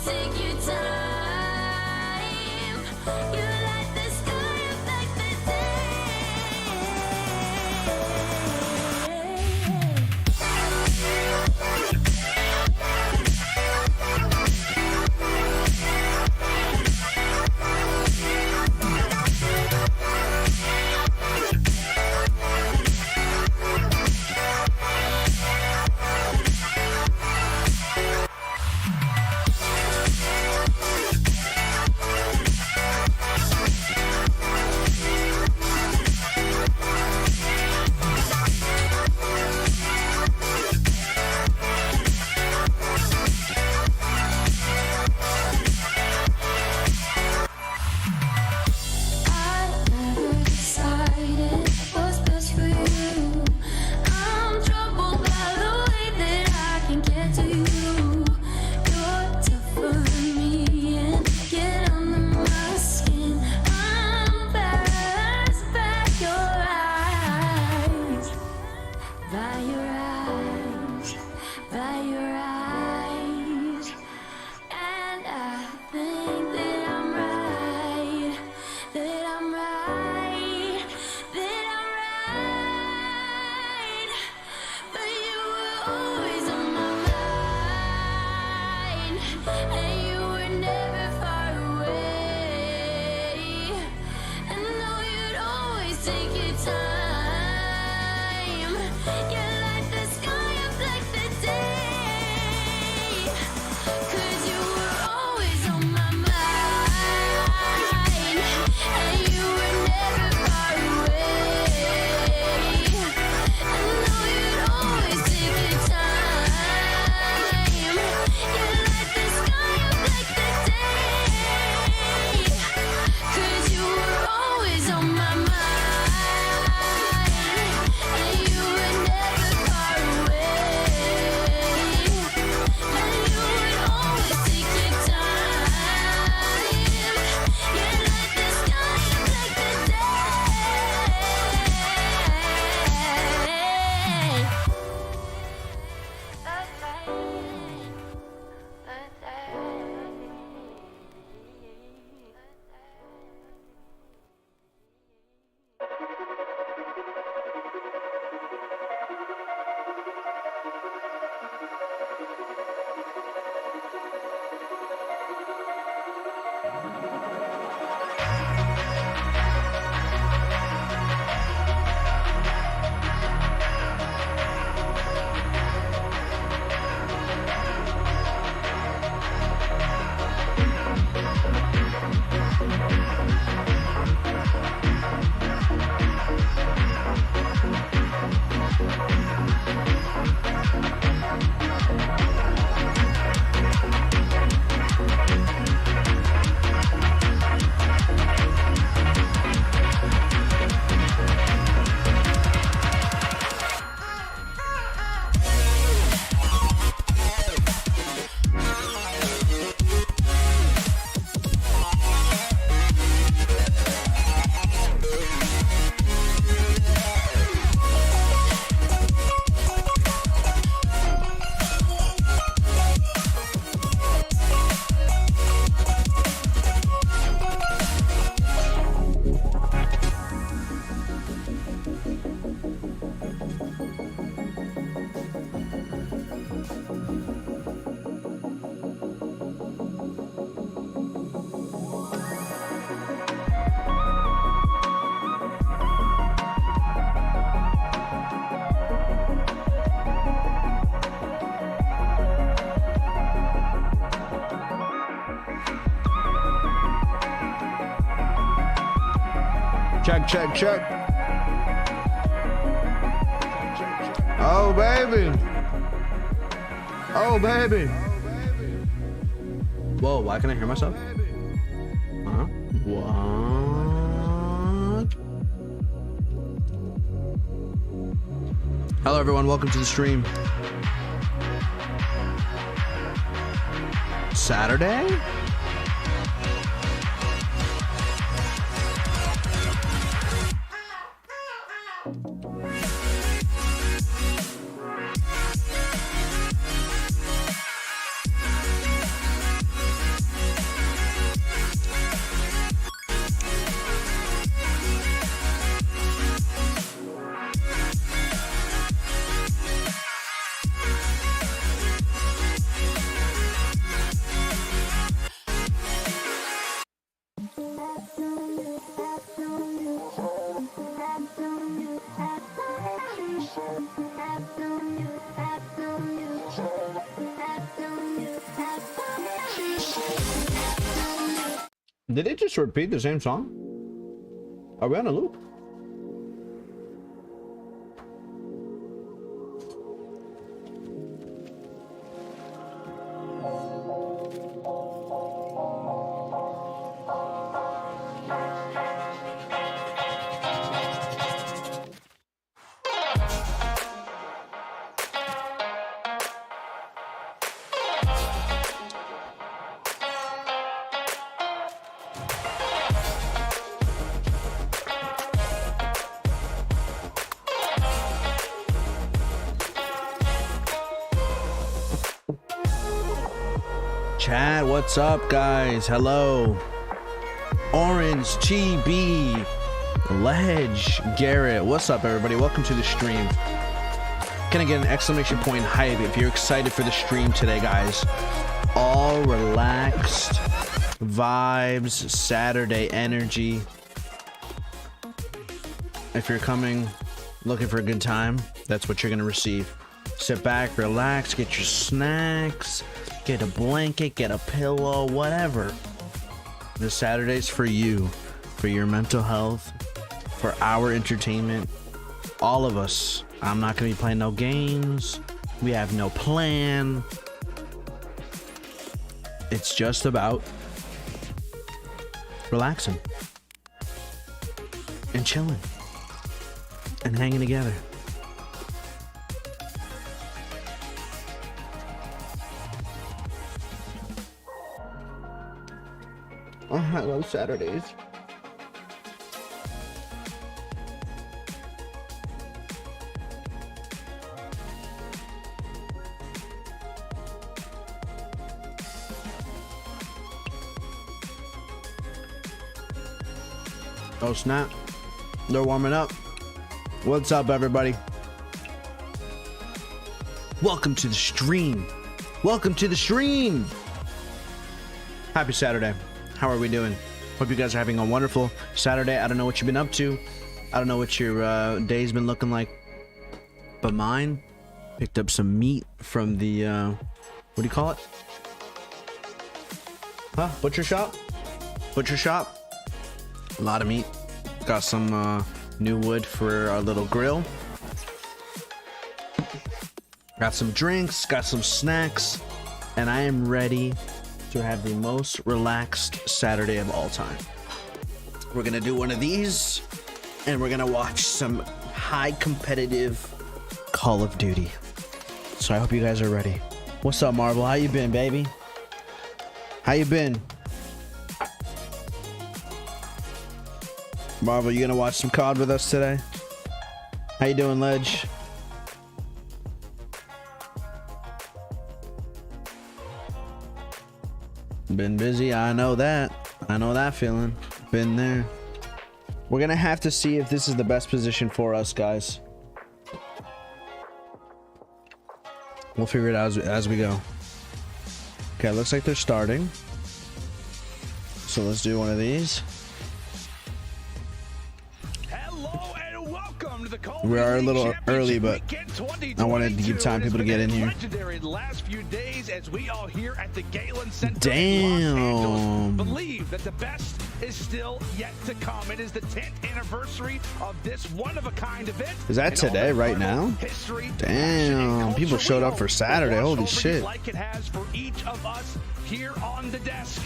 Take your time. You light the sky Check, check, check. Oh, baby. Oh, baby. Whoa, why can I hear myself? Huh? What? Hello, everyone. Welcome to the stream. Saturday? Did it just repeat the same song? Are we on a loop? Chat, what's up, guys? Hello. Orange, TB, Ledge, Garrett. What's up, everybody? Welcome to the stream. Can I get an exclamation point hype if you're excited for the stream today, guys? All relaxed vibes, Saturday energy. If you're coming looking for a good time, that's what you're gonna receive. Sit back, relax, get your snacks, get a blanket, get a pillow, whatever. This Saturday's for you, for your mental health, for our entertainment, all of us. I'm not gonna be playing no games. We have no plan. It's just about relaxing and chilling and hanging together. Oh, I love Saturdays. Oh snap, they're warming up. What's up, everybody? Welcome to the stream. Welcome to the stream. Happy Saturday. How are we doing? Hope you guys are having a wonderful Saturday. I don't know what you've been up to. I don't know what your day's been looking like. But mine picked up some meat from the, what do you call it? Huh? Butcher shop? Butcher shop? A lot of meat. Got some new wood for our little grill. Got some drinks, got some snacks, and I am ready to have the most relaxed Saturday of all time. We're gonna do one of these, and we're gonna watch some high competitive Call of Duty. So I hope you guys are ready. What's up, Marvel? How you been, baby? How you been? Marvel, you gonna watch some COD with us today? How you doing, Ledge? Been busy, I know that. I know that feeling. Been there. We're gonna have to see if this is the best position for us, guys. We'll figure it out as we go. Okay, looks like they're starting. So let's do one of these. Hello and welcome to the We are a little early, but I wanted to give time people to get in here. Legendary last few days as we all here at the Galen Center Damn. in Los Angeles believe that the best is still yet to come. It is the 10th anniversary of this one-of-a-kind event. Is that today, right now? History, damn, people showed up for Saturday. Holy shit. Like it has for each of us here on the desk.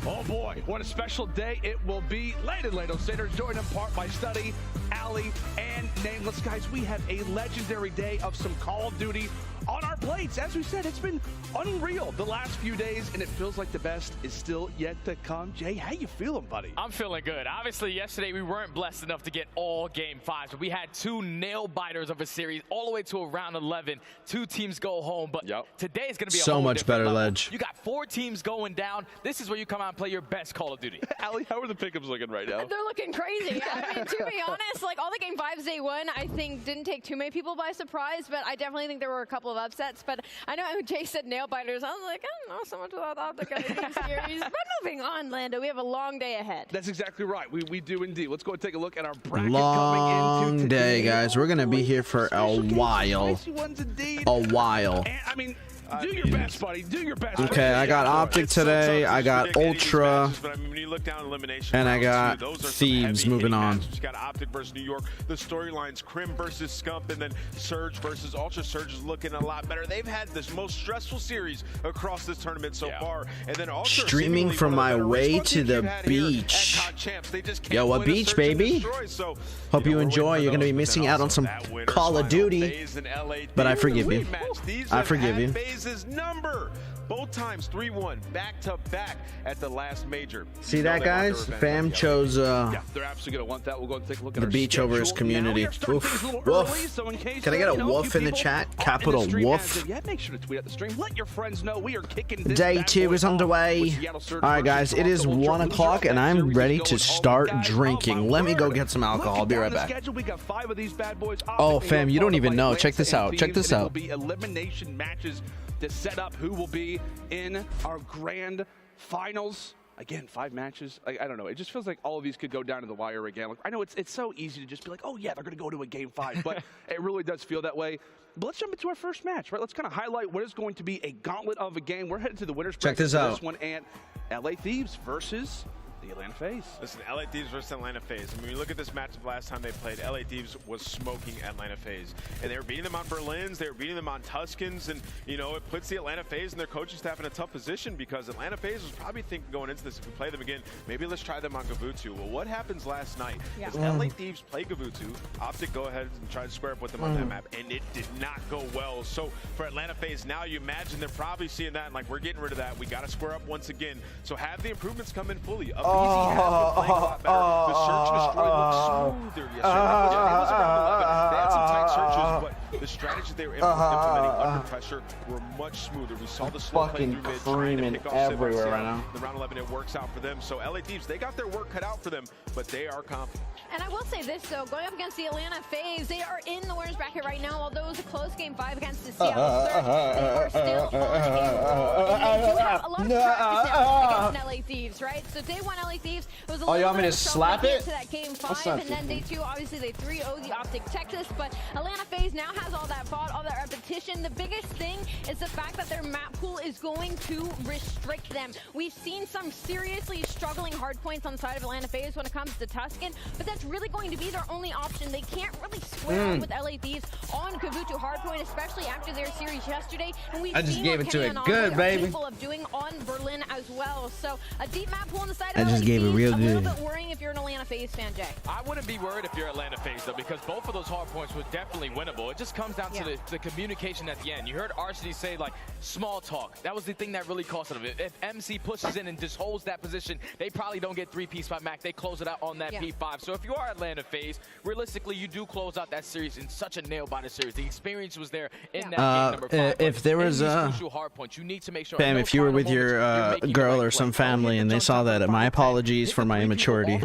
Oh boy, what a special day it will be. Late Center, joined in part by Study, Ali, and Nameless. Guys, we have a legendary day of some Call of Duty on our plates. As we said, it's been unreal the last few days, and it feels like the best is still yet to come. Jay, how you feeling, buddy? I'm feeling good. Obviously, yesterday we weren't blessed enough to get all game 5s, but we had 2 nail-biters of a series all the way to around 11. 2 teams go home, but today is going to be a so whole much better level. ledge. You got 4 teams going down. This is where you come out and play your best Call of Duty. Ali, how are the pickups looking right now? They're looking crazy. I mean, to be honest, like all the game 5s they won, I think didn't take too many people by surprise, but I definitely think there were a couple of upsets. But I know Jay said nail biters. I was like, I don't know so much about Optic series. But moving on, Lando, we have a long day ahead. That's exactly right. We do indeed. Let's go and take a look at our bracket long coming into day, guys. We're gonna be here for a while. A while. And, I mean, do your best, buddy. Do your best. Okay, I got Optic today. I got Ultra. And I got Thieves moving on. You got Optic versus New York. The storylines, Crim versus Scump, and then Surge versus Ultra. Surge is looking a lot better. They've had this most stressful series across this tournament so far. And then Ultra streaming from my way to the beach. Yo, what beach, baby? Hope you enjoy. You're gonna be missing out on some Call of Duty, but I forgive you. I forgive you. Number both times 3-1 back-to-back at the last major. See that, guys? Fam chose yeah, they're absolutely gonna want that. We'll go and take a look at the beach over his community. Woof. Woof. Can I get a woof in the chat? Capital woof. Yeah, make sure to tweet at the stream. Let your friends know we are kicking this Day 2 is underway. All right, guys, it is 1 o'clock, and I'm ready to start drinking. Let me go get some alcohol. I'll be right back. Oh, fam, you don't even know. Check this out. Check this out. Elimination matches to set up who will be in our grand finals. Again, 5 matches. I don't know. It just feels like all of these could go down to the wire again. Like, I know it's so easy to just be like, oh yeah, they're going to go to a game 5, but it really does feel that way. But let's jump into our first match, right? Let's kind of highlight what is going to be a gauntlet of a game. We're headed to the winners bracket. Check this out. This one, and LA Thieves versus the Atlanta FaZe. Listen, LA Thieves versus Atlanta FaZe. I mean, when you look at this matchup last time they played, LA Thieves was smoking Atlanta FaZe. And they were beating them on Berlins, they were beating them on Tuscans, and, you know, it puts the Atlanta FaZe and their coaching staff in a tough position because Atlanta FaZe was probably thinking going into this, if we play them again, maybe let's try them on Gavutu. Well, what happens last night is LA Thieves play Gavutu, Optic go ahead and try to square up with them on that map, and it did not go well. So for Atlanta FaZe, now you imagine they're probably seeing that and like, we're getting rid of that. We got to square up once again. So have the improvements come in fully. Playing a lot better. The search and destroy looked smoother yesterday. It was around 11. They had some tight searches, but the strategies they were implementing under pressure were much smoother. We saw the slow play through mid, trying to pick off everywhere right now. The round 11, it works out for them. So LA Thieves, they got their work cut out for them, but they are confident. And I will say this, though, going up against the Atlanta FaZe, they are in the winners bracket right now. Although it was a close game 5 against the Seattle Surge, they are still on a roll. And they do have a lot of practice now against LA Thieves, right? So day 1, LA Thieves, it was a little bit of slap it to that game 5, and then day 2, obviously they 3-0 the Optic Texas, but Atlanta FaZe now has all that fought, all that repetition. The biggest thing is the fact that their map pool is going to restrict them. We've seen some seriously struggling hard points on the side of Atlanta FaZe when it comes to Tuscan, but that's really going to be their only option. They can't really square up with LA Thieves on Gavutu hardpoint, especially after their series yesterday. And we've seen gave what it to Kenny it and good, Andre baby. are capable of doing on Berlin as well. So a deep map pool on the side I of just LA gave it Thieves, real a good. little bit worrying if you're an Atlanta FaZe fan, Jay. I wouldn't be worried if you're Atlanta FaZe, though, because both of those hard points were definitely winnable. It just comes down to the communication at the end. You heard Arcity say, like, small talk. That was the thing that really cost them. If MC pushes in and just holds that position, they probably don't get 3-piece by Mac. They close it out on that P5. So if you are Atlanta FaZe, realistically, you do close out that series in such a nail-biter series. The experience was there in that game number 5. If there was crucial hard points, you need to make sure. Fam, if you were with your girl or some family and they saw that, my apologies for my immaturity.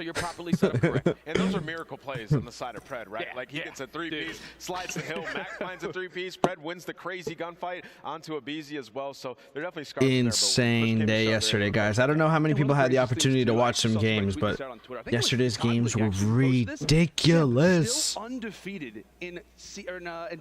sure you're properly set up correct. And those are miracle plays on the side of Pred, right? Yeah, Like he yeah. gets a three-piece, slides the hill, Mac finds a three-piece, Pred wins the crazy gunfight onto Abizi as well. So they're definitely scars there, but Insane day yesterday, guys. I don't know how many people had the opportunity to watch some games, but yesterday's games were ridiculous. Still undefeated in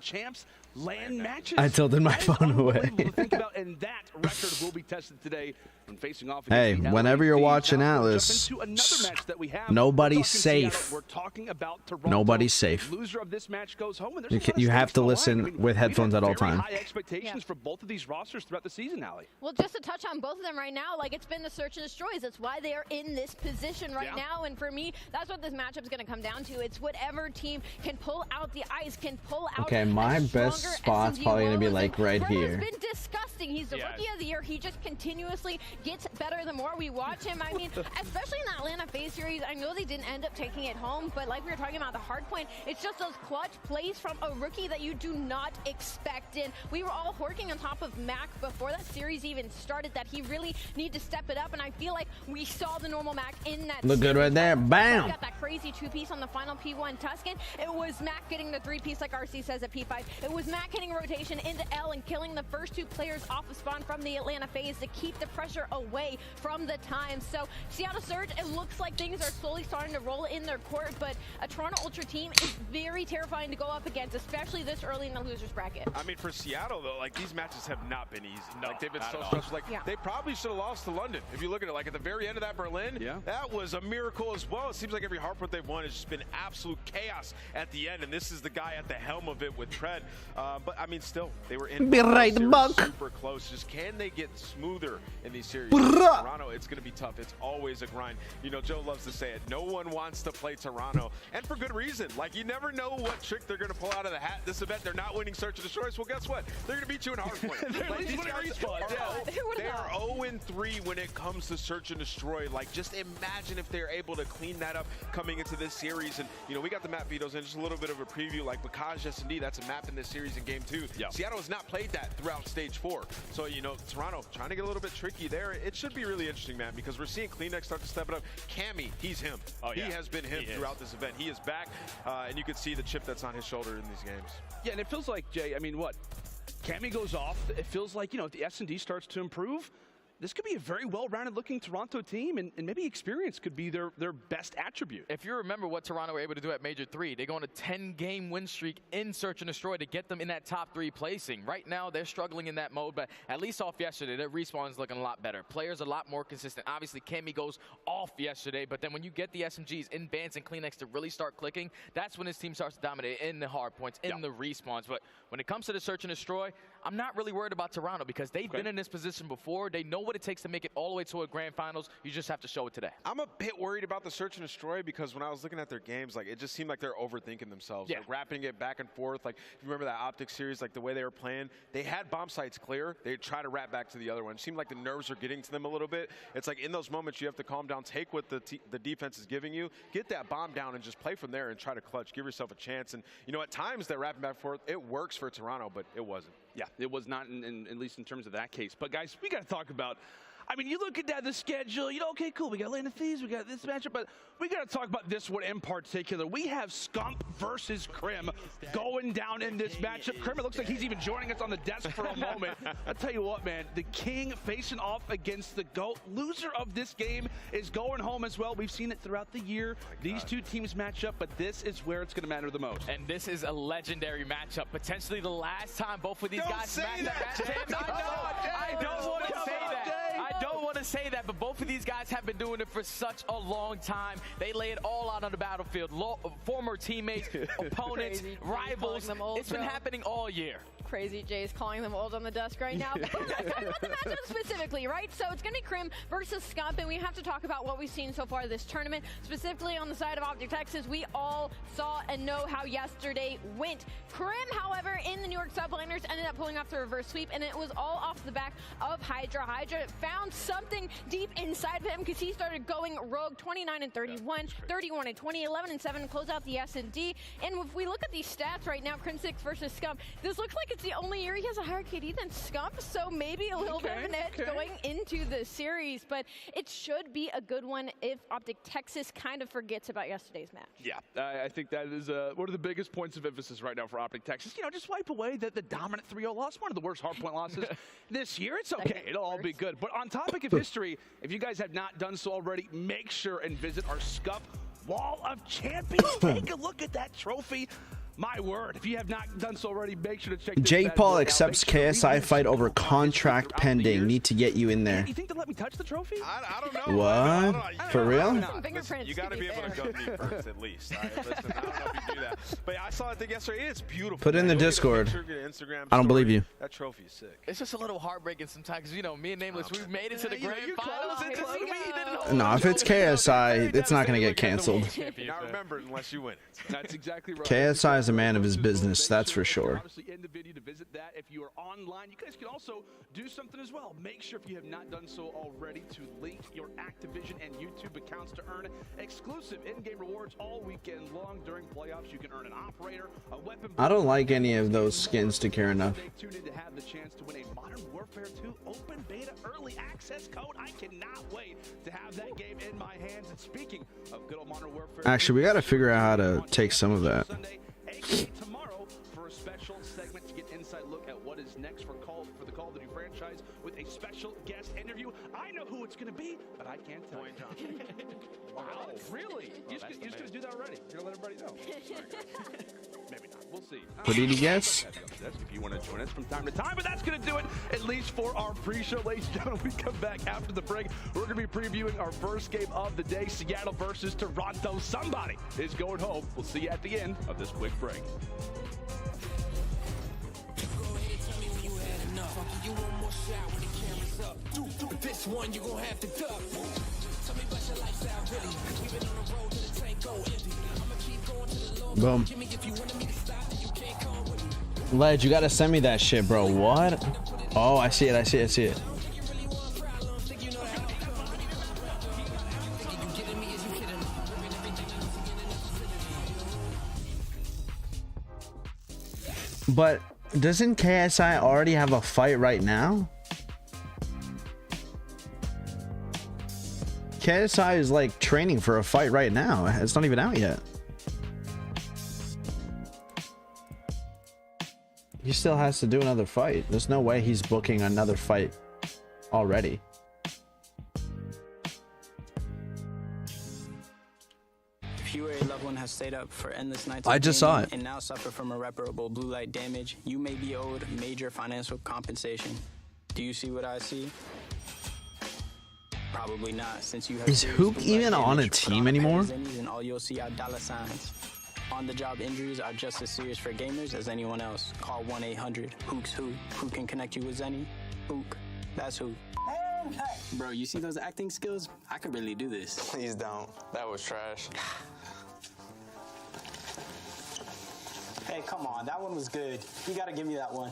champs land matches. I tilted my That is phone away. unbelievable to think about, and that record will be tested today when facing off Hey, against the whenever LA you're Thieves. watching Now, we'll Atlas, jump into another match that we have. nobody's We're talking Seattle. safe. We're talking about Toronto. Nobody's safe. Loser of this match goes home, and there's You have to a lot of listen stakes on the line. with headphones we've at had all very time. high expectations for both of these rosters throughout the season, Allie. Well, just to touch on both of them right now, like it's been the search and destroys. That's why they are in this position right now. And for me, that's what this matchup is going to come down to. It's whatever team can pull out the ice, can pull out. Okay, my best spot's probably gonna be like right here. It's been disgusting. He's the rookie of the year. He just continuously gets better the more we watch him. I mean, especially in the Atlanta FaZe series, I know they didn't end up taking it home, but like we were talking about the hard point, it's just those clutch plays from a rookie that you do not expect. And we were all horking on top of Mac before that series even started, that he really needed to step it up, and I feel like we saw the normal Mac in that Look good right there. Bam! Got that crazy two-piece on the final P1 Tuscan. It was Mac getting the three-piece like RC says at P5. It was Mac hitting rotation into L and killing the first two players off of spawn from the Atlanta FaZe to keep the pressure away from the time. So Seattle Surge, it looks like things are slowly starting to roll in their court, but a Toronto Ultra team is very terrifying to go up against, especially this early in the losers bracket. I mean, for Seattle, though, like, these matches have not been easy. Like, they've been so stressful. Like, they probably should have lost to London. If you look at it, like, at the very end of that Berlin, that was a miracle as well. It seems like every hardpoint they've won has just been absolute chaos at the end, and this is the guy at the helm of it with Pred. But, I mean, still, they were in super close. Just can they get smoother in these series? Toronto, it's going to be tough. It's always a grind. You know, Joe loves to say it. No one wants to play Toronto, and for good reason. Like, you never know what trick they're going to pull out of the hat this event. They're not winning Search and Destroy. Well, guess what? They're going to beat you in hardpoint. Like, these guys they are 0-3 when it comes to Search and Destroy. Like, just imagine if they're able to clean that up coming into this series. And, you know, we got the map vetoes and just a little bit of a preview. Like, Bakaj S&D, that's a map in this series in Game 2. Seattle has not played that throughout Stage 4. So, you know, Toronto trying to get a little bit tricky there. It should be really interesting, man, because we're seeing Kleenex start to step it up. Cammy, he's him. He has been him throughout this event. He is back, and you can see the chip that's on his shoulder in these games. Yeah, and it feels like, Jay, I mean, what? Cammy goes off. It feels like, you know, if the S&D starts to improve, this could be a very well-rounded looking Toronto team, and maybe experience could be their best attribute. If you remember what Toronto were able to do at Major 3, they go on a 10-game win streak in Search and Destroy to get them in that top 3 placing. Right now, they're struggling in that mode, but at least off yesterday, their respawn is looking a lot better. Players are a lot more consistent. Obviously, Cammy goes off yesterday, but then when you get the SMGs in Bans and Kleenex to really start clicking, that's when this team starts to dominate in the hard points, in the respawns. But when it comes to the Search and Destroy, I'm not really worried about Toronto because they've been in this position before. They know what it takes to make it all the way to a grand finals. You just have to show it today. I'm a bit worried about the Search and Destroy because when I was looking at their games, like, it just seemed like they're overthinking themselves. They're wrapping it back and forth. Like, if you remember that Optic series, like the way they were playing, they had bomb sites clear. They try to wrap back to the other one. It seemed like the nerves are getting to them a little bit. It's like in those moments you have to calm down, take what the defense is giving you, get that bomb down, and just play from there and try to clutch. Give yourself a chance. And, you know, at times that wrapping back and forth, it works for Toronto, but it wasn't. Yeah, it was not, at least in terms of that case. But, guys, we got to talk about, I mean, you look at that, the schedule, you know, okay, cool, we got Atlanta Thieves, we got this matchup, but we got to talk about this one in particular. We have Scump versus Krim going down in this matchup. Krim, it looks like he's even joining us on the desk for a moment. I'll tell you what, man, the King facing off against the GOAT. Loser of this game is going home as well. We've seen it throughout the year. These two teams match up, but this is where it's going to matter the most. And this is a legendary matchup. Potentially the last time both of these guys match up. I don't want to say that. I don't want to say that, but both of these guys have been doing it for such a long time. They lay it all out on the battlefield. Former teammates, opponents, rivals. It's been happening all year. Crazy Jay's calling them old on the desk right now. But let's talk about the matchup specifically, right? So it's going to be Krim versus Scump, and we have to talk about what we've seen so far this tournament. Specifically on the side of Optic Texas, we all saw and know how yesterday went. Krim, however, in the New York subliners ended up pulling off the reverse sweep, and it was all off the back of Hydra. Hydra found something deep inside of him because he started going rogue. 29 and 31, 31 and 20, 11 and 7, close out the S&D. And if we look at these stats right now, Krim 6 versus Scump, this looks like it's it's the only year he has a higher KD than Scump, so maybe a little bit of an edge going into the series, but it should be a good one if Optic Texas kind of forgets about yesterday's match. Yeah, I think that is one of the biggest points of emphasis right now for Optic Texas. You know, just wipe away the dominant 3-0 loss, one of the worst hardpoint losses this year. It's okay. It'll all be good. But on topic of history, if you guys have not done so already, make sure and visit our Scump Wall of Champions. Take a look at that trophy. My word, if you have not done so already, make sure to check this Jake bad Paul boy out. accepts Make sure KSI fight over contract pending. Need to get you in there. You think they'll let me touch the trophy? I don't know. What? I don't know. For real? Listen, you got to be able to gun me first, at least. All right, listen, I don't know if you do that. But I saw it yesterday. It's beautiful. Put it in the Discord. Instagram I don't believe you. That trophy is sick. It's just a little heartbreaking sometimes. You know, me and Nameless, we've made it to the grand finals. No, if it's KSI, it's not going to get canceled. Not remembered unless you win it. That's exactly right. KSI is a man of his business, that's for sure. Obviously, in the video to visit that. If you are online, you guys can also do something as well. Make sure if you have not done so already to link your Activision and YouTube accounts to earn exclusive in-game rewards all weekend long during playoffs. You can earn an operator, a weapon. I don't like any of those skins to care enough. Stay tuned in to have the chance to win a Modern Warfare 2 open beta early access code. I cannot wait to have that game in my hands. And speaking of good old Modern Warfare, Actually, we got to figure out how to take some of that. Sunday, aka tomorrow, for a special segment to get inside look at what is next for the Call of Duty franchise with a special guest interview. I know who it's going to be, but I can't tell you. Wow, really? You're just going to do that already? You're going to let everybody know? Maybe not. We'll see. What did he guess? That's if you want to join us from time to time, but that's going to do it, at least for our pre-show. Ladies and gentlemen, we come back after the break. We're going to be previewing our first game of the day, Seattle versus Toronto. Somebody is going home. We'll see you at the end of this quick break. This one you gonna have to duck. Tell me about your lifestyle, really. We've been on the road to the tank go empty. I'ma keep going to the low. Boom. Jimmy, if you wanted me to stop, you can't come with me. Ledge, you got to send me that shit, bro. What? Oh, I see it. I see it. I see it. But doesn't KSI already have a fight right now? KSI is like training for a fight right now. It's not even out yet. He still has to do another fight. There's no way he's booking another fight already. If you or a loved one has stayed up for endless nights I of just saw gaming it. and now suffer from irreparable blue light damage, you may be owed major financial compensation. Do you see what I see? Probably not, since you have Is serious Hoop blue light even on a damage. Put team a anymore? pair of Zennies and all you'll see are dollar signs. On-the-job injuries are just as serious for gamers as anyone else. Call 1-800-HOOKS-WHO. Who can connect you with Zenny? Hook. That's who. Bro, you see those acting skills? I could really do this. Please don't. That was trash. Hey, come on. That one was good. You gotta give me that one.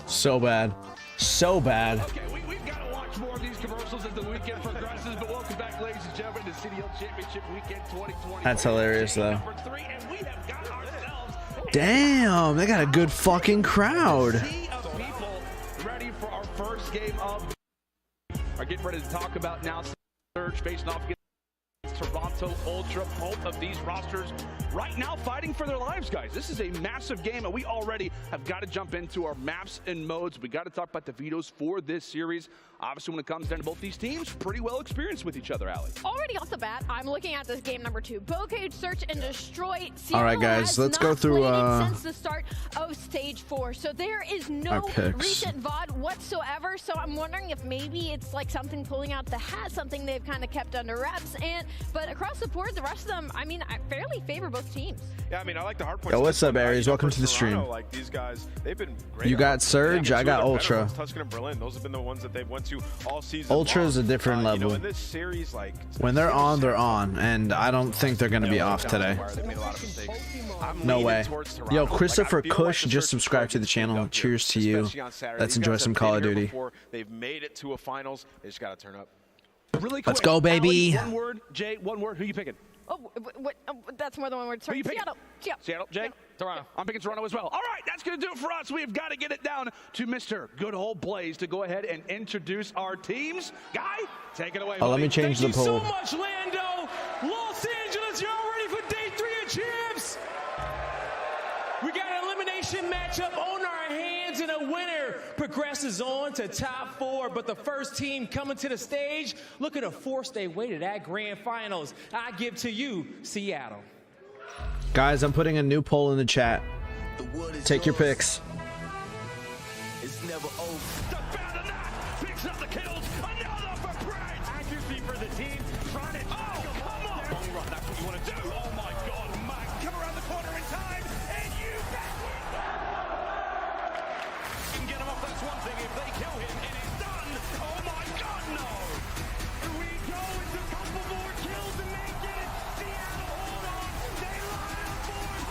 So bad. So bad. Okay, we've got to watch more of these commercials as the weekend progresses, but welcome back, ladies and gentlemen, to CDL Championship Weekend 2020. That's hilarious, though. Number 3, and we have got ourselves Damn, they got a good fucking crowd. a sea of people ready for our first game of. Are getting ready to talk about now. Surge facing off against Toronto Ultra. Both of these rosters right now fighting for their lives, guys. This is a massive game, and we already have got to jump into our maps and modes. We got to talk about the vetoes for this series. Obviously, when it comes down to both these teams, pretty well experienced with each other, Allie. Already off the bat, I'm looking at this game number 2. Bocage, Search, and Destroy. All right, Seattle guys, has let's not go through, played it since the start of Stage 4. So there is our no picks. recent VOD whatsoever. So I'm wondering if maybe it's like something pulling out the hat, something they've kind of kept under wraps. But across the board, the rest of them, I mean, I fairly favor both teams. Yeah, I mean, I like the hard points. Yo, what's up, Aries? You know, Welcome for to the stream. Toronto, like these guys, they've been great. You got Surge, I got Ultra. Tuscan and Berlin, those have been the ones that they've went to all season. Ultra is a different You know, level. in this series, like When they're on, they're on, and I don't think they're gonna be off today. They made a lot of mistakes. I'm No leaning way. towards Toronto. Yo, Like, I Christopher feel like Kush the just Surge subscribed to the is channel. up here, Cheers to you. especially on Saturday. Let's These enjoy guys some have Call been of here Duty. before. They've made it to a finals. They just got to turn up. Really quick. Let's go, baby. Allie, one word, Jay, one word. Who you picking? Oh, that's more than one word. Who you picking? Seattle. Seattle, Jay? Toronto. I'm picking Toronto as well. All right, that's going to do it for us. We've got to get it down to Mr. Good Old Blaze to go ahead and introduce our teams. Guy, take it away. Oh, let me change the poll. Thank you so much, Lando. Los Angeles, y'all ready for day 3 of champs? We got an elimination matchup on our hands, and a winner progresses on to top 4. But the first team coming to the stage, look at a force they waited at grand finals. I give to you, Seattle. Guys, I'm putting a new poll in the chat. Take your picks. It's never over. Picks up the kills. Another for Brad. Accuracy for the team. Trying to come on. Long run. That's what you want to do. Oh my God, Mac. Come around the corner in time, and you bet you can get him off. That's one thing. If they kill him, it is done. Oh my God, no. Here we go. It's a couple more kills, and they get it. Seattle, hold on. They line up for it.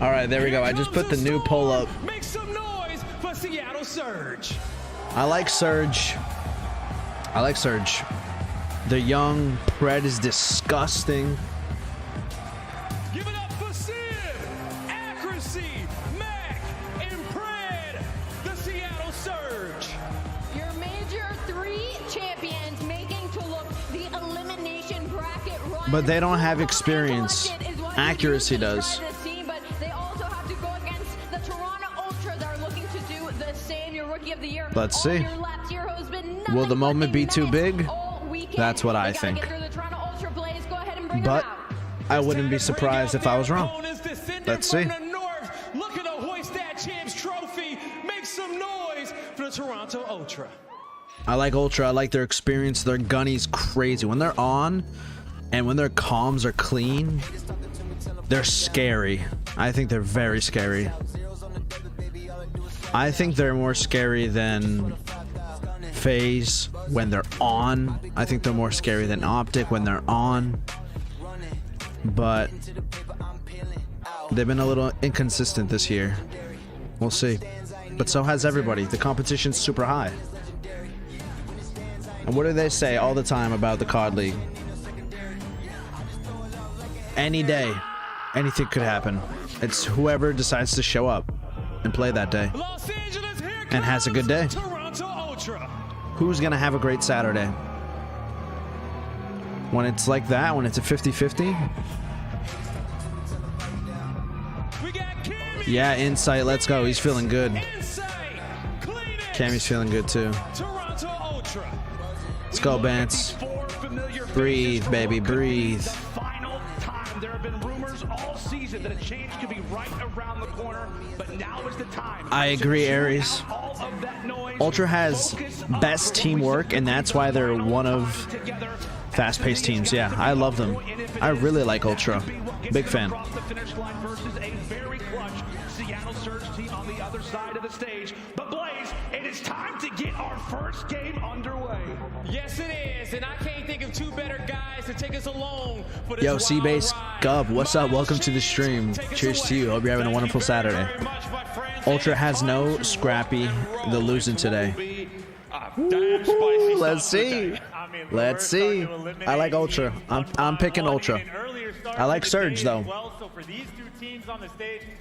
All right, there we go. I just put the new poll up. Make some noise for Seattle Surge. I like Surge. I like Surge. The young Pred is disgusting. Give it up for Sid, Accuracy, Mac, and Pred, the Seattle Surge. Your major 3 champions making to look the elimination bracket run. But they don't have experience. Accuracy does. But they also have to go against the Toronto Ultra that are looking to do the same. Your Rookie of the Year. Let's see. Will the moment be too big? That's what I think. But I wouldn't be surprised if I was wrong. Let's see. Look at the hoist that champs trophy. Make some noise for the Toronto Ultra. I like Ultra. I like their experience. Their gunny's crazy. When they're on and when their comms are clean, they're scary. I think they're very scary. I think they're more scary than FaZe when they're on. I think they're more scary than Optic when they're on. But they've been a little inconsistent this year. We'll see. But so has everybody. The competition's super high. And what do they say all the time about the COD League? Any day, anything could happen. It's whoever decides to show up and play that day and has a good day. Who's gonna have a great Saturday? When it's like that, when it's a 50-50? Yeah, Insight, let's go. He's feeling good. Cammy's feeling good too. Let's go, Bance. Breathe, baby, breathe. There have been rumors all season that a change could be right around the corner, but now is the time. I agree, Aries. Ultra has best teamwork, and that's why they're one of fast-paced teams. Yeah, I love them. I really like Ultra. Big fan. Seattle Surge team on the other side of the stage. But Blaze, it is time to get our first game underway. Yes, it is, and I can't think of 2 better guys to take us along for this Yo, Seabase Gub, what's up? Welcome to the stream. Cheers to you. Hope you're having a wonderful Saturday. Ultra has no Scrappy. They're losing today. Ooh, let's see. Let's see. I like Ultra. I'm picking Ultra. I like Surge though.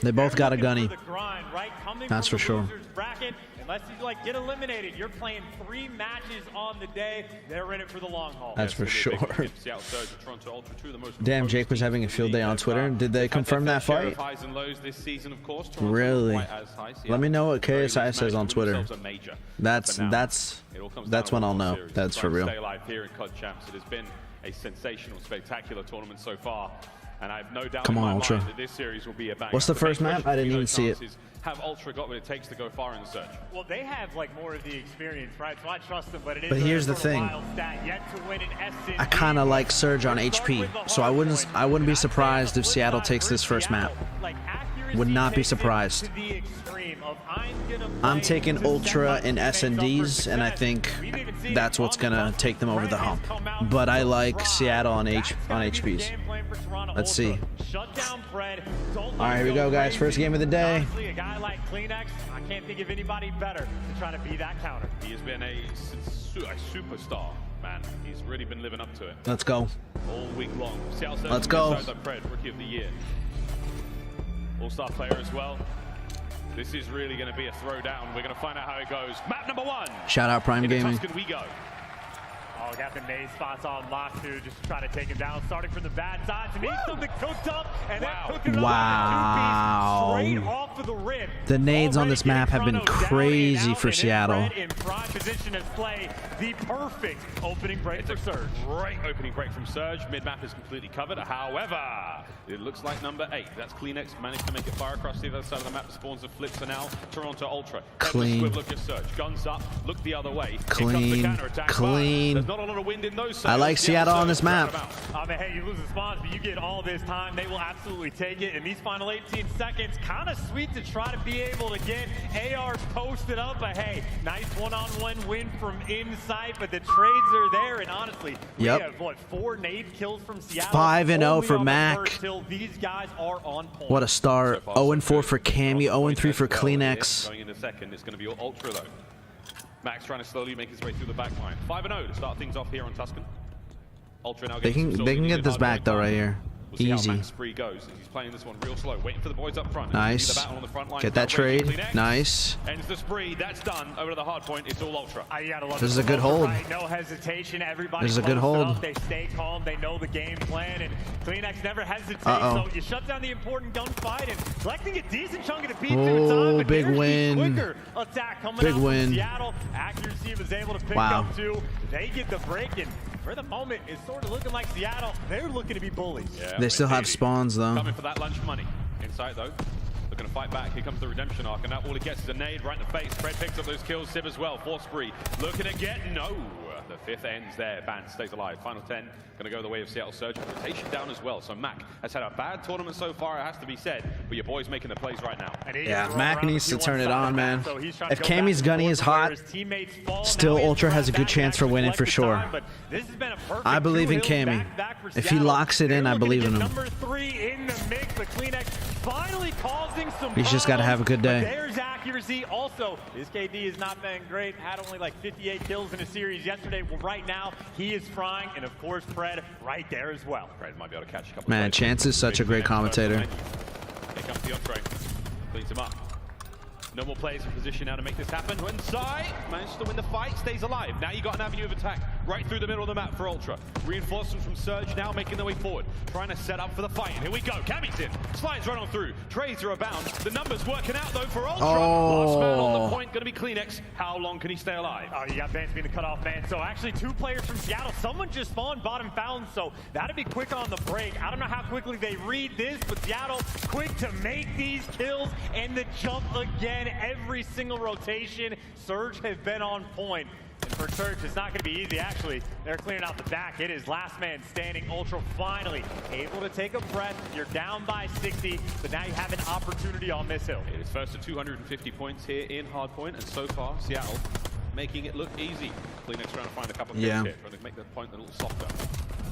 They both got a gunny. That's for sure. Unless you get eliminated, you're playing 3 matches on the day. They're in it for the long haul. That's for sure. Damn, Jake was having a field day on Twitter. Did they confirm that fight? Really? Let me know what KSI says on Twitter. That's when I'll know. That's for real. It has been a sensational, spectacular tournament so far. And I have no doubt Come on, Ultra. that this series will be a bang. What's the first map? I didn't even see it. Have Ultra got what it takes to go far in the search? Well, they have more of the experience, right? So I trust them, but it is. But here's the thing. I kind of like Surge on HP, so I wouldn't be surprised if Seattle takes this first map. Would not be surprised. I'm taking Ultra in S&Ds, and I think that's what's gonna take them over the hump. But I like Seattle on HPs. Let's see. Shut down Pred. Pred. All right, here we go, guys. First game of the day. Honestly, a guy like Kleenex, I can't think of anybody better to try to be that counter. He has been a superstar, man. He's really been living up to it. Let's go. All week long. Let's go. Pred, Rookie of the Year. All-star player as well. This is really going to be a throwdown. We're going to find out how it goes. Map number 1. Shout out Prime Gaming. Tuscan we go. Oh, got the nade spots on lock too, just trying to take him down, starting from the bad side. To need something cooked up, and then cooking up wow. straight off of the rim. The nades on this map have been crazy for Seattle. In prime position to play the perfect opening break for Surge. Great opening break from Surge. Mid-map is completely covered. However, it looks like number 8. That's Kleenex. Managed to make it fire across the other side of the map. The spawns of flips are now Toronto Ultra. Clean. Look at Surge. Guns up. Look the other way. Clean. Clean. There's not a lot of wind in those. I like Seattle on this map. I mean, hey, you lose the spawns, but you get all this time. They will absolutely take it. In these final 18 seconds, kind of sweet to try to be able to get ARs posted up. But hey, nice one-on-one win from inside. But the trades are there, and honestly, we have what, 4 nade kills from Seattle. 5-0 for Mac. These guys are on point. What a start. 0-4 for Cammy. 0-3 for Kleenex. Going in a second, it's going to be Ultra though. Max trying to slowly make his way through the back line. 5-0 to start things off here on Tuscan. Ultra now they can get this back though right here. We'll see Easy. how Max Spree goes. He's playing this one real slow, waiting for the boys up front. Nice. The battle on the front line. Get that trade. Nice. Ends the spree. That's done. Over to the hard point. It's all Ultra. This is a good hold. Right. No hesitation. Everybody this is a good hold. Up. They stay calm. They know the game plan. And Kleenex never hesitates. So you shut down the important gunfight and collecting a decent chunk of the P2 time. But big win. Quicker attack coming out from Seattle. Accuracy was able to pick up too. They get the break, and for the moment, it's sort of looking like Seattle. They're looking to be bullies. Yeah, they still have spawns though. Coming for that lunch money. Inside though. Looking to fight back. Here comes the redemption arc, and now all he gets is a nade right in the face. Fred picks up those kills. Civ as well. 4 spree. Looking to get the 5th ends there. Ban stays alive. Final 10. Going to go the way of Seattle Surge. Rotation down as well. So Mac has had a bad tournament so far, it has to be said. But your boy's making the plays right now. Yeah, Mac needs to turn it on, man. If Cammy's gunny is hot, still Ultra has a good chance for winning for sure. I believe in Cammy. If he locks it in, I believe in him. Number 3 in the mix, but Kleenex finally causing some He's just got to have a good day. There's accuracy. Also, his KD has not been great. Had only like 58 kills in a series yesterday. Well, right now, he is frying, and of course, Pred right there as well. Pred might be able to catch a couple. Man, Chance is such a great commentator. Here comes the entree. Cleans him up. No more players in position now to make this happen. Inside, managed to win the fight, stays alive. Now you got an avenue of attack right through the middle of the map for Ultra. Reinforcements from Surge now making their way forward, trying to set up for the fight. And here we go. Cammy's in. Slides right on through. Trades are abound. The numbers working out though for Ultra. Last man on the point, going to be Kleenex. How long can he stay alive? Oh, you got Vance being the cutoff man. So actually 2 players from Seattle. Someone just spawned bottom found, so that'd be quick on the break. I don't know how quickly they read this, but Seattle quick to make these kills and the jump again every single rotation. Surge have been on point. And for Surge, it's not going to be easy. Actually, they're clearing out the back. It is last man standing. Ultra finally able to take a breath. You're down by 60, but now you have an opportunity on this hill. It is first to 250 points here in hardpoint, and so far, Seattle making it look easy. Kleenex trying to find a couple of hits here, trying to make the point a little softer.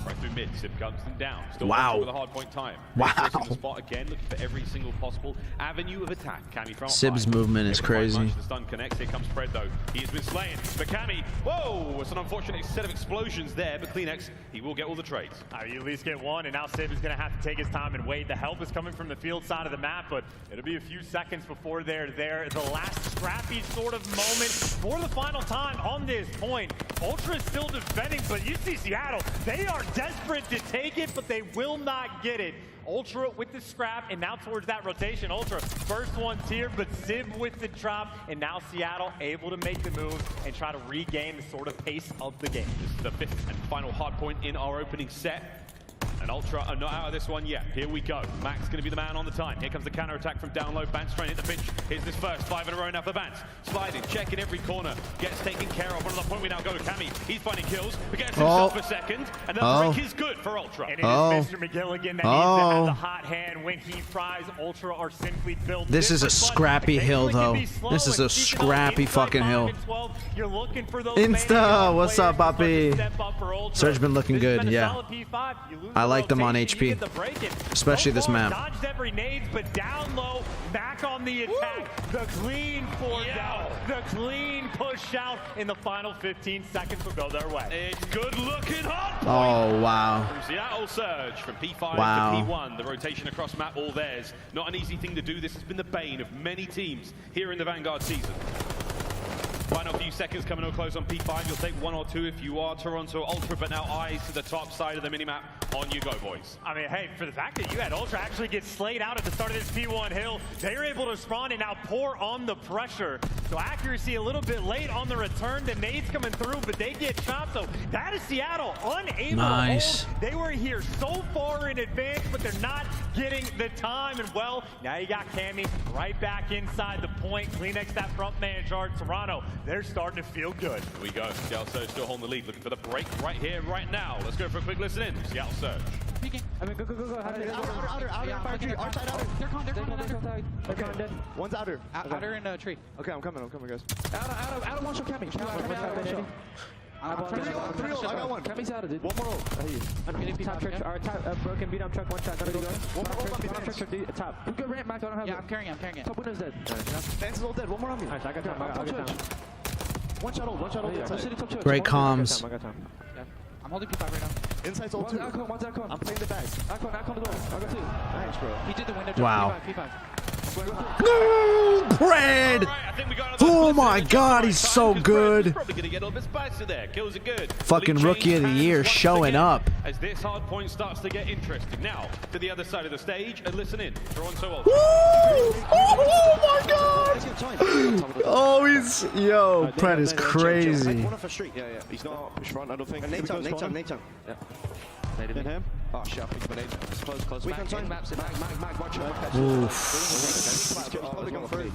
Right through mid, Sib guns them down. Still with a hard point time. The spot again, looking for every single possible avenue of attack. Cammy from Sib's movement is crazy. The stun connects. Here comes Pred though. He has been slain. But Cammy, whoa! It's an unfortunate set of explosions there. But Kleenex, he will get all the trades. You at least get one, and now Sib is going to have to take his time and wait. The help is coming from the field side of the map, but it'll be a few seconds before they're there. The last scrappy sort of moment for the final time on this point. Ultra is still defending, but you see Seattle, they are desperate to take it, but they will not get it. Ultra with the scrap, and now towards that rotation. Ultra, first one's here, but Sib with the drop, and now Seattle able to make the move and try to regain the sort of pace of the game. This is the 5th and final hard point in our opening set. And Ultra are not out of this one yet. Here we go. Max going to be the man on the time. Here comes the counter attack from down low. Bance trying to hit the pitch. Here's his first 5 in a row now for Bance. Sliding, checking every corner. Gets taken care of. On the point we now go to Cammy. He's finding kills. But gets himself a second. And the break is good for Ultra. And it is Mr. McGilligan that needs to have the hot hand when he fries. Ultra are simply built. This is a scrappy hill though. This is a scrappy fucking hill. You're looking for those Insta, what's up, Poppy? Surge been looking good, yeah. I like like them on HP, especially this map. Dodged every nades, but down low, back on the attack. The clean force out, the clean push out in the final 15 seconds will go their way. It's good looking hard point. Oh, wow. From Seattle Surge, from P5 Wow. to P1, the rotation across map, all theirs. Not an easy thing to do. This has been the bane of many teams here in the Vanguard season. Final few seconds coming to a close on P5. You'll take 1 or 2 if you are Toronto Ultra, but now eyes to the top side of the minimap. On you go, boys. I mean, hey, for the fact that you had Ultra actually get slayed out at the start of this P1 hill, they were able to respond and now pour on the pressure. So accuracy a little bit late on the return. The nades coming through, but they get shot. So that is Seattle unable to hold. They were here so far in advance, but they're not getting the time. And well, now you got Cammy right back inside the point. Kleenex, that front man charge. Toronto, they're starting to feel good. Here we go. Seattle Surge still holding the lead, looking for the break right here, right now. Let's go for a quick listen in. Seattle Surge. Peeking. I mean, go. Outer, fire tree, outside outer. They're con outer. They're con dead. One's outer. Outer in a tree. Okay, I'm coming, guys. Outer, one shot Cammy. I got one. Cammy's out of it. One more. I'm getting top trick. Broken beat up truck, one shot. Gotta go. One more beat up truck. Top. You good ramp, Max. I don't have it. Yeah, I'm carrying it. Top window's dead. Fence is all dead. One more on me. Nice, I got time. I got time. One shot hold. Great comms. I got time. I'm holding P5 right now. Inside's all 2. One's Alcon. I'm playing the bags. Alcon the door. I got 2. Nice, bro. He did the window jump. Wow. P5. No, Brad! Oh my God, he's so good. Probably gonna get a little bit spicy there. Kills are good. Fucking rookie of the year showing up. As this hard point starts to get interesting. Now to the other side of the stage and listen in. Toronto Ultra. Oh my God! Oh, he's Brad is crazy. One off a street. Yeah. He's not push front. I don't think. Nate on. Yeah. Nated him. Oh shit! I picked my nade. It's close. We can time. Mag, watch out. Oof. He's probably gone through.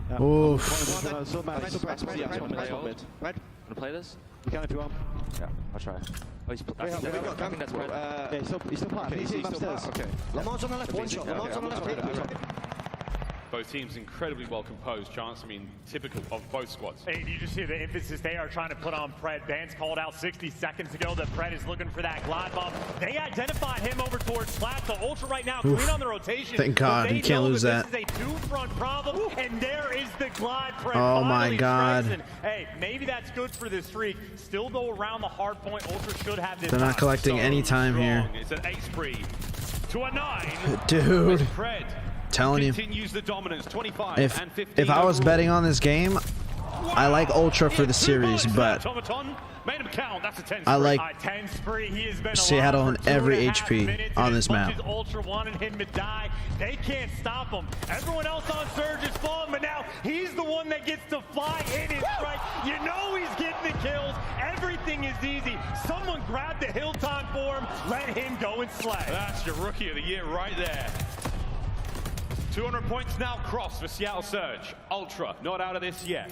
Yeah. Oof. Wanna play this? You can if you want. Yeah, I'll try. Oh, he's He's still playing. He's upstairs. Okay. Lamar's on the left. One shot. Lamar's on the left. Both teams incredibly well composed, Chance. I mean, typical of both squads. Hey, you just hear the emphasis they are trying to put on Pred. Vance called out 60 seconds ago that Pred is looking for that glide bomb. They identified him over towards flat. So Ultra right now, clean on the rotation. Thank God, you can't lose that. This is a two-front problem, and there is the glide. Pred oh my God. Hey, maybe that's good for this streak. Still though around the hard point, Ultra should have this. They're not collecting any time here. It's an 8 spree to a 9. Dude. Pred Telling you, continues the dominance, 25 and 15 if I was overall. betting on this game, I like Ultra for the series, but I like Seattle on every HP on this map. Ultra wanted him to die. They can't stop him. Everyone else on Surge is falling, but now he's the one that gets to fly in his strike. You know he's getting the kills. Everything is easy. Someone grab the hill time for him. Let him go and slay. That's your rookie of the year right there. 200 points now crossed for Seattle Surge. Ultra not out of this yet.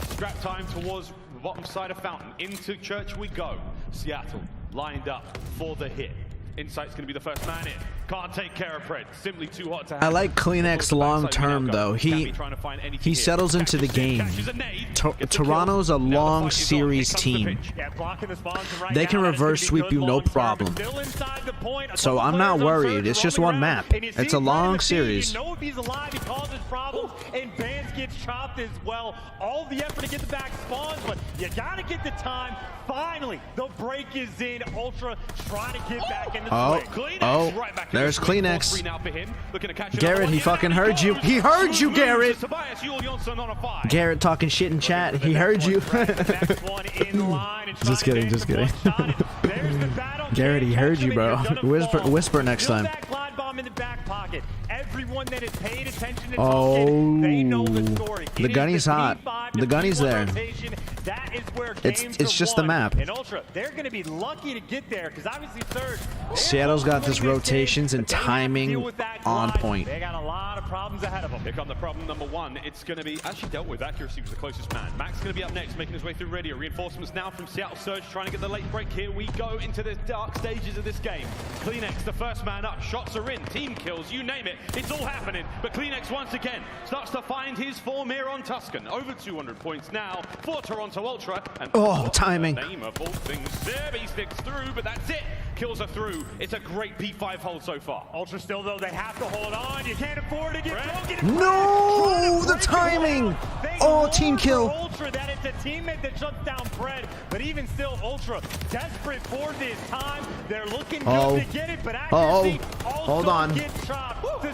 Scrap time towards the bottom side of Fountain. Into Church we go. Seattle lined up for the hit. Insight's going to be the first man in. Can't take care of Pred. Simply too hot to have. I like Kleenex long term though. He settles into the game. Toronto's a long series team. They can reverse sweep you no problem. So I'm not worried. It's just one map. It's a long series. You know if he's alive, he causes problems, and Vance gets chopped as well. All the effort to get the back spawns, but you gotta get the time. Finally, the break is in. Ultra trying to get back in the swing. There's Kleenex. Garrett, he fucking heard you. He heard you, Garrett. Garrett talking shit in chat. He heard you. Just kidding. Garrett, he heard you, bro. Whisper next time. In the back pocket. Everyone that has paid attention to Tuscan, they know the story. The gunny's hot. The gunny's there. That is where it's just the map. And Ultra, they're going to be lucky to get there because obviously Surge. Seattle's got this rotations and timing on point. They got a lot of problems ahead of them. Here come the problem number 1. It's going to be actually dealt with. Accuracy was the closest man. Max going to be up next, making his way through radio. Reinforcements now from Seattle Surge, trying to get the late break. Here we go into the dark stages of this game. Kleenex, the first man up. Shots are in. Team kills, you name it. It's all happening. But Kleenex once again starts to find his form here on Tuscan. Over 200 points now for Toronto Ultra. And timing. Name of all things there, he sticks through, but that's it. kills her through. It's a great P5 hold so far. Ultra still, though, they have to hold on. You can't afford to get No, the timing. Oh, team kill. Ultra, that it's a teammate that shuts down Pred, but even still, Ultra desperate for this time. They're looking good to get it, but accuracy hold on.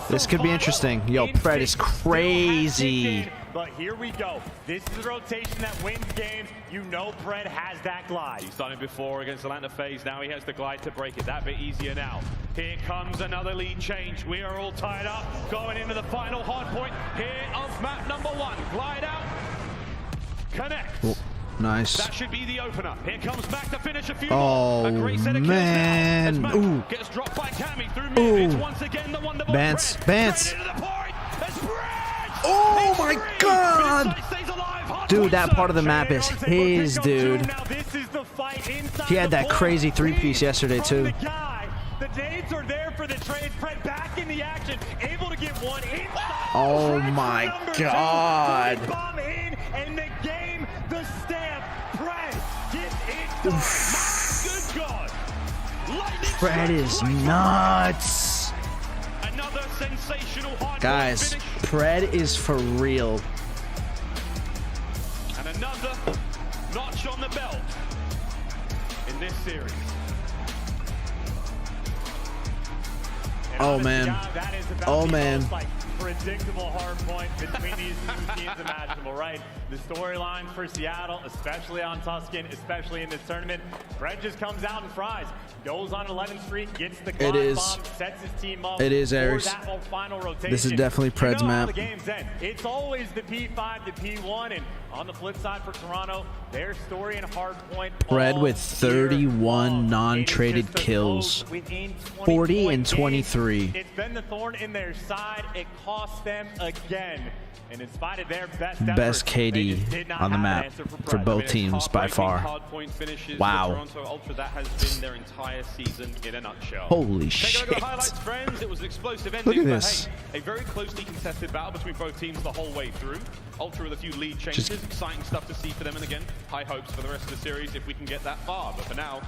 This could be interesting. Yo, Pred is crazy. But here we go. This is the rotation that wins games. You know Pred has that glide. He's done it before against Atlanta FaZe. Now he has the glide to break it. That bit easier now. Here comes another lead change. We are all tied up. Going into the final hard point here of map number 1. Glide out. Connect. Oh, nice. That should be the opener. Here comes back to finish a few more. A great set of man. Kills now. Gets dropped by Cammy through mid. It's once again the wonderful Bance. Oh my god! Dude, that part of the map is his, dude. He had that crazy 3-piece yesterday, too. The nades are there for the trade. Pred back in the action, able to get one inside. Oh my god. Bomb in, and the game, the stamp. Pred gets it done. Good God. Pred is nuts. Another sensational hard guys, Pred is for real. And another notch on the belt in this series. Oh man. Oh man. Predictable hard point between these two teams imaginable, right? The storyline for Seattle, especially on Tuscan, especially in this tournament, Pred just comes out and fries. Goes on 11th Street, gets the glide bomb, sets his team up. It is, Aries. That whole final rotation. This is definitely Pred's map. The game's end. It's always the P5 to P1, and on the flip side for Toronto, their story and hard point. Pred with 31 non-traded kills, 40 and 23. It's been the thorn in their side. It cost them again. And in spite of their best KD on the map for both teams by far. Wow. Toronto Ultra, that has been their entire season in a nutshell. Holy shit. Take a look at the highlights, friends. It was an explosive ending. Look at this. Hey, a very closely contested battle between both teams the whole way through. Ultra with a few lead changes. Exciting stuff to see for them. And again, high hopes for the rest of the series if we can get that far. But for now,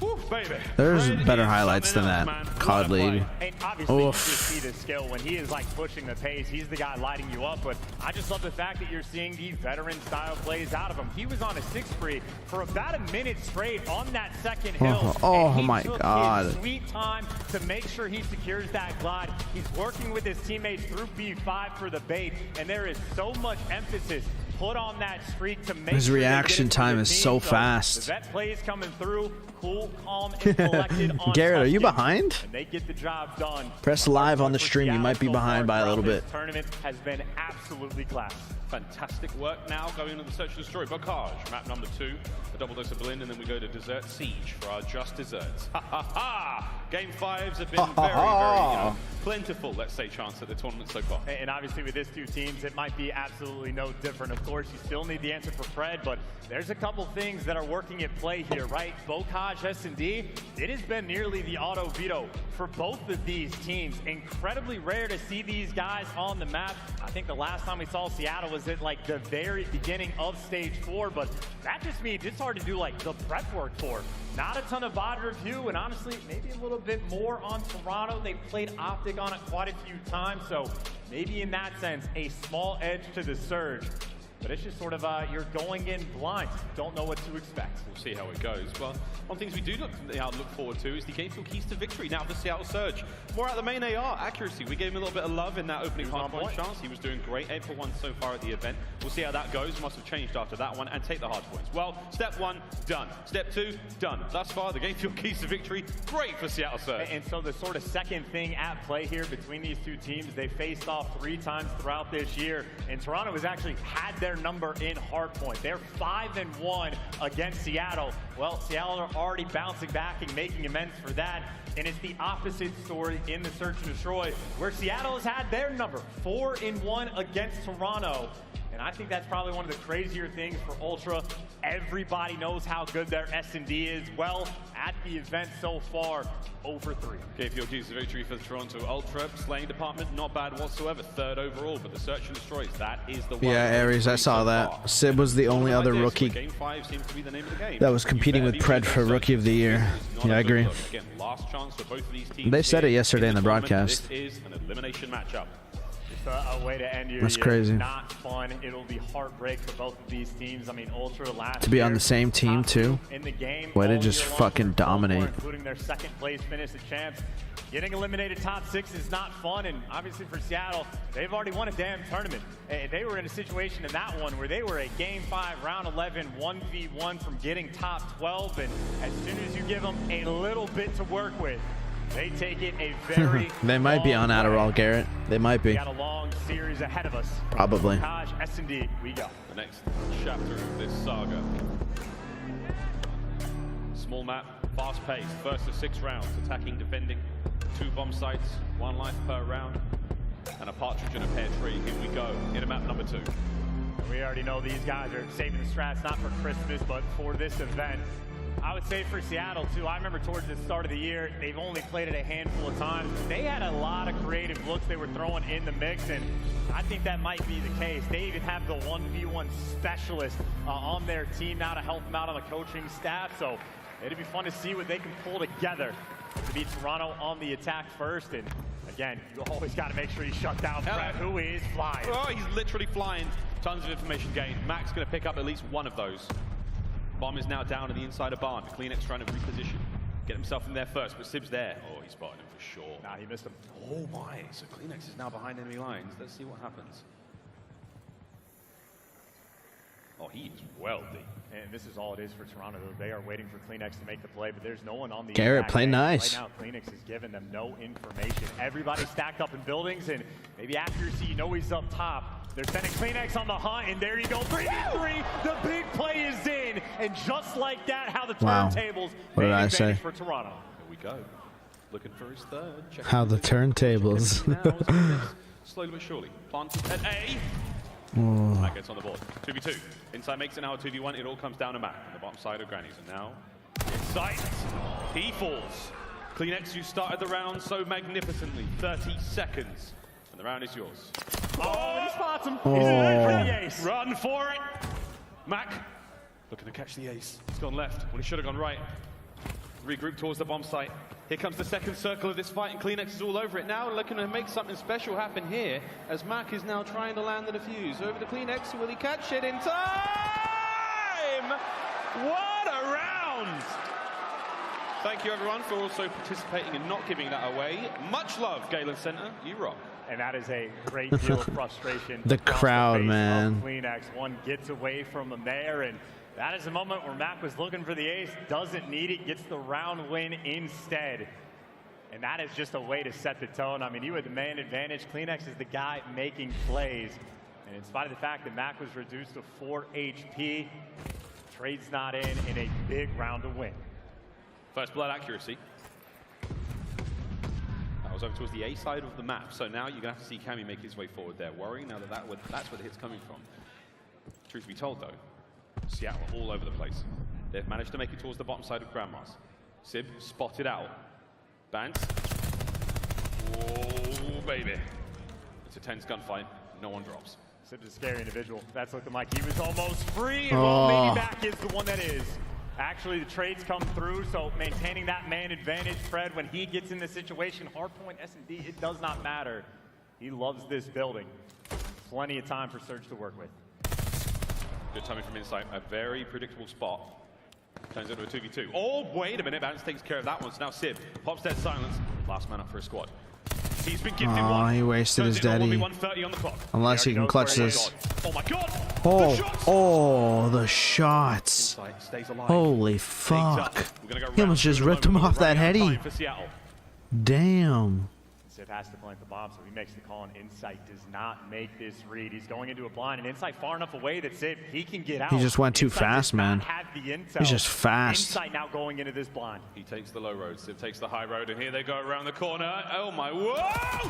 woo, baby. There's better highlights than that COD league. And obviously, you just see the skill when he is like pushing the pace. He's the guy lighting you up. But I just love the fact that you're seeing these veteran-style plays out of him. He was on a 6-free for about a minute straight on that second hill. Oh my god. His sweet time to make sure he secures that glide. He's working with his teammates through B5 for the bait, and there is so much emphasis put on that streak to make his reaction time is so fast. The vet plays coming through, cool, calm, and collected on Garrett, are you behind? And they get the job done. Press live on the stream. You might be behind by a little bit. This tournament has been absolutely class. Fantastic work now going into the search and destroy. Bocage, map number 2, a double dose of Berlin, and then we go to Desert Siege for our just desserts. Ha ha ha! Game 5s have been very, plentiful, let's say, chance at the tournament so far. And obviously with these two teams, it might be absolutely no different. Of course, you still need the answer for Pred, but there's a couple things that are working at play here, right? Bocage, S&D, it has been nearly the auto veto for both of these teams. Incredibly rare to see these guys on the map. I think the last time we saw Seattle was at like the very beginning of stage 4, but that just means it's hard to do like the prep work for. Not a ton of VOD review, and honestly, maybe a little bit more on Toronto. They played Optic on it quite a few times, so maybe in that sense, a small edge to the Surge. But it's just sort of, you're going in blind. Don't know what to expect. We'll see how it goes. Well, one of the things we do look forward to is the game field keys to victory now for Seattle Surge. More out the main AR, accuracy. We gave him a little bit of love in that opening hardpoint chance. He was doing great, 8 for 1 so far at the event. We'll see how that goes. Must have changed after that one and take the hardpoints. Well, step 1, done. Step 2, done. Thus far, the game field keys to victory, great for Seattle Surge. And so the sort of second thing at play here between these two teams, they faced off 3 times throughout this year, and Toronto has actually had their number in hardpoint. They're 5-1 against Seattle. Well, Seattle are already bouncing back and making amends for that. And it's the opposite story in the Search and Destroy, where Seattle has had their number 4-1 against Toronto. And I think that's probably one of the crazier things for Ultra. Everybody knows how good their S&D is. Well, at the event so far, over 3. KPLG is a victory for the Toronto Ultra. Slaying department, not bad whatsoever. 3rd overall, but the search and destroys, that is the one. Yeah, Aries, I saw that. Sib was the only other rookie Game 5 seems to be the name of the game. that was competing with Pred for Rookie of the Year. Yeah, I agree. Again, last chance for both of these teams. They said it yesterday in the broadcast. This is an elimination matchup. A way to end your That's year. crazy. Not fun. It'll be heartbreak for both of these teams. I mean, Ultra last To be on year, the same team top too. In the game, Way to all just year long fucking for dominate. Baltimore, including their 2nd place finish at champs. Getting eliminated top 6 is not fun, and obviously for Seattle, they've already won a damn tournament. They were in a situation in that one where they were a Game 5, Round 11, 1v1 from getting top 12, and as soon as you give them a little bit to work with, they take it a very They might be on Adderall, Garrett. They might be. We got a long series ahead of us. Probably. Taj, S&D, we go. The next chapter of this saga. Small map, fast pace, first of 6 rounds, attacking, defending, 2 bomb sites, 1 life per round, and a partridge and a pear tree. Here we go, into map number 2. We already know these guys are saving the strats not for Christmas, but for this event. I would say for Seattle, too, I remember towards the start of the year, they've only played it a handful of times. They had a lot of creative looks they were throwing in the mix, and I think that might be the case. They even have the 1v1 specialist on their team now to help them out on the coaching staff, so it'd be fun to see what they can pull together to beat Toronto on the attack first. And again, you always got to make sure you shut down Brad, who is flying. Oh, he's literally flying. Tons of information gained. Max going to pick up at least one of those. Bomb is now down in the inside of barn. Kleenex trying to reposition. Get himself in there first, but Sib's there. Oh, he spotted him for sure. Nah, he missed him. Oh my, so Kleenex is now behind enemy lines. Let's see what happens. Oh, he is well deep. And this is all it is for Toronto. They are waiting for Kleenex to make the play, but there's no one on the Garrett, attack. play nice. Right now, Kleenex is giving them no information. Everybody stacked up in buildings, and maybe accuracy, you know he's up top. They're sending Kleenex on the hunt, and there you go. 3v3, the big play is in. And just like that, how the turntables What did I say? for Toronto. Here we go. Looking for his 3rd. Checking How the turntables. Slowly but surely. Planted at A. Oh. That gets on the board. 2v2. Inside makes it now a 2v1. It all comes down to Matt on the bottom side of Granny's. And now, inside. He falls. Kleenex, you started the round so magnificently. 30 seconds. And the round is yours. Oh, he spots him. Oh. He's in for the ace. Run for it. Mac, looking to catch the ace. He's gone left when he should have gone right. Regroup towards the bomb site. Here comes the 2nd circle of this fight, and Kleenex is all over it now, looking to make something special happen here, as Mac is now trying to land the defuse. Over to Kleenex, will he catch it in time? What a round! Thank you, everyone, for also participating and not giving that away. Much love, Galen Center. You rock. And that is a great deal of frustration. The across crowd, face man. of Kleenex. One gets away from him there, and that is the moment where Mac was looking for the ace, doesn't need it, gets the round win instead. And that is just a way to set the tone. I mean, you had the man advantage. Kleenex is the guy making plays. And in spite of the fact that Mac was reduced to 4 HP, trade's not in a big round to win. First blood accuracy. That was over towards the A side of the map. So now you're going to have to see Cammy make his way forward there. Worrying now that's where the hit's coming from. Truth be told, though, Seattle all over the place. They've managed to make it towards the bottom side of Grandma's. Sib spotted out. Bance. Oh, baby. It's a tense gunfight. No one drops. Sib's a scary individual. That's looking like he was almost free. And well, maybe Mac is the one that is. Actually, the trades come through, so maintaining that man advantage, Fred, when he gets in the situation, hardpoint S&D, it does not matter. He loves this building. Plenty of time for Surge to work with. Good timing from inside. A very predictable spot. Turns into a 2v2. Oh, wait a minute. Vance takes care of that one. So now Sib pops dead silence. Last man up for a squad. He's been gifted one. He wasted his daddy. Unless he can clutch this. Oh my god! Oh, the shots. Holy fuck. He almost just ripped him off that heady. Damn. Sib has to plant the bomb, so he makes the call, and Insight does not make this read. He's going into a blind, and Insight far enough away that Sib, he can get out. He just went too Insight fast, man. have the intel. He's just fast. Insight now going into this blind. He takes the low road, Sib takes the high road, and here they go around the corner. Oh my, whoa!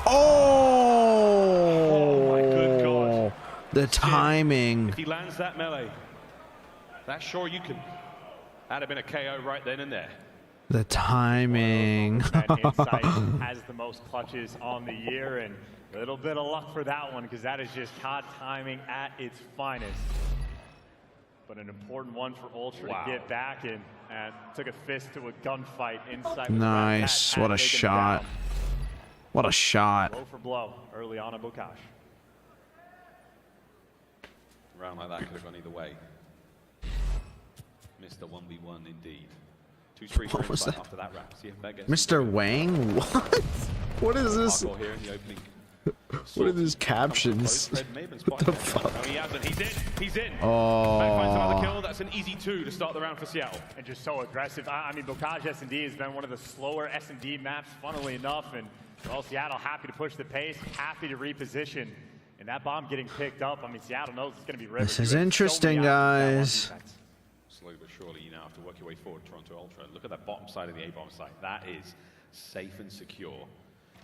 Oh! Oh my good god. The timing. If he lands that melee, that's sure you can. That'd have been a KO right then and there. The timing. Insight has the most clutches on the year, and a little bit of luck for that one because that is just COD timing at its finest. But an important one for Ultra to get back and took a fist to a gunfight inside. Nice. What a shot. What a shot. Blow for blow early on in Bokash. A round like that could have gone either way. Missed the 1v1 indeed. 2-3 What was that? after that round. See if that gets Mr. Wang? What? What is this? Here in the opening. What are these captions? What the fuck? No, he hasn't. He's in. He's in. Oh. Back finds another kill. That's an easy 2 to start the round for Seattle. And just so aggressive. I mean, Bokash S&D has been one of the slower S&D maps, funnily enough. And well, Seattle happy to push the pace, happy to reposition. And that bomb getting picked up. I mean, Seattle knows it's going to be river. This is interesting, guys. Slowly but surely, you now have to work your way forward, Toronto Ultra. Look at that bottom side of the A-bomb site. That is safe and secure.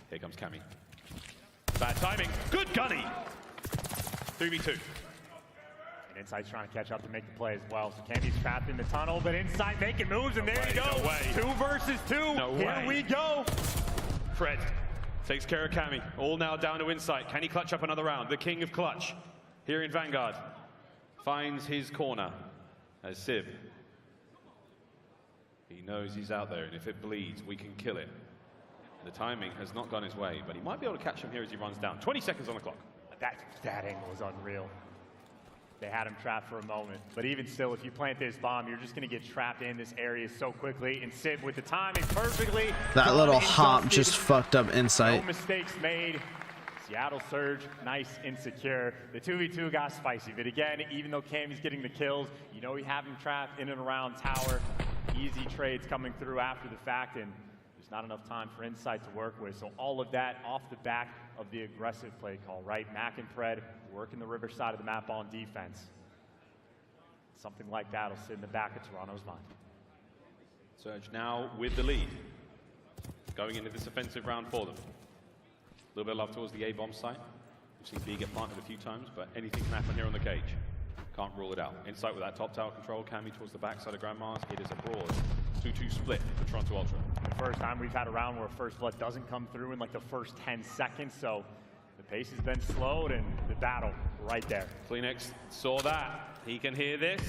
Here comes Cammy. Bad timing. Good gunny. 3v2. And Insight's trying to catch up to make the play as well. So Cammy's trapped in the tunnel, but Insight making moves, and there you go. No way. 2 versus 2. Here we go. Fred takes care of Cammy. All now down to Insight. Can he clutch up another round? The king of clutch here in Vanguard finds his corner as Civ. He knows he's out there, and if it bleeds, we can kill it. The timing has not gone his way, but he might be able to catch him here as he runs down. 20 seconds on the clock. That angle was unreal. They had him trapped for a moment. But even still, if you plant this bomb, you're just going to get trapped in this area so quickly. And Civ with the timing perfectly. That little hop just fucked up Insight. No mistakes made. Seattle Surge, nice and secure. The 2v2 got spicy, but again, even though Cammy's getting the kills, you know you have him trapped in and around tower. Easy trades coming through after the fact, and there's not enough time for Insight to work with. So all of that off the back of the aggressive play call, right? Mac and Pred working the river side of the map on defense. Something like that will sit in the back of Toronto's mind. Surge now with the lead. Going into this offensive round for them. A little bit of love towards the A-bomb site. We've seen B get planted a few times, but anything can happen here on the cage. Can't rule it out. Insight with that top tower control. Cammy towards the backside of Grandma's. It is a broad 2-2 split for Toronto Ultra. The first time we've had a round where first blood doesn't come through in like the first 10 seconds, so the pace has been slowed and the battle right there. Kleenex saw that. He can hear this.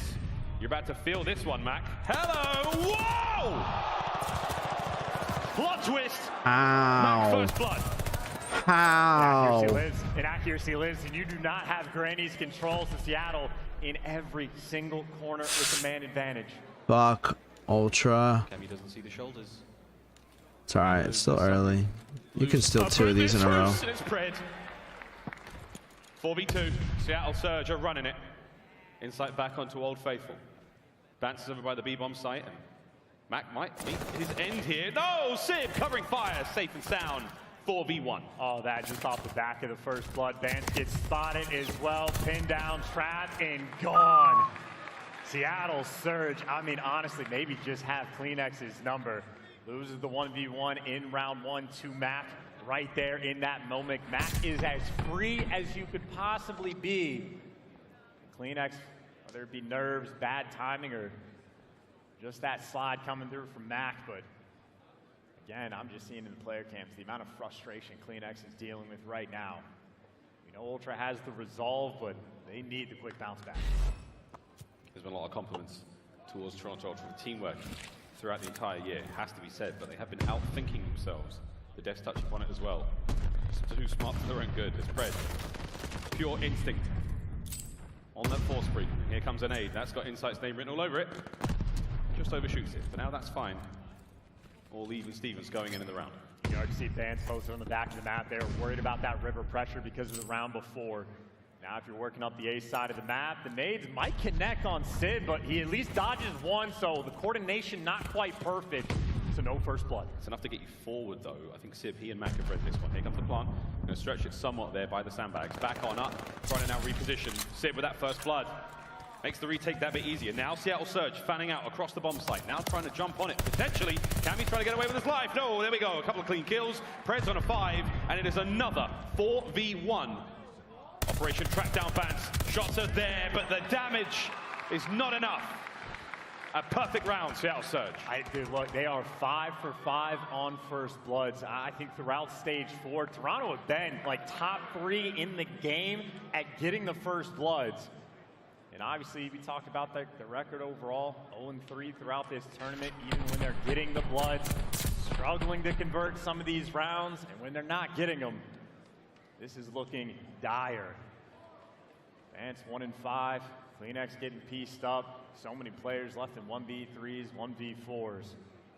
You're about to feel this one, Mac. Hello! Whoa! Plot twist! Ow. Mac first blood. How? Inaccuracy lives, and you do not have Granny's control. So Seattle in every single corner with the man advantage. Fuck Ultra. Cammy doesn't see the shoulders. It's alright, it's still early. You can steal 2 of these in a row. It's spread. 4v2. Seattle Surge are running it. Insight back onto Old Faithful. Bounces over by the B-bomb site. And Mac might meet his end here. No! Civ covering fire. Safe and sound. 4v1. Oh, that just off the back of the first blood. Vance gets spotted as well. Pinned down, trapped, and gone. Seattle Surge, I mean, honestly, maybe just have Kleenex's number. Loses the 1v1 in round 1 to Mac right there in that moment. Mac is as free as you could possibly be. Kleenex, whether it be nerves, bad timing, or just that slide coming through from Mac, but again, I'm just seeing in the player camps the amount of frustration Kleenex is dealing with right now. We know Ultra has the resolve, but they need the quick bounce back. There's been a lot of compliments towards Toronto Ultra for teamwork throughout the entire year. It has to be said, but they have been outthinking themselves. The devs touch upon it as well. It's too smart for their own good. It's Pred. Pure instinct. On that force spree. Here comes an aid. That's got Insight's name written all over it. Just overshoots it. But now that's fine. All even Stevens going in the round. You know, you see Vance posted on the back of the map. They were worried about that river pressure because of the round before. Now, if you're working up the A side of the map, the nades might connect on Sid, but he at least dodges one, so the coordination not quite perfect. So no first blood. It's enough to get you forward, though. I think Civ, he and Mac have read this one. Here comes the plant. Going to stretch it somewhat there by the sandbags. Back on up, trying to now reposition. Civ with that first blood. Makes the retake that bit easier. Now Seattle Surge fanning out across the bomb site. Now trying to jump on it. Potentially, Cammy trying to get away with his life. No, there we go. A couple of clean kills. Pred's on a 5, and it is another 4v1. Operation track down Vance. Shots are there, but the damage is not enough. A perfect round, Seattle Surge. Dude, look, they are 5 for 5 on first bloods. I think throughout stage 4, Toronto have been like top 3 in the game at getting the first bloods. And obviously, we talked about the record overall, 0-3 throughout this tournament, even when they're getting the bloods, struggling to convert some of these rounds, and when they're not getting them, this is looking dire. Vance 1-5, Kleenex getting pieced up. So many players left in 1v3s, 1v4s.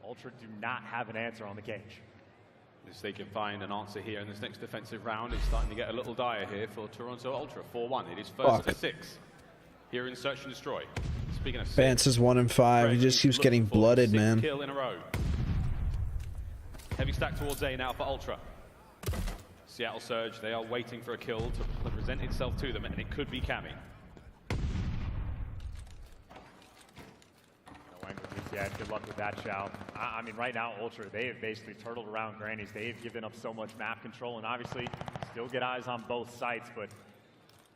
Ultra do not have an answer on the cage. If they can find an answer here in this next defensive round, it's starting to get a little dire here for Toronto Ultra. 4-1. It is first to 6 here in Search and Destroy. Speaking of Vance is 1-5. He just keeps getting blooded, man. Kill in a row. Heavy stack towards A now for Ultra. Seattle Surge, they are waiting for a kill to present itself to them, and it could be Cammy. Yeah, good luck with that, Chow. I mean, right now, Ultra, they have basically turtled around grannies. They've given up so much map control, and obviously, still get eyes on both sites, but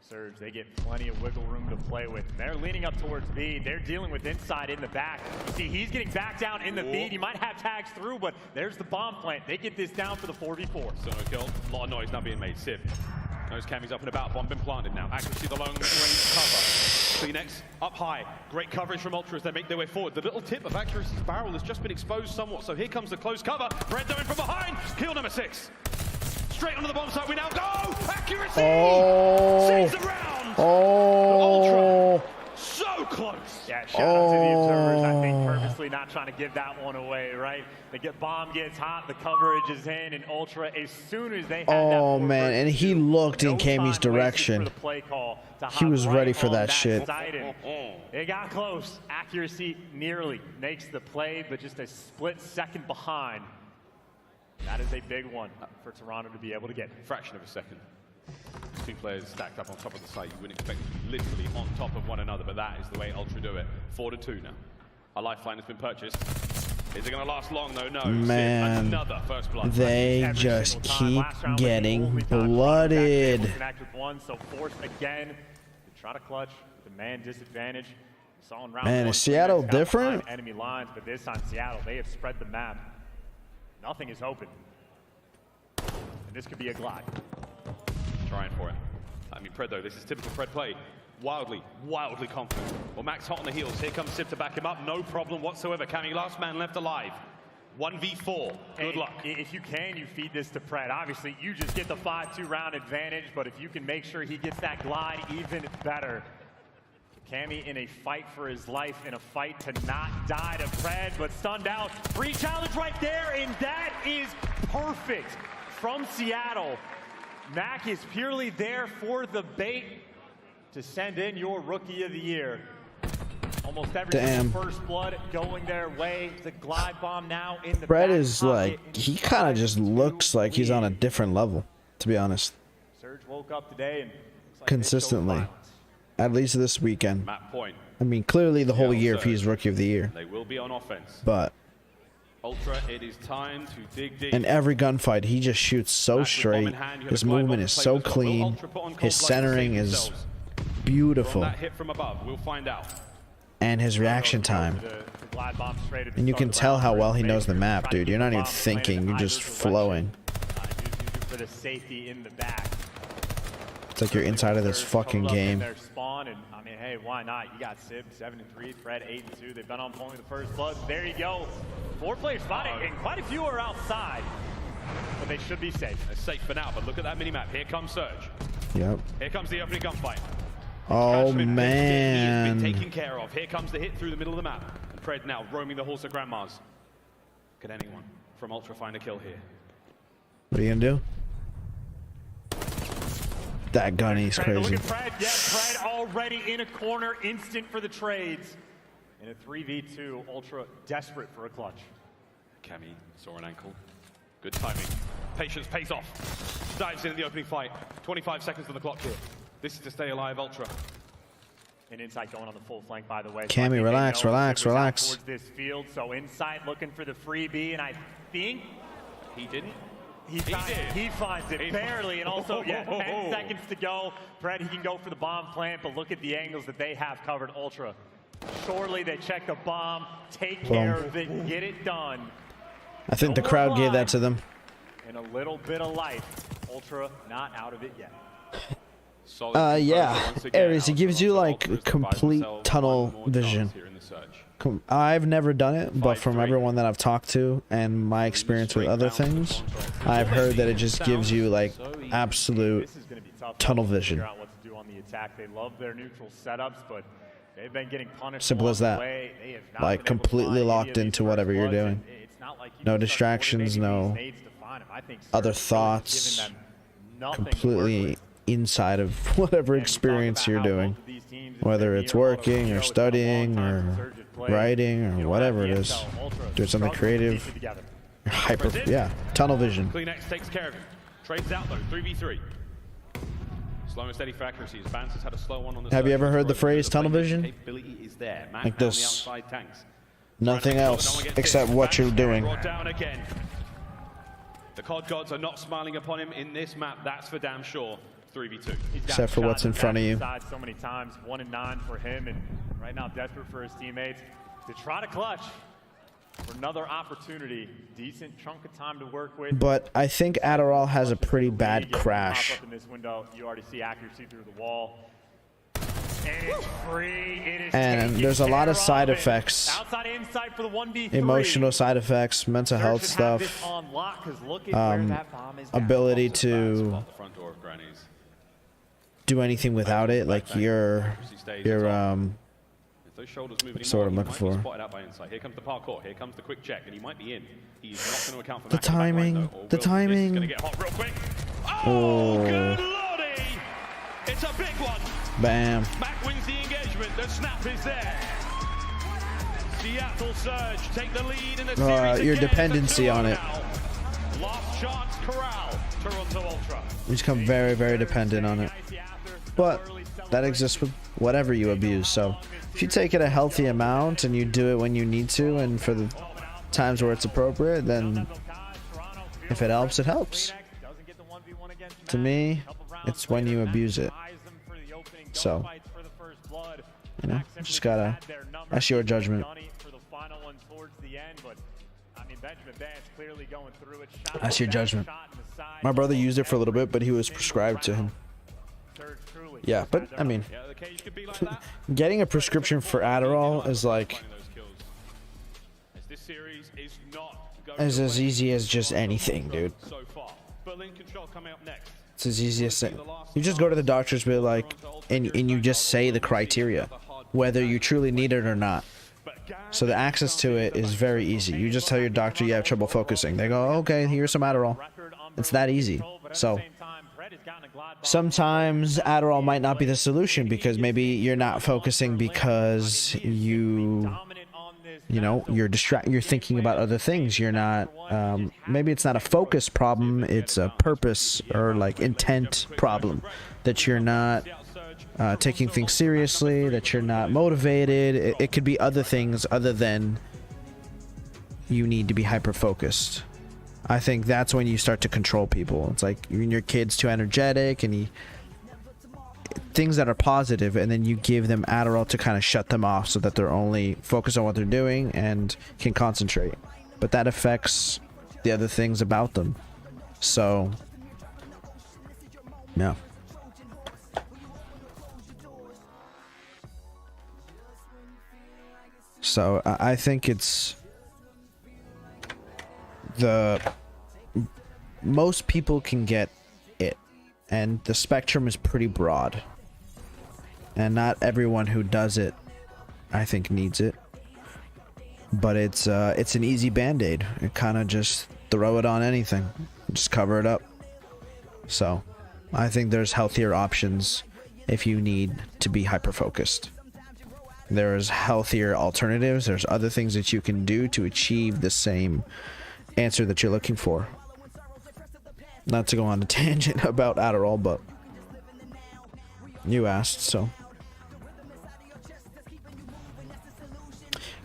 Surge, they get plenty of wiggle room to play with. They're leaning up towards B. They're dealing with inside in the back. You see, he's getting back down in the B. He might have tags through, but there's the bomb plant. They get this down for the 4v4. So no kill. A lot of noise now being made. Civ knows Cammy's up and about. Bomb been planted now. Accuracy the long range cover. Kleenex up high. Great coverage from Ultra as they make their way forward. The little tip of Accuracy's barrel has just been exposed somewhat. So here comes the close cover. Fred going from behind. Kill number 6. Straight onto the bomb site. We now go. Accuracy. Saves the round. Ultra. So close. Yeah, shout out to the observers. I think purposely not trying to give that one away, right? The bomb gets hot, the coverage is in, and Ultra, as soon as they had that man, and he looked in Cammy's direction. He was ready for that shit. It got close. Accuracy nearly makes the play, but just a split second behind. That is a big one for Toronto to be able to get. Fraction of a second. 2 players stacked up on top of the site. You wouldn't expect them to be literally on top of one another, but that is the way Ultra do it. 4-2 now. A lifeline has been purchased. Is it going to last long though? No. Man, another first blood. they just keep getting blooded. So force again to try to clutch the man disadvantage. Man, is Seattle different? Enemy lines, but this time Seattle, they have spread the map. Nothing is open. And this could be a glide. Trying for it. I mean, Pred though, this is typical Pred play. Wildly confident. Well, Max hot on the heels. Here comes Civ to back him up. No problem whatsoever. Cammy, last man left alive. 1v4. Good luck. If you can, you feed this to Pred. Obviously, you just get the 5-2 round advantage, but if you can make sure he gets that glide, even better. Cammy in a fight for his life, in a fight to not die to Pred, but stunned out. Free challenge right there, and that is perfect from Seattle. Mac is purely there for the bait to send in your Rookie of the Year. Almost every first blood going their way. The glide bomb now in the Brett is like, he kind of just looks like he's on a different level, to be honest. Surge woke up today and consistently, at least this weekend. Map point. I mean, clearly the whole year if he's Rookie of the Year. They will be on offense. But Ultra, it is time to dig deep. in every gunfight, he just shoots so straight. His movement is so clean. His centering is beautiful. That hit from above, we'll find out. And his reaction time. And you can tell how well he knows the map, dude. You're not even thinking, you're just flowing. For the safety in the back. It's like you're inside of this fucking game. Spawn, and I mean, hey, why not? You got Sib 7-3, Fred 8-2. They've been on only the first blood. There you go. 4 players spotted, and quite a few are outside. But they should be safe. They're safe for now, but look at that mini-map. Here comes Surge. Yep. Here comes the opening gunfight. Oh, man. He has been taken care of. Here comes the hit through the middle of the map. And Fred now roaming the halls of Grandma's. Could anyone from Ultra find a kill here? What are you gonna do? That gunny's crazy. Look at Fred. Yeah, Fred already in a corner, instant for the trades. In a 3v2, Ultra desperate for a clutch. Cammy saw an ankle. Good timing. Patience pays off. Dives in the opening fight. 25 seconds on the clock here. This is to stay alive, Ultra. And Insight going on the full flank, by the way. Cammy, relax. Towards this field, so Insight looking for the freebie, and I think he didn't. He finds it barely, and also, 10 seconds to go. Fred, he can go for the bomb plant, but look at the angles that they have covered. Ultra. Surely they check the bomb, take care of it, get it done. I think the crowd gave that to them. And a little bit of life. Ultra not out of it yet. Yeah, Aries, it gives you like complete tunnel vision. I've never done it, but from everyone that I've talked to and my experience with other things, I've heard that it just gives you like absolute tunnel vision. They love their neutral setups, but they've been getting punished. Simple as that. Like completely locked into whatever you're doing. No distractions, no other thoughts. Completely inside of whatever experience you're doing, whether it's working or studying or writing or whatever it is. Do something creative. Hyper, tunnel vision. Kleenex takes care of it. Trades out though, 3v3. Slow and steady for accuracy. Vance has had a slow one on the Have you ever heard the phrase tunnel vision? Like this. Nothing else except what you're doing. The COD gods are not smiling upon him in this map, that's for damn sure. 3v2. Except for what's in front of you. So many times, 1 and 9 for him, and right now desperate for his teammates to try to clutch for another opportunity. Decent chunk of time to work with. But I think Adderall has a pretty bad crash. In this window, you already see accuracy through the wall. And it's free. It is and there's a lot of side effects. Outside insight for the 1v3. Emotional side effects, mental health stuff, ability to do anything without it, like your what's what I'm looking for. Here comes the parkour. Here comes the quick check, and he might be in. He's not going to account for the timing. The timing. Going to get hot real quick. Oh, good lordy! It's a big one. Bam. Mac wins the engagement. The snap is there. Seattle Surge take the lead in the series. Your dependency on it. Last chance corral. Toronto Ultra. You become very, very dependent on it. But that exists with whatever you abuse. So if you take it a healthy amount and you do it when you need to and for the times where it's appropriate, then if it helps, it helps. To me, it's when you abuse it. So, you know, just gotta, that's your judgment. That's your judgment. My brother used it for a little bit, but he was prescribed to him. Yeah, but I mean, getting a prescription for Adderall is like, is as easy as just anything, dude. It's as easy as saying. You just go to the doctor's, be like, and you just say the criteria, whether you truly need it or not. So the access to it is very easy. You just tell your doctor you have trouble focusing. They go, okay, here's some Adderall. It's that easy. So sometimes Adderall might not be the solution because maybe you're not focusing because you know, you're thinking about other things. You're not, maybe it's not a focus problem. It's a purpose or like intent problem, that you're not taking things seriously, that you're not motivated. It could be other things other than you need to be hyper focused. I think that's when you start to control people. It's like when your kid's too energetic and things that are positive, and then you give them Adderall to kind of shut them off so that they're only focused on what they're doing and can concentrate. But that affects the other things about them. So, yeah. So I think it's most people can get it, and the spectrum is pretty broad, and not everyone who does it, I think, needs it. But it's an easy band-aid. You kind of just throw it on anything, just cover it up. So I think there's healthier options if you need to be hyper-focused. There's healthier alternatives. There's other things that you can do to achieve the same answer that you're looking for. Not to go on a tangent about Adderall, but you asked, so.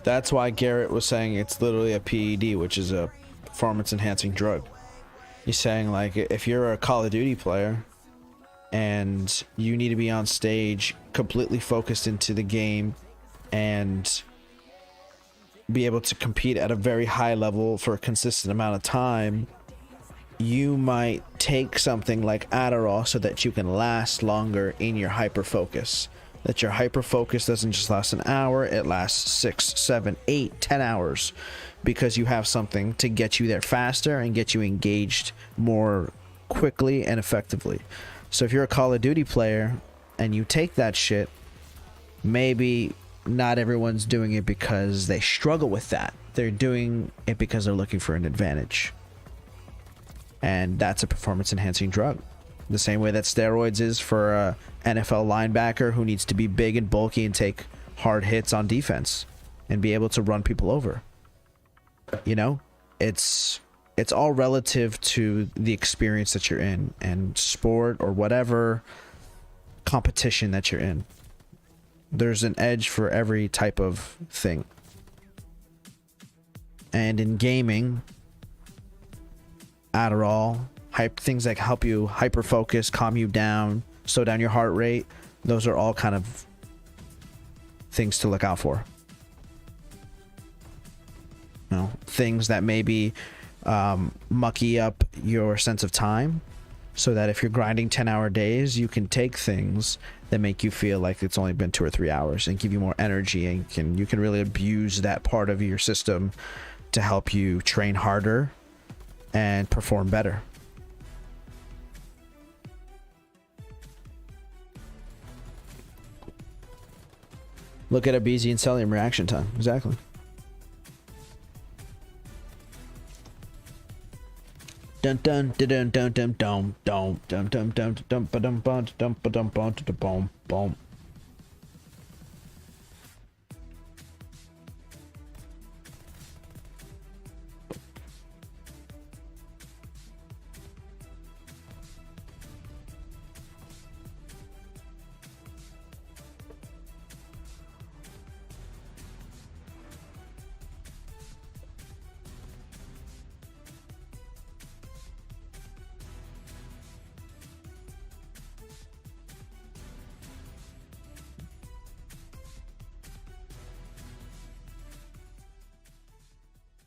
That's why Garrett was saying it's literally a PED, which is a performance-enhancing drug. He's saying, like, if you're a Call of Duty player and you need to be on stage completely focused into the game and be able to compete at a very high level for a consistent amount of time, you might take something like Adderall so that you can last longer in your hyper focus. That your hyper focus doesn't just last an hour, it lasts 6, 7, 8, 10 hours, because you have something to get you there faster and get you engaged more quickly and effectively. So if you're a Call of Duty player and you take that shit, maybe not everyone's doing it because they struggle with that. They're doing it because they're looking for an advantage. And that's a performance enhancing drug. The same way that steroids is for a NFL linebacker who needs to be big and bulky and take hard hits on defense and be able to run people over. You know, it's all relative to the experience that you're in and sport or whatever competition that you're in. There's an edge for every type of thing. And in gaming, Adderall, things that help you hyper focus, calm you down, slow down your heart rate, those are all kind of things to look out for. You know, things that maybe mucky up your sense of time, so that if you're grinding 10-hour days, you can take things that make you feel like it's only been 2 or 3 hours and give you more energy, and you can really abuse that part of your system to help you train harder and perform better. Look at Abizi and Celium reaction time. Exactly. Dun dun dun dun dun dun dun dun dun dun dun dun dun dun dun dun dun dun.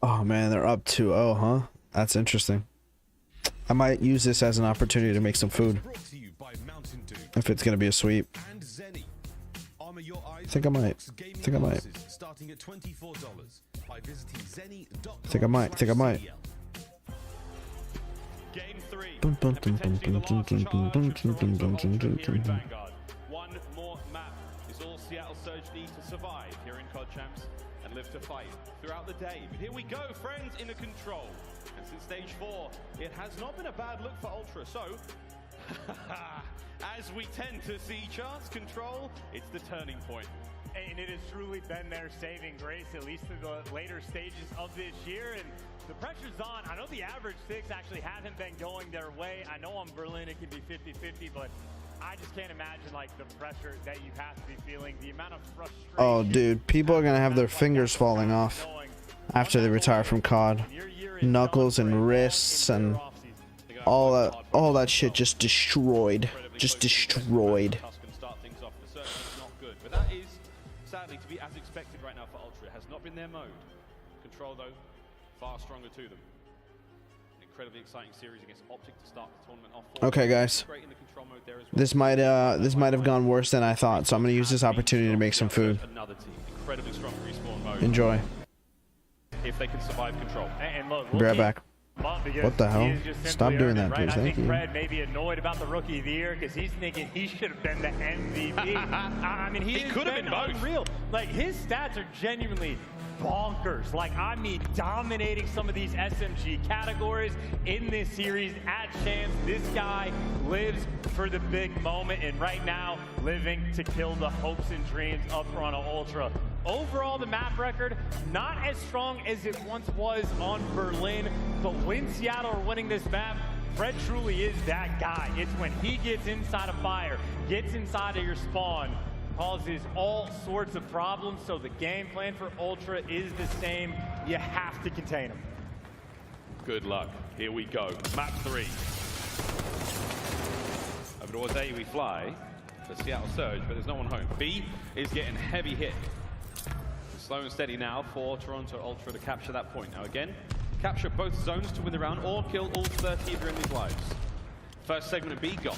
Oh man, they're up 2-0, huh? That's interesting. I might use this as an opportunity to make some food. If it's gonna be a sweep. I think I might. I think I might. I think I might. I think I might. Game 3. One more map is all Seattle Surge need to survive here in COD Champs and live to fight throughout the day. But here we go, friends, in the control. And since stage 4, it has not been a bad look for Ultra. So, as we tend to see charts control, it's the turning point. And it has truly been their saving grace, at least through the later stages of this year. And the pressure's on. I know the average 6 actually hasn't been going their way. I know on Berlin it can be 50-50, but I just can't imagine like the pressure that you have to be feeling, the amount of frustration. Oh, dude, people are gonna have their fingers falling off after they retire from COD. Knuckles and wrists and all that shit just destroyed. Just destroyed. But that is sadly to be as expected right now for Ultra. It has not been their mode. Control though, far stronger to them. Incredibly exciting series against Optic to start the tournament off. Okay, guys. This might have gone worse than I thought, so I'm gonna use this opportunity to make some food. Another team, incredibly strong respawn mode. Enjoy. If they can survive control. And look, Be right back. What the hell? Stop doing that, please. Thank you. Fred may be annoyed about the Rookie of the Year because he's thinking he should have been the MVP. I mean, he could have been unreal. Like, his stats are genuinely bonkers. Like, I mean, dominating some of these SMG categories in this series. At chance, this guy lives for the big moment, and right now, living to kill the hopes and dreams of Toronto Ultra. Overall, the map record, not as strong as it once was on Berlin, but when Seattle are winning this map, Fred truly is that guy. It's when he gets inside of fire, gets inside of your spawn, causes all sorts of problems, so the game plan for Ultra is the same. You have to contain him. Good luck. Here we go. Map 3. Over towards A we fly. The Seattle Surge, but there's no one home. B is getting heavy hit. It's slow and steady now for Toronto Ultra to capture that point. Now again, capture both zones to win the round or kill all 30 of your enemy's lives. First segment of B gone.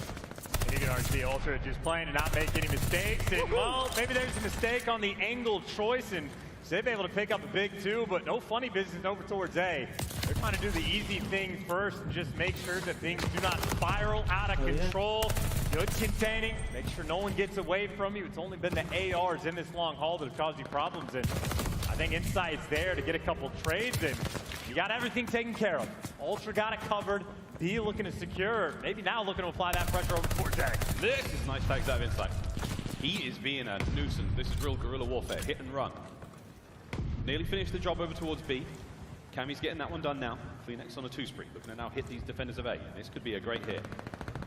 And you can already see Ultra just playing and not make any mistakes. And well, maybe there's a mistake on the angle choice, and they've been able to pick up a big 2, but no funny business over towards A. They're trying to do the easy thing first and just make sure that things do not spiral out of control. Good containing, make sure no one gets away from you. It's only been the ARs in this long haul that have caused you problems, and I think Insight's there to get a couple trades, and you got everything taken care of. Ultra got it covered. B looking to secure, maybe now looking to apply that pressure over towards A. This is nice tags out of Insight. He is being a nuisance. This is real guerrilla warfare, hit and run. Nearly finished the job over towards B. Cammy's getting that one done now. Kleenex on a 2 spree, looking to now hit these defenders of A. This could be a great hit.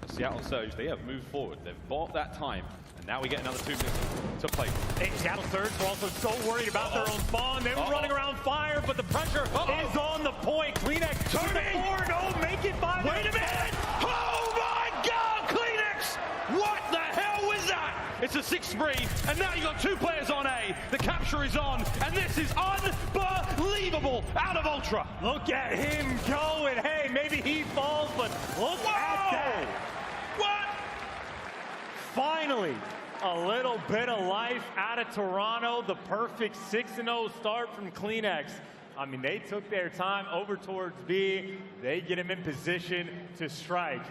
The Seattle Surge, they have moved forward. They've bought that time, and now we get another 2 minutes to play. Hey, Seattle Surge were also so worried about their own spawn. They were running around fire, but the pressure is on the point. Kleenex to the 4-0, make it 5. Wait a minute! Oh my God, Kleenex! What the hell was that? It's a 6 spree, and now you've got 2 players on A. The capture is on, and this is unbelievable out of Ultra. Look at him going. Hey, maybe he falls, but look at that. What? Finally, a little bit of life out of Toronto. The perfect 6-0 start from Kleenex. I mean, they took their time over towards B. They get him in position to strike.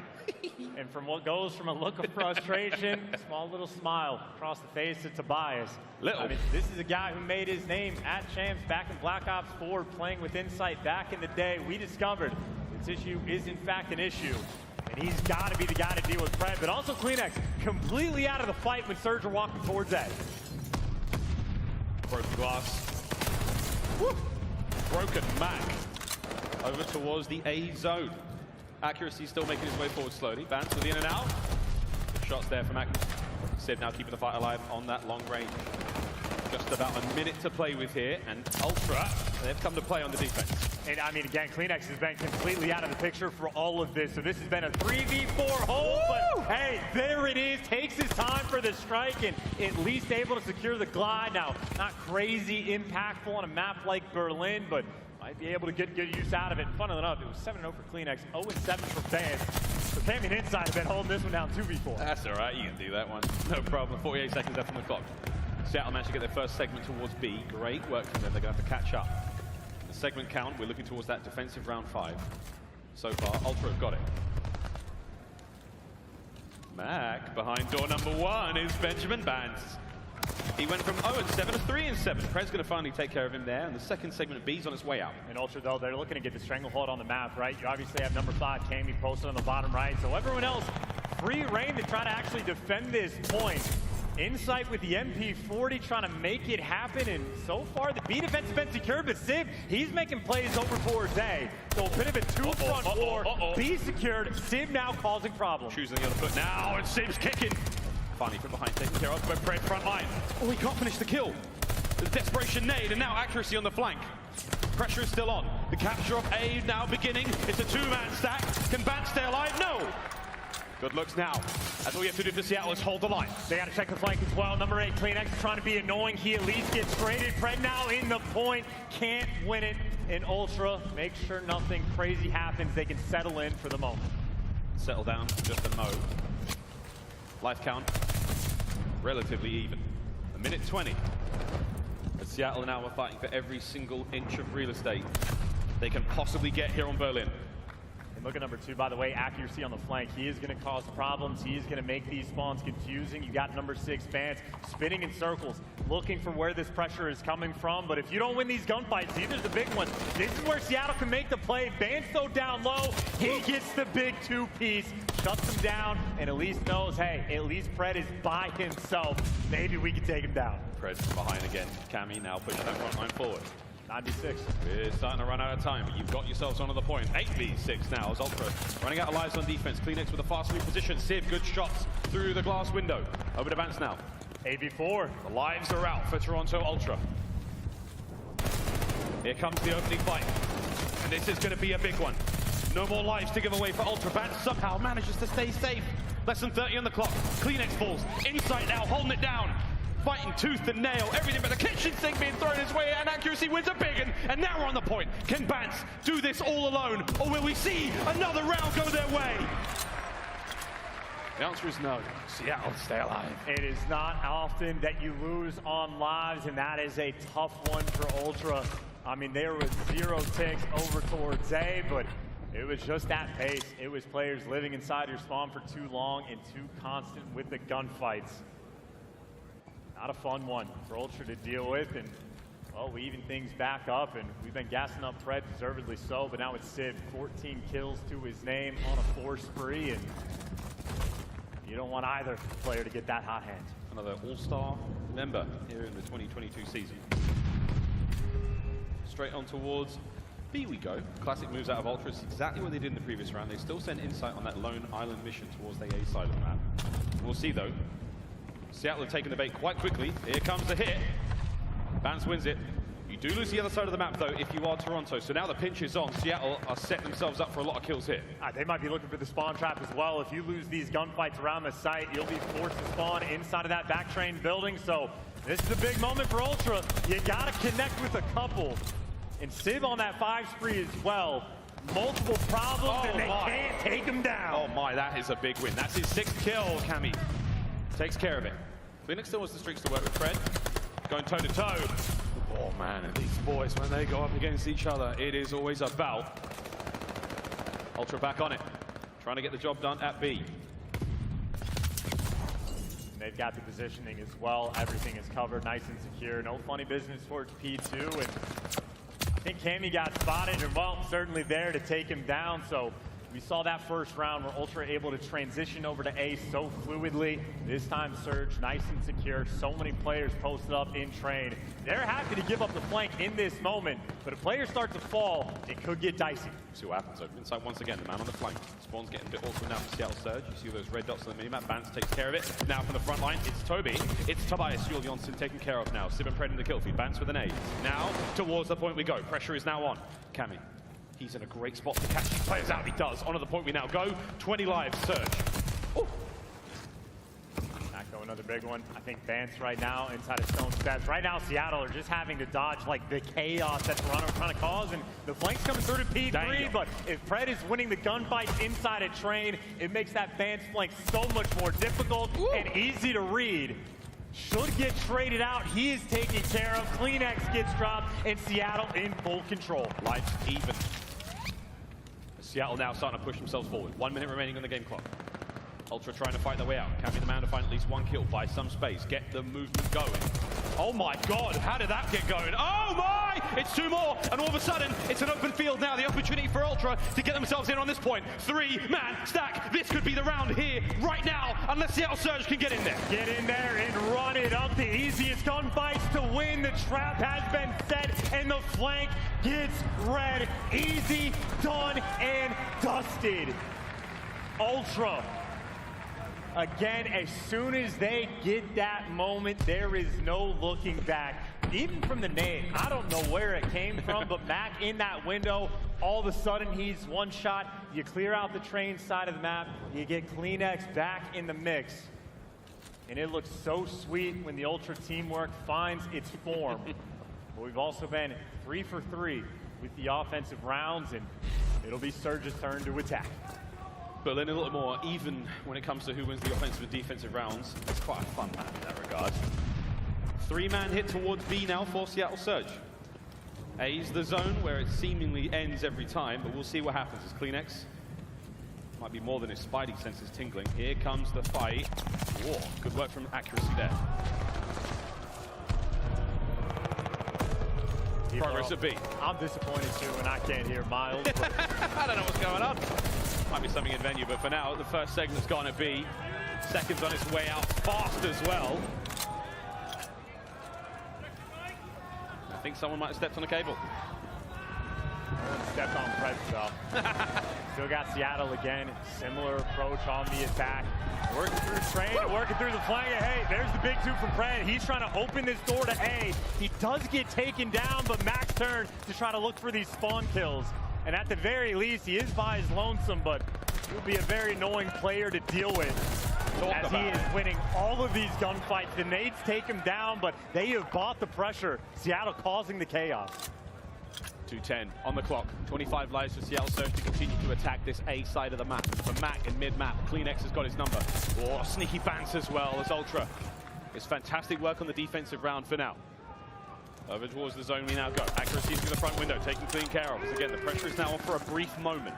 And from what goes from a look of frustration, a small little smile across the face of Tobias. I mean, this is a guy who made his name at Champs back in Black Ops 4, playing with Insight back in the day. We discovered this issue is in fact an issue. And he's got to be the guy to deal with Fred, but also Kleenex completely out of the fight when Surge are walking towards A. Broken glass. Woo. Broken Mac over towards the A zone. Accuracy still making his way forward slowly. Vance with the in and out. Good shots there from Mac. Sid now keeping the fight alive on that long range. Just about a minute to play with here, and Ultra, they've come to play on the defense. And I mean, again, Kleenex has been completely out of the picture for all of this. So this has been a 3v4 hold, but hey, there it is. Takes his time for the strike and at least able to secure the glide. Now, not crazy impactful on a map like Berlin, but might be able to get good use out of it. Funnily enough, it was 7-0 for Kleenex, 0-7 for Vance. So Cammy and Inside have been holding this one down 2v4. That's all right, you can do that one. No problem. 48 seconds left on the clock. Seattle managed to get their first segment towards B. Great work from them. They're going to have to catch up. The segment count, we're looking towards that defensive round 5. So far, Ultra have got it. Mac behind door number 1 is Benjamin Vance. He went from 0-7 to 3-7. Pred's going to finally take care of him there, and the second segment of B's on its way out. And Ultra, though, they're looking to get the stranglehold on the map, right? You obviously have number 5, Cammy, posted on the bottom right. So everyone else, free reign to try to actually defend this point. Insight with the MP40 trying to make it happen, and so far the B defense has been secured, but Civ, he's making plays over towards A. So a bit of a 2-front war. B secured, Civ now causing problems. Choosing the other foot now, and Civ's kicking. Finally from behind, taken care of by Pred front line. Oh, he can't finish the kill. The desperation nade, and now accuracy on the flank. Pressure is still on. The capture of A now beginning. It's a 2-man stack. Can Vance stay alive? No. Good looks now. That's all you have to do for Seattle is hold the line. They got to check the flank as well. Number 8, Kleenex trying to be annoying. He at least gets traded. Pred now in the point. Can't win it in Ultra. Make sure nothing crazy happens. They can settle in for the moment. Settle down, just a mode. Life count, relatively even. 1:20. But Seattle now are fighting for every single inch of real estate they can possibly get here on Berlin. And look at number 2, by the way, accuracy on the flank. He is going to cause problems. He is going to make these spawns confusing. You got number 6, Vance, spinning in circles, looking for where this pressure is coming from. But if you don't win these gunfights, these are the big ones. This is where Seattle can make the play. Vance, though, down low. He gets the big 2-piece, shuts him down, and at least knows, hey, at least Pred is by himself. Maybe we can take him down. Pred's behind again. Cammy now pushing that front line forward. 96. We're starting to run out of time, but you've got yourselves onto the point. 8v6 now as Ultra running out of lives on defense. Kleenex with a fast move position. Civ, good shots through the glass window. Over to Vance now. 8v4. The lives are out for Toronto Ultra. Here comes the opening fight. And this is going to be a big one. No more lives to give away for Ultra. Bats somehow manages to stay safe. Less than 30 on the clock. Kleenex falls. Insight now holding it down. Fighting tooth and nail. Everything but the kitchen sink being thrown his way. And accuracy wins a big one. And now we're on the point. Can Bats do this all alone? Or will we see another round go their way? The answer is no. Seattle, stay alive. It is not often that you lose on lives, and that is a tough one for Ultra. I mean, there was 0 ticks over towards A, but it was just that pace. It was players living inside your spawn for too long and too constant with the gunfights. Not a fun one for Ultra to deal with, and well, we even things back up, and we've been gassing up Pred, deservedly so, but now it's Civ, 14 kills to his name on a 4 spree, and you don't want either player to get that hot hand. Another all-star member here in the 2022 season. Straight on towards B we go. Classic moves out of Ultra. It's exactly what they did in the previous round. They still sent Insight on that lone island mission towards the A side of the map. We'll see though. Seattle have taken the bait quite quickly. Here comes the hit. Vance wins it. You do lose the other side of the map though if you are Toronto. So now the pinch is on. Seattle are setting themselves up for a lot of kills here. They might be looking for the spawn trap as well. If you lose these gunfights around the site, you'll be forced to spawn inside of that back train building. So this is a big moment for Ultra. You gotta connect with a couple. And Civ on that 5 spree as well. Multiple problems and they can't take him down. Oh my, that is a big win. That's his 6th kill, Cammy. Takes care of it. Phoenix still wants the streaks to work with Fred. Going toe to toe. Oh man, and these boys, when they go up against each other, it is always a bout. Ultra back on it. Trying to get the job done at B. They've got the positioning as well. Everything is covered nice and secure. No funny business towards P2. And I think Cammy got spotted and, well, certainly there to take him down. So we saw that first round where Ultra able to transition over to A so fluidly. This time Surge nice and secure. So many players posted up in train. They're happy to give up the flank in this moment, but if players start to fall, it could get dicey. See what happens though. Inside once again, the man on the flank. Spawn's getting a bit awkward now for Seattle Surge. You see those red dots on the minimap. Vance takes care of it. Now from the front line, it's Toby. It's Tobias Julianson taken care of now. Civ and Pred in the kill feed. Vance with an A. Now towards the point we go. Pressure is now on. Cammy. He's in a great spot to catch these players out. He does. On to the point we now go. 20 lives, Surge. Ooh. Echo, another big one. I think Vance right now inside of Stone Steps. Right now, Seattle are just having to dodge like the chaos that Toronto trying to cause, and the flank's coming through to P3, but if Pred is winning the gunfights inside a train, it makes that Vance flank so much more difficult and easy to read. Should get traded out. He is taken care of. Kleenex gets dropped, and Seattle in full control. Life even. Seattle now starting to push themselves forward. 1 minute remaining on the game clock. Ultra trying to fight their way out. Can be the man to find at least 1 kill. Buy some space. Get the movement going. Oh my god, how did that get going? Oh my! It's 2 more, and all of a sudden, it's an open field now. The opportunity for Ultra to get themselves in on this point. 3-man stack. This could be the round here, right now, unless Seattle Surge can get in there. Get in there and run it up. The easiest gunfights to win. The trap has been set, and the flank gets red. Easy, done, and dusted. Ultra. Again, as soon as they get that moment, there is no looking back. Even from the name, I don't know where it came from, but back in that window, all of a sudden he's one shot. You clear out the train side of the map, you get Kleenex back in the mix. And it looks so sweet when the Ultra teamwork finds its form. But we've also been 3 for 3 with the offensive rounds, and it'll be Surge's turn to attack. But then a little more even when it comes to who wins the offensive and defensive rounds. It's quite a fun map in that regard. 3-man hit towards B now for Seattle Surge. A's the zone where it seemingly ends every time, but we'll see what happens as Kleenex might be more than his spidey senses tingling. Here comes the fight. Whoa, good work from accuracy there. Progress at B. I'm disappointed too, and I can't hear Miles. I don't know what's going on. Might be something in venue, but for now, the first segment's gone at B. Second's on its way out fast as well. I think someone might have stepped on a cable. Stepped on Pred, though. Still got Seattle again. Similar approach on the attack. Working through the train, working through the flank. Hey, there's the big 2 from Pred. He's trying to open this door to A. He does get taken down, but Max turns to try to look for these spawn kills. And at the very least, he is by his lonesome, but he'll be a very annoying player to deal with. As he is winning all of these gunfights. The nades take him down, but they have bought the pressure. Seattle causing the chaos. 2:10 on the clock. 25 lives for Seattle Surge to continue to attack this A side of the map. For Mac and mid-map, Kleenex has got his number. Oh, sneaky bounce as well as Ultra. It's fantastic work on the defensive round for now. Over towards the zone we now go. Accuracy through the front window, taking clean care of us. Again, the pressure is now on for a brief moment.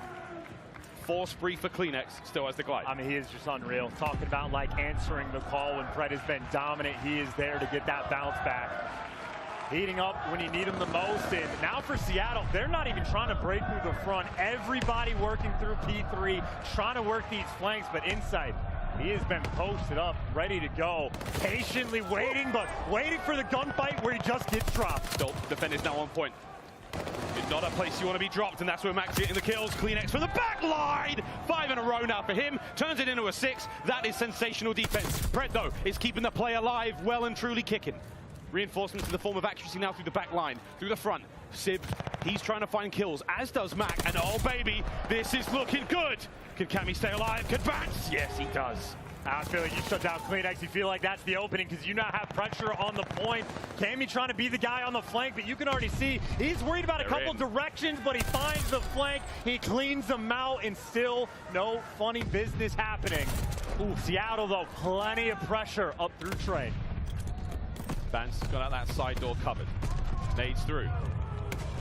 Force brief for Kleenex, still has the glide. I mean, he is just unreal. Talking about like answering the call when Fred has been dominant. He is there to get that bounce back. Heating up when you need him the most. And now for Seattle, they're not even trying to break through the front. Everybody working through P3, trying to work these flanks, but inside, he has been posted up, ready to go. Patiently waiting, but waiting for the gunfight where he just gets dropped. Still, defender's now on point. It's not a place you want to be dropped, and that's where Max getting the kills. Kleenex from the back line. 5 in a row now for him. Turns it into a 6. That is sensational defense. Fred, though, is keeping the play alive, well and truly kicking. Reinforcements in the form of accuracy now through the back line, through the front. Sib, he's trying to find kills, as does Mac. And oh, baby, this is looking good. Can Cammy stay alive? Can Vance? Yes, he does. I feel like you shut down Kleenex. You feel like that's the opening because you now have pressure on the point. Cammy trying to be the guy on the flank, but you can already see he's worried about a couple directions, but he finds the flank. He cleans them out, and still no funny business happening. Ooh, Seattle, though, plenty of pressure up through Trey. Vance got out that side door covered. Nades through.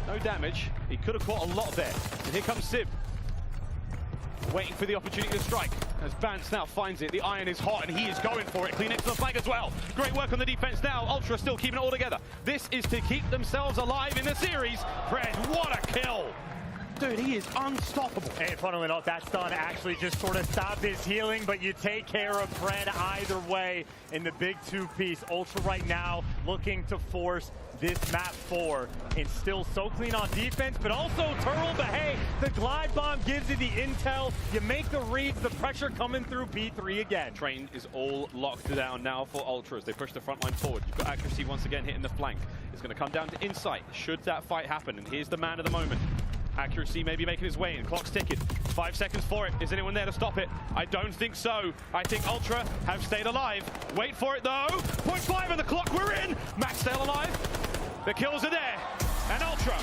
No damage. He could have caught a lot there. And here comes Sib. Waiting for the opportunity to strike. As Vance now finds it, the iron is hot and he is going for it. Kleenex to the flag as well. Great work on the defense now. Ultra still keeping it all together. This is to keep themselves alive in the series. Fred, what a kill! Dude, he is unstoppable. And funnily enough, that stun actually just sort of stopped his healing, but you take care of Fred either way in the big two-piece. Ultra right now looking to force this map 4, and still so clean on defense, but also Turtle, but hey, the glide bomb gives you the intel, you make the reads, the pressure coming through P3 again. Train is all locked down now for Ultra as they push the front line forward. You've got accuracy once again hitting the flank. It's going to come down to insight, should that fight happen, and here's the man of the moment. Accuracy maybe making his way in, clock's ticking. 5 seconds for it. Is anyone there to stop it? I don't think so. I think Ultra have stayed alive. Wait for it though. 0.5 on the clock, we're in. Max still alive. The kills are there. And Ultra,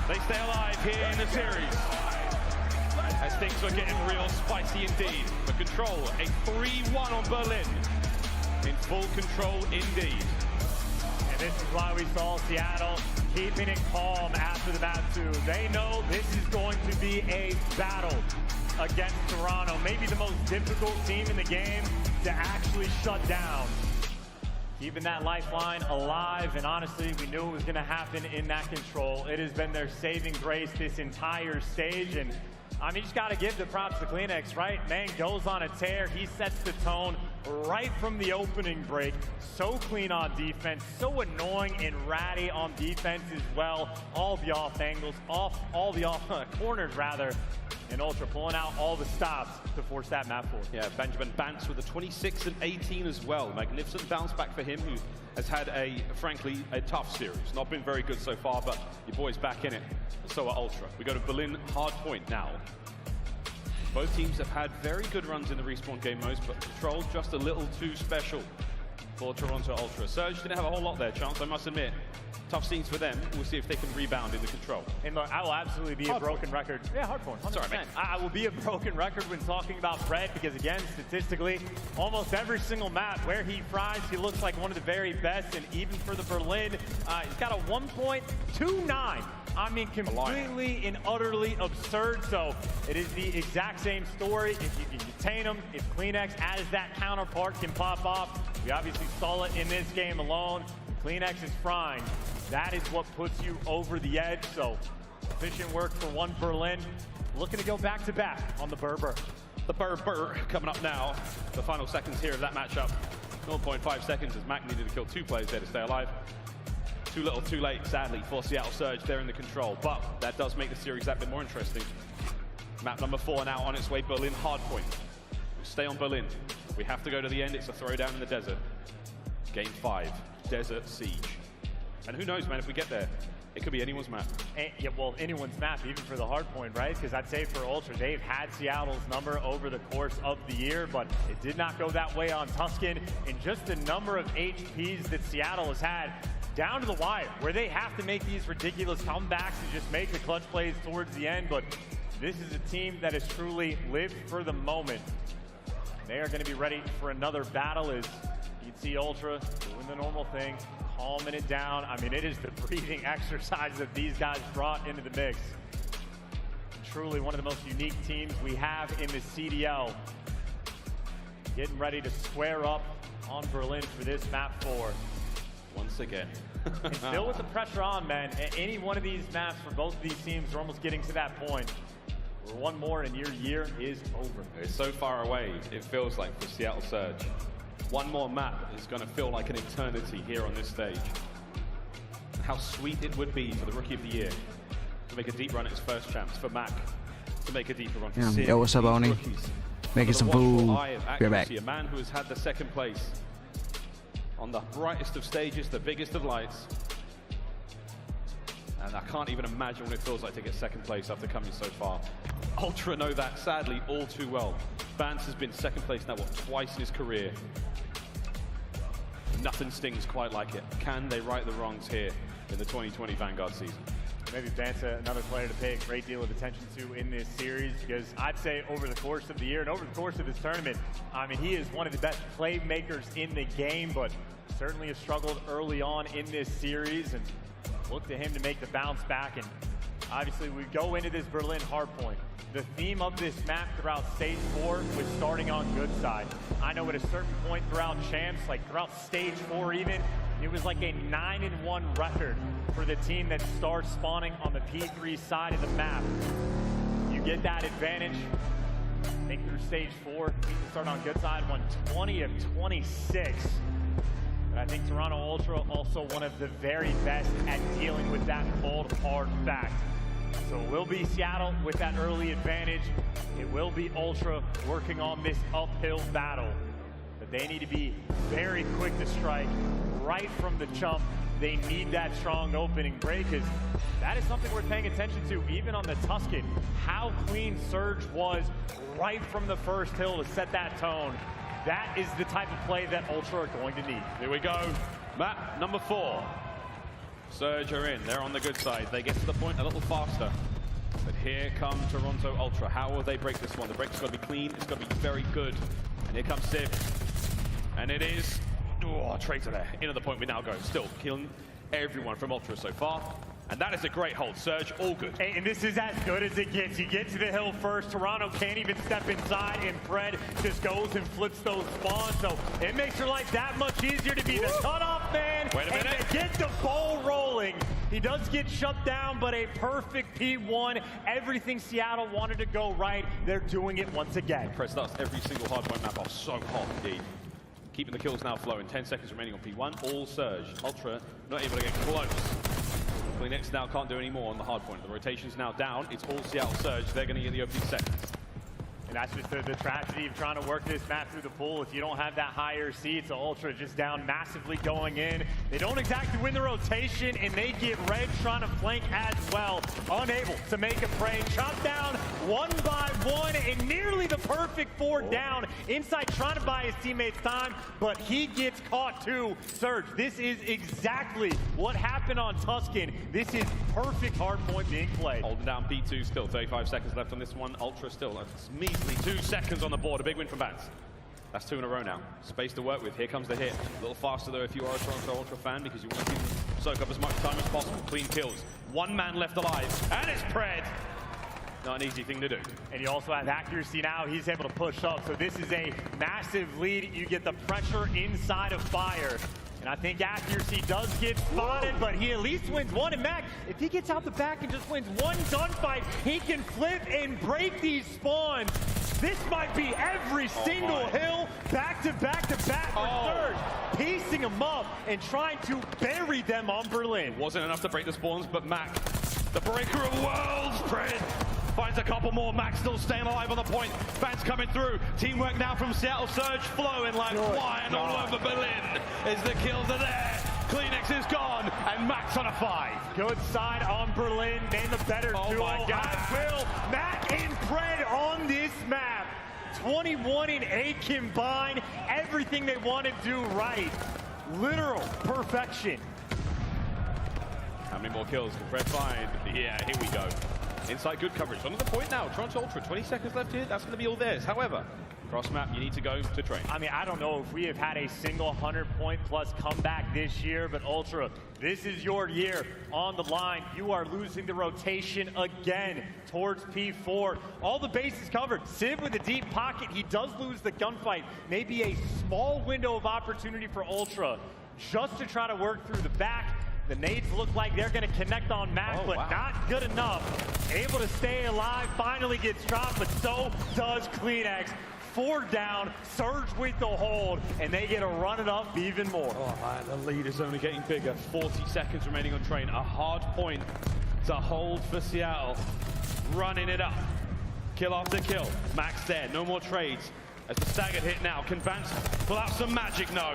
they stay alive here in the series. As things are getting real spicy indeed. The Control, a 3-1 on Berlin. In full control indeed. And this is why we saw Seattle keeping it calm after the map 2. They know this is going to be a battle against Toronto. Maybe the most difficult team in the game to actually shut down. Keeping that lifeline alive, and honestly, we knew it was going to happen in that Control. It has been their saving grace this entire stage, and I mean, you just got to give the props to Kleenex, right? Man goes on a tear. He sets the tone right from the opening break. So clean on defense, so annoying and ratty on defense as well. All the off angles, all the off corners rather. And Ultra pulling out all the stops to force that map forward. Yeah, Benjamin Bance with a 26 and 18 as well. Magnificent bounce back for him, who has had frankly, a tough series. Not been very good so far, but your boy's back in it. So are Ultra. We go to Berlin Hardpoint now. Both teams have had very good runs in the respawn game modes, but Control just a little too special for Toronto Ultra. Surge didn't have a whole lot there, Chance, I must admit. Tough scenes for them. We'll see if they can rebound in the Control. And look, I will absolutely be a broken record. Yeah, Hardpoint, 100%. Sorry, I will be a broken record when talking about Fred because, again, statistically, almost every single map where he fries, he looks like one of the very best. And even for the Berlin, he's got a 1.29. I mean, completely and utterly absurd. So it is the exact same story. If you can detain him, if Kleenex as that counterpart can pop off, we obviously saw it in this game alone. Kleenex is frying. That is what puts you over the edge. So efficient work for one Berlin. Looking to go back-to-back on the Berber. The Berber coming up now. The final seconds here of that matchup. 0.5 seconds as Mac needed to kill 2 players there to stay alive. Too little, too late, sadly, for Seattle Surge there in the Control. But that does make the series that bit more interesting. Map number 4 now on its way, Berlin Hardpoint. We stay on Berlin. We have to go to the end. It's a throwdown in the desert. Game 5, Desert Siege. And who knows, man, if we get there, It could be anyone's map. Yeah, well, anyone's map, even for the hard point, right? Because I'd say for Ultra, they've had Seattle's number over the course of the year, but it did not go that way on Tuscan. And just the number of HPs that Seattle has had down to the wire, where they have to make these ridiculous comebacks and just make the clutch plays towards the end. But this is a team that has truly lived for the moment. They are going to be ready for another battle as you'd see Ultra doing the normal thing, calming it down. I mean, it is the breathing exercise that these guys brought into the mix. Truly one of the most unique teams we have in the CDL. Getting ready to square up on Berlin for this map 4. Once again. And still with the pressure on, man. Any one of these maps for both of these teams are almost getting to that point where one more and your year is over. It's so far away, it feels like, for Seattle Surge. One more map is going to feel like an eternity here on this stage. How sweet it would be for the Rookie of the Year to make a deep run at his first champs, for Mac to make a deeper run. Yeah. Yo, what's up, Oni? Making some food. Be back. A man who has had the second place on the brightest of stages, the biggest of lights. And I can't even imagine what it feels like to get second place after coming so far. Ultra know that, sadly, all too well. Vance has been second place now, what, twice in his career. Nothing stings quite like it. Can they right the wrongs here in the 2020 Vanguard season? Maybe Vance, another player to pay a great deal of attention to in this series, because I'd say over the course of the year and over the course of this tournament, I mean, he is one of the best playmakers in the game, but certainly has struggled early on in this series, and look to him to make the bounce back. And obviously we go into this Berlin hardpoint. The theme of this map throughout stage 4 was starting on good side. I know at a certain point throughout champs, like throughout stage 4 even, it was like a 9-1 record for the team that starts spawning on the P3 side of the map. You get that advantage. I think through stage 4, start on good side, won 20 of 26. But I think Toronto Ultra also one of the very best at dealing with that cold, hard fact. So it will be Seattle with that early advantage. It will be Ultra working on this uphill battle. But they need to be very quick to strike right from the jump. They need that strong opening break, because that is something worth paying attention to, even on the Tuscan. How clean Surge was right from the first hill to set that tone. That is the type of play that Ultra are going to need. Here we go. Map number 4. Surge are in. They're on the good side. They get to the point a little faster. But here come Toronto Ultra. How will they break this one? The break's got to be clean. It's got to be very good. And here comes Civ. And it is... Oh, Traitor there. In at the point we now go. Still killing everyone from Ultra so far. And that is a great hold. Surge, all good. And this is as good as it gets. You get to the hill first. Toronto can't even step inside, and Fred just goes and flips those spawns. So it makes her life that much easier to be the cutoff man. Wait a minute. And to get the ball rolling. He does get shut down, but a perfect P1. Everything Seattle wanted to go right, they're doing it once again. Press starts every single hardpoint map off so hot indeed. Keeping the kills now flowing. 10 seconds remaining on P1. All Surge. Ultra not able to get close. Next now can't do any more on the hard point. The rotation's now down. It's all Seattle Surge. They're going to get the opening seconds. And that's just the tragedy of trying to work this map through the pool. If you don't have that higher seed, so Ultra just down massively going in. They don't exactly win the rotation, and they get Red trying to flank as well. Unable to make a play. Chopped down one by one, and nearly the perfect 4 down. Inside trying to buy his teammates time, but he gets caught too. Surge, this is exactly what happened on Tuscan. This is perfect hard point being played. Holding down P2 still. 35 seconds left on this one. Ultra still. That's measly 2 seconds on the board. A big win for Vance. That's 2 in a row now. Space to work with. Here comes the hit. A little faster though if you are a Toronto Ultra fan, because you want to soak up as much time as possible. Clean kills. 1 man left alive. And it's Pred. Not an easy thing to do. And you also have accuracy now. He's able to push up. So this is a massive lead. You get the pressure inside of Fire. And I think accuracy does get spotted, but he at least wins one. And Mac, if he gets out the back and just wins one gunfight, he can flip and break these spawns. This might be every single hill back to back to back for Surge, piecing them up and trying to bury them on Berlin. Wasn't enough to break the spawns, but Mac, the breaker of worlds, Fred, finds a couple more. Mac still staying alive on the point. Vance coming through. Teamwork now from Seattle Surge, flowing like wine all over Berlin as the kills are there. Kleenex is gone, and Mac's on a 5. Good side on Berlin. Name a better duo. My God. I will. Mac and Pred on this map. 21 and 8 combined. Everything they want to do right. Literal perfection. How many more kills can Fred find? Yeah, here we go. Inside, good coverage. On to the point now. Toronto Ultra, 20 seconds left here. That's going to be all theirs. However, cross map, you need to go to train. I mean, I don't know if we have had a single 100-point plus comeback this year, but Ultra, this is your year on the line. You are losing the rotation again towards P4. All the bases covered. Civ with a deep pocket. He does lose the gunfight. Maybe a small window of opportunity for Ultra just to try to work through the back. The nades look like they're going to connect on Mac, but not good enough. Able to stay alive, finally gets dropped, but so does Kleenex. 4 down, Surge with the hold, and they get to run it up even more. Oh man, the lead is only getting bigger. 40 seconds remaining on train. A hard point to hold for Seattle. Running it up. Kill after kill. Mac's there, no more trades. As the staggered hit now, can Vance pull out some magic? No.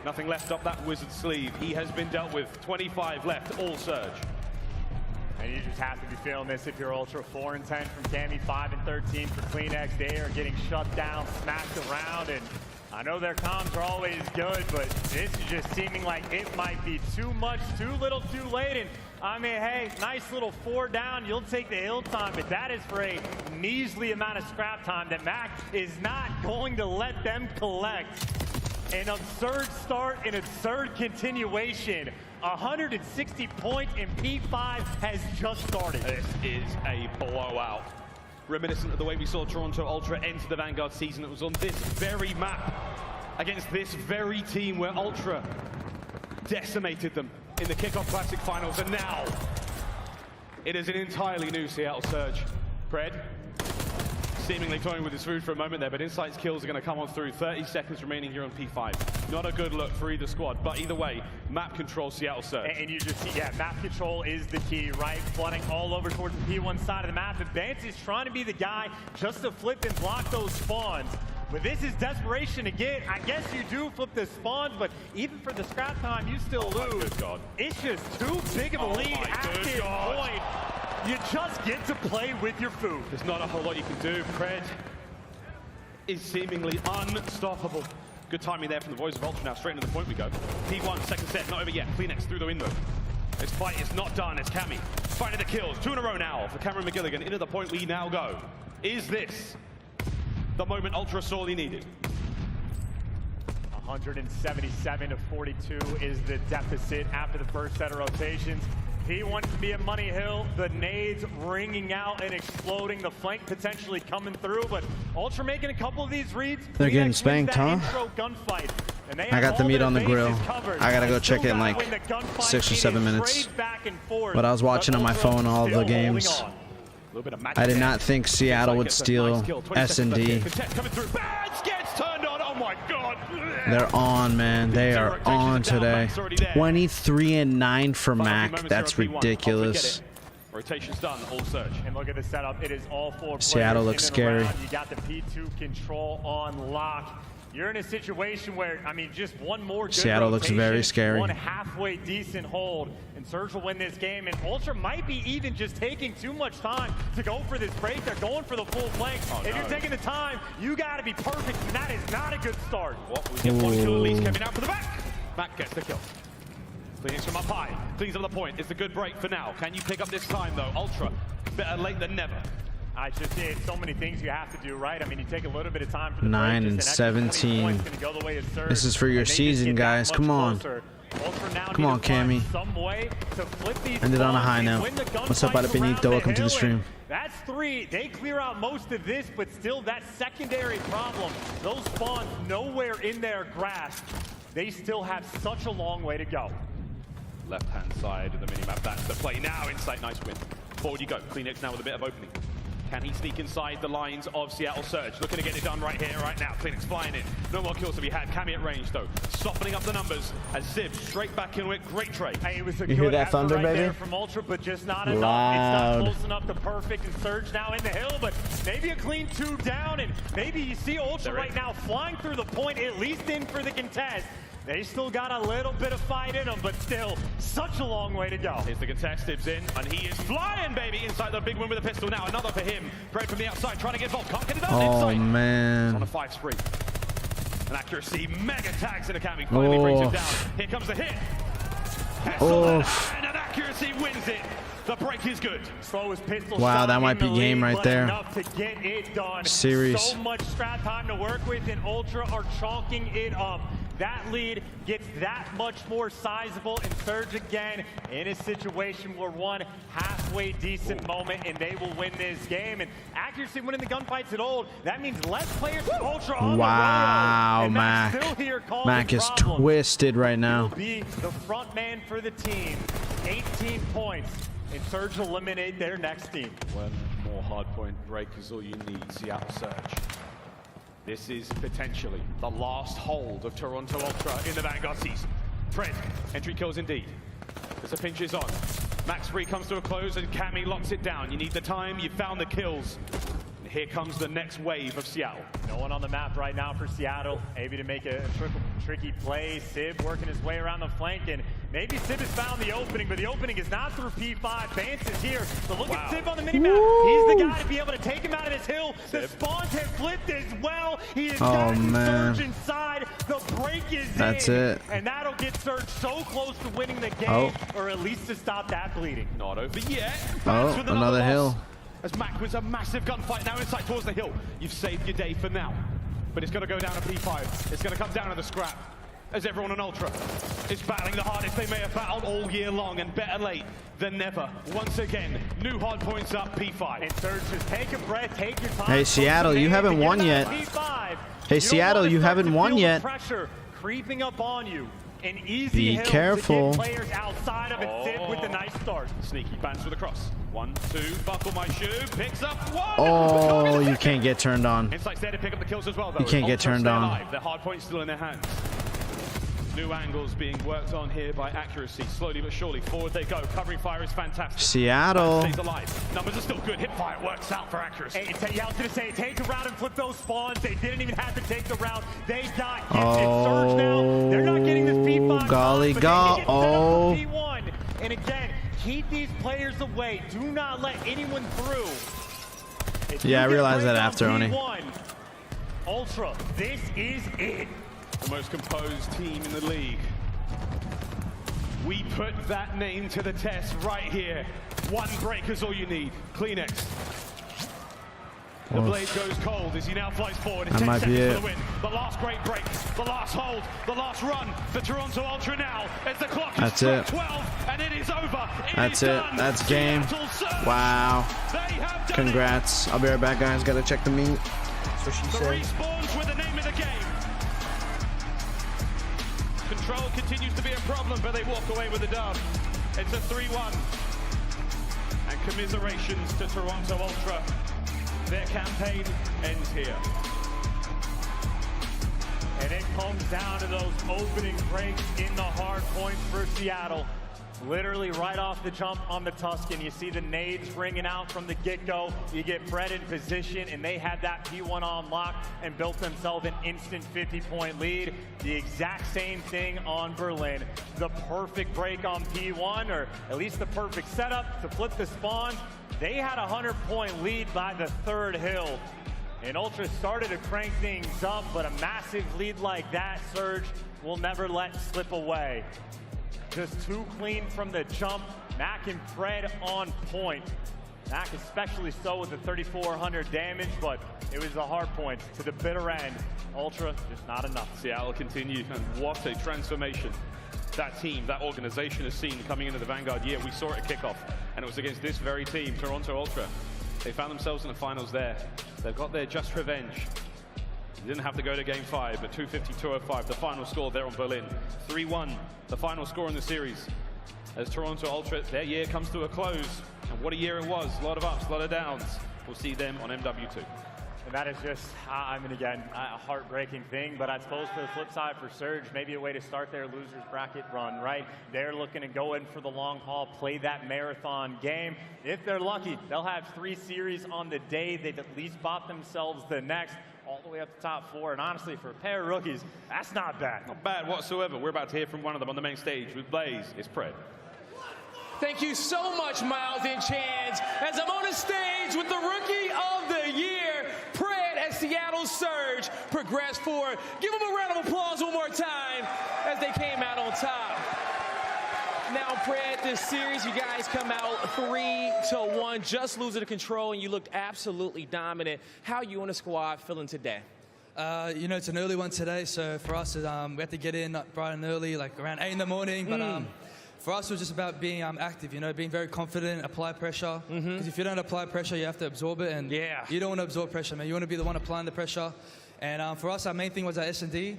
Nothing left up that wizard's sleeve. He has been dealt with. 25 left, all Surge. And you just have to be feeling this if you're Ultra. 4 and 10 from Cammy, 5 and 13 for Kleenex. They are getting shut down, smacked around, and I know their comms are always good, but this is just seeming like it might be too much, too little, too late. And I mean, hey, nice little 4 down. You'll take the hill time, but that is for a measly amount of scrap time that Mac is not going to let them collect. An absurd start, an absurd continuation. 160 points in P5 has just started. This is a blowout. Reminiscent of the way we saw Toronto Ultra enter the Vanguard season. It was on this very map against this very team where Ultra decimated them in the Kickoff Classic Finals. And now it is an entirely new Seattle Surge. Pred seemingly toying with his food for a moment there, but Insight's kills are going to come on through. 30 seconds remaining here on P5. Not a good look for either squad, but either way, map control Seattle Surge. And you just see, yeah, map control is the key, right? Flooding all over towards the P1 side of the map. And Vance is trying to be the guy just to flip and block those spawns. But this is desperation again. I guess you do flip the spawns, but even for the scrap time, you still lose. Good God. It's just too big of a lead at this point. You just get to play with your food. There's not a whole lot you can do. Pred is seemingly unstoppable. Good timing there from the Voice of Ultra now. Straight into the point we go. P1, second set, not over yet. Kleenex through the window. This fight is not done. It's Cammy finding the kills. 2 in a row now for Cameron McGilligan. Into the point we now go. Is this the moment Ultra sorely needed? 177 to 42 is the deficit after the first set of rotations. P1 can be a money hill. The nades ringing out and exploding. The flank potentially coming through, but Ultra making a couple of these reads. They're getting spanked, huh? I got the meat on the grill. I gotta go check it in like 6 or 7 minutes. But I was watching on my phone all the games. I did not think Seattle would steal S&D. They're on, man. They are on today. 23 and 9 for Mac. That's ridiculous. Rotation's done, all Surge. And look at the setup. It is all 4 Seattle looks scary. You got the P2 control on lock. You're in a situation where, I mean, just one more good Seattle looks very scary. One halfway decent hold, and Surge will win this game. And Ultra might be even just taking too much time to go for this break. They're going for the full flank. If you're taking the time, you got to be perfect, and that is not a good start. What we get one kill at least coming out for the back. Mac gets the kill. Cleans from up high. Cleans on the point. It's a good break for now. Can you pick up this time, though? Ultra, better late than never. It's so many things you have to do, right? I mean, you take a little bit of time for the 9 and 17. This is for your season, guys. Come on. Come on, Cammy. Ended on a high now. What's up, Ada Benito? Welcome to the stream. That's 3. They clear out most of this, but still that secondary problem. Those spawns nowhere in their grasp. They still have such a long way to go. Left-hand side of the minimap. That's the play now. Insight, nice win. Forward you go. Kleenex now with a bit of opening. Can he sneak inside the lines of Seattle Surge? Looking to get it done right here, right now. Kleenex flying in. No more kills to be had. Cammy at range, though. Softening up the numbers as Ziv straight back in with great trade. Hey, it was a you hear that thunder, baby? There from Ultra, but just not enough. It's not close enough to perfect. And Surge now in the hill, but maybe a clean 2 down. And maybe you see Ultra right now flying through the point, at least in for the contest. They still got a little bit of fight in them, but still such a long way to go. Here's the contest, Tibbs in, and he is flying, baby, inside the big win with a pistol now. Another for him. Brave from the outside, trying to get involved. Can't get it done inside. Oh, man. On a 5 spree. An accuracy, mega tags in a Cammy. Finally brings him down. Here comes the hit. And an accuracy wins it. The break is good. Slowest pistol wow, shot that might be game right there. Enough to get it done. Series. So much strat time to work with, and Ultra are chalking it up. That lead gets that much more sizable, and Surge again in a situation where one halfway decent moment, and they will win this game. And accuracy winning the gunfights at old, that means less players from Ultra on wow, the Mac. still here Mac is twisted right now. He'll be the front man for the team. 18 points. And Surge eliminate their next team. One more hardpoint break is all you need, Seattle Surge. This is potentially the last hold of Toronto Ultra in the Vanguard season. Fred, entry kills indeed. As the pinch is on. Max free comes to a close and Cammy locks it down. You need the time, you found the kills. And here comes the next wave of Seattle. No one on the map right now for Seattle. Maybe to make a tricky play. Sib working his way around the flank, and maybe Sib has found the opening, but the opening is not through P5. Vance is here, but look at Sib on the minimap. He's the guy to be able to take him out of this hill. Sib. The spawns have flipped as well. He has gotten Surge inside. The break is That's in. It. And that'll get Surge so close to winning the game, or at least to stop that bleeding. Not over yet. Oh, another hill. As Mac wins a massive gunfight now inside towards the hill. You've saved your day for now. But it's going to go down to P5. It's going to come down to the scrap. As everyone on Ultra is battling the hardest they may have battled all year long, and better late than never. Once again, new hard points up, P5. And Surge, just take a breath, take your time. Hey, Seattle, you haven't won yet. Hey, Seattle, you haven't won yet. Pressure creeping up on you. An easy Be careful. To get players outside of it. Sib with a nice start. Sneaky bans with a cross. 1, 2, buckle my shoe, picks up 1. Oh, you can't get turned on. Insight's there to pick up the kills as well, though. You can't get turned on. Alive. Their hard point's still in their hands. New angles being worked on here by accuracy. Slowly but surely, forward they go. Covering fire is fantastic. Seattle. Stays alive. Numbers are still good. Hip fire works out for accuracy. Hey, yeah, I was going to say, take a round and flip those spawns. They didn't even have to take the round. They got gifted. Surge now. They're not getting this P5. Golly, P1. And again, keep these players away. Do not let anyone through. Yeah, I realized that after, Oni. Ultra, this is it. The most composed team in the league. We put that name to the test right here. 1 break is all you need. Kleenex. The blade goes cold as he now flies forward. It's 10 seconds for the win. The last great break, the last hold, the last run for Toronto Ultra now as the clock is 12 and it is over. That's it. That's game. Wow. Congrats. I'll be right back, guys. Gotta check the meat. That's what she said. Respawns with the name of the game. Control continues to be a problem, but they walk away with the dub. It's a 3-1. And commiserations to Toronto Ultra. Their campaign ends here. And it comes down to those opening breaks in the hard points for Seattle. Literally right off the jump on the Tuscan. You see the nades ringing out from the get-go. You get Fred in position, and they had that P1 on lock and built themselves an instant 50-point lead. The exact same thing on Berlin. The perfect break on P1, or at least the perfect setup to flip the spawns. They had a 100-point lead by the 3rd hill. And Ultra started to crank things up, but a massive lead like that, Surge will never let slip away. Just too clean from the jump. Mac and Fred on point. Mac especially so with the 3,400 damage, but it was the hard points to the bitter end. Ultra, just not enough. Seattle continue, and what a transformation that team, that organization has seen coming into the Vanguard year. We saw it at kickoff, and it was against this very team, Toronto Ultra. They found themselves in the finals there. They've got their just revenge. They didn't have to go to game 5, but 250-205, the final score there on Berlin. 3-1, the final score in the series. As Toronto Ultra, their year comes to a close. And what a year it was. A lot of ups, a lot of downs. We'll see them on MW2. And that is just, I mean, again, a heartbreaking thing, but I suppose for the flip side for Surge, maybe a way to start their loser's bracket run, right? They're looking to go in for the long haul, play that marathon game. If they're lucky, they'll have 3 series on the day. They've at least bought themselves the next. all the way up to top 4. And honestly, for a pair of rookies, that's not bad. Not bad whatsoever. We're about to hear from one of them on the main stage with Blaze. It's Pred. Thank you so much, Miles and Chance, as I'm on the stage with the Rookie of the Year, Pred at Seattle Surge, progressed forward. Give them a round of applause one more time as they came out on top. Now, Pred, this series, you guys come out 3-1, just losing the control, and you looked absolutely dominant. How are you and the squad feeling today? You know, it's an early one today, so for us, we have to get in bright and early, like around 8 in the morning, but for us, it was just about being active, you know, being very confident, apply pressure. Because if you don't apply pressure, you have to absorb it. And you don't want to absorb pressure, man. You want to be the one applying the pressure. And for us, our main thing was our S&D.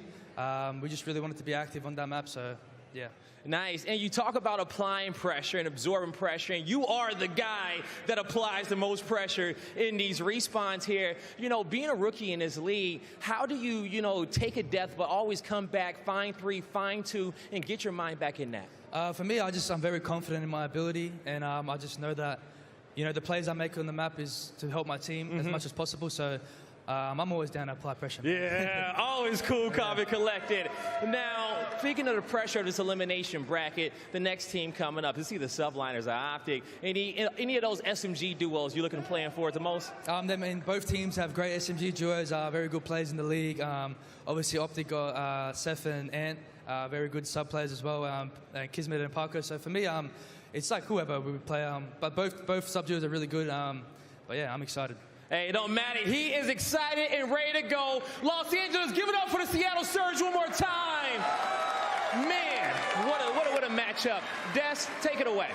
We just really wanted to be active on that map, so yeah. Nice. And you talk about applying pressure and absorbing pressure, and you are the guy that applies the most pressure in these respawns here. You know, being a rookie in this league, how do you, you know, take a death but always come back, find 3, find 2, and get your mind back in that? For me, I'm very confident in my ability, and I just know that, you know, the plays I make on the map is to help my team as much as possible. So I'm always down to apply pressure. Yeah, always cool, calm and collected. Now, speaking of the pressure of this elimination bracket, the next team coming up, you see the subliners are Optic. Any of those SMG duos you looking to play for the most? I mean, both teams have great SMG duos, very good players in the league. Obviously, Optic got Seth and Ant, very good sub players as well, Kismet and Parko. So for me, it's like whoever we would play. But both sub duos are really good. But yeah, I'm excited. Hey, it don't matter. He is excited and ready to go. Los Angeles, give it up for the Seattle Surge one more time. Man, what a matchup. Des, take it away.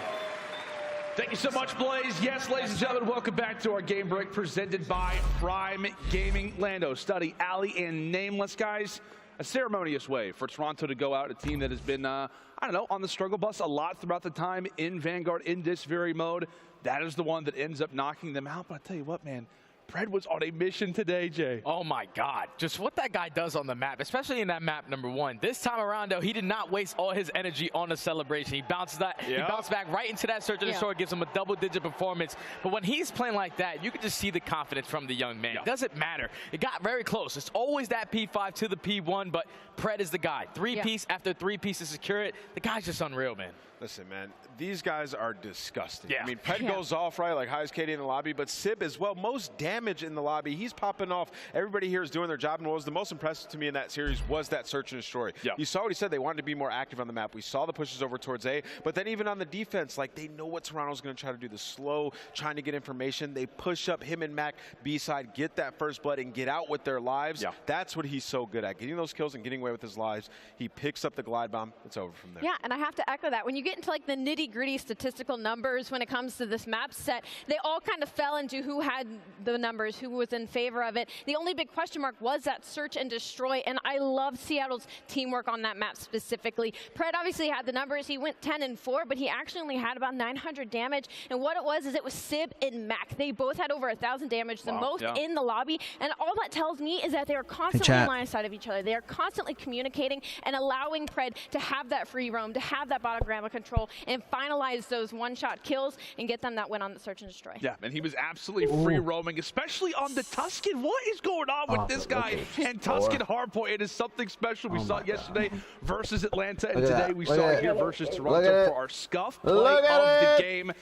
Thank you so much, Blaze. Yes, ladies and gentlemen, welcome back to our Game Break presented by Prime Gaming. Lando, Study, Ali, and Nameless, guys. A ceremonious way for Toronto to go out, a team that has been, I don't know, on the struggle bus a lot throughout the time in Vanguard, in this very mode. That is the one that ends up knocking them out. But I tell you what, man, Pred was on a mission today, Jay. Oh, my God. Just what that guy does on the map, especially in that map number 1. This time around, though, he did not waste all his energy on the celebration. He bounced back right into that Search and Destroy, gives him a double-digit performance. But when he's playing like that, you can just see the confidence from the young man. It doesn't matter. It got very close. It's always that P5 to the P1, but Pred is the guy. 3-piece after 3-piece to secure it. The guy's just unreal, man. Listen, man, these guys are disgusting. I mean, Pred goes off, right, like highest KD in the lobby, but Sib as well, most damage in the lobby. He's popping off. Everybody here is doing their job, and what was the most impressive to me in that series was that Search and Destroy. You saw what he said. They wanted to be more active on the map. We saw the pushes over towards A, but then even on the defense, like, they know what Toronto's going to try to do, the slow, trying to get information. They push up him and Mac B-side, get that first blood, and get out with their lives. That's what he's so good at, getting those kills and getting away with his lives. He picks up the glide bomb. It's over from there. Yeah, and I have to echo that. When you get into like the nitty-gritty statistical numbers when it comes to this map set, they all kind of fell into who had the numbers, who was in favor of it. The only big question mark was that Search and Destroy, and I love Seattle's teamwork on that map specifically. Pred obviously had the numbers. He went 10-4, but he actually only had about 900 damage, and what it was is it was Sib and Mac. They both had over 1,000 damage, the most in the lobby, and all that tells me is that they are constantly in line of sight of each other. They are constantly communicating and allowing Pred to have that free roam, to have that bottom grandma control, and finalize those one-shot kills and get them that win on the Search and Destroy. Yeah, and he was absolutely free roaming, especially on the Tuscan. What is going on with this guy? And Tuscan hardpoint, it is something special. We saw it yesterday versus Atlanta, and today we saw it here versus Toronto for our scuff play of the game.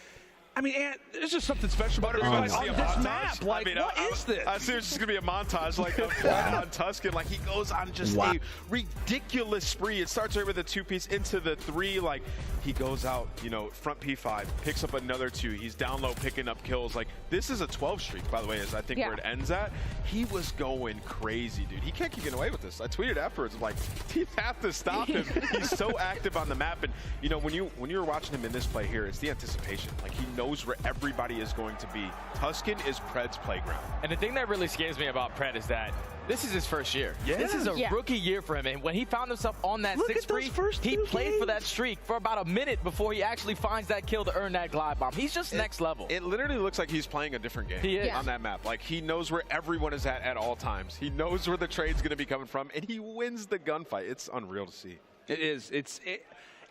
I mean, Ant, there's just something special about it on this map. Like, I mean, what is this? I see it's just going to be a montage, like on Tuscan. Like, he goes on just a ridiculous spree. It starts right with a 2-piece into the 3. Like, he goes out, you know, front P5, picks up another 2. He's down low picking up kills. Like, this is a 12 streak, by the way, is I think where it ends at. He was going crazy, dude. He can't keep getting away with this. I tweeted afterwards, I'm like, you have to stop him. He's so active on the map. And, you know, when you're watching him in this play here, it's the anticipation. Like, he knows where everybody is going to be. Tuscan is Pred's playground. And the thing that really scares me about Pred is that this is his first year. This is a rookie year for him. And when he found himself on that 6th streak, he played for that streak for about a minute before he actually finds that kill to earn that glide bomb. He's just next level. It literally looks like he's playing a different game on that map. Like, he knows where everyone is at all times. He knows where the trade's going to be coming from, and he wins the gunfight. It's unreal to see. It is.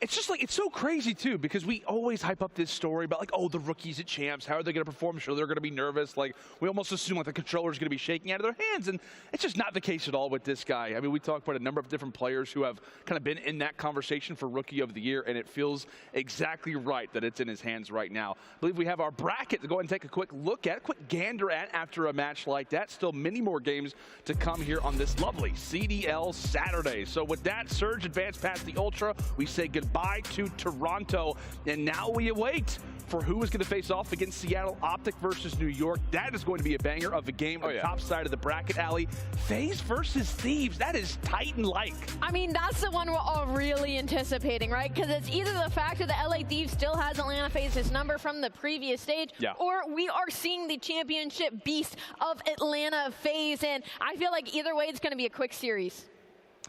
It's just like, it's so crazy too, because we always hype up this story about like, oh, the rookies at champs, how are they going to perform? Sure, they're going to be nervous. Like, we almost assume like the controller's going to be shaking out of their hands, and it's just not the case at all with this guy. I mean, we talked about a number of different players who have kind of been in that conversation for Rookie of the Year, and it feels exactly right that it's in his hands right now. I believe we have our bracket to go ahead and take a quick look at, quick gander at after a match like that. Still many more games to come here on this lovely CDL Saturday. So with that, Surge advanced past the Ultra. We say goodbye to Toronto, and now we await for who is going to face off against Seattle. Optic versus New York. That is going to be a banger of a game on the top side of the bracket, Allie. FaZe versus Thieves. That is Titan-like. I mean, that's the one we're all really anticipating, right? Because it's either the fact that the LA Thieves still has Atlanta FaZe's number from the previous stage, or we are seeing the championship beast of Atlanta FaZe, and I feel like either way it's going to be a quick series.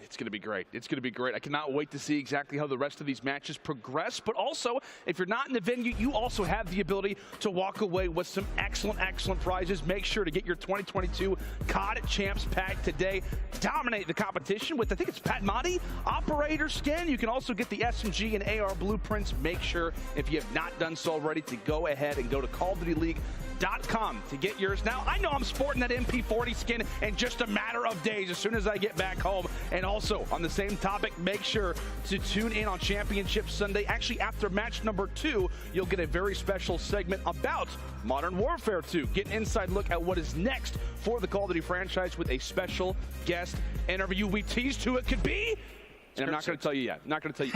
It's going to be great. It's going to be great. I cannot wait to see exactly how the rest of these matches progress. But also, if you're not in the venue, you also have the ability to walk away with some excellent, excellent prizes. Make sure to get your 2022 COD Champs pack today. Dominate the competition with, I think it's Pat Motti, Operator Skin. You can also get the SMG and AR blueprints. Make sure, if you have not done so already, to go ahead and go to CallOfDutyLeague.com to get yours. Now, I know I'm sporting that MP40 skin in just a matter of days as soon as I get back home. And also, on the same topic, make sure to tune in on Championship Sunday. Actually, after match number 2, you'll get a very special segment about Modern Warfare 2. Get an inside look at what is next for the Call of Duty franchise with a special guest interview. We teased who it could be, and I'm not going to tell you yet. Not going to tell you.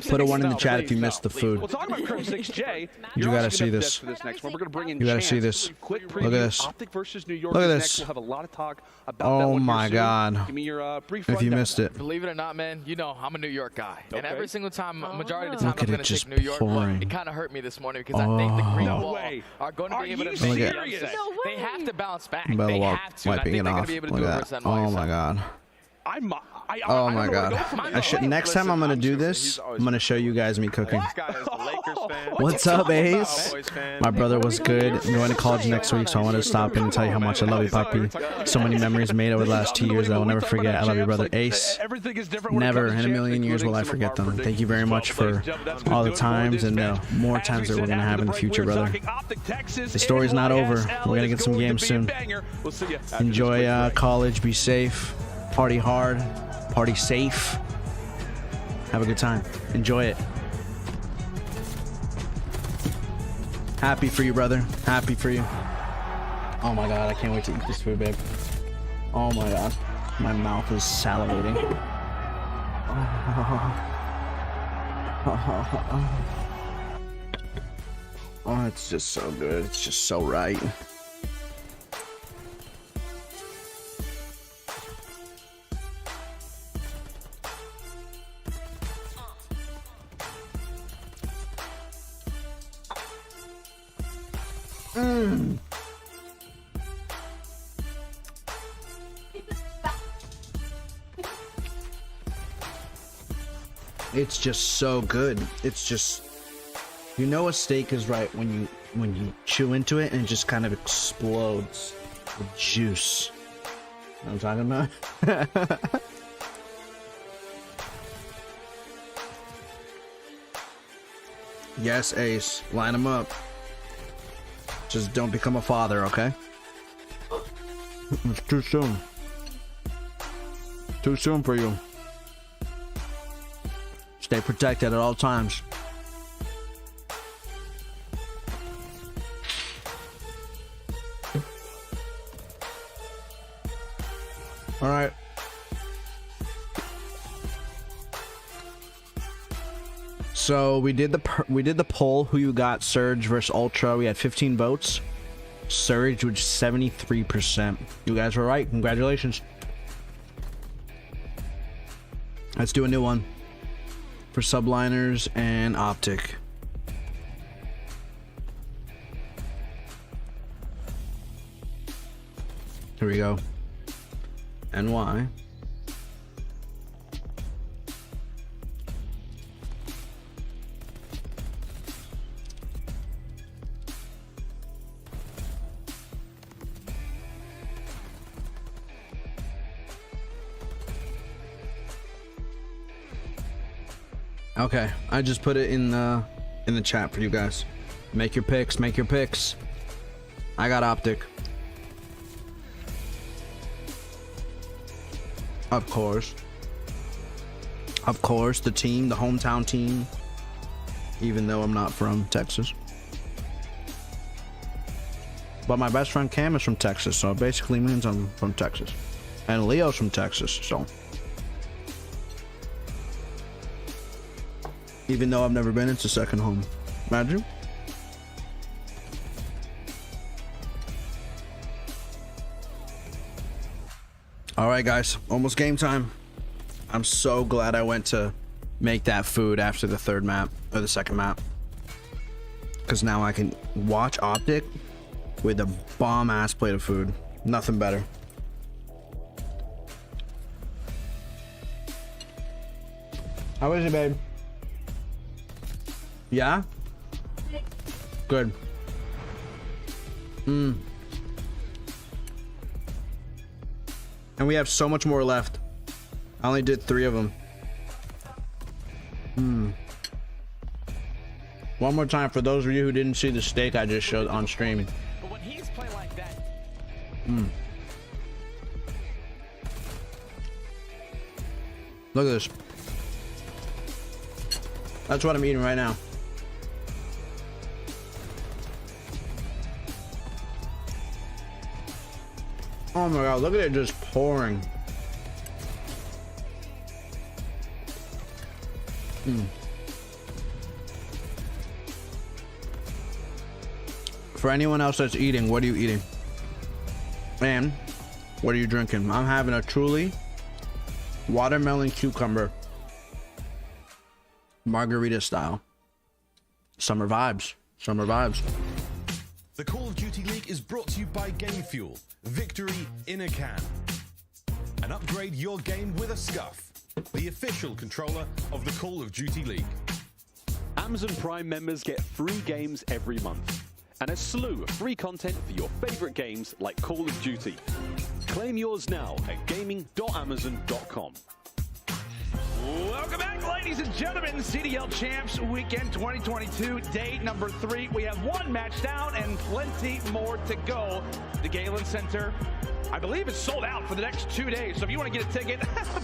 Put a 1 in the chat if you missed the food. We'll talk about Crim 6J. You gotta see this. For this next one. We're going to bring in You gotta Chance. see this. Quick Look preview. at this. Optic versus New York Look at is this. next. We'll have a lot of talk about that Oh one my here soon. God. Give me your brief If you rundown. missed it. Believe it or not, man, you know I'm a New York guy, and every single time, majority of the time, Look I'm at going it to just take New York. pouring. It kind of hurt me this morning because I think the Green No Wall way. are going to be able to you make the serious? upset. No They have to bounce back. Bella They Wall have to. And I wiping think it they're going off. to be able to Look do it at versus that. NY. Oh my God. Oh my God. Next time I'm going to do this, I'm going to show you guys me cooking. This guy is a Lakers fan. What's up, Ace? Cowboys fan. My brother was good. I'm going to college next week, so I wanted to stop in and tell you how much I love you, puppy. So many memories made over the last 2 years that I will never forget. I love you, brother. Ace. Never in a million years will I forget them. Thank you very much for all the times and more times that we're going to have in the future, brother. The story's not over. We're going to get some games soon. Enjoy college. Be safe. Party hard. Party safe. Have a good time. Enjoy it. Happy for you, brother. Happy for you. Oh my God, I can't wait to eat this food, babe. Oh my God. My mouth is salivating. Oh, it's just so good. It's just so right. It's just so good. It's just, you know, a steak is right when you chew into it and it just kind of explodes with juice. You know what I'm talking about? Yes, Ace. Line them up. Just don't become a father, okay? It's too soon. Too soon for you. Stay protected at all times. All right. So we did the poll. Who you got? Surge versus Ultra. We had 15 votes. Surge with 73%. You guys were right. Congratulations. Let's do a new one for Subliners and Optic. Here we go. NY. Okay, I just put it in the chat for you guys. Make your picks, make your picks. I got Optic. Of course. Of course, the team, the hometown team. Even though I'm not from Texas. But my best friend Cam is from Texas, so it basically means I'm from Texas. And Leo's from Texas, so. Even though I've never been, it's a second home. Imagine. All right, guys, almost game time. I'm so glad I went to make that food after the third map, or the second map. Because now I can watch Optic with a bomb-ass plate of food. Nothing better. How is it, babe? Yeah? Good. And we have so much more left. I only did 3 of them. One more time for those of you who didn't see the steak I just showed on streaming. But when he's playing like that. Look at this. That's what I'm eating right now. Oh my god, look at it just pouring. For anyone else that's eating, what are you eating? And what are you drinking? I'm having a Truly watermelon cucumber margarita style. Summer vibes. Summer vibes. The Call of Duty League is brought to you by Game Fuel. Victory in a can. And upgrade your game with a Scuff, the official controller of the Call of Duty League. Amazon Prime members get free games every month. And a slew of free content for your favorite games like Call of Duty. Claim yours now at gaming.amazon.com. Welcome back, ladies and gentlemen. CDL Champs Weekend 2022, day number 3. We have 1 match down and plenty more to go. The Galen Center, I believe, is sold out for the next 2 days. So if you want to get a ticket,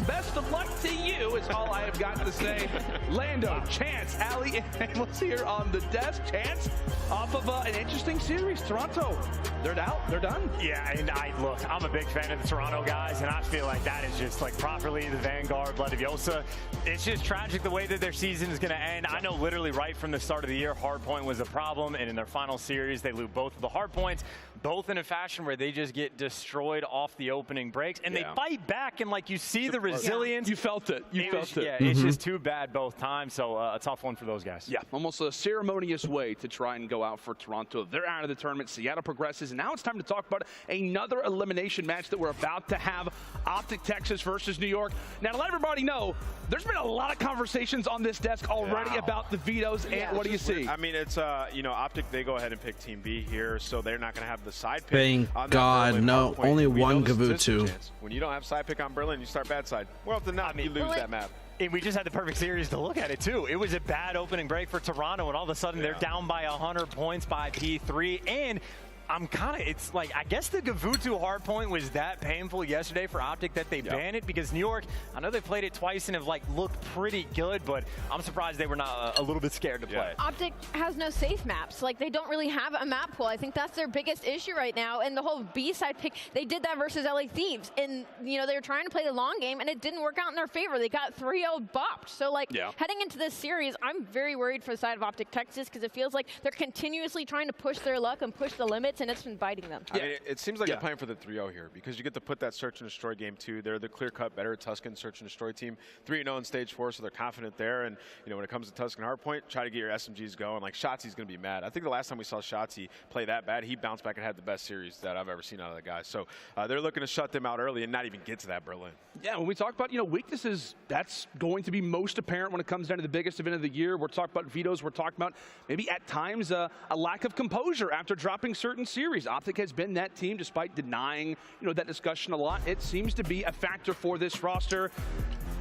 best of luck to you is all I have got to say. Lando, Chance, Ali, and Nameless here on the desk. Chance, off of an interesting series. Toronto, they're out. They're done. Yeah, and look, I'm a big fan of the Toronto guys, and I feel like that is just like properly the Vanguard, Vladiviosa. It's just tragic the way that their season is going to end. I know literally right from the start of the year, hardpoint was a problem, and in their final series, they lose both of the hardpoints, both in a fashion where they just get destroyed off the opening breaks, and they fight back, and like you see the resilience. You felt it. You felt it. Yeah, it's just too bad both times, so a tough one for those guys. Yeah, almost a ceremonious way to try and go out for Toronto. They're out of the tournament. Seattle progresses, and now it's time to talk about another elimination match that we're about to have. Optic Texas versus New York. Now, to let everybody know, there's been a lot of conversations on this desk already about the vetoes, and what do you see? I mean, it's, you know, Optic, they go ahead and pick Team B here, so they're not going to have the side pick. Thank God, no, only one Gavutu. When you don't have side pick on Berlin, you start bad side. Well, if not, you lose that map. And we just had the perfect series to look at it, too. It was a bad opening break for Toronto, and all of a sudden they're down by 100 points by P3. And I'm kind of, it's like, I guess the Gavutu hardpoint was that painful yesterday for Optic that they banned it, because New York, I know they played it twice and have like looked pretty good, but I'm surprised they were not a little bit scared to play it. Optic has no safe maps. Like, they don't really have a map pool. I think that's their biggest issue right now. And the whole B-side pick, they did that versus LA Thieves. And, you know, they were trying to play the long game, and it didn't work out in their favor. They got 3-0 bopped. So, like, heading into this series, I'm very worried for the side of Optic Texas, because it feels like they're continuously trying to push their luck and push the limits, and it's been biting them. I mean, it seems like they're playing for the 3-0 here, because you get to put that search and destroy game 2. They're the clear-cut better Tuscan search and destroy team. 3-0 in stage 4, so they're confident there. And, you know, when it comes to Tuscan hardpoint, try to get your SMGs going. Like, Shotzi's going to be mad. I think the last time we saw Shotzi play that bad, he bounced back and had the best series that I've ever seen out of the guys. So they're looking to shut them out early and not even get to that Berlin. Yeah, when we talk about, you know, weaknesses, that's going to be most apparent when it comes down to the biggest event of the year. We're talking about vetoes. We're talking about maybe at times a lack of composure after dropping certain series. Optic has been that team, despite denying, you know, that discussion a lot. It seems to be a factor for this roster.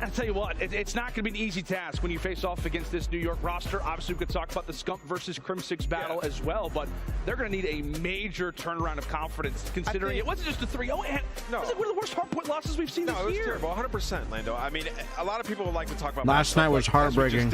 I'll tell you what, it's not going to be an easy task when you face off against this New York roster. Obviously, we could talk about the Scump versus Crim 6 battle as well, but they're going to need a major turnaround of confidence, considering it wasn't just a 3-0. It was like one of the worst hardpoint losses we've seen this year. No, it was terrible, 100%, Lando. I mean, a lot of people would like to talk about last night was heartbreaking.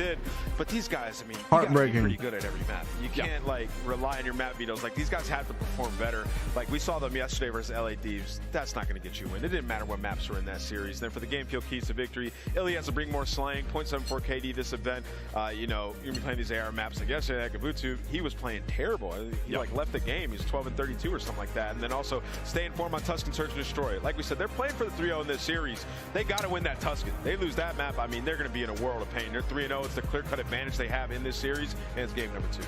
But these guys, I mean, heartbreaking. You gotta be pretty good at every map. You can't like rely on your map vetoes. Like these guys have to perform better. Like we saw them yesterday versus LA Thieves. That's not going to get you a win. It didn't matter what maps were in that series. Then for the game fuel keys to victory, Illy has to bring more slaying. 0.74 KD this event. You know, you're playing these AR maps. Like yesterday at Gabutu, he was playing terrible. He like left the game. He was 12 and 32 or something like that. And then also stay informed on Tuscan Search and Destroy. Like we said, they're playing for the 3-0 in this series. They got to win that Tuscan. They lose that map, I mean, they're going to be in a world of pain. They're 3-0. It's the clear-cut advantage they have in this series, and it's game number 2.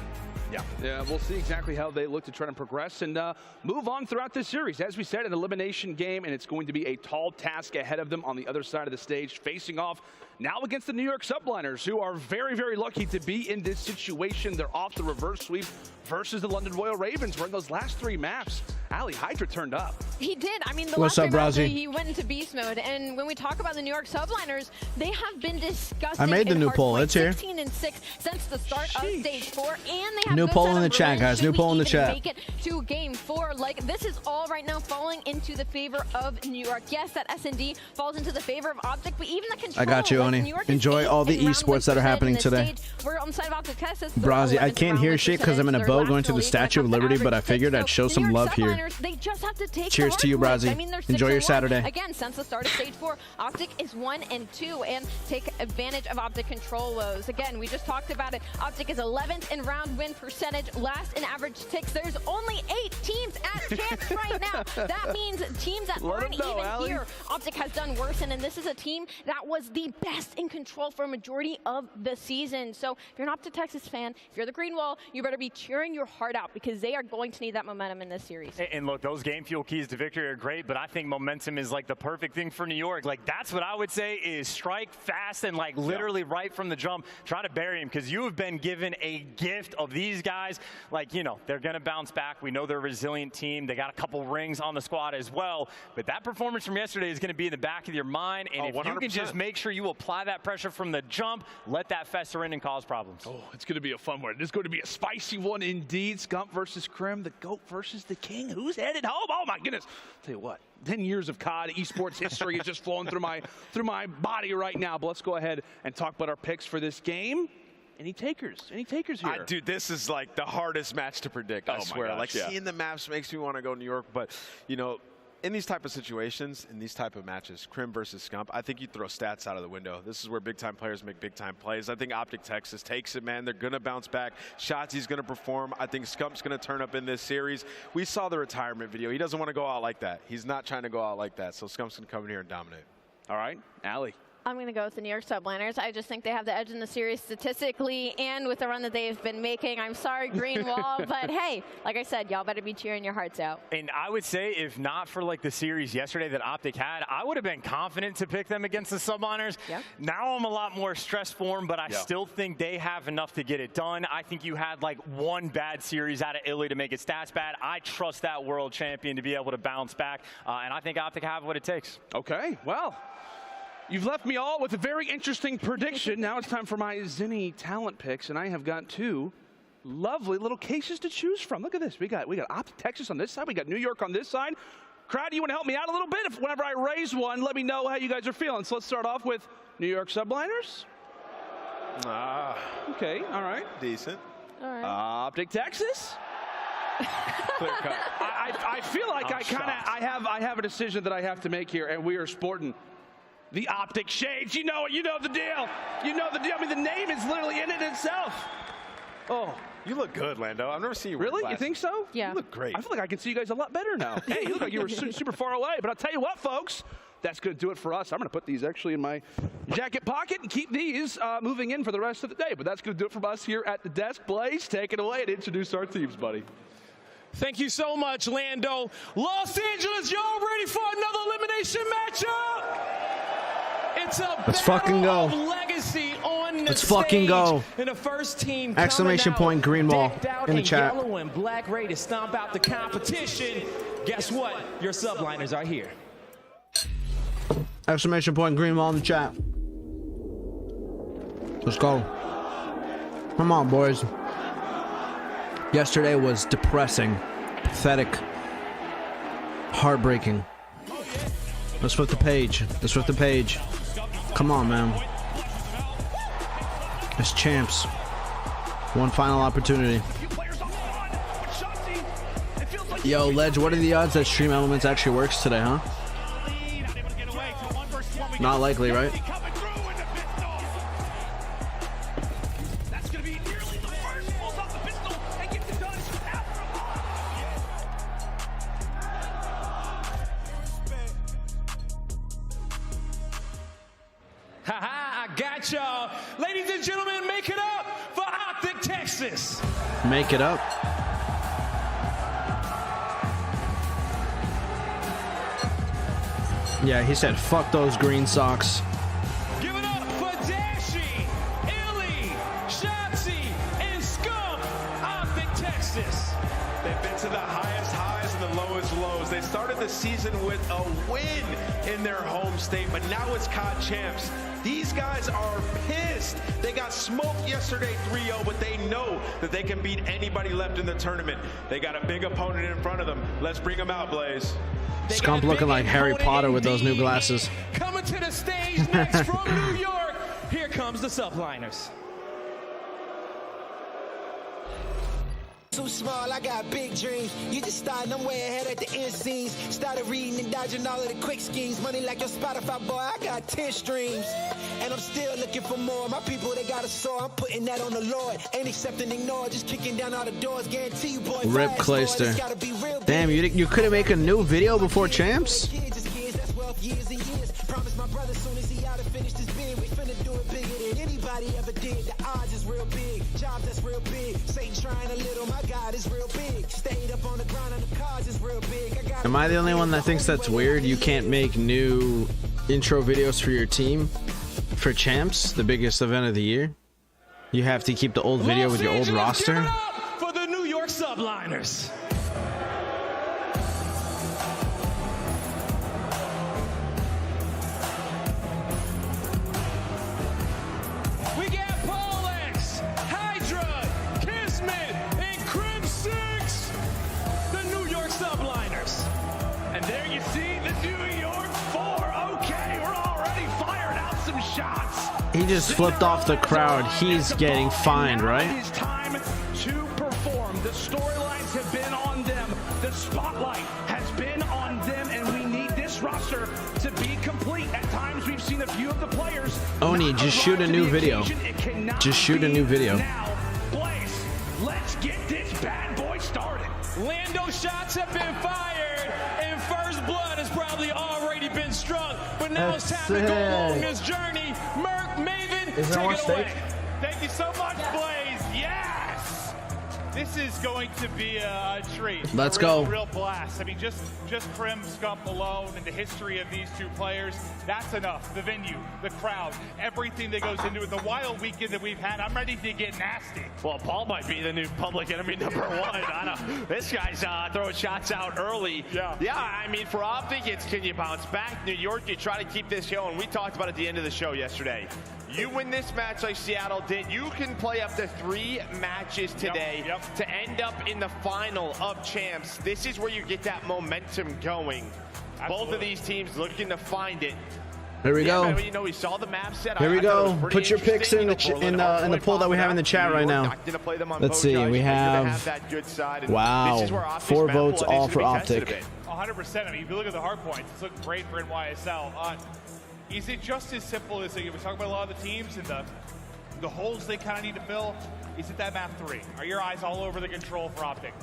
Yeah, we'll see exactly how they look to try to progress and move on throughout this series. As we said, an elimination game, and it's going to be a tall task ahead of them on the other side of the stage, facing off now against the New York Subliners, who are very, very lucky to be in this situation. They're off the reverse sweep versus the London Royal Ravens, where in those last 3 maps, Ali Hydra turned up. He did. I mean, the What's last up, 3 maps, Brazzy? he went into beast mode. And when we talk about the New York Subliners, they have been disgusting. I made the new poll. It's here. 16 and 6 since the start of stage 4, and they have New no poll set in of the chat, revenge. guys. Should New we poll in the even chat. Make it to game 4. Like, this is all right now falling into the favor of New York. Yes, that S&D falls into the favor of Optic, but even the control. I got you, like, Oni. New York is Enjoy all the 8th in round esports that are win happening percentage, today. and the stage, we're on the side of Optic Texas. Brazzy, I can't hear shit because I'm in a boat going to the Statue of Liberty, but I figured I'd show some love here. They just have to take Cheers to you, Brazzy. I mean, they're Enjoy your 6-1. Saturday. Again, since the start of stage 4, Optic is 1 and 2 and take advantage of Optic control woes. Again, we just talked about it. Optic is 11th in round win percentage, last in average ticks. There's only 8 teams at chance right now. That means teams that aren't even here, Optic has done worse. And this is a team that was the best in control for a majority of the season. So if you're an Optic Texas fan, if you're the Green Wall, you better be cheering your heart out because they are going to need that momentum in this series. And look, those game fuel keys to victory are great, but I think momentum is like the perfect thing for New York. Like, that's what I would say is strike fast and like literally right from the jump, try to bury him, because you have been given a gift of these guys. Like, you know, they're going to bounce back. We know they're a resilient team. They got a couple rings on the squad as well, but that performance from yesterday is going to be in the back of your mind. And if 100%. You can just make sure you apply that pressure from the jump, let that fester in and cause problems. Oh, it's going to be a fun one. It's going to be a spicy one indeed. Scump versus Crim, the GOAT versus the King. Who's headed home? Oh my goodness. Tell you what, 10 years of COD esports history is just flowing through my body right now. But let's go ahead and talk about our picks for this game. Any takers? Any takers here? Dude, this is like the hardest match to predict, I swear. Gosh, like yeah. Seeing the maps makes me want to go New York, but you know, in these type of situations, in these type of matches, Crim versus Scump, I think you throw stats out of the window. This is where big-time players make big-time plays. I think Optic Texas takes it, man. They're going to bounce back. Shotzi's going to perform. I think Scump's going to turn up in this series. We saw the retirement video. He doesn't want to go out like that. He's not trying to go out like that, so Scump's going to come in here and dominate. All right, Ali. I'm going to go with the New York Subliners. I just think they have the edge in the series statistically and with the run that they've been making. I'm sorry, Green Wall, but hey, like I said, y'all better be cheering your hearts out. And I would say if not for like the series yesterday that Optic had, I would have been confident to pick them against the Subliners. Yep. Now I'm a lot more stressed for them, but I still think they have enough to get it done. I think you had like one bad series out of Italy to make it stats bad. I trust that world champion to be able to bounce back, and I think Optic have what it takes. Okay, well. You've left me all with a very interesting prediction. Now it's time for my Zinni talent picks, and I have got 2 lovely little cases to choose from. Look at this. We got Optic Texas on this side. We got New York on this side. Crowd, you want to help me out a little bit? Whenever I raise one, let me know how you guys are feeling. So let's start off with New York Subliners. Okay, all right. Decent. All right. Optic Texas. Clear cut. I feel like I have a decision that I have to make here, and we are sporting the Optic shades. You know it. You know the deal. You know the deal. I mean, the name is literally in it itself. Oh. You look good, Lando. I've never seen you wear Really? glasses. You think so? Yeah. You look great. I feel like I can see you guys a lot better now. Hey, you look like you were super far away. But I'll tell you what, folks. That's going to do it for us. I'm going to put these actually in my jacket pocket and keep these moving in for the rest of the day. But that's going to do it for us here at the desk. Blaze, take it away and introduce our teams, buddy. Thank you so much, Lando. Los Angeles, y'all ready for another elimination matchup? It's a Let's fucking go. of legacy on the Let's fucking go. And the first team Exclamation point, Green Wall in the chat. Yellow and black ready to stomp out the competition. Guess what? Your Subliners are here. Exclamation point, Green Wall in the chat. Let's go. Come on, boys. Yesterday was depressing, pathetic, heartbreaking. Let's flip the page. Let's flip the page. Come on, man. It's champs. One final opportunity. Yo, Ledge, what are the odds that Stream Elements actually works today, huh? Not likely, right? I got y'all. Ladies and gentlemen, make it up for Optic Texas. Make it up. Yeah, he said, fuck those green socks. Give it up for Dashi, Illy, Shotzi, and Scump. Optic Texas. They've been to the highest highs and the lowest lows. They started the season with a win in their home state, but now it's COD champs. These guys are pissed. They got smoked yesterday 3-0, but they know that they can beat anybody left in the tournament. They got a big opponent in front of them. Let's bring them out, Blaze. Scump looking like Harry Potter with those new glasses. Coming to the stage next from New York, here comes the Subliners. Too small, I got big dreams. You just starting, I'm way ahead at the end scenes. Started reading and dodging all of the quick schemes. Money like your Spotify, boy, I got 10 streams. And I'm still looking for more. My people, they got a soar. I'm putting that on the Lord. Ain't accepting, ignore, just kicking down all the doors. Guarantee you, boy. Rip Clayster. Damn, you couldn't make a new video before champs? Years and years. Promise my brother soon as he out to finish this bid. We finna do it bigger than anybody ever did. The odds is real big. Jobs that's real big. Satan trying a little. My God is real big. Stayed up on the ground and the cars is real big. Am I the only one that thinks that's weird? You can't make new intro videos for your team for champs, the biggest event of the year? You have to keep the old video with your old roster? Give it up for the New York Subliners. And there you see the New York 4. Okay, we're already fired out some shots. He just flipped off the crowd. He's getting fined, right? It's time to perform. The storylines have been on them. The spotlight has been on them, and we need this roster to be complete. At times, we've seen a few of the players. Oni, just shoot a new video. Just shoot a new video. Now, Blaze, let's get this bad boy started. Lando shots have been fired, and first blood has probably already been struck. But now it's time to go along this journey. Merc, Maven, take it away. Thank you so much, Blaze. Yes! This is going to be a treat. Let's go. Real blast. I mean, just Prim, Scump alone and the history of these two players, that's enough. The venue, the crowd, everything that goes into it, the wild weekend that we've had, I'm ready to get nasty. Well, Paul might be the new public enemy #1. I know. This guy's throwing shots out early. Yeah, I mean, for Optic, it's can you bounce back? New York, you try to keep this going. We talked about it at the end of the show yesterday. You win this match like Seattle did, you can play up to 3 matches today to end up in the final of champs. This is where you get that momentum going. Absolutely. Both of these teams looking to find it. Here we go. Man, you know, we saw the map set. Here we go. Put your picks in the poll that we have in the chat right now. Let's see. We have, wow, 4 votes all for Optic. 100%. I mean, if you look at the hard points, it's looking great for NYSL. Is it just as simple as we talk about a lot of the teams and the holes they kind of need to fill? Is it that map 3? Are your eyes all over the control for Optic?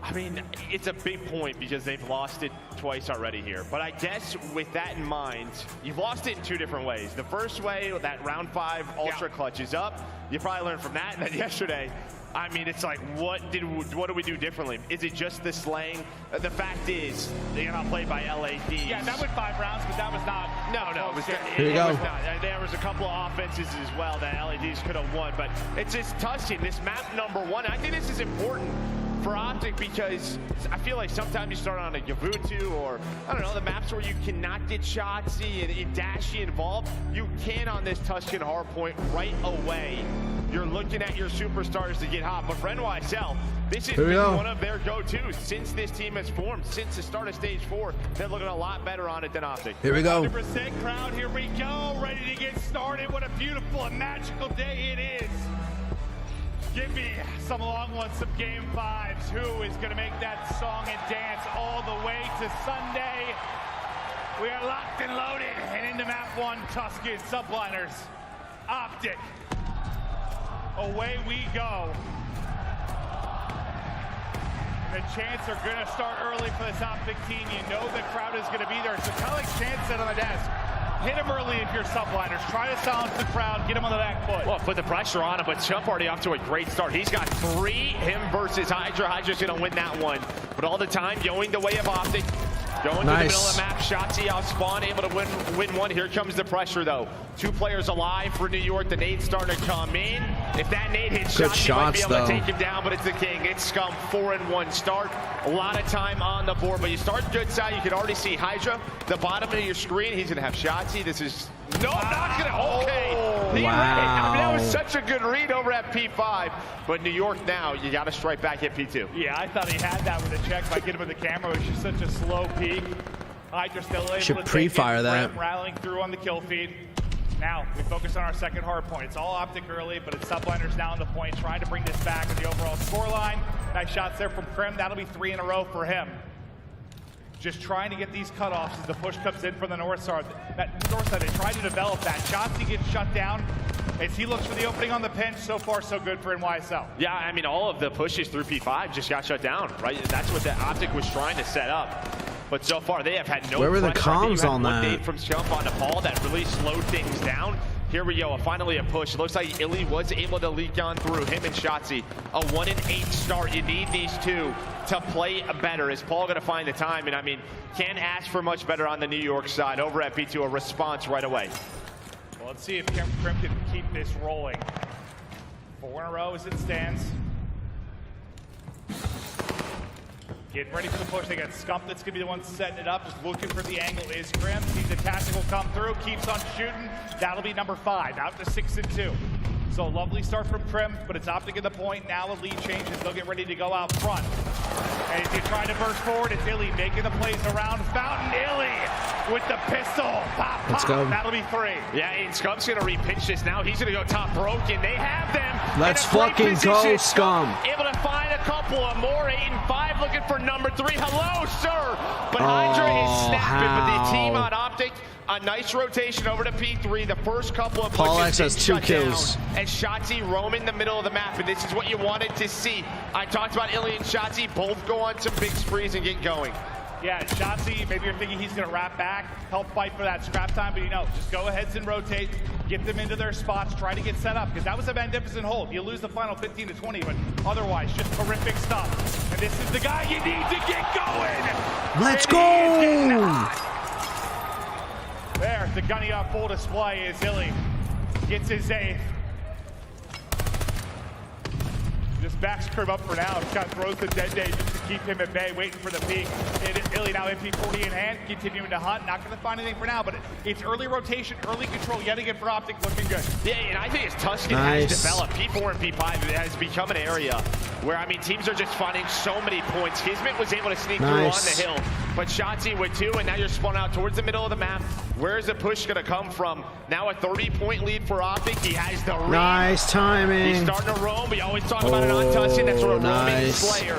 I mean, it's a big point because they've lost it twice already here. But I guess with that in mind, you've lost it in 2 different ways. The first way, that round 5 ultra clutch is up. You probably learned from that. And then yesterday, I mean, it's like, what do we do differently? Is it just the slaying? The fact is, they got played by LADs. Yeah, that went 5 rounds, but that was not. No, it was not. Here you go. There was a couple of offenses as well that LADs could have won, but it's just touching this map #1. I think this is important. for Optic, because I feel like sometimes you start on a Gavutu or, I don't know, the maps where you cannot get Shotzzy and Dashy involved. You can on this Tuscan hardpoint right away. You're looking at your superstars to get hot. But for NYSL, this has been one of their go-tos since this team has formed, since the start of Stage 4. They're looking a lot better on it than Optic. Here we go. 100% crowd, here we go, ready to get started. What a beautiful and magical day it is. Give me some long ones, some Game 5s. Who is going to make that song and dance all the way to Sunday? We are locked and loaded, and into map 1, Tuscan Subliners, Optic. Away we go. And the chants are going to start early for this Optic team. You know the crowd is going to be there. So kind of like Chance said on the desk, hit him early if you're Subliners. Try to silence the crowd, get him on the back foot. Well, put the pressure on him, but Chump already off to a great start. He's got 3, him versus Hydra. Hydra's going to win that one. But all the time, going the way of Optic. Going to the middle of the map, Shotzzy out spawn, able to win one. Here comes the pressure, though. 2 players alive for New York. The nade's starting to come in. If that nade hits Shotzzy, might be able to take him down, but it's the king. It's Scum, 4-1 start. A lot of time on the board, but you start good side. You can already see Hydra, the bottom of your screen. He's going to have Shotzzy. This is... No, not going to... Okay. Wow. I mean, that was such a good read over at P5. But New York now, you got to strike back at P2. Yeah, I thought he had that with a check by getting him with the camera. It was just such a slow peak. Hydra still able Should to pre-fire that. Rallying through on the kill feed. Now, we focus on our second hard point. It's all Optic early, but it's Subliners now on the point, trying to bring this back with the overall scoreline. Nice shots there from Krim. That'll be 3 in a row for him. Just trying to get these cutoffs as the push comes in from the north side. That north side, they try to develop that. Shotzzy gets shut down as he looks for the opening on the pinch. So far, so good for NYSL. Yeah, I mean, all of the pushes through P5 just got shut down, right? That's what the Optic was trying to set up. But so far, they have had no. Where were the comms on that? One from Jump on Nepal that really slowed things down. Here we go, finally a push. It looks like Illy was able to leak on through him and Shotzzy. A 1-8 start. You need these 2 to play better. Is Paul going to find the time? And I mean, can't ask for much better on the New York side. Over at P2, a response right away. Well, let's see if Krim can keep this rolling. 4 in a row as it stands. Getting ready for the push. They got Scump that's going to be the one setting it up. Just looking for the angle is Krim. Sees the tactical come through. Keeps on shooting. That'll be number 5. Out to 6-2. So lovely start from Krim, but it's Optic at the point. Now a lead changes. They'll get ready to go out front. And as you try to burst forward, it's Illy making the plays around Fountain. Illy with the pistol. Pop, pop. Let's go. That'll be 3. Yeah, and Scump's going to repitch this now. He's going to go top broken. They have them. Let's fucking go, Scum. Able to find a couple of more. 8 and 5 looking for number 3. Hello, sir. But Hydra is snapping with the team on Optic. A nice rotation over to P3. The first couple of Paul X has 2 kills. And Shotzzy roaming the middle of the map, and this is what you wanted to see. I talked about Illy and Shotzzy both go on some big sprees and get going. Yeah, Shotzzy, maybe you're thinking he's going to wrap back, help fight for that scrap time, but you know, just go ahead and rotate, get them into their spots, try to get set up, because that was a magnificent hold. You lose the final 15 to 20, but otherwise, just terrific stuff. And this is the guy you need to get going. Let's go! There, the gunny on full display is Illy. Gets his 8th. Just backs Krim up for now. Kind of throws the dead day just to keep him at bay, waiting for the peak. It is Illy now MP40 in hand, continuing to hunt. Not going to find anything for now, but it's early rotation, early control yet again for Optic, looking good. Yeah, and I think as Tuscan has developed, P4 and P5 has become an area where, I mean, teams are just finding so many points. Kismet was able to sneak through on the hill, but Shotzzy with 2, and now you're spun out towards the middle of the map. Where is the push going to come from? Now a 30-point lead for Optic. He has the read. Nice timing. He's starting to roam. We always talk about an on-Tuscan. That's a roaming slayer.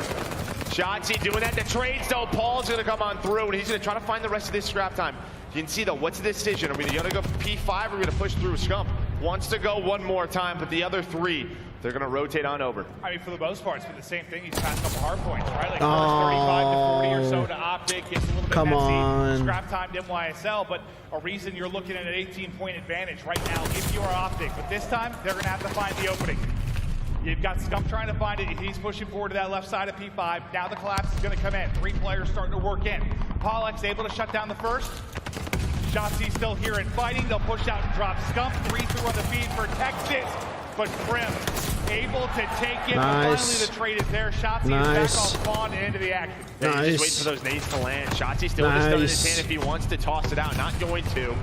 Shotzzy doing that. The trades, though. Paul's going to come on through, and he's going to try to find the rest of this scrap time. You can see, though, what's the decision? Are we going to go P5 or are we going to push through Scump? Wants to go one more time, but the other 3, they're going to rotate on over. I mean, for the most part, it's been the same thing. He's passed a couple hard points, right? Like first 35 to 40 or so to Optic. Gets a little bit messy. Scrap time to NYSL, but a reason you're looking at an 18-point advantage right now if you're Optic. But this time, they're going to have to find the opening. You've got Scump trying to find it. He's pushing forward to that left side of P5. Now the collapse is going to come in. 3 players starting to work in. Pollock's able to shut down the first. Shotzzy still here and fighting. They'll push out and drop Scump. 3 through on the feed for Texas. But Krim able to take it. Nice. Finally, the trade is there. Shotzi Nice. is back on spawn and into the action. Yeah, he's just waiting for those nades to land. Shotzi still has in his hand if he wants to toss it out. Not going to.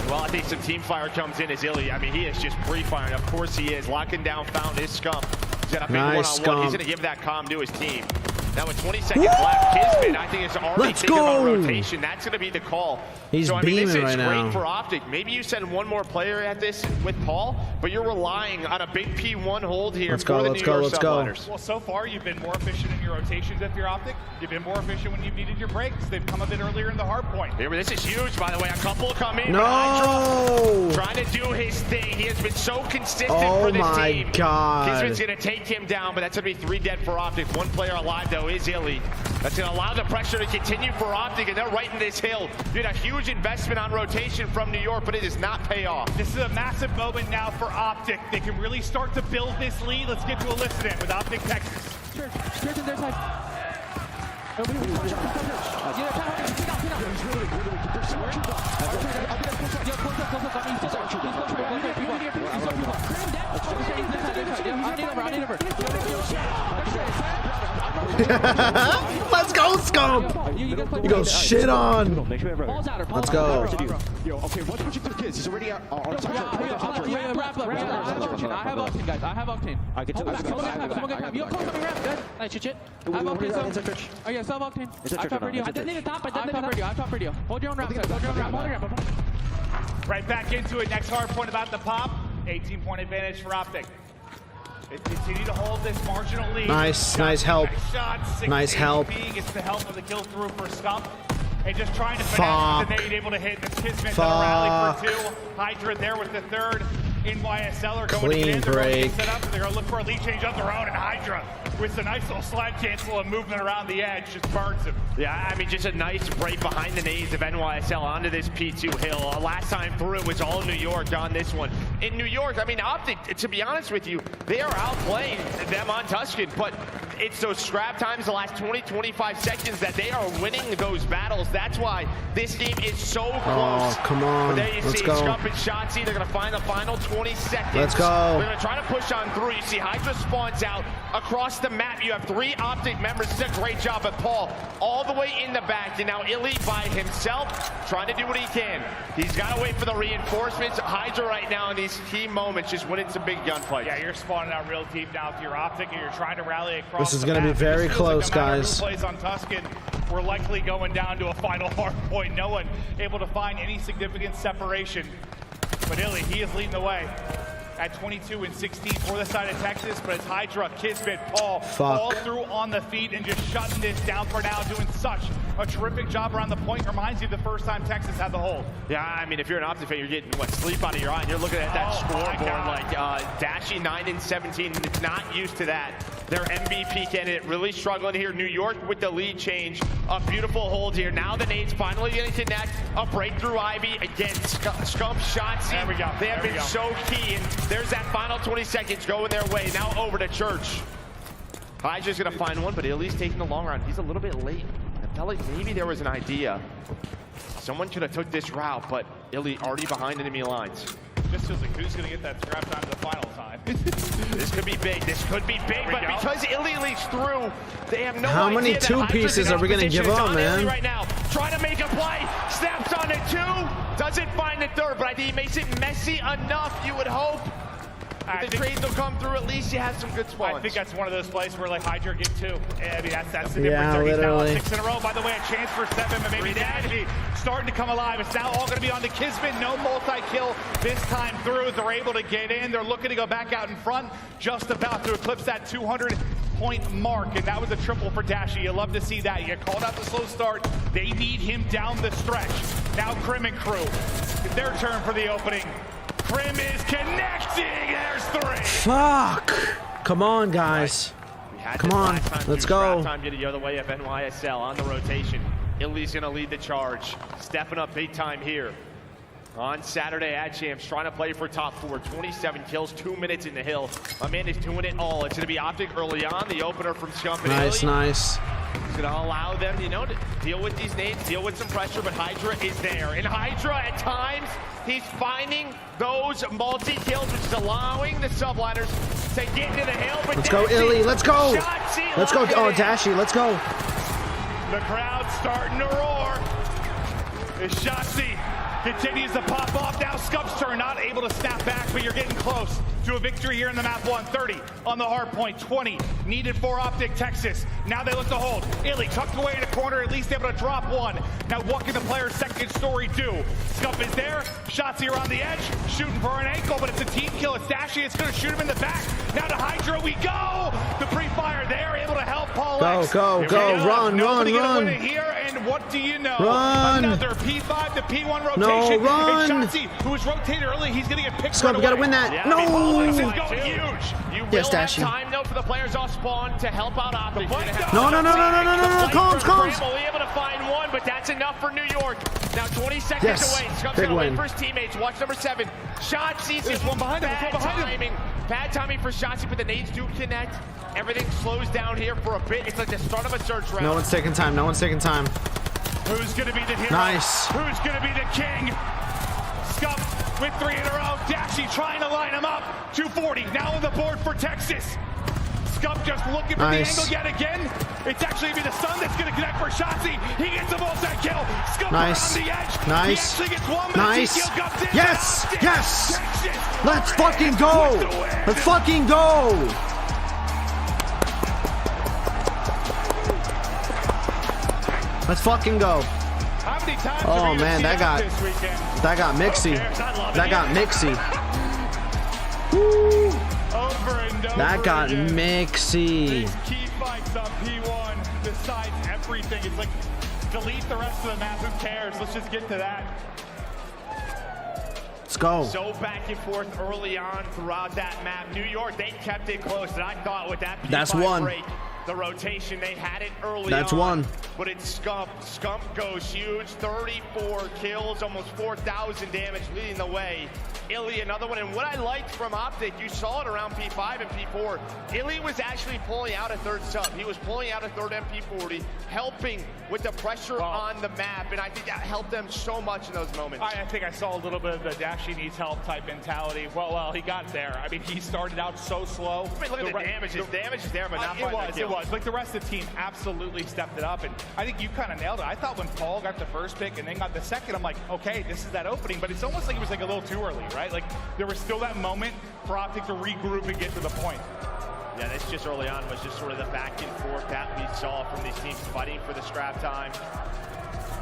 Well, I think some team fire comes in as Illy. I mean, he is just pre-firing. Of course he is. Locking down Fountain is Scump. He's got a big one-on-one. He's going to give that comm to his team. Now with 20 seconds left, Kismet, I think, is already thinking about rotation. That's going to be the call. He's so, I mean, this beaming is right great now. for Optic. Maybe you send one more player at this with Paul, but you're relying on a big P1 hold here for the New York Subliners. Well, so far, you've been more efficient in your rotations if you're Optic. You've been more efficient when you've needed your breaks. They've come a bit earlier in the hard point. Here, this is huge, by the way. A couple come in. No! Trying to do his thing. He has been so consistent Oh for this my team. God. Kismet's going to take him down, but that's going to be 3 dead for Optic. One player alive, though, is Illy. That's going to allow the pressure to continue for Optic, and they're right in this hill. Did a huge investment on rotation from New York, but it does not pay off. This is a massive moment now for Optic. They can really start to build this lead. Let's get to a listen in with Optic Texas. Straight on their side. Let's go, Scump! You go shit on. Let's go. Yo, okay, what's pushing through kids? He's already on top. I have Octane, guys. I have Octane. I can tell. You close on me, ramp. Good. Nice, shit. I have Octane. Oh, yeah, sell Octane. I top radio. I didn't need a top. I top radio. Hold your own ramp. Hold your own ramp. Right back into it. Next hard point about the pop. 18-point advantage for Optic. They continue to hold this marginal lead. Nice help. Nice help. Gets the help of the kill through for Scump. And just trying to finesse the nade, able to hit. The Kismet rally for 2. Hydra there with the 3rd. NYSL are going Clean in. They're break. going to set up. They're going to look for a lead change of their own. And Hydra with a nice little slide cancel and movement around the edge just burns him. Yeah, I mean, just a nice break behind the nades of NYSL onto this P2 hill. Last time through, it was all New York on this one. In New York, I mean, Optic, to be honest with you, they are outplaying them on Tuscan, but it's those scrap times, the last 20, 25 seconds that they are winning those battles. That's why this game is so close. Oh, come on. But there you Let's see go. Scump and Shotzi. They're going to find the final 20 seconds. Let's go. They're going to try to push on through. You see Hydra spawns out across the map. You have 3 Optic members. This is a great job at Paul all the way in the back. And now Illy by himself trying to do what he can. He's got to wait for the reinforcements. Hydra right now in these key moments just winning some big gunfights. Yeah, you're spawning out real deep now with your Optic, and you're trying to rally across. This is going to be very close, guys. Who plays on Tuscan, we're likely going down to a final hard point. No one able to find any significant separation. But Illy, he is leading the way at 22 and 16 for the side of Texas, but it's Hydra, Kismet, Paul, all through on the feet and just shutting this down for now, doing such a terrific job around the point. Reminds you of the first time Texas had the hold. Yeah, I mean, if you're an Optic fan, you're getting, sleep out of your eye, and you're looking at that scoreboard like Dashy 9 and 17, it's not used to that. Their MVP candidate really struggling here. New York with the lead change. A beautiful hold here. Now the nades finally going to connect. A breakthrough Ivy against Scump Shotzi. There we go. They have been so key, and there's that final 20 seconds going their way. Now over to Church. Hydra's going to find one, but Illy's taking the long round. He's a little bit late. I felt like maybe there was an idea. Someone could have took this route, but Illy already behind enemy lines. Just feels like who's going to get that scrap time to the final time. This could be big. This could be big, but because Illy leaks through, they have no How idea many that 2 Hydra's pieces in are we going to opposition. give It's up, on man? Illy right now, trying to make a play. Snaps on the 2. Doesn't find the 3rd, but I think he makes it messy enough, you would hope. If the trades will come through, at least you have some good spawns. I think that's one of those plays where like Hydra get 2. I mean, that's the difference. Yeah, He's now on literally. 6 in a row. By the way, a chance for 7, but maybe Dashy starting to come alive. It's now all going to be on the Kismet. No multi-kill this time through. They're able to get in. They're looking to go back out in front. Just about to eclipse that 200-point mark, and that was a triple for Dashy. You love to see that. You called out the slow start. They need him down the stretch. Now Crim and crew. It's their turn for the opening. Crim is connecting. There's 3. Fuck. Come on, guys. Come on. Let's go. Time get the other way of NYSL on the rotation. Illy's going to lead the charge. Stepping up big time here. On Saturday at Champs, trying to play for top 4. 27 kills, 2 minutes in the hill. My man is doing it all. It's going to be Optic early on. The opener from Scump and Nice, Illy. nice. He's going to allow them, you know, to deal with these nades, deal with some pressure, but Hydra is there. And Hydra, at times, he's finding those multi-kills, which is allowing the subliners to get into the hill. But let's go, Illy. Let's go. Let's go. Oh, Dashy. Let's go. The crowd's starting to roar. As Shotzi continues to pop off. Now Scump's turn, not able to snap back, but you're getting close to a victory here in the map. 130 on the hard point, 20 needed for Optic Texas. Now they look to hold. Illy tucked away in a corner, at least able to drop one. Now what can the player's second story do? Scump is there. Shotzi around the edge, shooting for an ankle, but it's a team kill. It's Dashy. It's going to shoot him in the back. Now to Hydra we go. The pre-fire there, able to help Paul X. Go. Run. Win it here, and what do you know? Run. Another P5 to P1 rotation. No, run. And Shotzi, who was rotated early, he's going to get picked Scump, right we gotta away. win that. Yeah, No. This is going huge. You Yes, will Dashy. have time, though, for the players off spawn to help out Optic. No. Comms. Only able to find one, but that's enough for New York. Now 20 seconds away. Scump's going to wait for his teammates. Watch number 7. Shotzi. There's one behind him. Bad timing for Shotzi, but the nades do connect. Everything slows down here for a bit. It's like the start of a search round. No one's taking time. Who's going to be the hero? Nice. Who's going to be the king? Scump with 3 in a row. Dashy trying to line him up. 240 now on the board for Texas. Scump just looking for the angle yet again. It's actually going to be the Sun that's going to connect for Shotzi. He gets a multi-kill. Scump around the edge. He actually gets one, but the kill comes in. Yes. Texas. Let's fucking go. Let's fucking go. Let's fucking go. How many times Oh man, that got mixy. That got mixy. Woo. Over and over That got again. mixy. These key fights on P1 decides everything. It's like, delete the rest of the map. Who cares? Let's just get to that. Let's go. So back and forth early on throughout that map. New York, they kept it close, and I thought with that That's P5 one. break, the rotation, they had it early That's on. one. But it's Scump. Scump goes huge, 34 kills, almost 4,000 damage, leading the way. Illy, another one. And what I liked from Optic, you saw it around P5 and P4. Illy was actually pulling out a third sub. He was pulling out a third MP40, helping with the pressure on the map. And I think that helped them so much in those moments. I think I saw a little bit of the Dashy needs help type mentality. Well, he got there. I mean, he started out so slow. I mean, look at the damage. His damage is there, but not it was. Like the rest of the team absolutely stepped it up. And I think you kind of nailed it. I thought when Paul got the first pick and then got the second, I'm like, okay, this is that opening. But it's almost like it was like a little too early, right? Like there was still that moment for Optic to regroup and get to the point. Yeah, this just early on was just sort of the back and forth that we saw from these teams fighting for the scrap time.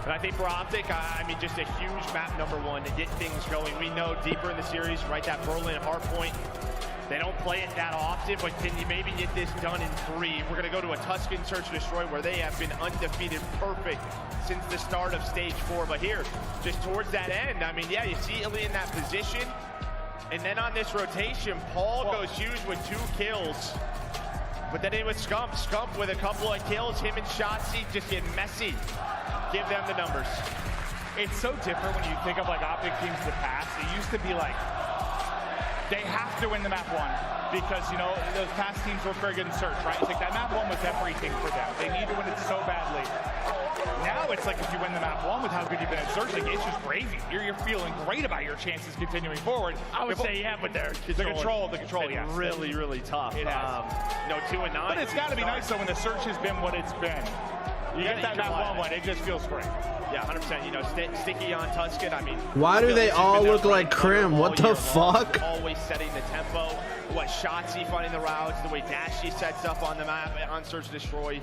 And I think for Optic, I mean, just a huge map #1 to get things going. We know deeper in the series, right, that Berlin hardpoint, they don't play it that often, but can you maybe get this done in 3? We're going to go to a Tuscan Search and Destroy where they have been undefeated, perfect since the start of stage 4. But here, just towards that end, I mean, yeah, you see Illy in that position. And then on this rotation, Paul goes huge with 2 kills. But then in with Scump. Scump with a couple of kills. Him and Shotzi just get messy. Give them the numbers. It's so different when you think of like Optic teams in the past. It used to be like, they have to win the map 1 because, you know, those past teams were very good in search, right? It's like that map 1 was everything for them. They need to win it so badly. Now it's like if you win the map 1 with how good you've been at search, like it's just gravy. You're feeling great about your chances continuing forward. I would say, yeah, but the control, yes. Really, really tough. It has. No, 2 and 9. But it's got to be nice though when the search has been what it's been. You get that map 1 win, it just feels great. Yeah, 100%. You know, sticky on Tuscan. I mean, why do they all look like Crim? What the fuck? Always setting the tempo. What Shotzi finding the routes, the way Dashy sets up on the map on Search and Destroy.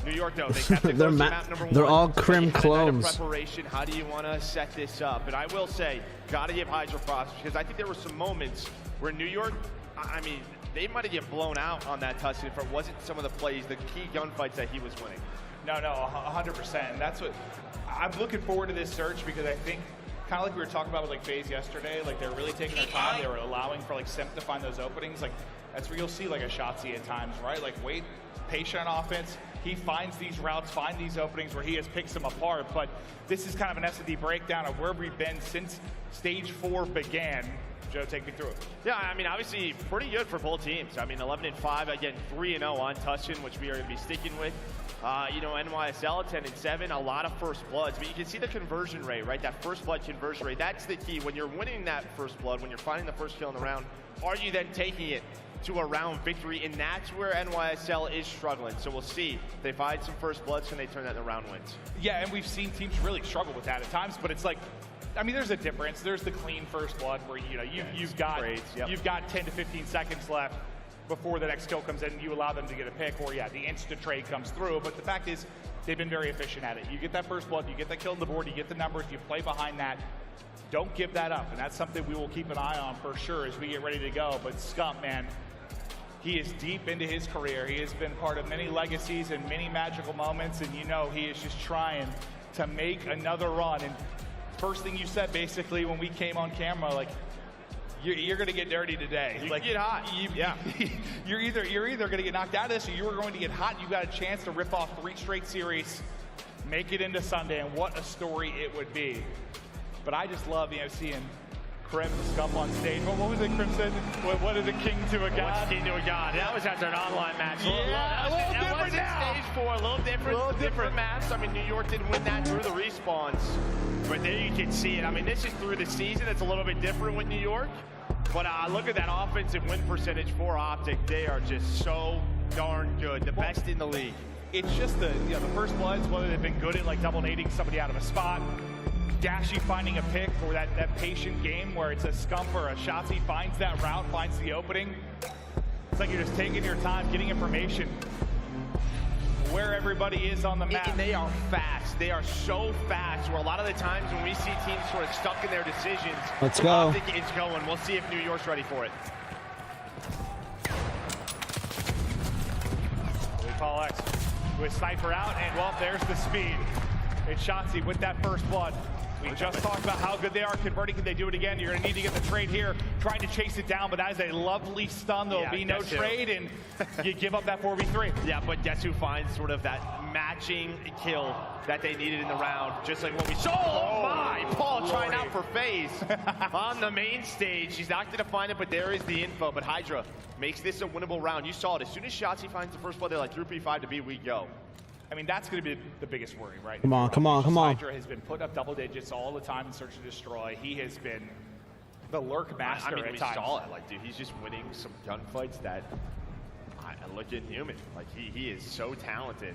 New York, though, they kept it close to map #1. They're all Crim clones. Preparation. How do you want to set this up? And I will say, got to give Hydra props because I think there were some moments where New York, I mean, they might have get blown out on that Tuscan if it wasn't some of the plays, the key gunfights that he was winning. No, 100%. And that's what I'm looking forward to this search because I think, kind of like we were talking about with like FaZe yesterday, like they're really taking their time. They were allowing for like Simp to find those openings. Like that's where you'll see like a Shotzi at times, right? Like wait, patient on offense, He finds these routes, finds these openings where he has picked them apart. But this is kind of an S&D breakdown of where we've been since Stage 4 began. Joe, take me through it. Yeah, I mean, obviously pretty good for both teams. I mean, 11-5, again, 3-0 on Tuscan, which we are going to be sticking with. You know, NYSL 10-7, a lot of first bloods, but you can see the conversion rate, right? That first blood conversion rate, that's the key. When you're winning that first blood, when you're finding the first kill in the round, are you then taking it to a round victory? And that's where NYSL is struggling. So we'll see. If they find some first bloods, can they turn that into round wins? Yeah, and we've seen teams really struggle with that at times, but it's like, I mean, there's a difference. There's the clean first blood where, you know, you've got 10 to 15 seconds left before the next kill comes in, and you allow them to get a pick, or yeah, the instant trade comes through. But the fact is, they've been very efficient at it. You get that first blood, you get that kill on the board, you get the numbers, you play behind that. Don't give that up, and that's something we will keep an eye on for sure as we get ready to go. But Scump, man, he is deep into his career. He has been part of many legacies and many magical moments, and you know he is just trying to make another run. And first thing you said basically when we came on camera, like, you're going to get dirty today. You like, get hot. You're either going to get knocked out of this, or you are going to get hot. You got a chance to rip off 3 straight series, make it into Sunday, and what a story it would be. But I just love, you know, seeing Krim Scump on stage. What was it, Krim said? What is a king to a god? What's king to a god? That was after an online match. Yeah, a little different now. Stage 4, a little different match. I mean, New York didn't win that through the respawns, but there you can see it. I mean, this is through the season. It's a little bit different with New York. But look at that offensive win percentage for Optic. They are just so darn good. The best in the league. It's just the first bloods, whether they've been good at like double nading somebody out of a spot, Dashy finding a pick, or that patient game where it's a Scump or a Shotzi finds that route, finds the opening. It's like you're just taking your time, getting information where everybody is on the map. And they are fast. They are so fast, where a lot of the times when we see teams sort of stuck in their decisions, let's go. Optic is going. We'll see if New York's ready for it. We call X with Sniper out, and well, there's the speed. It's Shotzi with that first blood. We just talked about how good they are converting. Can they do it again? You're going to need to get the trade here, trying to chase it down, but that is a lovely stun. There'll be no trade, and you give up that 4v3. Yeah, but guess who finds sort of that matching kill that they needed in the round, just like what we saw. Oh my! Paul trying out for FaZe on the main stage. He's not going to find it, but there is the info. But Hydra makes this a winnable round. You saw it. As soon as Shotzi finds the first blood, they're like, through P5 to B, we go. I mean, that's going to be the biggest worry, right? Come on, come on, come on. Hydra has been putting up double digits all the time in search to destroy. He has been the lurk master I mean, we times. saw it. Like, dude, he's just winning some gunfights that look inhuman. Like, he is so talented.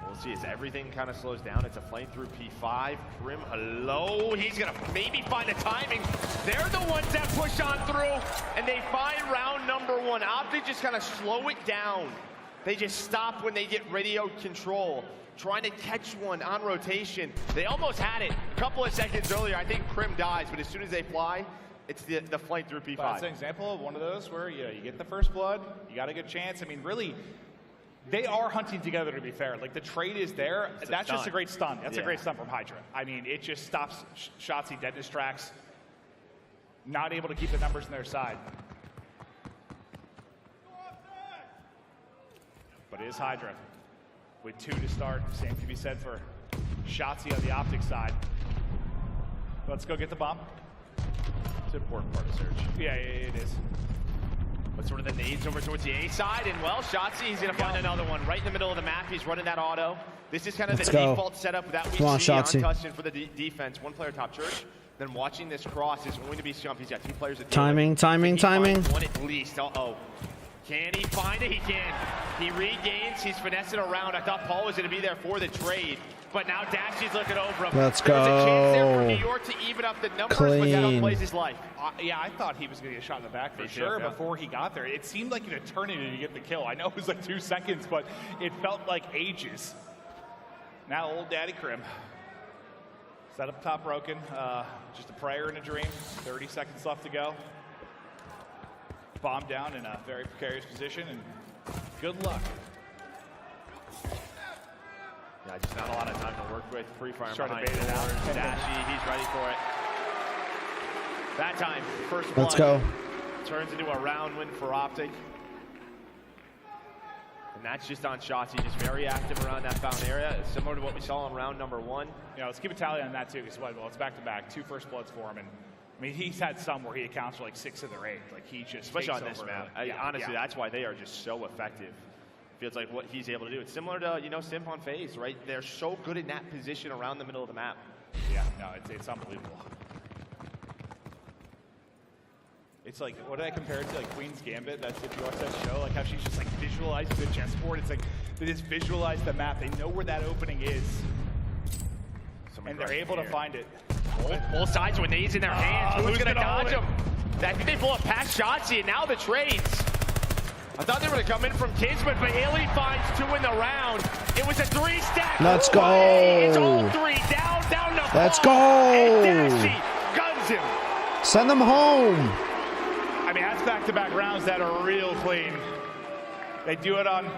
We'll see as everything kind of slows down. It's a flame through P5. Krim, hello. He's going to maybe find the timing. They're the ones that push on through, and they find round number 1. Optic just kind of slow it down. They just stop when they get radio control, trying to catch one on rotation. They almost had it a couple of seconds earlier. I think Krim dies, but as soon as they fly, it's the flame through P5. That's an example of one of those where you get the first blood, you got a good chance. I mean, really, they are hunting together, to be fair. Like, the trade is there. That's just a great stun. That's a great stun from Hydra. I mean, it just stops Shotzi dead distracts, not able to keep the numbers on their side. But it is Hydra with 2 to start. Same can be said for Shotzi on the Optic side. Let's go get the bomb. It's an important part of search. Yeah, it is. But sort of the nades over towards the A side, and well, Shotzi, he's going to find another one right in the middle of the map. He's running that auto. This is kind of the default setup that we see on Tuscan for the defense. One player top church. Then watching this cross is going to be Scump. He's got 2 players at timing. One at least. Uh-oh. Can he find it? He can. He regains. He's finessing around. I thought Paul was going to be there for the trade, but now Dashy's looking over him. Let's go. There's a chance there for New York to even up the numbers, but that outplays his life. Yeah, I thought he was going to get shot in the back for sure before he got there. It seemed like an eternity to get the kill. I know it was like 2 seconds, but it felt like ages. Now old Daddy Krim. Set up top broken. Just a prayer and a dream. 30 seconds left to go. Bomb down in a very precarious position, and good luck. Yeah, just not a lot of time to work with. Pre-fire behind to bait it out. Dashy, he's ready for it. That time, first Let's go. Turns into a round win for Optic. And that's just on shots. He's just very active around that fountain area, similar to what we saw in round number 1. Yeah, let's keep a tally on that too, because well, it's back-to-back, 2 first bloods for him, and I mean he's had some where he accounts for like 6 of their 8. Like he just especially on this over. map. Honestly, that's why they are just so effective. Feels like what he's able to do. It's similar to Simp on FaZe, right? They're so good in that position around the middle of the map. Yeah, no, it's unbelievable. It's like, what did I compare it to? Like Queen's Gambit? That's if you watch that show, like how she's just like visualizing the chessboard. It's like they just visualize the map. They know where that opening is, and they're able to find it. Both sides with nades in their hands. Who's going to dodge them? I think they pull up past Shotzi, and now the trades. I thought they were going to come in from Kismet, but Haley finds 2 in the round. It was a 3-stack. Let's go. It's all 3. Down to Let's Paul. go. And Dashi guns him. Send them home. I mean, that's back-to-back rounds that are real clean. They do it on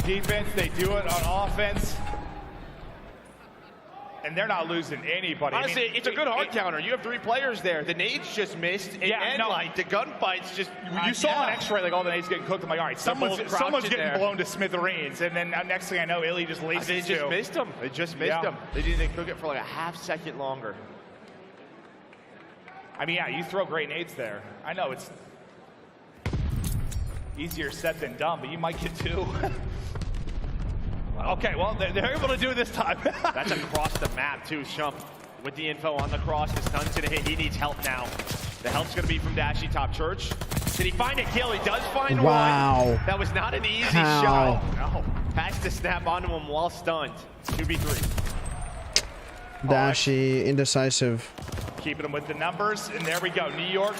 defense. They do it on offense. And they're not losing anybody. Honestly, it's a good hard counter. You have 3 players there. The nades just missed. Like the gunfights just. You saw on X-ray, like all the nades getting cooked. I'm like, all right, someone's getting blown to smithereens. And then next thing I know, Illy just laces They just missed him. They just missed him. They didn't cook it for like a half second longer. I mean, yeah, you throw great nades there. I know it's easier said than done, but you might get 2. Okay, well, they're able to do it this time. That's across the map, too. Shump with the info on the cross. The stun's going to hit. He needs help now. The help's going to be from Dashi Top Church. Did he find a kill? He does find one. That was not an easy shot. No. Has to snap onto him while stunned. 2v3. Dashi, indecisive. Keeping them with the numbers, and there we go. New York,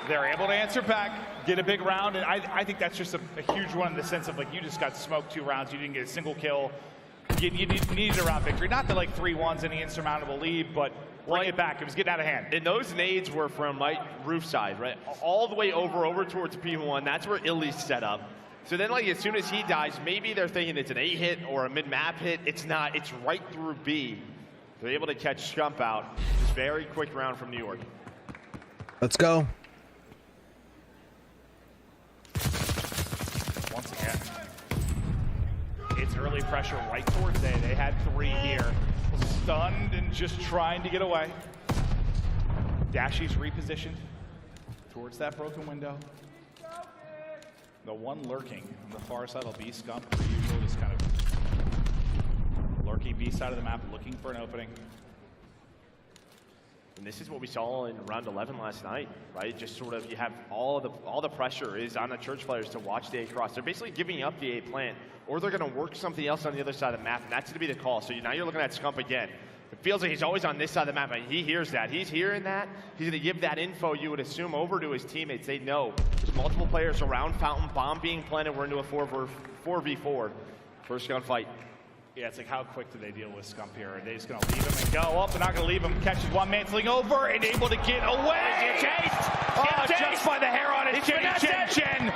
they're able to answer back, get a big round, and I think that's just a huge one in the sense of like you just got smoked 2 rounds, you didn't get a single kill. You needed a round victory. Not that like 3-1's any insurmountable lead, but bring it back. It was getting out of hand. And those nades were from roof side, right? All the way over towards P1. That's where Illy's set up. So then, like, as soon as he dies, maybe they're thinking it's an A hit or a mid-map hit. It's not. It's right through B. They're able to catch Shump out. Just very quick round from New York. Let's go. Once again, it's early pressure right towards A. They had 3 here. Stunned and just trying to get away. Dashi's repositioned towards that broken window. The one lurking on the far side will be Scump, per usual, just kind of lurking B side of the map, looking for an opening. And this is what we saw in round 11 last night, right? Just sort of, you have all the pressure is on the Church players to watch the A cross. They're basically giving up the A plant, or they're going to work something else on the other side of the map, and that's going to be the call. So now you're looking at Scump again. It feels like he's always on this side of the map, and he hears that. He's hearing that. He's going to give that info, you would assume, over to his teammates. They know there's multiple players around Fountain, bomb being planted. We're into a 4v4. First gunfight. Yeah, it's like how quick do they deal with Scump here? Are they just going to leave him and go up? They're not going to leave him. Catches one mantling over and able to get away. Just by the hair on his chin. Chen.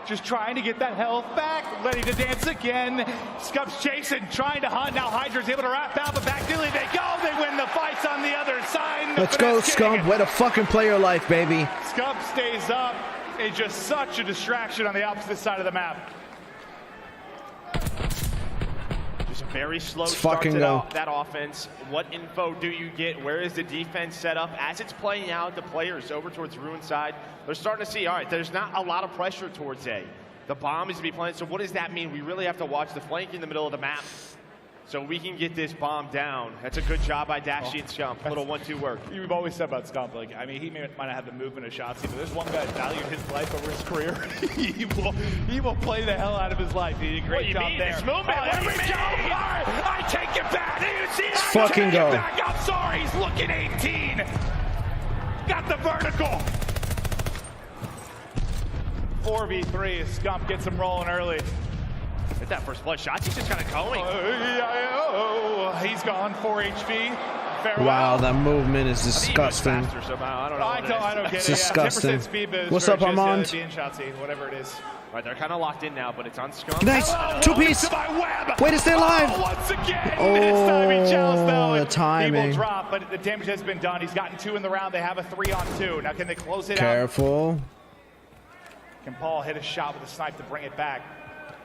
Just trying to get that health back. Ready to dance again. Scump's chasing, trying to hunt. Now Hydra's able to wrap out, but back Dilly they go. They win the fights on the other side. Let's go, Scump. Way to fucking play your life, baby. Scump stays up. It's just such a distraction on the opposite side of the map. Just a very slow start to that offense. What info do you get? Where is the defense set up? As it's playing out, the players over towards Ruin side, they're starting to see, all right, there's not a lot of pressure towards A. The bomb is to be planted, so what does that mean? We really have to watch the flank in the middle of the map so we can get this bomb down. That's a good job by Dashi and Scump. A little 1-2 work. You've always said about Scump, like, I mean, he might not have the movement of Shotzi, but there's one guy that valued his life over his career. he will play the hell out of his life. He did a great job there. This movement, I take it back. Do you see that? Fucking go. I'm sorry, he's looking 18. Got the vertical. 4v3 as Scump gets him rolling early. Hit that first blood shot. He's just kind of going. He's gone 4 HP. Farewell. Wow, that movement is disgusting. I don't know. I don't get it's it. disgusting. 10% speed boost. What's up, Armand? Whatever it is. All right, they're kind of locked in now, but it's on Scump. Nice. 2-piece. Way to stay alive. Once again. Oh, this time he the timing. He will drop, but the damage has been done. He's gotten 2 in the round. They have a 3-on-2. Now can they close it out? Careful. Can Paul hit a shot with a snipe to bring it back?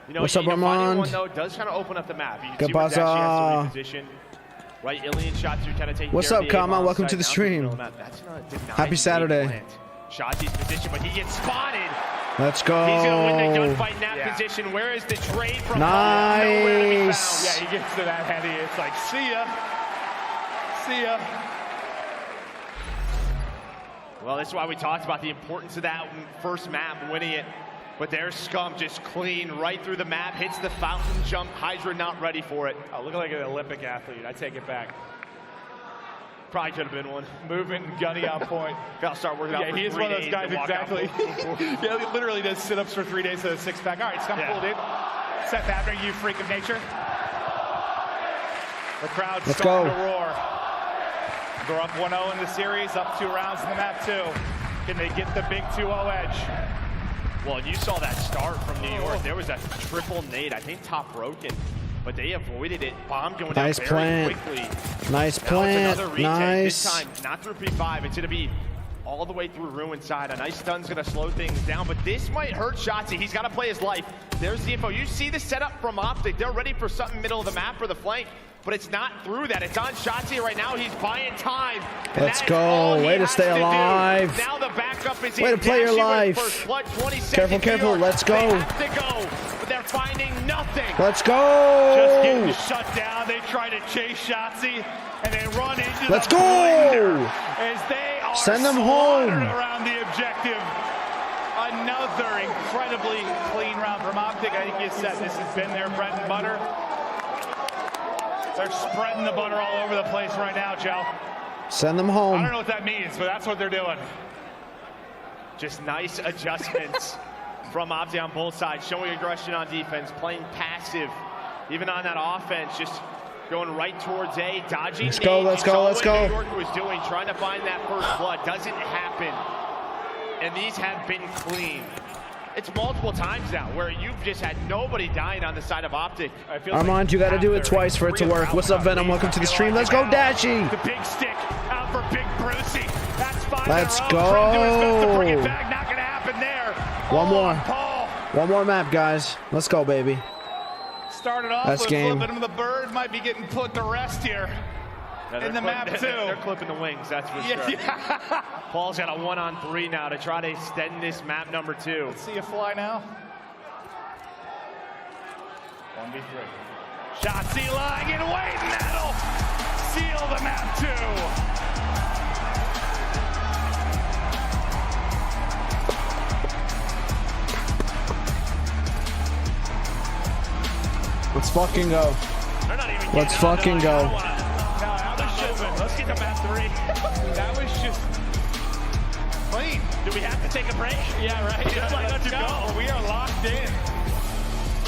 You know, What's up, finding Armand? one, though, does kind of open up the map. You can Good see where Dashi has buzzer. to reposition. Right, Alien shots are kind of taking What's care up, of the Kama? A-bomb Welcome side. to the Now stream. That's not denied Happy Saturday. plant. Shotzi's position, but he gets spotted. Let's go. He's going to win the gunfight in that position. Where is the trade from Nice. Paul? Nowhere to be found. Yeah, he gets to that heady. It's like, see ya. See ya. Well, this is why we talked about the importance of that first map, winning it. But there's Scum just clean right through the map, hits the fountain jump. Hydra not ready for it. Oh, looking like an Olympic athlete. I take it back. Probably could have been one. Moving, gunny on point. Gotta start working out Yeah, for he is 3 one of those days guys, and walk out. exactly. Yeah, he literally does sit-ups for 3 days with a six-pack. All right, Scum pulled in. Seth Abner, you freak of nature. The crowd's Let's starting go. to roar. They're up 1-0 in the series, up 2 rounds in the map, too. Can they get the big 2-0 edge? Well, you saw that start from New York. There was a triple nade, I think top broken, but they avoided it. Bomb going Nice down plant. very quickly. Nice Now it's plant. another retake. Nice. This time, not through P5. It's going to be all the way through Ruin side. A nice stun's going to slow things down, but this might hurt Shotzi. He's got to play his life. There's the info. You see the setup from Optic. They're ready for something middle of the map or the flank, but it's not through that. It's on Shotzi right now. He's buying time. Let's go. Way to stay alive. Now the backup is Way to play your life. Careful, careful. Let's go. They have to go, but they're finding nothing. Let's go. Just getting shut down. They try to chase Shotzi, and they run into Let's the go. blender as they are Send them slaughtered home. around the objective. Another incredibly clean round from Optic. I think you said this has been their bread and butter. They're spreading the butter all over the place right now, Joe. Send them I home. don't know what that means, but that's what they're doing. Just nice adjustments from Optic on both sides, showing aggression on defense, playing passive, even on that offense, just going right towards A, dodging. Let's go, let's go, let's go. New York was doing, trying to find that first blood, doesn't happen. And these have been clean. It's multiple times now where you've just had nobody dying on the side of Optic. Armand, you got to do it twice for it to work. What's up, Venom? Welcome to the stream. Let's go, Dashy. The big stick out for Big Brucey. That's 5 Let's in a row. Trying to do his best to bring it go. back. Not going to happen there. One more. Paul One more map, guys. Let's go, baby. started off That's with game. flipping him the bird. Might be getting put to rest here. Yeah, in the map, too. They're clipping the wings, that's for sure. Yeah. Paul's got a 1-on-3 now to try to extend this map number 2. Let's see you fly now. 1v3. Shotzi lying in wait, and that'll seal the map 2. Let's fucking go. They're not even Let's fucking go. Let's get to map 3. That was just clean. Do we have to take a break? Yeah, right. Just like, let's go. We are locked in.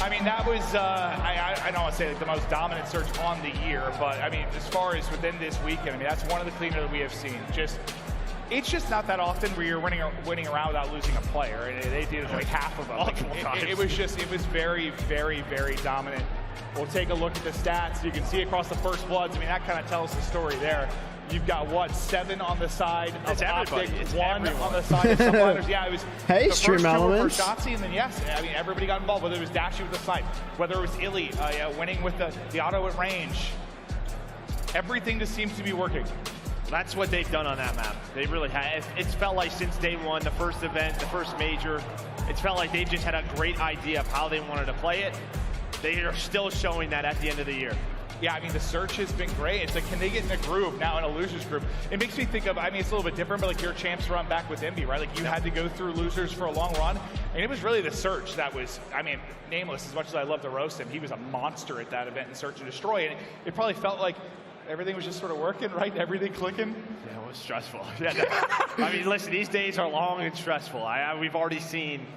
I mean, that was, I don't want to say like the most dominant search on the year, but I mean, as far as within this weekend, I mean, that's one of the cleaner that we have seen. It's just not that often where you're winning around without losing a player. And they did like half of them. It was very, very, very dominant. We'll take a look at the stats. You can see across the first bloods. I mean, that kind of tells the story there. You've got, what, 7 on the side of Optic, 1 on the side of Subliners. Yeah, it was Hey, the Stream first 2 were Elements. for Shotzi, and then, yes, I mean, everybody got involved, whether it was Dashy with the snipe, whether it was Illy winning with the auto at range. Everything just seems to be working. That's what they've done on that map. They really have. It's felt like since day one, the first event, the first major, it's felt like they've just had a great idea of how they wanted to play it. They are still showing that at the end of the year. Yeah, I mean, the search has been great. It's like, can they get in a groove now in a losers group? It makes me think of, I mean, it's a little bit different, but like your champs run back with Envy, right? Like you had to go through losers for a long run, and it was really the search that was, I mean, Nameless, as much as I love to roast him, he was a monster at that event in Search and Destroy, and it probably felt like everything was just sort of working, right? Everything clicking. Yeah, it was stressful. I mean, listen, these days are long and stressful. We've already seen,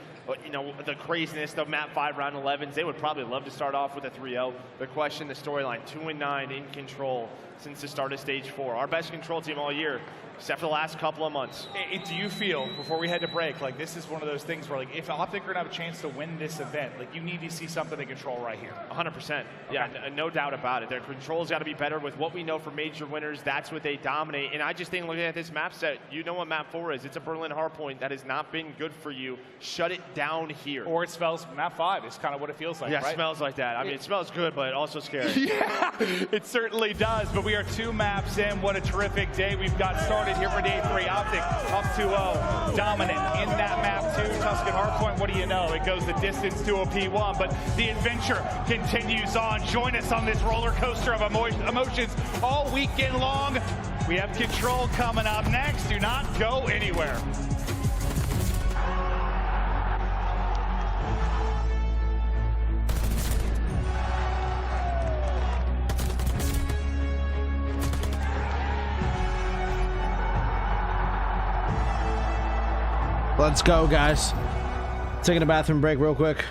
you know, the craziness of map 5 round 11s. They would probably love to start off with a 3-0. The question, the storyline, 2-9 in control. since the start of stage 4. Our best control team all year, except for the last couple of months. Do you feel, before we head to break, like this is one of those things where like if Optic are going to have a chance to win this event, like you need to see something to control right here? 100%. Yeah, no doubt about it. Their control's got to be better with what we know for major winners. That's what they dominate. And I just think looking at this map set, you know what map 4 is. It's a Berlin hardpoint that has not been good for you. Shut it down here. Or it smells, map 5 is kind of what it feels like, yeah, right? It smells like that. I mean, it smells good, but also scary. Yeah, it certainly does. But we are 2 maps in. What a terrific day we've got started here for day 3. Optic up 2-0, dominant in that map 2. Tuscan hardpoint, what do you know? It goes the distance to a P1, but the adventure continues on. Join us on this roller coaster of emotions all weekend long. We have Control coming up next. Do not go anywhere. Let's go, guys. Taking a bathroom break real quick.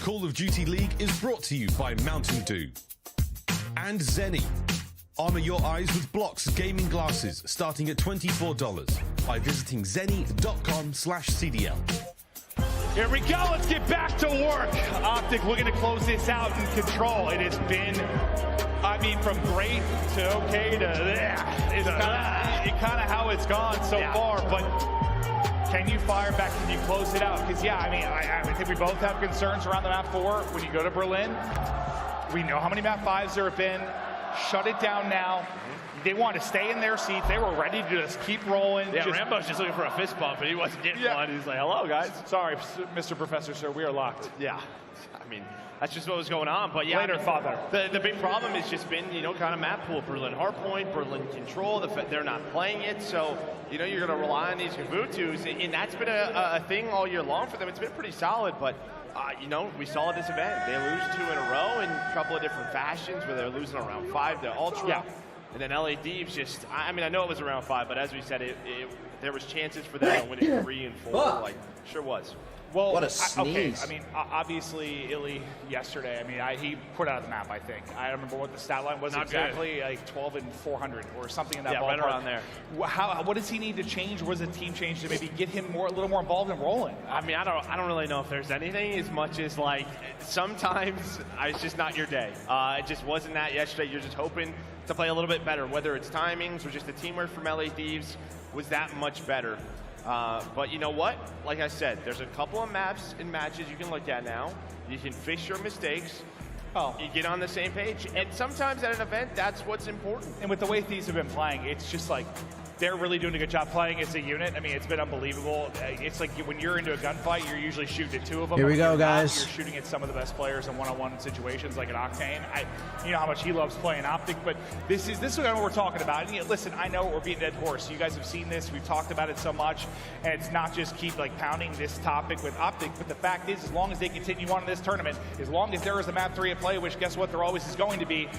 Call of Duty League is brought to you by Mountain Dew and Zenny. Armor your eyes with Blocks gaming glasses starting at $24 by visiting zenny.com/CDL. Here we go. Let's get back to work. Optic, we're going to close this out in control. It has been, I mean, from great to okay to it's kind of how it's gone so far. But can you fire back? Can you close it out? Because, yeah, I mean, I think we both have concerns around the map 4 when you go to Berlin. We know how many map 5s there have been. Shut it down now. They want to stay in their seats. They were ready to just keep rolling. Yeah, Rambo's just looking for a fist bump, and he wasn't getting one. He's like, hello, guys. Sorry, Mr. Professor, sir, we are locked. Yeah. I mean, that's just what was going on. But yeah, Later, father. The big problem has just been, you know, kind of map pool. Berlin Hardpoint, Berlin Control. They're not playing it, so you know you're going to rely on these Gavutus, and that's been a thing all year long for them. It's been pretty solid, but. You know, we saw at this event, they lose 2 in a row in a couple of different fashions where they're losing around 5 to Ultra. Yeah. And then LA Thieves just, I mean, I know it was around 5, but as we said, there was chances for them to win it 3 and 4. Like, sure was. Well, what a sneeze. Okay, I mean, obviously, Illy yesterday, I mean, he put out of the map, I think. I don't remember what the stat line was exactly, like 12 and 400 or something in that ballpark. Right around there. What does he need to change? What does the team change to maybe get him a little more involved in rolling? I mean, I don't really know if there's anything as much as, like, sometimes it's just not your day. It just wasn't that yesterday. You're just hoping to play a little bit better, whether it's timings or just the teamwork from LA Thieves was that much better. But you know what? Like I said, there's a couple of maps and matches you can look at now. You can fix your mistakes. You get on the same page. And sometimes at an event, that's what's important. And with the way Thieves have been playing, it's just like they're really doing a good job playing as a unit. I mean, it's been unbelievable. It's like when you're into a gunfight, you're usually shooting at 2 of them. Here we go, guys. You're shooting at some of the best players in one-on-one situations, like an Octane. You know how much he loves playing Optic, but this is what we're talking about. And listen, I know we're beating a dead horse. You guys have seen this. We've talked about it so much, and it's not just keep like pounding this topic with Optic, but the fact is, as long as they continue on in this tournament, as long as there is a map 3 at play, which guess what, there always is going to be.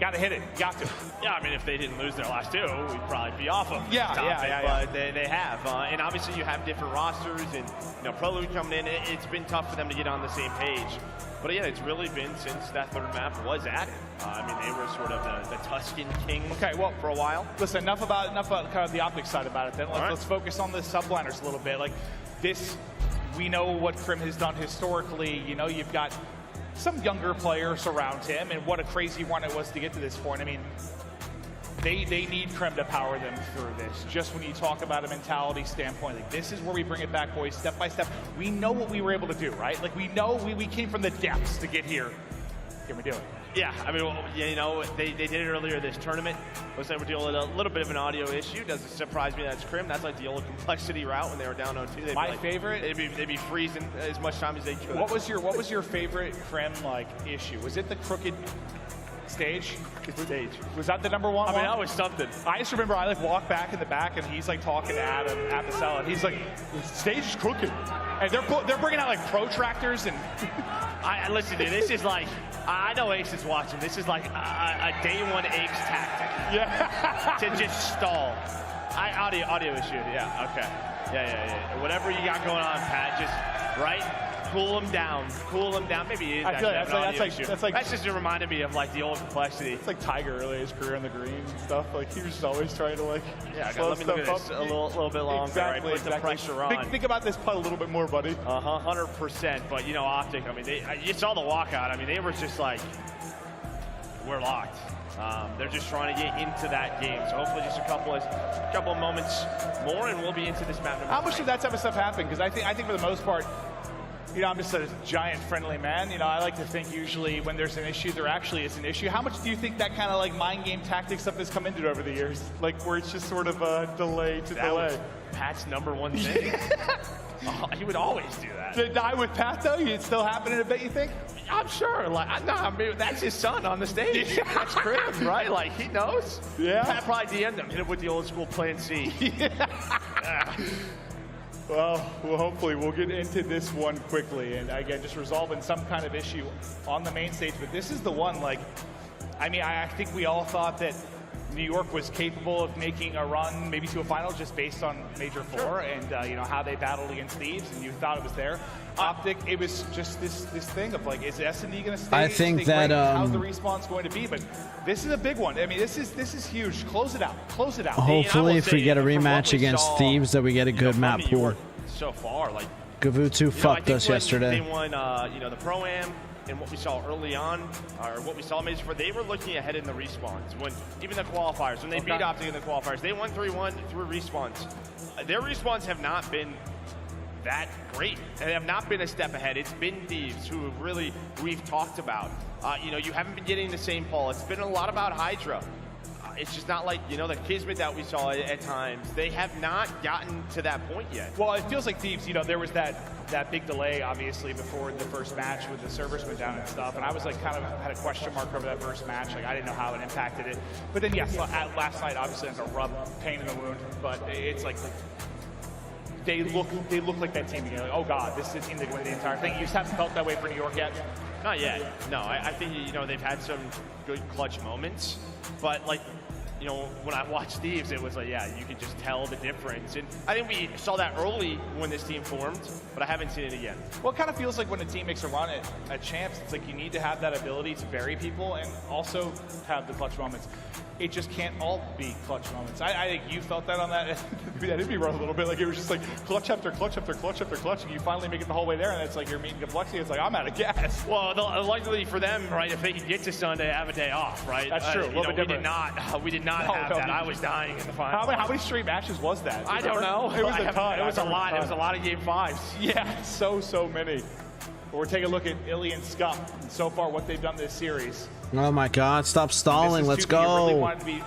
Got to hit it. Got to. Yeah, I mean, if they didn't lose their last 2, we'd probably be off of yeah, But they have. And obviously, you have different rosters, and you know, Prelude coming in. It's been tough for them to get on the same page. But yeah, it's really been since that 3rd map was added. I mean, they were sort of the Tuscan kings. Okay, well, for a while. Listen, enough about kind of the Optic side about it. Then let's focus on the subliners a little bit. Like this, we know what Krim has done historically. You know, you've got some younger players around him, and what a crazy run it was to get to this point. I mean, they need Krim to power them through this. Just when you talk about a mentality standpoint, like this is where we bring it back, boys, step by step. We know what we were able to do, right? Like we know we came from the depths to get here. Can we do it? Yeah, I mean, well, you know, they did it earlier this tournament. Looks like we're dealing with a little bit of an audio issue. Doesn't surprise me that's Krim. That's like the old complexity route when they were down 0-2. My favorite. They'd be freezing as much time as they could. What was your favorite Krim like issue? Was it the crooked stage? Was that the number one? I mean, that was something. I just remember I like walked back in the back and he's like talking to Adam at the cell and he's like, the stage is crooked. And they're bringing out like protractors and. Listen, dude, this is like, I know Ace is watching. This is like a day 1 Ace tactic. Yeah. To just stall. Audio issue. Yeah. Okay. Yeah. Whatever you got going on, Pat, just right. Cool him down. Maybe he is. I feel like that's just reminded me of like the old complexity. It's like Tiger early his career in the green and stuff. Like he was just always trying to like. Yeah, let me look at this a little bit longer. Exactly. Right? Put the pressure on. Think about this putt a little bit more, buddy. 100%. But you know, Optic. I mean, you saw the walkout. I mean, they were just like, we're locked. They're just trying to get into that game. So hopefully just a couple of moments more, and we'll be into this map. How much did that type of stuff happen? Because I think for the most part. You know, I'm just a giant friendly man. You know, I like to think usually when there's an issue, there actually is an issue. How much do you think that kind of like mind game tactic stuff has come into over the years? Like where it's just sort of a delay to delay. Pat's #1 thing. He would always do that. To die with Pat though, it's still happening a bit, you think? I'm sure. Like, I mean, that's his son on the stage. That's Krim, right? Like, he knows. Yeah. Pat probably DM'd him. Hit him with the old school plan C. Well, hopefully we'll get into this one quickly, and again, just resolving some kind of issue on the main stage. But this is the one, like, I mean, I think we all thought that New York was capable of making a run maybe to a final just based on Major 4 and you know how they battled against Thieves, and you thought it was there. Optic, it was just this thing of like, is S&D going to stay? I think that how's the response going to be? But this is a big one. I mean, this is huge. Close it out. Close it out. Hopefully, if we get a rematch against Thieves, that we get a good map pool. So far, like Gavutu fucked us yesterday. They won, you know, the Pro-Am, and what we saw early on, or what we saw Major 4, they were looking ahead in the respawns. When even the qualifiers, when they beat Optic in the qualifiers, they won 3-1 through respawns. Their respawns have not been that great, and they have not been a step ahead. It's been Thieves who have really we've talked about. You know, you haven't been getting the same pull. It's been a lot about Hydra. It's just not like, you know, the Kismet that we saw at times. They have not gotten to that point yet. Well, it feels like Thieves, you know, there was that big delay, obviously, before the first match with the servers went down and stuff. And I was like, kind of had a question mark over that first match. Like, I didn't know how it impacted it. But then, yes, last night, obviously, it's a rub, pain in the wound. But it's like, they look like that team again. Like, oh, God, this is a team that can win the entire thing. You just haven't felt that way for New York yet? Not yet. No, I think, you know, they've had some good clutch moments. But, like, you know, when I watched Thieves, it was like, yeah, you can just tell the difference. And I think we saw that early when this team formed, but I haven't seen it again. Well, it kind of feels like when a team makes a run at champs, it's like you need to have that ability to bury people and also have the clutch moments. It just can't all be clutch moments. I think you felt that on that. That did me run a little bit. Like, it was just like clutch after clutch after clutch after clutch, and you finally make it the whole way there, and it's like you're meeting complexity. It's like, I'm out of gas. Well, luckily for them, right, if they can get to Sunday, have a day off, right? That's true. You know, we did not have that. I was dying in the final. How many straight matches was that? I don't know. It was a ton. It was a lot. It was a lot of game 5s. Yeah, so many. But we're taking a look at Illy and Scuff, and so far what they've done this series. Oh my God! Stop stalling. Let's go. You really wanted to be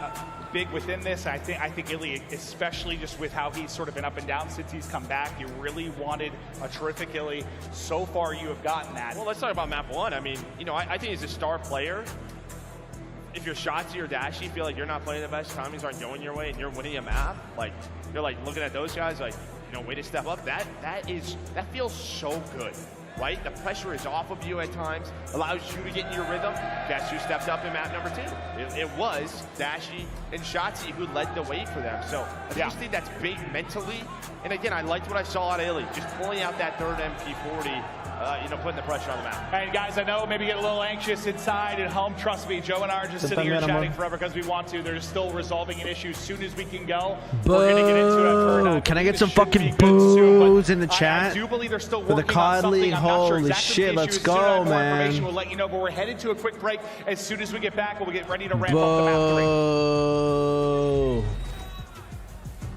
big within this. I think Illy, especially just with how he's sort of been up and down since he's come back, you really wanted a terrific Illy. So far, you have gotten that. Well, let's talk about map 1. I mean, you know, I think he's a star player. If you're Shotzzy or Dashy, feel like you're not playing the best, timings aren't going your way, and you're winning a map, like you're like looking at those guys, like, you know, way to step up. That feels so good. Right? The pressure is off of you at times, allows you to get in your rhythm. Guess who stepped up in map number 2? It was Dashy and Shotzzy who led the way for them. So I just think that's big mentally. And again, I liked what I saw on Illy, just pulling out that third MP40, you know, putting the pressure on the map. And guys, I know maybe get a little anxious inside at home. Trust me, Joe and I are just sitting here chatting forever because we want to. They're still resolving an issue. As soon as we can go, we're going to get into it. Can I get some fucking boos in the chat? I do believe they're still for the working on COD League? something. I'm not sure Holy exactly shit, what the let's issue is. As soon as I have go, more man. information, we'll let you know, but we're headed to a quick break. As soon as we get back, we'll get ready to ramp up the map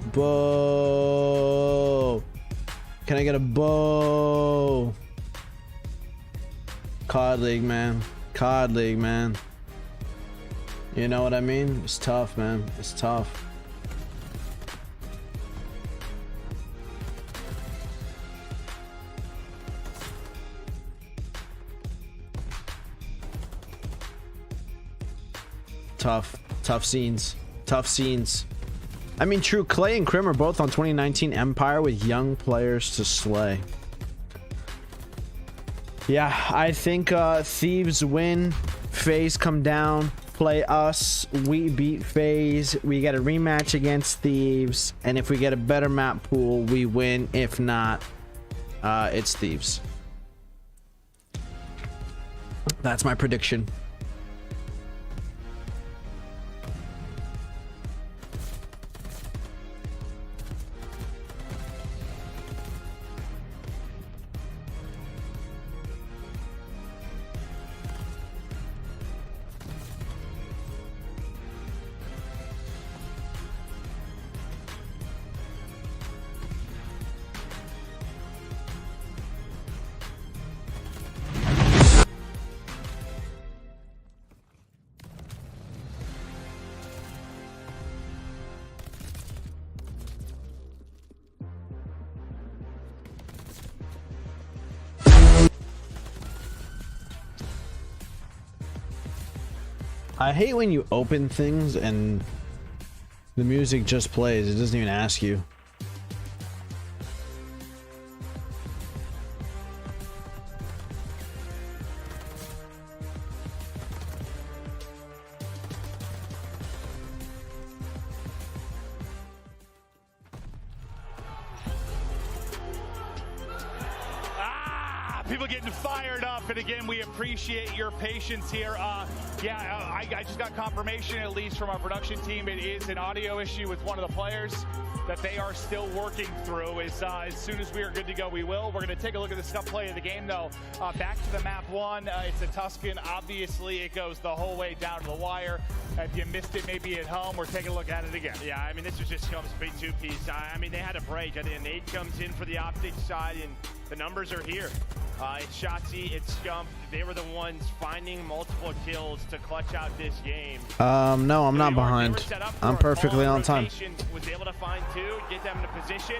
3. Bow. Can I get a bow? COD League, man. COD League, man. You know what I mean? It's tough, man. It's tough. Tough scenes. Tough scenes. I mean, true, Clay and Krim are both on 2019 Empire with young players to slay. Yeah, I think Thieves win, FaZe come down, play us, we beat FaZe, we get a rematch against Thieves, and if we get a better map pool, we win. If not, it's Thieves. That's my prediction. I hate when you open things and the music just plays. It doesn't even ask you. People getting fired up, and again, we appreciate your patience here. I just got confirmation, at least from our production team, it is an audio issue with one of the players that they are still working through. As soon as we are good to go, we will. We're going to take a look at the scuff play of the game, though. Back to the map one. It's a Tuscan. Obviously, it goes the whole way down to the wire. If you missed it, maybe at home, we're taking a look at it again. Yeah, I mean, this was just Scump's big two-piece. I mean, they had a break. I think Nate comes in for the optics side, and the numbers are here. It's Shotzi, it's Scump. They were the ones finding multiple kills to clutch out this game. No, I'm not behind. I'm perfectly on time. Was able to find two, get them in a position.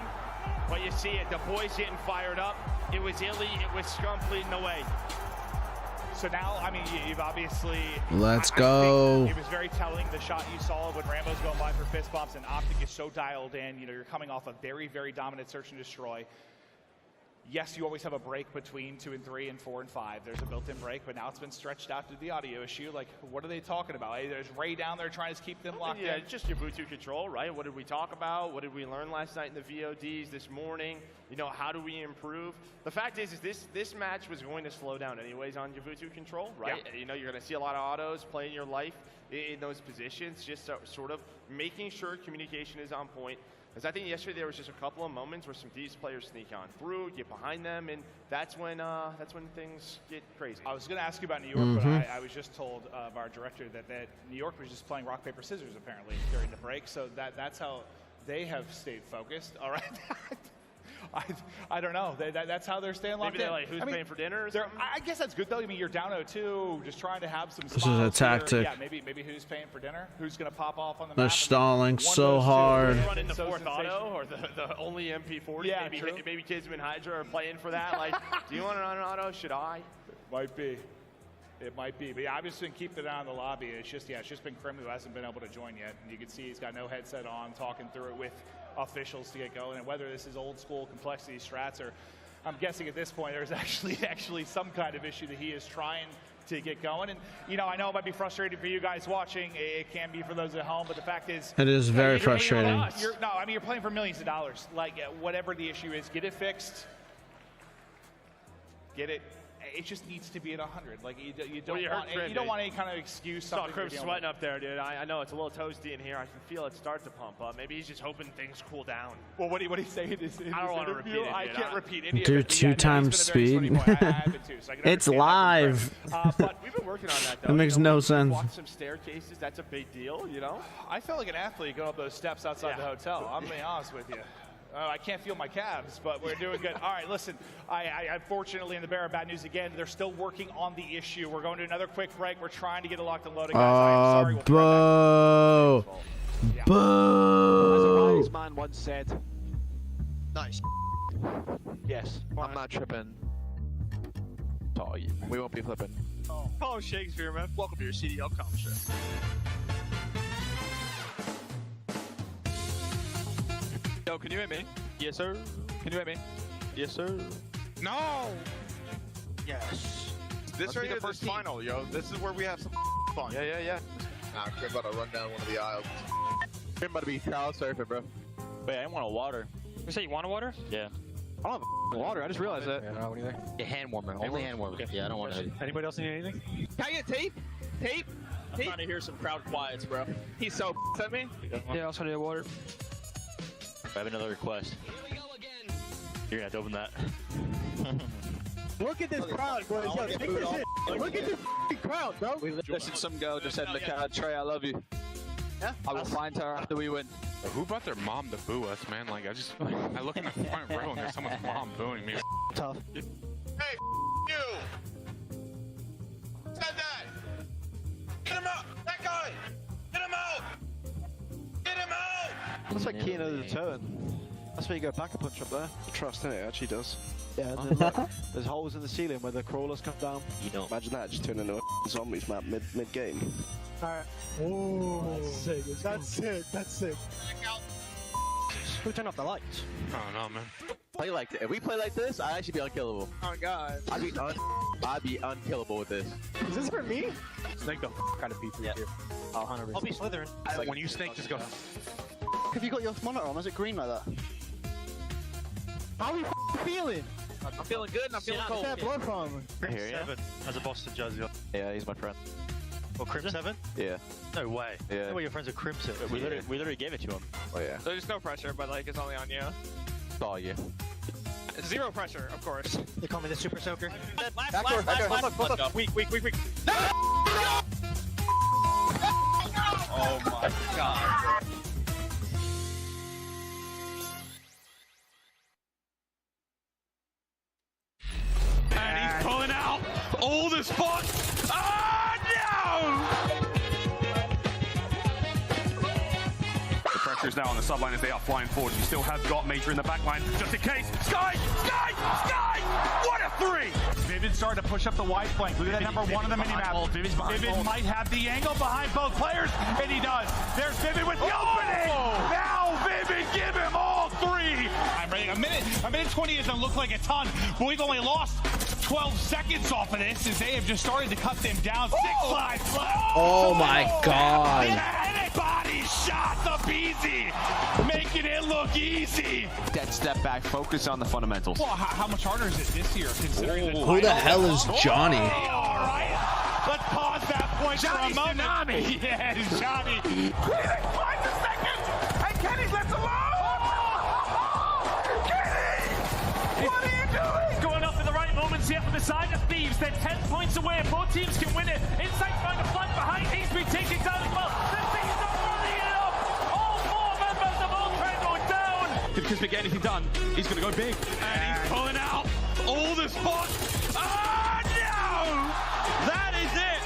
But you see it, the boys getting fired up. It was Illy, it was Scump leading the way. So now, I mean, you've obviously... Let's go. It was very telling, the shot you saw when Rambo's going by for fist bumps, and Optic is so dialed in. You know, you're coming off a very, very dominant search and destroy. Yes, you always have a break between 2 and 3 and 4 and 5. There's a built-in break, but now it's been stretched out to the audio issue. Like, what are they talking about? Hey, there's Ray down there trying to keep them locked in. Yeah, just your Bluetooth control, right? What did we talk about? What did we learn last night in the VODs, this morning? You know, how do we improve? The fact is this match was going to slow down anyways on your Bluetooth control, right? Yeah. You know, you're going to see a lot of autos playing your life in those positions, just sort of making sure communication is on point. Because I think yesterday there was just a couple of moments where some Thieves players sneak on through, get behind them, and that's when things get crazy. I was going to ask you about New York, but I was just told of our director that New York was just playing rock, paper, scissors apparently during the break, so that's how they have stayed focused. All right. I don't know. That's how they're staying locked Maybe they're in. like, who's paying for dinner or something? I guess that's good, though. I mean, you're down 0-2, just trying to have some This is a tactic. Yeah, maybe who's paying for dinner? Who's going to pop off on the They're map? stalling so hard. Running the fourth auto or the only MP40. Yeah, maybe Kisman Hydra are playing for that. Like, do you want to run an auto? Should I? Might be. It might be. But yeah, I've just been keeping it on the lobby. It's just been Krim who hasn't been able to join yet. And you can see he's got no headset on, talking through it with officials to get going. And whether this is old school complexity strats or I'm guessing at this point there's actually some kind of issue that he is trying to get going. And, you know, I know it might be frustrating for you guys watching. It can be for those at home. But the fact is, it is very frustrating. You're playing for millions of dollars. Like, whatever the issue is, get it fixed. Get it. It just needs to be at 100. Like, you don't want any kind of excuse. Saw Krim sweating up there, dude. I know it's a little toasty in here. I can feel it start to pump up. Maybe he's just hoping things cool down. Well, what he's saying is, I don't want to repeat it. I can't repeat any Do of it. 2 times speed. It's live. But we've been working on that, though. It makes no sense. Walk some staircases. That's a big deal, you know? I felt like an athlete going up those steps outside the hotel. I'm being honest with you. I can't feel my calves, but we're doing good. All right, listen, I unfortunately, in the bearer of bad news again, they're still working on the issue. We're going to another quick break. We're trying to get it locked and loaded, guys. I am sorry. Boo. Boo. As a wise man once said, nice. Yes, I'm not tripping. Oh, we won't be flipping. Oh, Shakespeare, man. Welcome to your CDL comp show. Yo, can you hit me? Yes, sir. Can you hit me? Yes, sir. No! Yes. This right here is the final, yo. This is where we have some fun. Yeah. Nah, Krim about to run down one of the aisles. Krim about to be crowd surfing, bro. Wait, I want a water. You say you want a water? Yeah. I don't have water. I just realized that. Yeah, I don't have anything. Yeah, hand warmer. Only hand warmer. Yeah, I don't want to. Anybody else need anything? Can I get tape? Tape? I'm trying to hear some crowd quiets, bro. He's so at me. Yeah, I also need water. I have another request. You're gonna have to open that. Look at this crowd, boys. Yo, check this in. Look at this crowd, bro. Listen, some girl just said, look at her, Trey, I love you. Yeah? I will find her after we win. Who brought their mom to boo us, man? Like, I look in the front row and there's someone's mom booing me. Tough. Hey, you! Said that! Get him out! That guy! Get him out! Get him out! That's like keying over the turn. That's where you go back a punch up there. Trust in it, actually does. Yeah, and then, there's holes in the ceiling where the crawlers come down. You don't. Imagine that just turning into a zombies map mid-game. Alright. Oh, that's sick. That's sick. That's sick. Who turned off the lights? I don't know, man. Play like this. If we play like this, I'd actually be unkillable. Oh god. I'd be unkillable with this. Is this for me? Snake the kind of pizza here. I'll 100%. I'll be slithering. Like, when you snake, just go. Have you got your monitor on? Is it green like that? How are we feeling? I'm feeling good and I'm feeling cold. Blood from? Crim 7 has a Boston jersey on. Yeah, he's my friend. Well, Crim 7? Yeah. No way. Yeah. No way your friends are Crim 7. We literally gave it to him. Oh yeah. So there's no pressure, but like it's only on you. Oh yeah. Zero pressure, of course. They call me the Super Soaker. Last. Weak. Oh my god. And he's pulling out all the spots. Oh no! The pressure is now on the sub line as they are flying forward. You still have got Major in the back line, just in case. Sky! What a three! Vivid started to push up the wide flank. Look at that number one on the minimap. Vivid might have the angle behind both players, and he does. There's Vivid with the opening! Now Vivid, give him all three! I'm ready. A minute 20 doesn't look like a ton, but we've only lost 12 seconds off of this as they have just started to cut them down. 6 lives left. Oh my god. Anybody shot the Beezy, making it look easy. That step back, focus on the fundamentals. Well, how much harder is it this year considering the Who the hell is Johnny? All right, let's pause that point Johnny for a moment. Tsunami. Yes, Johnny. 5 seconds, and Kenny's left alone. Kenny, what are you doing? Going up in the right moments here from the side of Thieves. They're 10 points away. Both teams can win it. Inside trying to flank behind. Eastby taking down as well. The Thieves are running it up. All 4 members of Ultra go down. Did Kismet get anything done? He's going to go big. And he's pulling out all the spots. Oh, no! That is it.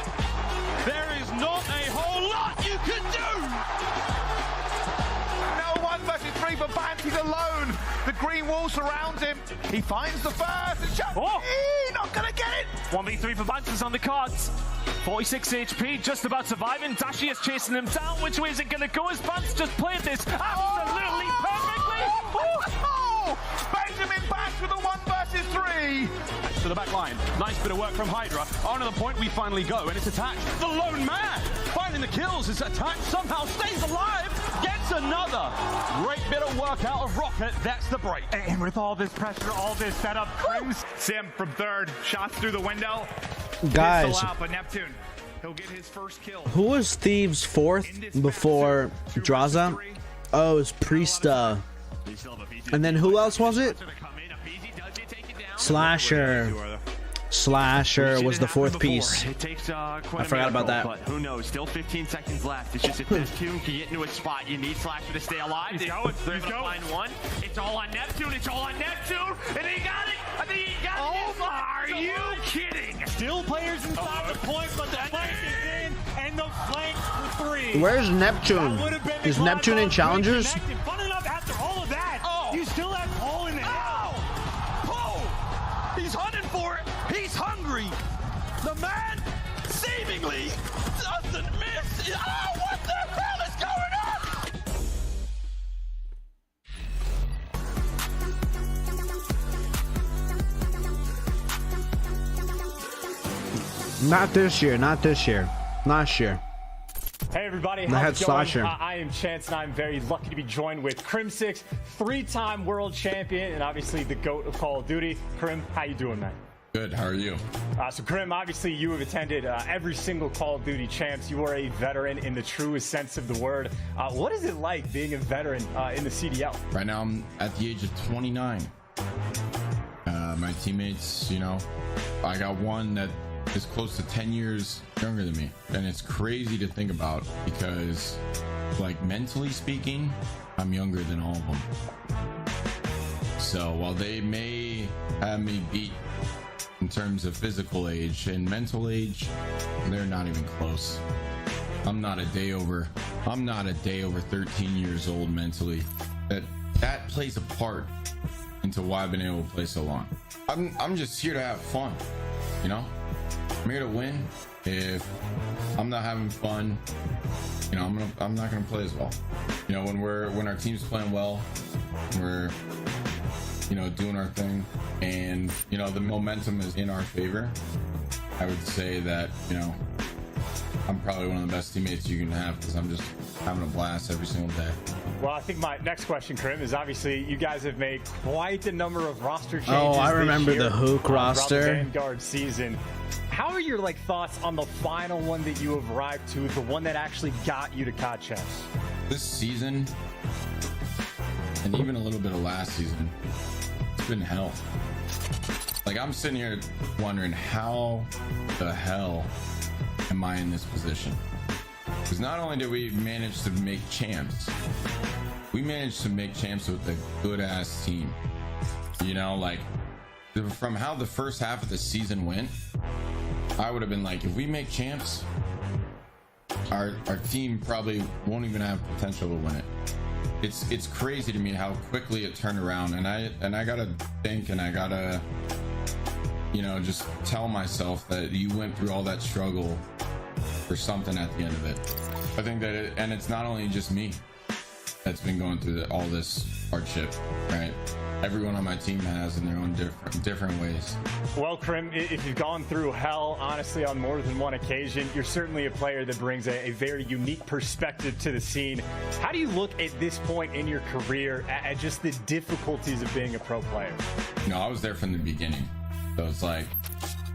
There is not a whole lot you can do. No 1 versus 3 for Bant. He's alone. The green wall surrounds him. He finds the first. And not gonna get it. 1v3 for Banks on the cards. 46 HP, just about surviving. Dashi is chasing him down. Which way is it gonna go? As Banks just played this absolutely perfectly. Benjamin back to the 1 versus 3. To the back line. Nice bit of work from Hydra. On to the point we finally go, and it's attacked. The lone man finding the kills is attacked, somehow stays alive, gets another. Great bit of work out of Rocket. That's the break. And with all this pressure, all this setup, Crims, Sim from third, shots through the window. Guys, Out, but Neptune, he'll get his first kill. who was Thieves' fourth before Draza? Oh, it was Priesta. And then who else was it? Slasher was the fourth piece. It takes I forgot about that. But who knows? Still 15 seconds left. It's just if Neptune can get into a spot, you need Slasher to stay alive. They're going to find one. It's all on Neptune. And he got it. I think he got it. Are you kidding? Still players inside the point, but the flank is in, and the flank for 3. Where's Neptune? Is Neptune in Challengers? Fun enough, after all of that, you still have Paul in the He's hunting for it. He's hungry. The man seemingly doesn't miss. Oh, what the hell is going on? Not this year. Last year. Hey everybody, I had how's it going? Slasher. I am Chance and I'm very lucky to be joined with Crim 6, 3-time world champion and obviously the GOAT of Call of Duty. Crim, how you doing, man? Good, how are you? So Crim, obviously you have attended every single Call of Duty champs. You are a veteran in the truest sense of the word. What is it like being a veteran in the CDL? Right now I'm at the age of 29. My teammates, I got one that is close to 10 years younger than me, and it's crazy to think about because, like, mentally speaking, I'm younger than all of them. So while they may have me beat in terms of physical age and mental age, they're not even close. I'm not a day over 13 years old mentally. That plays a part into why I've been able to play so long. I'm just here to have fun, I'm here to win. If I'm not having fun, I'm not gonna play as well. When our team's playing well, we're doing our thing, and the momentum is in our favor. I would say that I'm probably one of the best teammates you can have because I'm just having a blast every single day. Well, I think my next question, Krim, is obviously you guys have made quite a number of roster changes. Oh, I remember this year, the Hook roster. throughout the Vanguard season. How are your thoughts on the final one that you have arrived to, the one that actually got you to COD Champs? This season, and even a little bit of last season, it's been hell. Like, I'm sitting here wondering how the hell am I in this position? Because not only did we manage to make champs, we managed to make champs with a good ass team. You know, like, from how the first half of the season went, I would have been like, if we make champs, our team probably won't even have potential to win it. It's crazy to me how quickly it turned around, and I gotta think, and I gotta, you know, just tell myself that you went through all that struggle for something at the end of it. I think that and it's not only just me that's been going through all this hardship, right? Everyone on my team has in their own different ways. Well, Krim, if you've gone through hell, honestly, on more than one occasion, you're certainly a player that brings a very unique perspective to the scene. How do you look at this point in your career at just the difficulties of being a pro player? You know, I was there from the beginning. So it's like,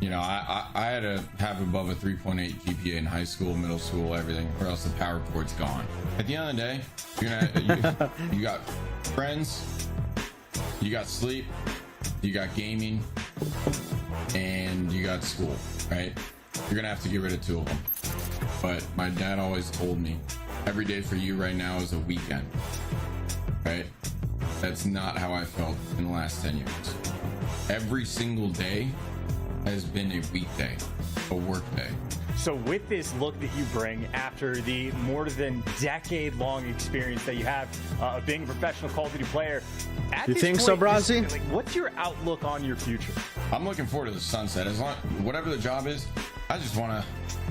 you know, I had to have above a 3.8 GPA in high school, middle school, everything, or else the power board's gone. At the end of the day, you got friends, you got sleep, you got gaming, and you got school, right? You're gonna have to get rid of 2 of them. But my dad always told me, every day for you right now is a weekend, right? That's not how I felt in the last 10 years. Every single day has been a weekday, a work day. So with this look that you bring after the more than decade-long experience that you have of being a professional Call of Duty player, you think so, Brazzi? What's your outlook on your future? I'm looking forward to the sunset. As long, whatever the job is, I just want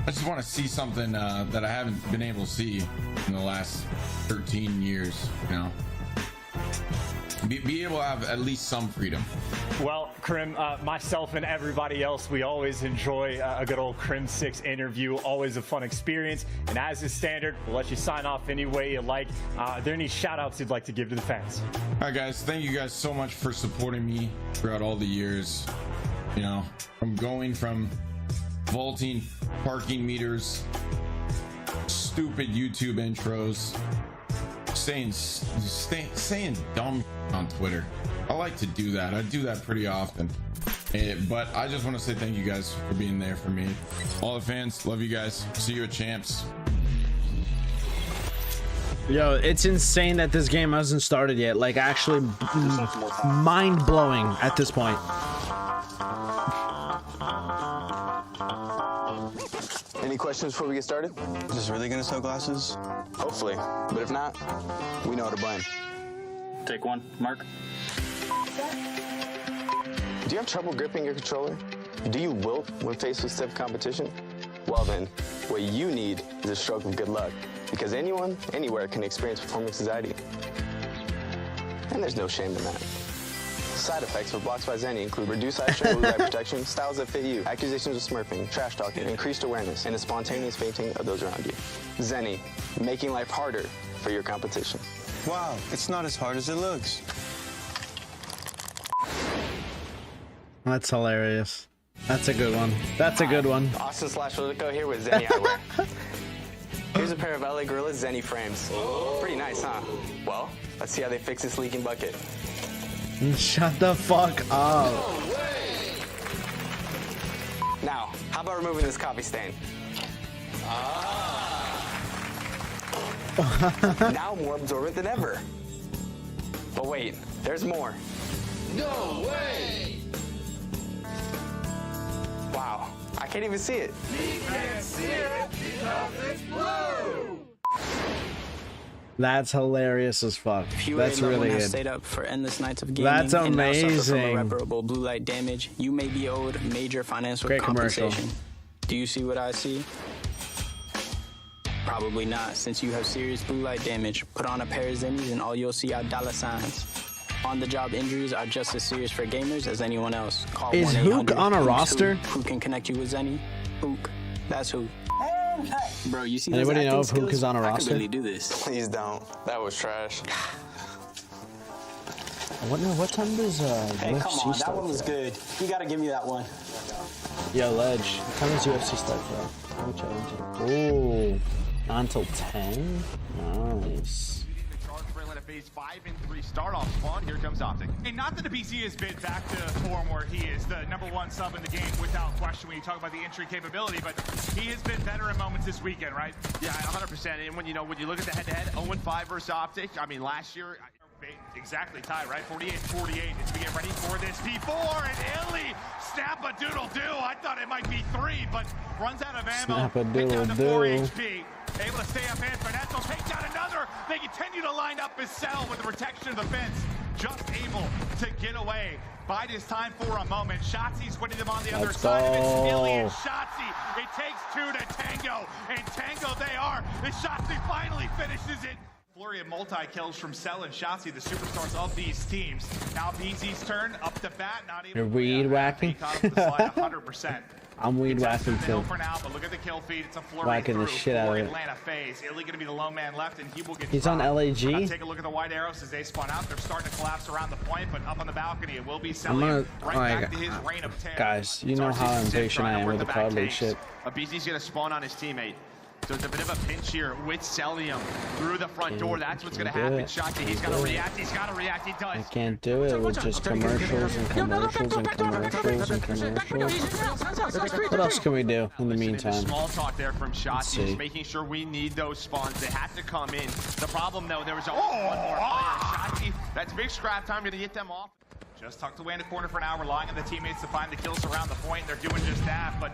to see something that I haven't been able to see in the last 13 years. You know, be able to have at least some freedom. Well, Krim, myself and everybody else, we always enjoy a good old Krim 6 interview. Always a fun experience. And as is standard, we'll let you sign off any way you like. Are there any shout-outs you'd like to give to the fans? All right, guys. Thank you guys so much for supporting me throughout all the years. You know, from vaulting parking meters, stupid YouTube intros, saying dumb on Twitter. I like to do that. I do that pretty often. But I just want to say thank you guys for being there for me. All the fans, love you guys. See you at Champs. Yo, it's insane that this game hasn't started yet. Like, actually mind-blowing at this point. Any questions before we get started? Is this really gonna sell glasses? Hopefully, but if not, we know how to blame. Take one, Mark. Do you have trouble gripping your controller? Do you wilt when faced with stiff competition? Well then, what you need is a stroke of good luck, because anyone, anywhere can experience performance anxiety. And there's no shame in that. Side effects of blocks by Zenny include reduced eye strain, blue light protection, styles that fit you, accusations of smurfing, trash talking, increased awareness, and a spontaneous fainting of those around you. Zenny, making life harder for your competition. Wow, it's not as hard as it looks. That's hilarious. That's a good one. That's a good one. Austin/Politico here with Zenny Eyewear. Here's a pair of LA Gorilla Zenny frames. Pretty nice, huh? Well, let's see how they fix this leaking bucket. Shut the fuck up. Now, how about removing this coffee stain? Now more absorbent than ever. But wait, there's more. No way! Wow, I can't even see it. We can't see it because it's blue! That's hilarious as fuck. That's really good. Stayed up for endless nights of gaming. That's amazing. And now suffer from irreparable blue light damage. You may be owed major financial compensation. Do you see what I see? Probably not, since you have serious blue light damage. Put on a pair of Zennies and all you'll see are dollar signs. On-the-job injuries are just as serious for gamers as anyone else. Call Is Hook on a roster? Who can connect you with Zenny? Hook. That's who. Bro, you see Anybody know those if Hook is on a I can roster? really do this. Please don't. That was trash. What time does Hey, UFC come on. That start one was for? good. You gotta give me that one. Yo, Ledge. What time does UFC start for? Oh, not until 10? Nice. Phase 5 and 3 start off spawn. Here comes Optic. And not that the BC has been back to form where he is the #1 sub in the game without question when you talk about the entry capability, but he has been better in moments this weekend, right? Yeah, 100%. And when you look at the head-to-head, 0-5 versus Optic. I mean, last year. Exactly tied, right? 48-48 as we get ready for this P4, and Illy snap-a-doodle-doo. I thought it might be 3, but runs out of ammo. Hit down to 4 HP. Able to stay up and Fernando take down another. They continue to line up his cell with the protection of the fence. Just able to get away. Bide his time for a moment. Shotzi's winning them on the other side of it. Illy and Shotzi. It takes 2 to tango, and tango they are. And Shotzi finally finishes it. Flurry of multi-kills from Cell and Shotzi, the superstars of these teams. Now BZ's turn, up to bat, not even. You're weed whacking? 100%. I'm weed whacking too. For now, but look at the kill feed. It's a flurry Whacking the shit out of it. Atlanta phase. Illy gonna be the lone man left, and he will get. He's on LAG. Now take a look at the white arrows as they spawn out. They're starting to collapse around the point, but up on the balcony, it will be Cell. Right back to his reign of terror. Guys, you know how impatient I am with the Cloud League shit. BZ's gonna spawn on his teammate. So it's a bit of a pinch here with Celium through the front door. That's what's going to happen. Shotzi, he's got to react. He's got to react. He does. I can't do it with just commercials and commercials and commercials and commercials. What else can we do in the meantime? Small talk there from Shotzi, just making sure we need those spawns. They have to come in. The problem, though, there was only one more player. Shotzi, that's big scrap time. Going to get them off. Just tucked away in the corner for now, relying on the teammates to find the kills around the point. They're doing just that, but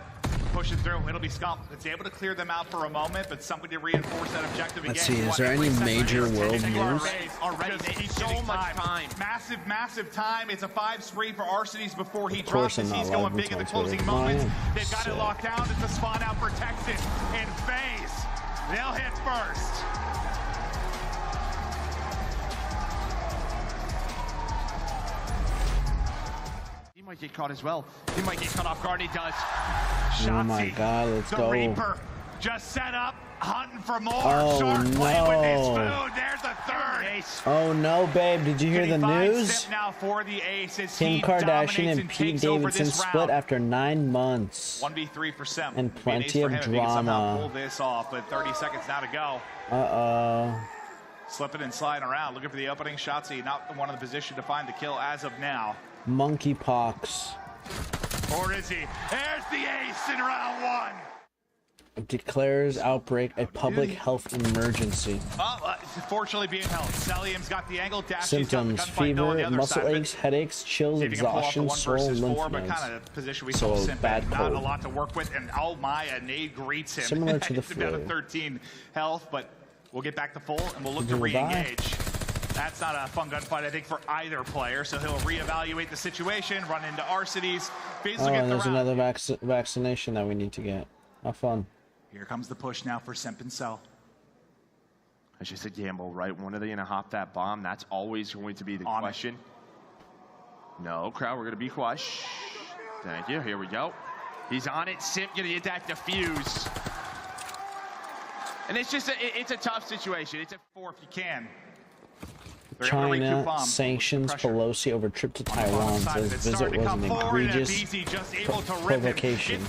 pushing through. It'll be Scump. It's able to clear them out for a moment, but somebody to reinforce that objective again. Let's see, is there any major world news? Already so much time. Massive time. It's a 5 spree for Arcinies before he drops as he's going big in the closing moments. They've got it locked down. It's a spawn out for Texas and FaZe. They'll hit first. Might get caught as well. He might get caught off guard. He does. Oh my God, let's go. Reaper just set up, hunting for more. Oh Shark playing with his no. food. There's a third. Ace. Oh no, babe, did you hear the news? Now for the ace as Kim he Kardashian and Pete takes over Davidson this split round. after 9 months. 1v3 for Sem. And plenty of drama. Pull this off, but 30 seconds now to go. Uh-oh. Slipping and sliding around, looking for the opening shot. See, not the one in the position to find the kill as of now. Monkeypox. Or is he? There's the ace in round 1. Declares outbreak a public health emergency. Fortunately being held. Celium's got the angle. Symptoms: fever, muscle aches, headaches, chills, exhaustion, sore lymph but kind nodes. of position we So saw Simp bad in. Not cold. a lot to work with, and oh my, a nade greets him. Similar to the It's about a flu. 13 health, but we'll get back to full, and we'll look to Goodbye. re-engage. That's not a fun gunfight, I think, for either player, so he'll reevaluate the situation, run into Arcinies. Oh, and there's another vaccination that we need to get. How fun. Here comes the push now for Simp and Cell. It's just a gamble, right? When are they going to hop that bomb? That's always going to be the question. No, crowd, we're going to be quiet. Shh. Thank you. Here we go. He's on it. Simp going to get that defuse. And it's just it's a tough situation. It's a 4 if you can. China sanctions Pelosi over trip to Taiwan. Says visit was an egregious provocation.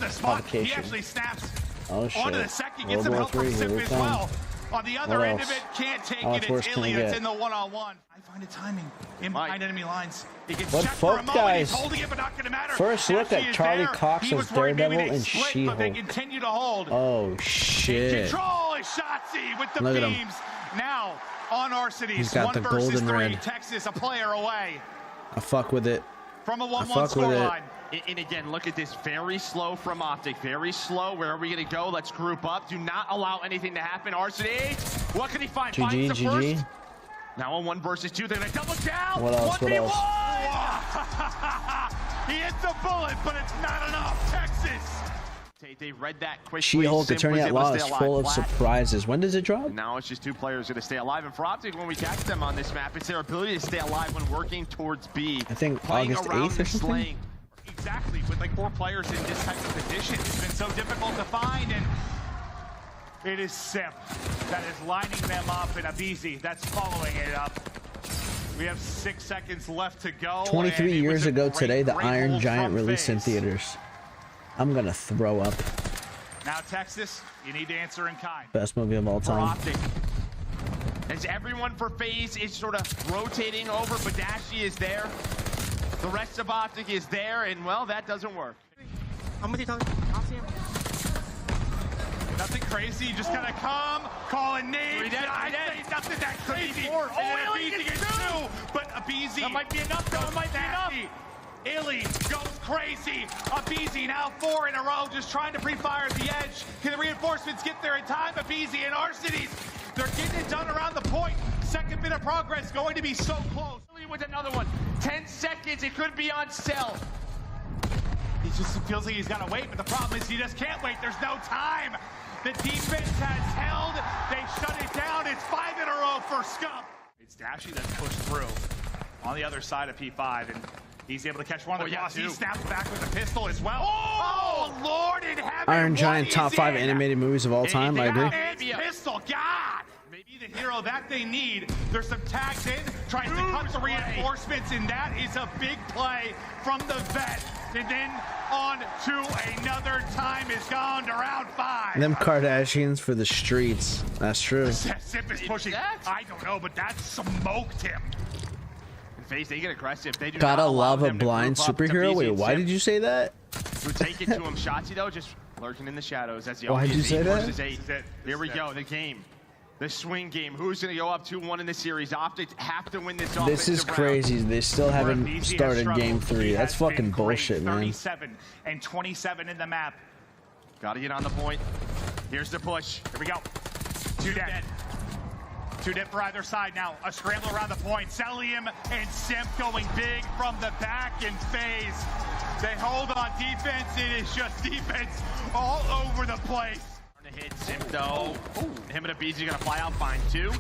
He actually snaps Oh shit. onto the second, gets World some War help from III, here Simp we as come. well. On the other What end else? of it, can't take How it. much worse It's can Illy it that's get? in the one-on-one. I find it timing in behind enemy lines. He gets What checked for a fuck, moment. guys? He's holding it, but not going to matter. First Now look she at is Charlie there. Cox He as was worried maybe Daredevil they and split, but they She-Hulk. continue to hold. Oh shit. Control is Shotzi with the Look at him. beams. Now on Arcinies. He's got 1 the versus golden 3. red. Texas a player away I fuck with it. from a I 1-1 fuck with it. scoreline. And again, look at this. Very slow from Optic. Very slow. Where are we going to go? Let's group up. Do not allow anything to happen. Arcinies. What can he find? GG, Finds the GG. first. Now on 1 versus 2. They're going to double down. What else? What 1v1. else? He hits a bullet, but it's not enough. Texas. They read that quickly. She-Hulk Simp Attorney was at able to Law stay is alive. full of Flat. surprises. When does it drop? And now it's just 2 players going to stay alive. And for Optic, when we catch them on this map, it's their ability to stay alive when working towards B. I think Playing August around 8th or the something? slaying. Exactly, with like 4 players in this type of position, it's been so difficult to find, and It is Simp that is lining them up, and Abizi that's following it up. We have 6 seconds left to go. 23 years ago today, the Iron Giant released in theaters. I'm gonna throw up. Now, Texas, you need to answer in kind. Best movie of all time. As everyone for FaZe is sort of rotating over, Badashi is there. The rest of Optic is there, and well, that doesn't work. I'm with you, Tyler. I'll see him. Nothing crazy, just gonna come, calling names. I say nothing that crazy. Oh, Abizi gets 2, but Abizi. That might be enough, though. It might be enough. Illy goes crazy. Abizi now 4 in a row, just trying to pre-fire the edge. Can the reinforcements get there in time? Abizi and Arcitys, they're getting it done around the point. Second bit of progress going to be so close. With another one, 10 seconds, it could be on Cell. He just feels like he's got to wait, but the problem is he just can't wait. There's no time. The defense has held. They shut it down. It's 5 in a row for Scum. It's Dashy that's pushed through on the other side of P5, and he's able to catch one of the cross. He snaps back with a pistol as well. Oh, Lord in heaven. Iron Giant, top 5 animated movies of all time. I agree. Pistol, God. Maybe the hero that they need. There's some tags in, tries to cut the reinforcements, and that is a big play from the vet. And then on to another. Time is gone to round 5. Them Kardashians for the streets. That's true. Simp is pushing. I don't know, but that smoked him. FaZe, they get aggressive. They do Gotta not love a blind superhero. Wait, why did you say that? Who take it to him. Shotzi, though, just lurking in the shadows. As the Why'd you say that? Here we go, the game. The swing game. Who's going to go up 2-1 in the series? Optic have to win this. This is crazy. They still haven't started game 3. That's fucking bullshit, man. 37 and 27 in the map. Got to get on the point. Here's the push. Here we go. 2 dead. 2 dead for either side now. A scramble around the point. Celium and Simp going big from the back in FaZe. They hold on defense. It is just defense all over the place. Hit Simp though. Him and Abizi are gonna fly out fine too.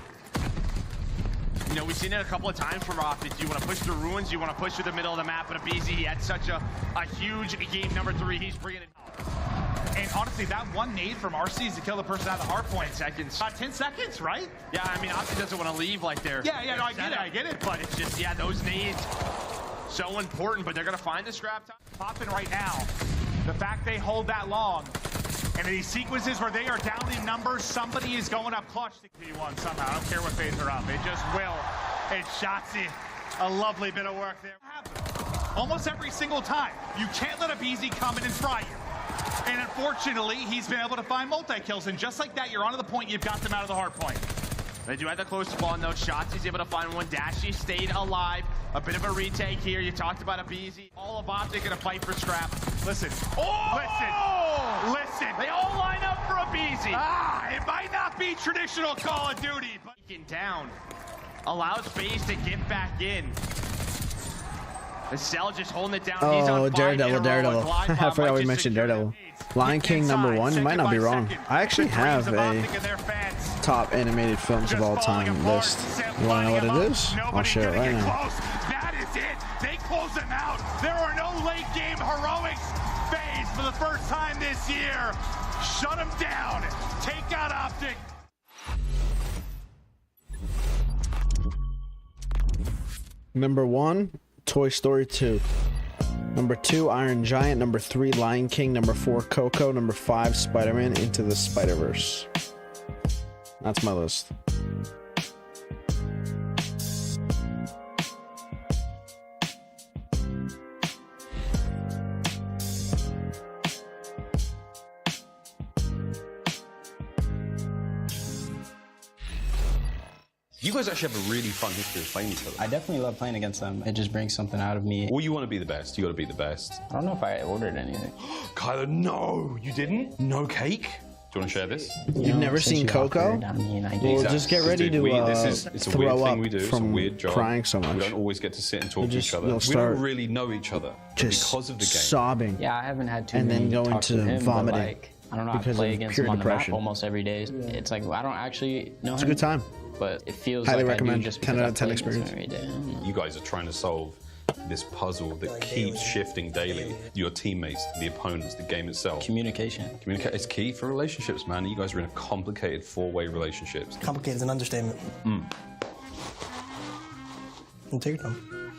You know, we've seen it a couple of times from Optic. You want to push through ruins, you want to push through the middle of the map, but Abizi, he had such a huge game number 3. He's bringing it. And honestly, that one nade from RC is to kill the person out of the hard point. 10 seconds. 10 seconds, right? Yeah, I mean, Optic doesn't want to leave like they're. Yeah, no, I get it. But it's just, yeah, those nades so important, but they're gonna find the scrap time. Popping right now. The fact they hold that long. And in these sequences where they are down in numbers, somebody is going up clutch to P1 somehow. I don't care what phase they're up. It just will. And Shotzi, a lovely bit of work there. Almost every single time. You can't let Abizi come in and fry you. And unfortunately, he's been able to find multi-kills. And just like that, you're onto the point, you've got them out of the hard point. They do have the close spawn though. Shotzi's able to find one. Dashy stayed alive. A bit of a retake here. You talked about Abizi. All of Optic gonna fight for scrap. Listen. Listen. They all line up for Abizi. It might not be traditional Call of Duty, but down allows FaZe to get back in. The Cell just holding it down. He's on Daredevil. I forgot we mentioned Daredevil. Lion King #1. You might not be wrong. I actually have a top animated films of all time list. You want to know what it is? I'll share it right now. That is it. They close them out. There are no late game heroics. FaZe for the first time this year. Shut them down. Take out Optic. Number 1, Toy Story 2. Number 2, Iron Giant. Number 3, Lion King. Number 4, Coco. Number 5, Spider-Man Into the Spider-Verse. That's my list. You guys actually have a really fun history of playing each other. I definitely love playing against them. It just brings something out of me. Well, you want to be the best. You got to be the best. I don't know if I ordered anything. Kyler, no, you didn't. No cake. Do you want to share this? You've never seen Coco? Well, just get ready to it's a weird thing we do. It's a weird job. Crying so much. We don't always get to sit and talk to each other. We don't really know each other because of the game. Sobbing. Yeah, I haven't had too and many then going talks with to him, vomiting. Like, I don't know. I play against him on the map almost every day. It's like I don't actually know him. It's a good time. But it feels highly like recommend. I do just 10 out of 10 experience. You guys are trying to solve this puzzle that keeps shifting daily. Your teammates, the opponents, the game itself. Communication. Communicate is key for relationships, man. You guys are in a complicated four-way relationships. Complicated is an understatement. And take your time.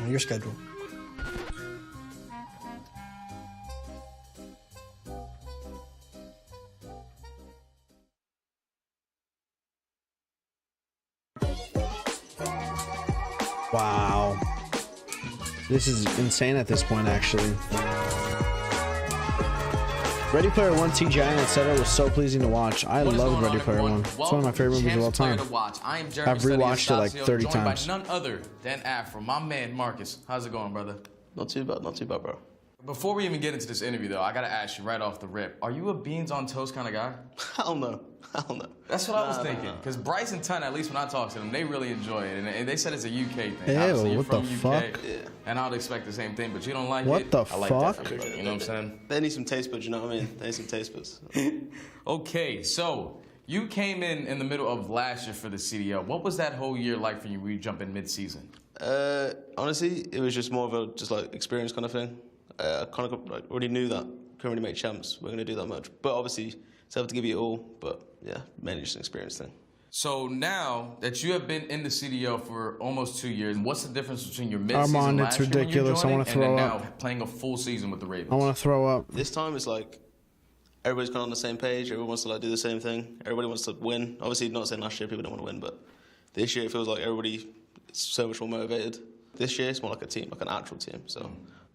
On your schedule. Wow. This is insane at this point, actually. Ready Player One TGI, etc. was so pleasing to watch. I loved Ready Player One. It's one of my favorite movies of all time. I've rewatched it like 30 times. By none other than Afro, my man Marcus. How's it going, brother? Not too bad, bro. Before we even get into this interview, though, I gotta ask you right off the rip: are you a beans on toast kind of guy? Hell no. That's what I was thinking. Because Bryce and Ton, at least when I talk to them, they really enjoy it, and they said it's a UK thing. Ew, what the fuck? And I would expect the same thing, but you don't like it. What the I like fuck? that for you. You know what I'm saying? They need some taste buds, you know what I mean? They need some taste buds. Okay, so you came in the middle of last year for the CDL. What was that whole year like for you? Were you jumping mid-season? Honestly, it was just more of a like experience kind of thing. I kind of like already knew that couldn't really make champs. We're gonna do that much, but obviously, still have to give you it all. But yeah, mainly just an experience thing. So now that you have been in the CDL for almost 2 years, what's the difference between your mid-season Armand, last it's year when you were ridiculous. I joining want to and then throw now up. playing a full season with the Ravens? I want to throw up. This time it's like everybody's kind of on the same page. Everyone wants to like do the same thing. Everybody wants to win. Obviously, not saying last year people don't want to win, but this year it feels like everybody is so much more motivated. This year it's more like a team, like an actual team. So.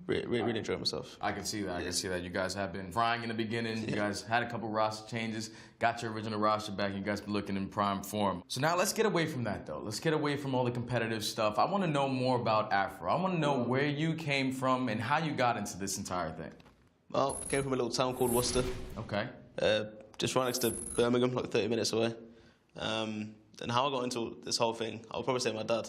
Really enjoying myself. I can see that. I can see that. You guys have been frying in the beginning. You guys had a couple roster changes, got your original roster back. You guys been looking in prime form. So now let's get away from that, though. Let's get away from all the competitive stuff. I want to know more about Afro. I want to know where you came from and how you got into this entire thing. Well, I came from a little town called Worcester. Okay. Just right next to Birmingham, like 30 minutes away. And how I got into this whole thing, I'll probably say my dad.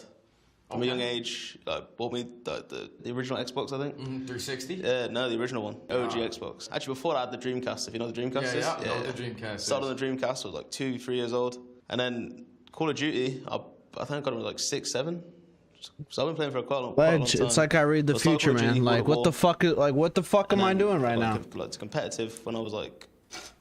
From a young age, bought me the original Xbox, I think. 360? No, the original one. OG Xbox. Actually, before I had the Dreamcast, if you know what the Dreamcast is. Yeah, I know what the Dreamcast is. Started on the Dreamcast, I was like 2, 3 years old. And then Call of Duty, I think I got it when I was like 6, 7. So I've been playing for quite a long time. It's like I read the future, man. Like, what the fuck am I doing right now? Like, competitive when I was like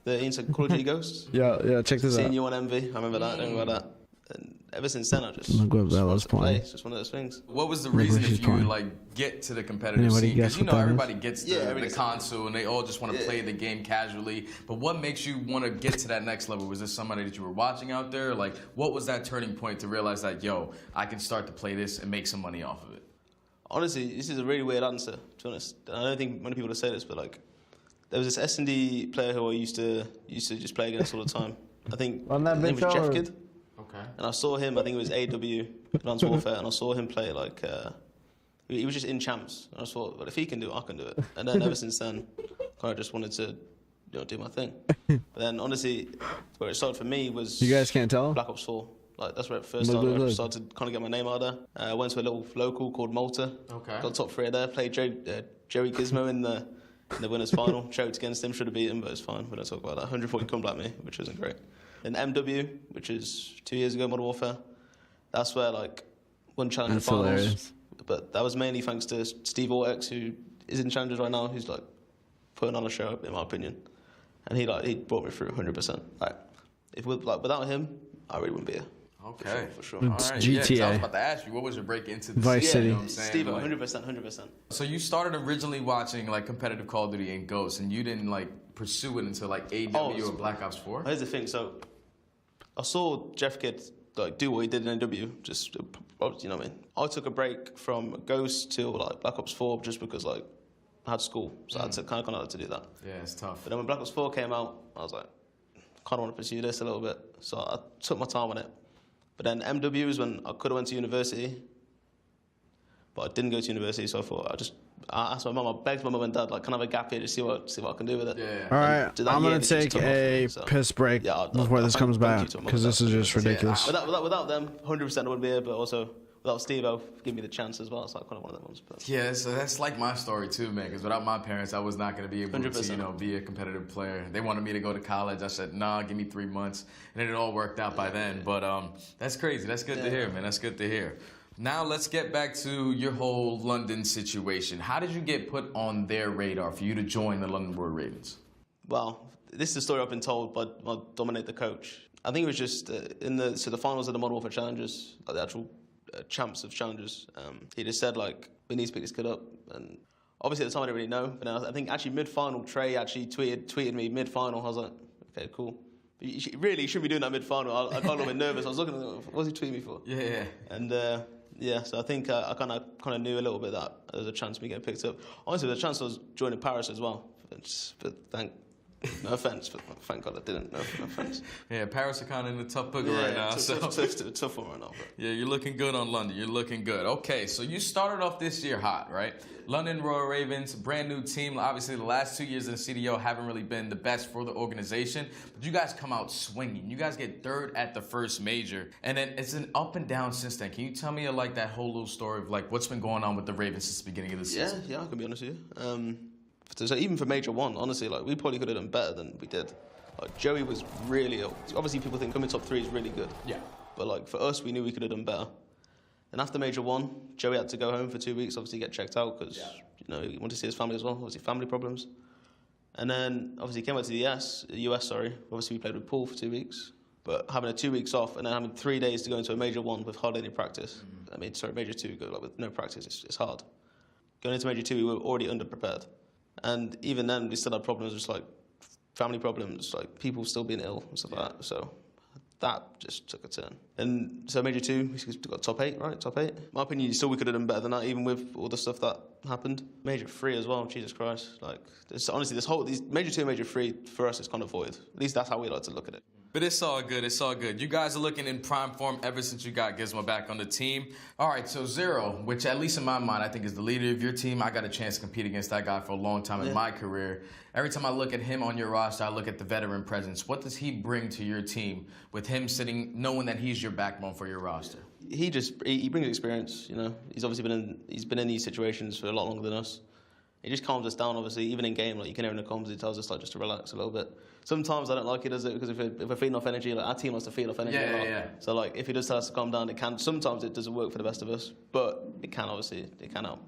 13, so Call of Duty Ghosts. Yeah, check this out. Seeing you on Envy, I remember that. And ever since then, I just play. It's just one of those things. What was the reason if you like get to the competitive scene? Because you know everybody gets the console and they all just want to play the game casually. But what makes you want to get to that next level? Was this somebody that you were watching out there? Like, what was that turning point to realize that, yo, I can start to play this and make some money off of it? Honestly, this is a really weird answer, to be honest. I don't think many people would say this, but like, there was this S&D player who I used to just play against all the time. I think his name was Jeff Kidd. Okay. And I saw him, I think it was AW, Advanced Warfare, and I saw him play like, he was just in champs. And I thought, well, if he can do it, I can do it. And then ever since then, kind of just wanted to do my thing. But then honestly, where it started for me was... You guys can't tell? Black Ops 4. Like, that's where it first started. I started to kind of get my name out there. I went to a little local called Malta. Okay. Got top 3 there. Played Joey Gizmo in the winners' final. Choked against him, should have beat him, but it's fine. We don't talk about that. 140 come black me, which wasn't great. In MW, which is 2 years ago, Modern Warfare, that's where like won Challenger finals. Hilarious. But that was mainly thanks to Steve Ortex, who is in Challengers right now, who's like putting on a show, in my opinion. And he brought me through 100%. Like, without him, I really wouldn't be here. Okay, for sure. All right, GTA. Yeah, I was about to ask you, what was your break into the Vice City? You know what I'm saying? Steve, 100%. So you started originally watching like competitive Call of Duty and Ghosts, and you didn't like pursue it until like AW or Black Ops 4? Here's the thing. So I saw Jeff Kidd like do what he did in NW. Just you know what I mean. I took a break from Ghost till like Black Ops 4 just because like I had school, so I had to kind of had to do that. Yeah, it's tough. But then when Black Ops 4 came out, I was like, kind of want to pursue this a little bit. So I took my time on it. But then MW is when I could have went to university, but I didn't go to university. So I thought I asked my mum, I begged my mum and dad, like, can I have a gap here to see what I can do with it? Yeah. All right, I'm gonna take a piss break before this comes back because this is just ridiculous. Without them, 100% I wouldn't be here. But also without Steve-O giving me the chance as well. It's like kind of one of them ones. But. Yeah, so that's like my story too, man. Because without my parents, I was not going to be able 100%. to, be a competitive player. They wanted me to go to college. I said, nah, give me 3 months, and it all worked out by then. But that's crazy. That's good to hear, man. That's good to hear. Now let's get back to your whole London situation. How did you get put on their radar for you to join the London Royal Ravens? Well, this is the story I've been told by Dominic, the coach. I think it was just the finals of the Modern Warfare Challengers, like the actual champs of Challengers. He just said, like, we need to pick this kid up. And obviously at the time I didn't really know. But now I think actually mid-final, Trey actually tweeted me mid-final. I was like, okay, cool. But you shouldn't be doing that mid-final. I got a little bit nervous. I was looking at it, what's he tweeting me for? Yeah. And so I think I kind of knew a little bit that there was a chance of me getting picked up. Honestly, there's a chance I was joining Paris as well. But no offense, but thank God I didn't. No offense. Yeah, Paris are kind of in a tough booger right now. Tough one right now. But. Yeah, you're looking good on London. You're looking good. Okay, so you started off this year hot, right? London Royal Ravens, brand new team. Obviously, the last 2 years in the CDO haven't really been the best for the organization, but you guys come out swinging. You guys get third at the first major, and then it's an up and down since then. Can you tell me like that whole little story of like what's been going on with the Ravens since the beginning of the season? Yeah, I can be honest with you. So even for Major 1, honestly, like we probably could have done better than we did. Like Joey was really ill. Obviously, people think coming top 3 is really good. Yeah. But like for us, we knew we could have done better. And after Major 1, Joey had to go home for 2 weeks, obviously get checked out because he wanted to see his family as well. Obviously, family problems. And then obviously came back to the US. Obviously, we played with Paul for 2 weeks. But having 2 weeks off and then having 3 days to go into a Major 1 with hardly any practice. Major 2, with no practice, it's hard. Going into Major 2, we were already underprepared. And even then, we still had problems, just like family problems, like people still being ill and stuff like that. So that just took a turn. And so Major 2, we got top 8, right? Top 8. In my opinion, still we could have done better than that, even with all the stuff that happened. Major 3 as well, Jesus Christ. Like, honestly, these Major 2 and Major 3, for us, is kind of void. At least that's how we like to look at it. But it's all good. It's all good. You guys are looking in prime form ever since you got Gizmo back on the team. All right, so Zero, which at least in my mind I think is the leader of your team. I got a chance to compete against that guy for a long time in my career. Every time I look at him on your roster, I look at the veteran presence. What does he bring to your team with him sitting, knowing that he's your backbone for your roster? He brings experience. He's obviously been in these situations for a lot longer than us. He just calms us down, obviously, even in game. Like you can hear in the comms, he tells us like just to relax a little bit. Sometimes I don't like it, does it? Because if we're feeding off energy, like our team has to feed off energy a lot. Yeah. So like if he does tell us to calm down, it can. Sometimes it doesn't work for the best of us, but it can obviously help.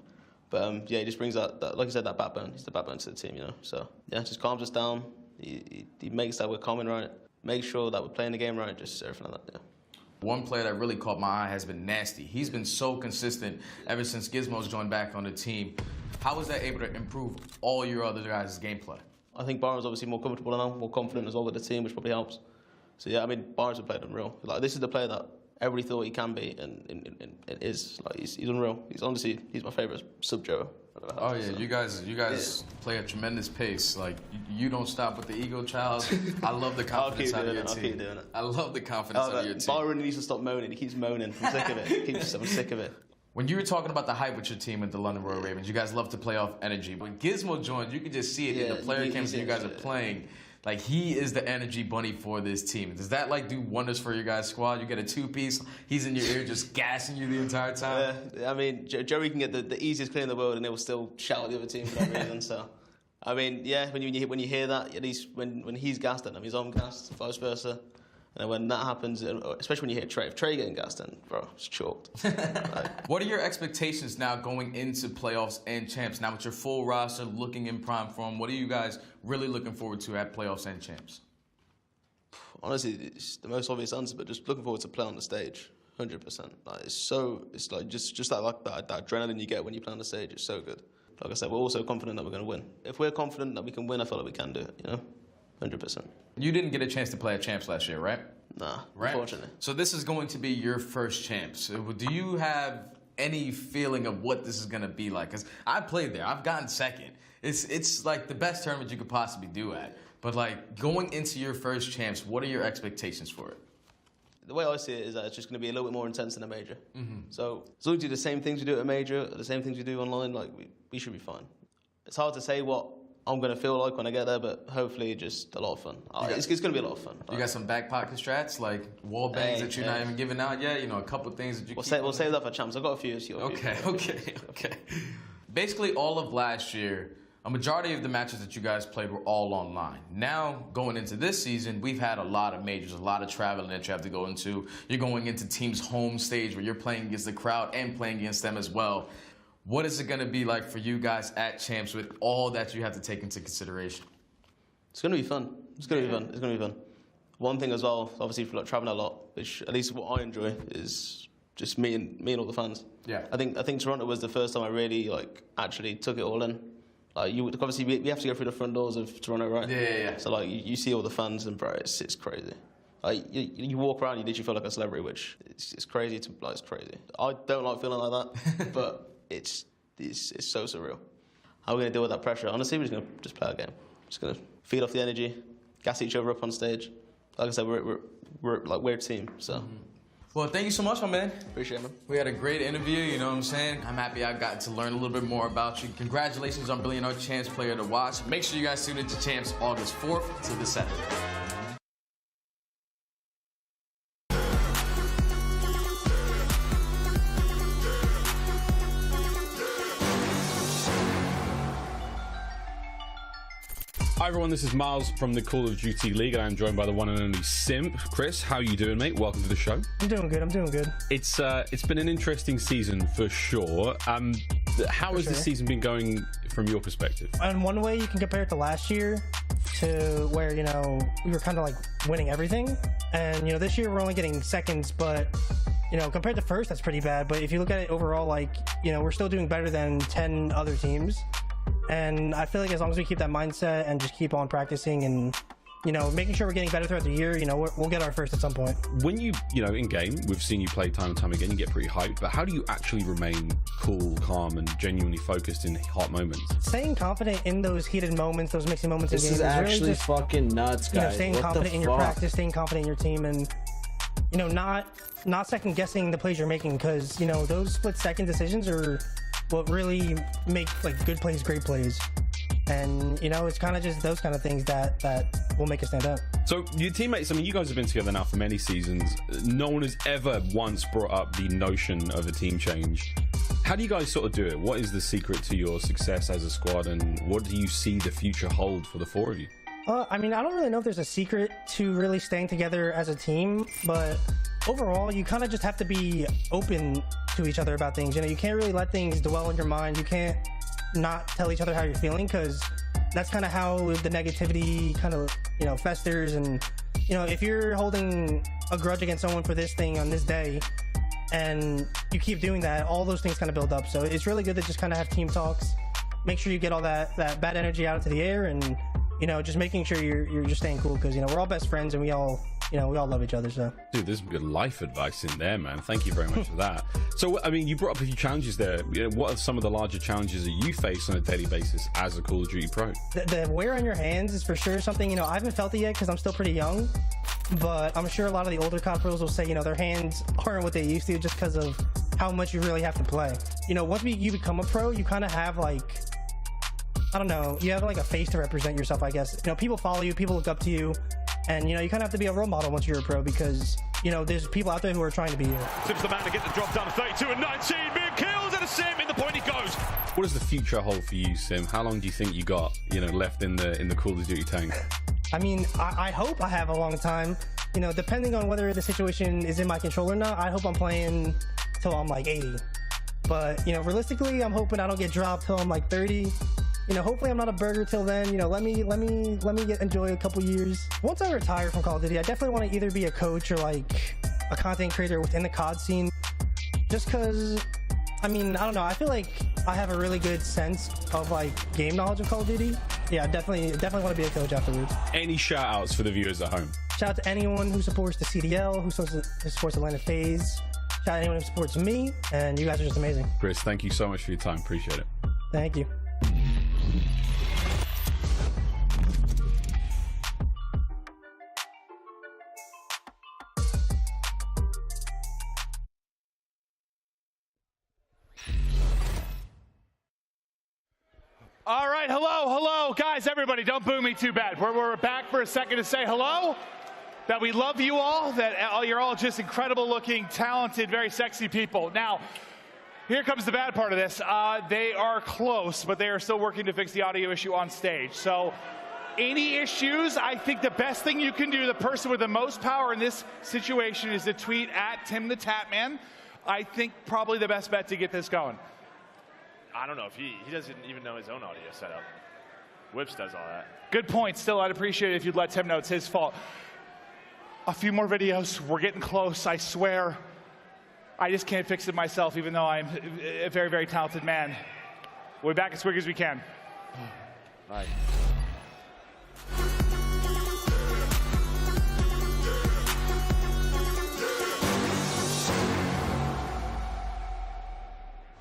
But he just brings that like I said, that backbone. He's the backbone to the team, So yeah, just calms us down. He makes that we're calming right. Makes sure that we're playing the game right. Just everything like that. Yeah. One player that really caught my eye has been Nasty. He's been so consistent ever since Gizmo's joined back on the team. How was that able to improve all your other guys' gameplay? I think Byron's obviously more comfortable now, more confident as well with the team, which probably helps. So yeah, Byron's a player unreal. Like this is the player that everybody thought he can be, and is. Like he's unreal. He's my favourite sub-Joe. Oh yeah, you guys play a tremendous pace. Like you don't stop with the ego child. I love the confidence out of your team. I'll keep doing it. I love the confidence out of your team. Byron needs to stop moaning. He keeps moaning. I'm sick of it. I'm sick of it. When you were talking about the hype with your team at the London Royal Ravens, you guys love to play off energy. When Gizmo joined, you could just see it in the player cams that you guys are playing. Like, he is the energy bunny for this team. Does that, like, do wonders for your guys' squad? You get a two-piece, he's in your ear just gassing you the entire time? Joey can get the easiest play in the world and he will still shout at the other team for that reason, so... when you hear that, at least when he's gassed at them, he's on gassed, vice versa. And when that happens, especially when you hear Trey, if Trey getting gassed, then, bro, it's chalked. What are your expectations now going into playoffs and champs? Now with your full roster looking in prime form, what are you guys really looking forward to at playoffs and champs? Honestly, it's the most obvious answer, but just looking forward to play on the stage, 100%. It's like just that adrenaline you get when you play on the stage. It's so good. Like I said, we're also confident that we're going to win. If we're confident that we can win, I feel like we can do it, 100%. You didn't get a chance to play at champs last year, right? Nah, right? Unfortunately. So this is going to be your first champs. Do you have any feeling of what this is going to be like? Because I played there. I've gotten second. It's like the best tournament you could possibly do at. But like going into your first champs, what are your expectations for it? The way I see it is that it's just going to be a little bit more intense than a major. So as long as we do the same things we do at a major, the same things we do online, like we should be fine. It's hard to say what I'm going to feel like when I get there, but hopefully just a lot of fun. It's going to be a lot of fun. You got some back pocket strats, like wall bangs that you're not even giving out yet? You know, a couple things that you We'll save that for champs. I've got a few. Okay. Basically, all of last year, a majority of the matches that you guys played were all online. Now, going into this season, we've had a lot of majors, a lot of traveling that you have to go into. You're going into teams' home stage where you're playing against the crowd and playing against them as well. What is it going to be like for you guys at Champs with all that you have to take into consideration? It's going to be fun. It's going to be fun. One thing as well, obviously, for traveling a lot, which at least what I enjoy is just me and all the fans. Yeah. I think Toronto was the first time I really actually took it all in. Obviously we have to go through the front doors of Toronto, right? Yeah. So you see all the fans, and bro, it's crazy. You walk around, you literally feel like a celebrity, which it's crazy. It's crazy. I don't like feeling like that, but it's so surreal. How are we going to deal with that pressure? Honestly, we're just play our game. Just going to feed off the energy, gas each other up on stage. Like I said, we're a team, so. Well, thank you so much, my man. Appreciate it, man. We had a great interview, you know what I'm saying? I'm happy I got to learn a little bit more about you. Congratulations on being our Champs player to watch. Make sure you guys tune into Champs August 4th to the 7th. Hi everyone, this is Miles from the Call of Duty League, and I'm joined by the one and only Simp. Chris, how you doing, mate? Welcome to the show. I'm doing good. It's been an interesting season for sure. How has this season been going from your perspective? And one way you can compare it to last year, to where we were kind of like winning everything, and this year we're only getting seconds, but compared to first, that's pretty bad. But if you look at it overall, we're still doing better than 10 other teams. And I feel like as long as we keep that mindset and just keep on practicing and, making sure we're getting better throughout the year, we'll get our first at some point. When in game, we've seen you play time and time again, you get pretty hyped, but how do you actually remain cool, calm, and genuinely focused in hot moments? Staying confident in those heated moments, those mixing moments in games. This is actually really just, fucking nuts, guys. Staying confident in your practice, staying confident in your team, and, not second guessing the plays you're making, because, those split-second decisions are what really make good plays great plays. And it's kind of just those kind of things that will make us stand out. So your teammates, I mean, you guys have been together now for many seasons. No one has ever once brought up the notion of a team change. How do you guys sort of do it? What is the secret to your success as a squad, and what do you see the future hold for the four of you? I mean, I don't really know if there's a secret to really staying together as a team, but overall, you kind of just have to be open to each other about things. You can't really let things dwell in your mind. You can't not tell each other how you're feeling, because that's kind of how the negativity kind of, festers. And, if you're holding a grudge against someone for this thing on this day, and you keep doing that, all those things kind of build up. So it's really good to just kind of have team talks, make sure you get all that bad energy out into the air, and, just making sure you're just staying cool, because, we're all best friends and we all love each other. So, dude, there's good life advice in there, man. Thank you very much for that. So, I mean, you brought up a few challenges there. What are some of the larger challenges that you face on a daily basis as a Call of Duty pro? The wear on your hands is for sure something, I haven't felt it yet because I'm still pretty young, but I'm sure a lot of the older COD pros will say, their hands aren't what they used to, just because of how much you really have to play. Once you become a pro, you kind of have I don't know, you have a face to represent yourself, I guess. People follow you, people look up to you, and you kind of have to be a role model once you're a pro, because there's people out there who are trying to be you. Sim's the man to get the drop down to 32 and 19. Big kills and a Sim in the point he goes. What does the future hold for you, Sim? How long do you think you got, left in the Call of Duty tank? I mean, I hope I have a long time. Depending on whether the situation is in my control or not, I hope I'm playing till I'm 80. But realistically, I'm hoping I don't get dropped till I'm 30. Hopefully I'm not a burger till then. Let me enjoy a couple years. Once I retire from Call of Duty, I definitely want to either be a coach or a content creator within the COD scene. Just because, I mean, I don't know. I feel like I have a really good sense of game knowledge of Call of Duty. Yeah, definitely want to be a coach afterwards. Any shout outs for the viewers at home? Shout out to anyone who supports the CDL, who supports Atlanta FaZe. Shout out to anyone who supports me, and you guys are just amazing. Chris, thank you so much for your time. Appreciate it. Thank you. All right, hello, guys, everybody, don't boo me too bad. We're back for a second to say hello, that we love you all, that you're all just incredible looking, talented, very sexy people. Now, here comes the bad part of this. They are close, but they are still working to fix the audio issue on stage. So any issues, I think the best thing you can do, the person with the most power in this situation, is to tweet at Tim the Tatman. I think probably the best bet to get this going. I don't know if he doesn't even know his own audio setup. Whips does all that. Good point. Still, I'd appreciate it if you'd let Tim know it's his fault. A few more videos. We're getting close, I swear. I just can't fix it myself, even though I'm a very, very talented man. We'll be back as quick as we can. Bye.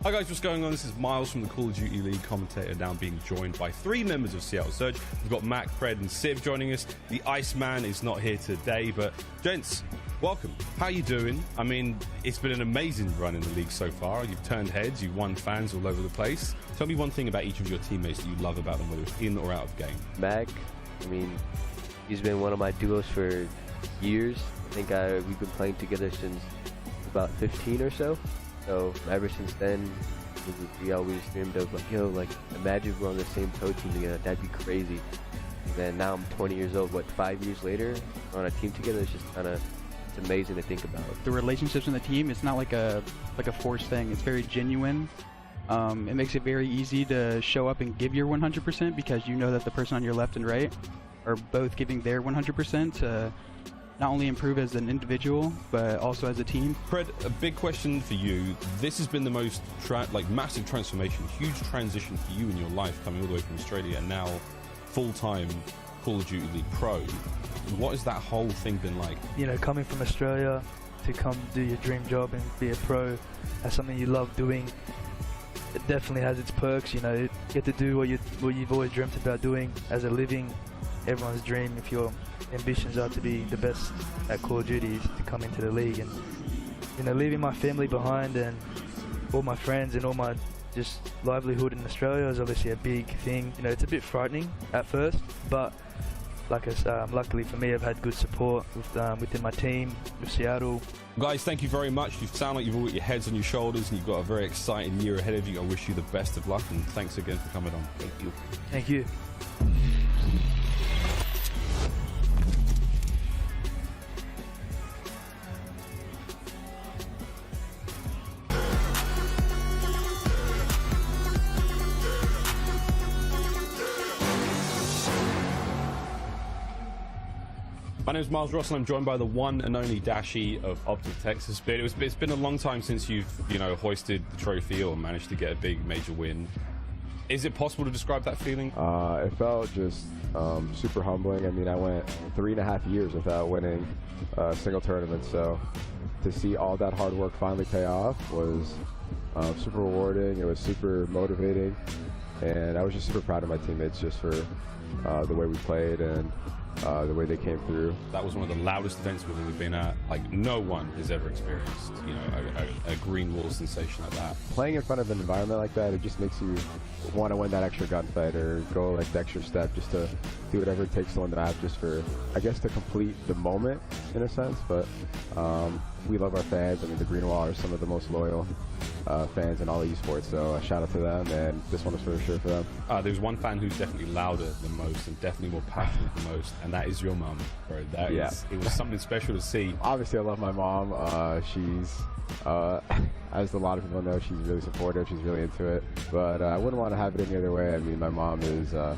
Hi guys, what's going on? This is Miles from the Call of Duty League commentator, now being joined by 3 members of Seattle Surge. We've got Mac, Fred, and Civ joining us. The Iceman is not here today, but gents, welcome. How you doing? I mean, it's been an amazing run in the league so far. You've turned heads, you've won fans all over the place. Tell me one thing about each of your teammates that you love about them, whether it's in or out of game. Mac, I mean, he's been one of my duos for years. I think we've been playing together since about 15 or so. So ever since then, we always dreamed of like, yo, like imagine we're on the same pro team together. That'd be crazy. And then now I'm 20 years old. What, 5 years later, we're on a team together. It's just kind of, it's amazing to think about. The relationships in the team, it's not like a forced thing. It's very genuine. It makes it very easy to show up and give your 100% because you know that the person on your left and right are both giving their 100% to not only improve as an individual, but also as a team. Fred, a big question for you. This has been the most massive transformation, huge transition for you in your life, coming all the way from Australia and now full-time Call of Duty League Pro. What has that whole thing been like? You know, coming from Australia to come do your dream job and be a pro, that's something you love doing. It definitely has its perks. You know, you get to do what you've always dreamt about doing as a living, everyone's dream. If your ambitions are to be the best at Call of Duty, is to come into the league. And you know, leaving my family behind and all my friends and all my just livelihood in Australia is obviously a big thing. You know, it's a bit frightening at first, but luckily for me, I've had good support within my team, with Seattle. Guys, thank you very much. You sound like you've all got your heads on your shoulders and you've got a very exciting year ahead of you. I wish you the best of luck and thanks again for coming on. Thank you. Thank you. My name is Miles Ross and I'm joined by the one and only Dashi of Optic Texas. But it's been a long time since you've hoisted the trophy or managed to get a big major win. Is it possible to describe that feeling? It felt just super humbling. I mean, I went 3.5 years without winning a single tournament, so to see all that hard work finally pay off was super rewarding. It was super motivating, and I was just super proud of my teammates just for the way we played and the way they came through. That was one of the loudest events we've ever been at. Like, no one has ever experienced, a green wall sensation like that. Playing in front of an environment like that, it just makes you want to win that extra gunfight or go like the extra step just to do whatever it takes to win the map, just for, I guess, to complete the moment in a sense. But we love our fans. I mean, the Green Wall are some of the most loyal fans in all of esports, so a shout out to them, and this one is for sure for them. There's one fan who's definitely louder than most and definitely more passionate than most, and that is your mum, bro. It was something special to see. Obviously, I love my mom. She's, as a lot of people know, she's really supportive. She's really into it, but I wouldn't want to have it any other way. I mean, my mom is a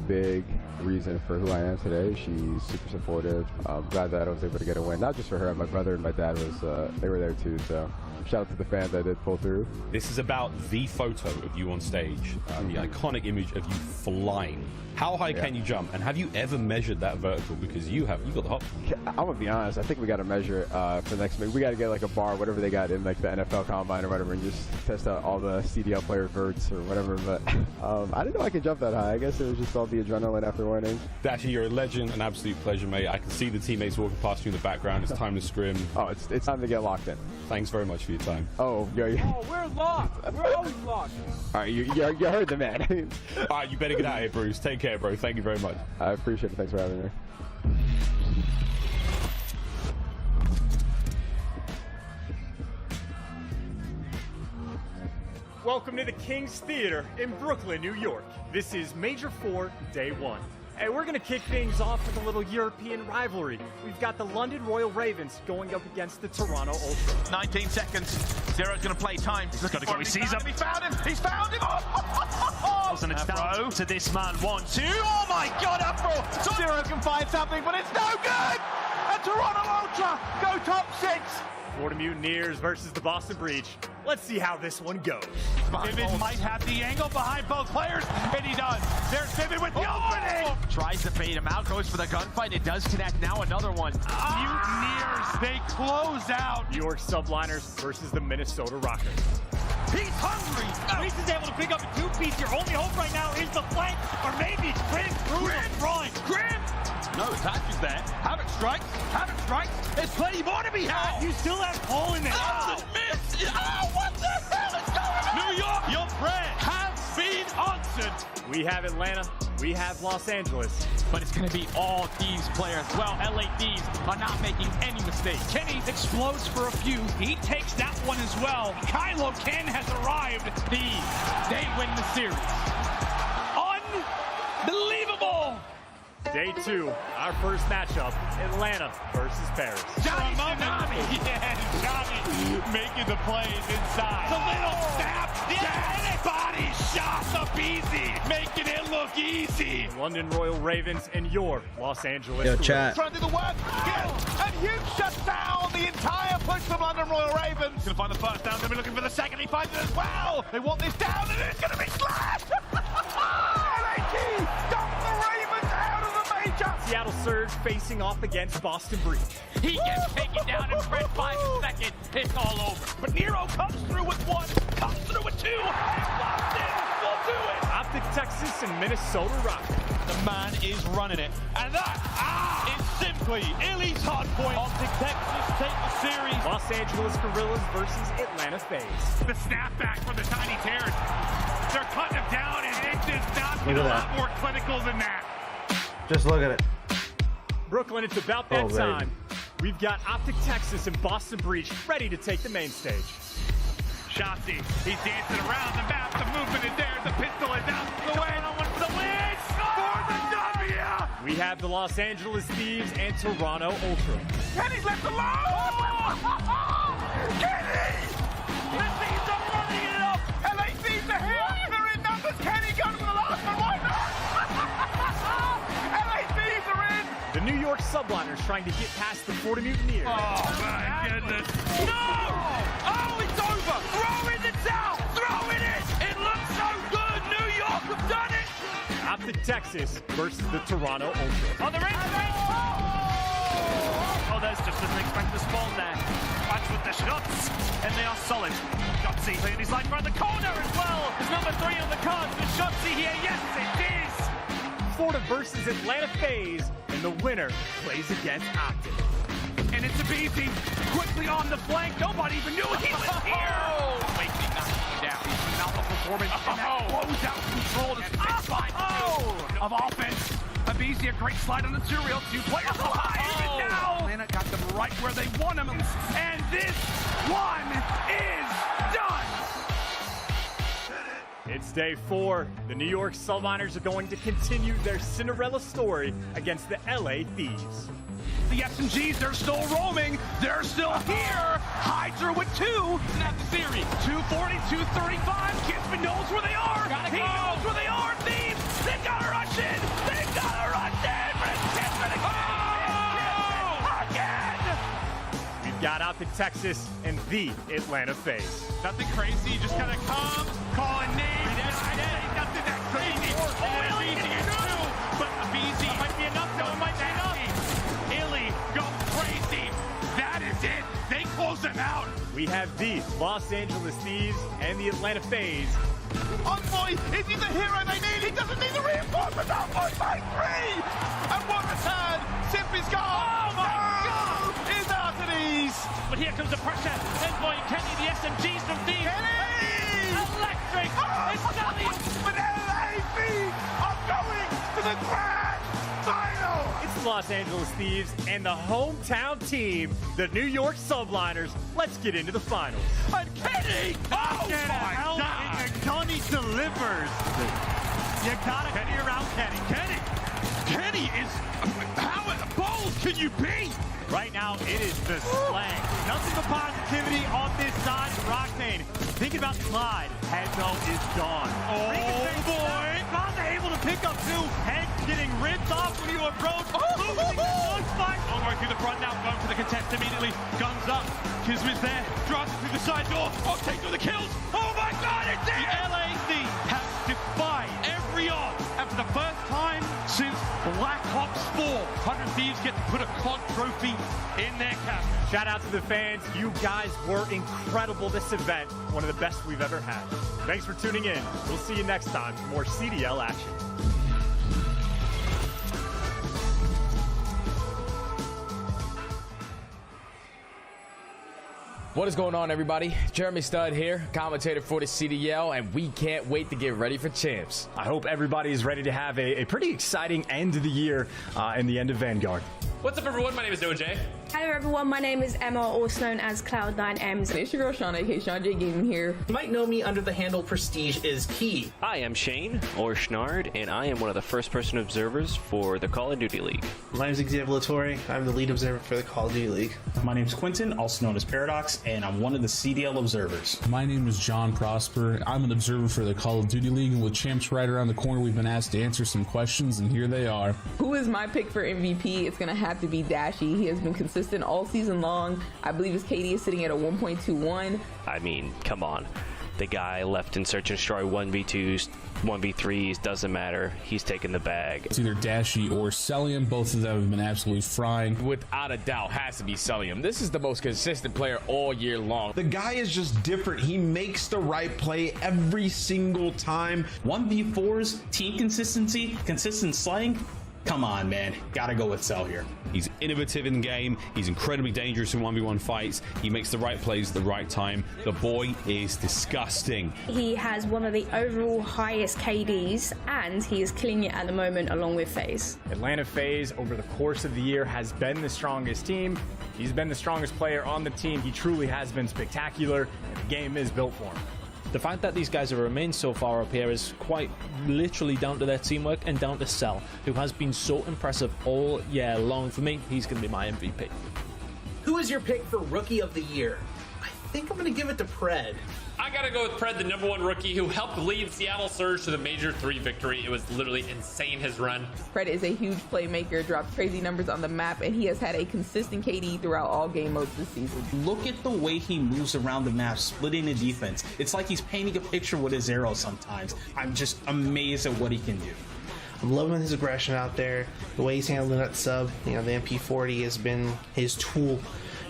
big reason for who I am today. She's super supportive. I'm glad that I was able to get a win, not just for her. My brother and my dad they were there too, so shout out to the fans that did pull through. This is about the photo of you on stage, the iconic image of you flying. How high can you jump, and have you ever measured that vertical? Because you got the hop. I'm gonna be honest, I think we got to measure it for the next week. We got to get like a bar, whatever they got in like the NFL Combine or whatever, and just test out all the CDL player verts or whatever. But I didn't know I could jump that high. I guess it was just all the adrenaline after winning. Dashi, you're a legend, an absolute pleasure, mate. I can see the teammates walking past you in the background. It's time to scrim. Oh, it's time to get locked in. Thanks very much for for your time. Oh, yeah. Oh, we're locked. We're always locked. All right, you heard the man. All right, you better get out of here, Bruce. Take care, bro. Thank you very much. I appreciate it. Thanks for having me. Welcome to the King's Theater in Brooklyn, New York. This is Major 4, Day 1. And we're going to kick things off with a little European rivalry. We've got the London Royal Ravens going up against the Toronto Ultra. 19 seconds. Zero's going to play time. He's got to go. He sees him. He found him. He's found him. Oh, and it's down to this man. 1, 2. Oh my God, Afro. So Zero can find something, but it's no good. And Toronto Ultra go top 6. Florida Mutineers versus the Boston Breach. Let's see how this one goes. Vivid might have the angle behind both players, and he does. There's Vivid with the opening. Tries to bait him out, goes for the gunfight. It does connect. Now another one. Mutineers, they close out. New York Subliners versus the Minnesota Rockers. He's hungry. Reese is able to pick up a 2-piece. Your only hope right now is the flank, or maybe Grim through the front. Grim! No touches there. Havoc strikes. Havoc strikes. There's plenty more to be had. You still have Paul in there. Oh, miss. Oh, what the hell is going on? New York, your prayer has been answered. We have Atlanta. We have Los Angeles. But it's going to be all Thieves players. Well, LA Thieves are not making any mistakes. Kenny explodes for a few. He takes that one as well. Kylo Ken has arrived. Thieves, they win the series. Unbelievable. Day 2, our first matchup, Atlanta versus Paris. Johnny yeah, Johnny making the plays inside. The little snap, body shots up easy, making it look easy. London Royal Ravens and your Los Angeles. Yo, chat. Trying to do the work. And Hugh shuts down the entire push from London Royal Ravens. Gonna find the first down. They'll be looking for the second. He finds it as well. They want this down, and it's gonna be slashed. LAG dump the Ravens out of the major. Seattle Surge facing off against Boston Breach. He gets taken down in Fred 5 seconds. It's all over. But Nero comes through with 1, comes through with 2, and Boston will do it. Optic Texas and Minnesota Rock. The man is running it. And that is simply Illy's hard point. Optic Texas take the series. Los Angeles Gorillas versus Atlanta FaZe. The snapback from the Tiny Terrors. They're cutting him down, and it does not get a lot more clinical than that. Just look at it. Brooklyn, it's about that time. We've got Optic Texas and Boston Breach ready to take the main stage. Shotzi, he's dancing around the map. The movement is there. The pistol is out. The way for the win. For the W. We have the Los Angeles Thieves and Toronto Ultra. Kenny's left alone. Kenny! The Thieves are running it up. LA Thieves are here. They're in numbers. Kenny going for the last one. Why not? LA Thieves are in. The New York Subliners trying to get past the Florida Mutineers. Oh, my goodness. No! Oh, it's over. Throw in the towel. Throw it in. It looks so good. New York have done it. Optic Texas versus the Toronto Ultra. On the ring. Oh, there's just an unexpected spawn there. Watch with the shots, and they are solid. Shotzi playing his life around the corner as well. There's number 3 on the card for Shotzi here. Yes, it is. Florida versus Atlanta FaZe, and the winner plays against Optic. And it's a BZ quickly on the flank. Nobody even knew he was here. Wait, he knocked you down. Phenomenal performance. And that closeout control is 6-5-2 of offense. Abizi, a great slide on the material. 2 players alive. And now Atlanta got them right where they want them. And this one is done. It's day 4. The New York Subliners are going to continue their Cinderella story against the LA Thieves. The SMGs, they're still roaming. They're still here. Hydra with 2. Snap the series. 240, 235. Kinsman knows where they are. He knows where they are. Thieves, they gotta rush in. They gotta rush in. But it's Kinsman again. We've got Optic Texas and the Atlanta FaZe. Nothing crazy. Just kind of calm, calling names. Nothing that crazy. Oh, Illy gets 2. But BZ might be enough. No, it might be enough. Illy goes crazy. That is it. They close him out. We have the Los Angeles Thieves and the Atlanta FaZe. Envoy, is he the hero they need? He doesn't need the reinforcements. Envoy by 3. And what a turn. Simply's gone. Oh, my God. Is out at ease. But here comes the pressure. Envoy and Kenny, the SMGs from D. Electric! It's Sally! But LAV are going to the grand final! It's the Los Angeles Thieves and the hometown team, the New York Subliners. Let's get into the finals. And Kenny! Oh my God! Kenny delivers. You gotta be around Kenny. Kenny is... How bold can you be? Right now, it is the slang. Nothing but positivity on this side of Rocktain. Thinking about Clyde. Hedzo is gone. Oh, boy. Gaza able to pick up two. Head getting ripped off when you approach. Losing the gunfight. All the way through the front now. Going for the contest immediately. Guns up. Kismet's there. Drives through the side door. Octane through the kills. Oh, my God, it's it! The LAC have defied every odds. And for the first time since Black Ops 4, 100 Thieves get to put a COD trophy in their cap. Shout out to the fans. You guys were incredible this event. One of the best we've ever had. Thanks for tuning in. We'll see you next time for more CDL action. What is going on, everybody? Jeremy Studd here, commentator for the CDL, and we can't wait to get ready for champs. I hope everybody is ready to have a pretty exciting end of the year and the end of Vanguard. What's up, everyone? My name is OJ. Hello, everyone. My name is Emma, also known as Cloud9Ems. It's your girl, Shawn, aka Shawn J Gaming here. You might know me under the handle Prestige is Key. Hi, I'm Shane, or Schnard, and I am one of the first-person observers for the Call of Duty League. My name is Xavier Latore. I'm the lead observer for the Call of Duty League. My name is Quentin, also known as Paradox, and I'm one of the CDL observers. My name is John Prosper. I'm an observer for the Call of Duty League, and with champs right around the corner, we've been asked to answer some questions, and here they are. Who is my pick for MVP? It's going to have to be Dashy. He has been consistent all season long. I believe his KD is sitting at a 1.21. I mean, come on. The guy left in Search and Destroy 1v2s, 1v3s, doesn't matter. He's taking the bag. It's either Dashy or Celium. Both of them have been absolutely frying. Without a doubt, has to be Celium. This is the most consistent player all year long. The guy is just different. He makes the right play every single time. 1v4s, team consistency, consistent slaying. Come on, man. Gotta go with Cell here. He's innovative in game. He's incredibly dangerous in 1v1 fights. He makes the right plays at the right time. The boy is disgusting. He has one of the overall highest KDs, and he is killing it at the moment along with FaZe. Atlanta FaZe, over the course of the year, has been the strongest team. He's been the strongest player on the team. He truly has been spectacular, and the game is built for him. The fact that these guys have remained so far up here is quite literally down to their teamwork and down to Cell, who has been so impressive all year long. For me, he's going to be my MVP. Who is your pick for Rookie of the Year? I think I'm going to give it to Pred. I gotta go with Pred, the #1 rookie who helped lead Seattle Surge to the Major 3 victory. It was literally insane, his run. Pred is a huge playmaker, drops crazy numbers on the map, and he has had a consistent KD throughout all game modes this season. Look at the way he moves around the map, splitting the defense. It's like he's painting a picture with his arrows sometimes. I'm just amazed at what he can do. I'm loving his aggression out there. The way he's handling that sub, you know, the MP40 has been his tool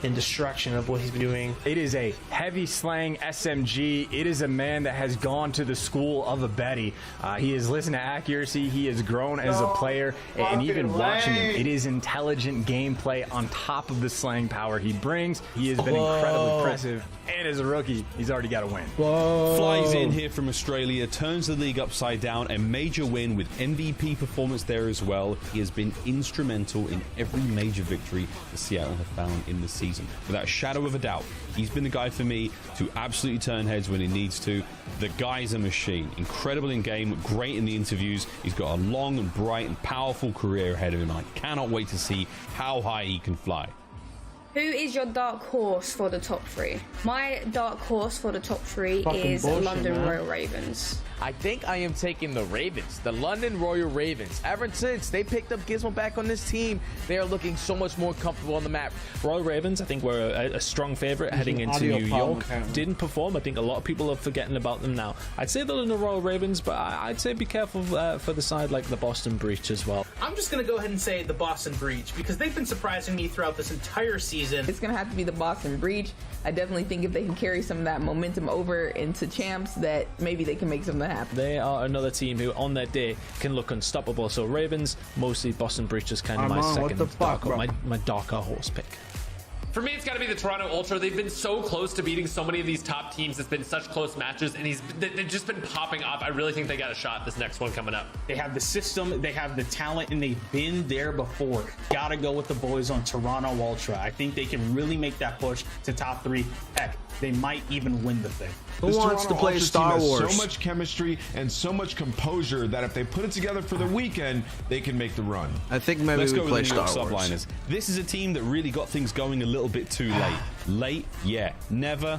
in destruction of what he's been doing. It is a heavy slang SMG. It is a man that has gone to the school of a Betty. He has listened to accuracy. He has grown as a player, and even watching him, it is intelligent gameplay on top of the slang power he brings. He has been incredibly impressive, and as a rookie, he's already got a win. Flies in here from Australia, turns the league upside down, a major win with MVP performance there as well. He has been instrumental in every major victory the Seattle have found in the season. Without a shadow of a doubt, he's been the guy for me to absolutely turn heads when he needs to. The guy's a machine. Incredible in game, great in the interviews. He's got a long and bright and powerful career ahead of him. I cannot wait to see how high he can fly. Who is your dark horse for the top 3? My dark horse for the top 3 is London Royal Ravens. I think I am taking the Ravens, the London Royal Ravens. Ever since they picked up Gizmo back on this team, they are looking so much more comfortable on the map. Royal Ravens, I think, were a strong favorite heading into New York. Didn't perform. I think a lot of people are forgetting about them now. I'd say the London Royal Ravens, but I'd say be careful for the side like the Boston Breach as well. I'm just going to go ahead and say the Boston Breach, because they've been surprising me throughout this entire season. It's going to have to be the Boston Breach. I definitely think if they can carry some of that momentum over into champs, that maybe they can make something happen. They are another team who, on their day, can look unstoppable. So Ravens, mostly Boston Breach is kind of my second darker horse pick. For me, it's got to be the Toronto Ultra. They've been so close to beating so many of these top teams. It's been such close matches, and they've just been popping up. I really think they got a shot this next one coming up. They have the system, they have the talent, and they've been there before. Gotta go with the boys on Toronto Ultra. I think they can really make that push to top 3. Heck, they might even win the thing. Who wants to play Star Wars? So much chemistry and so much composure that if they put it together for the weekend, they can make the run. I think maybe Let's we go play with the New Star York Wars. Subliners. This is a team that really got things going a little bit too late. Late? Yeah. Never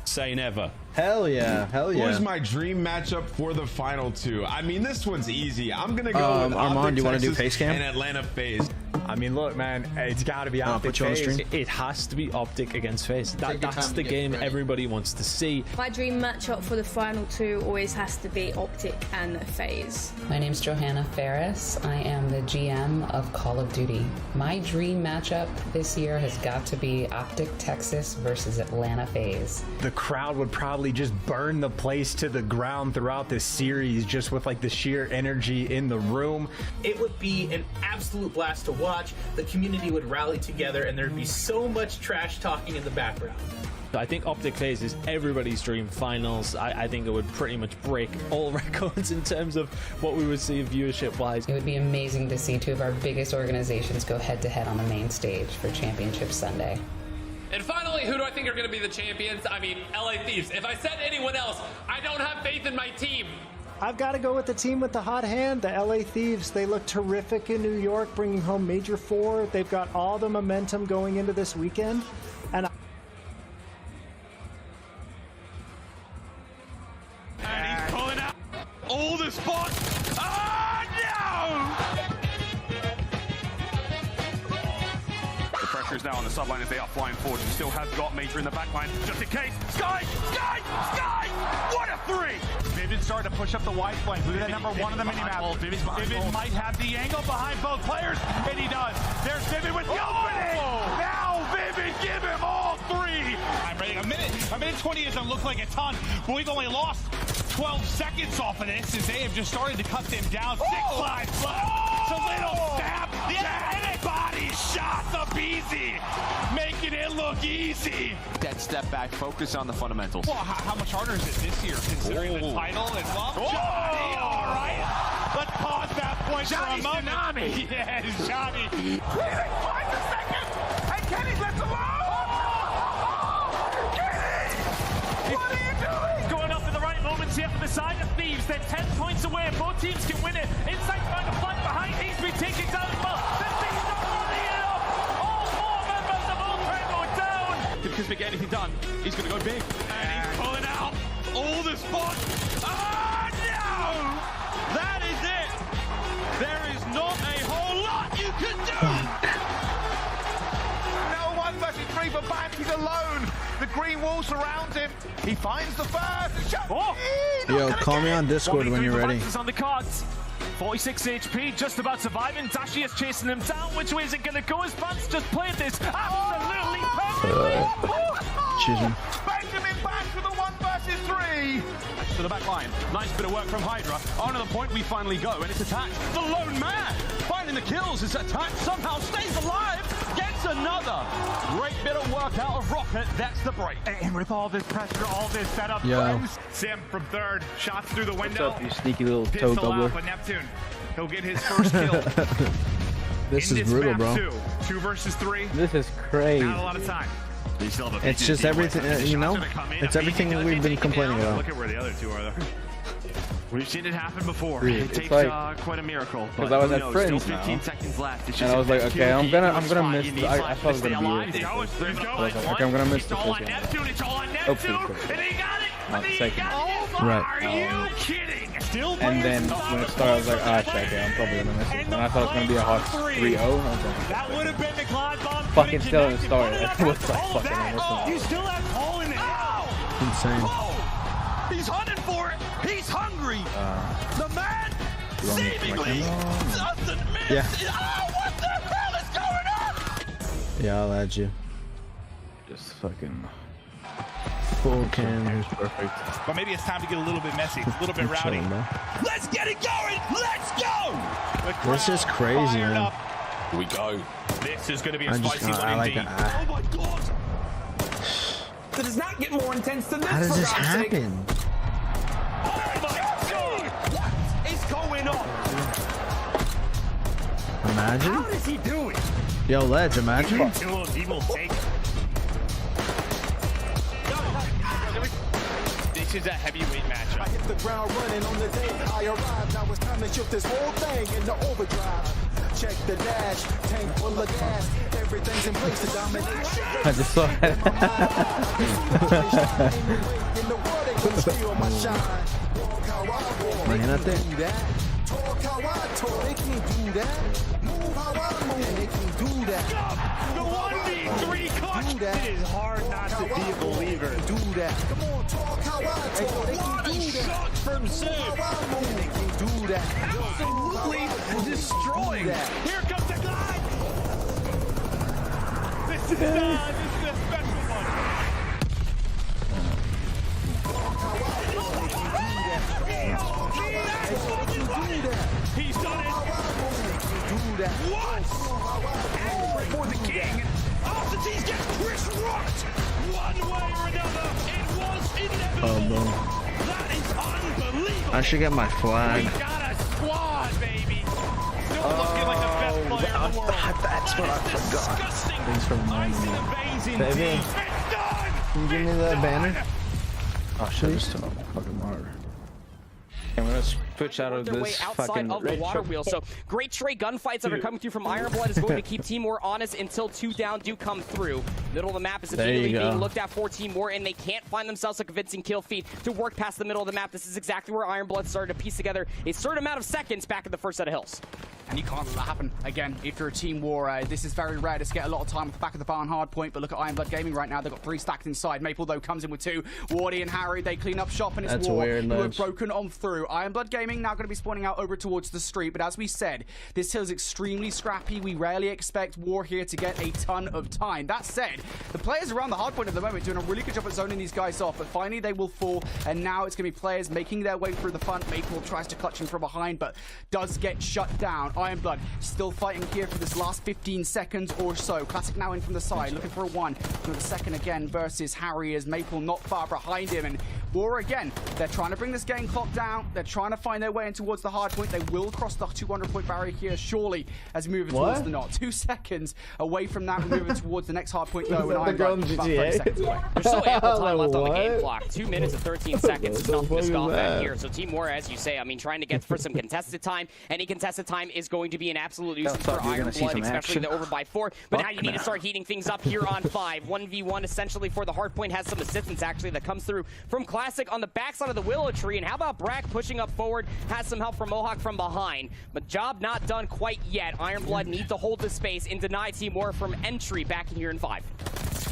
say never. Hell yeah, hell yeah. Who's my dream matchup for the final 2? I mean, this one's easy. I'm gonna go with Armand, do you want to do Texas face cam? and Atlanta FaZe. I mean, look, man, it's got to be Optic put you on the FaZe. stream. It has to be Optic against FaZe. That's the game everybody wants to see. My dream matchup for the final 2 always has to be Optic and FaZe. My name's Johanna Ferris. I am the GM of Call of Duty. My dream matchup this year has got to be Optic Texas versus Atlanta FaZe. The crowd would probably just burn the place to the ground throughout this series, just with like the sheer energy in the room. It would be an absolute blast to watch. The community would rally together, and there'd be so much trash talking in the background. I think Optic FaZe is everybody's dream finals. I think it would pretty much break all records in terms of what we would see viewership-wise. It would be amazing to see 2 of our biggest organizations go head-to-head on the main stage for Championship Sunday. And finally, who do I think are going to be the champions? I mean, LA Thieves. If I said anyone else, I don't have faith in my team. I've got to go with the team with the hot hand, the LA Thieves. They look terrific in New York, bringing home Major 4. They've got all the momentum going into this weekend. And he's pulling out all the spots. Oh, no! The pressure is now on the subline as they are flying forward. We still have got Major in the back line, just in case. Sky! Sky! Sky! What a 3! Vivid starting to push up the wide flank. Look at that number 1 on the minimap. Vivid might have the angle behind both players, and he does. There's Vivid with the opening! Now Vivid, give him all 3! I'm ready. A minute 20 doesn't look like a ton, but we've only lost 12 seconds off of this as they have just started to cut them down. 6 lives left. It's a little stab. Body shot the Beezy, making it look easy. Dead step back, focus on the fundamentals. Well, how much harder is it this year considering the title and love? Johnny, all right. Let's pause that point Johnny for a moment. Tsunami. Yes, Johnny. 5 seconds, and Kenny's left alone. Kenny, what are you doing? Going up in the right moments here for the side of Thieves. They're 10 points away, and both teams can win it. Inside trying to flank behind, he's been taken down as well. Because we get anything done, he's going to go big. And he's pulling out all the spots. Oh, no! That is it. There is not a whole lot you can do. Now 1 versus 3 for Bant. He's alone. The green wall surrounds him. He finds the first. Yo, call me on Discord when you're ready. On the cards. 46 HP, just about surviving. Dashi is chasing him down. Which way is it going to go? As Bant's just played this absolutely perfectly. Excuse me. Benjamin back to the 1 versus 3. To the back line. Nice bit of work from Hydra. On to the point we finally go, and it's attacked. The lone man finding the kills is attacked. Somehow stays alive. Gets another. Great bit of work out of Rocket. That's the break. And with all this pressure, all this setup. Yeah. Sim from third. Shots through the window. What's up, you sneaky little toe Pistol doubler? out, but Neptune. He'll get his first kill. This is brutal, bro. 2 versus 3. this is crazy. Not a lot of time. It's just everything, you know? It's everything that we've been complaining about. Look at where the other 2 are, though. We've seen it happen before. Dude, It it's takes like- quite a miracle. Because But I was who at knows? Friends Still 15 now. seconds left. It's And just I was like, best okay, two I'm keep gonna this spot. miss. You need I five thought I was to stay gonna be alive. here. Let's I was go. like, okay, I'm gonna miss the It's all first on game. Neptune. It's all on Hopefully, Neptune. first. And he got it. Not the second. Right. Are you kidding? Still And then when it started, I was like, ah, shit, okay, I'm probably gonna miss it. And I thought it was gonna be a hot 3-0. And I was like, That would have been the Clyde bomb. fucking still in the start. It was like fucking almost. You still have Paul in it. Insane. He's hunting for it. He's hungry. The man seemingly doesn't miss. Yeah. Oh, what the hell is going on? Yeah, I'll add you. Just fucking Full cam. Perfect. But maybe it's time to get a little bit messy, a little bit rowdy. Let's get it going. Let's go. This is crazy, man. Here we go. This is going to be a spicy one indeed. Oh my god! That does not get more intense than this. How does this happen? Oh my god! What is going on? Imagine. How does he do it? Yo, Ledge, imagine. He will take it. This is a heavyweight matchup. I hit the ground running on the day I arrived. Now it's time to shift this whole thing into overdrive. Check the dash, tank full of gas. Everything's in place to dominate. I just saw it. Imagínate. Talk how I talk, they can't do that. Move how I move, they can't do that. The 1v3 clutch. It is hard not to be a believer. Do that. Come on, talk how I talk. They can't do that. Shot from Sid. They can't do that. Absolutely destroying. Here comes the glide. This is a special one. He's done it. What? For the king. Arsenal gets Chris rocked. One way or another, it was inevitable. That is unbelievable. I should get my flag. We got a squad, baby. Still looking like the best player in the world. That's what I forgot. Disgusting. Thanks for reminding me. Baby. Can you give me that banner? Oh shit, it's still fucking hard. I'm gonna switch out of their way this outside fucking of the water wheel. So great stray gunfights that are coming through from Ironblood is going to keep Team War honest until 2 down do come through. Middle of the map is immediately being looked at for Team War, and they can't find themselves a convincing kill feed to work past the middle of the map. This is exactly where Ironblood started to piece together a certain amount of seconds back in the first set of hills. And you can't let that happen again. If you're a Team War, this is very rare to get a lot of time off the back of the barn hard point. But look at Ironblood Gaming right now. They've got 3 stacked inside. Maple, though, comes in with 2. Wardy and Harry, they clean up shop, and it's War who have broken on through. Ironblood Gaming now going to be spawning out over towards the street. But as we said, this hill is extremely scrappy. We rarely expect War here to get a ton of time. That said, the players around the hard point at the moment doing a really good job at zoning these guys off. But finally, they will fall. And now it's going to be players making their way through the front. Maple tries to clutch him from behind, but does get shut down. Ironblood still fighting here for this last 15 seconds or so. Classic now in from the side, looking for a 1. For the second again versus Harry, as Maple not far behind him. And War again, they're trying to bring this game clock down. They're trying to find their way in towards the hard point. They will cross the 200-point barrier here, surely, as we move towards the knot. 2 seconds away from that. We're moving towards the next hard point, though. And I'm about 30 seconds away. There's so ample time left on the game clock. 2 minutes and 13 seconds is nothing to scoff at here. So Team War, as you say, I mean, trying to get for some contested time. Any contested time is going to be an absolute nuisance for Ironblood, especially the over by 4. But now you need to start heating things up here on 5. 1v1 essentially for the hard point. Has some assistance actually that comes through from Classic on the backside of the willow tree. And how about Brack pushing up forward? Has some help from Mohawk from behind. But job not done quite yet. Ironblood need to hold the space and deny Team War from entry back in here in 5.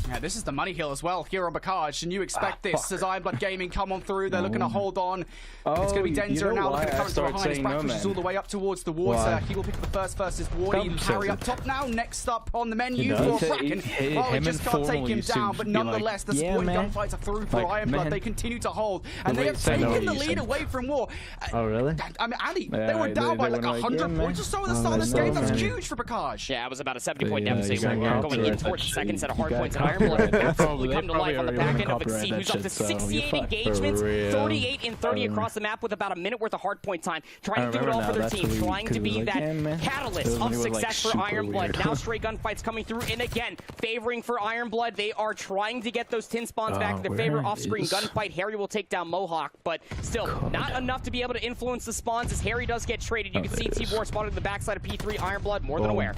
Yeah, this is the money hill as well here on Bakaj, and you expect this as Ironblood Gaming come on through. They're looking to hold on. It's going to be Denzer now looking to come from behind. His back pushes all the way up towards the water. He will pick up the first versus Wardy. Harry up top now. Next up on the menu for Kraken. Well, he just can't take him down, but nonetheless, the supporting gunfights are through for Ironblood. They continue to hold, and they have taken the lead away from War. Oh, really? I mean, Andy, they were down by like 100 points or so at the start of this game. That's huge for Bakaj. Yeah, it was about a 70-point deficit going in towards the second set of hard points. Ironblood absolutely come to life on the back end of Exceed, who's up to 68 engagements, 38 and 30 across the map with about a minute worth of hard point time. Trying to do it all for their team, trying to be that catalyst of success for Ironblood. Now stray gunfights coming through, and again, favoring for Ironblood. They are trying to get those tin spawns back in their favor. Off-screen gunfight. Harry will take down Mohawk, but still not enough to be able to influence the spawns as Harry does get traded. You can see Team War spotted in the backside of P3. Ironblood more than aware.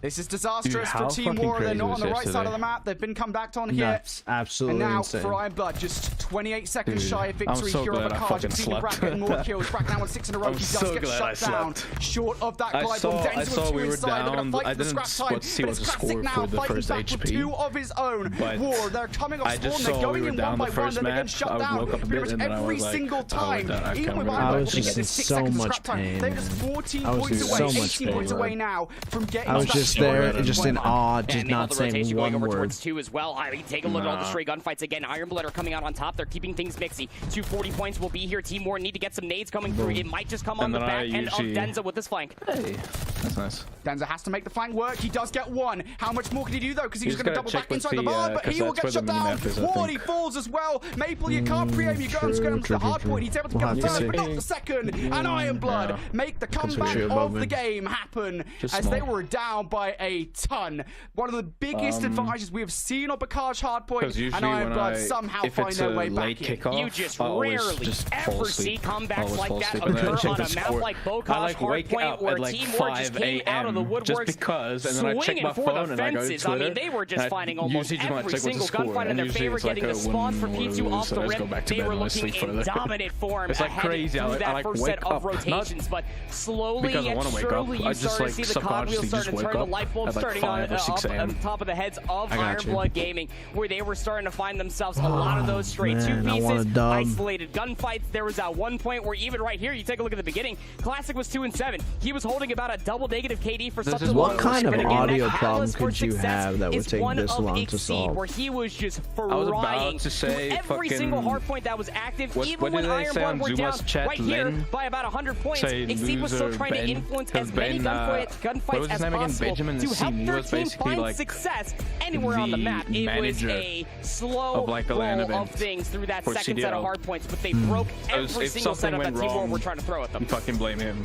This is disastrous for Team War. They're not on the right side of the map. They've been come back on here. Absolutely And now insane. for Ironblood, just 28 seconds shy of victory here on Bakaj. You've seen Brack getting more kills. Brack now on 6 in a row. He does get shut down. Short of that glide bomb. Denzel with 2 inside. They're going to fight for the scrap time. But it's Classic now fighting back with 2 of his own. War, they're coming off spawn. They're going in 1 by 1. Then they're getting shut down pretty much every single time. Even with Ironblood, they get this 6 seconds of scrap time. They're just 14 points away, 18 points away now from getting I was just there, just in awe, just not saying one over word. towards 2 as well. I mean, take a look at all the stray gunfights again. Ironblood are coming out on top. They're keeping things mixy. 240 points will be here. Team War need to get some nades coming through. It might just come on the back end of Denza with this flank. Hey. That's nice. Denza has to make the flank work. He does get one. How much more can he do, though? Because he's going to double back inside the barn, but he will get shut down. Wardy falls as well. Maple, you can't pre-aim. You go and scram to the hard point. He's able to get the first, but not the second. And Iron Blood make the comeback of the game happen as they were down by a ton. One of the biggest advantages we have seen on Bakaj hardpoint, and Iron Blood somehow find their way back in. You just rarely ever see comebacks like that occur on a map like Bokaj hardpoint, where Team War just came out of the woodworks swinging for the fences. I mean, they were just finding almost every single gunfight in their favor, getting the spawn for P2 off the rip. They were looking in dominant form ahead through that first set of rotations, but slowly and surely you start to see the cogwheels starting to turn, the light bulb starting on up on the top of the heads of Iron Blood Gaming, where they were starting to find themselves a lot of those straight two pieces, isolated gunfights. There was at one point where even right here, you take a look at the beginning, Classic was 2-7. He was holding about a double negative KD for such a long What kind of audio problem could you have that would take this long to solve? Where he was just frying every single hard point that was active, even when Iron Blood were down right here by about 100 points. Exceed was still trying to influence as many gunfights as possible to help their team find success anywhere on the map. It was a slow roll of things through that second set of hard points, but they broke every single setup that Team War were trying to throw at them. You fucking blame him.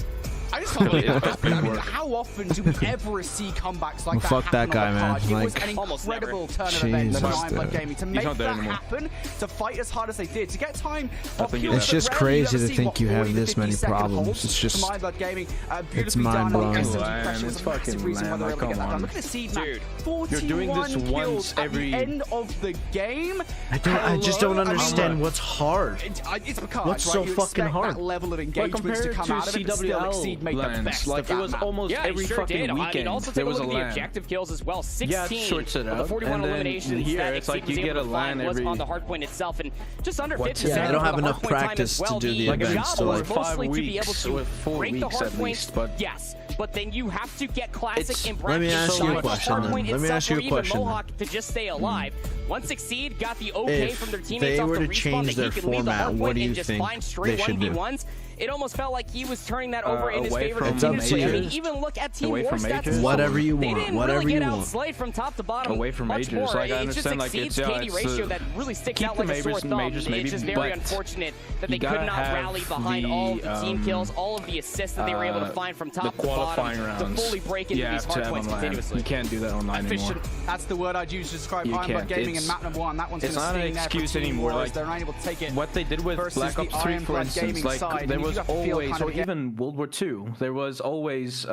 I just can't believe it happened. I mean, how often do we ever see comebacks like that fuck that guy, man. It was an incredible turn of events for Iron Blood Gaming to make that happen, to fight as hard as they did, to get time. It's just crazy to think you have this many problems. It's just, it's mind-blowing. It's fucking lame. Come on. Look at the seed map. You're doing this once every end of the game. I just don't understand what's hard. It's because what's so fucking hard? That level of engagement to come out of it, still Exceed made the best like it was almost every fucking weekend. I mean, also there take was a look at the objective kills as well. 16 of the 41 eliminations here, that it's like you get a LAN was on the hardpoint itself, and just under 50%. Yeah, they don't have enough practice to do the events. So like 5 weeks, to 4 weeks at least, but yes. But then you have to get Classic in practice. Let me ask you a question then. Let me ask you a question. Mohawk to just stay alive. Once Exceed got the okay from their teammates off the respawn that he could leave the hardpoint and just find straight 1v1s, it almost felt like he was turning that over in his favor. It's up to you. I mean, even look at Team War stats. Whatever you want. Whatever you want. They didn't really get outslayed from top to bottom. Away from majors, like I understand, like it's KD ratio that really sticks out like a sore thumb. It's just very unfortunate that they could not rally behind all of the team kills, all of the assists that they were able to find from top to bottom to fully break into these hard points continuously. You can't do that online anymore. That's the word I'd use to describe Iron Blood Gaming and map number 1. That one's it's not an excuse anymore. Like they're not able to take it. What they did with Black Ops 3, for instance, like there was always, or even World War II, there was always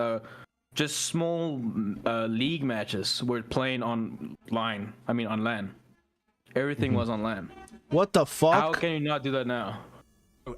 just small league matches were playing online. I mean, on LAN. Everything was on LAN. What the fuck? How can you not do that now?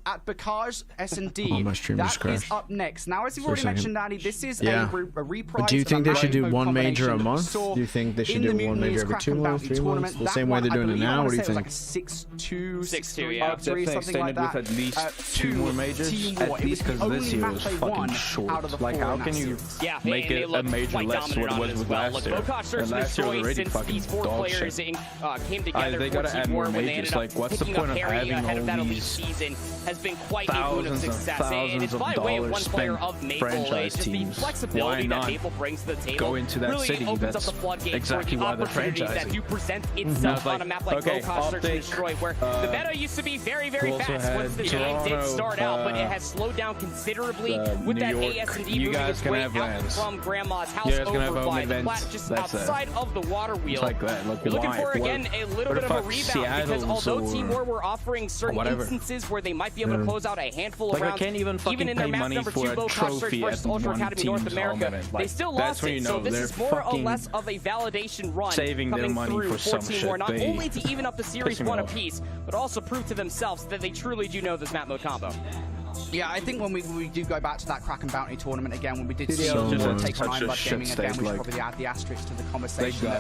At Bakaj S&D, oh, my stream just that is up next. Now, as you've already mentioned, Danny, this is a reprise. But do you think they should do one major a month? Do you think they should do one major every 2 months, 3 months? The same way they're doing it now? What do you think? Like 6-2, 6-2, yeah. 3, something like that. With at least 2 more majors, at least because this year was fucking short. Like, how can you make it a major less what it was with last year? And last year was already fucking dog shit. Came together they gotta add more majors. Like, what's the point of having all these has been quite a boon of success, and it's by way of one player of Maple. It's just the flexibility that Maple brings to the table really opens up the floodgates for the opportunities that do present itself on a map like Bokaj Search and Destroy, where the meta used to be very, very fast once the game did start out, but it has slowed down considerably with that AS&D moving its way out from Grandma's house over by the plat just outside of the water wheel. Looking for, again, a little bit of a rebound, because although Team War were offering certain instances where they might be able to close out a handful of rounds, even in their map number 2 Bokaj Search versus Ultra Academy North America, they still lost it. So this is more or less of a validation run coming through for Team War, not only to even up the Series 1 apiece, but also prove to themselves that they truly do know this map mode combo. Yeah, I think when we do go back to that Kraken Bounty tournament again, when we did see take on Iron Blood Gaming again, we should probably add the asterisk to the conversation.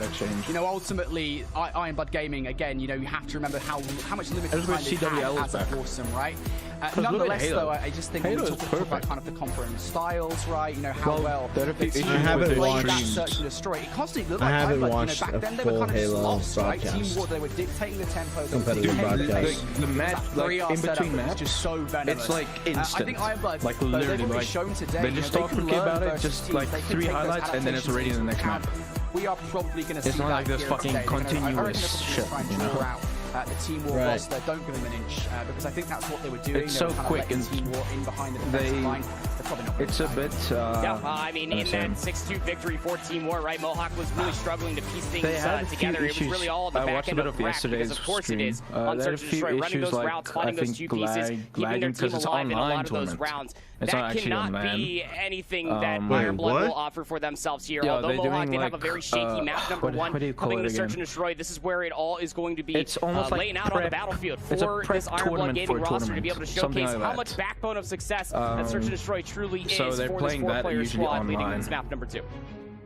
You know, ultimately, Iron Blood Gaming, again, you know, you have to remember how much limited time they had as a foursome, right? Nonetheless, though, I just think when we talk about kind of the conference styles, right? You know how well the team played that search and destroy. It constantly looked like I haven't watched back then a they were full kind of just Halo lost, right? broadcast. Team War, they were dictating the tempo. Competitive broadcast. The match, like in between maps, just so venomous. it's like instant. I think Ironblood, like literally, like shown today, they just talk quickly about it, just like 3 highlights, and then it's already in the next map. We are probably going to see it's not like this fucking continuous shit, you know. The Team War roster, don't give them an inch, because I think that's what they were doing. It's so quick and Team War in behind the defensive line. It's a bit. Yeah, I mean, in that 6-2 victory for Team War, right? Mohawk was really struggling to piece things together. It was really all on the back end of Rack, because of course it is on Search and Destroy, running those routes, finding those 2 pieces, keeping their team alive in a lot of those rounds. That cannot be anything that Ironblood will offer for themselves here. Although Mohawk did have a very shaky map, number 1, coming to Search and Destroy, this is where it all is going to be laying out on the battlefield for this Ironblood Gaming roster to be able to showcase how much backbone of success that Search and Destroy truly is for this 4-player squad leading this map number 2.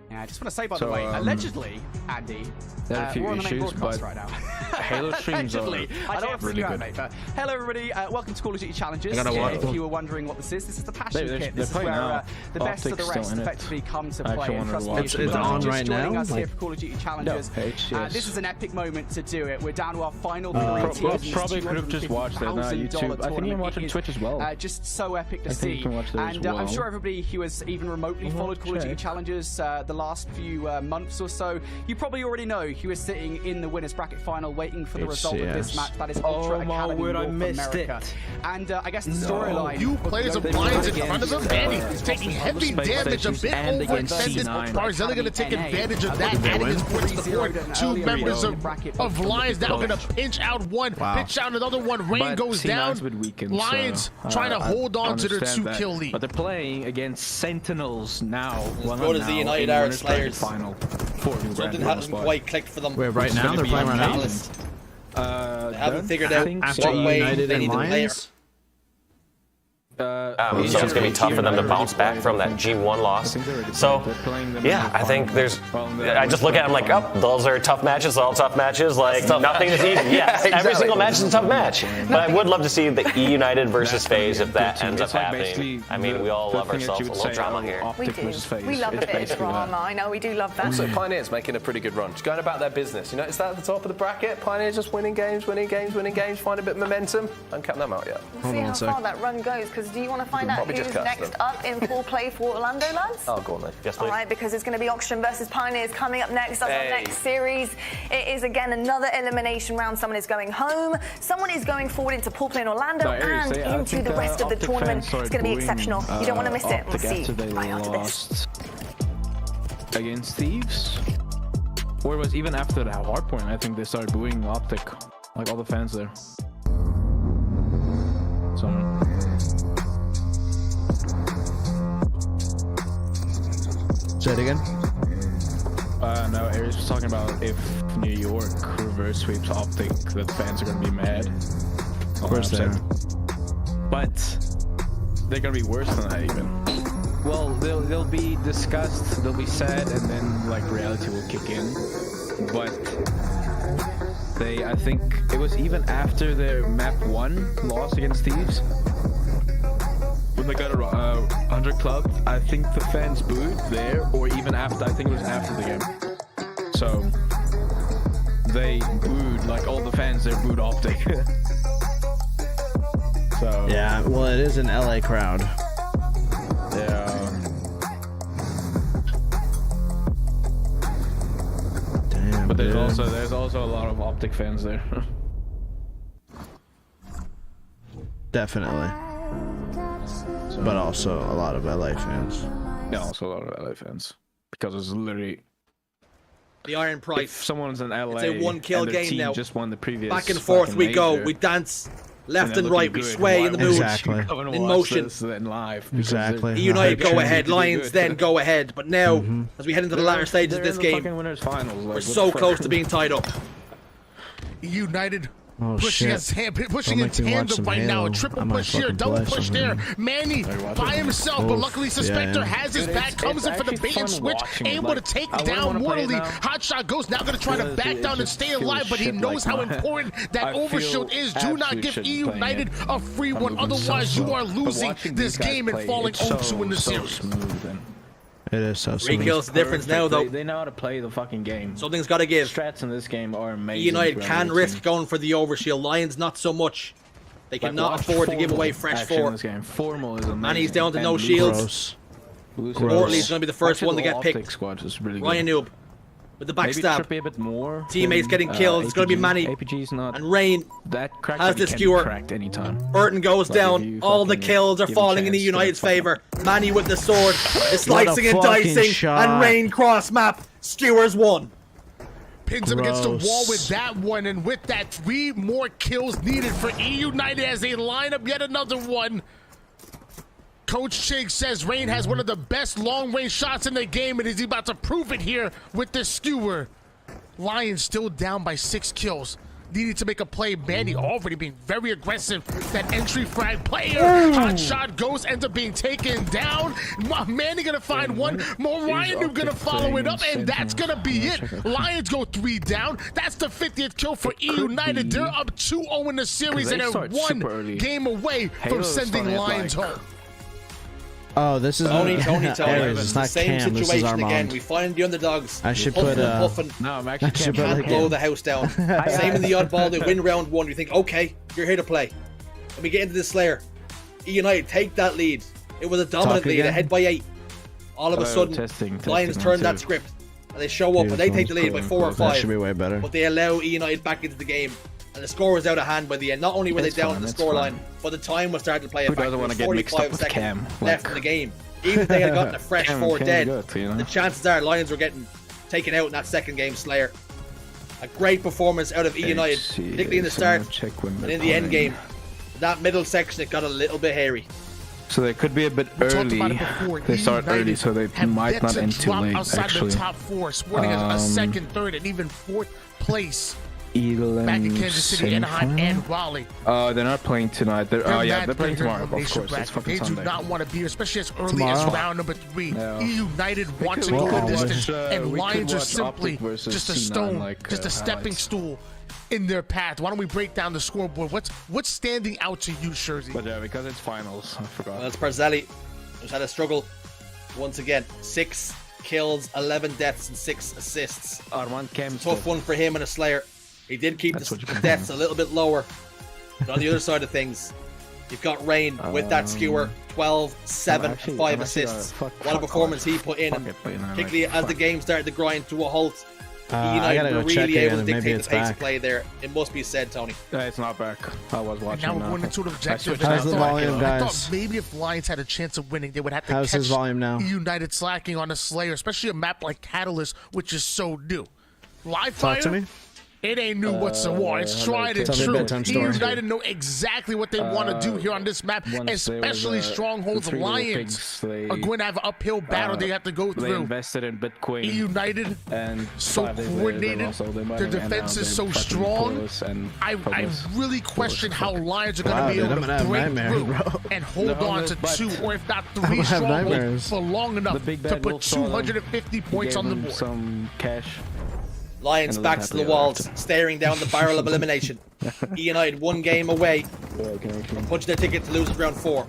Yeah, I just want to say, by the way, allegedly, Andy, there are a few issues, but right now. Halo streams are I don't want to really good. Mate, but hello, everybody. Welcome to Call of Duty Challenges. If you were wondering what this is the Passion Kit. This is where the best of the rest effectively come to play. And trust me, it's on right now. Joining us here for Call of Duty Challenges. This is an epic moment to do it. We're down to our final 3 teams. Probably could have just watched it on YouTube. I think you can watch it on Twitch as well. Just so epic to see. And I'm sure everybody who has even remotely followed Call of Duty Challenges the last few months or so, you probably already know he was sitting in the winners bracket final waiting for the result of this match. That is Ultra Academy North America. And I guess the storyline, few players of Lions in front of him, and he's taking heavy damage, a bit overextended. Barzeli going to take advantage of that, adding his points to the board. 2 members of Lions now going to pinch out one, pinch out another one. Rain goes down. Lions trying to hold on to their 2-kill lead. But they're playing against Sentinels now. What is the United Arab Slayers? Final. Something hasn't quite clicked for them. Wait, right now they're playing right now? They haven't figured out what way they need to play. So it's going to be tough for them to bounce back from that G1 loss. So, yeah, I think there's... I just look at them like, oh, those are tough matches, all tough matches. Like, nothing is easy. Yeah, exactly. Every single match is a tough match. But I would love to see the E United versus FaZe if that ends up happening. I mean, we all love ourselves a little drama here. We do. We love a bit of drama. I know, we do love that. Also, Pioneer's making a pretty good run. Just going about their business. You notice that at the top of the bracket? Pioneer's just winning games, find a bit of momentum. I haven't kept them out yet. We'll see how far that run goes, because do you want to find out who's next up in full play for Orlando, lads? Oh, go on then. Yes, please. All right, because it's going to be Oxygen versus Pioneers coming up next. That's our next series. It is, again, another elimination round. Someone is going home. Someone is going forward into pool play in Orlando and into the rest of the tournament. It's going to be exceptional. You don't want to miss it. We'll see right after this. Against Thieves? Or it was even after that hard point, I think they started booing Optic. Like all the fans there. Say it again. No, Aries was talking about if New York reverse sweeps Optic, that fans are gonna be mad. Of course they are. But they're gonna be worse than that even. Well, they'll be disgust, they'll be sad, and then like reality will kick in. But I think it was even after their map 1 loss against Thieves. When they got a 100 club, I think the fans booed there, or even after, I think it was after the game. So, they booed, like all the fans there booed Optic. So. Yeah, well it is an LA crowd. Yeah. Damn, but there's also a lot of Optic fans there. Definitely. But also a lot of LA fans. Yeah, also a lot of LA fans. Because it's literally... The Iron Price. If someone's in LA, it's a 1-kill and their game team now. Just won the previous back and forth we go. major, we dance left and right. We sway in the mood. Exactly. In motion. Live exactly. United go ahead. Lions then go ahead. But now, as we head into the latter stages of this game, winners finals, like, we're so close to being tied up. United Oh, pushing shit. his hand, pushing Don't in make me watch tandem some right now. Halo. A triple I might push here, fucking double blast push him, there. man. Manny by himself, but luckily Suspector has his back, comes in for the bait and switch, able to take down Mortally. Hotshot Ghost now going to try to back down and stay alive, but he knows how important that overshield is. Do not give E United a free one, otherwise you are losing this game and falling 0-2 in the series. It is so 3 smooth. kills difference now, though. They know how to play the fucking game. Something's got to give. Strats in this game are amazing. United can risk going for the overshield. Lions not so much. They cannot afford to give away fresh 4. Formal is amazing. Manny's down to no shields. Mortley's going to be the first one to get picked. Ryan Noob with the backstab. Maybe a bit more. Teammates getting killed. It's going to be Manny. APG's not. And Rain has the skewer. Anytime. Burton goes down. All the kills are falling in the United's favor. Manny with the sword is slicing and dicing. And Rain cross map. Skewers 1. Pins him against the wall with that one, and with that, 3 more kills needed for E United as they line up yet another one. Coach Chig says Rain has one of the best long-range shots in the game, and is he about to prove it here with the skewer? Lions still down by 6 kills. Needing to make a play. Manny already being very aggressive. That entry frag player. Hot shot goes, ends up being taken down. Manny gonna find one. More Ryan gonna follow it up, and that's gonna be it. Lions go 3 down. That's the 50th kill for E United. They're up 2-0 in the series, and they're 1 game away from sending Lions home. Oh, this is Tony. Aries, it's not same Cam, this is situation again. Armand. We find the underdogs. I should Huffing put and puffing. No, I'm actually can't blow the house down. Same in the oddball. They win round 1. You think, okay, you're here to play. When we get into this Slayer, E United take that lead. It was a dominant lead, ahead by 8. All of a sudden, Lions turn that script, and they show up, and they take the lead by 4 or 5. That should be way better. But they allow E United back into the game. And the score was out of hand by the end. Not only were they down to the scoreline, but the time was starting to play a factor. 45 seconds left in the game. Even if they had gotten a fresh 4 dead, the chances are Lions were getting taken out in that second game. Slayer. A great performance out of E United, particularly in the start and in the end game. That middle section, it got a little bit hairy. So they could be a bit early. They start early, so they might not end too late, outside actually. the top 4, sporting a second, third, and even 4th place. Eagle Back in Kansas City, Anaheim, and Raleigh. They're not playing tonight. They're playing tomorrow, of course. It's fucking They Sunday. do not want to be, especially as early as round number 3. No. E United want to go the distance, and Lions are simply just a stone, just a stepping stool in their path. Why don't we break down the scoreboard? What's standing out to you, Shurzy? But because it's finals, I forgot. Well, it's Barzali, who's had a struggle once again. 6 kills, 11 deaths, and 6 assists. Tough one for him and a Slayer. He did keep the deaths a little bit lower. But on the other side of things, you've got Rain with that skewer. 12, 7, 5 assists. What a performance he put in. And particularly as the game started to grind to a halt, United were really able to dictate the pace of play there. It must be said, Tony. It's not back. I was watching. Now we're going into the objective. How's the volume, I guys? thought maybe if Lions had a chance of winning, they would have to How's catch his volume now? United slacking on a Slayer, especially a map like Catalyst, which is so new. Live Talk to fire. me. It ain't new whatsoever. It's tried and true. United know exactly what they want to do here on this map, especially strongholds. Lions are going to have an uphill battle they have to go through. They invested in Bitcoin. United, and so coordinated. Their defense is so strong. I really question how Lions are going to be able to break through and hold on to 2 or if not 3 strongholds for long enough to put 250 points on the board. Some cash. Lions backs to the walls, staring down the barrel of elimination. E United 1 game away from punching their ticket to lose at round 4.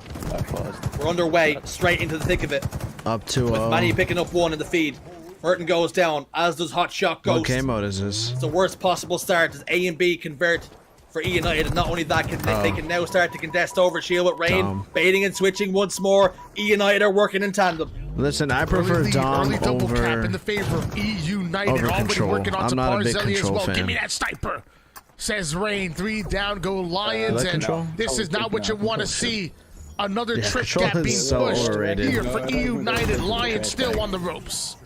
We're underway, straight into the thick of it. Up to with Manny picking up 1 in the feed. Burton goes down, as does Hotshot Ghost. What game mode is this? It's the worst possible start as A and B convert for E United. And not only that, they can now start to contest over shield with Rain, baiting and switching once more. E United are working in tandem. Listen, I prefer Dom double over cap in the favor of E United. Already control. working on I'm not a big Barzali as control well. fan. Give me that sniper, says Rain. 3 down, go Lions, and control? this is not what you want to see. Another trick control gap is being so pushed overrated. here for E United. Lions still on the ropes.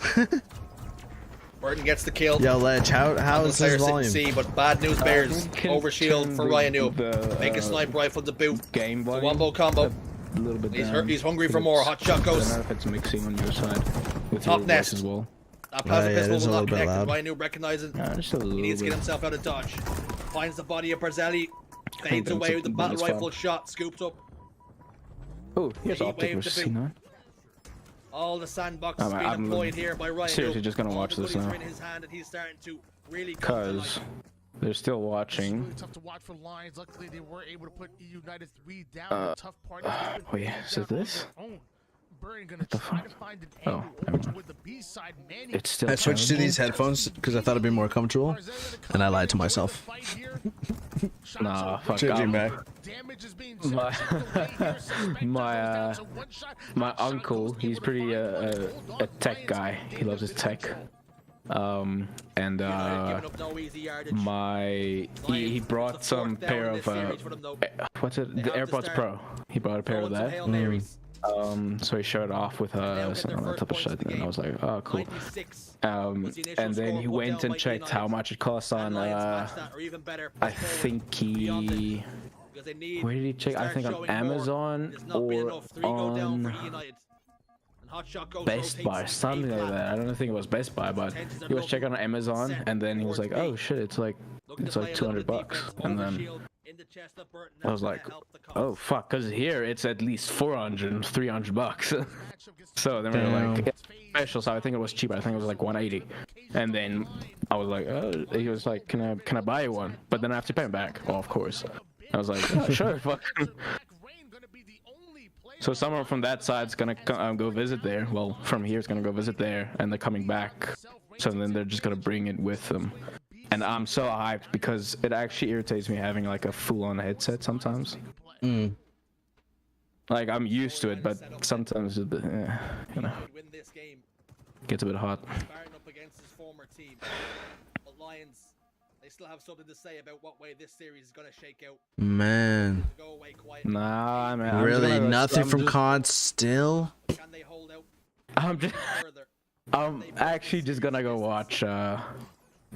Burton gets the kill. Yo, Ledge, how is his volume? C, but bad news bears. Over shield for Ryan Noob. Make a sniper rifle to boot. Wombo combo. A little bit he's hungry for more. Hot shot goes. I don't know if it's mixing on your side. With Top your nest. as well. That plasma pistol will not connect. loud. Ryan Noob recognizing he needs to get himself out of dodge. Finds the body of Barzelli. Fades away with the battle rifle shot. Scooped up. Oh, here's optic wave versus to C9. All the sandboxes being employed here by Ryan. Seriously just gonna watch this now. Because they're still watching. It's really tough to watch for Lions. Luckily, they were able to put United 3 down. Tough part. Wait, is it this? What the fuck? Oh, it's still. I switched to these headphones because I thought it'd be more comfortable, and I lied to myself. Nah, fuck Changing back. My uncle, he's pretty a tech guy. He loves his tech. And he brought some pair of what's it? The AirPods Pro. He brought a pair of that. So he showed off with us and all that type of shit, and I was like, oh, cool. And then he went and checked how much it costs on, I think he, where did he check? I think on Amazon or on Best Buy, something like that. I don't think it was Best Buy, but he was checking on Amazon, and then he was like, oh shit, it's like $200, and then I was like, oh fuck, because here it's at least $400-300. So then we were like, it's special, so I think it was cheaper. I think it was like 180. And then I was like, oh, he was like, can I buy you one? But then I have to pay him back. Oh, of course. I was like, oh, sure, fuck. So someone from that side's gonna go visit there. Well, from here is gonna go visit there, and they're coming back. So then they're just gonna bring it with them. And I'm so hyped because it actually irritates me having like a full-on headset sometimes. Like I'm used to it, but sometimes it, you know, gets a bit hot. They still have something to say about what way this series is gonna shake out. Man. Nah, man. Really, nothing from COD still? Can they hold out? I'm actually just gonna go watch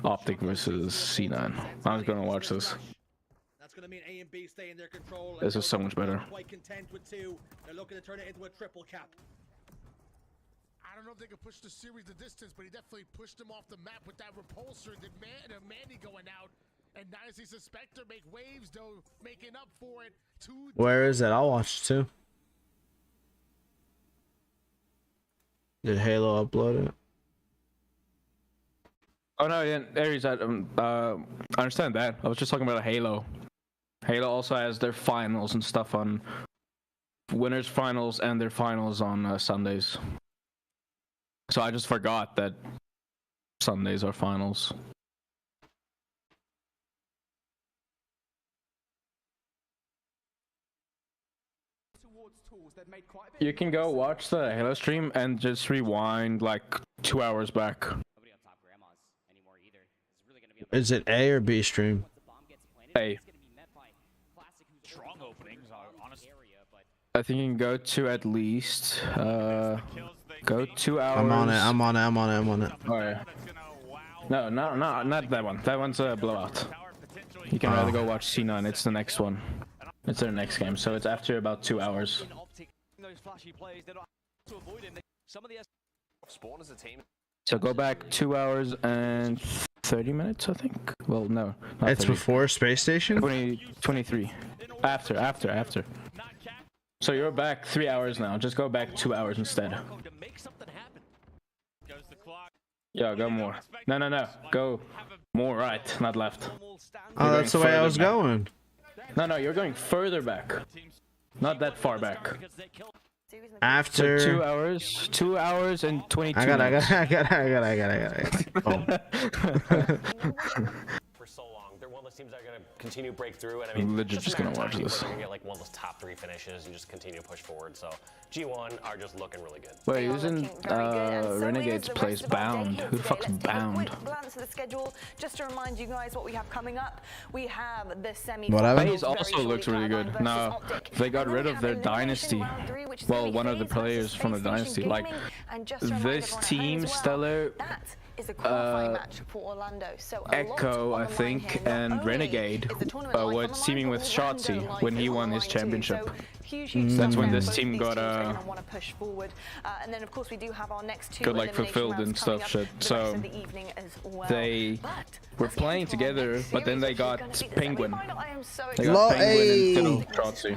Optic versus C9. I'm just gonna watch this. That's gonna mean A and B stay in their control. This is so much better. Quite content with 2. They're looking to turn it into a triple cap. I don't know if they could push the series the distance, but he definitely pushed them off the map with that repulsor. The Manny going out, and Dynasty Suspector make waves though, making up for it. Where is it? I'll watch it too. Did Halo upload it? Oh no, yeah, Aries, I understand that. I was just talking about Halo. Halo also has their finals and stuff on winners finals and their finals on Sundays. So I just forgot that Sundays are finals. You can go watch the Halo stream and just rewind like 2 hours back. Is it A or B stream? A. I think you can go to at least go 2 hours. I'm on it. Alright. No, not that one. That one's a blowout. You can rather go watch C9. It's the next one. It's their next game, so it's after about 2 hours. So go back 2 hours and 30 minutes, I think. Well, no. It's 30. before Space Station? 23. After. So you're back 3 hours now. Just go back 2 hours instead. Yeah, go more. No. Go more right, not left. Oh, that's the way I was going. No, you're going further back. Not that far back. After so 2 hours and 22 minutes. I got it. For so long, they're one of those teams that are going to continue to break through, and I mean, literally just gonna watch this. You're going to get like one of those top 3 finishes and just continue to push forward. So G1 are just looking really good. Wait, isn't Renegade's place Bound? Who the fuck's Bound? Glance at the schedule, just to remind you guys what we have coming up. We have the semi. FaZe also looks really good. Now they got rid of their dynasty. Well, one of the players from the dynasty. Like this team, Stellar, is a qualifying match for Orlando. So Echo, I think, and Renegade were teaming with Shotzi when he won his championship. That's when this team got and then of course we do have our next two got like fulfilled and stuff shit. So they were playing together, but then they got Penguin. They got Penguin instead of Shotzi.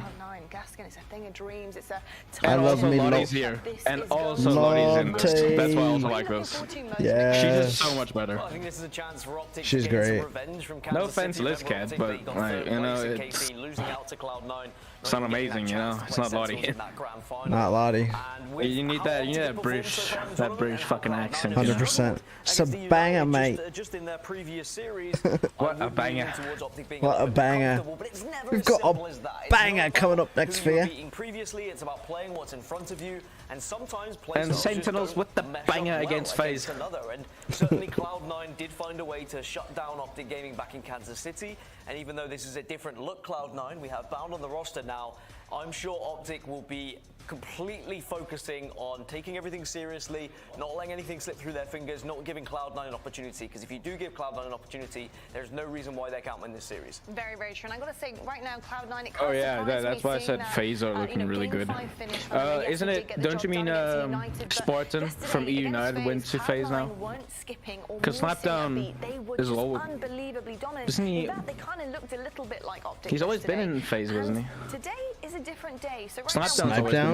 Gaskin, it's a thing of dreams. It's a and also Lottie's here, and also Lottie's in this. That's why I also like this. Yeah, she's just so much better. I think this is a chance for Optic she's to get great. some revenge from No offense to this cat, but like, you know, it's not amazing, you know. It's not Lottie. Not Lottie. You need that British fucking accent. 100%. It's a banger, mate. What a banger. What a banger. We've got a banger coming up next for you. Previously, it's about playing what's in front of you, and sometimes playing and Sentinels with the banger against FaZe. And certainly Cloud9 did find a way to shut down Optic Gaming back in Kansas City. And even though this is a different look Cloud9, we have Bound on the roster now. I'm sure Optic will be completely focusing on taking everything seriously, not letting anything slip through their fingers, not giving Cloud9 an opportunity, because if you do give Cloud9 an opportunity, there's no reason why they can't win this series. Very, very true. And I got to say, right now, Cloud9... Oh yeah, that's why I said FaZe are looking really good. Isn't it? Don't you mean Spartan from EU United went to FaZe now? Because Snapdown is low. Isn't he? He's always been in FaZe, wasn't he? Today is a different day. So Snapdown's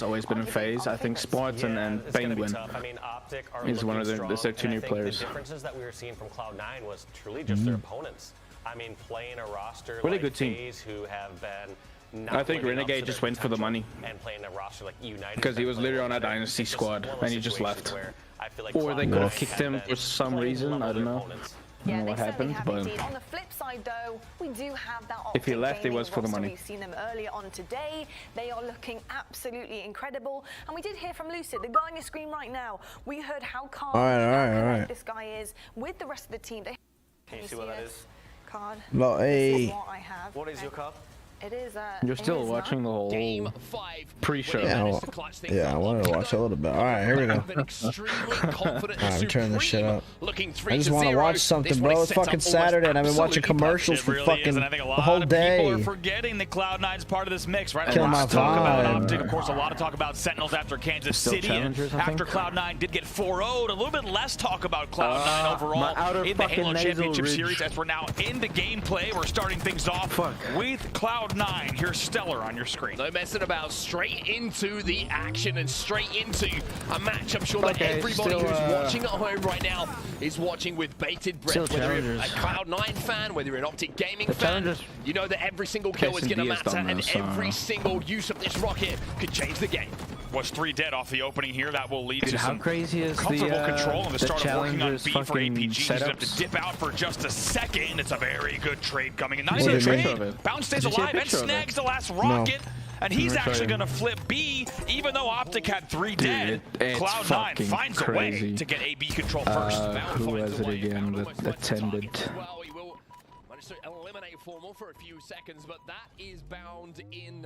always been in FaZe. I think Spartan and Penguin is one of their two new players. The differences that we were seeing from Cloud9 was truly just their opponents. I mean, playing a roster really like good team. FaZe who have been. I think Renegade just went for the money. And playing a roster like United. Because he was literally on a dynasty squad and he just left. Or they could have kicked him for some reason. I don't know. I don't know what happened, but on the flip side, though, we do have that if he left, it was for the money. We've seen them earlier on today. They are looking absolutely incredible, and we did hear from Lucid, the guy on your screen right now. We heard how calm this guy is with the rest of the team. Can you see what that is? Card. This is what I have. What is your card? It is. You're still watching the whole pre-show. Yeah, I wanted to watch a little bit. All right, here we go. All right, I'm turning this shit up. I just want to watch something, bro. It's fucking Saturday, and I've been watching commercials for fucking the whole day. People are forgetting that Cloud9's part of this mix, right? Killing my vibe. Optic, of course, a lot of talk about Sentinels after Kansas City. After Cloud9 did get 4-0'd, a little bit less talk about Cloud9 overall in the Halo Championship Series. As we're now into gameplay, we're starting things off with Cloud9. Here's Stellar on your screen. No messing about, straight into the action and straight into a match. I'm sure that everybody who's watching at home right now is watching with bated breath. Whether you're a Cloud9 fan, whether you're an Optic Gaming fan, you know that every single kill is going to matter, and every single use of this rocket could change the game. Was 3 dead off the opening here. That will lead to how some crazy is comfortable control in the start of working on B for fucking APG. He's going to have to dip out for just a second. It's a very good trade coming in. Nice trade. Bounce stays alive and snags the last rocket. And he's actually going to flip B, even though Optic had 3 dead. Cloud9 finds a way to get AB control first. Who was it again that attended? To eliminate Formal for a few seconds, but that is bound in,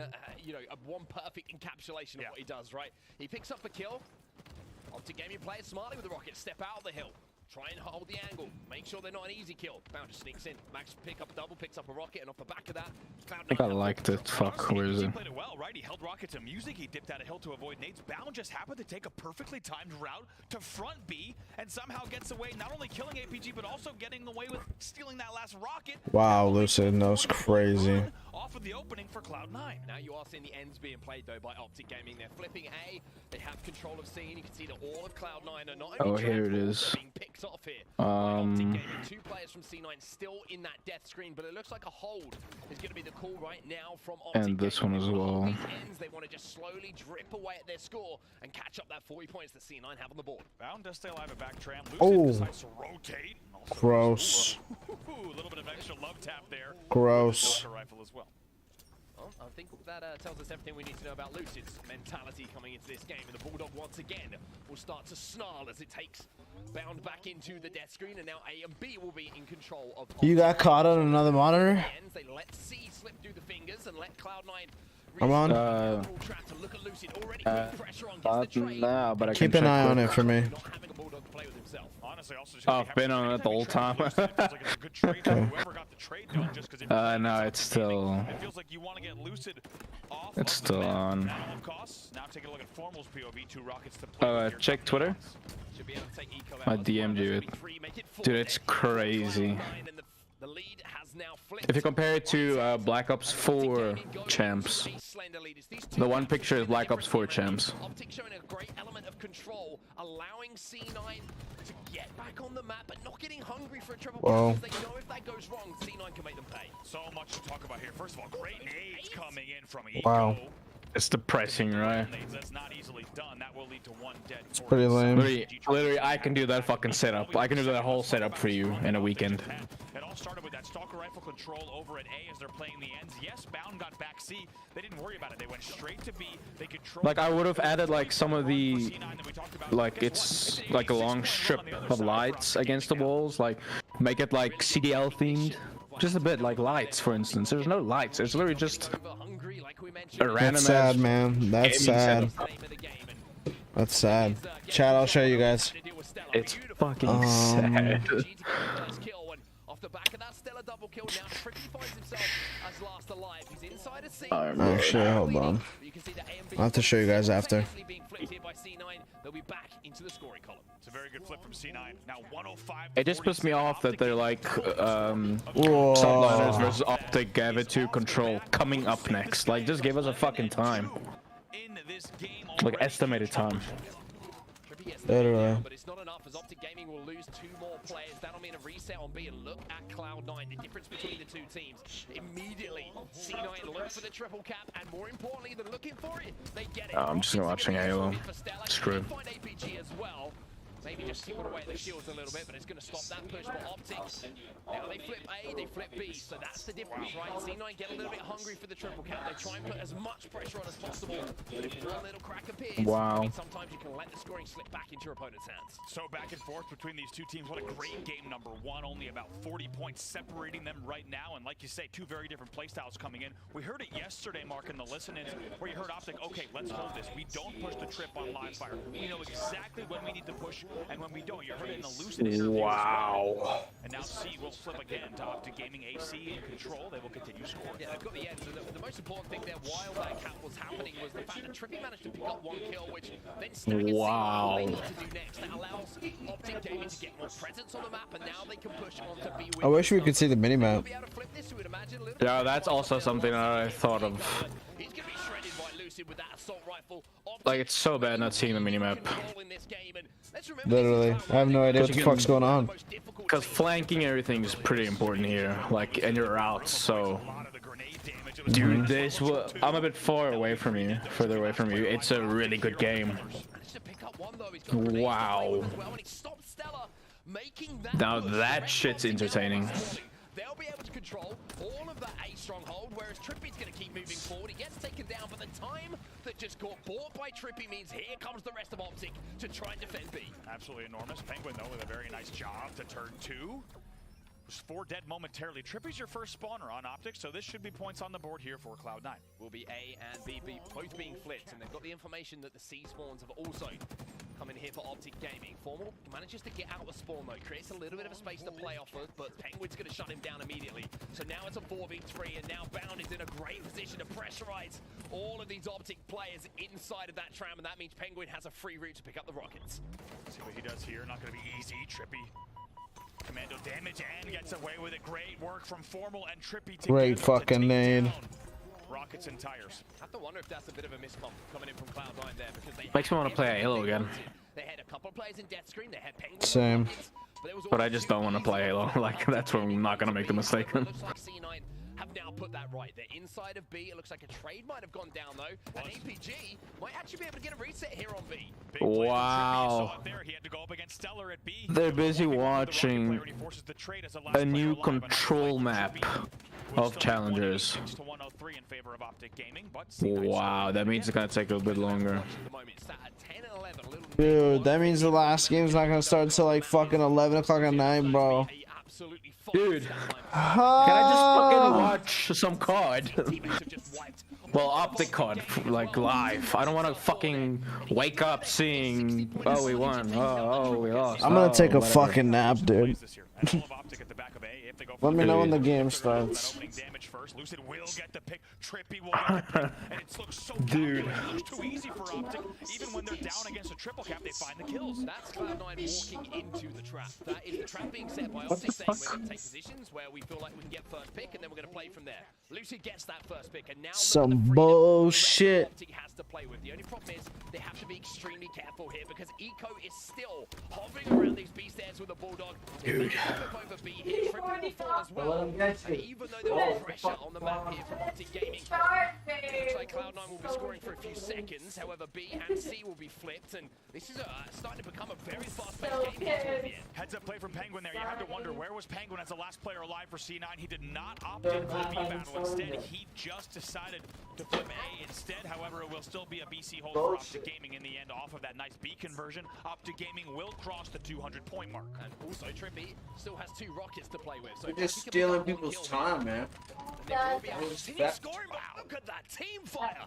one perfect encapsulation of what he does, right? He picks up a kill. Optic Gaming plays smartly with the rocket, step out of the hill. Try and hold the angle. Make sure they're not an easy kill. Bound just sneaks in. Max pick up a double, picks up a rocket, and off the back of that, Cloud9. I think I liked it. Fuck, where is it? He played it well, right? He held rocket to music. He dipped out a hill to avoid nades. Bound just happened to take a perfectly timed route to front B and somehow gets away, not only killing APG, but also getting away with stealing that last rocket. Wow, Lucid, that was crazy. Off of the opening for Cloud9. Now you are seeing the ends being played though by Optic Gaming. They're flipping A. They have control of C, and you can see that all of Cloud9 are not only here it is. being picked off here. Optic Gaming, 2 players from C9 still in that death screen, but it looks like a hold is going to be the call right now from Optic and this one as well. Ends, they want to just slowly drip away at their score and catch up that 40 points that C9 have on the board. Bound does stay alive at back tram. Oh, decides to rotate. gross. A little bit of extra love tap there. Gross. Rifle as well. Well, I think that tells us everything we need to know about Lucid's mentality coming into this game. And the Bulldog once again will start to snarl as it takes Bound back into the death screen, and now A and B will be in control of. You got caught on another monitor? They let C slip through the fingers and let Cloud9. I'm on. Not now, but I Keep can an eye check on it for me. Oh, I've been on it the whole time. No, it's still. It's still on. Check Twitter. I DM'd you it. Dude, it's crazy. If you compare it to Black Ops 4 champs, the one picture is Black Ops 4 champs. Showing a great element of control, allowing C9 to get back on the map, but not getting hungry for a triple kill because they know if that goes wrong, C9 can make them pay. So much to talk about here. First of all, great nades coming in from Eco. Wow. It's depressing, right? That's not easily done. That will lead to one dead. It's pretty lame. Literally, I can do that fucking setup. I can do that whole setup for you in a weekend. It all started with that Stalker rifle control over at A as they're playing the ends. Yes, Bound got back C. They didn't worry about it. They went straight to B. They controlled. Like I would have added like some of the, like it's like a long strip of lights against the walls. Like make it like CDL themed. Just a bit like lights, for instance. There's no lights. It's literally just a random. That's sad, man. That's sad. That's sad. Chat, I'll show you guys. It's fucking sad. Actually, hold on. I'll have to show you guys after. It's a very good flip from C9. Now 105. It just puts me off that they're like subliners versus Optic Gavit 2 control coming up next. Like just give us a fucking time. Like estimated time. Literally. But it's not enough as Optic Gaming will lose 2 more players. That'll mean a reset on B, and look at Cloud9, the difference between the 2 teams. Immediately, C9 look for the triple cap, and more importantly than looking for it, they get it. I'm just gonna watch Halo. Screw. Find APG as well. Maybe just chip away the shields a little bit, but it's going to stop that push for Optic. Now they flip A, they flip B, so that's the difference, right? C9 get a little bit hungry for the triple cap. They try and put as much pressure on as possible, but if one little crack appears, sometimes you can let the scoring slip back into your opponent's hands. So back and forth between these two teams. What a great game, number one. Only about 40 points separating them right now. And like you say, 2 very different playstyles coming in. We heard it yesterday, Mark, in the listen-ins, where you heard Optic, okay, let's hold this. We don't push the trip on live fire. We know exactly when we need to push and when we don't. You heard it in the Lucid interview as well. And now C will flip again to Optic Gaming. AC in control. They will continue scoring. Yeah, they've got the end. So the most important thing there while that cap was happening was the fact that Trippy managed to pick up 1 kill, which then staggers what they need to do next. That allows Optic Gaming to get more presence on the map, and now they can push on to B. I wish we could see the minimap. Yeah, that's also something that I thought of. Like, it's so bad not seeing the minimap. Literally. I have no idea what the fuck's going on. Because flanking everything is pretty important here. Like, and you're out, so... Dude, this was... I'm a bit further away from you. It's a really good game. Wow. Now that shit's entertaining. They'll be able to control all of that A stronghold, whereas Trippy's going to keep moving forward. He gets taken down, but the time that just got bought by Trippy means here comes the rest of Optic to try and defend B. Absolutely enormous. Penguin, though, with a very nice job to turn 2. 4 dead momentarily. Trippy's your first spawner on Optic, so this should be points on the board here for Cloud9. Will be A and B both being flipped, and they've got the information that the C spawns have also come in here for Optic Gaming. Formal manages to get out of spawn though, creates a little bit of a space to play off of, but Penguin's going to shut him down immediately. So now it's a 4v3, and now Bound is in a great position to pressurize all of these Optic players inside of that tram, and that means Penguin has a free route to pick up the rockets. See what he does here. Not going to be easy. Trippy. Commando damage and gets away with it. Great work from Formal and Trippy. Great fucking nade. Rockets and tires. I have to wonder if that's a bit of a miscomp coming in from Cloud9 there, because they makes me want to play Halo again. They had a couple of players in death screen. They had Penguin. Same. But I just don't want to play Halo. Like, that's where I'm not gonna make the mistake. Looks like C9 have now put that right. They're inside of B. It looks like a trade might have gone down though, and APG might actually be able to get a reset here on B. Wow. They're busy watching a new control map of challengers. Wow, that means it's gonna take a little bit longer. Dude, that means the last game's not gonna start until like fucking 11 o'clock at night, bro. Dude, can I just fucking watch some COD? Well, Optic COD, like live. I don't want to fucking wake up seeing, oh, we won, oh, we lost. I'm gonna take a whatever. fucking nap, dude. Let me know when the game starts. Dude. Too easy for Optic. Even when they're down against a triple cap, they find the kills. That's Cloud9 walking into the trap. That is the trap being set by Optic, saying we're going to take positions where we feel like we can get first pick, and then we're going to play from there. Lucy gets that first pick, and now Some bullshit. Optic has to play with. The only problem is they have to be extremely careful here because Eco is still hovering around these B stairs with a Bulldog. Dude. Over B here, Trippy will fall as well. Even though there was pressure on the map here from Optic Gaming, looks like Cloud9 will be scoring for a few seconds. However, B and C will be flipped, and this is starting to become a very fast-paced game towards the end. Heads up play from Penguin there. You have to wonder, where was Penguin as the last player alive for C9? He did not opt in for the B battle. Instead, he just decided to flip A instead. However, it will still be a BC hold for Optic Gaming in the end off of that nice B conversion. Optic Gaming will cross the 200-point mark. And also, Trippy still has 2 rockets to play with. So You're just stealing people's time, man. Scoring, look at that team fire.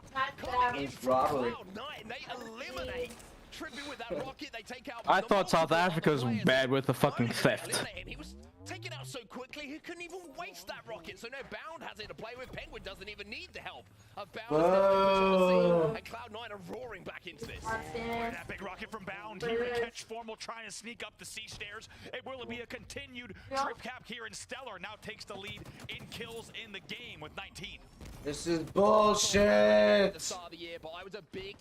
It's rivalry. Cloud9, they eliminate Trippy with that rocket. They take out. I thought South Africa was bad with the fucking theft. He was taken out so quickly he couldn't even waste that rocket. So no, Bound has it to play with. Penguin doesn't even need the help of Bound. And Cloud9 are roaring back into this. That big rocket from Bound. He would catch Formal trying to sneak up the C stairs. It will be a continued trip cap here, and Stellar now takes the lead in kills in the game with 19. This is bullshit. The start of the year, but I was a big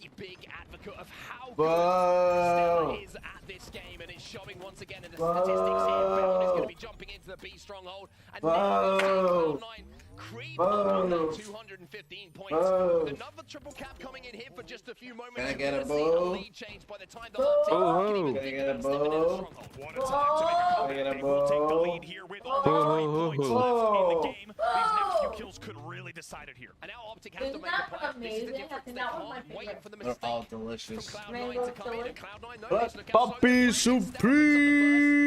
advocate of how good Stellar is at this game, and it's showing once again in the statistics here. Bound is going to be jumping into the B stronghold, and now Cloud9 creep on that 215 points. With another triple cap coming in here for just a few moments. Can I get a see a lead change by the time the Can I get a boo? What a time to make a comeback. They will take the lead here with only 3 points left in the game. These next few kills could really decide it here. And now Optic has to make a play. This is the difference. They can't wait for the mistake. They're all delicious. From Cloud9 to come in, and Cloud9 knows to look out. Puppy Supreme.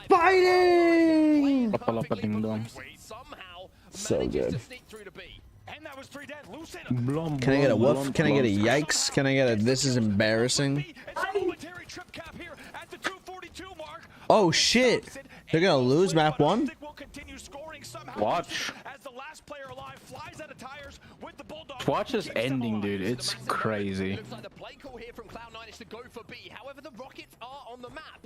Fighting! So good. Can I get a woof? Can I get a yikes? Can I get a this is embarrassing? Oh shit! They're gonna lose map 1? Watch. Watch this ending, dude. It's crazy. Looks like the play call here from Cloud9 is to go for B. However, the rockets are on the map.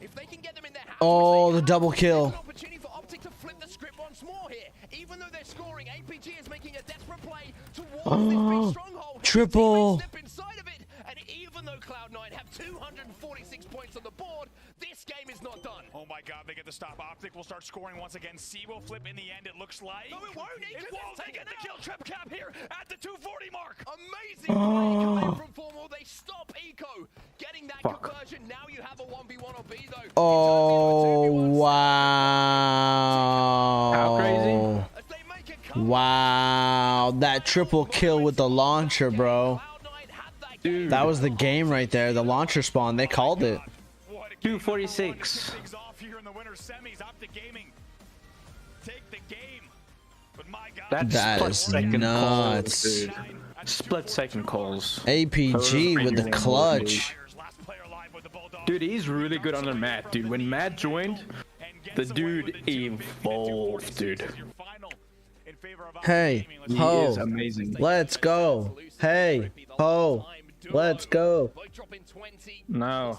If they can get them in their house, Oh, the double kill. an opportunity for Optic to flip the script once more here. Even though they're scoring, APG is making a desperate play towards this big stronghold. Triple. Step inside of it, and even though Cloud9 have 246 points on the board, this game is not done. Oh my god, they get the stop. Optic will start scoring once again. C will flip in the end, it looks like. No, it won't. It won't. They get the kill. Trip cap here at the 240 mark. Amazing play coming from Formal. They stop Eco getting that conversion. Now you have a 1v1 on B though. Oh, wow. How crazy? Wow. That triple kill with the launcher, bro. Dude. That was the game right there. The launcher spawn. They called it. 246. That is nuts. Dude. Split second calls. APG with the clutch. Dude, he's really good on the mat, dude. When Matt joined, the dude evolved, dude. Hey, ho, let's go. Hey, ho, let's go. No.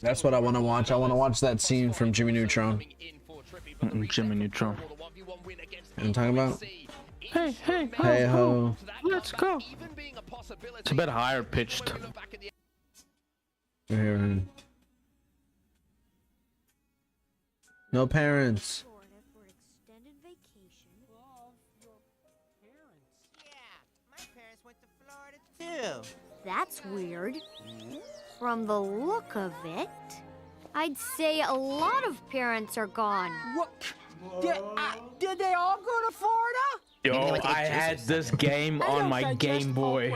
That's what I want to watch. I want to watch that scene from Jimmy Neutron. Jimmy Neutron. You know what I'm talking about? Hey, hey, ho, hey, ho. Let's go. It's a bit higher pitched. Here. No parents. That's weird. From the look of it, I'd say a lot of parents are gone. What? Did they all go to Florida? Yo, I had this game on my Game Boy.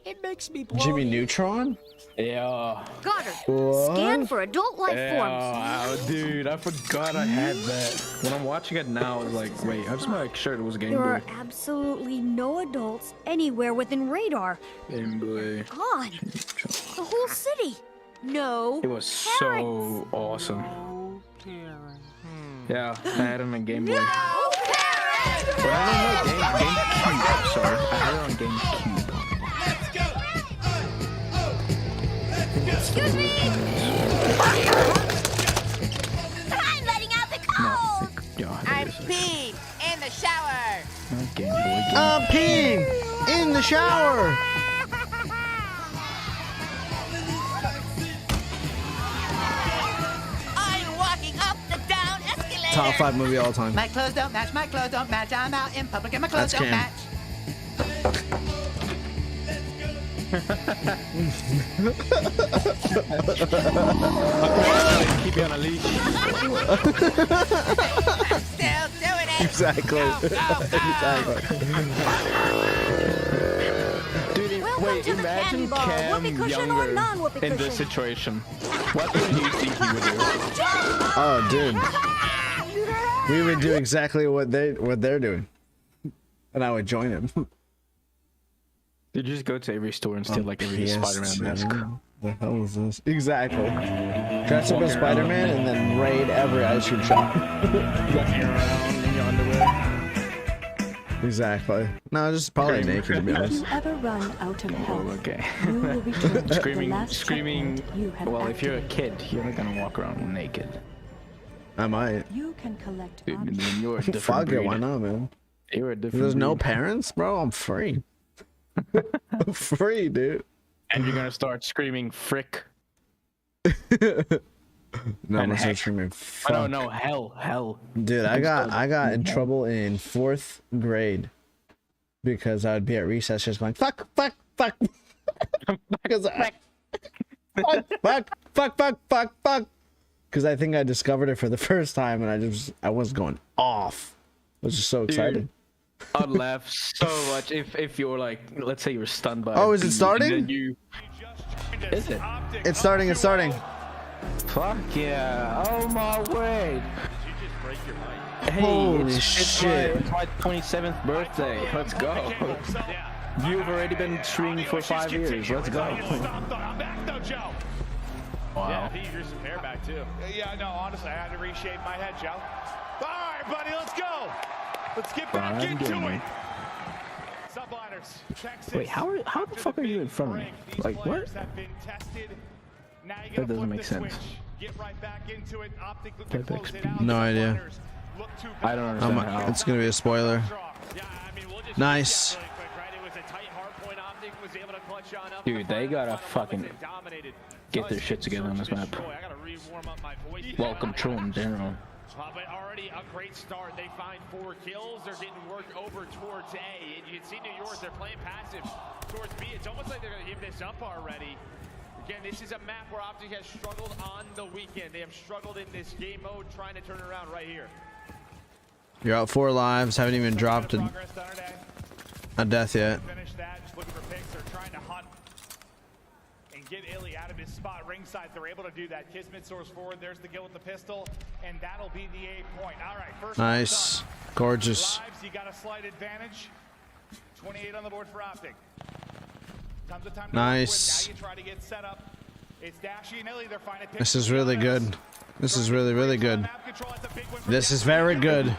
It It makes me Jimmy Neutron? Yeah. Goddard, What? scan for adult life forms. Oh, dude, I forgot I had that. When I'm watching it now, I was like, wait, I just make sure it was Game There Boy. are absolutely no adults anywhere within radar. Game Boy. Gone. The whole city. No. It was so awesome. Yeah, I had him in Game Boy. No But I don't know GameCube. Sorry, I had it on GameCube. Excuse me. I'm letting out the cold. I'm peeing in the shower. Game Boy. I'm peeing in the shower. I'm walking up the down escalator. Top 5 movie all time. My clothes don't match. My clothes don't match. I'm out in public and my clothes That's don't Cam. match. Keep you on a leash. Still doing it. Exactly. Exactly. Dude, wait, imagine Cam younger in this situation. What do you think he would do? Oh, dude. We would do exactly what they're doing. And I would join him. Did you just go to every store and steal like every Spider-Man mask? The hell is this? Exactly. Dress up as Spider-Man and then raid every ice cream shop. Walking around in your underwear. Exactly. No, just probably naked to be honest. Ever run out of health? Okay. You will return to the last screaming. checkpoint you have Well, if you're a kid, you're not gonna walk around naked. I might. You can collect Dude, then you're a different Fuck it, breed. why not, man? You're a different There's no breed. parents, bro. I'm free. I'm free, dude. And you're gonna start screaming frick. No, I'm And gonna start heck. screaming. Oh, Fuck. no, hell. Dude, I got in trouble in 4th grade because I would be at recess just going fuck. Because fuck. Because I think I discovered it for the first time and I was going off. I was just so excited. I'd laugh so much if you're like, let's say you're stunned by. Oh, a is it bee, starting? and then you... Is it? It's starting. Fuck yeah! Oh my word! Hey, Holy it's shit. It's my 27th birthday. Let's go. You've already been streaming for 5 years. Let's go. Wow. Yeah, Pete, you're some hair back too. Yeah, no, honestly, I had to reshape my head, Joe. All right, buddy, let's go. Let's get back into it. Subliners, Texas. Wait, how the fuck are you in front of me? Like what? That doesn't make sense. Get right back into it. Optic looking to close it out. No idea. I don't understand how. It's gonna be a spoiler. Nice. Dude, they gotta fucking get their shit together on this map. Welcome to in general. But already a great start. They find 4 kills. They're getting work over towards A. And you can see New York, they're playing passive towards B. It's almost like they're going to give this up already. Again, this is a map where Optic has struggled on the weekend. They have struggled in this game mode, trying to turn it around right here. You're out 4 lives. Haven't even dropped a death yet. Finish that. Just looking for picks. They're trying to hunt and get Illy out of his spot ringside. They're able to do that. Kismet soars forward. There's the kill with the pistol, and that'll be the A point. All right, first Nice. Gorgeous. lives, you got a slight advantage. 28 on the board for Optic. Tons of time to Nice. work with. Now you try to get set up. It's Dashy and Illy. They're finding picks. This is really good. This is really, really good. This is very good.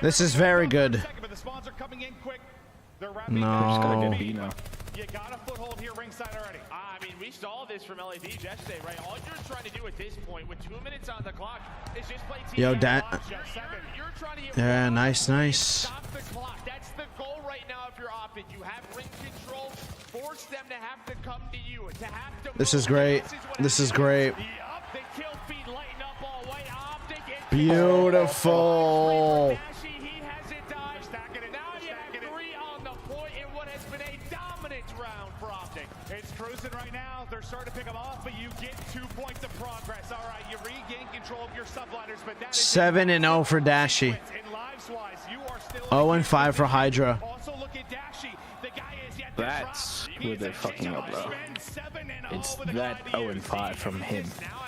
This is very good. No. You got a foothold here ringside already. I mean, we saw this from LAD yesterday, right? All you're trying to do at this point, with 2 minutes on the clock, is just play team. Yo, You're trying to get Yeah, nice. stop the clock. That's the goal right now if you're Optic. You have ring control. Force them to have to come to you. To have to This is great. This is great. the kill feed lighting up all way. Optic Beautiful. he has it dive. Stacking it. Now you have 3 on the point in what has been a dominant round for Optic. It's cruising right now. They're starting to pick them off, but you get 2 points of progress. All right, you regain control of your subliners, but that is 7-0 for Dashy. 0-5 for Hydra. also look at Dashy. The guy is yet That's who they're fucking up though. It's that 0-5 from him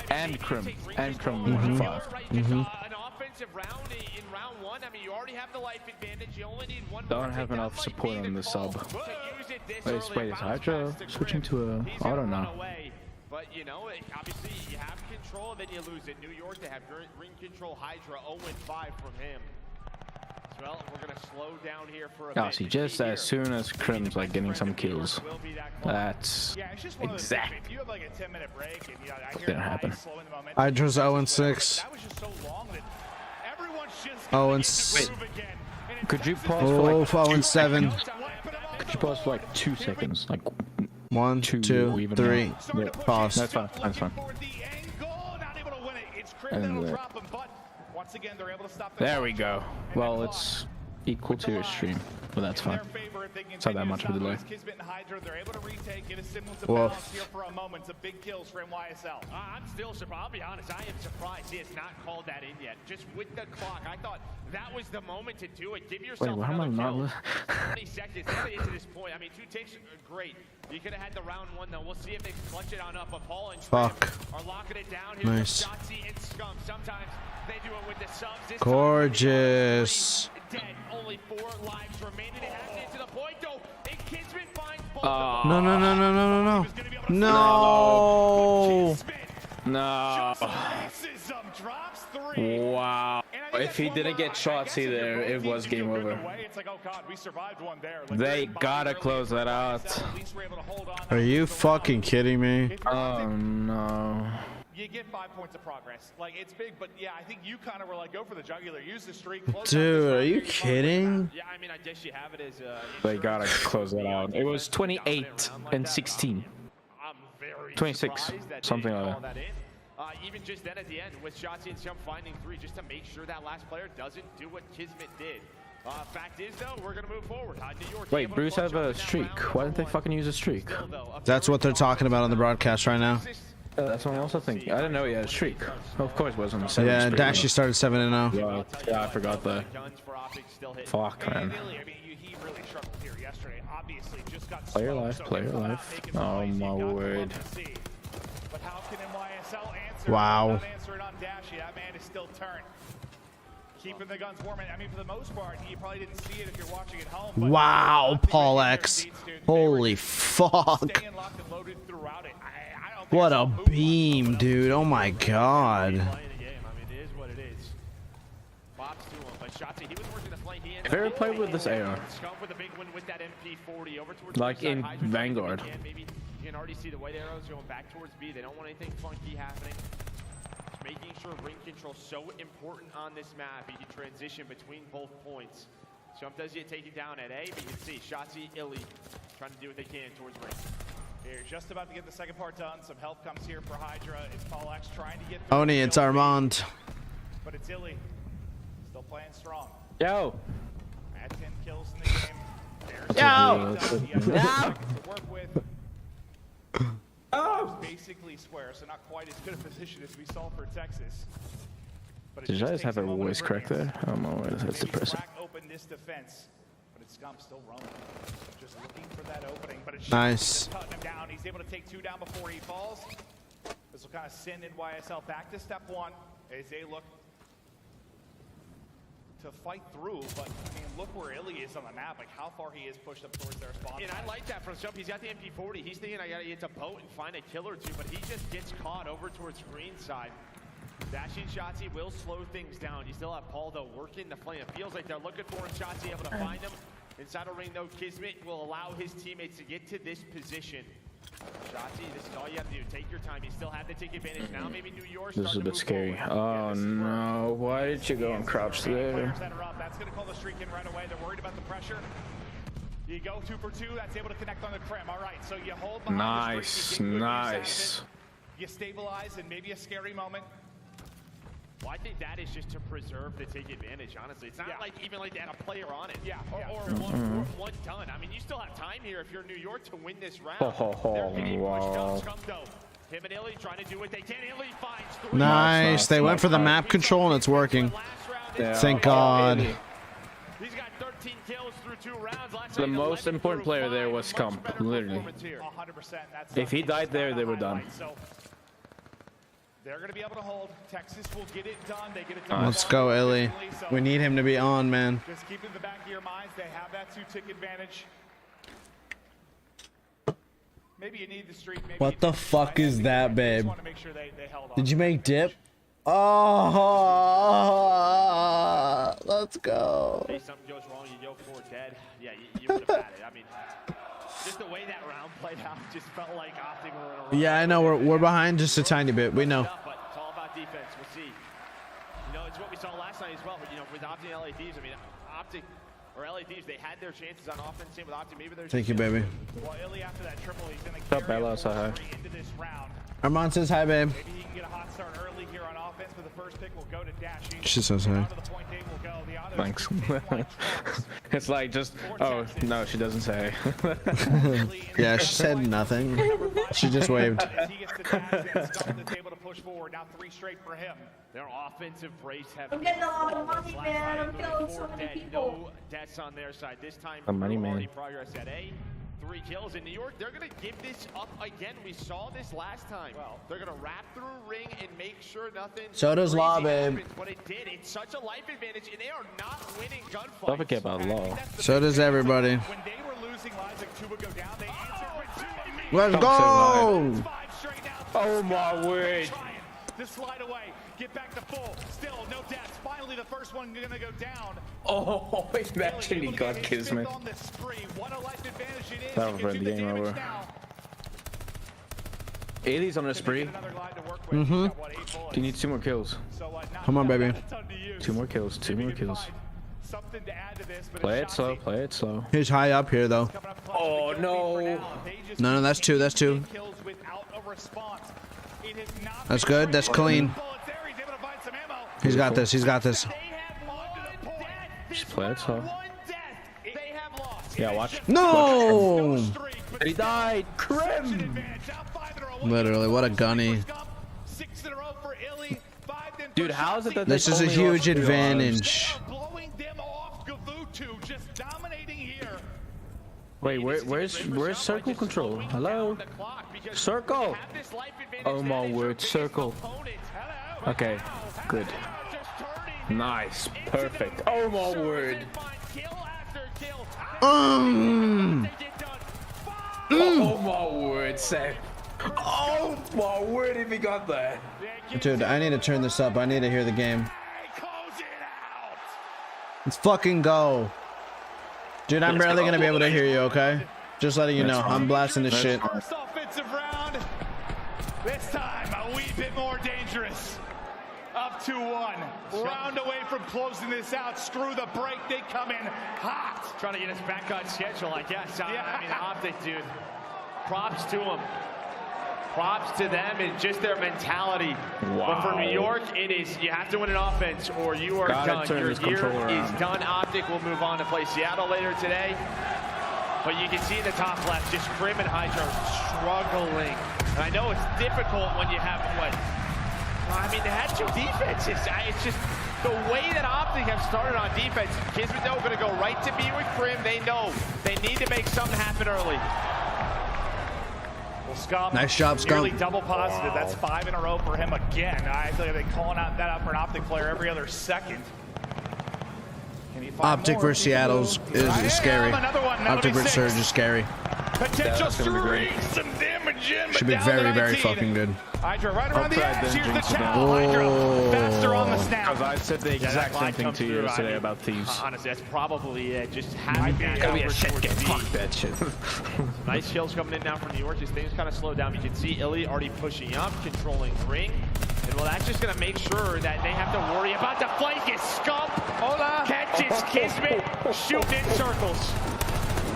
and Krim 5. Don't have enough support on the sub. Wait, is Hydra switching to a auto now? But you know, obviously you have control, then you lose it. New York, they have ring control. Hydra 0-5 from him. Well, we're gonna slow down here for a bit. See, just as soon as Krim's like getting some kills, that's exact. If you have like a 10-minute break and Didn't happen. Hydra's 0-6. 0-6. Could you pause for like 0-7. Could you pause for like 2 seconds? Like 1, 2, 3. Pause. That's fine. That's fine. And there we go. Well, it's equal to your stream, but that's fine. It's not that much of a delay. Woof. I'm still surprised. I'll be honest, I am surprised he has not called that in yet. Just with the clock, I thought that was the moment to do it. Give yourself Wait, why am I not? 20 seconds. Now to get to this point. I mean, 2 takes are great. You could have had the round 1 though. We'll see if they clutch it on up. But Paul and Trim are locking it down here. Nice. Shotzi and Scum. Sometimes they do it with the subs. This Gorgeous. dead. Only 4 lives remaining. It has to get to the point though. And Kismet finds both. No. No. Wow. If he didn't get Shotzi there, it was game over. They gotta close that out. Are you fucking kidding me? Oh no. You get 5 points of progress. Like, it's big, but yeah, I think you kind of were like, go for the jugular, use the streak. Dude, are you kidding? Yeah, I mean, I guess you have it as They gotta close that out. It was 28 and 16. 26, something like that. Even just then at the end, with Shotzi and Scum finding 3, just to make sure that last player doesn't do what Kismet did. Fact is, though, we're going to move forward. New York Wait, Bruce have a streak. Why didn't they fucking use a streak? That's what they're talking about on the broadcast right now. That's what I'm also thinking. I didn't know he had a streak. Of course, it wasn't the same. Yeah, Dashy started 7-0. Yeah, I forgot that. Fuck, man. Player life, player life. Oh my word. Wow. Keeping the guns warm. I mean, for the most part, you probably didn't see it if you're watching at home. But Wow, Paul X. Holy fuck. What a beam, dude. Oh my god. Have you ever played with this AR? Like in Vanguard. You can already see the white arrows going back towards B. They don't want anything funky happening. Just making sure ring control so important on this map. You can transition between both points. Jump does get taken down at A, but you can see Shotzi, Illy trying to do what they can towards ring. You're just about to get the second part done. Some help comes here for Hydra. It's Paul X trying to get through. Oni, it's Armand. But it's Illy. Still playing strong. Yo. At 10 kills in the game. Yo. To work with. Basically square, so not quite as good a position as we saw for Texas. But Did you guys have a voice crack there? Oh my word, that's depressing. Open this defense, but it's Scum still roaming. Just looking for that opening, but it's nice. Cutting him down. He's able to take 2 down before he falls. This will kind of send NYSL back to step 1 as they look to fight through, but I mean, look where Illy is on the map, like how far he is pushed up towards their spawn. And I like that from Jump. He's got the MP40. He's thinking I gotta get to boat and find a kill or 2, but he just gets caught over towards green side. Dashing Shotzi will slow things down. You still have Paul though working the flame. It feels like they're looking for him. Shotzi able to find him. Inside a ring though, Kismet will allow his teammates to get to this position. Shotzi, this is all you have to do. Take your time. You still have to take advantage now. Maybe New York. This is a bit scary. Oh no! Why did you go and crouch there? That's going to call the streak in right away. They're worried about the pressure. You go 2 for 2. That's able to connect on the Krim. All right, so you hold behind the streak. Nice. You stabilize in maybe a scary moment. Well, I think that is just to preserve to take advantage, honestly. It's not like even like they had a player on it. Or one done. I mean, you still have time here if you're New York to win this round. Wow. Him and Illy trying to do what they can. Illy finds 3. Nice. They went for the map control and it's working. Yeah. Thank God. He's got 13 kills through The most important player there was Scump, literally. If he died there, they were done. They're going to be able to hold. Texas will get it done. They get it done. Let's go, Illy. We need him to be on, man. Just keep in the back of your minds, they have that 2-tick advantage. Maybe you need the streak. What the fuck is that, babe? Did you make dip? Oh, let's go. Hey, something goes wrong, you go for dead. Yeah, you would have had it. I mean, just the way that round played out just felt like Optic were in a round. Yeah, I know we're behind just a tiny bit. We know. But it's all about defense. We'll see. You know, it's what we saw last night as well. But, you know, with Optic and LA Thieves, I mean, Optic or LA Thieves, they had their chances on offense. Same with Optic. Maybe there's. Thank you, baby. Well, Illy after that triple, he's going to What's up, Bella? Say hi. into this round. Armand says hi, babe. Maybe he can get a hot start early here on offense, but the first pick will go to Dash. She says hi. Thanks. It's like just, oh, no, she doesn't say. Yeah, she said nothing. She just waved. He gets the tags and Scott the table to push forward. Now 3 straight for him. Their offensive brace have. I'm getting a lot of money, man. I'm killing so many people. No deaths on their side. This time, A money man. already progress at A. 3 kills in New York. They're going to give this up again. We saw this last time. They're going to wrap through ring and make sure nothing. So does Law, babe. happens. But it did. It's such a life advantage, and they are not winning gunfights. Don't forget about Law. So does everybody. When they were losing lives like Tuba go down, they answered with 2 Let's go! Oh my word. To slide away, get back to full. Still no deaths. Finally, the first one gonna go down. Oh, imagine he got Kismet. That would bring the game over. Illy's on a spree. Mm-hmm. You need 2 more kills. Come on, baby. 2 more kills. 2 more kills. Play it slow. Play it slow. He's high up here, though. Oh no. No, that's 2. That's 2. That's good. That's clean. He's got this. He's got this. Just play it slow. Yeah, watch. No! He died. Crim. Literally, what a gunny. Dude, how is it that this is a huge advantage? Wait, where's circle control? Hello? Circle! Oh my word, circle. Okay, good. Nice, perfect. Oh my word. Oh my word, Seth. Oh my word, if he got that. Dude, I need to turn this up. I need to hear the game. Let's fucking go. Dude, I'm barely gonna be able to hear you, okay? Just letting you know, I'm blasting this shit. First offensive round. This time a wee bit more dangerous. Up 2-1. Round away from closing this out. Screw the break. They come in hot. Trying to get us back on schedule, I guess. I mean, Optic, dude. Props to them. Props to them and just their mentality. Wow. But for New York, it is, you have to win an offense or you are done. Your year is done. Optic will move on to play Seattle later today. But you can see in the top left, just Crim and Hydra struggling. And I know it's difficult when you have, what? I mean, they had 2 defenses. It's just the way that Optic have started on defense. Kismet know going to go right to be with Crim. They know they need to make something happen early. Well, Scump, nice job, Scump. Nearly double positive. Wow. That's 5 in a row for him again. I feel like they're calling out that out for an Optic player every other second. Optic versus Seattle's is scary. Optic versus Surge is scary. Potential streak, some damage in. Should be very, very fucking good. Hydra right around the edge. Here's the towel. Hydra faster on the snap. Because I said the exact same thing to you today about Thieves. Honestly, that's probably it. Just having that be a shit game. Fuck that shit. Nice kills coming in now from New York. These things kind of slow down. You can see Illy already pushing up, controlling ring. And well, that's just going to make sure that they have to worry about the flank. Is Scump. Hola. Catches Kismet. Shooting in circles.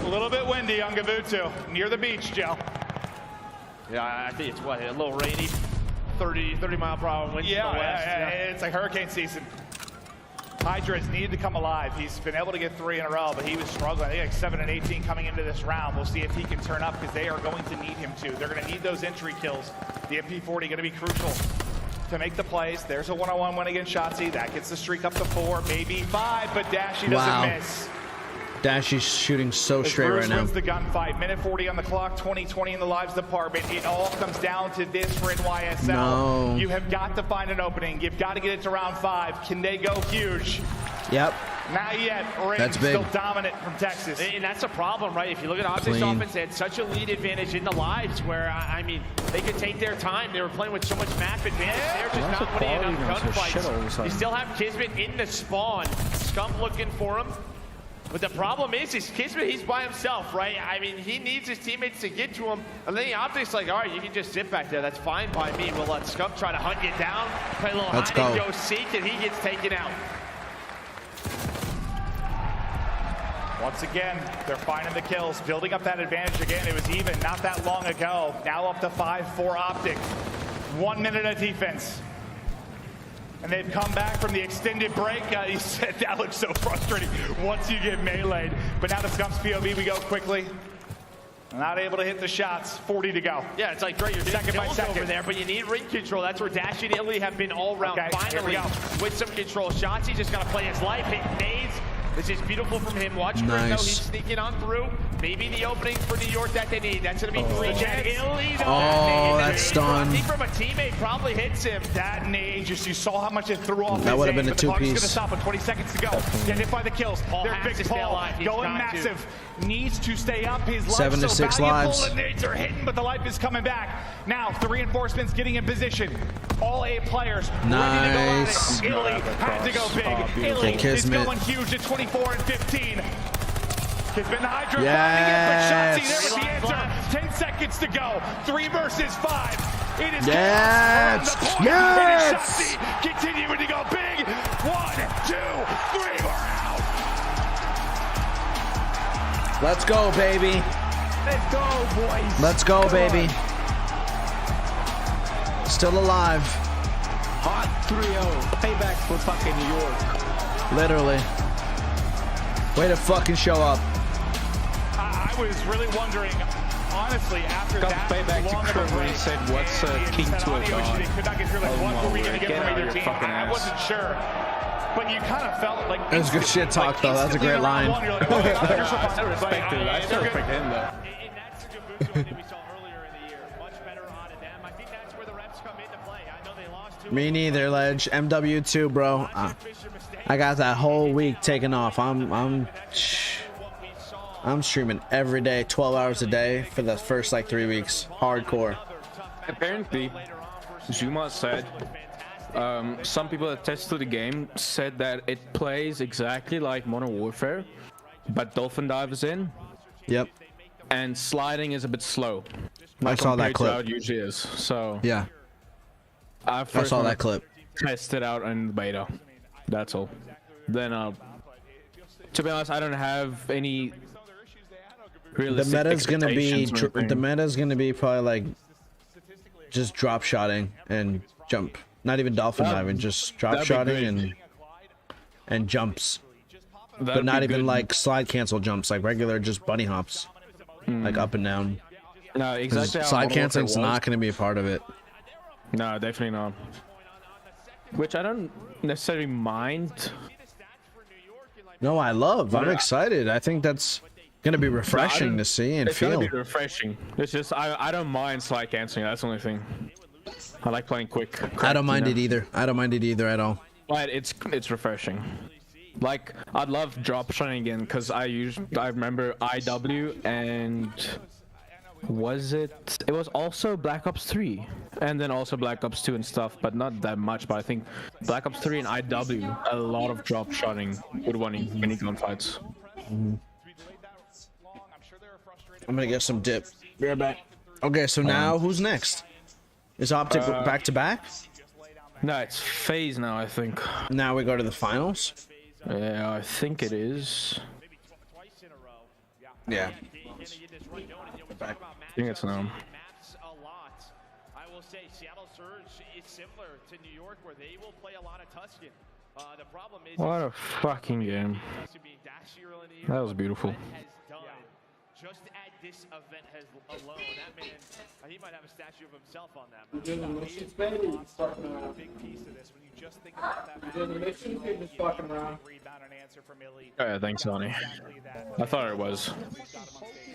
A little bit windy on Gavutu, near the beach, Joe. Yeah, I think it's what, a little rainy, 30 mile per hour winds in the west. Yeah, it's like hurricane season. Hydra has needed to come alive. He's been able to get 3 in a row, but he was struggling. I think like 7 and 18 coming into this round. We'll see if he can turn up because they are going to need him to. They're going to need those entry kills. The MP40 going to be crucial to make the plays. There's a one-on-one win against Shotzi. That gets the streak up to 4, maybe 5, but Dashy doesn't miss. Dashy's shooting so As straight Bruce right now. wins the gunfight. Minute 40 on the clock, 20-20 in the lives department. It all comes down to this for NYSL. No. You have got to find an opening. You've got to get it to round 5. Can they go huge? Yep. Not yet. Ring That's big. still dominant from Texas. And that's a problem, right? If you look at Optic's Clean. offense, they had such a lead advantage in the lives where, I mean, they could take their time. They were playing with so much map advantage. They're just not winning enough gunfights. You still have Kismet in the spawn. Scump looking for him. But the problem is Kismet, he's by himself, right? I mean, he needs his teammates to get to him. And then the Optic's like, all right, you can just sit back there. That's fine by me. We'll let Scump try to hunt you down, play a little hide and go seek, and he gets taken out. Once again, they're finding the kills, building up that advantage again. It was even not that long ago. Now up to 5 for Optic. 1 minute of defense. And they've come back from the extended break. He said that looks so frustrating once you get meleeed. But now to Scump's POV, we go quickly. Not able to hit the shots. 40 to go. Yeah, it's like, great, you're second by second over there, but you need ring control. That's where Dashi and Italy have been all round. Finally, with some control shots, he's just got to play his life, hit nades. This is beautiful from him. Watch Chris, though. He's sneaking on through. Maybe the opening for New York that they need. That's going to be 3 Italy, though. Oh, that's done. From a teammate probably hits him. That nade, just you saw how much it threw off. That would have been a two-piece. Going to two-piece. stop with 20 seconds to go. Get hit by the kills. They're big Paul going massive. Needs to stay up. His life 7 to 6 lives. The nades are hitting, but the life is coming back. Now the reinforcements getting in position. All 8 players ready to go at it. Italy had to go big. Italy is going huge at 24 and 15. Kismet and Hydra Yes. finding it, but Shotzi there with the answer. 10 seconds to go. 3 versus 5. It is Yes. chaos from the point. Yes. It is Shotzi continuing to go big. 1, 2, 3, we're out. Let's go, baby. Let's go, boys. Let's go, baby. Still alive. Hot 3-0. Payback for fucking New York. Literally. Way to fucking show up. I was really wondering, honestly, after Got that payback to long of a Kurt when break, he said, what's a king to a god? They could not get through, like, what were we going to get from either team? I wasn't sure. But you kind of felt like... That was good shit talk, though. That's a great line. I still respect it. I still respect him, though. And that's the Gabucho that we saw earlier in the year. Much better on to them. I think that's where the reps come into play. I know they lost 2. Me neither, Ledge. MW2, bro. I got that whole week taken off. I'm streaming every day, 12 hours a day for the first like 3 weeks. Hardcore. Apparently, Zuma said some people that tested the game said that it plays exactly like Modern Warfare, but Dolphin Dive is in. Yep. And sliding is a bit slow. I saw that compared to how clip. it usually is. So Yeah. I saw that clip. Test it out in the beta. That's all. Then to be honest, I don't have any realistic The meta's gonna be expectations or anything. the meta's gonna be probably like just drop shotting and jump. Not even dolphin diving, just drop that'd be shotting good. and jumps. But That'd not be even good. like slide cancel jumps, like regular just bunny hops. Like up and down. No, 'Cause exactly. how slide Modern Warfare canceling's was. not gonna be a part of it. No, definitely not. Which I don't necessarily mind. No, I love. I'm excited. I think that's gonna be refreshing to see and it's feel. gonna be refreshing. It's just I don't mind slide canceling. That's the only thing. I like playing quick. I don't mind it either. I don't mind it either at all. But it's refreshing. Like I'd love drop shotting again because I remember IW and was it was also Black Ops 3 and then also Black Ops 2 and stuff, but not that much. But I think Black Ops 3 and IW a lot of drop shotting with winning gunfights. I'm gonna get some dip. Be right back. Okay, so now who's next? Is Optic back to back? No, it's phase now, I think. Now we go to the finals? Yeah, I think it is. Yeah. I think it's now. I will say Seattle Surge is similar to New York where they will play a lot of Tuscan. The problem is What a fucking game. That was beautiful. just at this event has alone. That man, he might have a statue of himself on that. The mission's been starting around. Big piece of this when you just think about that. The mission is fucking around. Rebound and answer from Illy. Yeah, thanks, Sonny. I thought it was.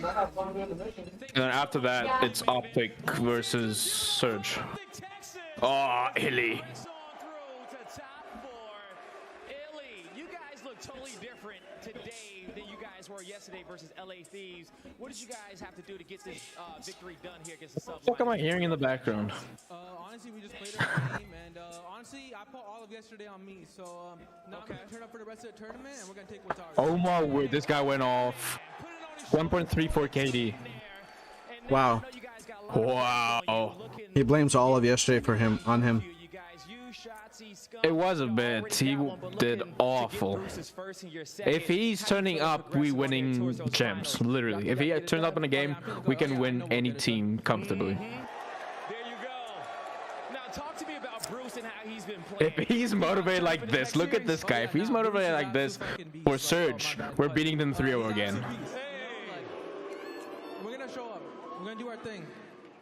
And then after that, it's Optic versus Surge. Oh, Illy. You guys look totally different today than you guys were yesterday versus LA Thieves. What did you guys have to do to get this victory done here against the Subs? What am I hearing in the background? Honestly, we just played our game, and honestly, I put all of yesterday on me. So now I'm gonna turn up for the rest of the tournament, and we're gonna take what's ours. Oh my word, this guy went off. 1.34 KD. Wow. Wow. He blames all of yesterday on him. It was a bit. He did awful. If he's turning up, we winning gems. Literally. If he turns up in a game, we can win any team comfortably. If he's motivated like this, look at this guy. If he's motivated like this for Surge, we're beating them 3-0 again. We're gonna show up. We're gonna do our thing.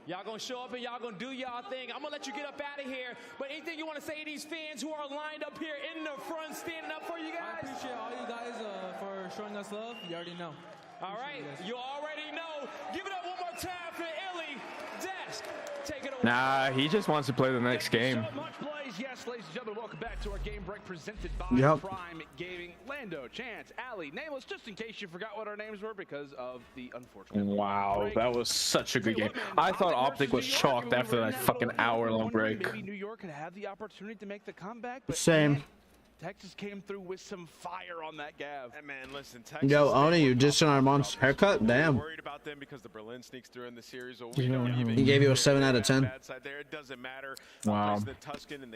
Y'all gonna show up and y'all gonna do y'all thing. I'm gonna let you get up out of here. But anything you want to say to these fans who are lined up here in the front, standing up for you guys? I appreciate all you guys for showing us love. You already know. All right, you already know. Give it up one more time for Illy. Desk, take it away. Nah, he just wants to play the next game. Yes, ladies and gentlemen, welcome back to our game break presented by Prime Gaming. Lando, Chance, Ali, Nameless, just in case you forgot what our names were because of the unfortunate. Wow, that was such a good game. I thought Optic was shocked after that fucking hour-long break. Maybe New York could have the opportunity to make the comeback. But Same. Texas came through with some fire on that Gav. Hey man, listen, Texas. Yo, Oni, you dissing our mom's haircut? Damn. Worried about them because the Berlin sneaks through in the series. He gave you a 7 out of 10. It doesn't matter. Wow.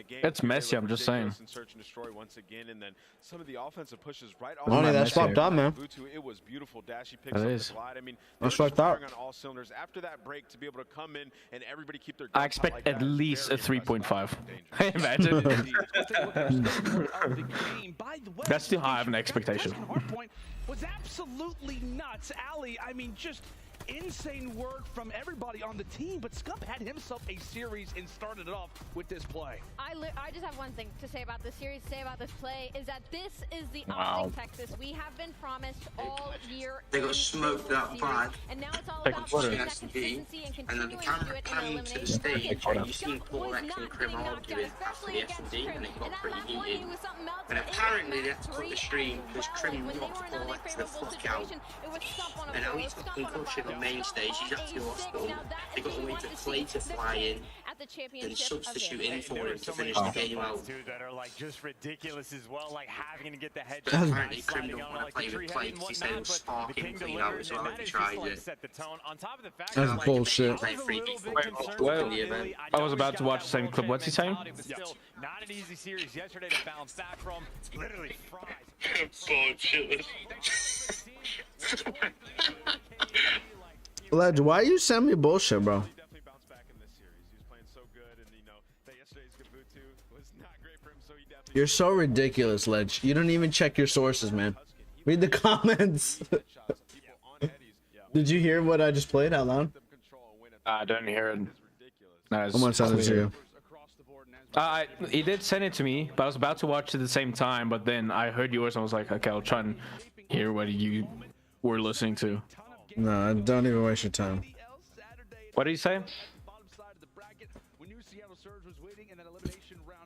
It's messy, I'm just saying. Search and destroy once again, and then some of the offensive pushes right off. Oni, that's fucked up, man. It was beautiful. Dashy picks up the glide. I mean, that's fucked up. On all cylinders after that break to be able to come in and everybody keep their. I expect at least a 3.5. Imagine. That's too high of an expectation. Hardpoint was absolutely nuts. Ali, I mean, just insane work from everybody on the team, but Scump had himself a series and started it off with this play. I just have one thing to say about this series, say about this play, is that this is the Wow. Optic Texas we have been promised all year. They got smoked out bad. And now it's all Like about watching that SD, consistency and and then the continuing to do camera it in the panned to the elimination stage, bracket. and you seen Paul X and Krim arguing after the SD, and it got pretty heated. And apparently they had to cut the stream because Krim knocked Paul X the fuck out. And now he's got concussion on main stage, he's at the hospital. They got to wait for Clay to fly in and substitute in for him to finish the game out. Two that are like just ridiculous as well, like having to get the head. Apparently Krim don't want to play with Clay because he said it was sparking clean out as well if he tried it. That's bullshit. I was about to watch the same clip. What's he saying? Still not an easy series yesterday to bounce back from. Literally fries. Ledge, why you send me bullshit, bro? You're so ridiculous, Ledge. You don't even check your sources, man. Read the comments. Did you hear what I just played out loud? I didn't hear it. I'm gonna send it to you. He did send it to me, but I was about to watch it at the same time, but then I heard yours and I was like, okay, I'll try and hear what you were listening to. No, don't even waste your time. What did he say?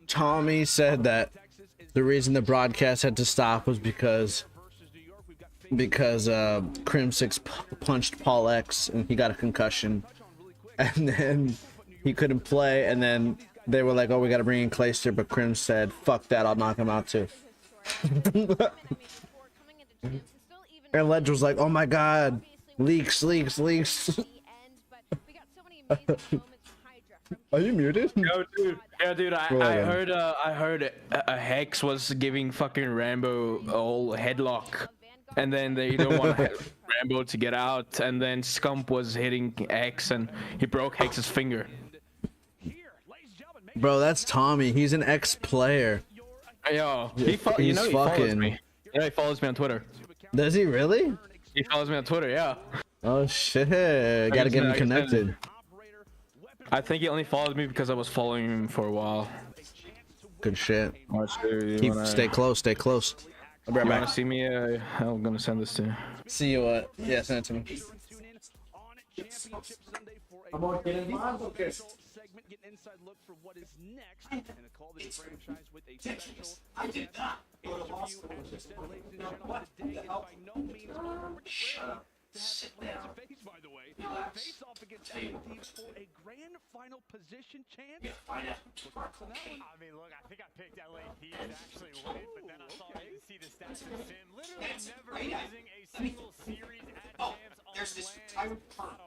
Tommy said that the reason the broadcast had to stop was because Crim 6 punched Paul X and he got a concussion, and then he couldn't play, and then they were like, oh, we got to bring in Clayster, but Crim said, fuck that, I'll knock him out too. And Ledge was like, oh my god, leaks. Are you muted? Yeah, dude. I heard a Hex was giving fucking Rambo a whole headlock, and then they don't want Rambo to get out, and then Scump was hitting Hex, and he broke Hex's finger. Bro, that's Tommy. He's an ex-player. Yo, he follows me. Yeah, he follows me on Twitter. Does he really? He follows me on Twitter, yeah. Oh shit! Gotta get him connected. I think he only followed me because I was following him for a while. Good shit. Stay close. I'll be right You back. want to see me? I'm gonna send this to you. See you. Yeah, send it to me. I'm on getting segment, get an inside look for what is next, and a call this franchise with a special interview. As you said, ladies and gentlemen, today is by no means rare to have the plans to face, by the way. Face off against teams for a grand final position chance. I mean, look, I think I picked LA Thieves actually late, but then I saw you see the stats of Sim. Literally never losing a single series at champs on there's this land. type of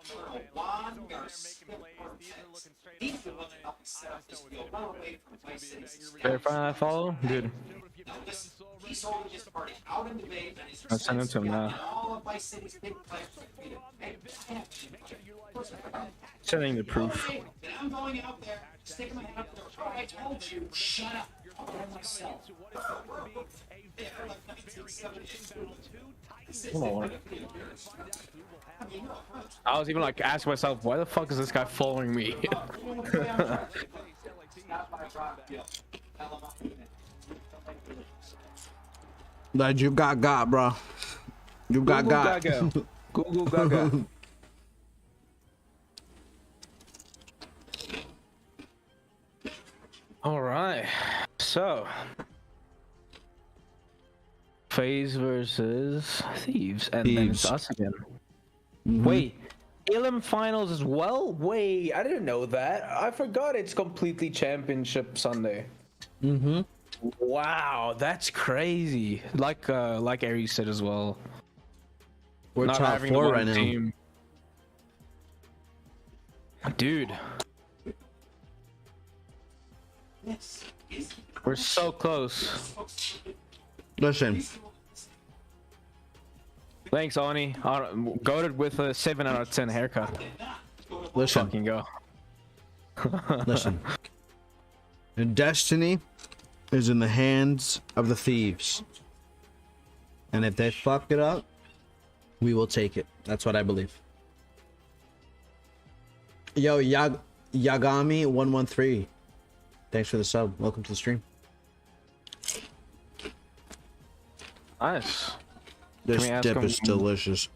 turtle wand Making plays. These are looking straight up solid. I just know it's gonna be big. Verify I follow, dude. He's holding his party out in the bay, and he's I'll send it to him now. all of Vice City's big players. Sending the proof. And I'm going out there, sticking my head up there. Oh, I told you, shut up. I'll get myself. Hold on. I was even like asking myself, why the fuck is this guy following me? That you got, bro. You got. Google Gaga. All right, so FaZe versus Thieves, and then it's us again. Wait, Elim finals as well? Wait, I didn't know that. I forgot it's completely championship Sunday. Wow, that's crazy. Like Aries said as well. We're Not top having 4 one right now. team. Dude. We're so close. Listen. Thanks, Oni. Goated with a 7 out of 10 haircut. Listen. Fucking go. Listen. Destiny is in the hands of the Thieves. And if they fuck it up, we will take it. That's what I believe. Yo, Yagami113. Thanks for the sub. Welcome to the stream. Nice. This dip is delicious.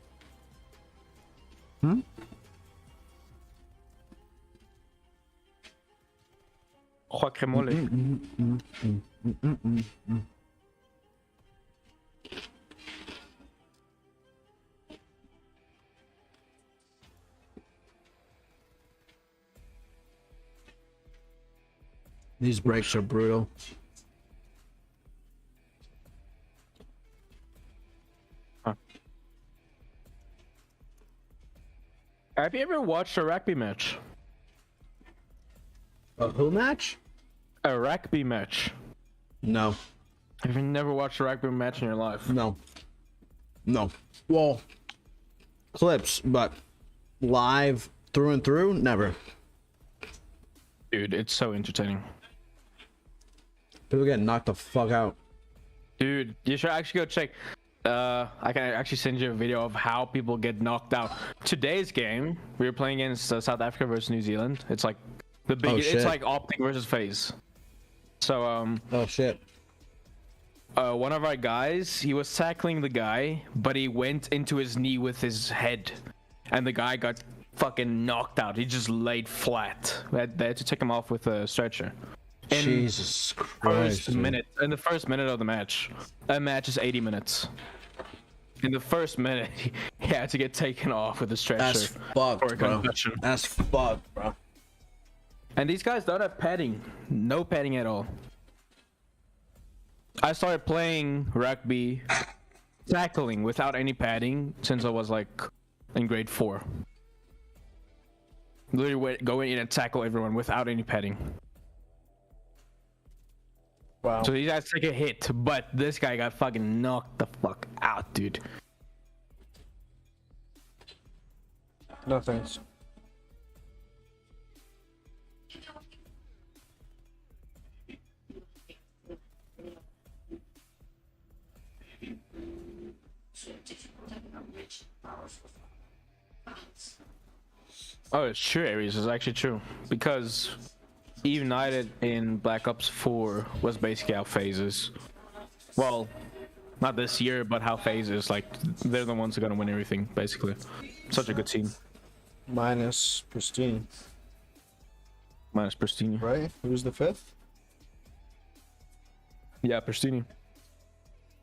These breaks are brutal. Have you ever watched a rugby match? A who match? A rugby match. No. Have you never watched a rugby match in your life? No. No. Well, clips, but live through and through, never. Dude, it's so entertaining. People get knocked the fuck out. Dude, you should actually go check. I can actually send you a video of how people get knocked out. Today's game, we were playing against South Africa versus New Zealand. It's like the big. It's like Optic versus FaZe. So Oh shit. One of our guys, he was tackling the guy, but he went into his knee with his head, and the guy got fucking knocked out. He just laid flat. They had to take him off with a stretcher. Jesus Christ. In the first minute of the match. That match is 80 minutes. In the first minute, he had to get taken off with a stretcher. That's fucked, bro. Concussion. That's fucked, bro. And these guys don't have padding. No padding at all. I started playing rugby, tackling without any padding since I was like in grade 4. Literally going in and tackle everyone without any padding. Wow. So these guys take a hit, but this guy got fucking knocked the fuck out, dude. No thanks. Oh, it's true, Aries. It's actually true. Because United in Black Ops 4 was basically our phases. Well, Not this year, but how FaZe is. Like, they're the ones who are gonna win everything, basically. Such a good team. Minus Pristine. Minus Pristine. Right? Who's the 5th? Yeah, Pristine.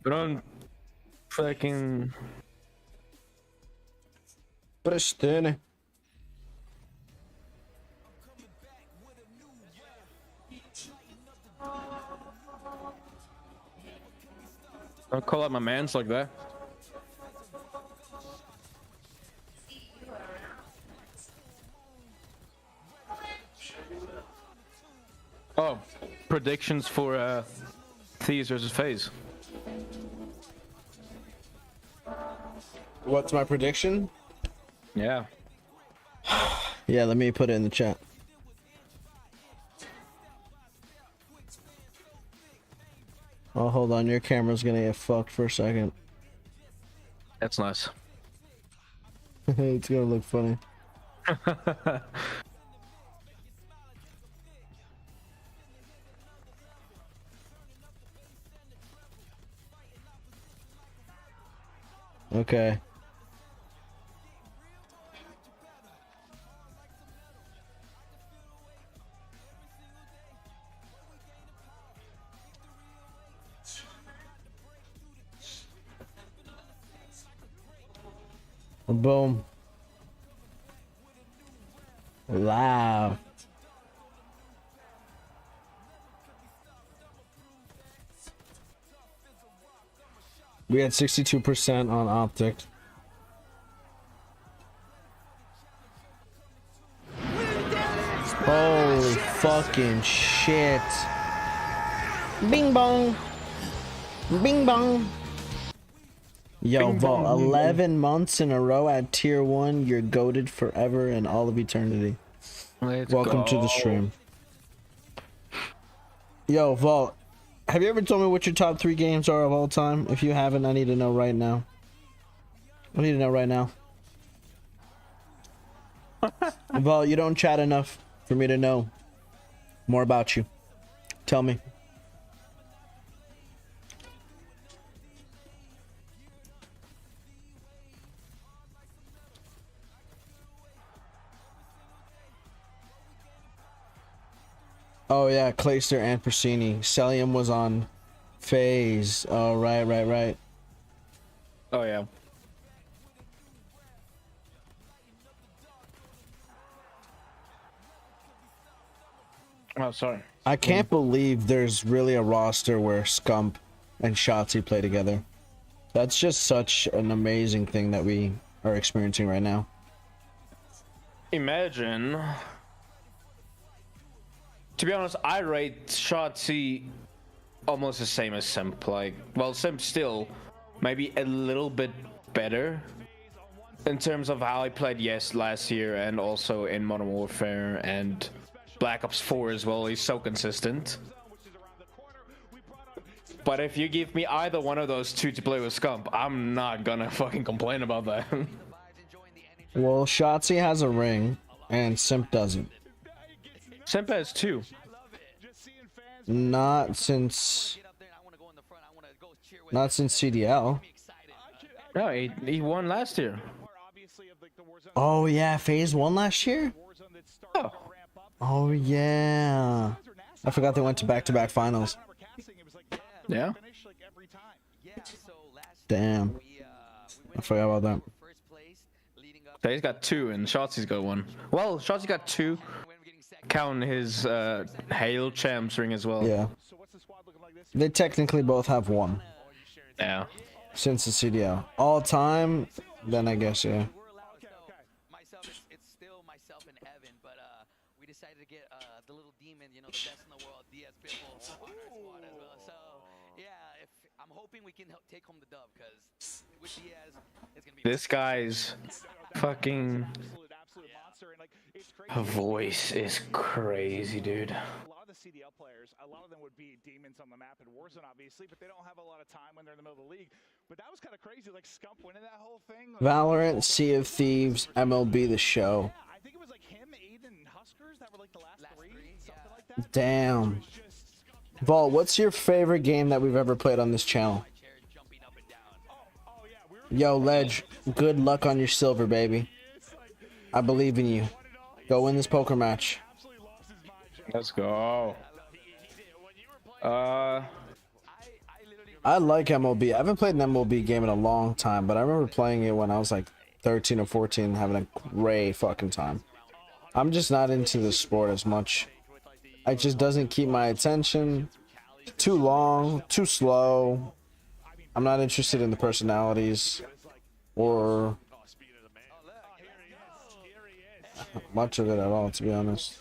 But on fucking Pristine. Don't call out my mans like that. Oh, predictions for Thieves versus FaZe. What's my prediction? Yeah. Yeah, let me put it in the chat. Oh, hold on. Your camera's gonna get fucked for a second. That's nice. It's gonna look funny. Okay. Boom. Live. We had 62% on Optic. Holy fucking shit. Bing bong. Bing bong. Yo, Vault, 11 months in a row at tier 1. You're goated forever and all of eternity. Welcome to the stream. Yo, Vault, have you ever told me what your top 3 games are of all time? If you haven't, I need to know right now. I need to know right now. Vault, you don't chat enough for me to know more about you. Tell me. Oh yeah, Clayster and Persini. Celium was on FaZe. Oh right. Oh yeah. Oh sorry. I can't believe there's really a roster where Scump and Shotzi play together. That's just such an amazing thing that we are experiencing right now. Imagine. To be honest, I rate Shotzi almost the same as Simp. Like, well, Simp still maybe a little bit better in terms of how I played last year and also in Modern Warfare and Black Ops 4 as well. He's so consistent. But if you give me either one of those two to play with Scump, I'm not gonna fucking complain about that. Well, Shotzi has a ring and Simp doesn't. Simp has 2. Not since CDL. No, he won last year. Oh yeah, FaZe won last year? Oh yeah. I forgot they went to back-to-back finals. Yeah. Damn. I forgot about that. FaZe got 2 and Shotzi's got 1. Well, Shotzi got 2. Count his Halo Champs ring as well. Yeah. They technically both have 1. Yeah. Since the CDL. All time, then I guess, yeah. Myself, it's still myself and Evan, but we decided to get the little demon, you know, the best in the world, DS Pitbull, on our squad as well. So, yeah, I'm hoping we can take home the dub, because with Diaz, it's going to be... This guy's fucking voice is crazy, dude. A lot of the CDL players, a lot of them would be demons on the map in Warzone, obviously, but they don't have a lot of time when they're in the middle of the league. But that was kind of crazy, like Scump winning that whole thing. Valorant, Sea of Thieves, MLB The Show. I think it was like him, Aiden, and Huskers that were like the last 3, something like that. Damn. Vault, what's your favorite game that we've ever played on this channel? Yo, Ledge, good luck on your silver, baby. I believe in you. Go win this poker match. Let's go. I like MLB. I haven't played an MLB game in a long time, but I remember playing it when I was like 13 or 14 and having a great fucking time. I'm just not into the sport as much. It just doesn't keep my attention. Too long, too slow. I'm not interested in the personalities or much of it at all, to be honest.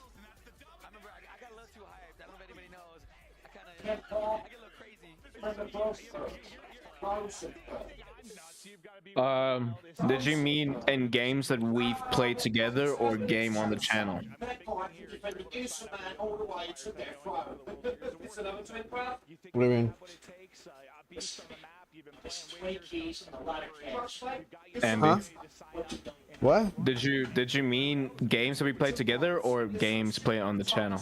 Did you mean in games that we've played together or game on the channel? What do you mean? Andy? Huh? What? Did you mean games that we played together or games played on the channel?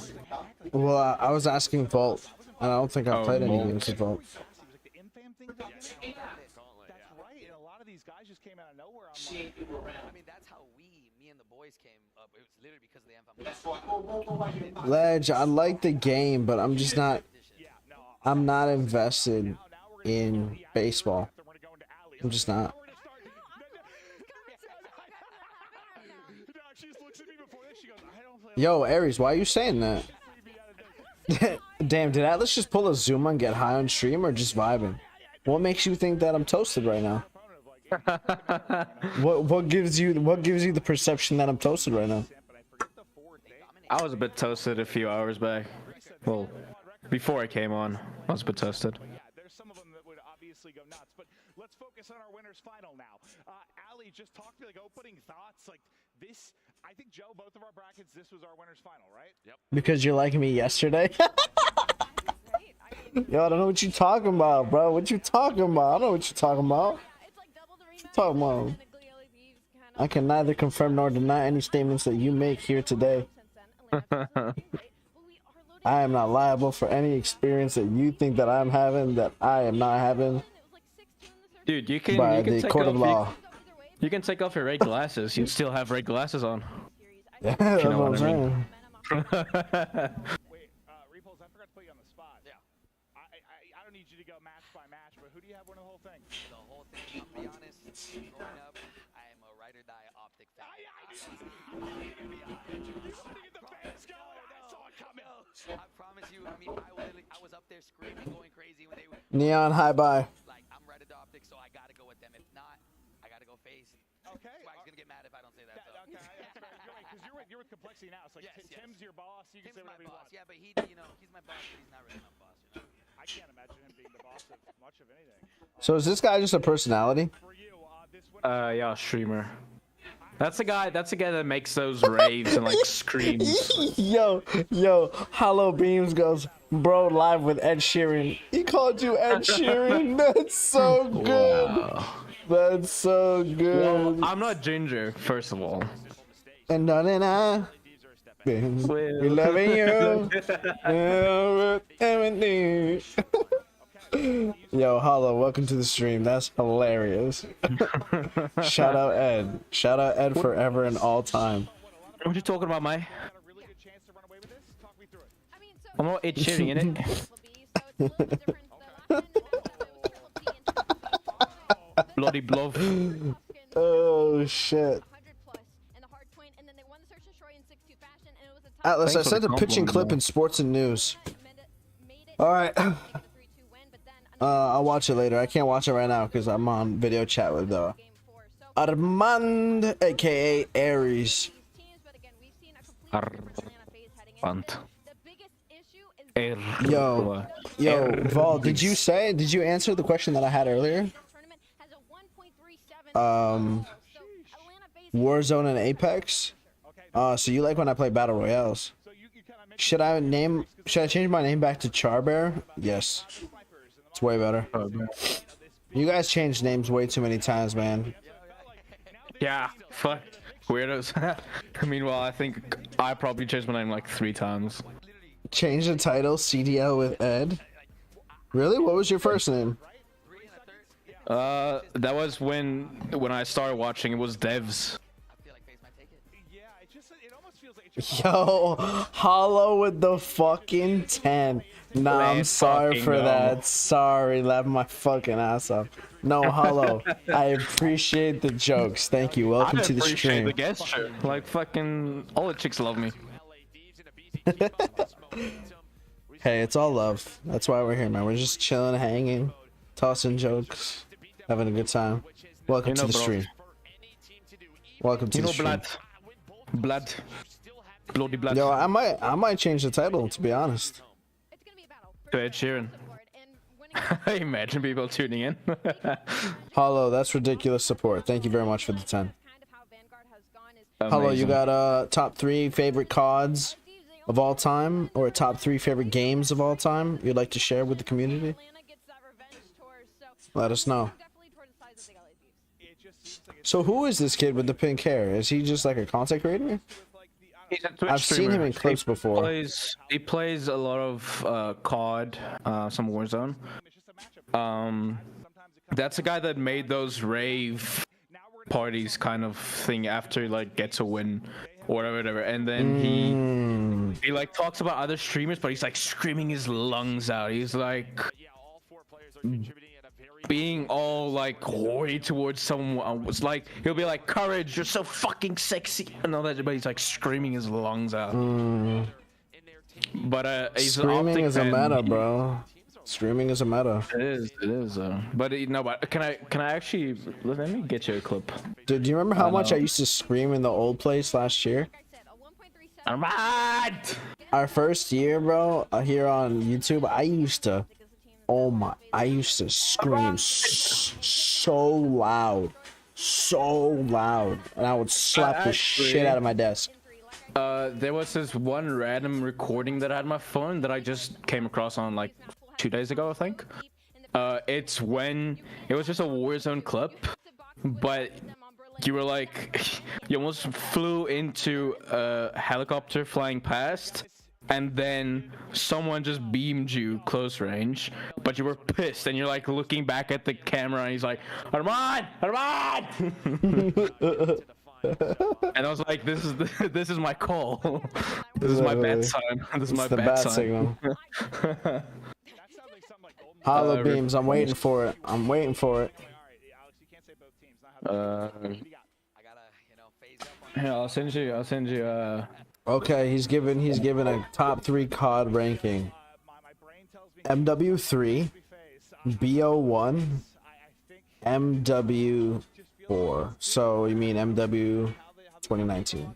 Well, I was asking Vault, and I don't think I've played any games with Vault. Ledge, I like the game, but I'm just not. I'm not invested in baseball. I'm just not. Yo, Aries, why are you saying that? Damn, did Atlas just pull a Zoom and get high on stream or just vibing? What makes you think that I'm toasted right now? What gives you the perception that I'm toasted right now? I was a bit toasted a few hours back. Well, before I came on, I was a bit toasted. There's some of them that would obviously go nuts, but let's focus on our winners final now. Ali, just talk to me, like, opening thoughts, like this. I think, Joe, both of our brackets, this was our winners final, right? Yep. Because you're liking me yesterday? Yo, I don't know what you talking about, bro. What you talking about? I don't know what you talking about. What you talking about? I can neither confirm nor deny any statements that you make here today. I am not liable for any experience that you think that I'm having that I am not having. Dude, you can by the the court of law. You can take off your red glasses. You still have red glasses on. Yeah, that's You know what I'm what I mean? saying. Wait, Repulse, I forgot to put you on the spot. Yeah. I don't need you to go match by match, but who do you have win the whole thing? The whole thing, I'll be honest, growing up, I am a ride or die optic fan. I promise you, I mean, I was up there screaming, going crazy when they were Neon, hi bye. like, I'm ride or die optic, so I gotta go with them. If not, I gotta go face. Okay. Swag's gonna get mad if I don't say that. Okay, that's fair. Because you're with Complexity now, so like, Tim's your boss. You can Tim's say my whatever you boss. want. Yeah, but he, you know, he's my boss, but he's not really my boss. You know? I can't imagine him being the boss of much of anything. So is this guy just a personality? Yeah, streamer. That's the guy that makes those raves and like screams. Yo, Hollow Beams goes, bro, live with Ed Sheeran. He called you Ed Sheeran. That's so good. Wow. That's so good. Well, I'm not ginger, first of all. And none and I we loving you. Yo, Hollow, welcome to the stream. That's hilarious. Shout out Ed. Shout out Ed forever and all time. What you talking about, May? I'm not Ed Sheeran, innit? Bloody bluff. Oh shit. Atlas, I sent a pitching clip in sports and news. Alright. I'll watch it later. I can't watch it right now because I'm on video chat with Armand, aka Aries. Armand. Yo, Vol, did you answer the question that I had earlier? Warzone and Apex. So you like when I play battle royales? Should I change my name back to Charbear? Yes. It's way better. You guys changed names way too many times, man. Yeah, fuck. Weirdos. Meanwhile, I think I probably changed my name like 3 times. Change the title, CDL with Ed? Really? What was your first name? That was when I started watching. It was devs. Yo, Hollow with the fucking 10. Nah, I'm sorry for that. Sorry, laughing my fucking ass off. No, Hollow, I appreciate the jokes. Thank you. Welcome to the stream. The gesture. Like fucking all the chicks love me. Hey, it's all love. That's why we're here, man. We're just chilling, hanging, tossing jokes, having a good time. Welcome to the stream. Welcome to the stream. Blood. Bloody blood. Yo, I might change the title, to be honest. To Ed Sheeran. Imagine people tuning in. Hollow, that's ridiculous support. Thank you very much for the 10. Hollow, you got top 3 favorite CODs of all time, or top 3 favorite games of all time you'd like to share with the community? Let us know. So who is this kid with the pink hair? Is he just like a content creator? He's a Twitch I've seen him in clips before. He plays a lot of COD, some Warzone. That's a guy that made those rave parties kind of thing after like gets a win or whatever, and then he like talks about other streamers, but he's like screaming his lungs out. He's like being all like hoary towards someone. Was like he'll be like, "Courage, you're so fucking sexy," and all that, but he's like screaming his lungs out. But he's screaming is a meta, bro. Streaming is a meta. It is. But no, but can I actually let me get you a clip? Dude, do you remember how much I used to scream in the old place last year? Our first year, bro, here on YouTube, I used to scream so loud, and I would slap the shit out of my desk. There was this one random recording that I had on my phone that I just came across on like 2 days ago, I think. It's when it was just a Warzone clip, but you were like, you almost flew into a helicopter flying past, and then someone just beamed you close range, but you were pissed, and you're like looking back at the camera, and he's like, Armand! And I was like, this is my call. This is my bad time. This is my bad signal. Hollow beams, I'm waiting for it. Yeah, I'll send you Okay, he's given a top 3 COD ranking. MW3, BO1, MW4. So you mean MW 2019?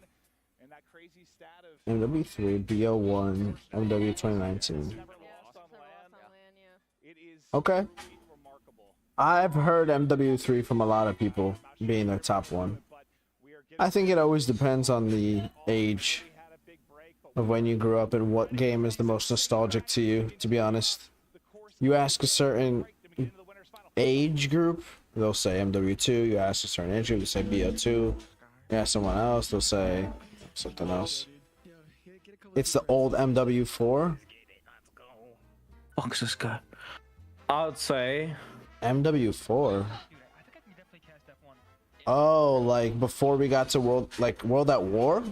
MW3, BO1, MW 2019. Okay. I've heard MW3 from a lot of people being their top 1. I think it always depends on the age of when you grew up and what game is the most nostalgic to you, to be honest. You ask a certain age group, they'll say MW2. You ask a certain age group, you say BO2. You ask someone else, they'll say something else. It's the old MW4. Fuck's this guy? I would say MW4. Oh, like before we got to World at War?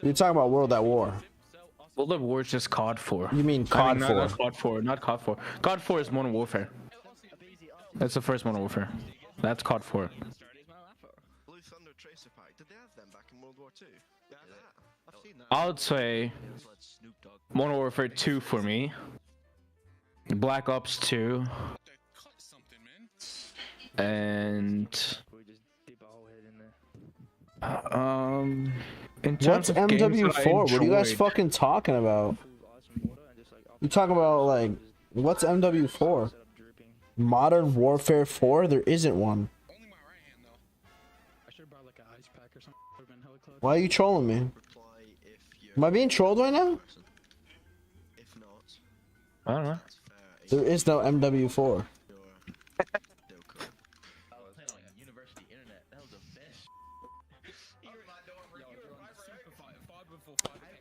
You're talking about World at War. World at War is just COD 4. You mean COD 4? Not COD 4, not COD 4. COD 4 is Modern Warfare. That's the first Modern Warfare. That's COD 4. I would say Modern Warfare 2 for me. Black Ops 2. And in terms what's of MW4? What are you guys fucking talking about? You talking about like what's MW4? Modern Warfare 4? There isn't one. Why are you trolling me? Am I being trolled right now? I don't know. There is no MW4.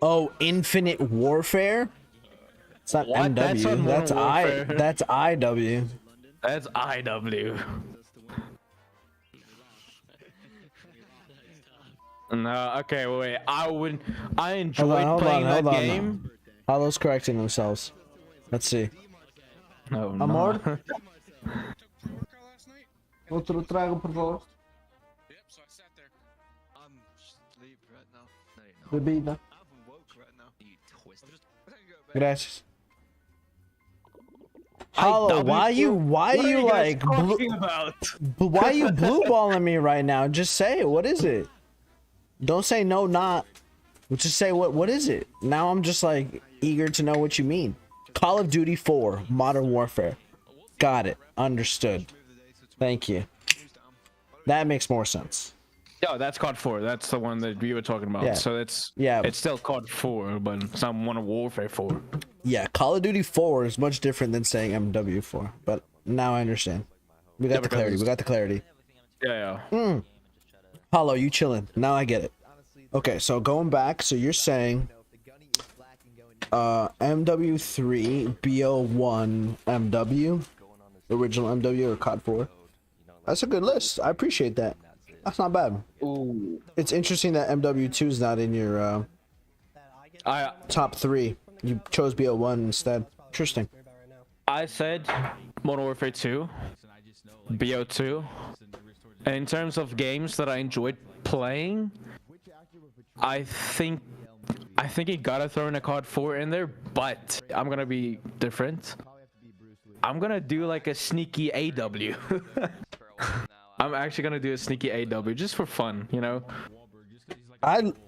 Oh, Infinite Warfare? It's not What? MW. That's IW. That's IW. No, okay, wait. I enjoyed playing that game. Holo's correcting themselves. Let's see. No, Amor? Outro trago, por favor. Bebida. Gracias. Holo, why you like why are you blue balling me right now? Just say it. What is it? Don't say no, not. Just say what is it? Now I'm just like eager to know what you mean. Call of Duty 4 Modern Warfare. Got it. Understood. Thank you. That makes more sense. Yo, that's COD 4. That's the one that we were talking about. Yeah. So it's still COD 4, but it's not Modern Warfare 4. Yeah, Call of Duty 4 is much different than saying MW4. But now I understand. We got the clarity. We got the clarity. Yeah. Holo, you chilling. Now I get it. Okay, so going back, so you're saying MW3, BO1, MW, original MW or COD 4. That's a good list. I appreciate that. That's not bad. Ooh. It's interesting that MW2 is not in your top 3. You chose BO1 instead. Interesting. I said Modern Warfare 2, BO2, and in terms of games that I enjoyed playing, I think you gotta throw in a COD 4 in there, but I'm gonna be different. I'm gonna do like a sneaky AW. I'm actually gonna do a sneaky AW just for fun, you know.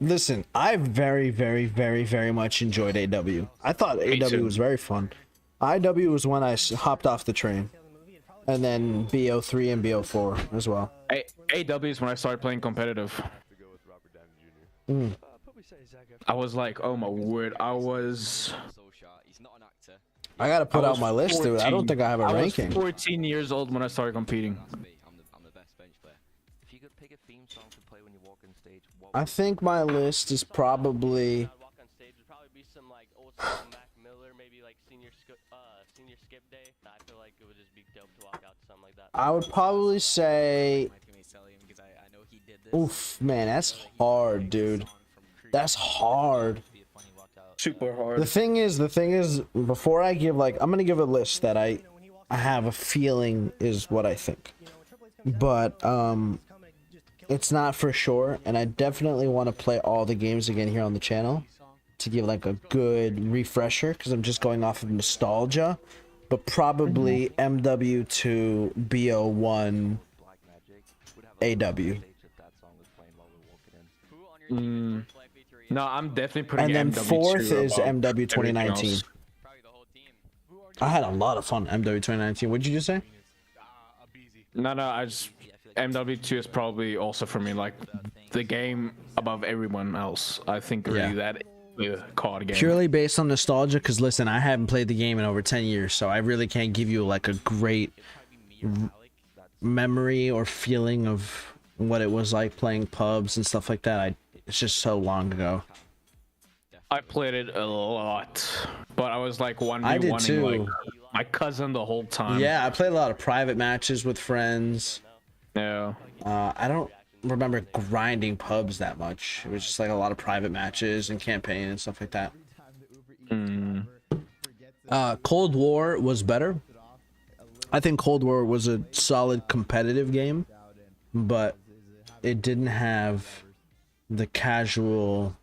Listen, I very, very, very, very much enjoyed AW. I thought AW was very fun. IW was when I hopped off the train, and then BO3 and BO4 as well. AW is when I started playing competitive. I was like, oh my word, I gotta put out my list, dude. I don't think I have a ranking. I was 14 years old when I started competing. I think my list is probably I would probably say oof, man, that's hard, dude. That's hard. Super hard. The thing is, before I give I'm gonna give a list that I have a feeling is what I think. But it's not for sure, and I definitely want to play all the games again here on the channel to give like a good refresher, because I'm just going off of nostalgia. But probably MW2, BO1, AW. No, I'm definitely putting. And then MW2 fourth is above MW 2019. else. I had a lot of fun MW 2019. What'd you just say? No, MW2 is probably also for me like the game above everyone else. I think really that is the COD game. Purely based on nostalgia, because listen, I haven't played the game in over 10 years, so I really can't give you like a great memory or feeling of what it was like playing pubs and stuff like that. It's just so long ago. I played it a lot, but I was like 1v1ing like my cousin the whole time. Yeah, I played a lot of private matches with friends. Yeah. I don't remember grinding pubs that much. It was just like a lot of private matches and campaign and stuff like that. Cold War was better. I think Cold War was a solid competitive game, but it didn't have the casual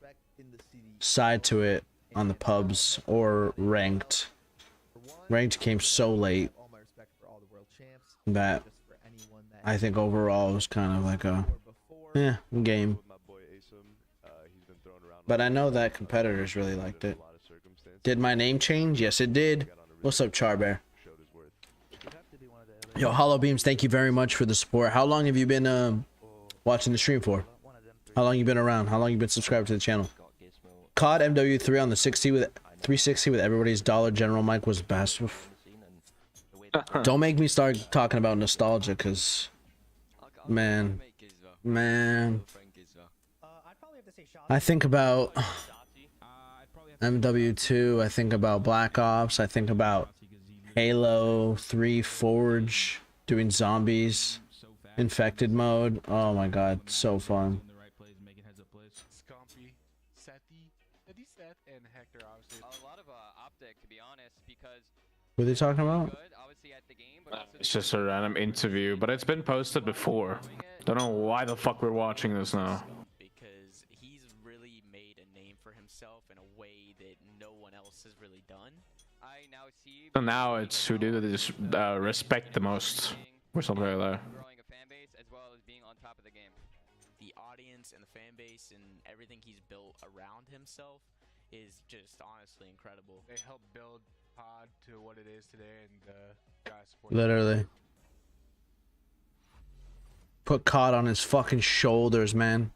side to it on the pubs or ranked. Ranked came so late that I think overall it was kind of like a game. But I know that competitors really liked it. Did my name change? Yes, it did. What's up, Charbear? Yo, Hollow Beams, thank you very much for the support. How long have you been watching the stream for? How long you been around? How long you been subscribed to the channel? COD MW3 on the 360 with everybody's Dollar General mic was best. Don't make me start talking about nostalgia, because man, I think about MW2, I think about Black Ops, I think about Halo 3 Forge, doing zombies, infected mode. Oh my god, so fun. Scumpy, Seti, Eddie Seth, and Hector, obviously. A lot of optic, to be honest, because What are they talking about? It's just a random interview, but it's been posted before. Don't know why the fuck we're watching this now. because he's really made a name for himself in a way that no one else has really done. I now see. So now it's who do this respect the most, or something like that. Growing a fan base as well as being on top of the game. The audience and the fan base and everything he's built around himself is just honestly incredible. They helped build Pod to what it is today, and guys support. Literally. Put COD on his fucking shoulders, man.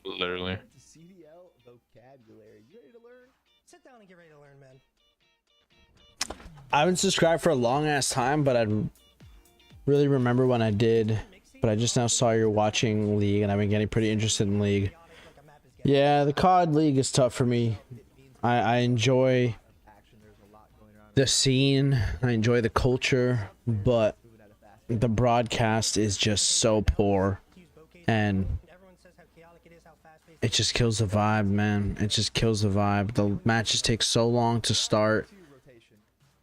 Literally. CDL vocabulary. You ready to learn? Sit down and get ready to learn, man. I haven't subscribed for a long ass time, but I really remember when I did. But I just now saw you're watching League, and I've been getting pretty interested in League. Yeah, the COD League is tough for me. I enjoy the scene, I enjoy the culture, but the broadcast is just so poor, and it just kills the vibe, man. It just kills the vibe. The matches take so long to start,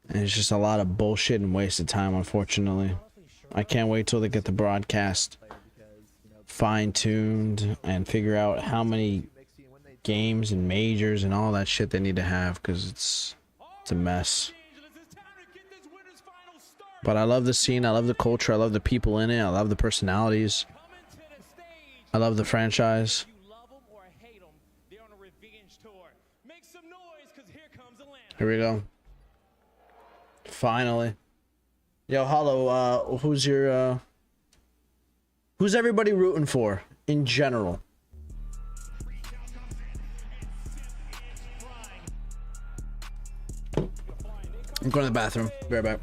and it's just a lot of bullshit and wasted time, unfortunately. I can't wait till they get the broadcast fine-tuned and figure out how many games and majors and all that shit they need to have, because it's a mess. But I love the scene, I love the culture, I love the people in it, I love the personalities, I love the franchise. Here we go. Finally. Yo, Hollow, who's everybody rooting for in general? I'm going to the bathroom. Be right back.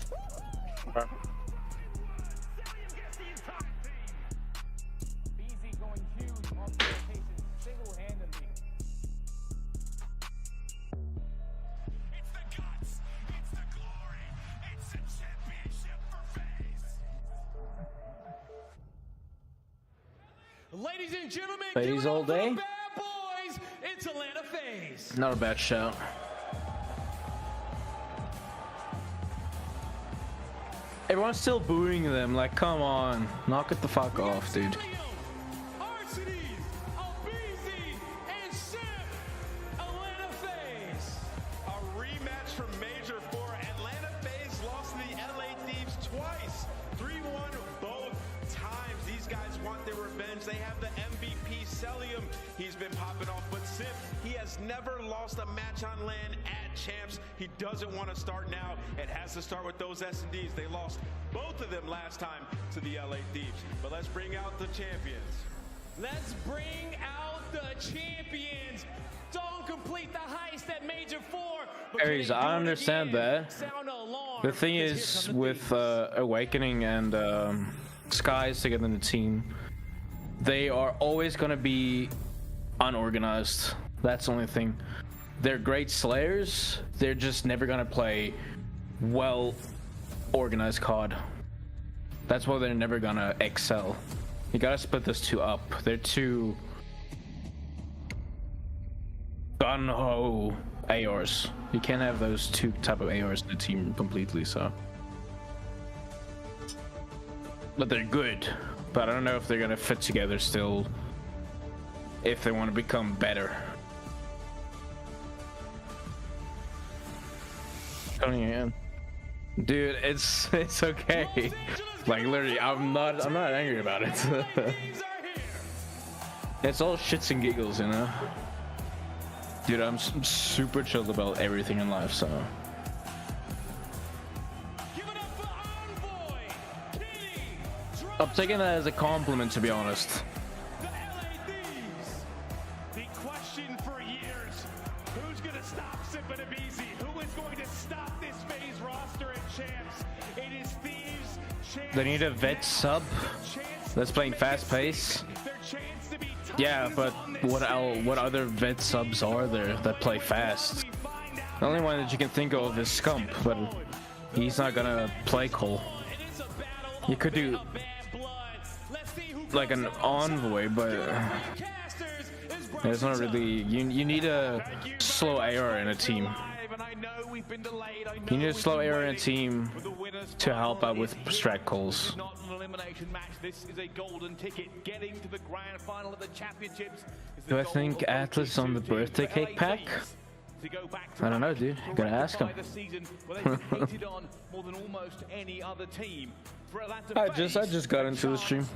Ladies and gentlemen, Ladies all day. bad boys, it's Atlanta FaZe. Not a bad shout. Everyone's still booing them. Like, come on, knock it the fuck off, dude. Atlanta FaZe. A rematch from Major 4. Atlanta FaZe lost to the LA Thieves twice. 3-1 both times. These guys want their revenge. They have the MVP Celium. He's been popping off, but Sip, he has never lost a match on land at Champs. He doesn't want to start now. It has to start with those S&Ds. They lost both of them last time to the LA Thieves. But let's bring out the champions. Let's bring out the champions. Don't complete the heist at Major 4. Aries, I understand that. The thing is, with Awakening and Skies together in the team, they are always going to be unorganized. That's the only thing. They're great slayers. They're just never going to play well organized COD. That's why they're never going to excel. You got to split those two up. They're too gun-ho ARs. You can't have those two type of ARs in the team completely, so. But they're good. But I don't know if they're gonna fit together still, if they want to become better. Tony, man. Dude, it's okay. Like literally, I'm not angry about it. It's all shits and giggles, you know. Dude, I'm super chilled about everything in life, so. I'm taking that as a compliment, to be honest. The question for years, who's going to stop Sippin' and Easy? Who is going to stop this FaZe roster at Champs? It is Thieves, Champs. They need a vet sub that's playing fast pace. Yeah, but what other vet subs are there that play fast? The only one that you can think of is Scump, but He's not gonna play Cole. You could do like an envoy, but it's not really. You need a slow AR in a team. You need a slow AR in a team to help out with strat calls. This is a golden ticket. Getting to the grand final of the championships. Do I think Atlas on the birthday cake pack? I don't know, dude. You gotta ask him. I just got into the stream,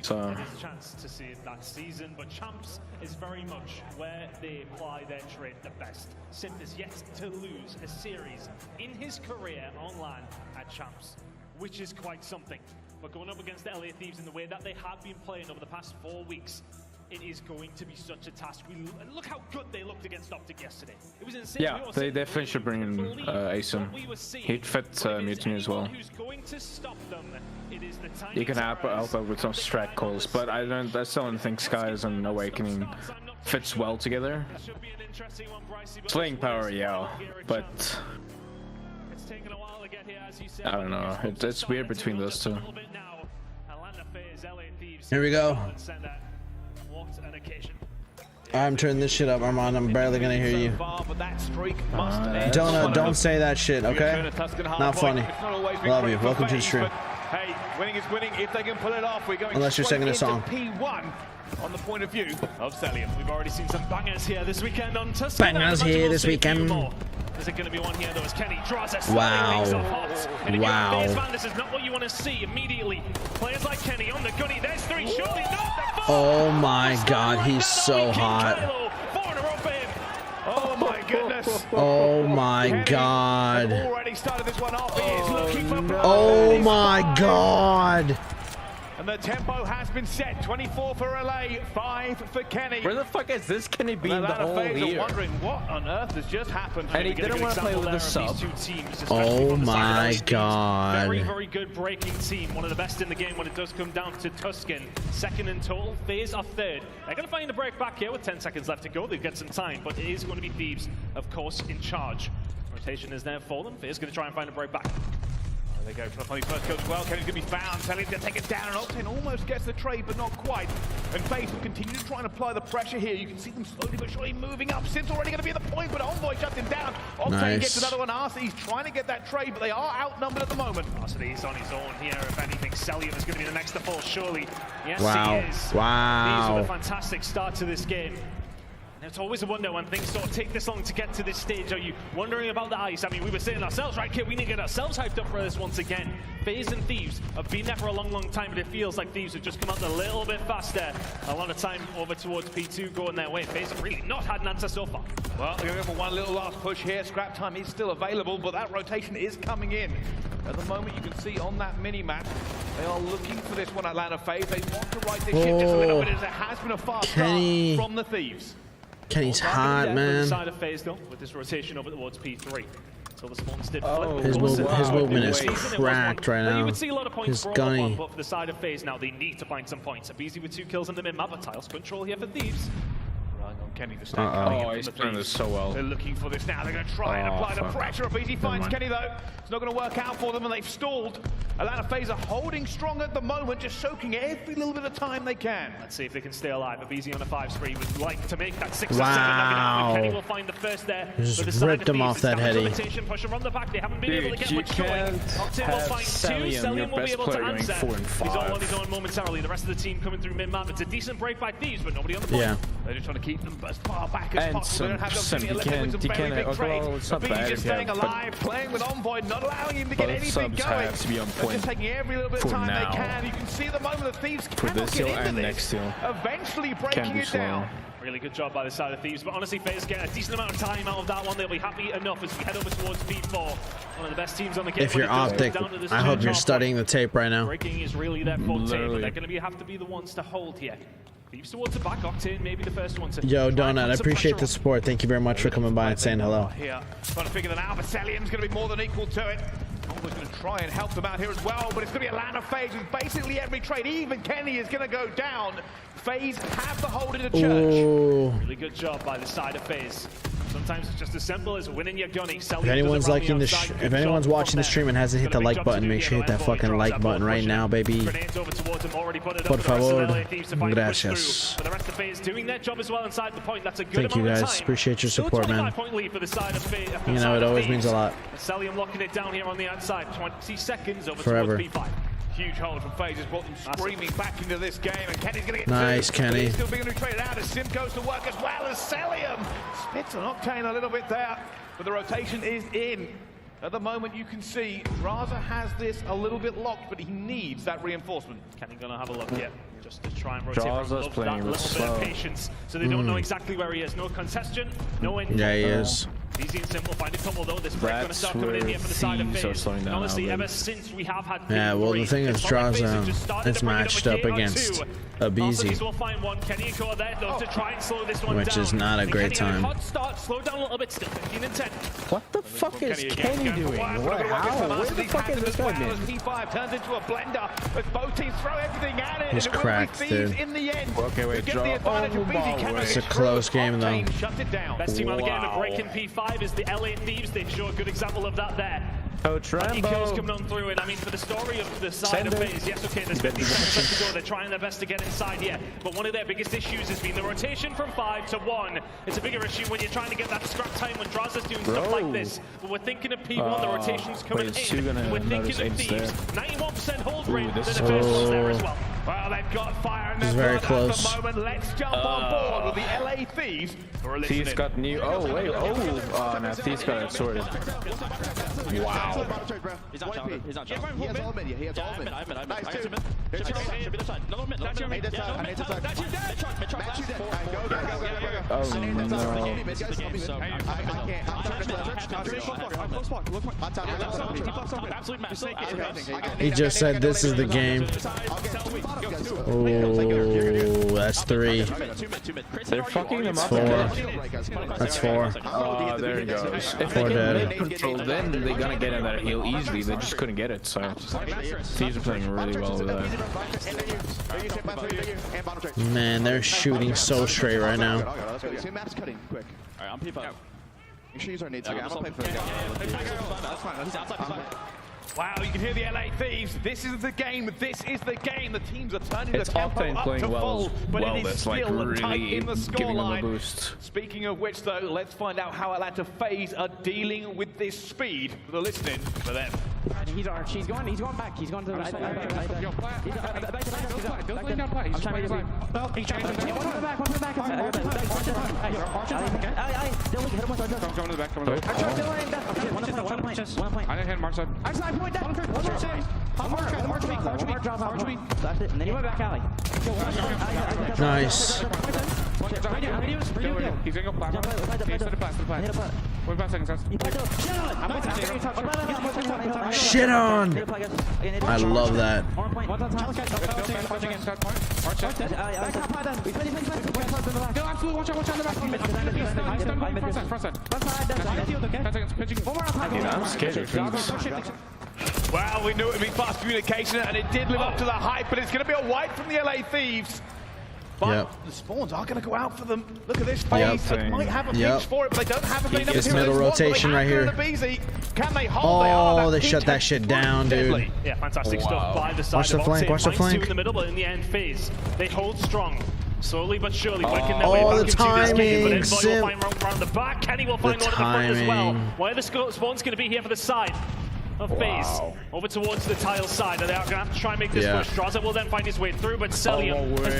so. There's a chance to see it that season, but Champs is very much where they apply their trade the best. Sim is yet to lose a series in his career online at Champs, which is quite something. But going up against the LA Thieves in the way that they have been playing over the past 4 weeks, it is going to be such a task. Look how good they looked against Optic yesterday. It was insane. Yeah, they definitely should bring in Asim. He'd fit Mutiny as well. You can help out with some strat calls, but I still don't think Skies and Awakening fits well together. Slaying power, yeah, but I don't know. It's weird between those two. Here we go. I'm turning this shit up, Armand. I'm barely gonna hear you. Don't say that shit, okay? Not funny. Love you. Welcome to the stream. Hey, winning is winning if they can pull it off. We're going unless you're singing a song. P1 on the point of view of Celium. We've already seen some bangers here this weekend on Tuscan. Bangers here this weekend. Is it going to be one here though as Kenny draws a wow. Wow. This is not what you want to see immediately. Players like Kenny on the gunny. There's three, surely not the oh my god, he's so hot. Oh my goodness. Oh my god. Already started this one off. He is looking for oh my god. And the tempo has been set. 24 for LA, 5 for Kenny. Where the fuck has this Kenny been the whole year? Wondering what on earth has just happened. And he didn't want to play with the sub. Oh my god. Very, very good breaking team. One of the best in the game when it does come down to Tuscan. Second in total, FaZe are third. They're going to find a break back here with 10 seconds left to go. They've got some time, but it is going to be Thieves, of course, in charge. Rotation is there for them. FaZe going to try and find a break back. They go for the funny first kill as well. Kenny's going to be found. Telling him to take it down. And Octane almost gets the trade, but not quite. And FaZe will continue to try and apply the pressure here. You can see them slowly but surely moving up. Sim's already going to be at the point, but Envoy shuts him down. Octane gets another one. RC's trying to get that trade, but they are outnumbered at the moment. RC's on his own here. If anything, Celium is going to be the next to fall, surely. Yes, he is. Wow. These are a fantastic start to this game. It's always a wonder when things sort of take this long to get to this stage. Are you wondering about the ice? I mean, we were saying ourselves, right, kid? We need to get ourselves hyped up for this once again. FaZe and Thieves have been there for a long, long time, but it feels like Thieves have just come out a little bit faster. A lot of time over towards P2 going their way. FaZe have really not had an answer so far. Well, they're going for one little last push here. Scrap time is still available, but that rotation is coming in. At the moment, you can see on that mini-map, they are looking for this one, Atlanta FaZe. They want to right this ship just a little bit as it has been a fast start from the Thieves. Kenny's hot, man. Side of FaZe though, with this rotation over towards P3. So the spawns did flip. His movement is cracked right now. You would see a lot of points His for all gunny. but for the side of FaZe now, they need to find some points. Abizi with 2 kills in the mid-map. Tiles control here for Thieves. Relying on Kenny to stay coming in he's from the playing this so well. They're looking for this now. They're going to try and apply the pressure. Abizi finds Kenny though. It's not going to work out for them, and they've stalled. Atlanta FaZe are holding strong at the moment, just soaking every little bit of time they can. Let's see if they can stay alive. Abizi on a 5-3 would like to make that 6 or 7. Wow. Kenny will find the first there. Just ripped him off that heady. Push around the back. They haven't been able to get you much going. can't Octane will find 2. Celium will be able to answer. He's all on his own momentarily. The rest of the team coming through mid-map. It's a decent break by Thieves, but nobody on the point. Yeah. They're just trying to keep them as far back as possible. They don't have Some very big trades. it's not bad just staying alive, playing with Envoy, not allowing him to get anything going. Have to be on point. Just taking every little bit of time now. they can. You can see at the moment the Thieves For cannot this get hill into and this. next hill. Eventually breaking it down. Really good job by the side of Thieves, but honestly, FaZe get a decent amount of time out of that one. They'll be happy enough as we head over towards P4. One of the best teams on the game. If you're Optic, I hope you're studying the tape right now. Breaking is really their forte, but they're going to have to be the ones to hold here. Thieves towards the back, Octane, maybe the first one to... Yo, Donut, I appreciate the support. Thank you very much for coming by and saying hello. Here, trying to figure that out, but Celium's going to be more than equal to it. Almost going to try and help them out here as well, but it's going to be Atlanta FaZe with basically every trade. Even Kenny is going to go down. FaZe have the hold in the church. Ooh. Really good job by the side of FaZe. Sometimes it's just as simple as winning your gunny. If anyone's liking this, if anyone's watching the stream and hasn't hit the like button, make sure you hit that fucking like button right now, baby. Por favor, gracias. Thank you guys. Appreciate your support, man. You know, it always means a lot. Celium locking it down here on the outside. 20 seconds over Forever. towards B5. Huge hold from FaZe has brought them screaming back into this game, and Kenny's going to get nice, Kenny. He's still being traded out as Sim goes to work as well as Celium. Spits on Octane a little bit there, but the rotation is in. At the moment, you can see Draza has this a little bit locked, but he needs that reinforcement. Kenny gonna have a look here, just to try and rotate. Draza's playing that little slow. bit of patience, so they don't know exactly where he is. No contestation, no info. Yeah, he is. Easy and simple. Find a couple though. This break gonna start coming in here for the side of FaZe. And honestly, ever since we have had yeah, well, the thing is, Draza is matched up against a BZ, will find one. Kenny and Core there, though, to try and slow this one which down. is not a great time. Hot start, slow down a little bit, still 15 and 10. What the fuck is Kenny doing? How? Where the fuck is this guy been? P5 turns into a blender, but both teams throw everything at it. He's and it cracked, will be Thieves dude. in the end. Okay, wait, to get the advantage of BZ. It's a close game, though. Shut it down. Best team on the game of breaking P5 is the LA Thieves. They show a good example of that there. Coach Rambo. Kills coming on through it. I mean, for the story of the side of FaZe, yes, okay, there's 50 seconds left to go. They're trying their best to get inside here. But one of their biggest issues has been the rotation from 5 to 1. It's a bigger issue when you're trying to get that scrap time when Draza's doing stuff like this. But we're thinking of P1, the rotation's coming in. We're thinking of Thieves. 91% hold rate. The defense was there as well. Well, they've got fire in This is their very blood close. at the moment. Let's jump on board with the LA Thieves. Thieves got new. Oh, wait. Oh, no. Thieves got it sorted. Wow. He's not jumping. He's not jumping. He has all mid. He has all mid. I'm mid. I got some mid. Should be the side. No mid. That's your mid. That's your mid. That's your dead. Mid truck. Go. Oh, no. He just said this is the game. Oh, that's 3. They're fucking them up. 4. That's 4. Oh, there he goes. If 4 they dead. get control, then they're gonna get in that heal easily. They just couldn't get it, so Thieves are playing really well with that. Man, they're shooting so straight right now. Let's go. See Matt's cutting quick. Alright, I'm P5. Make sure you use our nades. I'm gonna play for the guy. That's fine. He's outside. Wow, you can hear the LA Thieves. This is the game. This is the game. The teams are turning the tempo Octane up playing to full, but it is that's like still really tight in the giving them a scoreline. boost. Speaking of which, though, let's find out how Atlanta FaZe are dealing with this speed for the listening for them. He's arch. He's going back. He's going to the right. Go lane down play. I'm trying to get He's trying to One to the back. Don't come to the back. Come to the back. One point. I didn't hit Mark side. I point that. March me. That's it. And then he went back alley. Nice. He's going to go platform. He's to the plat. 45 seconds. Shit on! I love that. Go absolutely. Watch out the back. Front side. 10 seconds. Pitching. I'm scared of Thieves. Well, we knew it would be fast communication, and it did live up to the hype, but it's going to be a wipe from the LA Thieves. But the spawns are going to go out for them. Look at this FaZe. They might have a pinch for it, but they don't have a enough. This middle rotation right here. Can they hold? Oh, they shut that shit down, dude. Yeah, fantastic stuff by the side. Watch the flank. Watch the flank. In the middle, but in the end, FaZe they hold strong. Slowly but surely working their Oh, way back the into this game. But timing, Envoy will find round the back. Kenny will find one at the front as well. timing. Where the spawn's going to be here for the side of FaZe. Over towards the tile side. They are going to have to try and make this push. Draza will then find his way through, but Celium has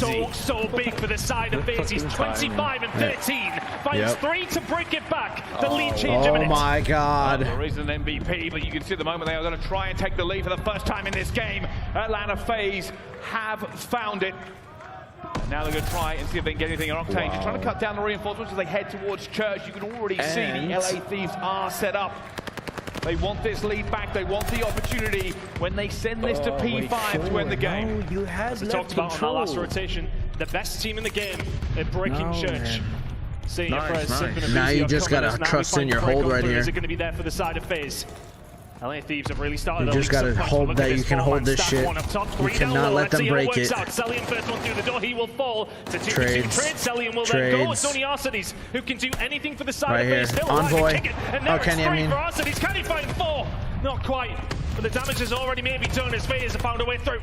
been so big for the side of FaZe. He's 25 and 13. Finds 3 to break it back. The lead change a minute. Oh my god. There isn't an MVP, but you can see at the moment they are going to try and take the lead for the first time in this game. Atlanta FaZe have found it. Now they're going to try and see if they can get anything on Octane. Just trying to cut down the reinforcements as they head towards Church. You can already see the LA Thieves are set up. They want this lead back. They want the opportunity when they send this to P5 to end the game. No, you had As we talked about on our last rotation, the best team in the game at breaking Church. Now you just gotta trust in your hold right here. Is it going to be there for the side of FaZe? LA Thieves have really started. You just gotta hold that. You can hold this shit. You cannot let them break it. Cellium first one through the door. He will fall to 2v2 trade. Cellium will then go. It's only Arcides who can do anything for the side of base. Still Envoy. Oh, can he? I mean, for Arcides. Can he find 4? Not quite. But the damage is already maybe done as FaZe have found a way through.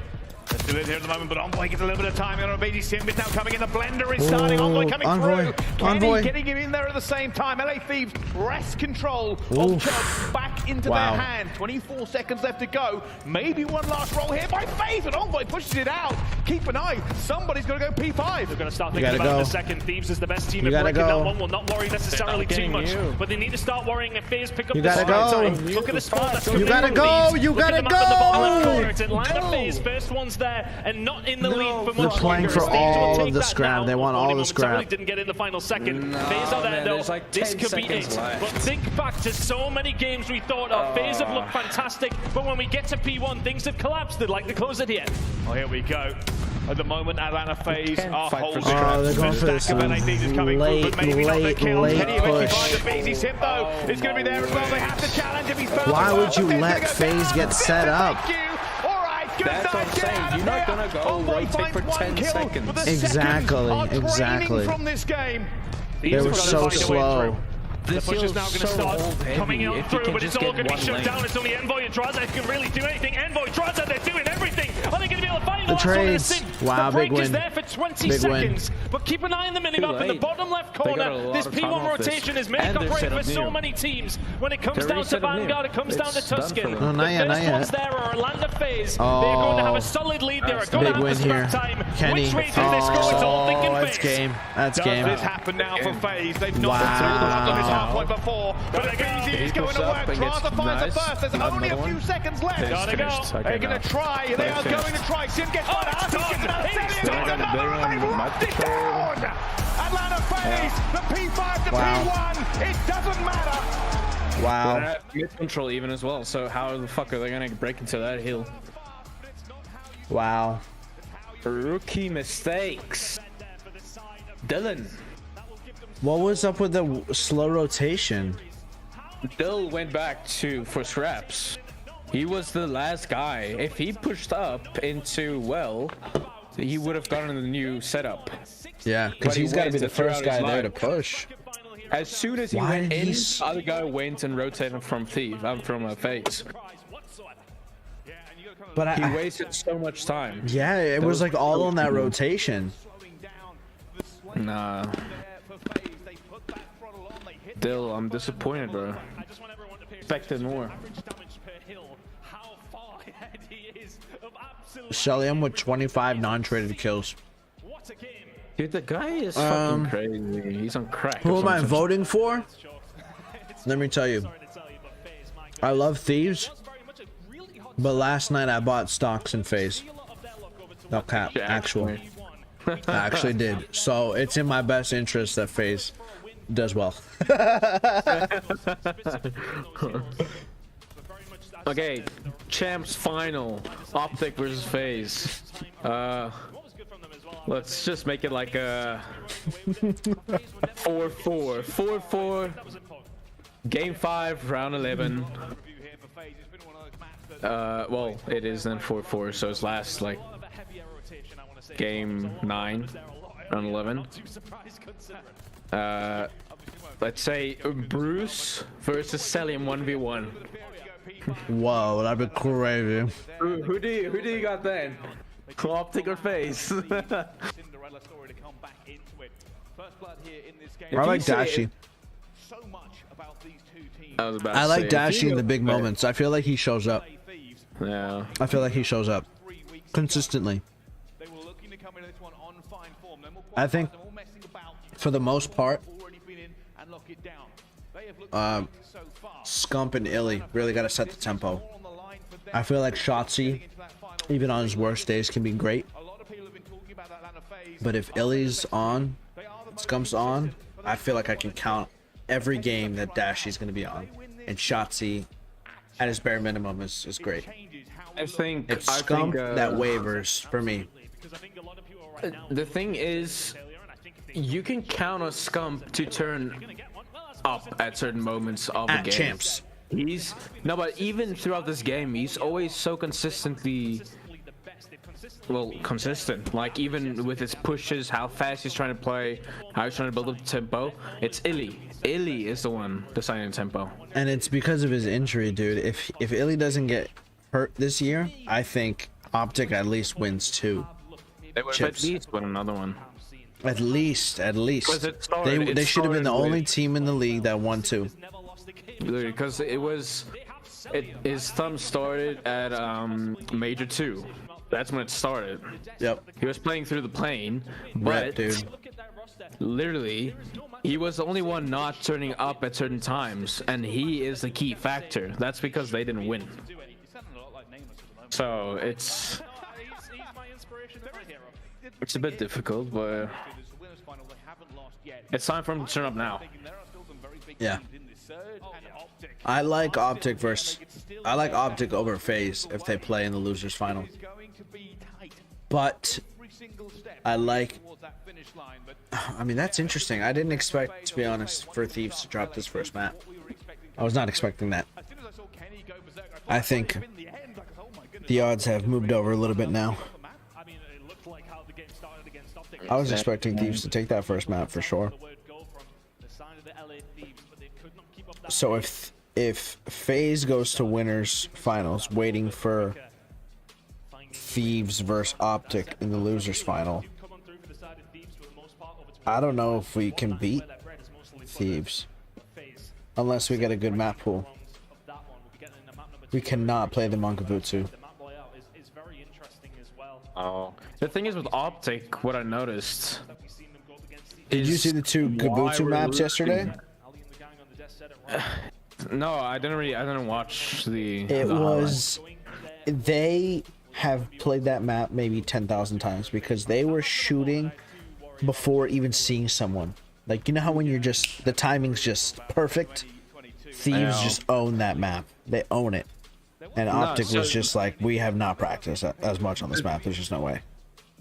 Let's do it here at the moment, but Envoy gets a little bit of time. Baby Sim is now coming in. The blender is starting. Envoy coming through. Kenny getting him in there at the same time. LA Thieves wrest control of Chug back into their hand. 24 seconds left to go. Maybe one last roll here by FaZe, and Envoy pushes it out. Keep an eye. Somebody's going to go P5. They're going to start thinking about it in a second. Thieves is the best team at breaking that one. Will not worry necessarily too much, but they need to start worrying if FaZe pick up the time. Look at the spot that's coming in from Thieves. You gotta go. It's Atlanta FaZe first one's there and not in the lead for much. They're playing for all of the scrap. They want all the scrap. Didn't get in the final second. FaZe are there though. Like this could be it. But think back to so many games we thought of. FaZe have looked fantastic, but when we get to P1, things have collapsed. They'd like to close it here. Oh, here we go. At the moment, Atlanta FaZe are holding. They're going for this late push. It's going to be there as well. They have to challenge him. Why would you let FaZe get set up? That's what I'm saying. You're not gonna go rotate for 10 seconds. Exactly. From this game. They were so slow. The push is now going to start coming out through, but it's all going to be shut down. It's only Envoy and Draza who can really do anything. Envoy, Draza, they're doing everything. Are they going to be able to find the trades? Wow, the break big win. is there for 20 seconds, but keep an eye on the minimap in the bottom left corner. This P1 rotation is make or break for so many teams. When it comes down to Vanguard, it comes down to Tuscan. The first ones there are Atlanta FaZe. They're going to have a solid lead. They're going to have a scrap time. Kenny. Which way do they score? It's all thinking That's FaZe. game. That's game. Does this happen now for FaZe? They've not on this halfway before. But BZ is going to work. Draza finds the first. There's only a few seconds left. Gotta go. They're going to try. They are going to try. Sim gets one. Atlanta FaZe, the P5 to P1. It doesn't matter. Wow. Mid control even as well. So how the fuck are they going to break into that hill? Wow. Rookie mistakes. Dylan. What was up with the slow rotation? Dill went back for scraps. He was the last guy. If he pushed up into well, he would have gotten a new setup. Yeah, because he's got to be the first guy there to push. As soon as he went in, the other guy went and rotated from FaZe. But he wasted so much time. Yeah, it was like all on that rotation. Nah. Dill, I'm disappointed, bro. Expected more. Cellium with 25 non-traded kills. Dude, the guy is fucking crazy. He's on crack. Who am I voting for? Let me tell you. I love Thieves, but last night I bought stocks in FaZe. No cap, actual. I actually did. So it's in my best interest that FaZe does well. Okay, champs final. Optic versus FaZe. Let's just make it like a 4-4. 4-4. Game 5, round 11. Well, it is then 4-4, so it's last like game 9, round 11. Let's say Bruce versus Cellium 1v1. Whoa, that'd be crazy. Who do you got then? Optic or FaZe? I like Dashy. I like Dashy in the big moments. I feel like he shows up. Yeah. I feel like he shows up consistently. I think for the most part, Scump and Illy really got to set the tempo. I feel like Shotzi, even on his worst days, can be great. But if Illy's on, Scump's on, I feel like I can count every game that Dashy's going to be on. And Shotzi, at his bare minimum, is great. I think it's Scump that wavers for me. The thing is, you can count on Scump to turn up at certain moments of the game. Champs. But even throughout this game, he's always so consistently, consistent. Like even with his pushes, how fast he's trying to play, how he's trying to build up tempo. It's Illy. Illy is the one deciding tempo. And it's because of his injury, dude. If Illy doesn't get hurt this year, I think Optic at least wins 2 chips. At least win another one. At least. They should have been the only team in the league that won 2. Because his thumb started at Major 2. That's when it started. Yep. He was playing through the plane, but dude. Literally, he was the only one not turning up at certain times, and he is the key factor. That's because they didn't win. So it's a bit difficult, but it's time for him to turn up now. Yeah. I like Optic over FaZe if they play in the losers final. But I mean, that's interesting. I didn't expect, to be honest, for Thieves to drop this first map. I was not expecting that. I think the odds have moved over a little bit now. I was expecting Thieves to take that first map for sure. So if FaZe goes to winners finals, waiting for Thieves versus Optic in the losers final, I don't know if we can beat Thieves unless we get a good map pool. We cannot play them on Kavutsu. Oh, the thing is with Optic, what I noticed. Did you see the 2 Kavutsu maps yesterday? No, I didn't watch the. They have played that map maybe 10,000 times because they were shooting before even seeing someone. Like, you know how when you're just, the timing's just perfect? Thieves just own that map. They own it. And Optic was just like, we have not practiced as much on this map. There's just no way.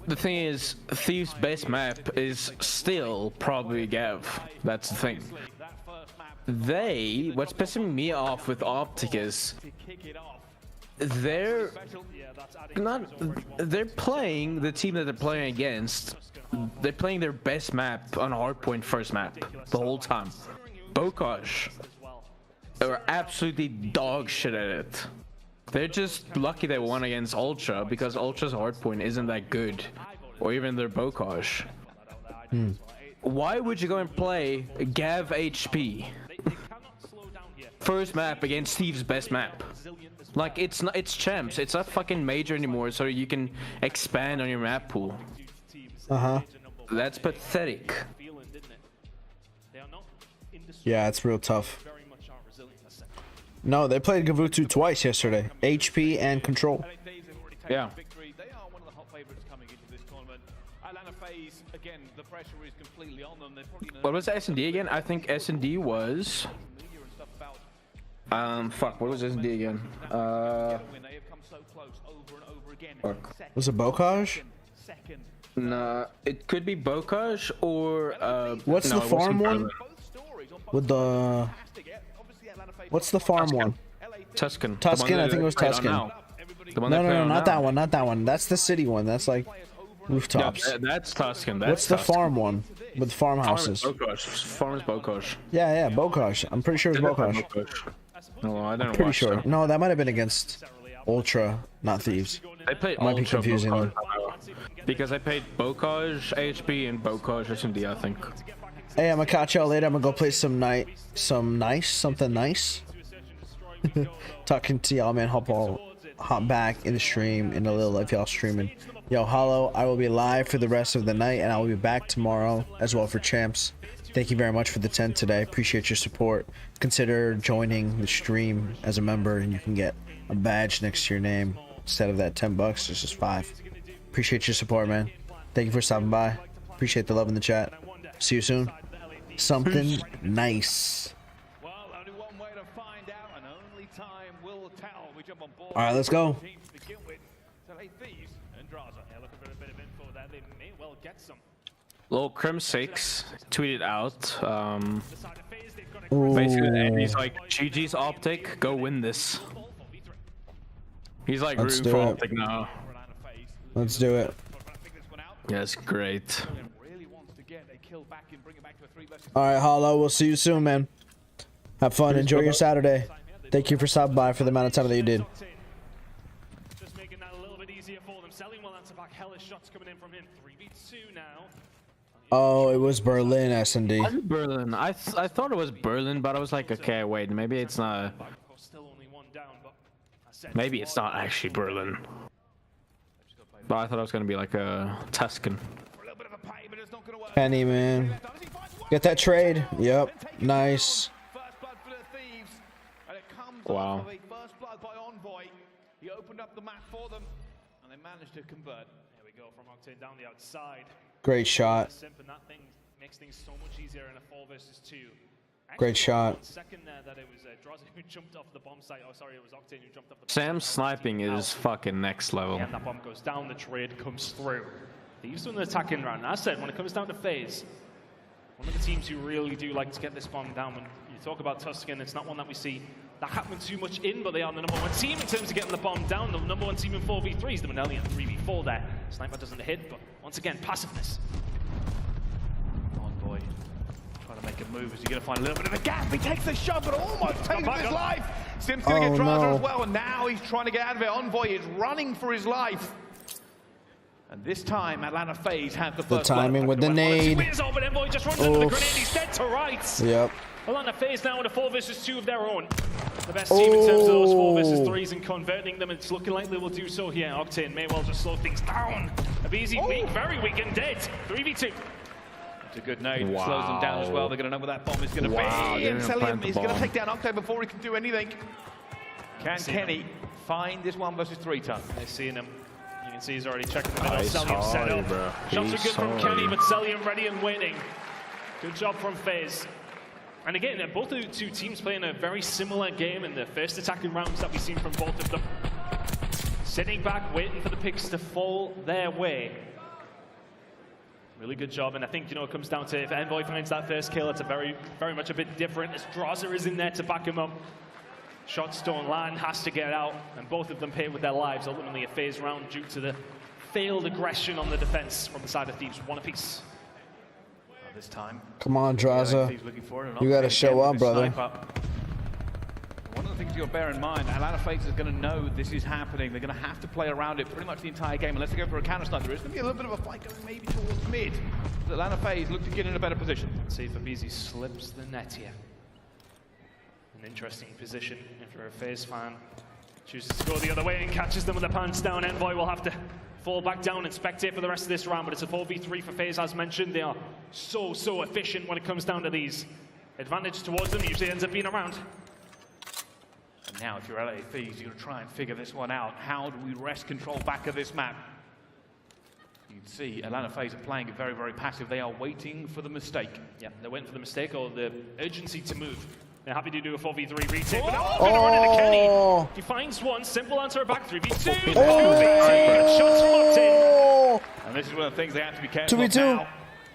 The thing is, Thieves' best map is still probably Gav. That's the thing. What's pissing me off with Optic is they're playing the team that they're playing against. They're playing their best map on hardpoint first map the whole time. Bokaj are absolutely dog shit at it. They're just lucky they won against Ultra because Ultra's hardpoint isn't that good, or even their Bokaj. Why would you go and play Gav HP first map against Steve's best map? Like, it's champs. It's not fucking major anymore, so you can expand on your map pool. That's pathetic. Yeah, it's real tough. No, they played Kavutsu twice yesterday. HP and Control. Yeah. What was S&D again? I think S&D was... fuck, what was S&D again? Fuck. Was it Bokaj? Nah, it could be Bokaj or what's the farm one? With the what's the farm one? Tuscan. Tuscan, I think it was Tuscan. No, not that one, not that one. That's the city one. That's like rooftops. Yeah, that's Tuscan. What's the farm one with farmhouses? Farm is Bokaj. Yeah, Bokaj. I'm pretty sure it's Bokaj. No, I didn't. I'm pretty sure. No, that might have been against Ultra, not Thieves. They played might be confusing them. Because I played Bokaj, HP, and Bokaj SMD, I think. Hey, I'm gonna catch y'all later. I'm gonna go play something nice. Talking to y'all, man. Hop back in the stream in a little if y'all streaming. Yo, Hollow, I will be live for the rest of the night, and I will be back tomorrow as well for champs. Thank you very much for the 10 today. Appreciate your support. Consider joining the stream as a member, and you can get a badge next to your name instead of that $10. It's just $5. Appreciate your support, man. Thank you for stopping by. Appreciate the love in the chat. See you soon. Something nice. All right, let's go. Lil Crim6 tweeted out, basically, and he's like, GG's Optic, go win this. He's like rooting for Optic now. Let's do it. Yes, great. All right, Hollow, we'll see you soon, man. Have fun. Enjoy your Saturday. Thank you for stopping by for the amount of time that you did. Just making that a little bit easier for them. Selling will answer back. Hellish shots coming in from him. 3v2 now. Oh, it was Berlin, S&D. Was it Berlin? I thought it was Berlin, but I was like, okay, wait, maybe it's not. Maybe it's not actually Berlin. But I thought it was gonna be like a Tuscan. Penny, man. Get that trade. Yep. Nice. Wow. First blood by Envoy. He opened up the map for them, and they managed to convert. There we go from Octane down the outside. Great shot. And that thing makes things so much easier in a 4 versus 2. Great shot. Second there that it was Droza who jumped off the bomb site. Oh, sorry, it was Octane who jumped off the bomb Sam's sniping is fucking next level. Yeah, and that bomb goes down, the trade comes through. Thieves doing the attacking round. As I said, when it comes down to phase, one of the teams who really do like to get this bomb down. When you talk about Tuscan, it's not one that we see that happen too much in, but they are the number 1 team in terms of getting the bomb down. The number 1 team in 4v3 is the Manelian 3v4 there. Sniper doesn't hit, but once again, passiveness. Envoy trying to make a move. Is he going to find a little bit of a gap? He takes the shot, but almost takes his life. Sim's going to get Draza as well, and now he's trying to get out of it. Envoy is running for his life. And this time, Atlanta FaZe had the first timing with the nade. But Envoy just runs into the grenade. He's dead to rights. Yep. Atlanta FaZe now with a 4 versus 2 of their own. The best team in terms of those 4 versus 3s and converting them. It's looking like they will do so here. Octane may well just slow things down. Abizi weak, very weak and dead. 3v2. It's a good nade. Wow. Slows them down as well. They're going to know where that bomb is going to be. And Celium is going to take down Octane before he can do anything. Can Kenny find this 1 versus 3 ton? They're seeing him. You can see he's already checking the middle. Celium set up. Shots are good from Kenny, but Celium ready and waiting. Good job from FaZe. And again, both the 2 teams playing a very similar game in the first attacking rounds that we've seen from both of them. Sitting back, waiting for the picks to fall their way. Really good job, and I think, you know, it comes down to if Envoy finds that first kill, it's a very much a bit different, as Draza is in there to back him up. Shots don't land, has to get out, and both of them pay with their lives. Ultimately a FaZe round due to the failed aggression on the defense from the side of Thieves. 1 apiece. This time. Come on, Draza. You gotta show up, brother. One of the things you'll bear in mind, Atlanta FaZe is going to know this is happening. They're going to have to play around it pretty much the entire game. Unless they go for a counter snipe, there is going to be a little bit of a fight going maybe towards mid. But Atlanta FaZe look to get in a better position. Let's see if Abizi slips the net here. An interesting position if you're a FaZe fan. Chooses to go the other way and catches them with their pants down. Envoy will have to fall back down and spectate for the rest of this round, but it's a 4v3 for FaZe, as mentioned. They are so efficient when it comes down to these. Advantage towards them usually ends up being around. And now, if you're LA FaZe, you're going to try and figure this one out. How do we wrest control back of this map? You can see Atlanta FaZe are playing it very passive. They are waiting for the mistake. Yeah, they're waiting for the mistake or the urgency to move. They're happy to do a 4v3 retake, but now going to run into Kenny. He finds one, simple answer back, 3v2. 2v2, shots from Octane. And this is one of the things they have to be careful of now.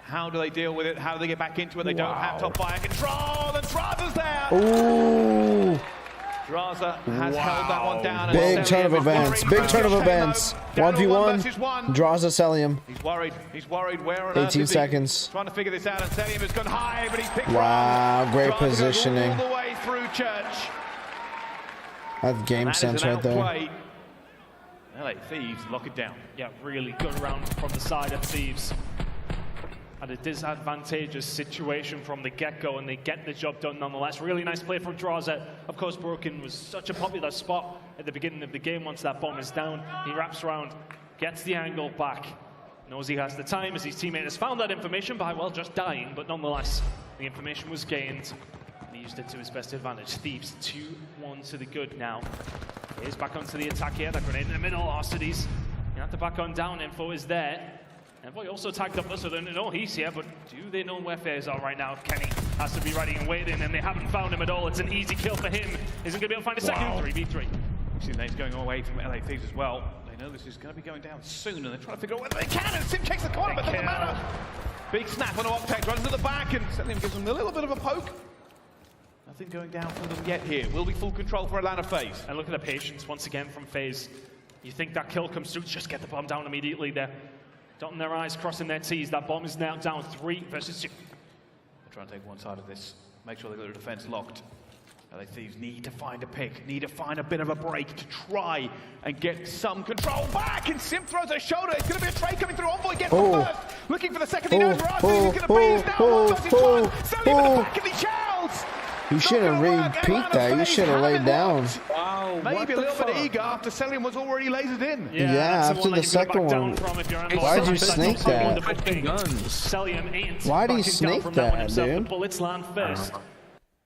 How do they deal with it? How do they get back into it? They don't have top fire control, and Draza's there! Ooh. Draza has held that one down. Big turn of events. Big turn of events. 1v1. Draza Celium. He's worried. Where on 18 seconds. Trying to figure this out, and Celium has gone high, but he's picked Wow, great positioning. all the way through Church. That's game sense right there. LA Thieves lock it down. Yeah, really good round from the side of Thieves. At a disadvantageous situation from the get-go, and they get the job done nonetheless. Really nice play from Draza. Of course, Broken was such a popular spot at the beginning of the game. Once that bomb is down, he wraps around, gets the angle back, knows he has the time as his teammate has found that information by, well, just dying, but nonetheless, the information was gained, and he used it to his best advantage. Thieves 2-1 to the good now. He's back onto the attack here. That grenade in the middle, Arcides. You have to back on down, info is there. Envoy also tagged up, so they know he's here, but do they know where FaZe are right now? Kenny has to be ready and waiting, and they haven't found him at all. It's an easy kill for him. Isn't going to be able to find a second 3v3. See, he's going away from LA Thieves as well. They They know this is going to be going down soon, and they're trying to figure out whether they can. And Sim takes the corner, but doesn't matter. Big snap on Octane, runs to the back, and Selim gives them a little bit of a poke. Nothing going down for them yet here. Will be full control for Atlanta FaZe. And look at the patience once again from FaZe. You think that kill comes through, just get the bomb down immediately there. Dotting their I's, crossing their T's. That bomb is now down 3 versus 2. They're trying to take one side of this. Make sure they got their defense locked. LA Thieves need to find a pick, need to find a bit of a break to try and get some control back. And Sim throws a shoulder. It's going to be a trade coming through. Envoy gets the first. Looking for the second. He knows where Arsenal is going to be. He's now 1 versus 1. Sally in the back of the shells. You should have re-peeked that. You should have laid down. Wow, maybe a little bit eager after Selim was already lasered in. Yeah, after the second one. Why did you snake that? Why did he snake that, dude? Bullets land first.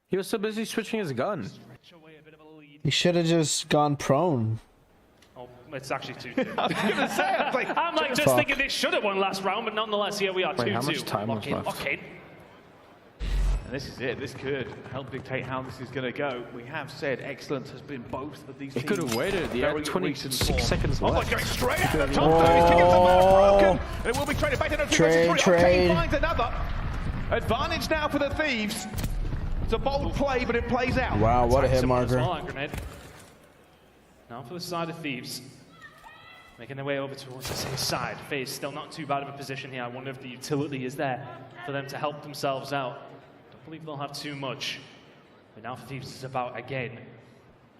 He was so busy switching his gun. He should have just gone prone. Oh, it's actually 2-2. I was gonna say, I'm like just thinking they should have won last round, but nonetheless, here we are, 2-2. How much time was left? Okay. And this is it. This could help dictate how this is going to go. We have said excellence has been both of these teams. He could have waited. He had 26 seconds left. Oh, going straight out of the top. He's kicking some broken. It will be traded back to Trade. Octane finds another. Advantage now for the Thieves. It's a bold play, but it plays out. Wow, what a hit marker. Now for the side of Thieves. Making their way over towards the safe side. FaZe still not too bad of a position here. I wonder if the utility is there for them to help themselves out. Don't believe they'll have too much. But now for Thieves is about, again,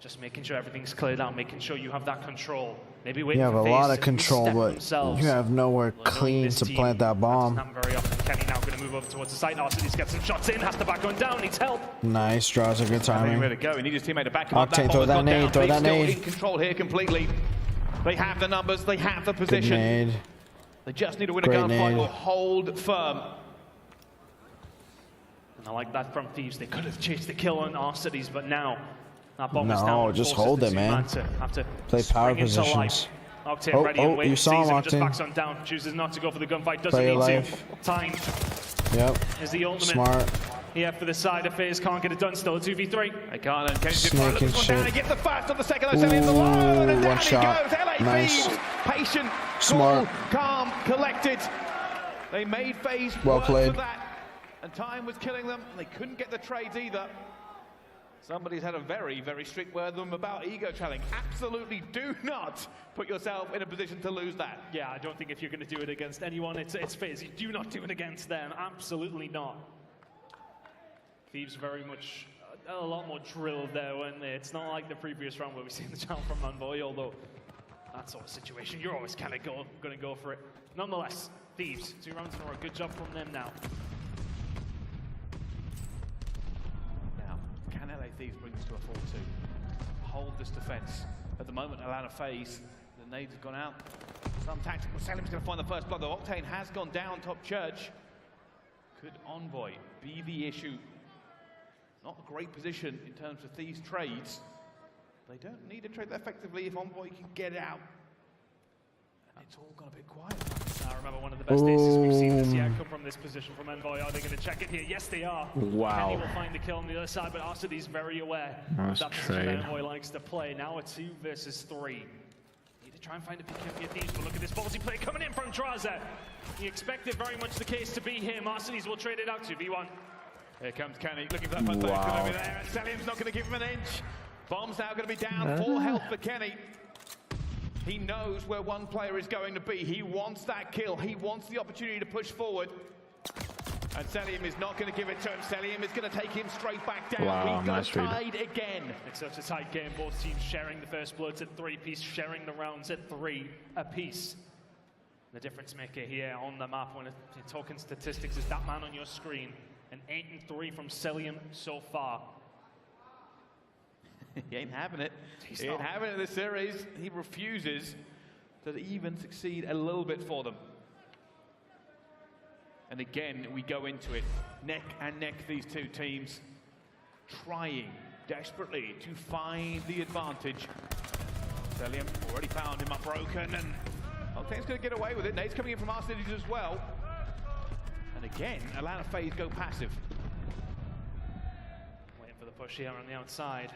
just making sure everything's cleared out, making sure you have that control. Maybe wait you have for a FaZe lot of to control, but you have nowhere clean to plant that bomb. Not very often. Kenny now going to move over towards the site. Arsenis gets some shots in, has to back going down, needs help. Nice, draws a good timing. Where to go? He needs his teammate to back him up. Octane, throw that nade, throw that nade. In control here completely. They have the numbers, they have the position. They just need to win a gunfight or hold firm. And I like that from Thieves. They could have chased the kill on Arsenis, but now that bomb is down. No, just hold it, man. Play power positions. Octane ready and waiting. You saw him, Octane. Just backs on down, chooses not to go for the gunfight, doesn't need to. Time. Yep. Is the ultimate. Smart. Yeah, for the side of FaZe, can't get it done. Still a 2v3. They can't, and Kenny's Snaking one down. He gets the first on the second. Ooh, one shot. He goes. LA Nice. Thieves, patient, Smart. cool, calm, collected. They made FaZe Well work played. for that, and time was killing them. They couldn't get the trades either. Somebody's had a very, very strict word with them about ego challenge. Absolutely do not put yourself in a position to lose that. Yeah, I don't think if you're going to do it against anyone, it's FaZe. You do not do it against them. Absolutely not. Thieves very much a lot more drilled there, weren't they? It's not like the previous round where we've seen the challenge from Envoy, although that sort of situation, you're always kind of going to go for it. Nonetheless, Thieves, 2 rounds in a row. Good job from them now. Now, can LA Thieves bring this to a 4-2? Hold this defense. At the moment, Atlanta FaZe, the nades have gone out. Some tactical. Selim's going to find the first blood, though. Octane has gone down top church. Could Envoy be the issue? Not a great position in terms of these trades. They don't need to trade that effectively if Envoy can get out. And it's all gone a bit quiet. I remember one of the best aces we've seen this year come from this position from Envoy. Are they going to check it here? Yes, they are. Wow. Kenny will find the kill on the other side, but Arsenis very aware nice that trade. position Envoy likes to play. Now a 2 versus 3. Need to try and find a pick here for your Thieves, but look at this ballsy play coming in from Draza. He expected very much the case to be him. Arsenis will trade it out 2v1. Here comes Kenny, looking for that first play. It's going to be there. Selim's not going to give him an inch. Bomb's now going to be down. 4 health for Kenny. He knows where one player is going to be. He wants that kill. He wants the opportunity to push forward. And Selim is not going to give it to him. Selim is going to take him straight back down. Wow, We go nice read. tied again. It's such a tight game. Both teams sharing the first bloods at 3 apiece, sharing the rounds at 3 apiece. The difference maker here on the map when you're talking statistics is that man on your screen. An 8-3 from Selim so far. He ain't having it. He ain't having it in this series. He refuses to even succeed a little bit for them. And again, we go into it neck and neck, these two teams, trying desperately to find the advantage. Selim already found him up broken, and Octane's going to get away with it. Nate's coming in from Arsenis as well. And again, Atlanta FaZe go passive. Waiting for the push here on the outside.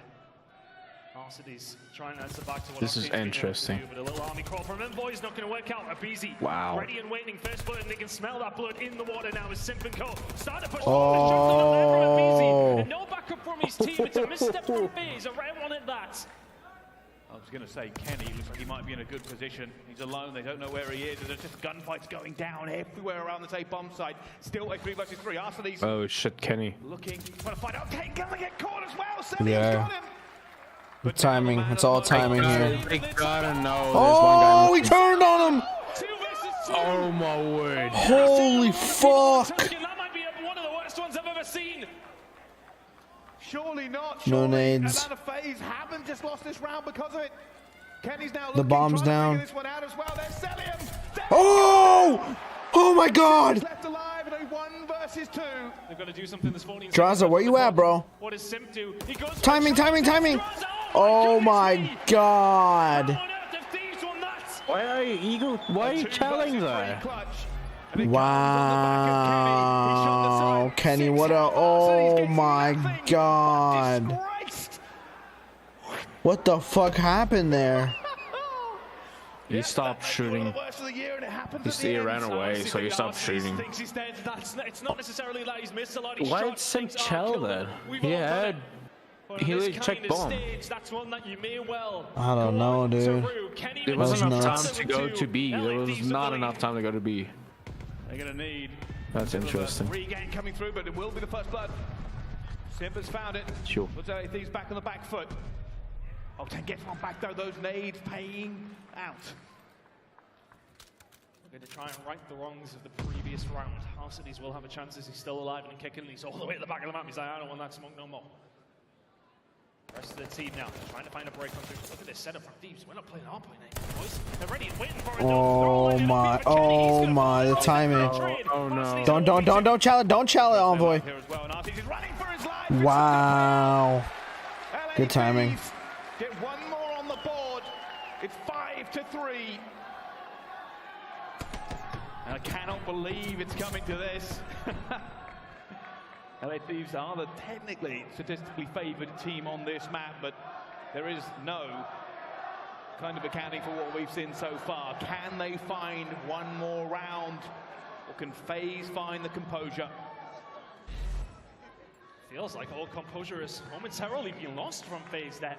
Arcidy's trying to answer back to what This is interesting. but a little army crawl from Envoy is not going to work out. Abizi ready and waiting. First blood, and they can smell that blood in the water now as Simp and Co. Start to push forward. The shot on the left from Abizi. And no backup from his team. It's a misstep from FaZe. A rare one at that. I was going to say, Kenny looks like he might be in a good position. He's alone, they don't know where he is. There's just gunfights going down everywhere around the safe bomb site. Still a 3 versus 3. Arcidy's oh shit, Kenny. looking, trying to find out. Okay, gonna get caught as well. Celium's Yeah. got him. The timing. It's all timing here. I gotta know. Oh, he turned on him! Oh my word. Holy fuck! That might be one of the worst ones I've ever seen. Surely not. No Surely nades. Atlanta FaZe haven't just lost this round because of it. Kenny's now The looking, bomb's trying to down. figure this one out as well. There's Celium. Oh! Oh my god! Left alive in a 1 versus 2. They've got to do something this 14 Draza, where you at, bro? What does Simp do? He goes for Timing, a shot. timing, timing! Oh my god! Why are you Eagle? Why are you telling that? Wow, Kenny, what a... Oh my god. What the fuck happened there? He stopped shooting. He ran away, so he stopped shooting. It's not necessarily that he's missed a lot. Why did Simp tell that? He had... He checked bomb. That's one that you may well I don't know, dude. There wasn't enough time to go to B. There was not enough time to go to B. They're going to need... That's interesting. Regain coming through, but it will be the first blood. Simp has found it. Sure. Puts LA Thieves back on the back foot. Octane gets one back though, those nades paying out. We're going to try and right the wrongs of the previous round. Arcidy's will have a chance as he's still alive and kicking. He's all the way at the back of the map. He's like, I don't want that smoke no more. Rest of the team now, trying to find a break on through. Look at this setup from Thieves. We're not playing our point anymore, boys. They're ready and waiting for it. Oh my, the timing. Oh no. Don't challenge it, Envoy. Wow. Good timing. Get one more on the board. It's 5-3. And I cannot believe it's coming to this. LA Thieves are the technically statistically favored team on this map, but there is no kind of accounting for what we've seen so far. Can they find one more round, or can FaZe find the composure? Feels like all composure has momentarily been lost from FaZe there.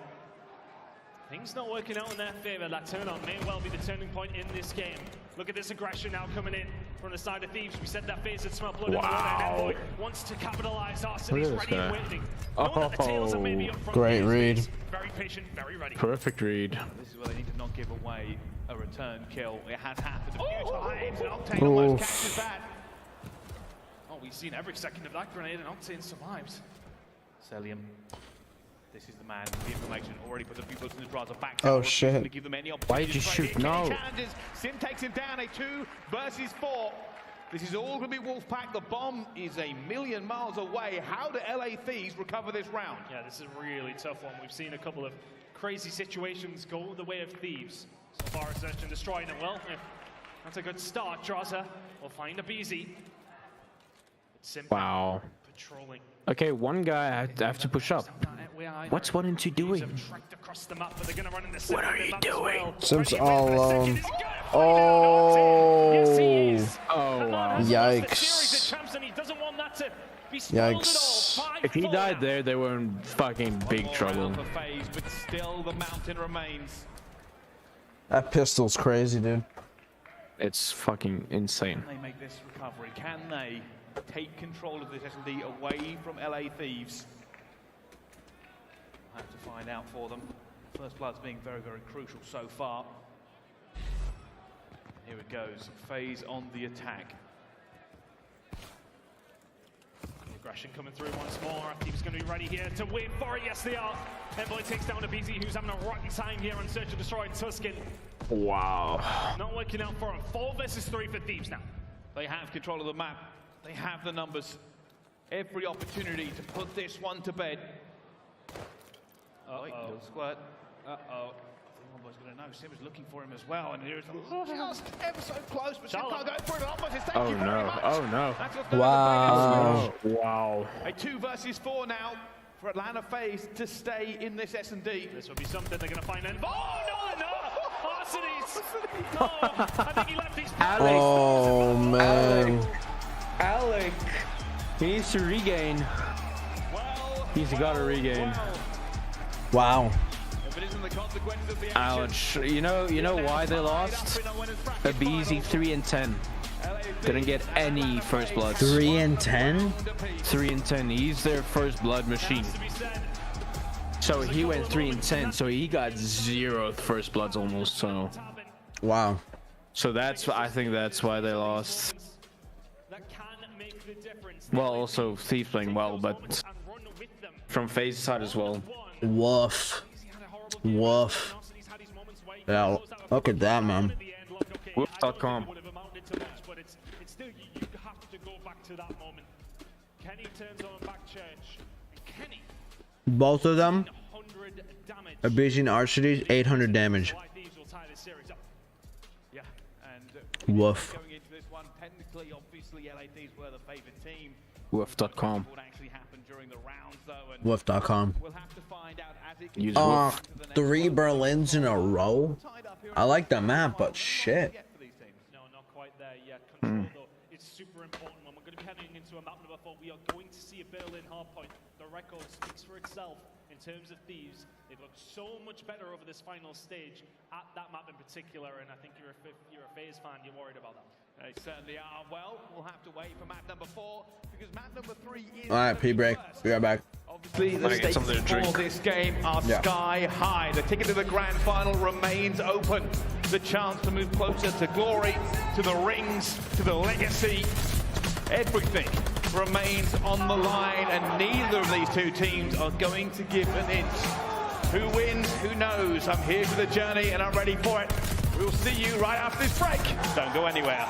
Things not working out in their favor. That turn-on may well be the turning point in this game. Look at this aggression now coming in from the side of Thieves. We said that FaZe had smelled blood in the water, and Envoy wants to capitalize. Arcidy's ready and waiting. Knowing that the tails are maybe up front. Great read. Very patient, very ready. Perfect read. This is where they need to not give away a return kill. It has happened a few times, and Octane almost catches that. Oh, we've seen every second of that grenade, and Octane survives. Celium. This is the man with the information. Already put a few bullets in the Draza back. Oh shit. Give them any Why did you shoot? No. Sim takes him down, a 2 versus 4. This is all going to be Wolfpack. The bomb is a million miles away. How do LA Thieves recover this round? Yeah, this is a really tough one. We've seen a couple of crazy situations go the way of Thieves. So far as Search and Destroy them. Well, that's a good start. Draza will find a BZ. Wow. Patrolling. Okay, one guy I have to push up. What's 1 and 2 doing? What are you doing? Simp's all alone. Oh. Oh wow. Yikes. Yikes. If he died there, they were in fucking big trouble. But still, the mountain remains. That pistol's crazy, dude. It's fucking insane. Can they make this recovery? Can they take control of this S&D away from LA Thieves? We'll have to find out for them. First blood's being very, very crucial so far. Here it goes. FaZe on the attack. Aggression coming through once more. Thieves going to be ready here to win for it. Yes, they are. Envoy takes down a BZ who's having a rotten time here on Search and Destroy Tuscan. Wow. Not working out for him. 4 versus 3 for Thieves now. They have control of the map. They have the numbers. Every opportunity to put this one to bed. Wait, little squirt. Uh-oh. Almost going to know. Sim is looking for him as well, and here's just ever so close, but Sim can't go for it. Almost is. Thank you very much. Oh no. That's your third Wow. Wow. a 2 versus 4 now. for Atlanta FaZe to stay in this S&D. This will be something they're going to find. Oh, no, they're not! Arsenes! No, I think he left his... Oh, man. Alec. He needs to regain. He's got to regain. Wow. Ouch. You know why they lost? A BZ 3-10. Didn't get any first blood. 3-10? 3-10. He's their first blood machine. So he went 3-10. So he got 0 first bloods almost. So. Wow. So I think that's why they lost. Well, also Thief playing well, but from FaZe's side as well. Woof. Woof. Yeah, look at that, man. Woof.com. Both of them abusing Arsenes, 800 damage. Woof. Woof.com. Woof.com. Use Woof. 3 Berlins in a row? I like the map, but shit. No, not quite there yet. Control, though, it's super important when we're going to be heading into a map number 4. We are going to see a Berlin hardpoint. The record speaks for itself in terms of Thieves. They've looked so much better over this final stage at that map in particular, and I think you're a FaZe fan, you're worried about that. They certainly are. Well, we'll have to wait for map number 4 because map number 3 is... Alright, pee break. Be right back. Obviously, the stakes for this game are sky high. The ticket to the grand final remains open. The chance to move closer to glory, to the rings, to the legacy. Everything remains on the line, and neither of these two teams are going to give an inch. Who wins? Who knows? I'm here for the journey, and I'm ready for it. We'll see you right after this break. Don't go anywhere.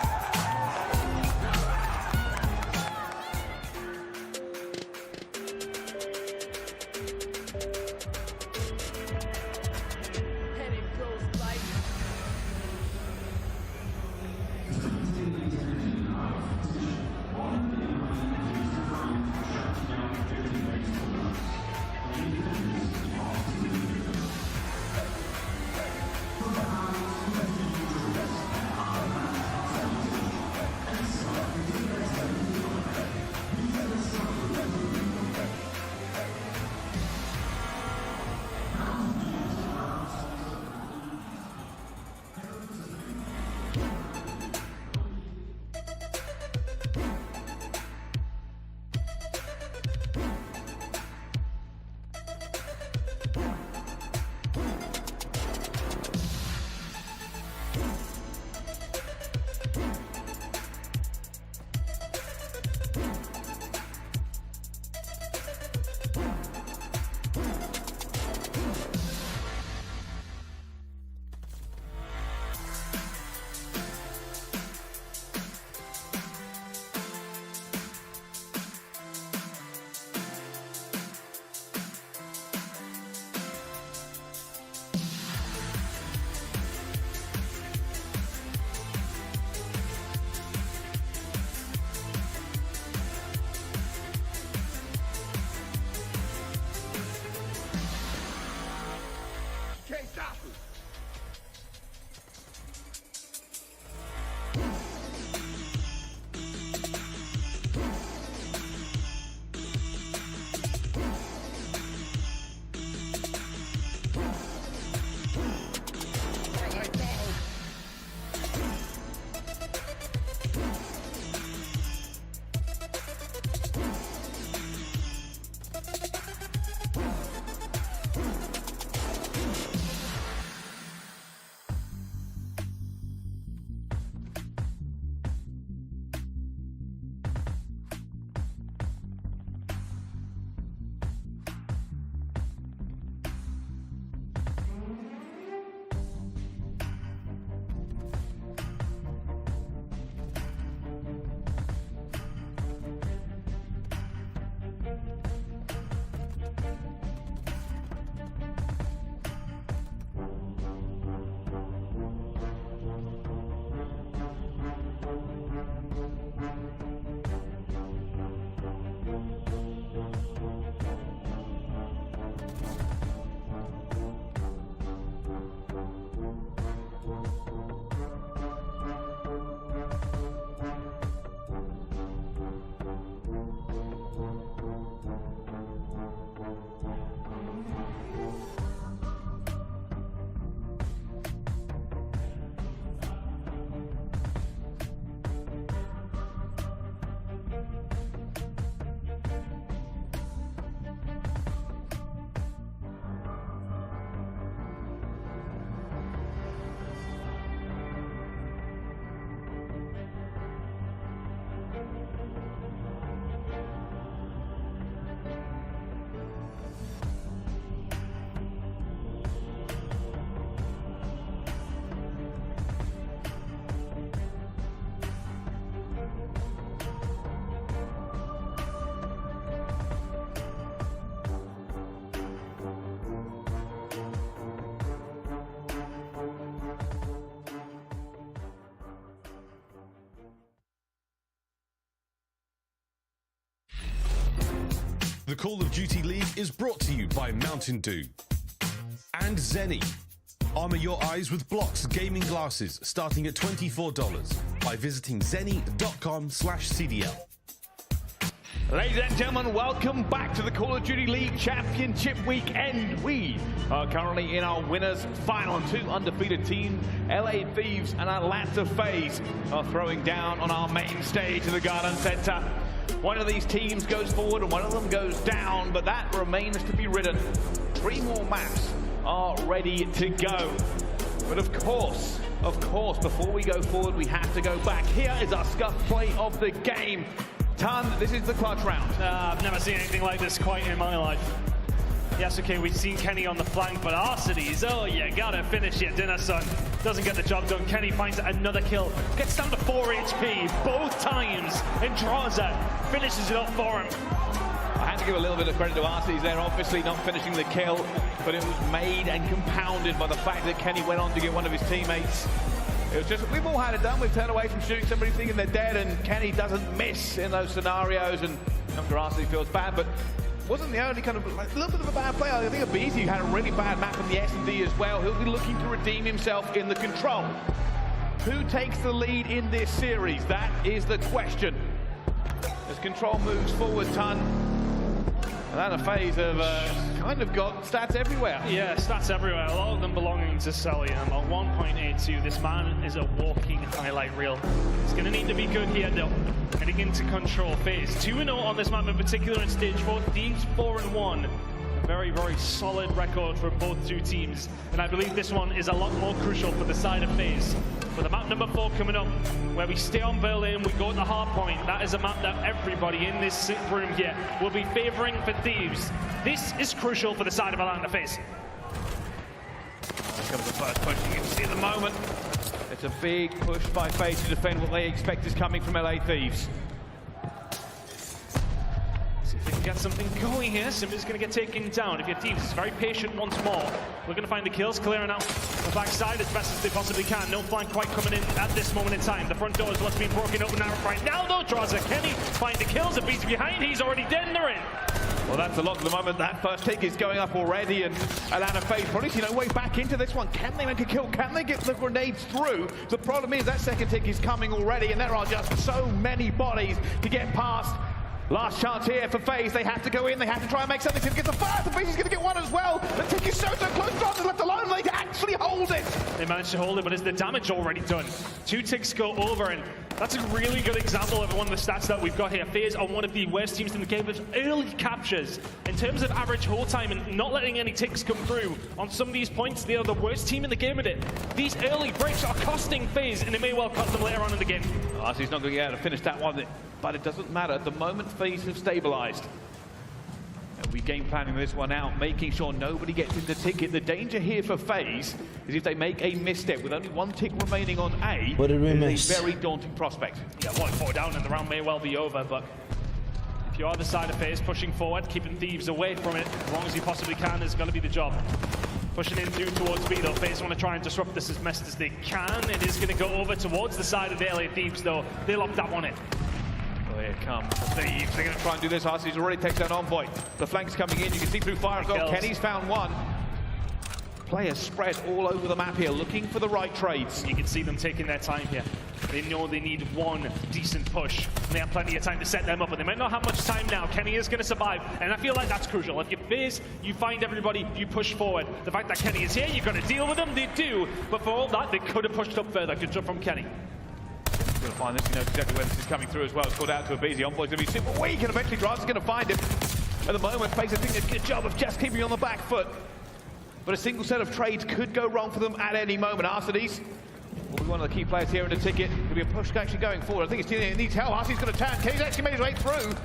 The Call of Duty League is brought to you by Mountain Dew and Zenny. Armor your eyes with Blocks gaming glasses starting at $24 by visiting zenny.com/CDL. Ladies and gentlemen, welcome back to the Call of Duty League Championship Weekend. We are currently in our winners final. Two undefeated teams, LA Thieves and Atlanta FaZe, are throwing down on our main stage of the Garden Center. One of these teams goes forward and one of them goes down, but that remains to be written. 3 more maps are ready to go. But of course, before we go forward, we have to go back. Here is our scuff play of the game. Ton, this is the clutch round. I've never seen anything like this quite in my life. Yes, okay, we've seen Kenny on the flank, but Arcides, oh, you gotta finish your dinner, son. Doesn't get the job done. Kenny finds another kill, gets down to 4 HP both times, and Draza finishes it up for him. I had to give a little bit of credit to Arcides there, obviously not finishing the kill, but it was made and compounded by the fact that Kenny went on to get one of his teammates. It was just, we've all had it done. We've turned away from shooting somebody thinking they're dead, and Kenny doesn't miss in those scenarios, and Arcides feels bad, but wasn't the only kind of, like, a little bit of a bad player. I think Abizi had a really bad map in the S&D as well. He'll be looking to redeem himself in the Control. Who takes the lead in this series? That is the question. As Control moves forward, Ton, Atlanta FaZe have kind of got stats everywhere. Yeah, stats everywhere. A lot of them belonging to Sully. At 1.82, this man is a walking highlight reel. It's going to need to be good here, though. Heading into Control FaZe. 2-0 on this map in particular in Stage 4. Thieves 4-1. A very, very solid record for both two teams. And I believe this one is a lot more crucial for the side of FaZe. With the map number 4 coming up, where we stay on Berlin, we go to the hard point. That is a map that everybody in this room here will be favoring for Thieves. This is crucial for the side of Atlanta FaZe. Here comes the first push. You can see at the moment, it's a big push by FaZe to defend what they expect is coming from LA Thieves. See if they can get something going here. Simba's going to get taken down. If your Thieves is very patient once more, we're going to find the kills clearing out the backside as best as they possibly can. No flank quite coming in at this moment in time. The front door is what's being broken open now right now, though. Draza Kenny find the kills. A beat's behind. He's already dead and they're in. Well, that's a lot at the moment. That first tick is going up already, and Atlanta FaZe probably see no way back into this one. Can they make a kill? Can they get the grenades through? The problem is that second tick is coming already, and there are just so many bodies to get past. Last chance here for FaZe. They have to go in. They have to try and make something. Get the first. The FaZe is going to get one as well. The tick is so close. Draza's left alone. They actually hold it. They managed to hold it, but is the damage already done? 2 ticks go over, and that's a really good example of one of the stats that we've got here. FaZe are one of the worst teams in the game with early captures. In terms of average hold time and not letting any ticks come through on some of these points, they are the worst team in the game at it. These early breaks are costing FaZe, and it may well cost them later on in the game. He's not going to get able to finish that one, but it doesn't matter. At the moment, FaZe have stabilized. And we game planning this one out, making sure nobody gets into ticket. The danger here for FaZe is if they make a misstep with only 1 tick remaining on A, what did we miss? A very daunting prospect. Yeah, 1-4 down and the round may well be over, but if you are the side of FaZe pushing forward, keeping Thieves away from it as long as you possibly can is going to be the job. Pushing in through towards B, though. FaZe want to try and disrupt this as best as they can. It is going to go over towards the side of the LA Thieves, though. They locked that one in. Well, here comes the Thieves. They're going to try and do this. Arcides already takes down Envoy. The flank's coming in. You can see through fire as well. Kenny's found one. Players spread all over the map here, looking for the right trades. You can see them taking their time here. They know they need one decent push. And they have plenty of time to set them up, but they might not have much time now. Kenny is going to survive, and I feel like that's crucial. If you FaZe, you find everybody, you push forward. The fact that Kenny is here, you've got to deal with them, they do. But for all that, they could have pushed up further. Good job from Kenny. He's going to find this. He knows exactly where this is coming through as well. It's called out to Abizi. Envoy's going to be super weak, and eventually Draza's going to find him. At the moment, FaZe are doing a good job of just keeping on the back foot. But a single set of trades could go wrong for them at any moment. Arcides will be one of the key players here in the ticket. There'll be a push actually going forward. I think it needs help. Arcides going to turn. Kenny's actually made his way through.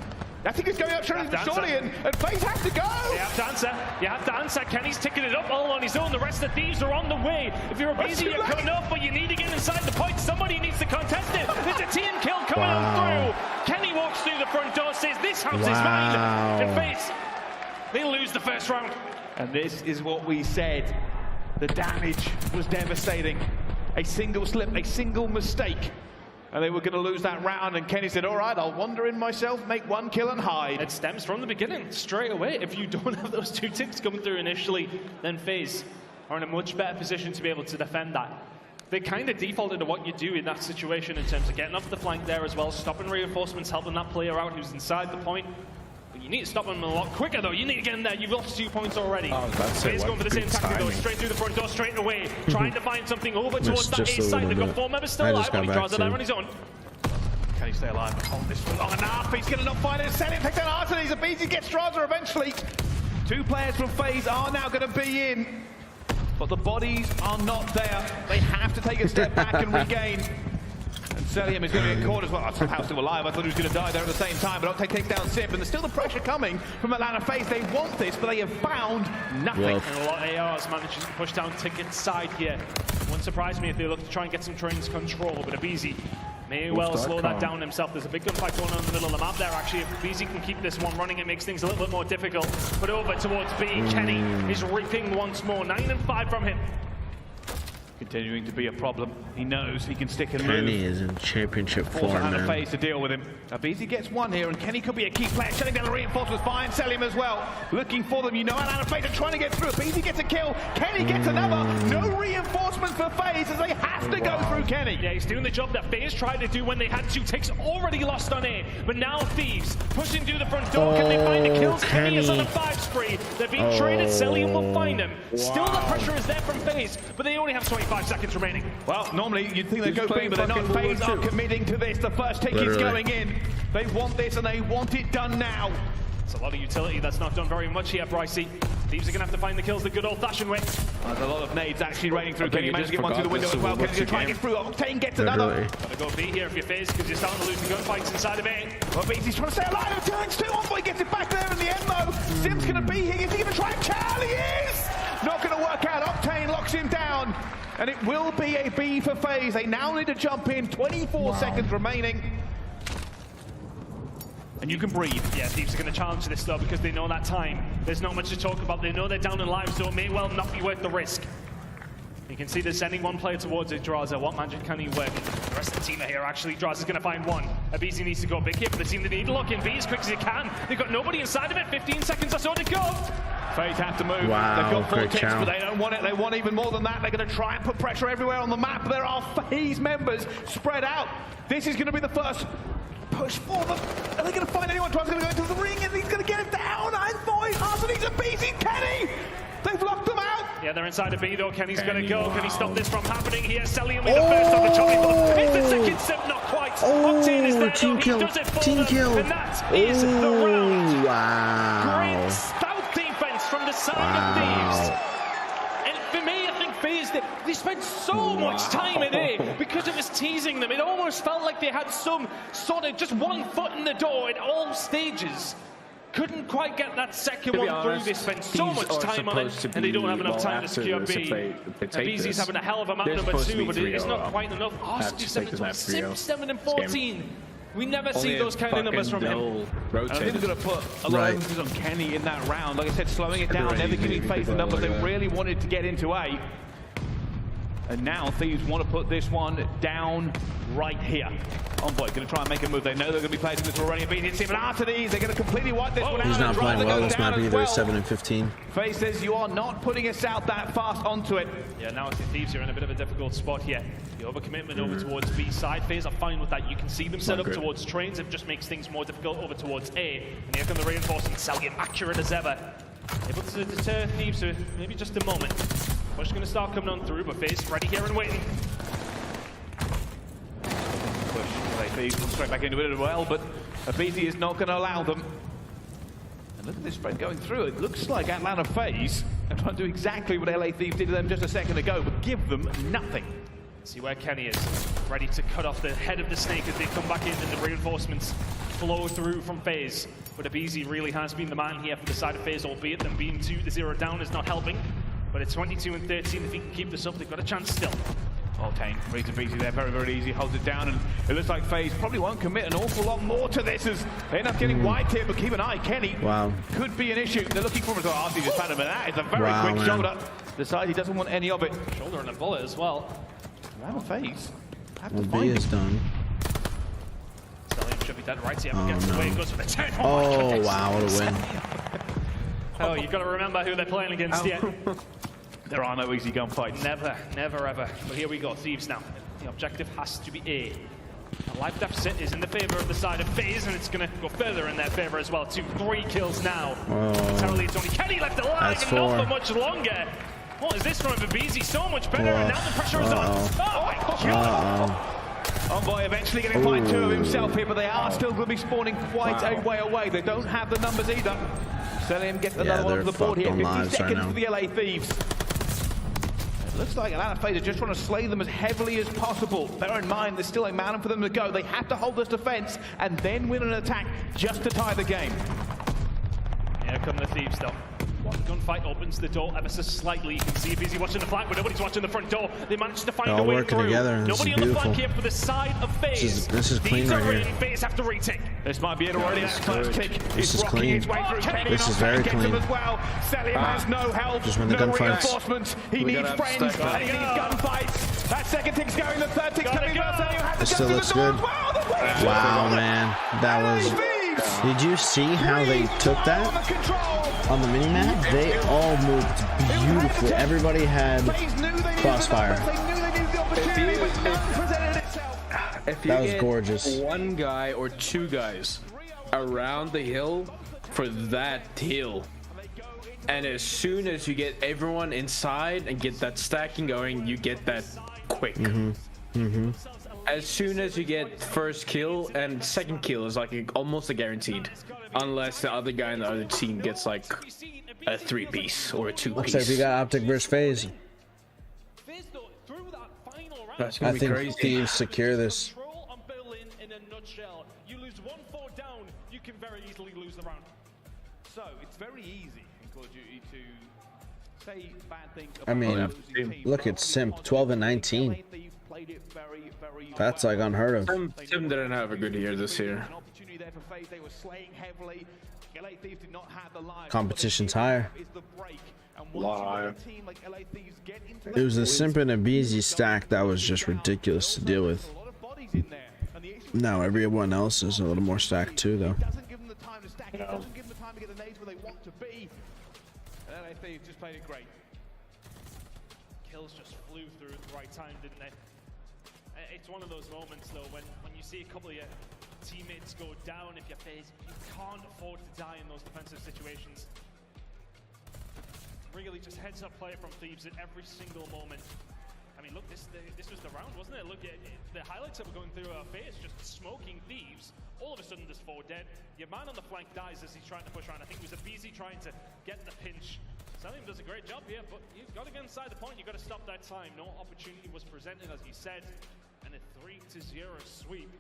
I think it's going up surely, and FaZe have to go! You have to answer. You have to answer. Kenny's ticking it up all on his own. The rest of the Thieves are on the way. If you're Abizi, you're coming up, but you need to get inside the point. Somebody needs to contest it. There's a team kill coming on through. Kenny walks through the front door, says, this house is mine. And FaZe, they lose the first round. And this is what we said. The damage was devastating. A single slip, a single mistake, and they were going to lose that round, and Kenny said, all right, I'll wander in myself, make one kill and hide. It stems from the beginning, straight away. If you don't have those 2 ticks coming through initially, then FaZe are in a much better position to be able to defend that. They kind of defaulted to what you do in that situation in terms of getting off the flank there as well, stopping reinforcements, helping that player out who's inside the point. But you need to stop them a lot quicker though. You need to get in there. You've lost 2 points already. FaZe going for the same tactic though, straight through the front door, straight away, trying to find something over towards that A side. They've got 4 members still alive when he draws it there on his own. Can he stay alive and hold this for long enough? He's going to not find it. Send it, take down Artenis. Abizi gets Straza eventually. 2 players from FaZe are now going to be in. But the bodies are not there. They have to take a step back and regain. And Celium is going to get caught as well. I'm somehow still alive. I thought he was going to die there at the same time. But Octane takes down Simp. And there's still the pressure coming from Atlanta FaZe. They want this, but they have found nothing. And a lot of ARs managing to push down Ticket's side here. Wouldn't surprise me if they look to try and get some trains control. But Abizi may well slow that down himself. There's a big gunfight going on in the middle of the map there, actually. If Abizi can keep this one running, it makes things a little bit more difficult. But over towards B, Kenny is reaping once more. 9 and 5 from him. Continuing to be a problem. He knows he can stick and move. Kenny is in championship form, man. FaZe to deal with him. Abizi gets one here, and Kenny could be a key player. Shutting down the reinforcements, fine. Celium as well. Looking for them. You know, Atlanta FaZe are trying to get through. Abizi gets a kill. Kenny gets another. No reinforcements for FaZe as they have to go through Kenny. Yeah, he's doing the job that FaZe tried to do when they had 2 ticks already lost on A. But now Thieves pushing through the front door. Can they find the kills? Kenny is on a 5 spree. They're being traded. Celium will find him. Still the pressure is there from FaZe, but they only have 25 seconds remaining. Well, normally you'd think they'd go big, but they're not. FaZe are committing to this. The first tick is going in. They want this, and they want it done now. It's a lot of utility that's not done very much here, Pricey. Thieves are going to have to find the kills the good old-fashioned way. There's a lot of nades actually raining through. Kenny managed to get one through the window as well. Kenny's going to try and get through. Octane gets another. Gotta go B here if you're FaZe, because you're starting to lose the gunfights inside of A. Well, Beatty's trying to stay alive. Turns 2. Envoy gets it back there in the end, though. Sim's going to be here. Is he going to try and Charlie? Is! Not going to work out. Octane locks him down. And it will be a B for FaZe. They now need to jump in. 24 seconds remaining. And you can breathe. Yeah, Thieves are going to challenge this though because they know that time. There's not much to talk about. They know they're down in lives, so it may well not be worth the risk. You can see they're sending one player towards it, Draza. What magic can he work? The rest of the team are here, actually. Draza's going to find one. Abizi needs to go big here for the team. They need to lock in B as quick as they can. They've got nobody inside of it. 15 seconds or so to go. FaZe have to move. Wow, they've got 4 ticks, but they don't want it. They want even more than that. They're going to try and put pressure everywhere on the map. There are FaZe members spread out. This is going to be the first push for them. Are they going to find anyone? Try's going to go into the ring, and he's going to get it down. And boy, Arsenic's a beating Kenny. They've locked them out. Yeah, they're inside of B though. Kenny's going to go. Can he stop this from happening here? Celium with the first on the chopping block. It's the second step, not quite. Octane is there team though. kill. He does it for Team them. kill. And that is the round. Wow. Great stout defense from the side of Thieves. And for me, I think FaZe, they spent so much time in A because it was teasing them. It almost felt like they had some sort of just one foot in the door at all stages. Couldn't quite get that second one through. They spent so much time on it, and they don't have enough time to secure B. Abizi's having a hell of a map number 2, but it's not quite enough. Arsenal 7 and 14. We never see those kind of numbers from him. I think they're going to put a lot of emphasis on Kenny in that round. Like I said, slowing it down, never giving FaZe the numbers. They really wanted to get into A. And now Thieves want to put this one down right here. Envoy going to try and make a move. They know they're going to be placing this already. Beating Sim, and after these, they're going to completely wipe this one out. He's not playing well this map either. Well. 7 and 15. FaZe says you are not putting us out that fast onto it. Yeah, now it's the Thieves are in a bit of a difficult spot here. The overcommitment over towards B side. FaZe are fine with that. You can see them set up towards trains. It just makes things more difficult over towards A. And here come the reinforcements. Celium accurate as ever. Able to deter Thieves for maybe just a moment. Push going to start coming on through, but FaZe ready here and waiting. Thieves come straight back into it as well, but Abizi is not going to allow them. And look at this spread going through. It looks like Atlanta FaZe are trying to do exactly what LA Thieves did to them just a second ago, but give them nothing. See where Kenny is, ready to cut off the head of the snake as they come back in and the reinforcements flow through from FaZe. But Abizi really has been the man here for the side of FaZe, albeit them being 2-0 down is not helping. But it's 22 and 13. If he can keep this up, they've got a chance still. Octane reads Abizi there very, very easy, holds it down, and it looks like FaZe probably won't commit an awful lot more to this as they end up getting wiped here, but keep an eye, Kenny could be an issue. They're looking for him as well. RC just found him, and that is a very quick shoulder. Decides he doesn't want any of it. Shoulder and a bullet as well. Atlanta FaZe have to B find is him. done. be dead right here. Gets away, goes for the 10. Oh, wow, what a win. Oh, you've got to remember who they're playing against yet. There are no easy gunfights. Never, never, ever. But here we go, Thieves now. The objective has to be A. The life deficit is in the favor of the side of FaZe, and it's going to go further in their favor as well. 3 kills now. Entirely, it's only Kenny left alive, and not for much longer. What is this from Babizi? So much better, and now the pressure is on. Oh my god! Envoy eventually getting to find 2 of himself here, but they are still going to be spawning quite a way away. They don't have the numbers either. Selim gets another one on the board here. 50 seconds for the LA Thieves. It looks like Atlanta FaZe are just trying to slay them as heavily as possible. Bear in mind, there's still a man for them to go. They have to hold this defense and then win an attack just to tie the game. Here come the Thieves though. One gunfight opens the door ever so slightly. You can see Busy watching the flank, but nobody's watching the front door. They managed to find a way through. Nobody on the flank here for the side of FaZe. This is clean right here. FaZe have to retake. This might be it already. That first kick This is clean. This is very clean. Has no help, Just win the gunfights. He needs friends, and he needs gunfights. That second tick's going, the third tick's coming. It still looks good. Wow, man. That was... Did you see how they took that on the minimap? They all moved beautifully. Everybody had crossfire. If you That was get gorgeous. 1 guy or 2 guys around the hill for that hill, and as soon as you get everyone inside and get that stacking going, you get that quick. As soon as you get first kill, and second kill is like almost a guaranteed, unless the other guy in the other team gets like a 3-piece or a 2-piece. Looks like we got Optic versus FaZe. That's gonna I be think crazy. Thieves secure this. In a nutshell, you lose 1-4 down, you can very easily lose the round. So it's very easy in Call of Duty to say bad things. I mean, look at Simp, 12 and 19. That's like unheard of. Tim didn't have a good year this year. Competition's higher. Live. It was a Simp and a Beezy stack that was just ridiculous to deal with. Now everyone else is a little more stacked too, though. Doesn't give them the time to stack. It doesn't give them the time to get the nades where they want to be. And LA Thieves just played it great. Kills just flew through at the right time, didn't they? It's one of those moments though when you see a couple of your teammates go down if you're FaZe, you can't afford to die in those defensive situations. Really just heads up play from Thieves at every single moment. I mean, look, this was the round, wasn't it? Look, the highlights that were going through our face, just smoking Thieves. All of a sudden, there's 4 dead. Your man on the flank dies as he's trying to push around. I think it was a BZ trying to get the pinch. Salim does a great job here, but you've got to get inside the point. You've got to stop that time. No opportunity was presented, as he said. And a 3-0 sweep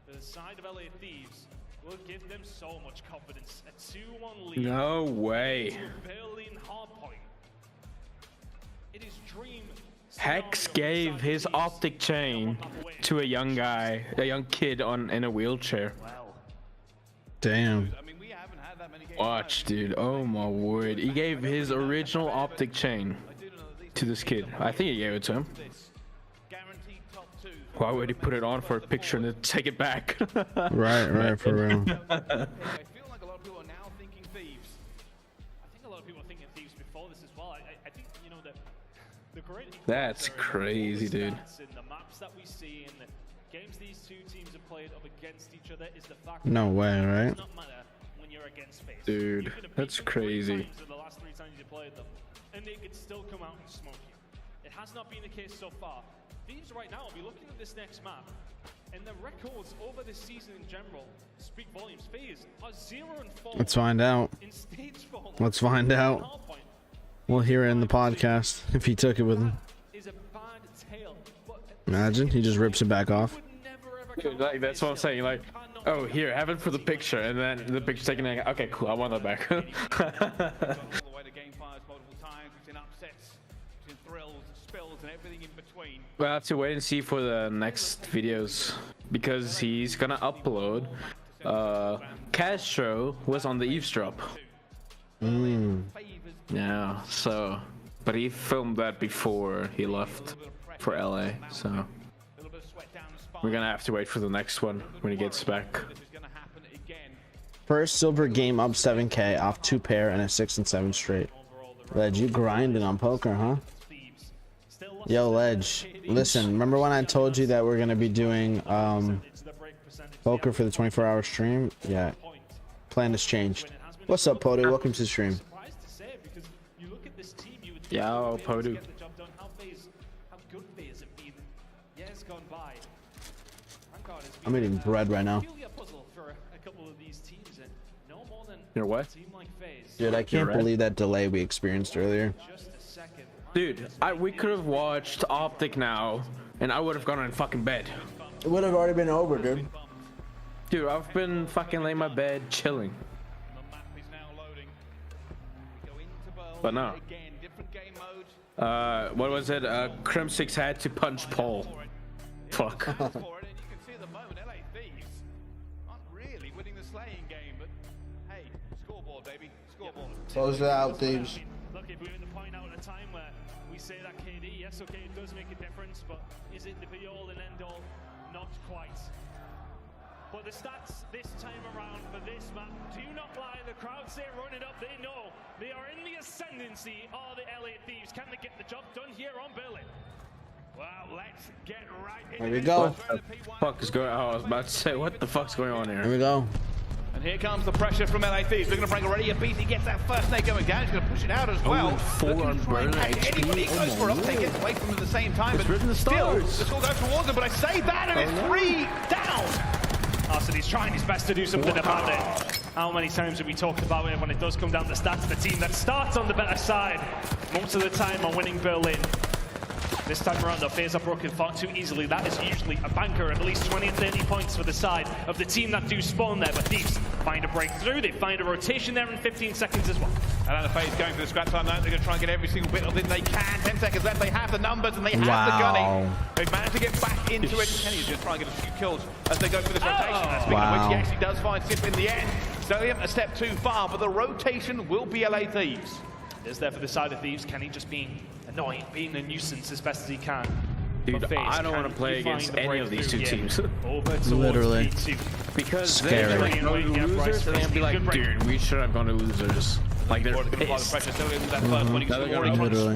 to the side of LA Thieves will give them so much confidence. A 2-1 lead. No way. Berlin hardpoint. It is Dream. Hex gave his optic chain to a young guy, a young kid in a wheelchair. Damn. Watch, dude. Oh my word. He gave his original optic chain to this kid. I think he gave it to him. Why would he put it on for a picture and then take it back? Right, for real. I feel like a lot of people are now thinking Thieves. I think a lot of people are thinking Thieves before this as well. I think, you know, the great... That's crazy, dude. In the maps that we see in the games these two teams have played up against each other is the fact No way, right? it does not matter when you're against FaZe. Dude, that's crazy. The last 3 times you played them, and they could still come out and smoke you. It has not been the case so far. Thieves right now will be looking at this next map, and the records over this season in general speak volumes. FaZe are 0-4. Let's find out. In stage 4. Let's find out. We'll hear it in the podcast if he took it with him. Imagine he just rips it back off. Dude, like, that's what I'm saying. Like, oh, here, have it for the picture, and then the picture taken. Okay, cool. I want that back. We'll have to wait and see for the next videos because he's gonna upload. Castro was on the eavesdrop. Yeah, so, but he filmed that before he left for LA, so. We're gonna have to wait for the next one when he gets back. First silver game up 7K off 2 pair and a 6 and 7 straight. Ledge, you grinding on poker, huh? Yo, Ledge, listen, remember when I told you that we're gonna be doing poker for the 24-hour stream? Yeah, plan has changed. What's up, Podu? Welcome to the stream. Yo, Podu. I'm eating bread right now. You're what? Dude, I can't believe that delay we experienced earlier. Dude, we could have watched Optic now, and I would have gone in fucking bed. It would have already been over, dude. Dude, I've been fucking laying my bed, chilling. But no. What was it? Crim6 had to punch Paul. Fuck. Close it out, Thieves. Look, if we're in the point out at a time where we say that KD, yes, okay, it does make a difference, but is it the be-all and end-all? Not quite. But the stats this time around for this map do not lie. The crowd say run it up. They know they are in the ascendancy of the LA Thieves. Can they get the job done here on Berlin? Well, let's get right into There we go. What the fuck is going on? I was about to say, what the fuck's going on here? Here we go. And here comes the pressure from LA Thieves. They're going to break already. And BT gets that first nade going down. He's going to push it out as well. 4 on burn HP. Anybody goes for up, they get away from them at the same time. It's but written the still, stars. the score goes towards them. But I say that, and it's 3 down. He's trying his best to do something about it. How many times have we talked about it when it does come down to stats? The team that starts on the better side most of the time are winning Berlin. This time around, the FaZe are broken far too easily. That is usually a banker, at least 20 and 30 points for the side of the team that do spawn there. But Thieves find a breakthrough. They find a rotation there in 15 seconds as well. And now the FaZe going for the scrap time now. They're going to try and get every single bit of it they can. 10 seconds left. They have the numbers and they have the gunning. They've managed to get back into it. Kenny's going to try and get a few kills as they go for this rotation. Speaking of which, he actually does find Sip in the end. Zilliam a step too far, but the rotation will be LA Thieves. Is there for the side of Thieves. Kenny just being annoying, being a nuisance as best as he can. Dude, I don't want to play against any of these two teams. Literally. Because scary. they're like, no losers, and they'll be like, dude, we should have gone to losers. Like, they're pissed. Literally.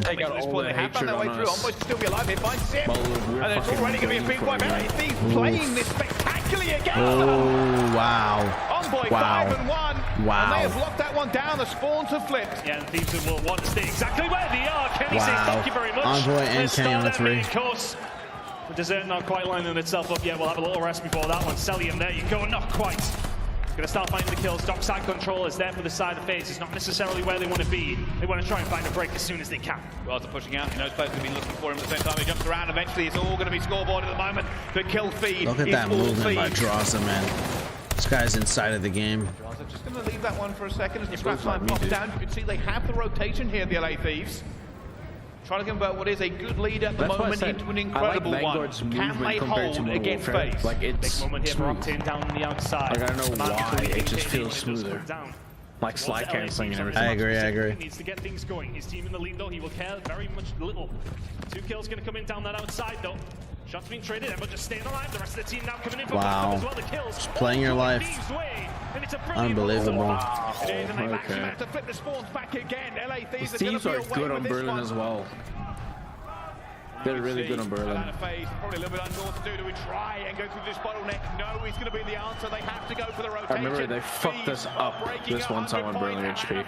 Take out all the hatred on us. Still be alive. They find Sip. And it's already going to be a big one. LA Thieves playing this spectacularly again. Oh, wow. Envoy 5 and 1. Wow. And they have locked that one down. The spawns have flipped. Yeah, and Thieves will want to stay exactly where they are. Kenny says thank you very much. Envoy and Kenny on the 3. Of course. The dessert not quite lining itself up yet. We'll have a little rest before that one. Cellium, there you go. Not quite. Going to start finding the kills. Dockside control is there for the side of FaZe. It's not necessarily where they want to be. They want to try and find a break as soon as they can. Well, they're pushing out. He knows players going to be looking for him at the same time. He jumps around. Eventually, it's all going to be scoreboard at the moment. The kill feed. Look at that movement by Droza, man. This guy's inside of the game. Droza just going to leave that one for a second as the scrap time pops down. You can see they have the rotation here, the LA Thieves. Trying to convert what is a good lead at the moment into an incredible one. Can they hold against FaZe? Like, it's big moment here for Octane down on the outside. Like, I don't know why it just feels smoother. Like slide canceling and everything. I agree. He needs to get things going. His team in the lead though. He will care very much little. 2 kills going to come in down that outside though. Shots being traded. Emma just staying alive. The rest of the team now coming in for backup as well. The kills. Just playing your life. Unbelievable. Okay. Thieves are good on Berlin as well. They're really good on Berlin. Probably a little bit unsure what to do. Do we try and go through this bottleneck? No, he's going to be the answer. They have to go for the rotation. I remember they fucked us up this one time on Berlin HP.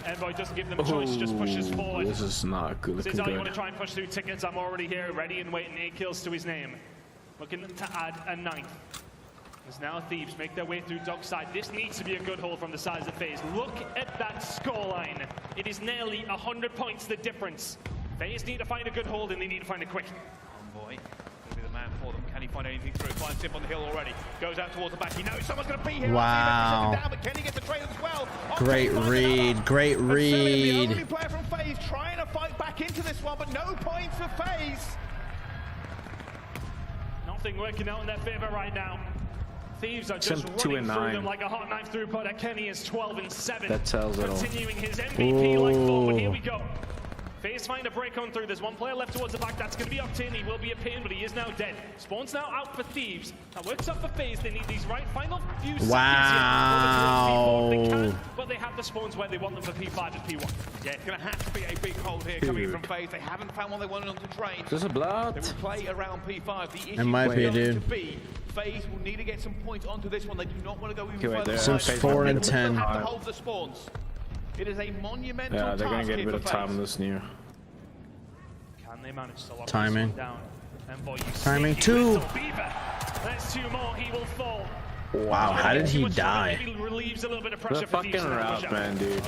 Envoy doesn't give them a choice, just pushes forward. This is not good. This is how you want to try and push through tickets. I'm already here, ready and waiting. 8 kills to his name. Looking to add a 9th. As now Thieves make their way through Dockside. This needs to be a good hold from the sides of FaZe. Look at that scoreline. It is nearly 100 points the difference. FaZe need to find a good hold and they need to find it quick. Envoy will be the man for them. Can he find anything through? Finds Sip on the hill already. Goes out towards the back. He knows someone's going to be here. Wow. Down, but Kenny gets the trade as well. Great read. Great read. The only player from FaZe trying to fight back into this one, but no points for FaZe. Nothing working out in their favor right now. Thieves are just running through them like a hot knife through butter. Kenny is 12 and 7. That tells it all. Continuing his MVP-like form, but here we go. FaZe find a break on through. There's one player left towards the back. That's going to be Octane. He will be a pain, but he is now dead. Spawn's now out for Thieves. That works up for FaZe. They need these final few seconds. Wow. Here. They can, but they have the spawns where they want them for P5 and P1. Yeah, it's going to have to be a big hold here coming from FaZe. They haven't found what they wanted on the train. There's a blood. They will play around P5. The issue It might be, dude. FaZe will need to get some points onto this one. They do not want to go even further. Sims 4 and 10. Have to hold the spawns. It is a monumental Yeah, they're gonna task get a here bit of for time FaZe. this near. Can they manage to lock Timing. this one down? Timing 2. That's 2 more. He will fall. Wow, how did he die? Relieves a little bit of The pressure for fucking Thieves in that route, push-up. man, dude.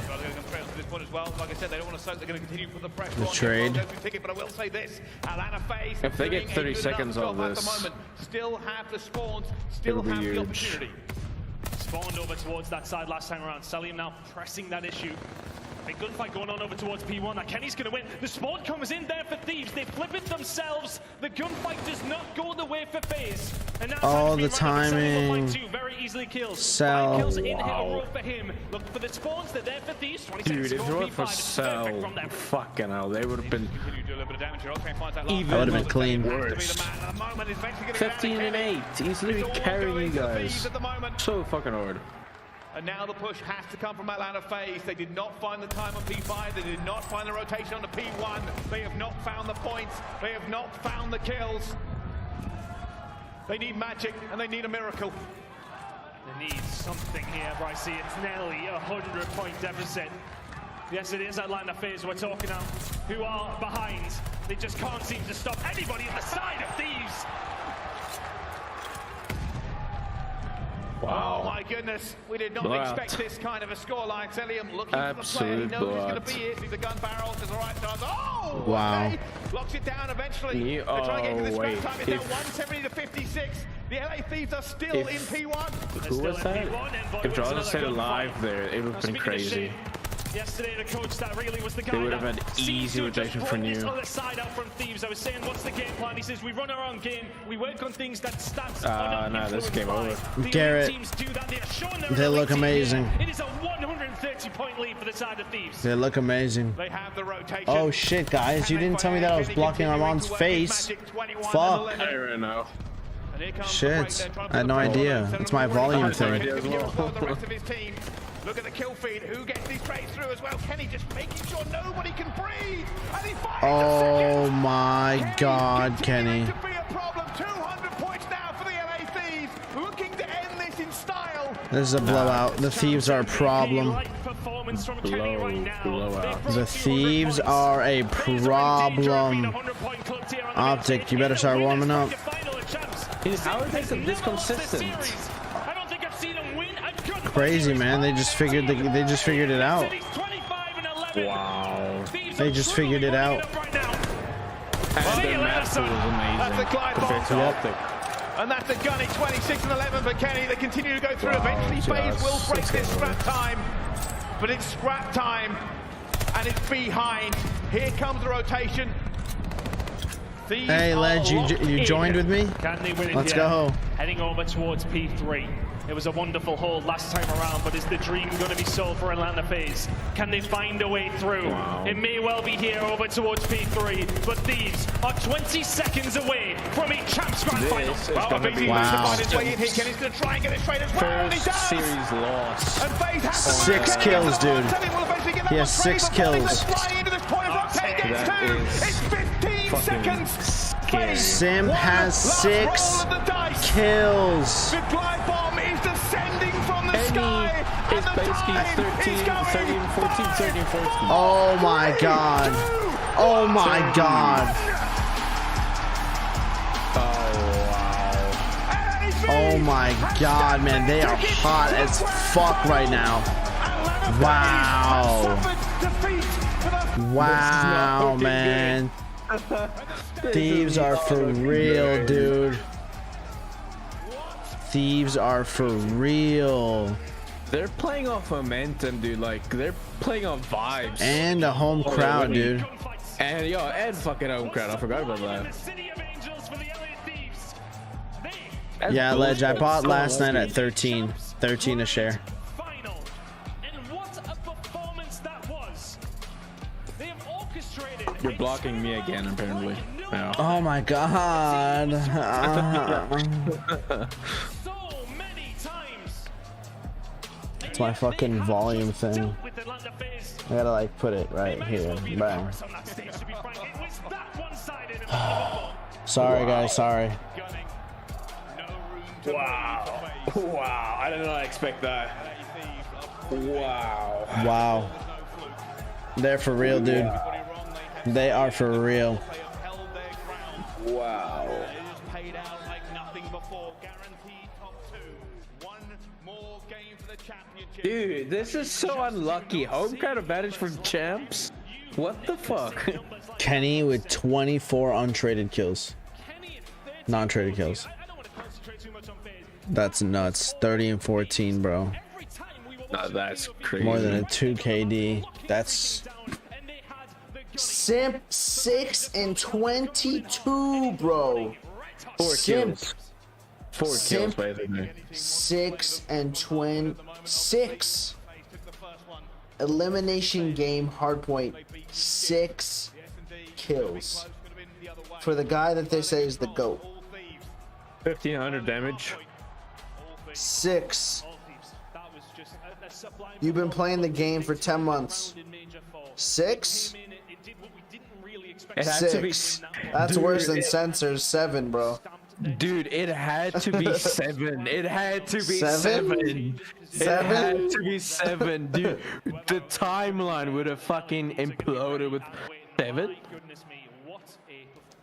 Like I said, they don't want to soak. They're going to continue to put the pressure The on. trade. But I will say this: Atlanta FaZe, If they get doing a 30 good seconds enough of job at this, the moment, still have the spawns, it still would be have the huge. opportunity. Spawned over towards that side last time around. Celium now pressing that issue. Big gunfight going on over towards P1. Now Kenny's going to win. The spawn comes in there for Thieves. They flip it themselves. The gunfight does not go the way for FaZe. And now Oh, the timing. Very easily kills. Cell. 5 kills in hit a Wow. row for him. Look for the spawns. They're there for Thieves. 20 Dude, seconds if to it go. weren't for P5 is Cell, perfect from them. fucking hell, they would have been Continue to do a little bit of damage. Okay, finds that even That would have been clean. worse. 15 and 8. He's literally carrying you guys so fucking hard. And now the push has to come from Atlanta FaZe. They did not find the time on P5. They did not find the rotation on the P1. They have not found the points. They have not found the kills. They need magic and they need a miracle. They need something here, Brycey. It's nearly a 100-point deficit. Yes, it is Atlanta FaZe we're talking about, who are behind. They just can't seem to stop anybody at the side of Thieves. Wow. Oh my goodness, we did not expect this kind of a scoreline. Celium looking for the player. He knows who's going to be here. Sees a gun barrel to the right side. Oh! Wow. Okay. Locks it down eventually. They're trying to get to the scrap time. It's now 170 to 56. The LA Thieves are still in P1. Who was that? If Draws had stayed alive there, it would have been crazy. Yesterday, the coach that really was the guy They would have that had seemed easy to just rotation for brought this New. other side out from Thieves. I was saying, what's the game plan? He says, we run our own game. We work on things that stats No, this game over. Garrett, they look amazing. It is a 130-point lead for the side of Thieves. They look amazing. They have the rotation. Oh shit, guys! You didn't tell me that I was blocking Armand's face. Fuck. I don't know. Shit. I had no idea. It's my volume thing. Look at the kill feed. Who gets these trades through as well? Kenny just making sure nobody can breathe. And he finds Oh my God, Kenny. to be a problem. 200 points now for the LA Thieves. Looking to end this in style. This is a blowout. The Thieves are a problem. The Thieves are a problem. Optic, you better start warming up. How are they this consistent? Crazy, man. They just figured it out. Wow. They just figured it out. And their master was amazing compared to Optic. And that's a gunny 26 and 11 for Kenny. They continue to go through. Eventually, FaZe will break this scrap time. But it's scrap time. And it's behind. Here comes the rotation. Hey, Ledge, you joined with me? Can they win it Let's here? go. Heading over towards P3. It was a wonderful hold last time around, but is the dream going to be sold for Atlanta FaZe? Can they find a way through? Wow. It may well be here over towards P3, but Thieves are 20 seconds away from each Champs Grand Final. Wow. Kenny's going to try and get it straight as well, and he does! First series loss. And FaZe has to 6 kills, dude. He has 6 kills. That is 15 seconds. scary. Sim has 6 kills. The glide bomb is descending from the sky. It's basically 13, 14, 13, 14. Oh my God. Oh my God. Oh my God, man. They are hot as fuck right now. Wow. Wow, man. Thieves are for real, dude. Thieves are for real. They're playing off momentum, dude. Like, they're playing off vibes. And a home crowd, dude. And fucking home crowd. I forgot about that. Yeah, Ledge, I bought last night at 13 a share. And what a performance that was. They have orchestrated blocking me again, apparently. Yeah. Oh my god. It's my fucking volume thing. I gotta like put it right here. Bang. Sorry guys, sorry. Wow. Wow. I did not expect that. Wow. Wow. They're for real, dude. They are for real. Wow. Dude, this is so unlucky. Home crowd advantage for champs? What the fuck? Kenny with 24 untraded kills. Non-traded kills. That's nuts. 30 and 14, bro. No, that's crazy. More than a 2 KD. That's Simp 6 and 22, bro. 4 Simp. kills. 4 kills, Simp by the way. 6 and 26. Elimination game hardpoint. 6 kills. For the guy that they say is the GOAT. 1500 damage. 6. You've been playing the game for 10 months. 6? It had to be. 6. That's worse than Sensors 7, bro. Dude, it had to be 7. It had to be 7. 7. It had to be 7, dude. The timeline would have fucking imploded with 7.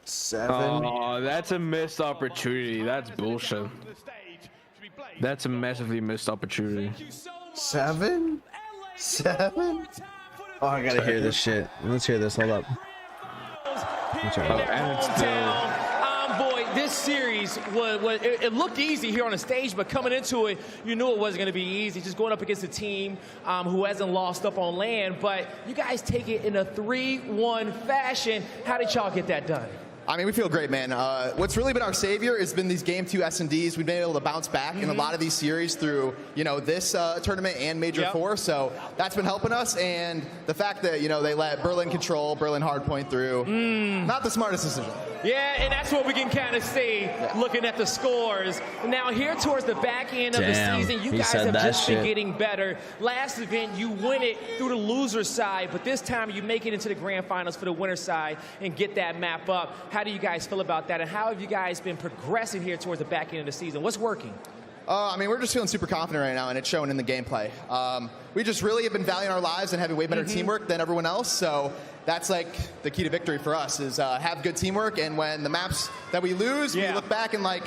7. Oh, that's a missed opportunity. That's bullshit. That's a massively missed opportunity. 7? 7? Oh, I gotta hear this shit. Let's hear this. Hold up. And it's still. Boy, this series it looked easy here on the stage, but coming into it, you knew it wasn't going to be easy. Just going up against a team who hasn't lost up on land, but you guys take it in a 3-1 fashion. How did y'all get that done? I mean, we feel great, man. What's really been our savior has been these Game 2 S&Ds. We've been able to bounce back in a lot of these series through, this tournament and Major 4. So that's been helping us. And the fact that, they let Berlin control, Berlin hardpoint through, not the smartest decision. Yeah, and that's what we can kind of see looking at the scores. Now, here towards the back end of the season, you guys have just been getting better. Last event, you win it through the loser side, but this time you make it into the grand finals for the winner side and get that map up. How do you guys feel about that, and how have you guys been progressing here towards the back end of the season? What's working? I mean, we're just feeling super confident right now, and it's showing in the gameplay. We just really have been valuing our lives and having way better teamwork than everyone else, so that's like the key to victory for us is have good teamwork, and when the maps that we lose, we look back and like,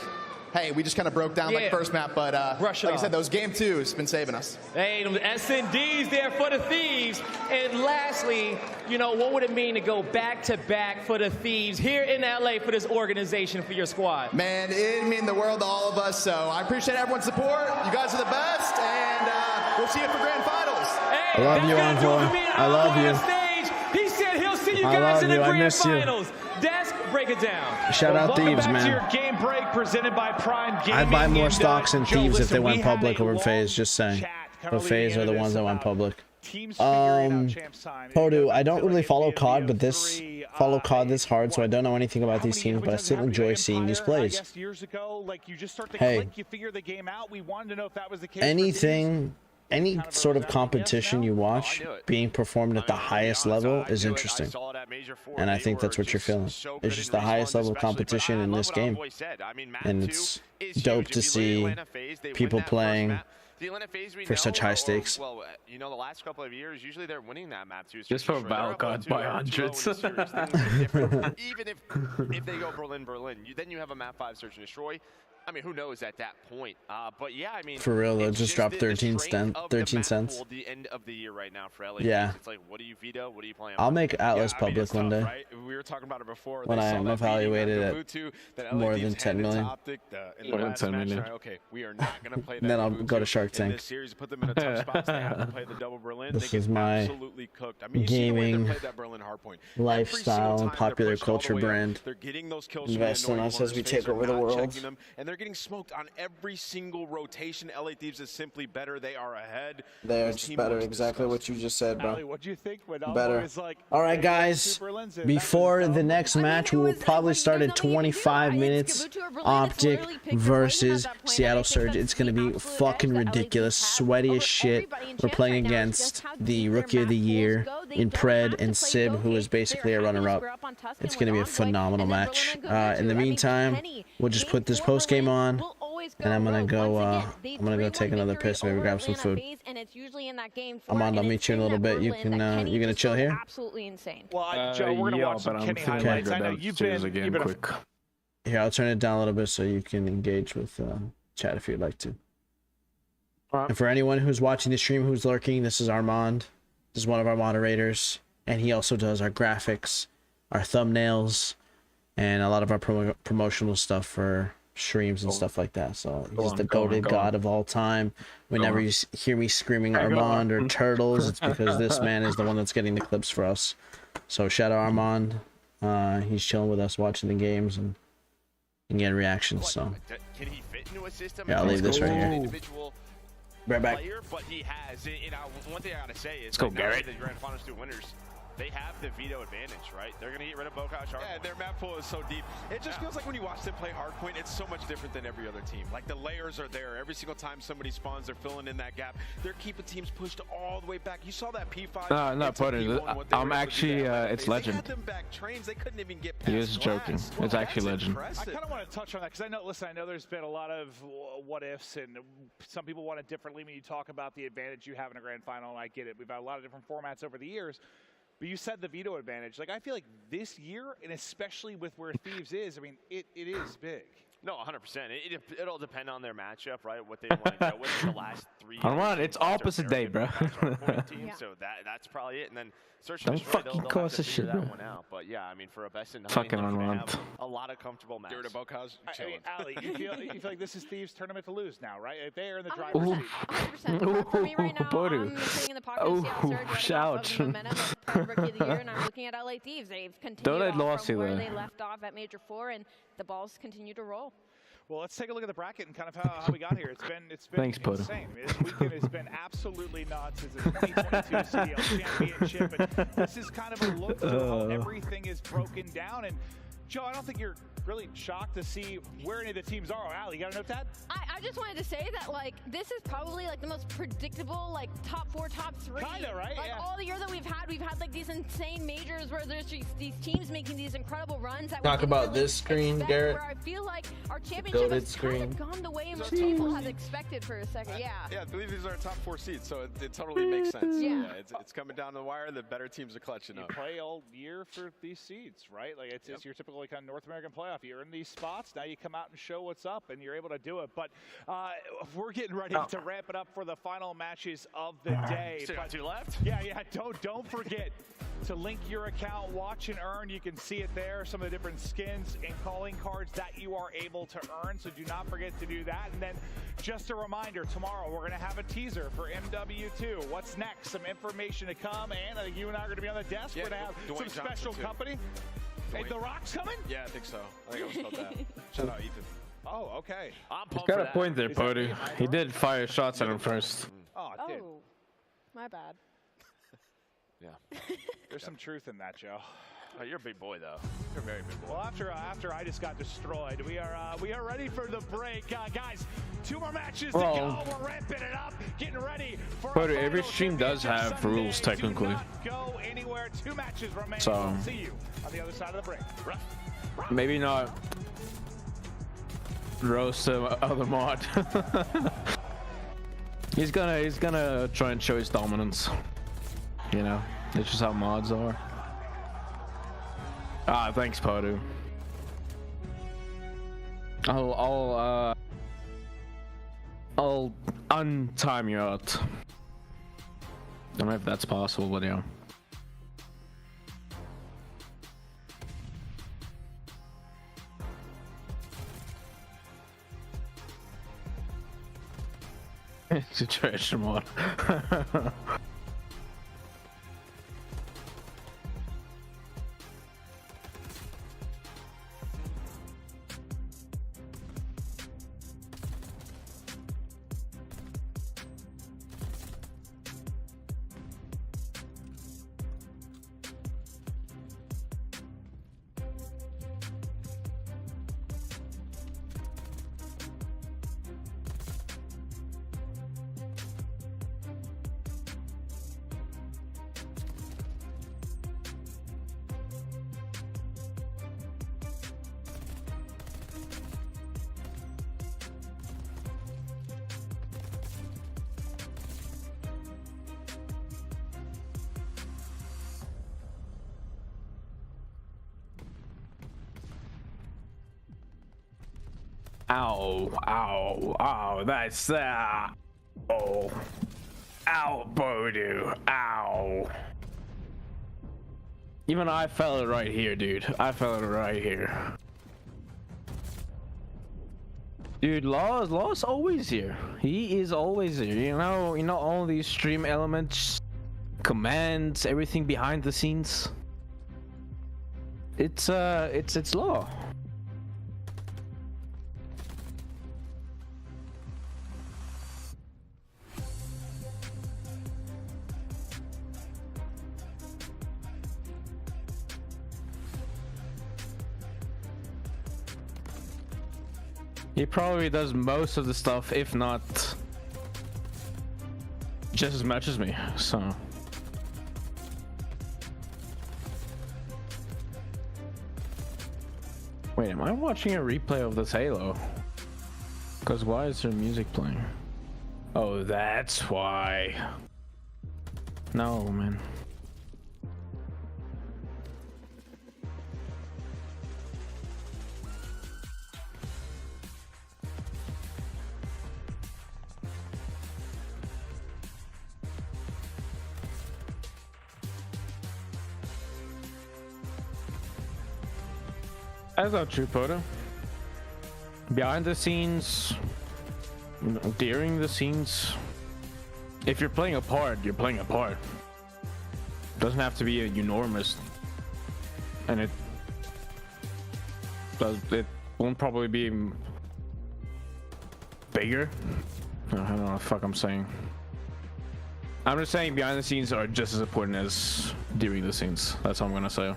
hey, we just kind of broke down like first map, but like I said, those Game 2's been saving us. Hey, them S&Ds there for the Thieves. And lastly, what would it mean to go back-to-back for the Thieves here in LA for this organization, for your squad? Man, it mean the world to all of us, so I appreciate everyone's support. You guys are the best, and we'll see you for grand finals. Hey, I love you, Envoy. I love you. He said he'll see you guys in the grand finals. Desk, break it down. Shout out Thieves, man. Your game break presented by Prime Gaming. I'd buy more stocks in Thieves if they went public over FaZe, just saying. But FaZe are the ones that went public. Podu, I don't really follow COD, but follow COD this hard, so I don't know anything about these teams, but I still enjoy seeing these plays. Hey, any sort of competition you watch being performed at the highest level is interesting, and I think that's what you're feeling. It's just the highest level of competition in this game, and it's dope to see people playing for such high stakes. Well, the last couple of years, usually they're winning that map too. Just for Valcon by hundreds. Even if they go Berlin, then you have a map 5 search and destroy. I mean, who knows at that point? But yeah, I mean, for real, they'll just drop 13 cents. The end of the year right now for LA. Yeah. It's like, what do you veto? What do you plan? I'll make Atlas public one day. Right? We were talking about it before. When I am evaluated at more than 10 million. More than 10 million. Okay, we are not going to play that. Then I'll go to Shark Tank. This series, put them in a tough spot. They have to play the double Berlin. This is my gaming lifestyle and popular culture brand. Invest in us as we take over the world. they're getting smoked on every single rotation. LA Thieves is simply better. They are ahead. They're just better. Exactly what you just said, bro. What do you think when Better. is like, All right, guys. Before the next match, we will probably start at 25 minutes. Optic versus Seattle Surge. It's going to be fucking ridiculous. Sweaty as shit. We're playing against the Rookie of the Year in Pred and Sib, who is basically a runner-up. It's going to be a phenomenal match. In the meantime, we'll just put this post game on, and I'm gonna go take another piss, maybe grab some food. Armand, I'll meet you in a little bit. You gonna chill here? Absolutely insane. Well, Joe, we're gonna watch some Kenny highlights. I know you've been quick. Here, I'll turn it down a little bit so you can engage with chat if you'd like to. And for anyone who's watching the stream who's lurking, this is Armand. This is one of our moderators, and he also does our graphics, our thumbnails, and a lot of our promotional stuff for streams and stuff like that. So he's the goated god of all time. Whenever you hear me screaming Armand or Turtles, it's because this man is the one that's getting the clips for us. So shout out Armand. He's chilling with us, watching the games and getting reactions. So Can he fit into a system? yeah, I'll leave this right here. Right back. Player, but he has. One thing I gotta say is, let's go, Garrett. The Grand Finals 2 winners, they have the veto advantage, right? They're gonna get rid of Bokash. Yeah, their map pool is so deep. It just feels like when you watch them play hardpoint, it's so much different than every other team. Like the layers are there. Every single time somebody spawns, they're filling in that gap. They're keeping teams pushed all the way back. You saw that P5. No, not Potter. I'm actually, it's legend. They had them back trains. They couldn't even get past He is joking. It's actually legend. I kind of want to touch on that because I know, listen, I know there's been a lot of what ifs, and some people want it differently when you talk about the advantage you have in a grand final, and I get it. We've had a lot of different formats over the years. But you said the veto advantage. Like, I feel like this year, and especially with where Thieves is, I mean, it is big. No, 100%. It'll depend on their matchup, right? What they want to go with the last 3 years. Armand, it's opposite day, bro. So that's probably it. And then Search Don't and Destroy, fucking they'll cause have to this figure shit, that bro. one out. But yeah, I mean, for a best of 9, Fucking they're gonna Armand. have a lot of comfortable matches. Get rid of Bokaz, I mean, Ali, you feel like this is Thieves' tournament to lose now, right? If they are in the 100%, driver's seat. 100%. For me right now, I'm sitting in the pocket of Seattle Surge. Shout. Momentum of Rookie of the Year, and I'm looking at LA Thieves. They've continued Don't let on loss from you where there. they left off at Major 4, and the balls continue to roll. Well, let's take a look at the bracket and kind of how we got here. It's been Thanks, Potter. insane. I mean, this weekend has been absolutely nuts. It's a 2022 CDL Championship, and this is kind of a look through how everything is broken down. And Joe, I don't think you're really shocked to see where any of the teams are. Ali, you got a note that? I just wanted to say that, like, this is probably, like, the most predictable, like, top 4, top 3. Kinda, right? Like, Yeah. all the year that we've had, like, these insane majors where there's these teams making these incredible runs. That Talk we didn't about really this screen, expect, Garrett. Where I feel like our championship goated has kind screen. of gone the way most people have expected for a second. Yeah. Yeah, I believe these are our top 4 seeds, so it totally makes sense. Yeah. It's coming down to the wire. The better teams are clutching You up. play all year for these seeds, right? Like, it's your typical kind of North American playoff. You're in these spots, now you come out and show what's up, and you're able to do it. But we're getting ready to ramp it up for the final matches of the day. Still got 2 left? Yeah, don't forget to link your account, watch and earn. You can see it there, some of the different skins and calling cards that you are able to earn, so do not forget to do that. And then just a reminder, tomorrow we're going to have a teaser for MW2. What's next? Some information to come, and I think you and I are going to be on the desk. Yeah, we're going to have Dwayne some Johnson, special too. company. Hey, The Rock's coming? Yeah, I think so. I think I was told that. Shout out Ethan. Oh, okay. I'm He's pumped got for a that. point there, Is that Potter. me? He did fire shots at him first. Oh, it did. Oh, my bad. Yeah. There's some truth in that, Joe. Oh, you're a big boy, though. You're a very big boy. Well, after I just got destroyed, we are ready for the break, guys. 2 more matches to go. We're ramping it up, getting ready for. Potter, every stream does have rules technically. Do not go anywhere. 2 matches remain. So We'll see you on the other side of the break. maybe not roast the other mod. he's gonna try and show his dominance. You know, that's just how mods are. Ah, thanks, Potter. I'll untime you out. Don't know if that's possible, but yeah. It's a trash mod. Ow, ow, ow, that's that. Oh. Ow, Bodu. Ow. Even I felt it right here, dude. I felt it right here. Dude, Law's always here. He is always here. You know all these stream elements, commands, everything behind the scenes. It's Law. He probably does most of the stuff, if not just as much as me, so. Wait, am I watching a replay of this Halo? Because why is there music playing? Oh, that's why. No, man. That's not true, Poda. Behind the scenes, during the scenes, if you're playing a part, you're playing a part. Doesn't have to be enormous, and it won't probably be bigger. I don't know what the fuck I'm saying. I'm just saying behind the scenes are just as important as during the scenes. That's all I'm gonna say.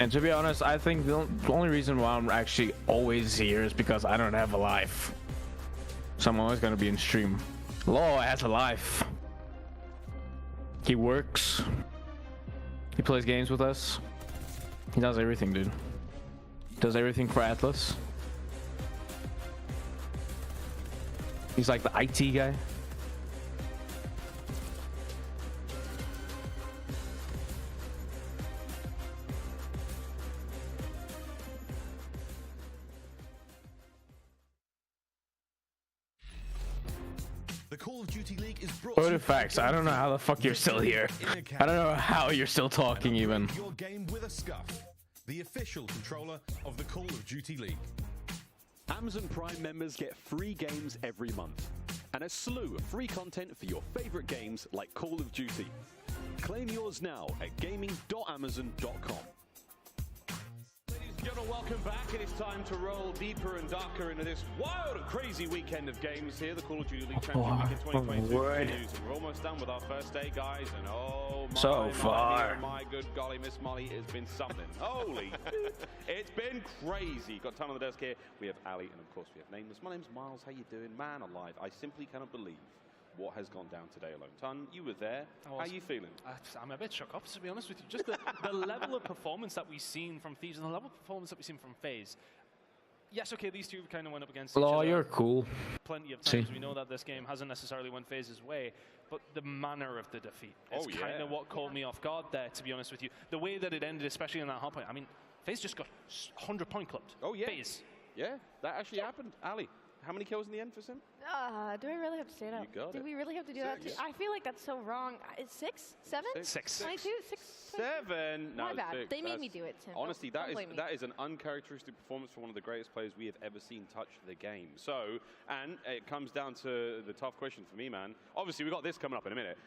And to be honest, I think the only reason why I'm actually always here is because I don't have a life. So I'm always gonna be in stream. Law has a life. He works. He plays games with us. He does everything, dude. Does everything for Atlas. He's like the IT guy. Call of Duty League is brought What facts? I don't know how the fuck you're still here. I don't know how you're still talking even. Your game with a scuff. The official controller of the Call of Duty League. Amazon Prime members get free games every month and a slew of free content for your favorite games like Call of Duty. Claim yours now at gaming.amazon.com. Gentlemen, welcome back. It is time to roll deeper and darker into this wild and crazy weekend of games here. The Call of Duty League Championship Week in 2022 continues. We're almost done with our first day, guys, and oh my, so far. My good golly, Miss Molly, it's been something. Holy, it's been crazy. Got time on the desk here. We have Ali, and of course we have Nameless. My name's Miles. How you doing? Man alive, I simply cannot believe what has gone down today alone. Ton, you were there. How are you feeling? I'm a bit shook up, to be honest with you. Just the level of performance that we've seen from Thieves and the level of performance that we've seen from FaZe. Yes, okay, these two kind of went up against each other. You're cool. Plenty of times. We know that this game hasn't necessarily went FaZe's way, but the manner of the defeat is kind of what caught me off guard there, to be honest with you. The way that it ended, especially in that hard point. I mean, FaZe just got 100-point clubbed. Oh, yeah. FaZe. Yeah, that actually happened. Ali, how many kills in the end for Sim? Do I really have to say that? You got Do it. we really have to do that? Six. I feel like that's so wrong. It's 6? 7? 6. 22? 6? 7? No, My bad. 6. They made me do it, Tim. Honestly, Don't blame me. that is an uncharacteristic performance from one of the greatest players we have ever seen touch the game. So, and it comes down to the tough question for me, man. Obviously, we got this coming up in a minute.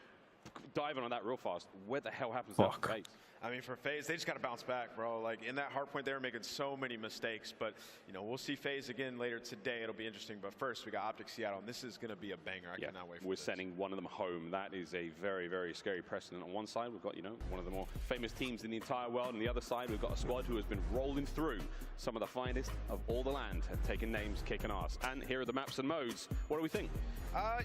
Diving on that real fast. Where the hell happens to that FaZe? I mean, for FaZe, they just got to bounce back, bro. Like, in that hard point, they were making so many mistakes. But, you know, we'll see FaZe again later today. It'll be interesting. But first, we got Optic Seattle, and this is going to be a banger. I cannot wait for We're this. sending one of them home. That is a very, very scary precedent. On one side, we've got, you know, one of the more famous teams in the entire world. On the other side, we've got a squad who has been rolling through some of the finest of all the land, have taken names, kicking ass. And here are the maps and modes. What do we think?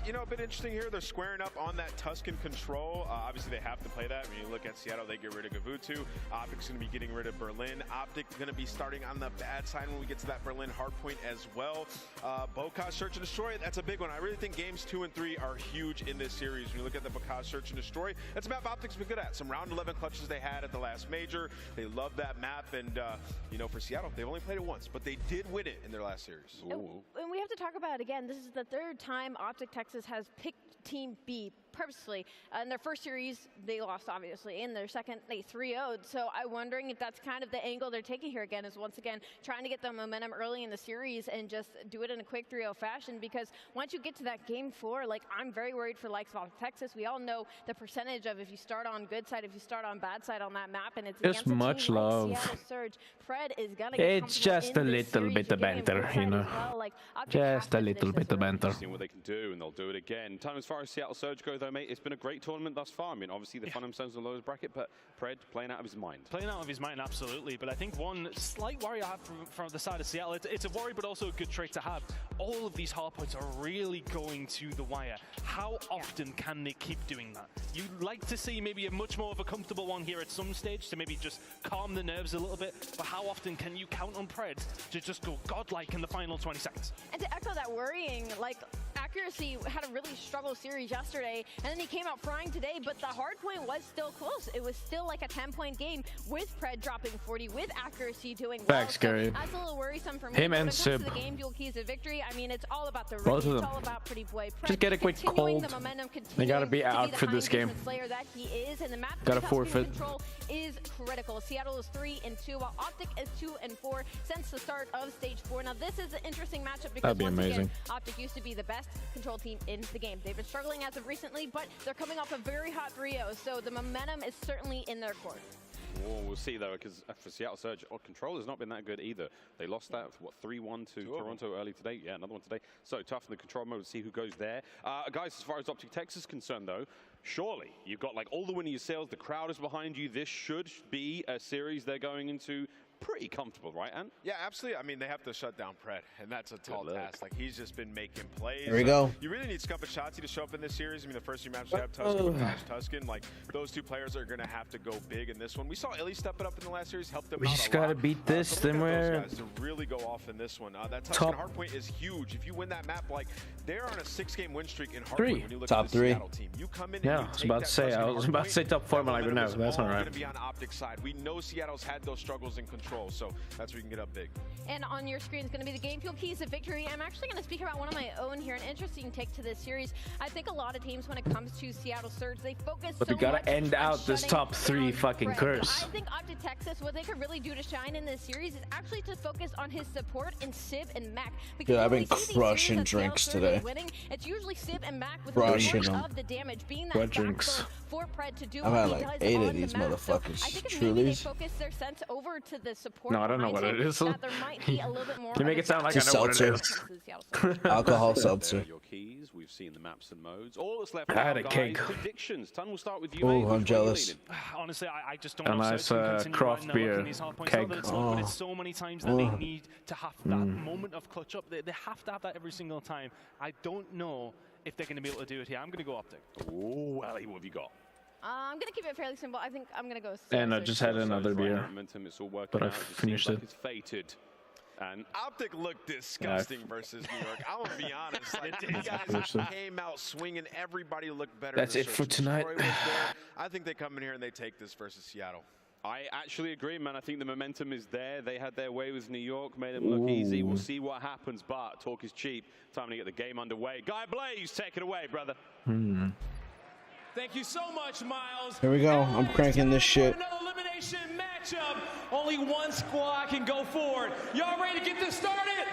You know, a bit interesting here. They're squaring up on that Tuscan control. Obviously, they have to play that. When you look at Seattle, they get rid of Gavutu. Optic's going to be getting rid of Berlin. Optic going to be starting on the bad side when we get to that Berlin hardpoint as well. Bokaz Search and Destroy, that's a big one. I really think games 2 and 3 are huge in this series. When you look at the Bokaz Search and Destroy, that's a map Optic's been good at. Some round 11 clutches they had at the last major. They love that map. And, you know, for Seattle, they've only played it once, but they did win it in their last series. And we have to talk about it again. This is the third time Optic Texas has picked Team B purposely. In their first series, they lost, obviously. In their second, they 3-0'd. So I'm wondering if that's kind of the angle they're taking here again, is once again trying to get the momentum early in the series and just do it in a quick 3-0 fashion, because once you get to that game 4, like, I'm very worried for likes of Optic Texas. We all know the percentage of if you start on good side, if you start on bad side on that map, and it's against much a team love. like Seattle Surge. Fred is gonna get It's just a little bit of banter, you know. Just a little bit of banter. Seeing what they can do, and they'll do it again. Time as far as Seattle Surge go, though, mate, it's been a great tournament thus far. I mean, obviously they find themselves in the lowest bracket, but Pred playing out of his mind. Playing out of his mind, absolutely. But I think one slight worry I have from the side of Seattle, it's a worry, but also a good trait to have. All of these hardpoints are really going to the wire. How often can they keep doing that? You'd like to see maybe a much more of a comfortable one here at some stage to maybe just calm the nerves a little bit. But how often can you count on Pred to just go godlike in the final 20 seconds? And to echo that worrying, like, Accuracy had a really struggle series yesterday, and then he came out frying today, but the hard point was still close. It was still like a 10-point game with Pred dropping 40, with Accuracy doing well. Thanks, Gary. That's a little worrisome for me. Him when and it comes Sib. to the game dual keys of victory, I mean, it's all about the Both ring. of It's them. all about Pretty Boy. Pred Just get a quick continuing cold. the momentum, They gotta continuing be to out the for high this game. engagement Slayer that he is, and the map Gotta Tuscan forfeit. control is critical. Seattle is 3-2, while Optic is 2-4 since the start of stage 4. Now, this is an interesting matchup because That'd be once amazing. again, Optic used to be the best control team in the game. They've been struggling as of recently, but they're coming off a very hot 3-0, so the momentum is certainly in their court. Oh, we'll see, though, because for Seattle Surge, control has not been that good either. They lost that, what, 3-1 to Toronto early today? Yeah, another one today. So tough in the control mode to see who goes there. Guys, as far as Optic Texas is concerned, though, surely you've got, like, all the winning sales. The crowd is behind you. This should be a series they're going into pretty comfortable, right, Ant? Yeah, absolutely. I mean, they have to shut down Pred, and that's a tall task. Like, he's just been making plays. There we go. You really need Scuppachati to show up in this series. I mean, the first few matches you have Tuscan, like, those two players are going to have to go big in this one. We saw Illy step it up in the last series, help them We out just a gotta lot. beat this, So then look at we're those guys to really go off in this one. That Tuscan hardpoint is huge. If you win that map, like, they're on a 6-game win streak in hardpoint when you look Top at the three. Seattle team. You come in Yeah, and I was you about take to say, that I Tuscan was about to say hardpoint, top 4, but like, no, that's all going right. to be on Optic side. We know Seattle's had those struggles in control, so that's where you can get up big. And on your screen is going to be the game fuel keys of victory. I'm actually going to speak about one of my own here, an interesting take to this series. I think a lot of teams, when it comes to Seattle Surge, they focus But so we gotta much end on out this shutting top 3 down fucking Pred. curse. I think Optic Texas, what they could really do to shine in this series is actually to focus on his support in Sib and Mac. Because Dude, I've when been we see these crushing series that Seattle drinks Surge today. is winning, it's usually Sib and Mac with Crushing most them. of the damage, being What that drinks? backbone for Pred to do I've what had he like does 8 on of the these map. So motherfuckers. I think if maybe they Trulies. focus their sense over to the support No, I don't know behind what him, it is. that there might be a little bit more You make of it sound like It's I know what it seltzer. is. Alcohol seltzer. Your keys. We've seen the maps and modes. All that's left I now, had a guys, cake. predictions. Ton, we'll start with you, Oh, mate. I'm Which way are you jealous. leaning? Honestly, I just don't A know. nice, So it's continue craft right now looking beer at these hard points. keg. Not that it's not, but it's so many times that they need to have that moment of clutch up. They have to have that every single time. I don't know if they're going to be able to do it here. I'm going to go Optic. Oh, Ellie, what have you got? I'm going to keep it fairly simple. I think I'm going to go And I Surge. just had another Right, beer, momentum, it's all working but I out. It just finished seems it. like it's fated. And Optic looked disgusting versus New York. I'm gonna be honest. Like, these guys came out swinging. Everybody looked better. That's than it for Surge. tonight. Destroy was there. I think they come in here and they take this versus Seattle. I actually agree, man. I think the momentum is there. They had their way with New York, made them look easy. We'll see what happens, but talk is cheap. Time to get the game underway. Guy Blaze, take it away, brother. Thank you so much, Miles. Here we go. I'm cranking this shit. Another elimination matchup. Only one squad can go forward. Y'all ready to get this started?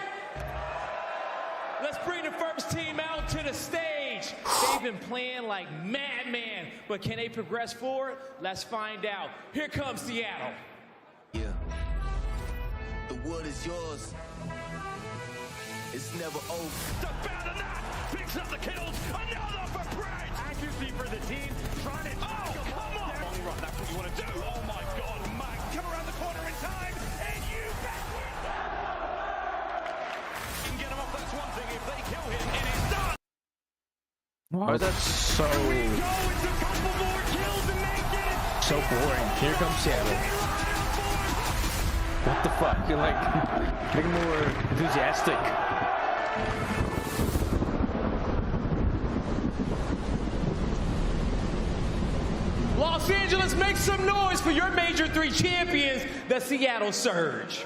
Let's bring the first team out to the stage. They've been playing like madman, but can they progress forward? Let's find out. Here comes Seattle. Yeah. The wood is yours. It's never over. The Banana picks up the kills. Another for Pred. Accuracy for the team. Trying to come on. Long run. That's what you want to do. Oh my God, Mike. Come around the corner in time, and you bet. Can get him off, that's one thing. If they kill him, it is done. is that so boring? Here comes Seattle. What the fuck? You're like getting more enthusiastic. Los Angeles, make some noise for your Major 3 champions, the Seattle Surge.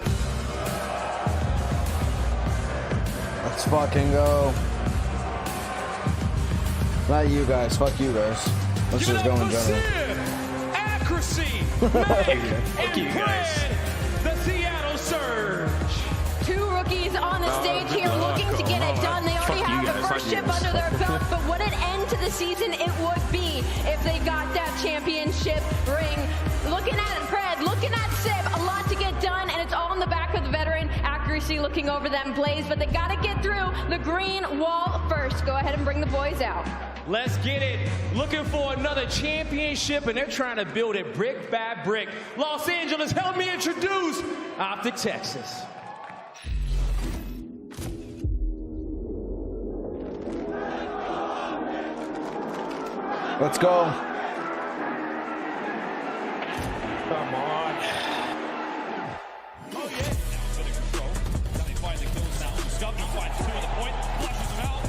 Let's fucking go. Not you guys. Fuck you guys. Let's just go in general. Accuracy, Meg, and Fred, the Seattle Surge. 2 rookies on the stage here looking to get it done. They already have the first chip under their belt, but what an end to the season it would be if they got that championship ring. Looking at it, Fred, looking at Sib, a lot to get done, and it's all in the back of the veteran. Accuracy looking over them Blaze, but they got to get through the green wall first. Go ahead and bring the boys out. Let's get it. Looking for another championship, and they're trying to build it brick by brick. Los Angeles, help me introduce Optic Texas. Let's go. Come on. Oh, yeah. Bit of control. They find the kills now. Scubby finds 2 on the point. Flushes them out.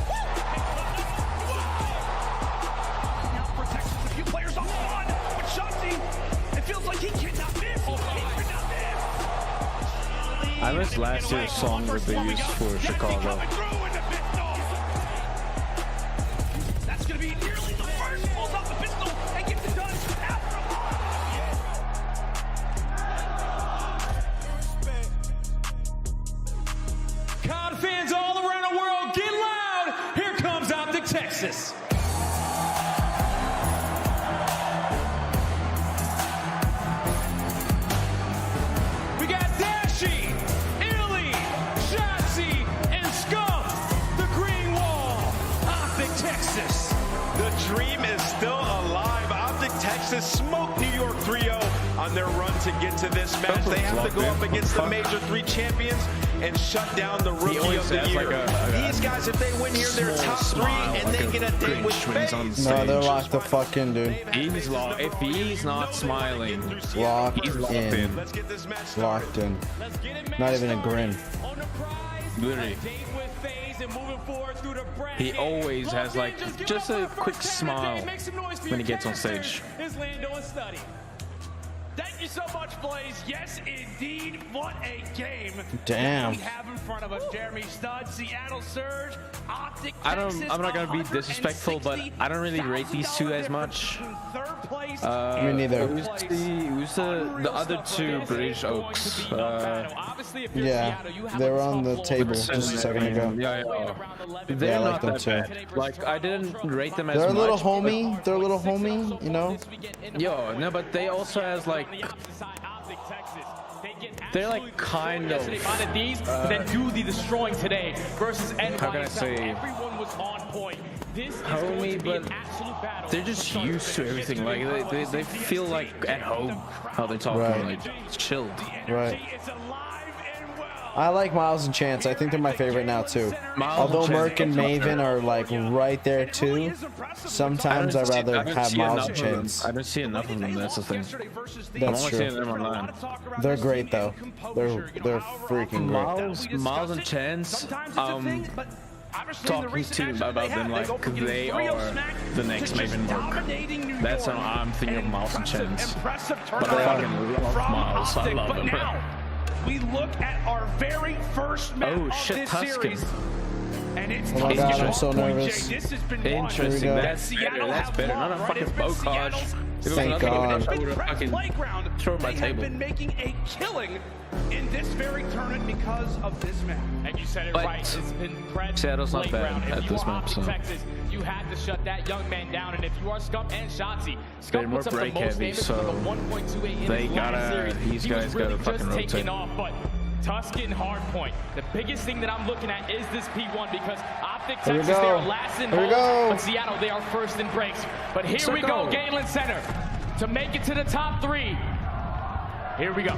Now protects a few players on the run. But Shotzi, it feels like he cannot miss. I missed last year's song that they used for Chicago. That's going to be nearly the first. Pulls out the pistol and gets it done after a COD fans all around the world, get loud. Here comes Optic Texas. We got Dashi, Illy, Shotzi, and Scump. The green wall, Optic Texas. The dream is still alive. Optic Texas smoked New York 3-0 on their run to get to this match. They have to go up against the Major 3 champions and shut down the Rookie of the Year. These guys, if they win here, they're top 3 and they get a date with FaZe. No, they're locked the fuck in, dude. He's locked. If he's not smiling, Locked he's locked in. Locked in. Not even a grin. Literally. He always has like just a quick smile when he gets on stage. Thank you so much, Blaze. Yes, indeed. What a game. Damn. We have in front of us Jeremy Stud, Seattle Surge, Optic Texas. I'm not gonna be disrespectful, but I don't really rate these two as much. Me neither. Who's the other 2 British Oaks? Yeah, they were on the table just a second ago. Yeah. They're I not like them that too. bad. Like I didn't rate them as They're a much. little homey. They're a little homey, you know. Yo, no, but they also has like. They're like kind of. They find these, but then do the destroying today versus NYSL. How can I say? Everyone was on point. This is Homey, but they're just used to everything. Like they feel like at home how they talk, like chilled. Right. I like Miles and Chance. I think they're my favorite now too. Although Merc and Maven are like right there too. Sometimes I'd rather have Miles and Chance. I don't see enough of them. That's the thing. That's true. Seeing them online. They're great though. They're freaking great. Miles and Chance. Talking to about them like they are the next Maven Merc. That's how I'm thinking of Miles and Chance. But I fucking love Miles. I love him. We look at our very first map of this series. And it's Oh my god, I'm so nervous. Interesting. That's better. Not a fucking Bocage. Thank God. Throw my table. Been making a killing in this very tournament because of this map. And you said it right. It's been Seattle's not bad at this map, so. Texas, you had to shut that young man down, and if you are Scump and Shotzi, They're Scump more puts up the break most heavy, damage so with a 1.28 in they his last gotta. series. These He guys was gotta really fucking just taking rotate. off, but Tuscan Hardpoint. The biggest thing that I'm looking at is this P1 because Optic Here we Texas, they go. are last in Here we hold, go. but Seattle, they are first in breaks. But here we go, Galen Center, to make it to the top 3. Here we go.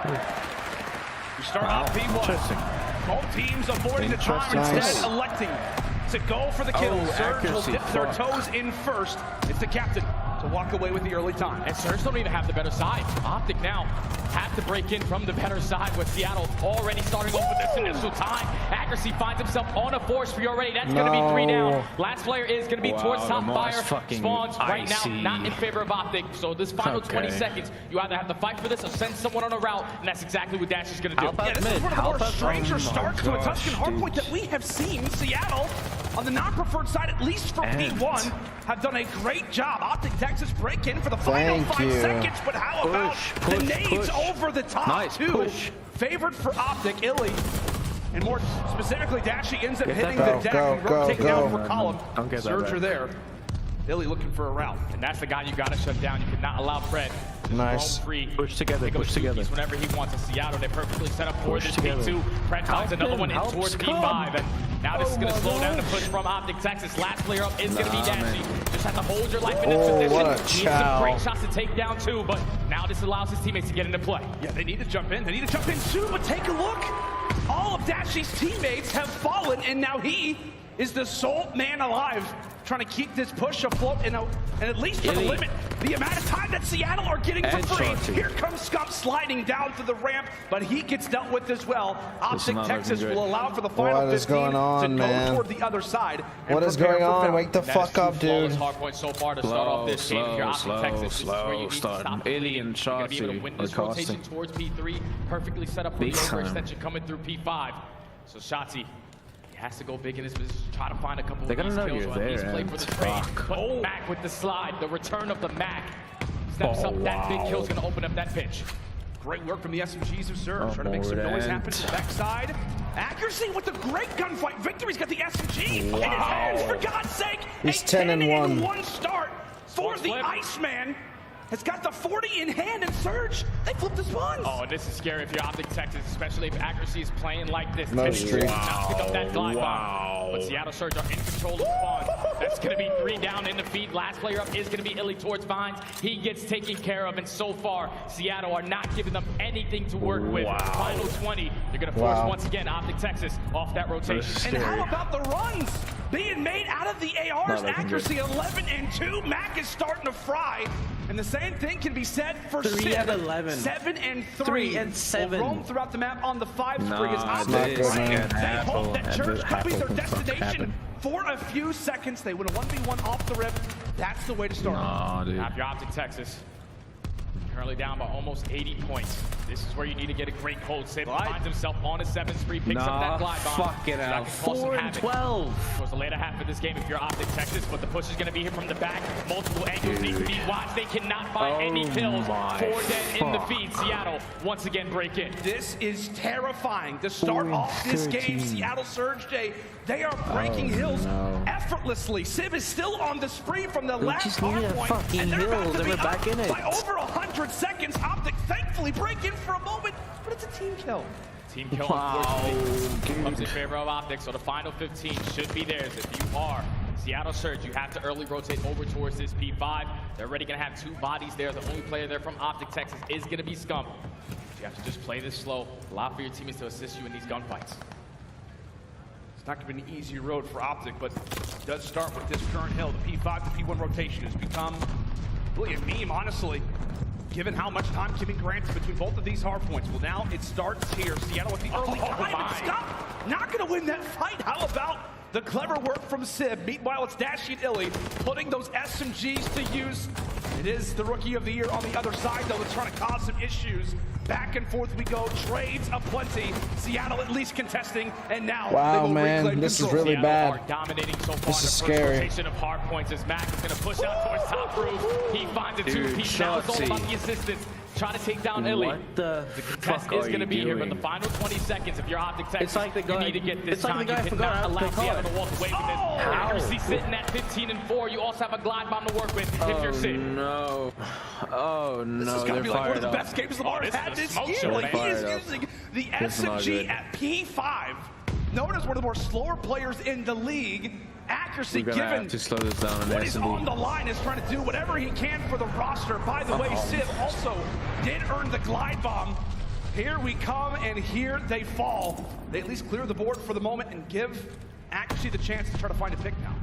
We start off P1. Both teams avoiding the time, instead electing to go for the kill. Oh, Surge will accuracy. dip their toes in first. It's the captain to walk away with the early time. And Surge don't even have the better side. Optic now have to break in from the better side with Seattle already starting off with this initial time. Accuracy finds himself on a force for you already. That's going to be 3 down. Last player is going to be towards top fire. Spawns right now, not in favor of Optic. So this final 20 seconds, you either have to fight for this or send someone on a route, and that's exactly what Dash is going to do. Yeah, this is one of the more stranger starts to a Tuscan hardpoint that we have seen. Seattle, on the non-preferred side, at least for P1, have done a great job. Optic Texas break in for the final 5 seconds, but how about the nades over the top, too? Favored for Optic, Illy. And more specifically, Dashy ends up hitting the deck and rotating down for Column. Surger there. Illy looking for a route. And that's the guy you got to shut down. You cannot allow Fred to roam free. Push together, push together. Whenever he wants. In Seattle, they're perfectly set up for this P2. Fred finds another one in towards P5. And now this is going to slow down the push from Optic Texas. Last player up is going to be Dashy. Just have to hold your life in this position. What a Needs some great shots to take down too, but now this allows his teammates to get into play. Yeah, they need to jump in. They need to jump in too, but take a look. All of Dashy's teammates have fallen, and now he is the sole man alive, trying to keep this push afloat and at least for the limit the amount of time that Seattle are getting for free. Here comes Scump sliding down to the ramp, but he gets dealt with as well. Optic Texas will allow for the final 15 to go toward the other side. What is going on? Wake the fuck up, dude. Hardpoint so far to start off this game. If you're Optic Texas, slow start. Alien shots to win this rotation towards P3. Perfectly set up for the overextension coming through P5. So Shotzi has to go big in his position, try to find a couple of these kills on these play for the trade. But Mac with the slide, the return of the Mac. Steps up, that big kill's gonna open up that pitch. Great work from the SMGs of Surge, trying to make some noise happen to the backside. Accuracy with the great gunfight. Victory's got the SMG in his hands, for God's sake. He's 10-1 start for the Iceman. Has got the 40 in hand, and Surge, they flipped the spawns. Oh, and this is scary if you're Optic Texas, especially if Accuracy is playing like this. No streak. Not pick up that glide bomb. But Seattle Surge are in control of spawn. That's going to be 3 down in the feed. Last player up is going to be Illy towards Vines. He gets taken care of, and so far, Seattle are not giving them anything to work with. Final 20. They're going to force once again Optic Texas off that rotation. And how about the runs being made out of the ARs? Accuracy 11 and 2. Mac is starting to fry. And the same thing can be said for 3 and 11. 7 and 3. 3 and 7. Will roam throughout the map on the 5 spree as Optic. They hope that Church could be their destination for a few seconds. They win a 1v1 off the rip. That's the way to start. Now if you're Optic Texas, currently down by almost 80 points. This is where you need to get a great cold save. Finds himself on a 7 spree, picks up that glide bomb. Fuck it out. 4 and 12. Towards the later half of this game if you're Optic Texas, but the push is going to be here from the back. Multiple angles need to be watched. They cannot find any kills. 4 dead in the feed. Seattle once again break in. This is terrifying to start off this game. Seattle Surge Day, they are breaking hills effortlessly. Civ is still on the spree from the last hardpoint, and they're about to be back in it by over 100 seconds. Optic thankfully break in for a moment, but it's a team kill. Team kill, unfortunately, comes in favor of Optic, so the final 15 should be theirs. If you are Seattle Surge, you have to early rotate over towards this P5. They're already going to have 2 bodies there. The only player there from Optic Texas is going to be Scump. You have to just play this slow, allow for your teammates to assist you in these gunfights. It's not going to be an easy road for Optic, but it does start with this current hill. The P5 to P1 rotation has become really a meme, honestly, given how much time can be granted between both of these hardpoints. Well, now it starts here. Seattle with the early time, and Scump not going to win that fight. How about the clever work from Civ? Meanwhile, it's Dashy and Illy putting those SMGs to use. It is the Rookie of the Year on the other side, though. It's trying to cause some issues. Back and forth we go. Trades aplenty. Seattle at least contesting, and now they will reclaim this control. is really bad. Dominating so far. This is scary. Rotation of hard points as Mac is going to push out towards top roof. He finds a 2-piece. Now it's all about the assistance. Try to take down Illy. What the contest is going to be here for the final 20 seconds. If you're Optic Texas, you need to get this time. You cannot allow Seattle to walk away with this. Accuracy sitting at 15 and 4. You also have a glide bomb to work with if you're Sid. No. Oh no. This is going to be like one of the best games Lamar's had this year. Like, he is using the SMG at P5, known as one of the more slower players in the league. Accuracy given have to slow this down what is on the line is trying to do whatever he can for the roster. By the way, Civ also did earn the glide bomb. Here we come, and here they fall. They at least clear the board for the moment and give Accuracy the chance to try to find a pick now.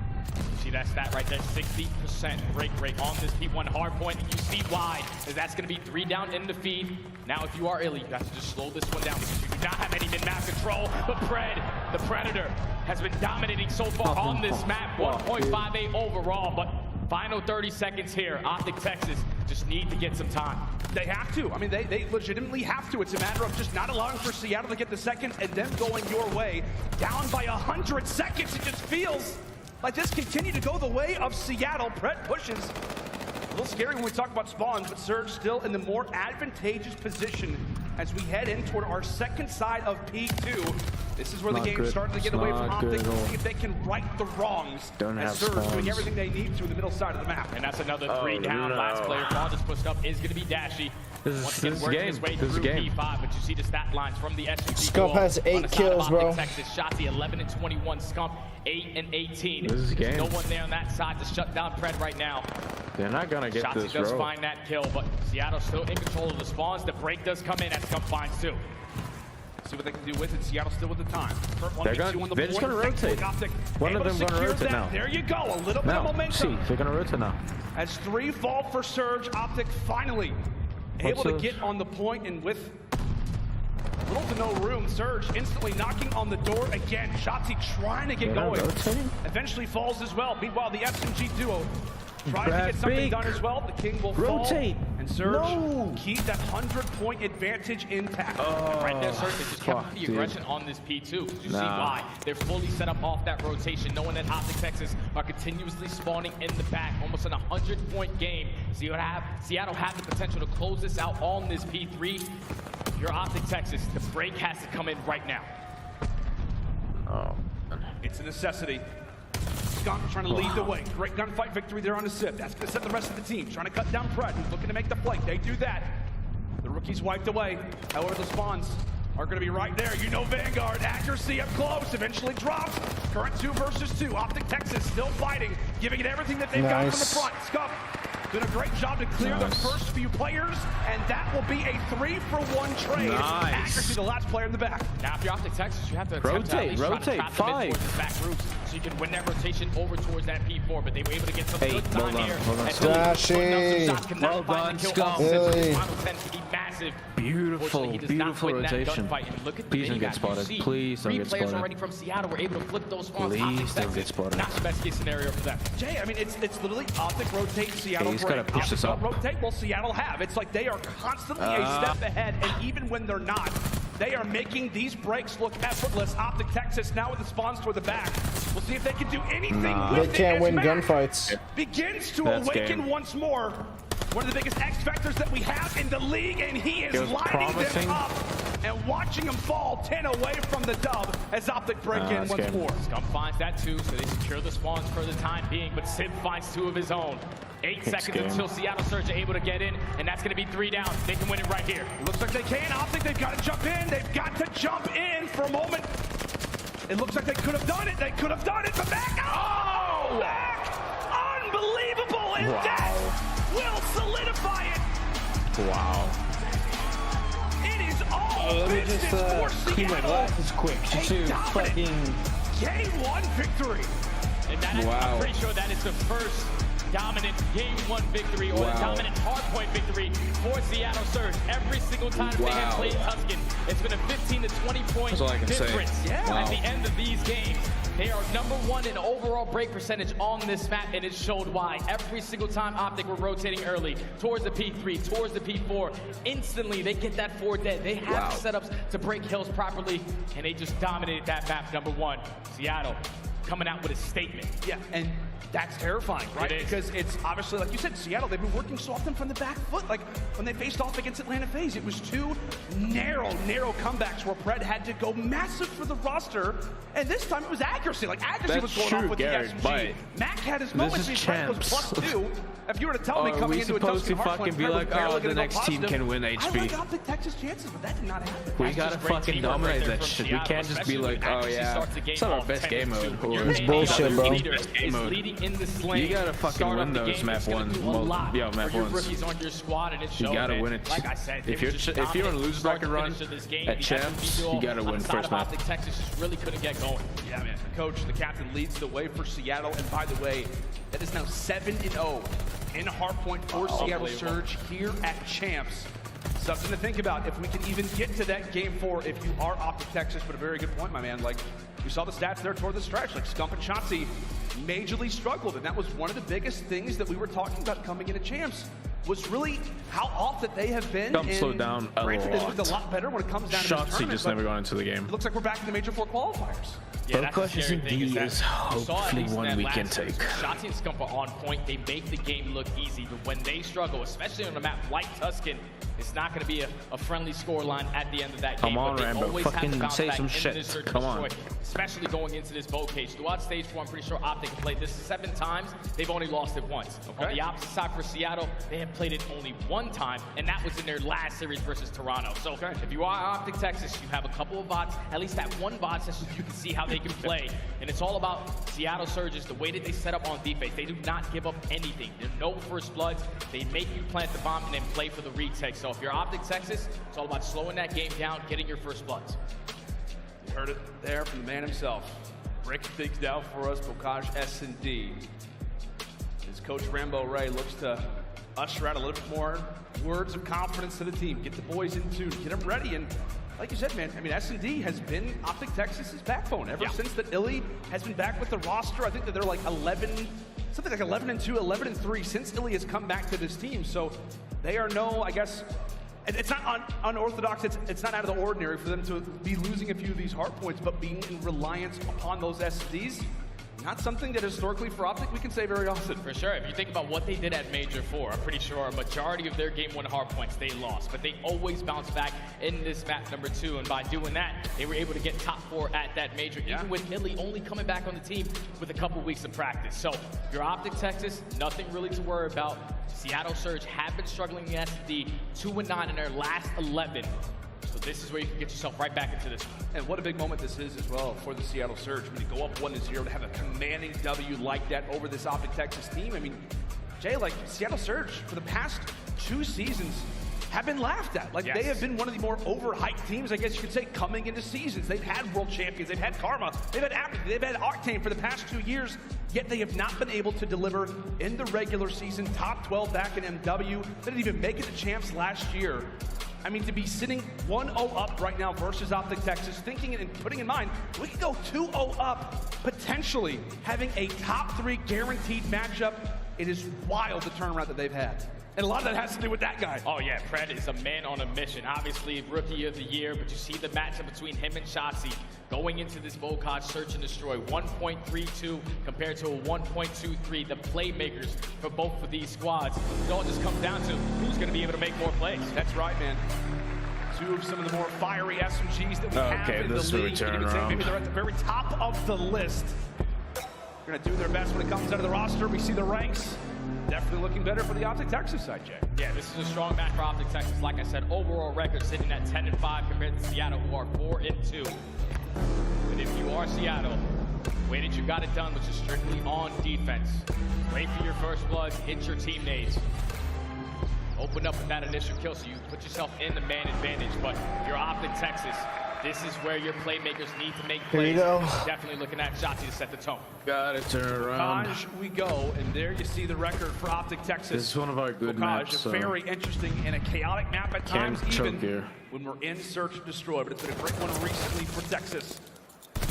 See that stat right there, 60% break rate on this P1 hard point, and you see why, as that's going to be 3 down in the feed. Now, if you are Illy, you have to just slow this one down because you do not have any min-map control. But Pred, the Predator, has been dominating so far on this map, 1.58 overall, but final 30 seconds here. Optic Texas just need to get some time. They have to. I mean, they legitimately have to. It's a matter of just not allowing for Seattle to get the seconds and then going your way. Down by 100 seconds, it just feels like this continued to go the way of Seattle. Pred pushes. A little scary when we talk about spawns, but Surge still in the more advantageous position as we head in toward our second side of P2. This is where the game started to get away from Optic. See if they can right the wrongs. As Surge doing everything they need to in the middle side of the map. And that's another 3 down. Last player Bond is pushed up is going to be Dashy. Once again, working his way through P5, but you see the stat lines from the SUV. Scump has 8 kills, bro. Texas, Shotzi 11 and 21, Scump 8 and 18. This is game. There's no one there on that side to shut down Pred right now. They're not gonna get Shotzi this does row. find that kill, but Seattle still in control of the spawns. The break does come in as Scump finds 2. See what they can do with it. Seattle still with the time. They're just gonna rotate. One of them gonna rotate now. There you go. A little bit of momentum. See, they're gonna rotate now. As 3 fall for Surge, Optic finally able to get on the point, and with little to no room, Surge instantly knocking on the door again. Shotzi trying to get going. Eventually falls as well. Meanwhile, the SMG duo tries to get something done as well. The King will rotate. Fall, and Surge keep that 100-point advantage intact. Right there, Surge, they just kept up the aggression on this P2. You see why. They're fully set up off that rotation, knowing that Optic Texas are continuously spawning in the back, almost an 100-point game. Seattle have the potential to close this out on this P3. Your Optic Texas, the break has to come in right now. It's a necessity. Skunk trying to lead the way. Great gunfight victory there on the SIP. That's going to set the rest of the team. Trying to cut down Pred, who's looking to make the flank. They do that. The rookie's wiped away. However, the spawns are going to be right there. You know Vanguard. Accuracy up close. Eventually drops. Current 2 versus 2. Optic Texas still fighting. Giving it everything that they've got from the front. Skunk doing a great job to clear the first few players, and that will be a 3-for-1 trade. Accuracy, the last player in the back. Now, if you're Optic Texas, you have to attempt to at least try to trap them in towards the back groups so you can win that rotation over towards that P4, but they were able to get some good time here. Dashy. Well done, Scum. Final 10 to be massive. Beautiful rotation. Please don't get spotted. Please don't get spotted. 3 players already from Seattle were able to flip those spawns. Please don't get spotted. Not the best case scenario for them. Jay, I mean, it's literally Optic rotate, Seattle he's gotta push this up. Rotate, well, Seattle have. It's like they are constantly a step ahead, and even when they're not, they are making these breaks look effortless. Optic Texas now with the spawns toward the back. We'll see if they can do anything with it. They can't win Mac gunfights. Begins to awaken once more. One of the biggest X factors that we have in the league, and he is lighting them up and watching them fall 10 away from the dub as Optic break in once more. Scum finds that 2, so they secure the spawns for the time being, but Sid finds 2 of his own. 8 seconds until Seattle Surge are able to get in, and that's going to be 3 down. They can win it right here. Looks like they can. Optic, they've got to jump in. They've got to jump in for a moment. It looks like they could have done it. They could have done it. But back. Oh! Back! Unbelievable. And that will solidify it. Wow. It is all let me business just for clean my Seattle. glasses quick. A dominant Game 1 victory. And that I'm pretty sure that is the first dominant Game 1 victory, or the dominant hardpoint victory for Seattle Surge. Every single time they have played Tuscan, it's been a 15 to 20 point difference. At the end of these games, they are #1 in overall break percentage on this map, and it showed why. Every single time Optic were rotating early towards the P3, towards the P4, instantly they get that 4 dead. They have the setups to break hills properly, and they just dominated that map. #1, Seattle coming out with a statement. Yeah, and that's terrifying, right? Because it's obviously, like you said, Seattle, they've been working so often from the back foot. Like when they faced off against Atlanta FaZe, it was 2 narrow comebacks where Pred had to go massive for the roster. And this time it was accuracy. Like accuracy was going off with the SMG. Mac had his moments. His Pred was +2. if you were to tell me coming into a Tuscan fucking be like, oh, the next team can win HP. I like Optic Texas chances, but that did not happen. We gotta fucking dominate that shit. We can't just be like, oh yeah, it's not our best game mode. It's bullshit, bro. You gotta fucking win those map 1. Map 1s. You gotta win it. Like I said, if you're on a lose bracket run at champs, you gotta win first map. Optic Texas just really couldn't get going. Yeah, man. Coach, the captain, leads the way for Seattle, and by the way, that is now 7-0 in hardpoint for Seattle Surge here at champs. Something to think about if we can even get to that game 4 if you are Optic Texas, but a very good point, my man. Like, we saw the stats there toward the stretch. Like, Scump and Chauncey majorly struggled, and that was one of the biggest things that we were talking about coming into champs, was really how off that they have been. Scump slowed down a Brantford has looked a lot better when it comes down to this Chauncey just never got into the game. It looks like we're back in the Major 4 qualifiers. Yeah, that's the scary thing is hopefully one we can take. Chauncey and Scump are on point. They make the game look easy, but when they struggle, especially on a map like Tuscan, it's not going to be a friendly scoreline at the end of that game. Come on, Rambo. Fucking say some shit. Come on. Especially going into this boat cage. Throughout stage 4, I'm pretty sure Optic have played this 7 times. They've only lost it once. Okay. On the opposite side for Seattle, they have played it only 1 time, and that was in their last series versus Toronto. So if you are Optic Texas, you have a couple of VODs, at least that one VOD session, you can see how they can play. And it's all about Seattle Surges, the way that they set up on defense. They do not give up anything. They're no first bloods. They make you plant the bomb and then play for the retake. So if you're Optic Texas, it's all about slowing that game down, getting your first bloods. You heard it there from the man himself. Breaking things down for us, Bocage S&D. As Coach Rambo Ray looks to usher out a little bit more words of confidence to the team. Get the boys in tune, get them ready, and like you said, man, I mean, S&D has been Optic Texas's backbone ever since that Illy has been back with the roster. I think that they're like 11, something like 11-2, 11-3 since Illy has come back to this team. So they are no, I guess, it's not unorthodox. It's not out of the ordinary for them to be losing a few of these hard points, but being in reliance upon those S&Ds. Not something that historically for Optic we can say very often. For sure. If you think about what they did at Major 4, I'm pretty sure a majority of their game 1 hard points they lost, but they always bounce back in this map number 2, and by doing that, they were able to get top 4 at that Major, even with Illy only coming back on the team with a couple weeks of practice. So if you're Optic Texas, nothing really to worry about. Seattle Surge have been struggling in SD, 2-9 in their last 11. So this is where you can get yourself right back into this one. And what a big moment this is as well for the Seattle Surge. When you go up 1-0 to have a commanding W like that over this Optic Texas team. I mean, Jay, like Seattle Surge for the past 2 seasons have been laughed at. Like they have been one of the more overhyped teams, I guess you could say, coming into seasons. They've had world champions, they've had Karma, they've had Apathy, they've had Octane for the past 2 years, yet they have not been able to deliver in the regular season. Top 12 back in MW. They didn't even make it to champs last year. I mean, to be sitting 1-0 up right now versus Optic Texas, thinking and putting in mind, we could go 2-0 up, potentially having a top 3 guaranteed matchup. It is wild the turnaround that they've had. And a lot of that has to do with that guy. Oh yeah, Pred is a man on a mission. Obviously, Rookie of the Year, but you see the matchup between him and Shotzi going into this Bocage Search and Destroy. 1.32 compared to a 1.23. The playmakers for both of these squads. It all just comes down to who's going to be able to make more plays. That's right, man. 2 of some of the more fiery SMGs that we have in the league. You would say maybe they're at the very top of the list. They're going to do their best when it comes out of the roster. We see the ranks. Definitely looking better for the Optic Texas side, Jay. Yeah, this is a strong match for Optic Texas. Like I said, overall record sitting at 10-5 compared to Seattle, who are 4-2. And if you are Seattle, the way that you got it done, which is strictly on defense. Wait for your first bloods, hit your teammates. Open up with that initial kill, so you put yourself in the man advantage. But if you're Optic Texas, this is where your playmakers need to make plays. Here you go. Definitely looking at Shotzi to set the tone. Got it, turn around. Bocage we go, and there you see the record for Optic Texas. This is one of our good maps. So. Very interesting and a chaotic map at times, even when we're in Search and Destroy. But it's been a great one recently for Texas.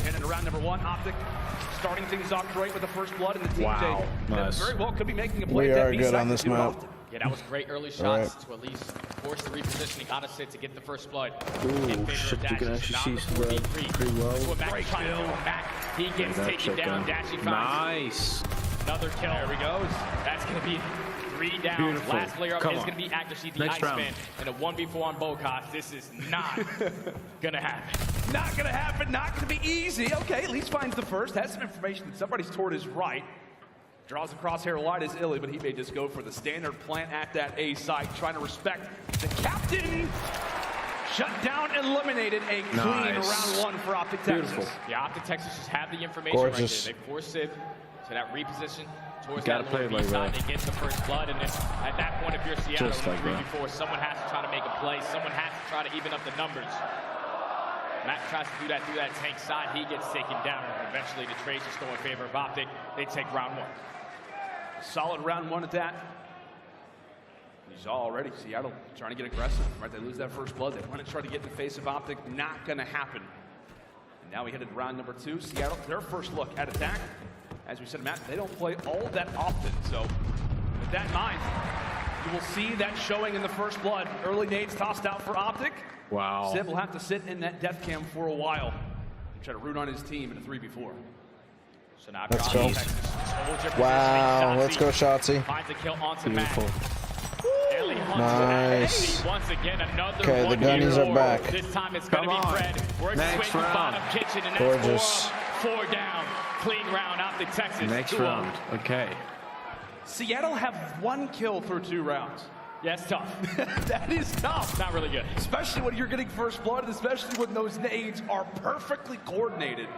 And in round number 1, Optic starting things off great with the first blood in the team. Wow, nice. Very well could be making a play. We are good on this map. Yeah, that was great early shots to at least force the repositioning out of Sid to get the first blood. Ooh, shit, you can actually see Red pretty well. Great kill. He gets taken down, Dashy finds. Nice. Another kill. There he goes. That's going to be 3 down. Beautiful. Last player up is going to be Accuracy, the Iceman. And a 1v4 on Bocage. This is not going to happen. Not going to happen. Not going to be easy. Okay, at least finds the first. Has some information that somebody's toward his right. Draws the crosshair wide as Illy, but he may just go for the standard plant at that A site, trying to respect the captain. Shut down, eliminated, a clean round one for Optic Texas. Yeah, Optic Texas just have the information right there. They force Civ to that reposition towards that lower B side. They get the first blood, and then at that point, if you're Seattle in 3v4, someone has to try to make a play. Someone has to try to even up the numbers. Matt tries to do that through that tank side. He gets taken down. Eventually, the trades just go in favor of Optic. They take round one. Solid round one at that. You saw already Seattle trying to get aggressive. Right, they lose that first blood. They want to try to get in the face of Optic. Not going to happen. And now we headed to round number two. Seattle, their first look at attack. As we said, Matt, they don't play all that often. So with that in mind, you will see that showing in the first blood. Early nades tossed out for Optic. Wow. Civ will have to sit in that death cam for a while and try to root on his team in a 3v4. So now let's go. Wow, let's go, Shotzzy. Finds a kill onto Beautiful. Matt. Nice. Once again, another Okay, the gunnies are back. This time it's going to be Fred. Works his way to bottom kitchen, and Gorgeous. that's four down. Clean round, Optic Texas. Next round. Okay. Seattle have 1 kill through 2 rounds. Yeah, it's tough. That is tough. Not really good. Especially when you're getting first blood, especially when those nades are perfectly coordinated.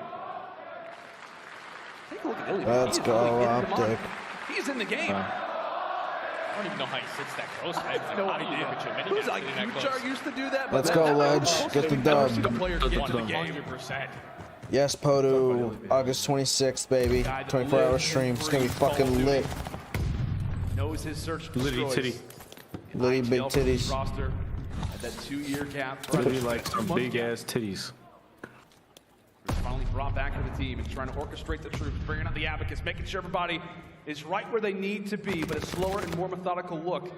Take a look at Illy. Let's go, Optic. He's in the game. I don't even know how he sits that close. I have no idea. Who's like Kuchar used to do that? Let's go, Ledge. Get the dub. 100%. Yes, Podu. August 26th, baby. 24-hour stream. It's gonna be fucking lit. Knows his search Litty titty. Litty big titties. Roster at that 2-year gap. Litty like some big ass titties. Finally brought back to the team and trying to orchestrate the troops, bringing out the advocates, making sure everybody is right where they need to be, but a slower and more methodical look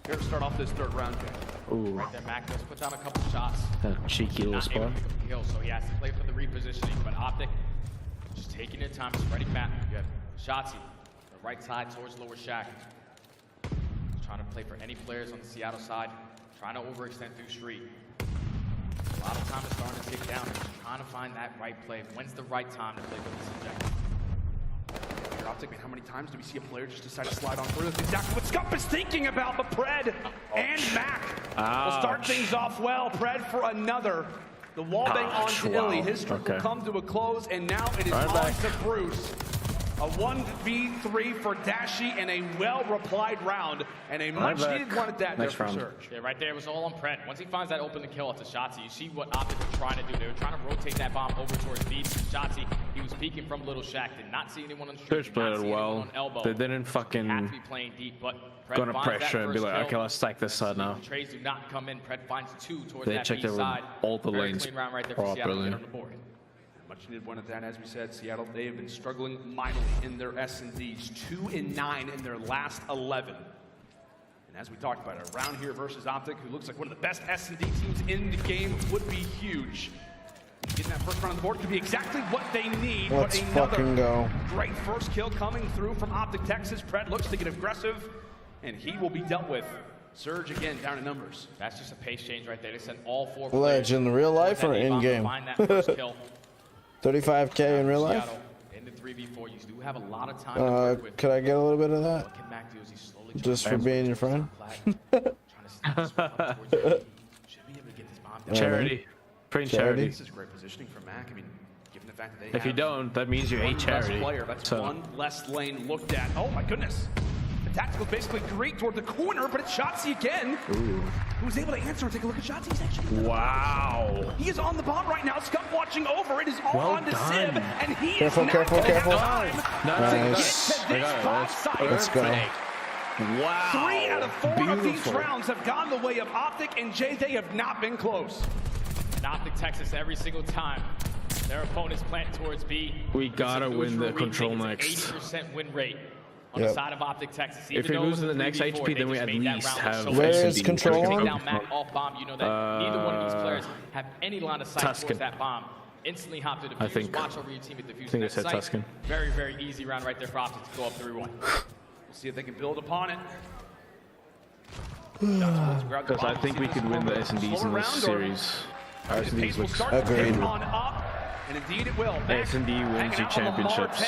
here to start off this third round game. Ooh. Right there, Mac does put down a couple shots. That cheeky little spot. Kill, so he has to play for the repositioning, but Optic just taking their time, spreading map. You have Shotzzy, the right side towards lower shack. Just trying to play for any players on the Seattle side, trying to overextend through street. A lot of time is starting to tick down. Just trying to find that right play. When's the right time to play with this objective? Optic, man, how many times do we see a player just decide to slide on through? That's exactly what Scup is thinking about, but Pred and Mac will start things off well. Pred for another. The wall bang onto Illy. His streak will come to a close, and now it is on to Bruce. A 1v3 for Dashi and a well-replied round, and a much-needed one at that there for Surge. Yeah, right there, it was all on Pred. Once he finds that open to kill off to Shotzzy, you see what Optic were trying to do. They were trying to rotate that bomb over towards B. Shotzzy, he was peeking from Little Shack, did not see anyone on the street, Surge played it well. They didn't fucking had to be playing deep, but Pred gonna pressure and be like, okay, let's stack this side now. Trades do not come in. Pred finds 2 towards They that checked B side. all the Very lanes clean round right there for Seattle to get on the board. Much needed one at that, as we said. Seattle, they have been struggling mightily in their S&Ds. 2-9 in their last 11. And as we talked about, a round here versus Optic, who looks like one of the best S&D teams in the game, would be huge. Getting that first round on the board could be exactly what they need. Let's fucking go. Great first kill coming through from Optic Texas. Pred looks to get aggressive, and he will be dealt with. Surge again, down in numbers. That's just a pace change right there. They sent all 4 Ledge in real life or in game? 35K in real life? In the 3v4, you do have a lot of time to work with. Could I get a little bit of that? What can Mac do is he's slowly Just for being your friend? Charity. Print charity. This is great positioning for Mac. I mean, given the fact that they if you don't, that means you hate charity. Player. That's one less lane looked at. Oh my goodness. The tactical basically great toward the corner, but it's Shotzzy again. Ooh. Who's able to answer and take a look at Shotzzy. He's actually wow. He is on the bomb right now. Scup watching over. It is all on to Civ, and he is careful. Nice. Let's go. Wow. 3 out of 4 of these rounds have gone the way of Optic, and Jay, they have not been close. Optic Texas every single time. Their opponents plant towards B. We gotta win the control next. 80% win rate on the side of Optic Texas. If we lose in the next HP, then we at least have. Where is control on? Down Mac off bomb. You know that neither one of these players have any line of sight towards that bomb. Instantly hop to defuse. Watch over your team at defuse. I think I said Tuscan. Very, very easy round right there for Optic to go up 3-1. We'll see if they can build upon it. Because I think we could win the S&Ds in this series. Our S&Ds looks agreed. And indeed it will. S&D wins you championships.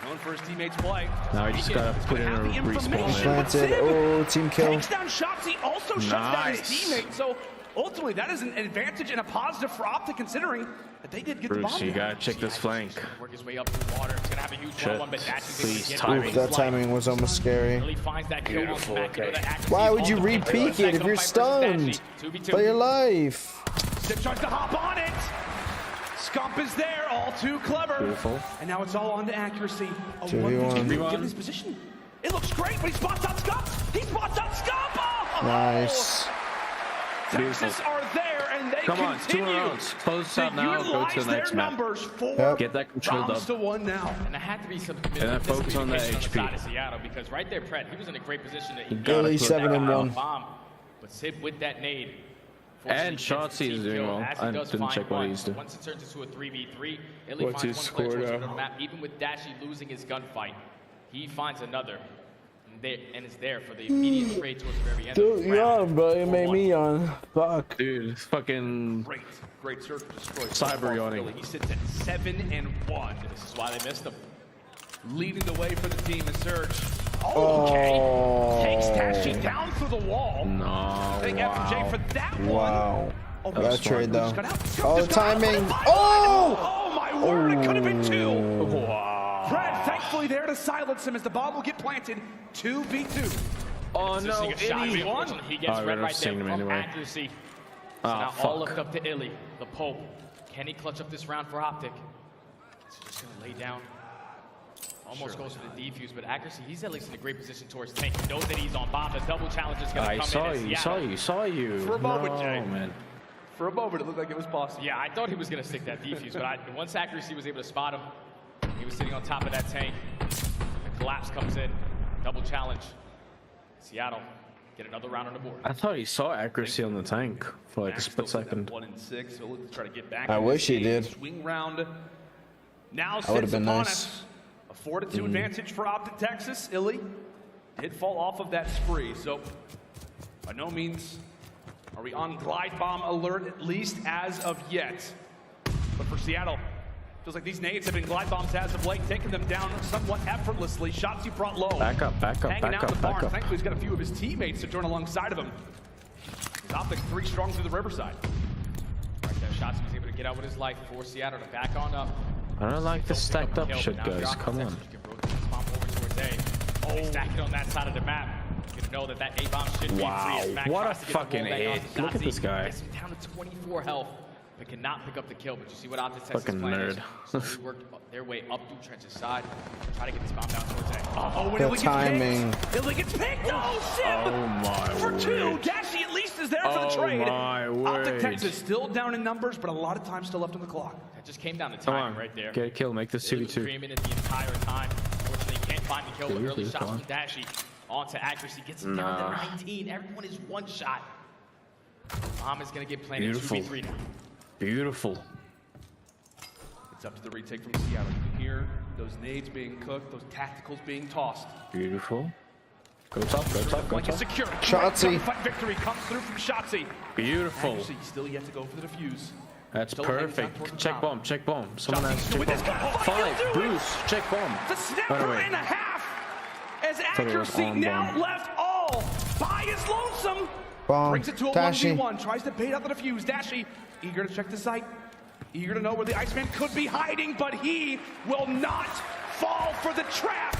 Known for his teammates' play. Now he just gotta put in a respawn. Planted. Oh, team kill. Takes down shots. He also shuts down his teammate. So ultimately, that is an advantage and a positive for Optic, considering that they did get the bomb. You gotta check this flank. Work his way up through water. It's gonna have a huge one, but Please, Oof, that timing was almost scary. Really finds that kill on back. Why would you re-peek it if you're stunned? Play your life. Sip tries to hop on it. Scump is there, all too clever. Beautiful. And now it's all on to accuracy. A 2v1. Given his position. It looks great, but he spots out Scump. He spots out Scump. Oh! Nice. Texas are there, and they Come on, 2 continue rounds. Close out now. Go to the next map. Get that controlled up. To 1 now. And there had to be some then focus on that HP. On the side of Seattle, because right there, Pret, he was in a great position to Early 7-1. bomb, but Sid with that nade. And Shotzi is doing well. I didn't check what he's doing. Once it turns into a 3v3, What's his score now? the map. Even with Dashy losing his gunfight, he finds another. And is there for the immediate trade towards the very end. Dude, yawn, bro. You made me yawn. Fuck. Dude, it's fucking Great search destroyed. cyber yawning. He sits at 7-1. This is why they missed him. Leading the way for the team in Surge. Oh. Takes Dashy down through the wall. No. Big FJ for that one. Wow. Oh, That trade though. Oh, the timing. Oh! Oh my word! It could have been 2. Wow. Fred, thankfully there to silence him as the bomb will get planted. 2v2. Oh no, Illy. He gets red right there from accuracy. So now all left up to Illy, the Pope. Can he clutch up this round for Optic? He's just gonna lay down. Almost goes for the defuse, but accuracy, he's at least in a great position towards tank. He knows that he's on bomb. The double challenge is gonna come in. I saw you. For a moment, Jay. Man. For a moment, it looked like it was possible. Yeah, I thought he was gonna stick that defuse, but once accuracy was able to spot him, he was sitting on top of that tank. The collapse comes in. Double challenge. Seattle get another round on the board. I thought he saw accuracy on the tank for like a split second. 1 and 6. So let's try to get back. I wish he did. Swing round. Now that would have sits been upon nice. us. A 4-2 advantage for Optic Texas. Illy did fall off of that spree, so by no means are we on glide bomb alert, at least as of yet. But for Seattle, feels like these nades have been glide bombs as of late, taking them down somewhat effortlessly. Shots he brought low. Back up, Hanging out in the barn. Thankfully, he's got a few of his teammates to join alongside of him. Optic 3 strong through the Riverside. Right there, Shots was able to get out with his life for Seattle to back on up. I don't like the stacked up shit, guys. Come on. Stack it on that side of the map. You know that A-bomb should be free. What a fucking hit. Look at this guy. Gets him down to 24 health, but cannot pick up the kill. But you see what Optic Texas Fucking nerd. nerd. So worked their way up through Trench's side, try to get this bomb down towards A. Oh, The timing. Illy gets picked. Oh, Sim! Oh my For 2. word. Dashy at least is there for the trade. My Optic word. Texas still down in numbers, but a lot of time still left on the clock. That just came down to Come timing on, right there. get a kill, make this 2v2. Screaming it the entire time. Unfortunately, can't find the kill. But early Seriously, shots come from Dashy onto accuracy gets him down to 19. Everyone is 1 shot. Bomb is gonna get planted. Beautiful. 2v3 now. Beautiful. It's up to the retake from Seattle. You can hear those nades being cooked, those tacticals being tossed. Beautiful. Go top, go top, go Like a top. secure. Shotzi. Fight victory comes through from Shotzi. Beautiful. Actually, still yet to go for the defuse. That's Still hanging down perfect. toward the Check top. bomb, check bomb. Someone Shotzi has still check with bomb. this gunfight. 5, He'll do it. Bruce, check bomb. The snapper away. and a half. As Thought it was accuracy on now bomb. left all by his lonesome. Bomb. Brings it to a Dashy. 1v1. Tries to bait out the defuse. Dashy eager to check the site. Eager to know where the Iceman could be hiding, but he will not fall for the trap.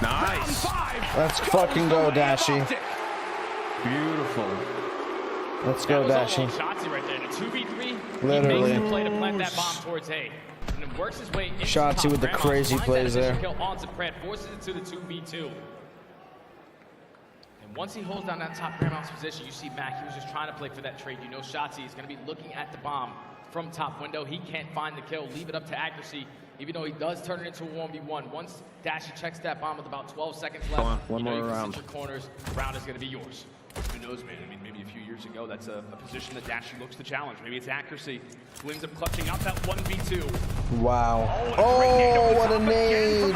Round Nice. 5. Let's fucking go, Dashy. Beautiful. Let's go, Dashy. Shotzi right there. The 2v3. Literally. He makes the play to plant that bomb towards A. And then works his way into Shotzi top. with the Grandma crazy finds plays that there. initial kill onto Pret, forces it to the 2v2. And once he holds down that top Grandma's position, you see Mac, he was just trying to play for that trade. You know Shotzi is going to be looking at the bomb from top window. He can't find the kill. Leave it up to accuracy, even though he does turn it into a 1v1. Once Dashy checks that bomb with about 12 seconds left, Come on, one you know more you can round. sit your corners. The round is going to be yours. Who knows, man? I mean, maybe a few years ago, that's a position that Dashy looks to challenge. Maybe it's accuracy. Who ends up clutching out that 1v2. Wow. Oh, what a nade.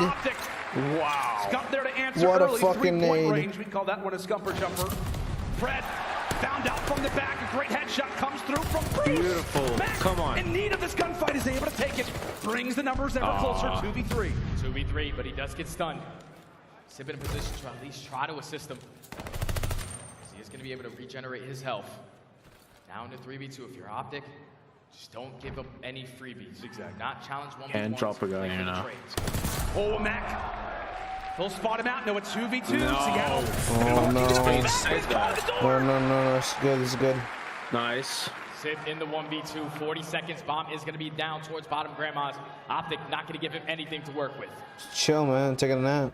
Wow. Scump there to answer What a early. fucking 3-point nade. range. We call that one a scumper jumper. Fred found out from the back. A great headshot comes through from Bruce. Beautiful. Max, Come on. in need of this gunfight, is able to take it. Brings the numbers ever closer. 2v3. 2v3, but he does get stunned. Sip in a position to at least try to assist him. He is going to be able to regenerate his health. Down to 3v2. If you're Optic, just don't give up any freebies. Exactly. Not challenge 1v1. And drop a guy here now. Oh, Mac. They'll spot him out. No, it's 2v2. No. Seattle. Oh, no. No. It's good. It's good. Nice. Sip in the 1v2. 40 seconds. Bomb is going to be down towards bottom grandma's. Optic not going to give him anything to work with. Chill, man. Taking a nap.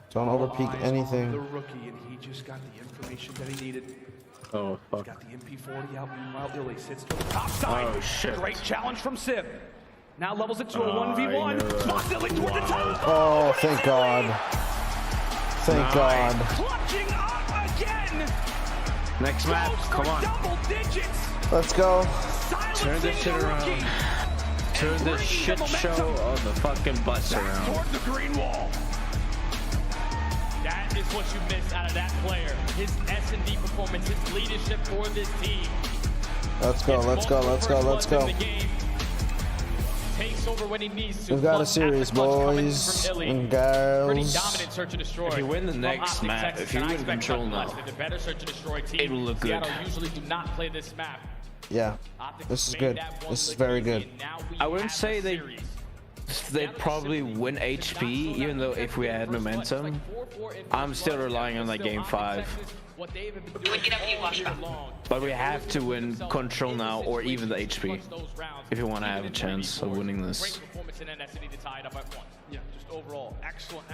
Don't overpeak anything. The rookie, and he just got the information that he needed. Oh, fuck. He's got the MP40 out. Meanwhile, Illy sits to the top side. Oh, shit. Great challenge from Sip. Now levels it to a 1v1. Spots Illy toward the top. Oh, thank God. Thank God. Clutching up again. Next map. Come on. Double digits. Let's go. Turn this shit around. Turn this shit show of the fucking bus around. Toward the green wall. That is what you miss out of that player. His S&D performance, his leadership for this team. Let's go. Let's go. Let's go. Let's go. Takes over when he needs to. We've got a series, boys and girls. Pretty dominant search and destroy. If you win the next map, if you win control now, the better search and destroy team. It will look good. Seattle usually do not play this map. Yeah, this is good. This is very good. I wouldn't say they'd probably win HP, even though if we had momentum, I'm still relying on that game 5. But we have to win control now or even the HP if you want to have a chance of winning this. Yeah, just overall, excellent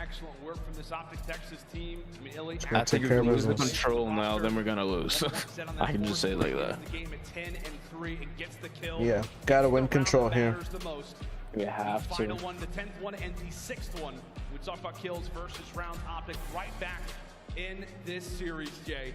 work from this Optic Texas team. I mean, Illy, I think if we lose the control now, then we're gonna lose. I can just say it like that. Yeah, gotta win control here. We have to. Final one, the 10th one, and the 6th one. We talk about kills versus rounds. Optic right back in this series, Jay.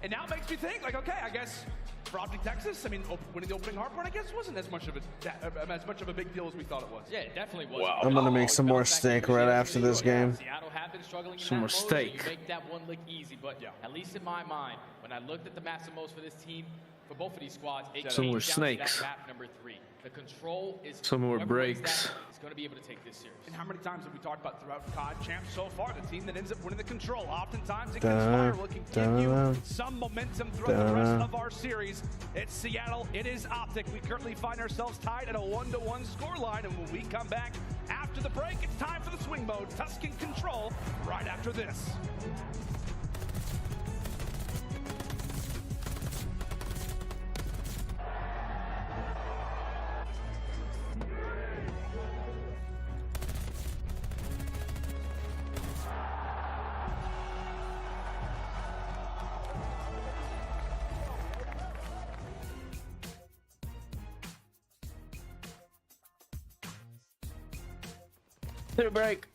And now it makes me think, like, okay, I guess for Optic Texas, I mean, winning the opening hardpoint, I guess, wasn't as much of a big deal as we thought it was. Yeah, it definitely was. Wow. I'm gonna make some more steak right after this game. Seattle have been struggling in some more steak. Make that one look easy, but at least in my mind, when I looked at the maps and most for this team, for both of these squads, some more snakes. Number 3. The control is some more breaks. Is going to be able to take this series. And how many times have we talked about throughout COD champs so far? The team that ends up winning the control. Oftentimes it can give you some momentum throughout the rest of our series. It's Seattle. It is Optic. We currently find ourselves tied at a 1-1 scoreline. And when we come back after the break, it's time for the swing mode. Tuscan control right after this. Hit a break.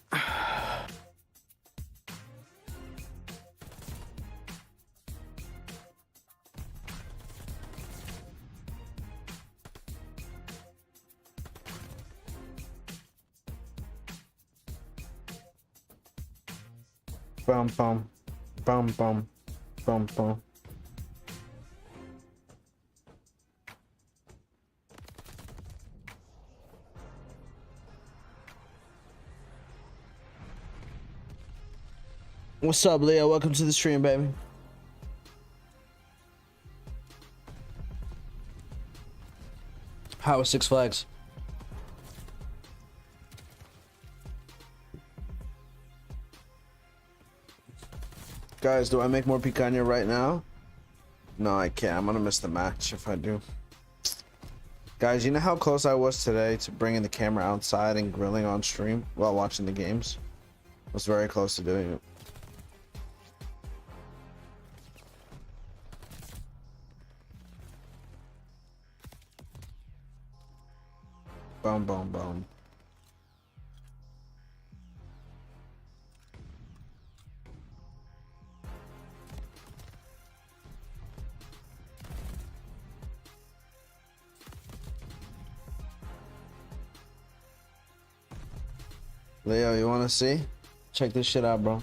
Bum bum, bum bum, bum bum. What's up, Leo? Welcome to the stream, baby. How was Six Flags? Guys, do I make more picanha right now? No, I can't. I'm gonna miss the match if I do. Guys, you know how close I was today to bringing the camera outside and grilling on stream while watching the games? I was very close to doing it. Boom, boom, boom. Leo, you wanna see? Check this shit out, bro.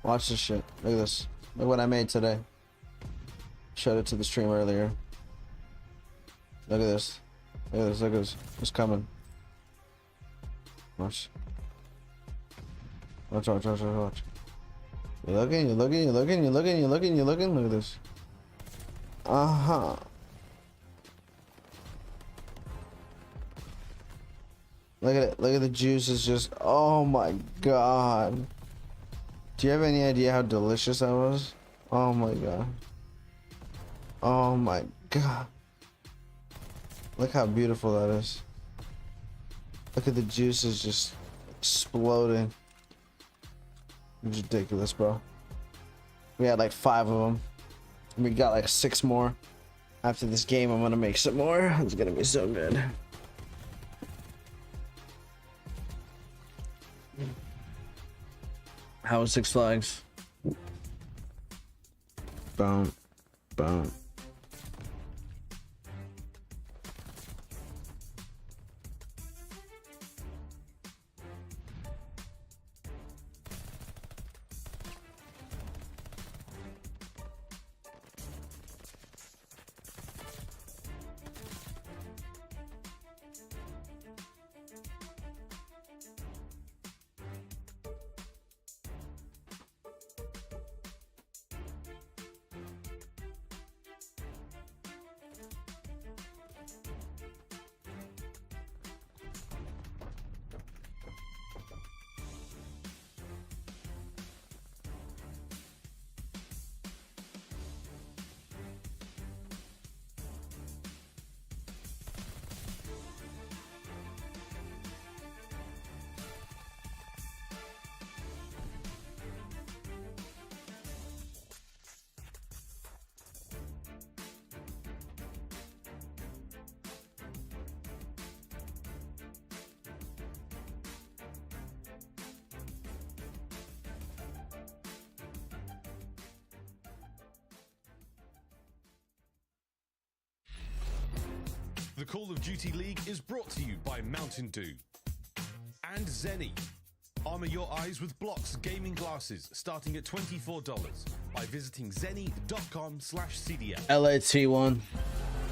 Watch this shit. Look at this. Look what I made today. showed it to the stream earlier. Look at this. Look at this. Look at this. It's coming. Watch. Watch, watch, watch, watch, watch. You're looking, you're looking, you're looking, you're looking, you're looking, you're looking. Look at this. Uh-huh. Look at it. Look at the juices just. Oh my god. Do you have any idea how delicious that was? Oh my god. Oh my god. Look how beautiful that is. Look at the juices just exploding. It's ridiculous, bro. We had like 5 of them. We got like 6 more. After this game, I'm gonna make some more. It's gonna be so good. How was Six Flags? Boom. Boom. The Call of Duty League is brought to you by Mountain Dew and Zenny. Armor your eyes with Blocks gaming glasses starting at $24 by visiting zenny.com/CDL. LAT1.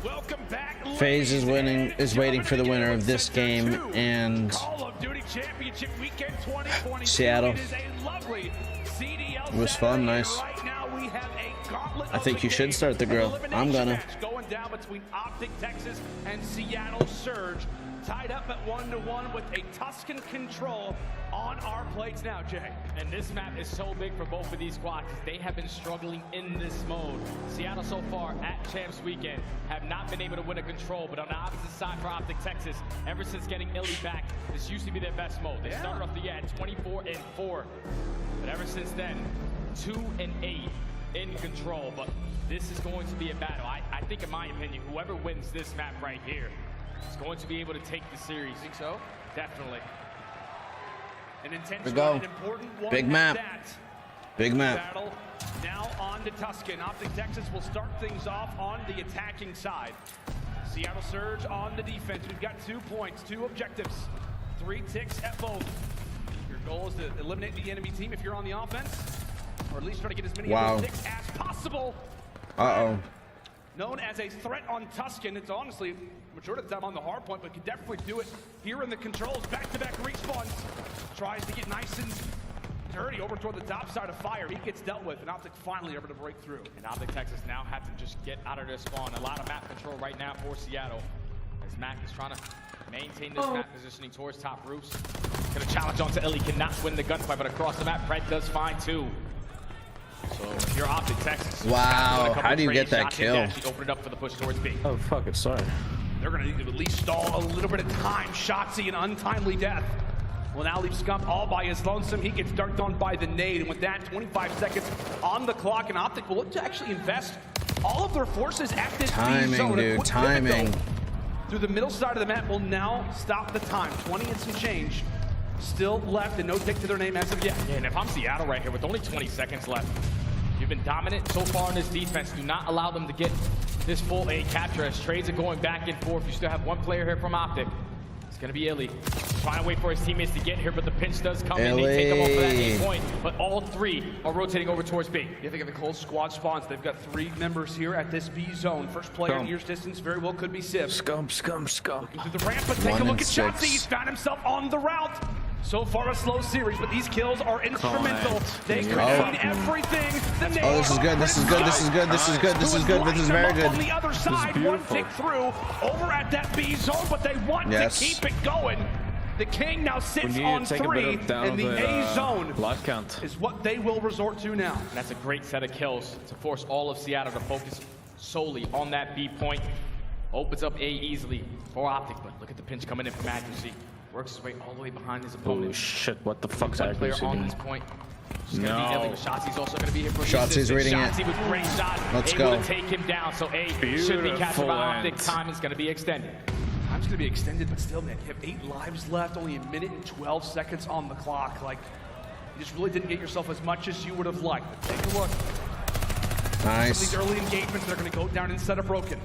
Welcome back. FaZe is waiting for the winner of this game and Call of Duty Championship Weekend 2020. Seattle. It is a lovely CDL. It was fun, nice. Right now we have a gauntlet. I think you should start the grill. I'm gonna. Going down between Optic Texas and Seattle Surge. Tied up at 1-1 with a Tuscan control on our plates now, Jay. And this map is so big for both of these squads. They have been struggling in this mode. Seattle so far at Champs Weekend have not been able to win a control, but on the opposite side for Optic Texas, ever since getting Illy back, this used to be their best mode. They started off the year at 24-4, but ever since then, 2-8 in control. But this is going to be a battle. I think, in my opinion, whoever wins this map right here is going to be able to take the series. Think so? Definitely. An intense Here we go. one, an important one. Big map. Big map. Battle now on to Tuscan. Optic Texas will start things off on the attacking side. Seattle Surge on the defense. We've got 2 points, 2 objectives, 3 ticks at both. Your goal is to eliminate the enemy team if you're on the offense, or at least try to get as many of those ticks as possible. Uh-oh. Known as a threat on Tuscan, it's honestly majority of the time on the hard point, but can definitely do it here in the controls. Back-to-back respawns. Tries to get nice and dirty over toward the top side of fire. He gets dealt with, and Optic finally able to break through. And Optic Texas now have to just get out of their spawn. A lot of map control right now for Seattle, as Mac is trying to maintain this map positioning towards top roofs. Gonna challenge onto Illy, cannot win the gunfight, but across the map, Fred does fine too. So if you're Optic Texas, wow, how do you get that kill? Open it up for the push towards B. Oh fuck it, sorry. They're gonna need to at least stall a little bit of time. Shotzzy, an untimely death. Will now leave Scump all by his lonesome. He gets darked on by the nade, and with that, 25 seconds on the clock, and Optic will look to actually invest all of their forces at this B zone. Dude, timing. Through the middle side of the map will now stop the time. 20 and some change still left, and no tick to their name as of yet. Yeah, and if I'm Seattle right here with only 20 seconds left, you've been dominant so far in this defense. Do not allow them to get this full A capture as trades are going back and forth. You still have one player here from Optic. gonna be Illy. Trying to wait for his teammates to get here, but the pinch does come in. They take him off for that 8 point, but all 3 are rotating over towards B. Yeah, they got the cold squad spawns. They've got 3 members here at this B zone. First player in year's distance very well could be Civ. Scum. Looking through the ramp, but take a look at Shotzi. He's found himself on the route. So far a slow series, but these kills are instrumental. They could mean everything. Oh, this is good. This is good. This is good. This is good. This is good. This is very good. On the other side, one tick through over at that B zone, but they want to keep it going. The King now sits on 3, and the A zone is what they will resort to now. And that's a great set of kills to force all of Seattle to focus solely on that B point. Opens up A easily for Optic, but look at the pinch coming in from accuracy. Works his way all the way behind his opponent. Oh shit, what the fuck's accuracy player on this point. Shotzi's also going to be here for Shotzi's reading it. Shotzi with great shot. Let's able go. to take him down, so A should be captured by Optic. Time is going to be extended. Time's going to be extended, but still, man, you have 8 lives left, only 1 minute and 12 seconds on the clock. Like, you just really didn't get yourself as much as you would have liked. But take a look. Nice. Some of these early engagements that are going to go down instead of broken.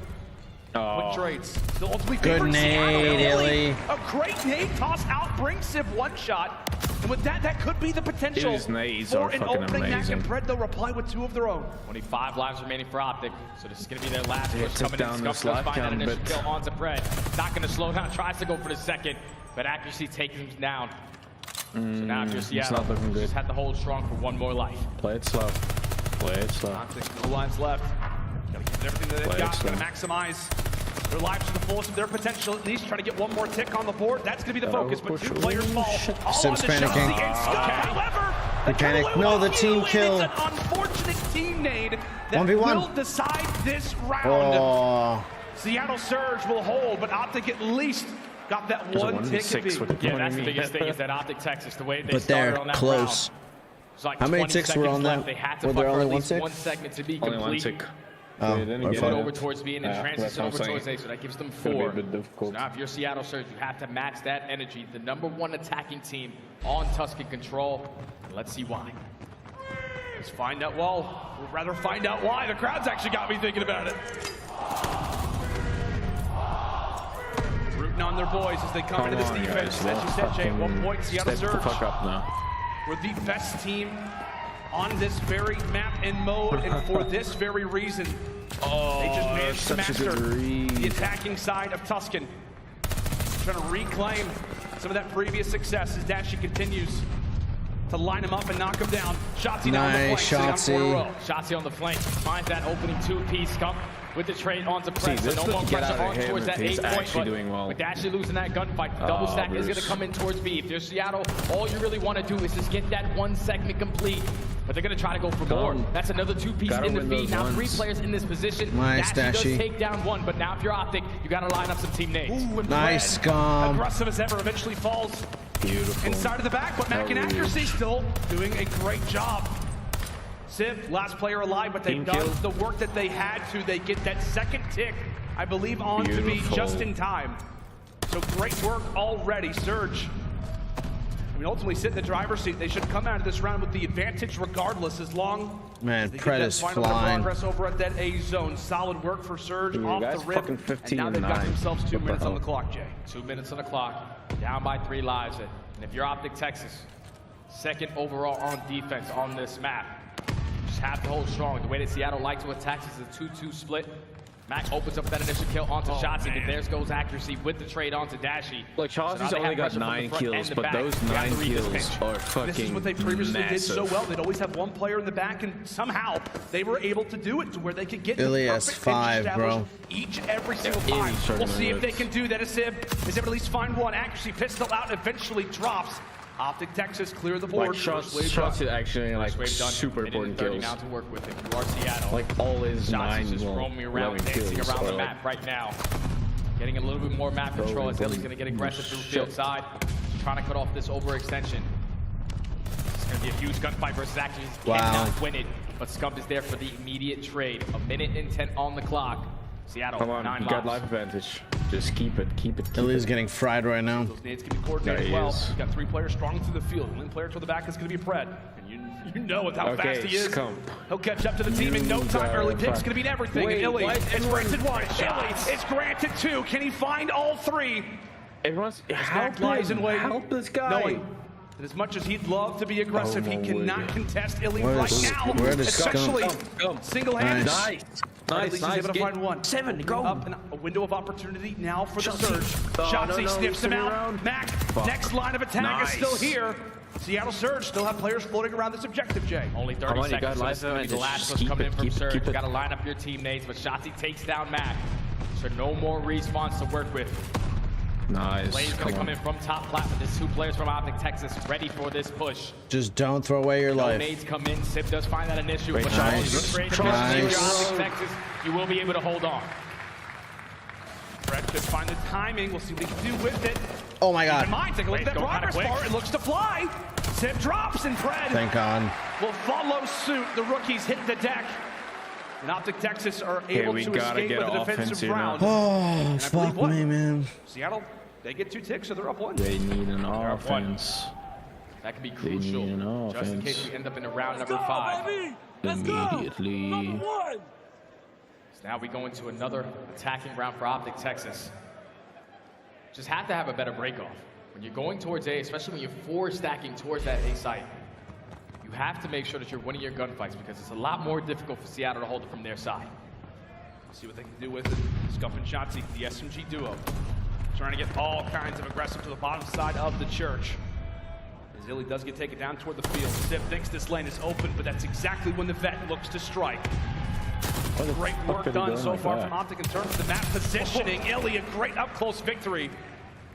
Quick trades. Still ultimately good nade, Illy. A great nade toss out brings Civ 1 shot. And with that, that could be the potential His nades for are an fucking opening. Mac amazing. and Pred, they'll reply with 2 of their own. 25 lives remaining for Optic, so this is going to be their last push coming down in. this Scump does life find that count, initial but- kill onto Pred. Not going to slow down, tries to go for the second, but accuracy takes him down. So now if you're Seattle, not looking good. just had to hold strong for 1 more life. Play it slow. Play it slow. Optic, no lives left. Gotta give it everything that they've got. Gotta maximize their lives to the fullest of their potential. At least try to get 1 more tick on the board. That's going to be the focus. But 2 players fall. All Sim's on the panicking. Shotzi and Scott. However, He panicked. No, the team kill. It's an unfortunate team nade that 1v1. will decide this round. Oh. Seattle Surge will hold, but Optic at least got that 1 tick to beat. Yeah, that's the biggest thing is that Optic Texas, the way they But started they're on that close. round. It's like How many 20 ticks were seconds on left. that? They had to Were fight there for only at 1 least tick? 1 segment to be Only 1 complete. tick. Oh, Get over towards B and then transition over saying. towards A, so that gives them It's gonna be 4. a bit difficult. So now if you're Seattle Surge, you have to match that energy. The #1 attacking team on Tuscan control. Let's see why. Let's find out. Well, we'd rather find out why. The crowd's actually got me thinking about it. Rooting on their boys as they come into this defense. As you said, Jay, at 1 point, Seattle Step Surge. the fuck up now. We're the best team on this very map and mode, and for this very reason, they just managed to master the attacking side of Tuscan. Trying to reclaim some of that previous success as Dashi continues to line him up and knock him down. Shotzi down the flank. Shotzi. Shotzi on the flank. Finds that opening 2-piece. Scump with the trade onto Pred. So no more pressure on towards that 8 point. But doing well. with Dashi losing that gunfight, the double stack is going to come in towards B. If you're Seattle, all you really want to do is just get that 1 segment complete. But they're going to try to go for more. That's another 2-piece in the B. Now 3 players in this position. Nice, Dashi does Dashi. take down 1, but now if you're Optic, you got to line up some team nades. Ooh, and Nice, Pred, Scum. aggressive as ever, eventually falls inside of the back, but Mac and Accuracy still doing a great job. Civ, last player alive, but they've done the work that they had to. They get that 2nd tick, I believe, on to be just in time. So great work already. Surge, I mean, ultimately sit in the driver's seat. They should come out of this round with the advantage regardless, as long as they get that final progress over at that A zone. Solid work for Surge off the rip. And now they've got themselves 2 minutes on the clock, Jay. 2 minutes on the clock, down by 3 lives. And if you're Optic Texas, 2nd overall on defense on this map, just have to hold strong. The way that Seattle likes to attack is a 2-2 split. Mac opens up that initial kill onto Shotzi, and there goes accuracy with the trade onto Dashi. Like, Shotzi's only got 9 kills, but those 9 kills are fucking This is what they previously massive. did so well. They'd always have 1 player in the back, and somehow they were able to do it to where they could get Illy the has perfect 5, pinch bro. established each and every single time. We'll see if they can do that. As Civ is able to at least find 1. Accuracy pistol out, eventually drops. Optic Texas clear the board. Like, shots is actually like super important kills. Now to work with if you are Seattle. Like all his 9 just roaming around, dancing around the map right now. Getting a little bit more map control as Illy's going to get aggressive through field side. Trying to cut off this overextension. It's going to be a huge gunfight versus Accuracy. Cannot win it, but Scump is there for the immediate trade. 1 minute and 10 on the clock. Seattle, Come on, 9 you got lives. life advantage. Just keep it. Illy's getting fried right now. Those nades can be coordinated well. You've got 3 players strong through the field. The only player to the back is going to be Pred. And you know with how fast he is. He'll catch up to the team in no time. Early pick's going to beat everything. And Illy is granted 1. Illy is granted 2. Can he find all 3? Everyone's help this guy. Knowing that as much as he'd love to be aggressive, he cannot contest Illy right now. Especially single-handed. Nice. He's able to find one. 7, go. Up a window of opportunity now for the surge. Shotzzy sniffs him out. Mac, next line of attack is still here. Seattle Surge still have players floating around this objective, Jay. Only 30 seconds, so this is going to be the last one's coming in from Surge. You got to line up your teammates, but Shotzzy takes down Mac. So no more respawns to work with. Nice. Blaze going to come in from top plat, but there's 2 players from Optic Texas ready for this push. Just don't throw away your life. Nades come in. Sip does find that an issue. But Nice. Optic Texas, you will be able to hold on. Brett should find the timing. We'll see what he can do with it. Oh my God. Keep in mind, take a look at that progress bar. It looks to fly. Sip drops and Fred Thank God. will follow suit. The rookies hit the deck. And Optic Texas are able to escape with a defensive round. Oh, fuck me, man. Seattle, they get 2 ticks, so they're up 1. They need an offense. That can be crucial, just in case we end up in a round number 5. Immediately. So now we go into another attacking round for Optic Texas. Just have to have a better break-off. When you're going towards A, especially when you're 4 stacking towards that A site, you have to make sure that you're winning your gunfights because it's a lot more difficult for Seattle to hold it from their side. See what they can do with it. Scuff and Shotzzy, the SMG duo. Trying to get all kinds of aggressive to the bottom side of the church. As Illy does get taken down toward the field. Zip thinks this lane is open, but that's exactly when the vet looks to strike. Great work done so far from Optic in terms of the map positioning. Illy, a great up-close victory.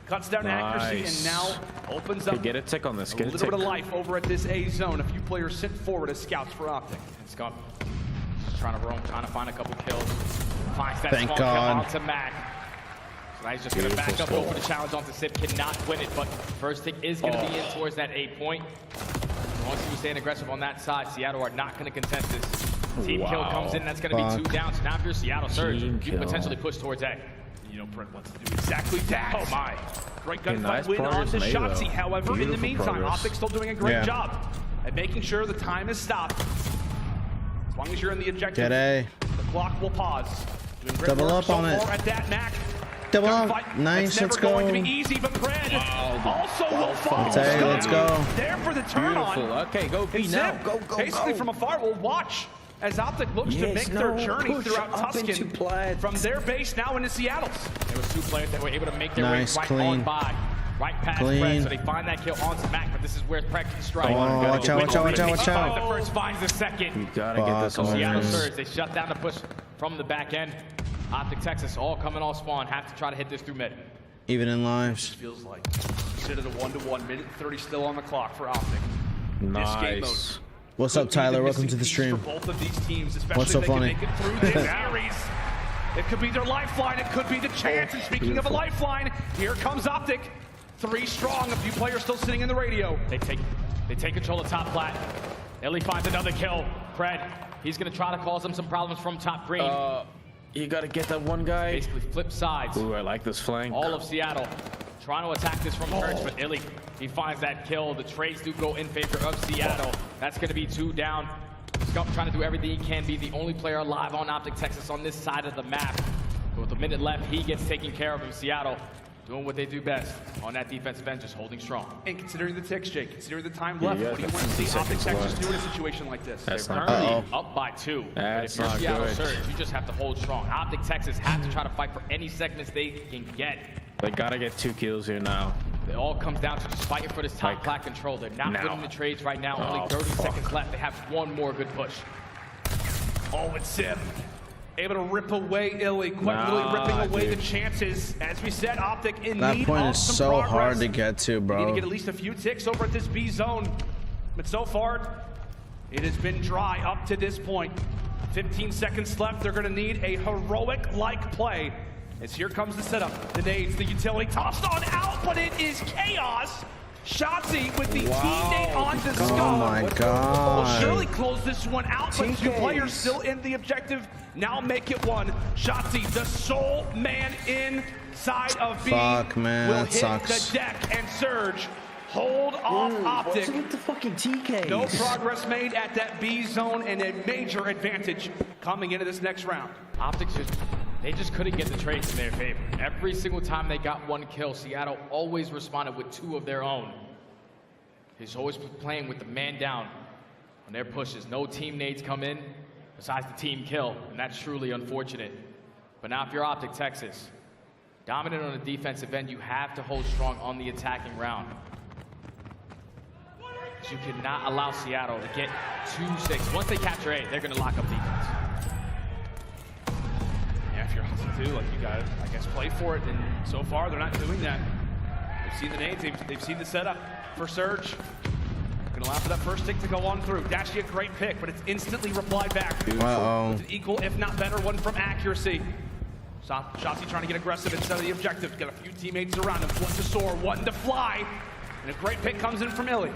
Cuts down accuracy and now opens up get a tick on this. a little bit of life over at this A zone. A few players sent forward as scouts for Optic. And Scott just trying to roam, trying to find a couple kills. Finds that Thank small God. kill onto Mac. So now he's just going to back up, go for the challenge onto Sip. Cannot win it, but first tick is going to be in towards that A point. As long as we staying aggressive on that side, Seattle are not going to contest this. Team kill comes in, that's going to be 2 down. So now if you're Seattle Surge, you can potentially push towards A. You know, Brent wants to do exactly that. Oh my. Great gunfight win on the Shotzzy. However, in the meantime, Optic still doing a great job at making sure the time is stopped. As long as you're in the objective, the clock will pause. Double up on it. At that, Mac. Double up. Nice, let's go. Going to be easy, but Fred also will fall. Let's go. There for the turn on. Okay, go B now. Go, Basically from afar, we'll watch as Optic looks to make their journey throughout Tuscan from their base now into Seattle's. There was 2 players that were able to make their way right on by, right past Fred, so they find that kill onto Mac, but this is where Fred can strike. Watch out, watch out, watch out, watch out. The first finds the second. You gotta get this on. Seattle Surge, they shut down the push from the back end. Optic Texas all coming off spawn, have to try to hit this through mid. Even in lives. Feels like considered a 1-to-1, minute 30 still on the clock for Optic. Nice. This game mode. What's up, Tyler? Welcome to the stream. For both of these teams, especially What's so if they funny? can make it through this series. It could be their lifeline. It could be the chance. And speaking of a lifeline, here comes Optic. 3 strong. A few players still sitting in the radio. They take control of top plat. Illy finds another kill. Fred, he's going to try to cause them some problems from top green. You gotta get that one guy. Basically flip sides. Ooh, I like this flank. All of Seattle trying to attack this from Church, but Illy, he finds that kill. The trades do go in favor of Seattle. That's going to be 2 down. Scump trying to do everything he can, be the only player alive on Optic Texas on this side of the map. But with a minute left, he gets taken care of in Seattle. Doing what they do best on that defensive end, just holding strong. And considering the ticks, Jake, considering the time left, what do you want to see Optic Texas do in a situation like this? They're currently up by 2. That's but if you're not Seattle good. Surge, you just have to hold strong. Optic Texas have to try to fight for any segments they can get. They gotta get 2 kills here now. It all comes down to just fighting for this top plat control. They're not winning the trades right now. Only 30 seconds left. They have 1 more good push. Oh, it's Zip. Able to rip away Illy, quite literally ripping away the chances. As we said, Optic in need of some progress. That point is so hard to get to, bro. They need to get at least a few ticks over at this B zone. But so far, it has been dry up to this point. 15 seconds left. They're going to need a heroic-like play. As here comes the setup. The nades, the utility tossed on out, but it is chaos. Shotzzy with the teammate on the skull. Oh my God. Will surely close this one out, but 2 players still in the objective. Now make it 1. Shotzzy, the sole man inside of B, Fuck, man, will that hit sucks. the deck and Surge. Hold off Optic. What's with the fucking TKs? No progress made at that B zone and a major advantage coming into this next round. Optic's just They just couldn't get the trades in their favor. Every single time they got one kill, Seattle always responded with 2 of their own. He's always playing with the man down on their pushes. No team nades come in besides the team kill, and that's truly unfortunate. But now if you're Optic Texas, dominant on the defensive end, you have to hold strong on the attacking round. You cannot allow Seattle to get 2-6. Once they capture A, they're going to lock up defense. Yeah, if you're Hustle too, like you got to, I guess, play for it. And so far, they're not doing that. They've seen the nades. They've seen the setup for Surge. Going to allow for that first tick to go on through. Dashy, a great pick, but it's instantly replied back. Uh-oh. It's an equal, if not better, one from accuracy. Shotzi trying to get aggressive instead of the objective. Got a few teammates around him. One to soar, one to fly. And a great pick comes in from Illy.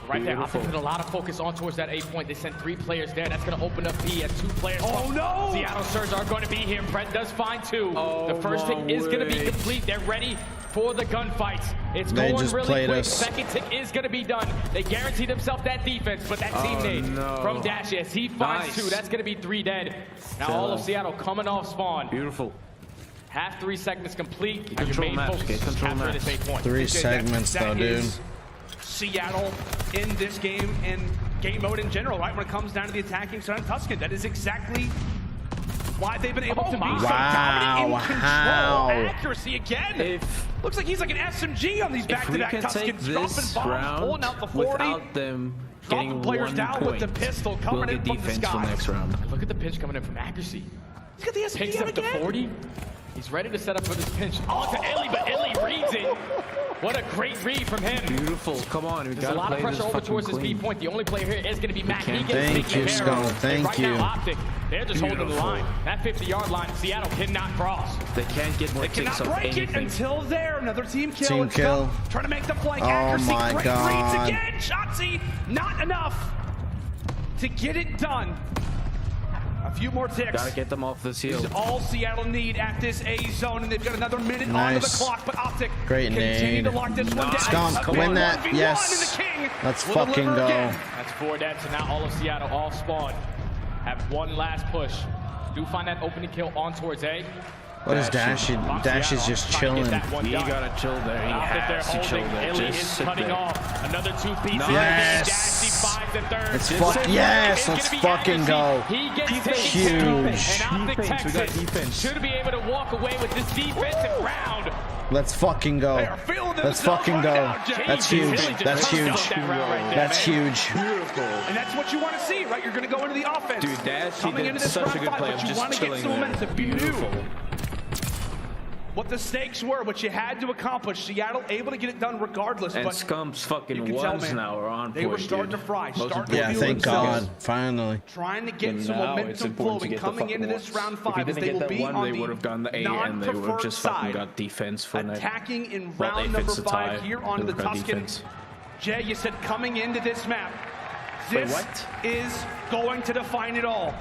Right there, Optic put a lot of focus on towards that A point. They sent 3 players there. That's going to open up B as 2 players. Oh, no! Seattle Surge are going to be here. Brent does find 2. The first tick is going to be complete. They're ready for the gunfights. It's going really quick. Second tick is going to be done. They guarantee themselves that defense, but that team nade from Dash, as he finds 2, that's going to be 3 dead. Now all of Seattle coming off spawn. Beautiful. Half 3 segments complete. Control maps, control maps. 3 segments though, dude. Seattle in this game and game mode in general, right? When it comes down to the attacking side of Tuscan, that is exactly why they've been able to be so dominant in control. Accuracy again. Looks like he's like an SMG on these back-to-back Tuscans, dropping bombs, pulling out the 40. Without them getting players 1 down point, with the pistol coming in from the sky. next round. Look at the pinch coming in from accuracy. He's got the SMG Picks up the 40. He's ready to set up for this pinch. On to Illy, but Illy reads it. What a great read from him. Beautiful. Come on. There's a lot of pressure over towards this B point. The only player here is going to be Mac. Thank you, Scott. Thank you. Now, Optic, they're just holding the line. That 50-yard line, Seattle cannot cross. They can't get more ticks of anything. They cannot break it until there. Another team kill. Team kill. Trying to make the flank. Oh Accuracy. my Great God. reads again. Shotzi, not enough to get it done. A few more ticks. Gotta get them off this hill. This is all Seattle need at this A zone, and they've got another minute onto the clock. But Optic continue to lock this one down. Scump, win that. Yes. Let's fucking go. That's 4 dead, so now all of Seattle off spawn. Have 1 last push. Do find that opening kill on towards A. What is Dash? Dash is just chilling. You gotta chill there. He has to chill there. Just sit cutting there. off another 2 pieces. Yes. Let's fucking go. Huge. And Optic Texas should be able to walk away with this defensive round. Let's fucking go. Let's fucking go. That's huge. That's huge. That's huge. And that's what you want to see, right? You're going to go into the offense. Dude, Dash, coming into this such a good play. but you want to get some momentum. You knew what the stakes were, what you had to accomplish. Seattle able to get it done regardless. And but Scump's fucking you can tell, ones man, now are on point. They were starting to fry. Starting to feel thank themselves. God. Finally. Trying to get some momentum flowing coming into this round 5 as they will be on they would have gone the A and they would have just fucking got defense for that. Attacking in round number 5 here onto the Tuscan. Jay, you said coming into this map, this is going to define it all.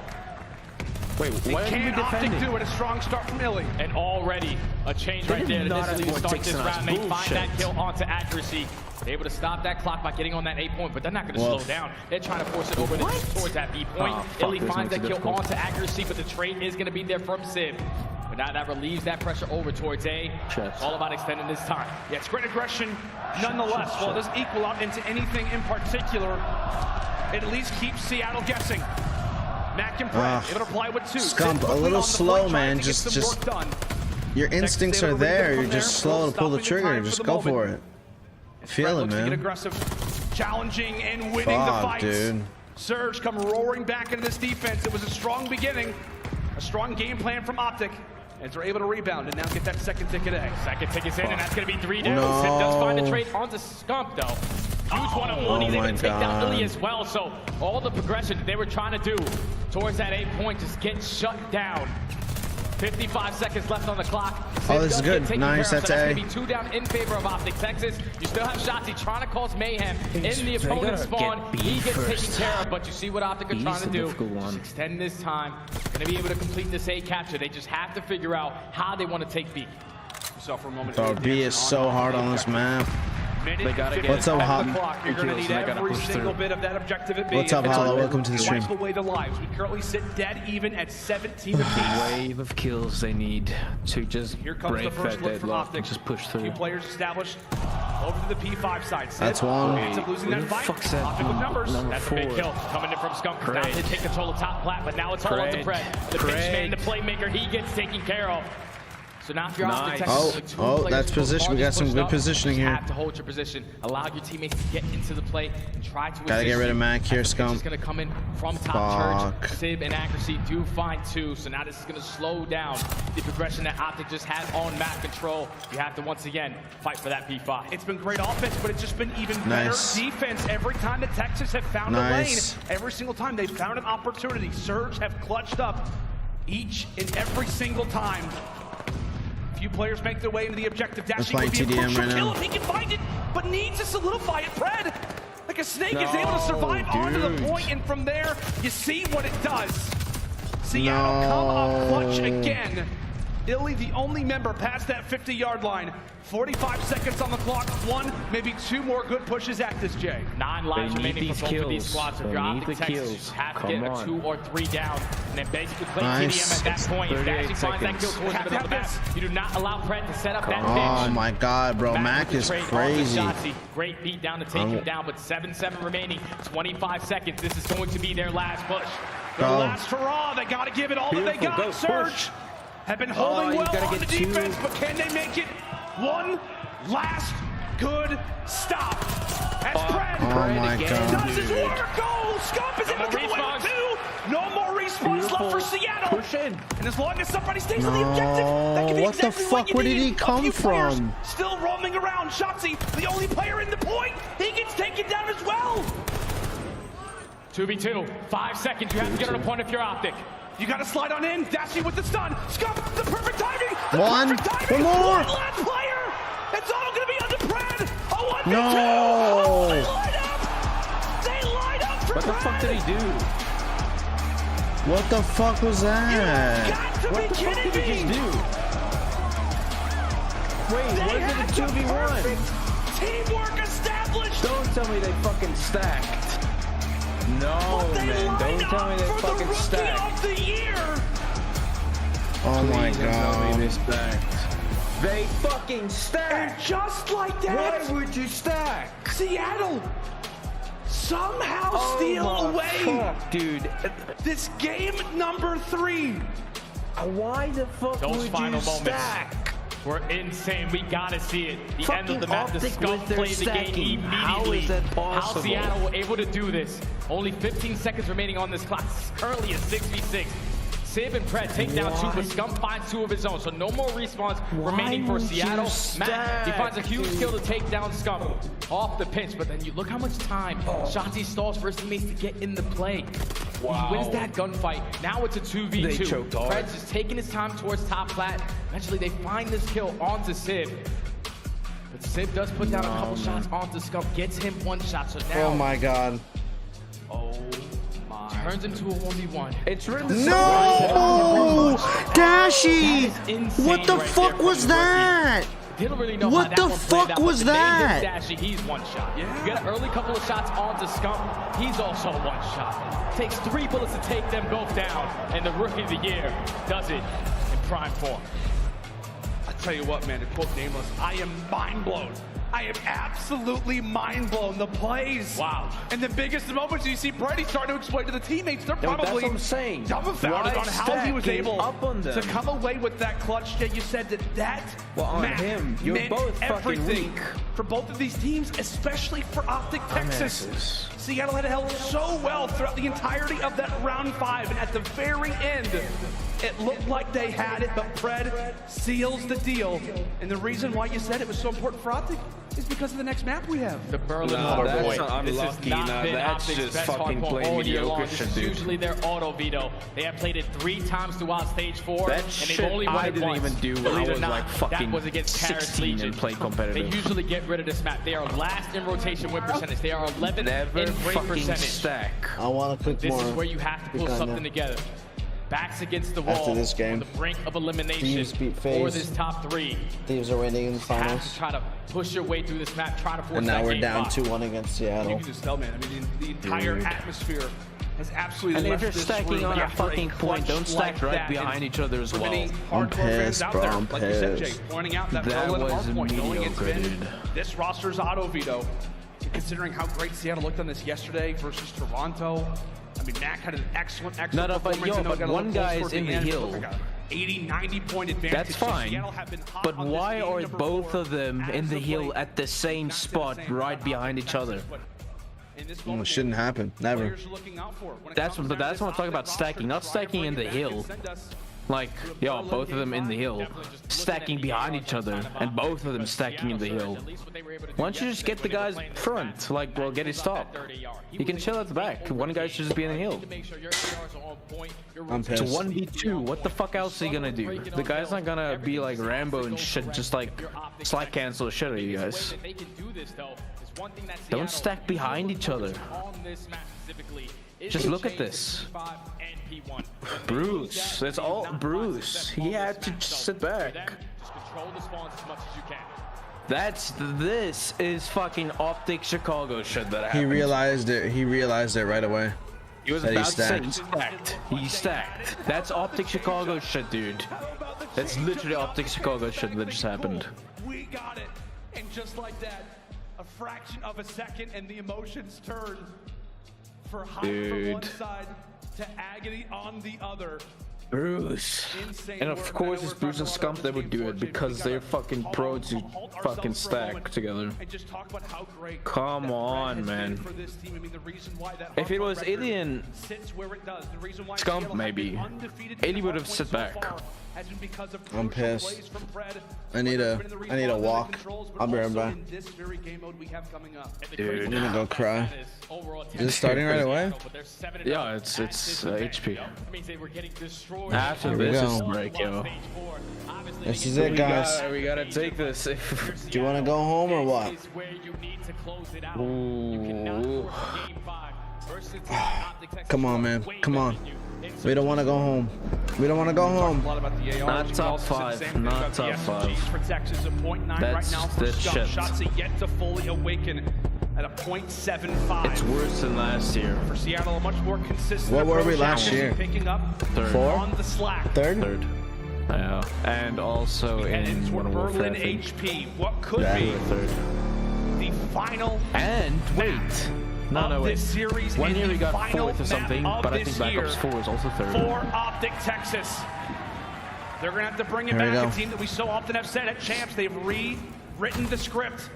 Wait, why are you defending? Optic do it, a strong start from Illy. And already a change right there. This is start this round. They find that kill onto accuracy. They're able to stop that clock by getting on that A point, but they're not going to slow down. They're trying to force it over towards that B point. Illy finds that kill onto accuracy, but the trade is going to be there from Civ. But now that relieves that pressure over towards A. It's all about extending this time. Yeah, it's great aggression nonetheless. Well, it doesn't equal out into anything in particular. It at least keeps Seattle guessing. Mac and Brett able to apply with 2. Scump, a little slow, man. Just your instincts are there. You're just slow to pull the trigger. Just go for it. Feel it, man. Get aggressive, challenging and winning the fights. Dude. Surge come roaring back into this defense. It was a strong beginning, a strong game plan from Optic. As they're able to rebound and now get that second ticket A. Second ticket's in, and that's going to be 3 down. Sid does find the trade onto Scump, though. Huge one-on-one. He's able to take down Illy as well. So all the progression that they were trying to do towards that A point just gets shut down. 55 seconds left on the clock. Oh, this is good. Nice, that's A. That's going to be 2 down in favor of Optic Texas. You still have Shotzi trying to cause mayhem in the opponent's spawn. He gets taken care of, but you see what Optic are trying to do. Just extend this time. Going to be able to complete this A capture. They just have to figure out how they want to take B. So for a moment, B is so hard on this map. They gotta get What's up, Hop? You're going to need every single bit of that objective at B. What's up, Hollow? Welcome to the stream. Wipe away the lives. We currently sit dead even at 17 apiece. Wave of kills they need to just Here comes break the first that look for deadlock Optic. and just push Few through. players established over to the P5 side. That's one. Ends up losing that fight. Fuck's that Optic with numbers. That's a big kill coming in from Skunk. Now they take control of top plat, but now it's all up to Pred. The pitch man, the playmaker, he gets taken care of. So now if you're Optic Texas, that's position. We got some good positioning here. You have to hold your position, allow your teammates to get into the play, and try to Gotta get rid of Mac here, Scum. He's going to come in from top church. Sib and Accuracy do find two, so now this is going to slow down the progression that Optic just had on map control. You have to once again fight for that P5. It's been great offense, but it's just been even better defense every time that Texas have found a lane. Every single time they've found an opportunity. Surge have clutched up each and every single time. Few players make their way into the objective. Dashing would be a crucial kill if he can find it, but needs to solidify it. Pred, like a snake, is able to survive onto the point, and from there, you see what it does. Seattle come up clutch again. Illy, the only member past that 50-yard line. 45 seconds on the clock. One, maybe two more good pushes at this, Jay. 9 lives remaining for both of these squads. If you're Optic Texas, have to get a 2 or 3 down, and then basically play TDM at that point. If Dashing finds that kill towards the middle of the map, you do not allow Pred to set up that pitch. Oh my God, bro, Mac is crazy. Great beat down to take him down, but 7-7 remaining. 25 seconds. This is going to be their last push. Their last hurrah. They got to give it all that they got. Surge have been holding well on the defense, but can they make it one last good stop? That's Pred. Oh my God. Does his work. Go! Scump is able to come away with 2. No more respawns left for Seattle. Push in. And as long as somebody stays on the objective, that can be What the exactly fuck? what you Where did need. he come from? Still roaming around. Shotzzy, the only player in the point. He gets taken down as well. 2v2. 5 seconds. You have to get on a point if you're Optic. You got to slide on in. Dashing with the stun. Scump, the perfect timing. One more. One last player. It's all going to be under Pred. A 1v2. No. Oh, they light up. They light up for What the fuck did he do? What the fuck was that? You got to What be the fuck kidding did he me. just do? Wait, They was had it a 2v1? teamwork established. Don't tell me they fucking stacked. No, man, don't tell me they fucking stacked. Of the year. Oh my Please don't tell me God. they stacked. They fucking stacked. And just like that, Why would you stack? Seattle somehow steal away Fuck, dude. this game number 3. Why the fuck Those would final you moments stack? were insane. We gotta see it. The Fucking end of the map. The Optic Skunk with their played the game stacking. immediately. How is that How possible? Seattle were able to do this. Only 15 seconds remaining on this clock. This is currently a 6v6. Sib and Pred take down 2, but Scum finds 2 of his own. So no more respawns remaining for Seattle. Matt, he finds a huge kill to take down Scum off the pinch, but then you look how much time Shotzzy stalls for his teammates to get in the play. Wow. He wins that gunfight. Now it's a 2v2. They choked hard. Pred's just taking his time towards top plat. Eventually they find this kill onto Sib. But Sib does put down a couple shots onto Scum, gets him 1 shot. So now Oh my God. turns into a 1v1. It's written No! Dashy! That is insane What the right fuck there was from the rookie. that? Didn't really know What how that the one played fuck out, but was the main that? hits Dashy, he's 1 shot. You get an early couple of shots onto Skunk, he's also 1 shot. Takes 3 bullets to take them both down, and the Rookie of the Year does it in prime form. I tell you what, man, to quote Nameless, I am mind blown. I am absolutely mind blown. The plays. Wow. And the biggest moments you see Brady starting to explain to the teammates, they're That's probably what I'm saying. dumbfounded Why on how he was stacking able up on them? to come away with that clutch. Jay, you said that Well, on map him, you're meant both fucking everything weak. for both of these teams, especially for Optic Texas. Seattle had held so well throughout the entirety of that round 5, and at the very end, it looked like they had it, but Pred seals the deal. And the reason why you said it was so important for Optic is because of the next map we have. The Berlin No, that's Hardpoint. not This has unlucky. not No, been that's Optic's just best fucking hardpoint plain all year long. mediocre This is shit, dude. usually their auto veto. They have played it 3 times throughout stage 4, That and shit they've only won I it didn't once. even do when Believe I it or was not, like fucking that was against Paris 16 Legion. and play competitive. They usually get rid of this map. They are last in rotation win percentage. They are 11th Never in break fucking percentage. stack. I want to click This more. is where you have to pull Kinda. something together. backs against the wall. After this game, on the brink of elimination Thieves beat FaZe. for this top 3. Thieves are winning in the Have finals. to try to push your way through this map, try to force And now that we're game down 5. 2-1 against Seattle. You can just tell, man. I mean, the entire atmosphere has absolutely And if left you're this stacking room on a after fucking point, don't stack like right that. behind each other as For well. many I'm hardcore fans pissed, out bro. there, I'm like you said, Jay, pissed. pointing out that That Berlin was hardpoint going mediocre, into dude. this roster's auto veto. Considering how great Seattle looked on this yesterday versus Toronto. I mean, Mac had an excellent No, performance. but I know it got a one little guy close is in toward the end, but hill. like a 80, 90-point advantage. That's So fine. Seattle have been hot But on this why game are number both 4 of them in the hill at the same spot, right behind each other? It shouldn't happen. Never. That's what I'm talking about, stacking, not stacking in the hill. Like, yo, both of them in the hill, stacking behind each other, and both of them stacking in the hill. Why don't you just get the guys front? Like, well, get his stop. You can chill at the back. One guy should just be in the hill. I'm pissed. It's 1v2. What the fuck else are you gonna do? The guy's not gonna be like Rambo and shit, just like slack cancel the shit out of you guys. Don't stack behind each other. Just look at this. Bruce. It's all Bruce. He had to sit back. This is fucking Optic Chicago shit that happened. He realized it. He realized it right away. He was that about he to say stacked. he stacked. He stacked. That's Optic Chicago shit, dude. That's literally Optic Chicago shit that just happened. We got it. And just like that, a fraction of a second and the emotions turn for hype from one side to agony on the other. Bruce. And of course it's Bruce and Scump that would do it because they're fucking pros to fucking stack together. Come on, man. If it was Alien Scump, maybe Alien would have sit back. I'm pissed. I need a walk. I'll be right back. Dude, I'm gonna go cry. Is it starting right away? Yeah, it's HP. After Here we this go. is break, yo. This is it, guys. We gotta take this. Do you want to go home or what? Ooh. Come on, man. Come on. We don't want to go home. We don't want to go home. Not top 5. Not top 5. For Texas, a 0.9 right now for Scump. Shots are yet to fully awaken at a 0.75. It's worse than last year. For Seattle, a much more consistent What were we approach. last year? Picking up Third. on the slack. Third? Yeah. And also in Toward Modern Warfare, Berlin I think. HP. What could Yeah. be Third. the final And wait. No, wait. this series. One and year the we got final 4th or something, map of but I think this Black year Ops 4 was also 3rd. For Optic Texas. They're going to have to bring it Here we back. go. A team that we so often have said at Champs, they've rewritten the script.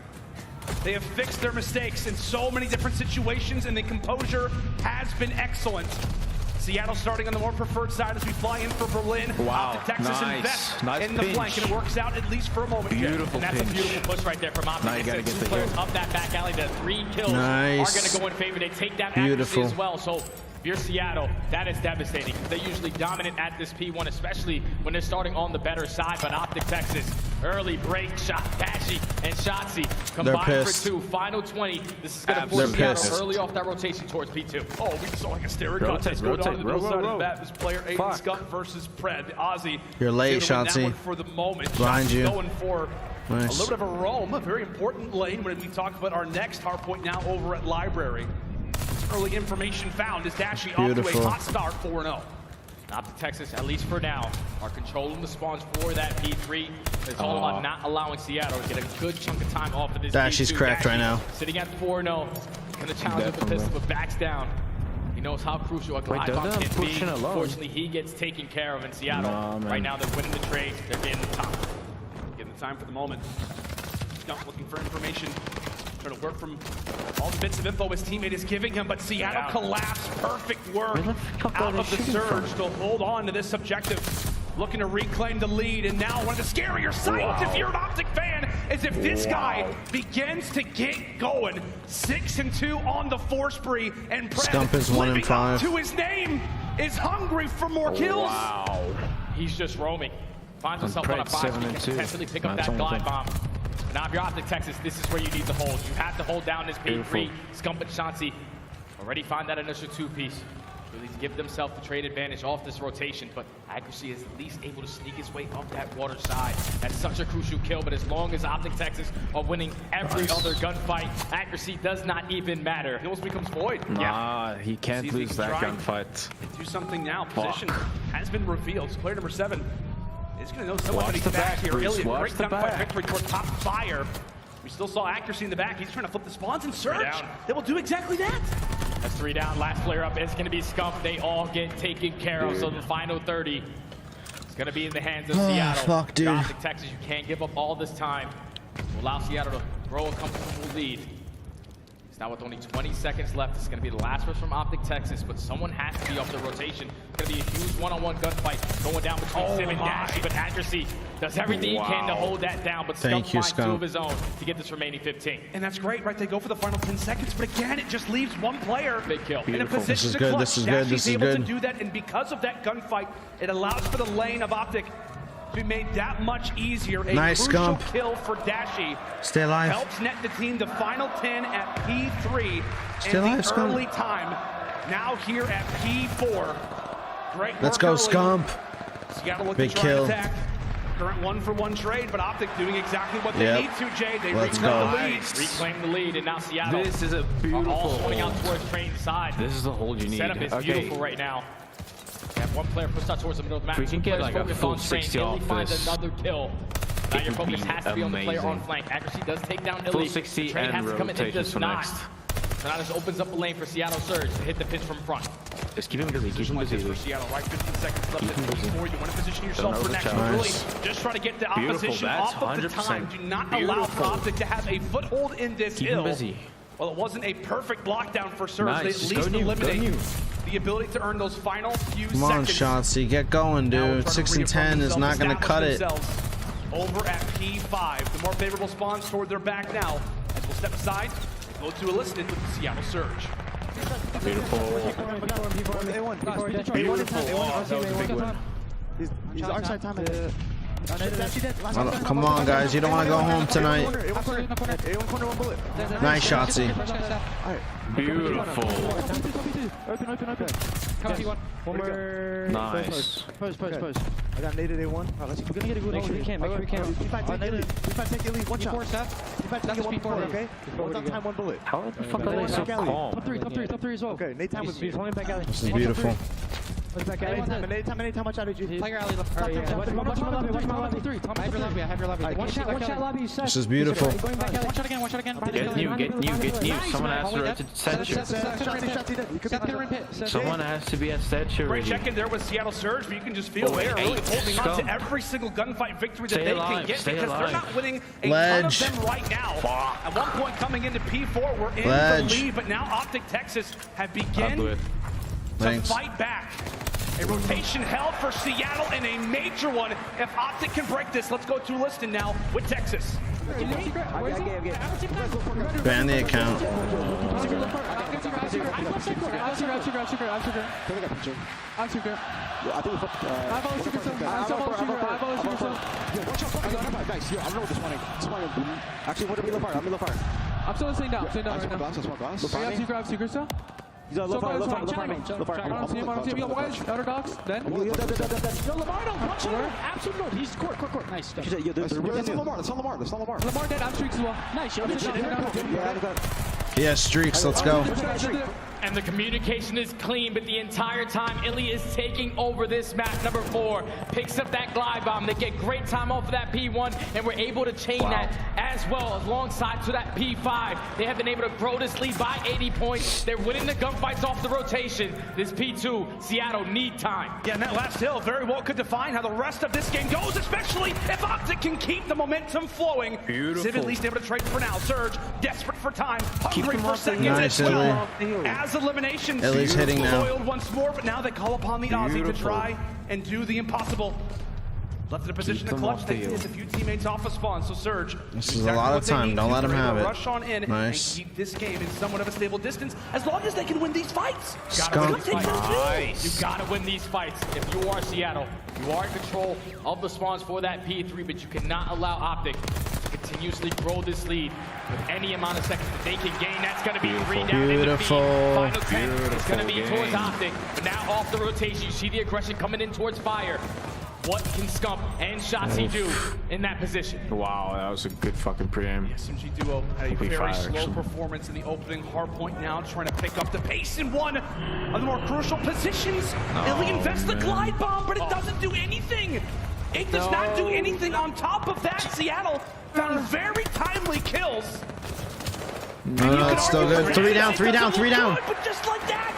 They have fixed their mistakes in so many different situations, and the composure has been excellent. Seattle starting on the more preferred side as we fly in for Berlin. Wow, Optic Texas nice. invest Nice in the pinch. flank, and it works out at least for a moment. Beautiful And that's a pinch. beautiful push right there from Optic. Now you gotta It's get the two players hill. up that back alley. The 3 kills Nice. are going to go in favor. They take that Beautiful. accuracy as well. So if you're Seattle, that is devastating. They're usually dominant at this P1, especially when they're starting on the better side. But Optic Texas, early break shot, Dashy and Shotzi combined pissed. for 2. Final 20. This is going to They're force Seattle pissed. early off that rotation towards P2. Oh, we saw like a stereo Rotate, contest going on rotate, in the middle row, side row, of the map. This player, Aiden Fuck. Scump versus Pred. Ozzy. You're late, is able to win that Shotzi. one for the moment. Behind Shotzi you. Going for Nice. a little bit of a roam, a very important lane when we talk about our next hard point now over at Library. Early information found is Dashy off to Beautiful. a hot start 4-0. Optic Texas, at least for now, are controlling the spawns for that P3. It's all about not allowing Seattle to get a good chunk of time off of this Dashy's P2. cracked right now. Sitting at 4-0. Going to challenge with the pistol, but backs down. He knows how crucial a glide bomb they're can be. pushing alone. Unfortunately, he gets taken care of in Seattle. Nah, man. Right now, they're winning the trade. They're getting the top. Getting the time for the moment. Scump looking for information. Trying to work from all the bits of info his teammate is giving him, but Seattle collapsed. Perfect work Where the fuck are out they of the shooting surge from? to hold on to this objective. Looking to reclaim the lead, and now one of the scarier sights if you're an Optic fan is if this guy begins to get going. 6-2 on the 4 spree, and Scump Pred is 1 and living up 5. to his name is hungry for more kills. Wow. He's just roaming. Finds himself on a Pred 5. He can 7-2. potentially pick up That's that the only glide bomb. Now, if you're Optic Texas, this is where you need to hold. You have to hold down this P3. Beautiful. Scump and Shotzi already find that initial 2-piece. to at least give themselves the trade advantage off this rotation, but Accuracy is at least able to sneak his way up that water side. That's such a crucial kill, but as long as Optic Texas are winning every other gunfight, Accuracy does not even matter. It almost becomes void. Nah, he can't lose that gunfight. Do something now. Position has been revealed. So player number 7 is going to know someone to back here. Ilian, great gunfight victory towards top fire. We still saw Accuracy in the back. He's trying to flip the spawns and Surge. They will do exactly that. That's 3 down. Last player up is going to be Scump. They all get taken care of. So the final 30 is going to be in the hands of Seattle. Fuck, dude. Optic Texas, you can't give up all this time to allow Seattle to grow a comfortable lead. It's now with only 20 seconds left. It's going to be the last rush from Optic Texas, but someone has to be off the rotation. It's going to be a huge one-on-one gunfight going down between Sim and Dashy, but Accuracy does everything he can to hold that down, but Scump finds 2 of his own to get this remaining 15. And that's great, right? They go for the final 10 seconds, but again, it just leaves one player big kill. in a position to clutch. This is good. This is able good. to do that, and because of that gunfight, it allows for the lane of Optic to be made that much easier. A nice crucial Scump. kill for Dashy. Stay alive. Helps net the team the final 10 at P3 Stay and alive, the Scump. early time. Now here at P4. Great Let's work go, early. Scump. Seattle looking Big to try and kill. attack. Current 1-for-1 trade, but Optic doing exactly what they need to, Jay. They Let's reclaim go. the lead. Reclaim the lead, and now Seattle This is a are beautiful all swinging out hold. towards train side. This is the hold you need. Setup is beautiful right now. We have one player pushed out towards the middle of the map. We can get like a focused full on train. 60 Illy off finds this. another kill. Now your It would focus be has to be on the player on amazing. flank. Accuracy does take down Full Illy. 60 The train and has to come in. It rotations does for not. next. So now this opens up a lane for Seattle Surge to hit the pitch from front. Just keep him busy. Keep him busy. For Seattle, right? 15 seconds left at P4. You want to position yourself Don't for next. overchallenge. Really, just try to get the Beautiful. opposition That's off of the 100% time. Do not allow for Optic to have a foothold in this Keep hill. him busy. Well, it wasn't a perfect lockdown for Surge. Nice. They Just at least go new, eliminate the ability to earn those final few Come on, seconds. Shotzi. Get going, Now dude. trying to 6 and 10 is reaffirm not going to cut it. themselves Over at P5. The more favorable spawns toward their back now. As we'll step aside, go to Elicited with the Seattle Surge. Beautiful. He's our side time. Come on, guys. You don't want to go home tonight. Nice, Shotzi. Beautiful. Open. Come T1. One more. Nice. Post. I got naded A1. Alright, let's see. We're gonna get a good hold. Make sure we can. P5 take elite. One shot. P5 take one before, okay? One on time, one bullet. How the fuck are they so calm? Top three as well. Okay, nade time with me. This is beautiful. Nade time, watch out, AG. Play your alley left. Watch my lobby. I have your lobby. One shot lobby. This is beautiful. One shot again. Get new. Someone has to rotate statue. Someone has to be at statue Great ready. check in there with Seattle Surge, but you can just feel they are really holding on to every single gunfight victory that they can get because they're not winning a ton of them right now. At one point coming into P4, we're in the lead, but now Optic Texas have begun to fight back. A rotation held for Seattle and a major one. If Optic can break this, let's go to Liston now with Texas. Ban the account. I'm still staying down right now. I have secret still. He's on low fire. I don't see him. Yo, boys, outer dogs. Then. Yo, Lamardo, punch it. Absolute no. He's court. Nice stuff. That's on Lamar. Lamar dead. I'm streaks as well. Nice. He has streaks. Let's go. And the communication is clean, but the entire time, Illy is taking over this map. Number 4 picks up that glide bomb. They get great time off of that P1, and we're able to chain that as well alongside to that P5. They have been able to grow this lead by 80 points. They're winning the gunfights off the rotation. This P2, Seattle need time. Yeah, and that last hill very well could define how the rest of this game goes, especially if Optic can keep the momentum flowing. Beautiful. Civ at least able to trade for now. Surge, desperate for time, Keep hungry them for off the seconds Nice, as well. Illy. As eliminations, Illy's hitting now. foiled once more, but now they call upon the Aussie to try and do the impossible. Left in a position to clutch. They hit a few teammates off of spawn, so Surge. This is a lot of time. Don't let him have it. Rush on in Nice. and keep this game in somewhat of a stable distance as long as they can win these fights. Scump. You gotta win these fights. If you are Seattle, you are in control of the spawns for that P3, but you cannot allow Optic to continuously grow this lead with any amount of seconds that they can gain. That's going to be 3 down Beautiful. in the feed. Final 10 is going to be towards Optic. But now off the rotation, you see the aggression coming in towards Fire. What can Scump and Shotzi do in that position? Wow, that was a good fucking pre-aim. The SMG duo had a very slow performance in the opening. Hardpoint now trying to pick up the pace in one of the more crucial positions. Illy invests the glide bomb, but it doesn't do anything. It does not do anything on top of that. Seattle found very timely kills. No, it's still good. 3 down, 3 down, 3 down. But just like that,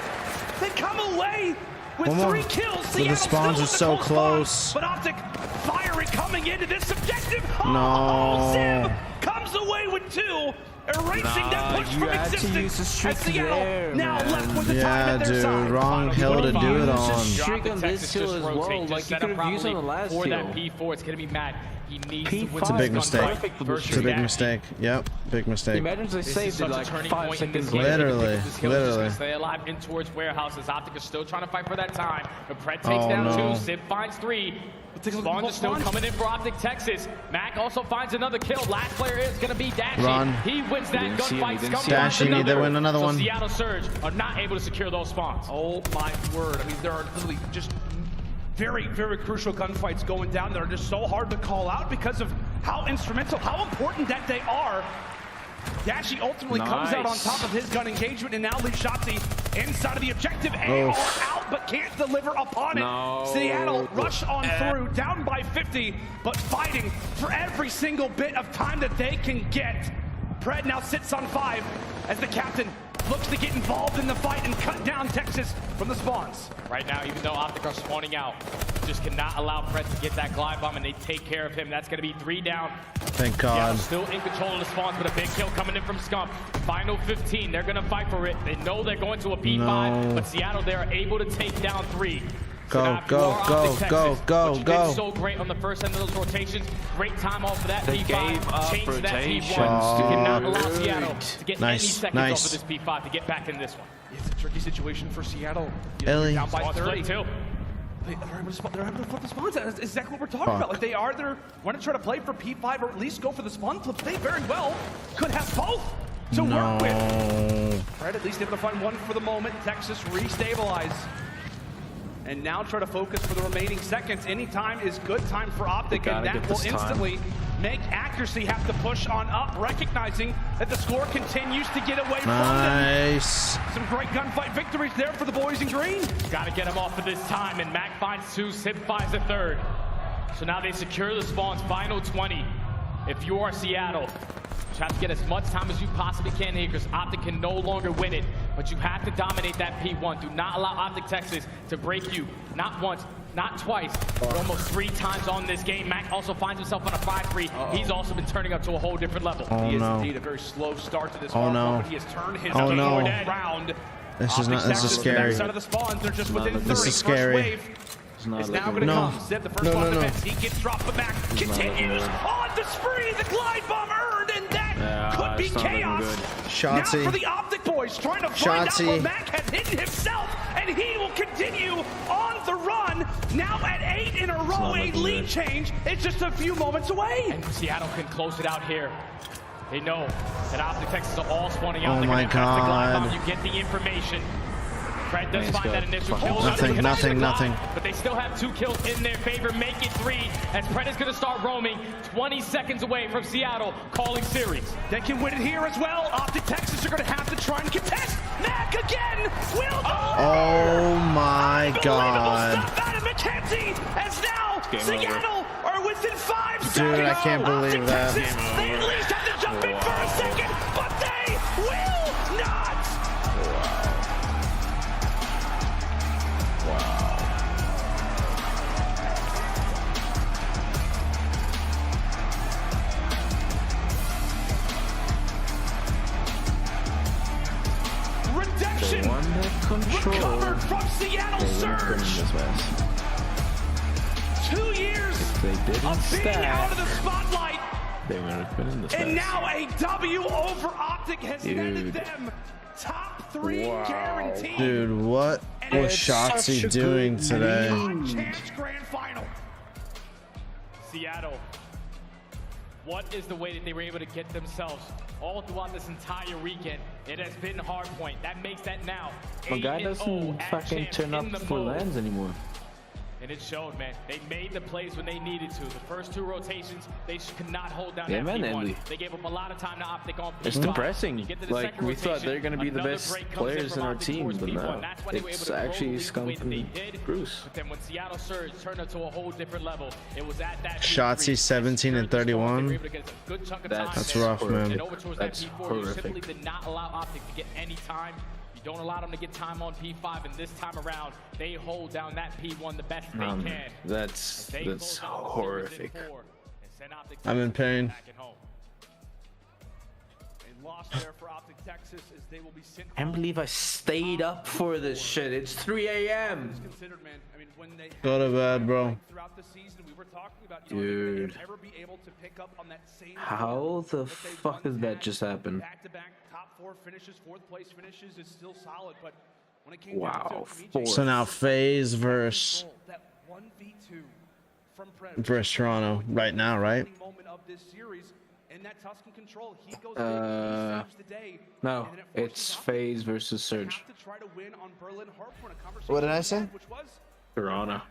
they come away with One more. 3 kills. But the spawns are so close. But Optic firing coming into this objective. No. Sim comes away with 2, erasing that push from existence. As Seattle now left with the time at their side. Dude, wrong hill to do it on. Streak on this hill as well. Like you could have used on the last hill. For that P4, it's gonna be mad. He needs to win. It's a big mistake. It's a big mistake. Yep, big mistake. Imagine they saved it like 5 seconds later. Literally. Stay alive in towards warehouses. Optic is still trying to fight for that time. But Pred takes down 2. Sib finds 3. Spawns are still coming in for Optic Texas. Mac also finds another kill. Last player is going to be Dashy. Run. He wins that gunfight. Dashy need to win another one. Seattle Surge are not able to secure those spawns. Oh my word. I mean, there are literally just very, very crucial gunfights going down that are just so hard to call out because of how instrumental, how important that they are. Dashy ultimately comes out on top of his gun engagement and now leaves Shotzi inside of the objective. AR out, but can't deliver upon it. Seattle rush on through, down by 50, but fighting for every single bit of time that they can get. Pred now sits on 5 as the captain looks to get involved in the fight and cut down Texas from the spawns. Right now, even though Optic are spawning out, just cannot allow Pred to get that glide bomb, and they take care of him. That's going to be 3 down. Thank God. Yeah, still in control of the spawns, but a big kill coming in from Scump. Final 15, they're going to fight for it. They know they're going to a P5, but Seattle, they are able to take down 3. Go, go, go. So great on the first end of those rotations. Great time off of that P5. Gave up Change rotations. that You cannot allow Seattle to get any seconds off of this P5 to get back in this one. It's a tricky situation for Seattle. Ellie. Down by 30. Too. They're able to flip the spawns. That's exactly what we're talking about. Like they want to try to play for P5 or at least go for the spawn flip. They very well could have both to work with. Right, at least able to find one for the moment. Texas restabilize. And now try to focus for the remaining seconds. Any time is good time for Optic, and that will instantly make accuracy have to push on up, recognizing that the score continues to get away from them. Some great gunfight victories there for the boys in green. Got to get him off for this time, and Mac finds 2, Sib finds a 3rd. So now they secure the spawns, final 20. If you are Seattle, try to get as much time as you possibly can here because Optic can no longer win it. But you have to dominate that P1. Do not allow Optic Texas to break you. Not once, not twice, but almost 3 times on this game. Mac also finds himself on a 5-3. He's also been turning up to a whole different level. He is indeed a very slow start to this but he has turned his game around. This is scary. Side of the spawns, they're just within 30. This is scary. It's now going to come. Zip the first one defense. He gets dropped, but Mac continues on the spree. The glide bomb earned, and that could be chaos. Shotzi. Now for the Optic boys, trying to find out where Mac has hidden himself, and he will continue on the run. Now at 8 in a row, a lead change. It's just a few moments away. And Seattle can close it out here. They know that Optic Texas are all spawning out. Oh my God. You get the information. Fred does find that initial kill. Nothing. But they still have 2 kills in their favor. Make it 3 as Pred is going to start roaming 20 seconds away from Seattle calling series. They can win it here as well. Optic Texas are going to have to try and contest. Mac again will Oh my God. Stuff out of McKenzie as now Seattle are within 5 seconds. Dude, I can't believe that. Texas, they at least have to jump in for a second, but they will not. Redemption recovered from Seattle Surge. 2 years of being out of the spotlight. They would have been in this And now a W over Optic has netted them top 3 guaranteed. Dude, what was Shotzi doing today? Chance grand final. Seattle what is the way that they were able to get themselves all throughout this entire weekend? It has been Hardpoint. That makes that now. My guy doesn't fucking turn up for lands anymore. And it showed, man. They made the plays when they needed to. The first 2 rotations, they could not hold down that P1. They gave up a lot of time to Optic on P5. It's depressing. Like, we thought they're going to be the best players in our team, but now it's actually Skunk and Bruce. But then when Seattle Surge turned it to a whole different level, it was at that Shotzi 17 and 31. That's rough, man. And over towards that P4, you simply did not allow Optic to get any time. Don't allow them to get time on P5, and this time around, they hold down that P1 the best they can. That's horrific. I'm in pain. I can't believe I stayed up for this shit. It's 3 a.m. Go to bed, bro. Dude. How the fuck did that just happen? Wow. So now FaZe versus Toronto right now, right? No, it's FaZe versus Surge. What did I say? Toronto.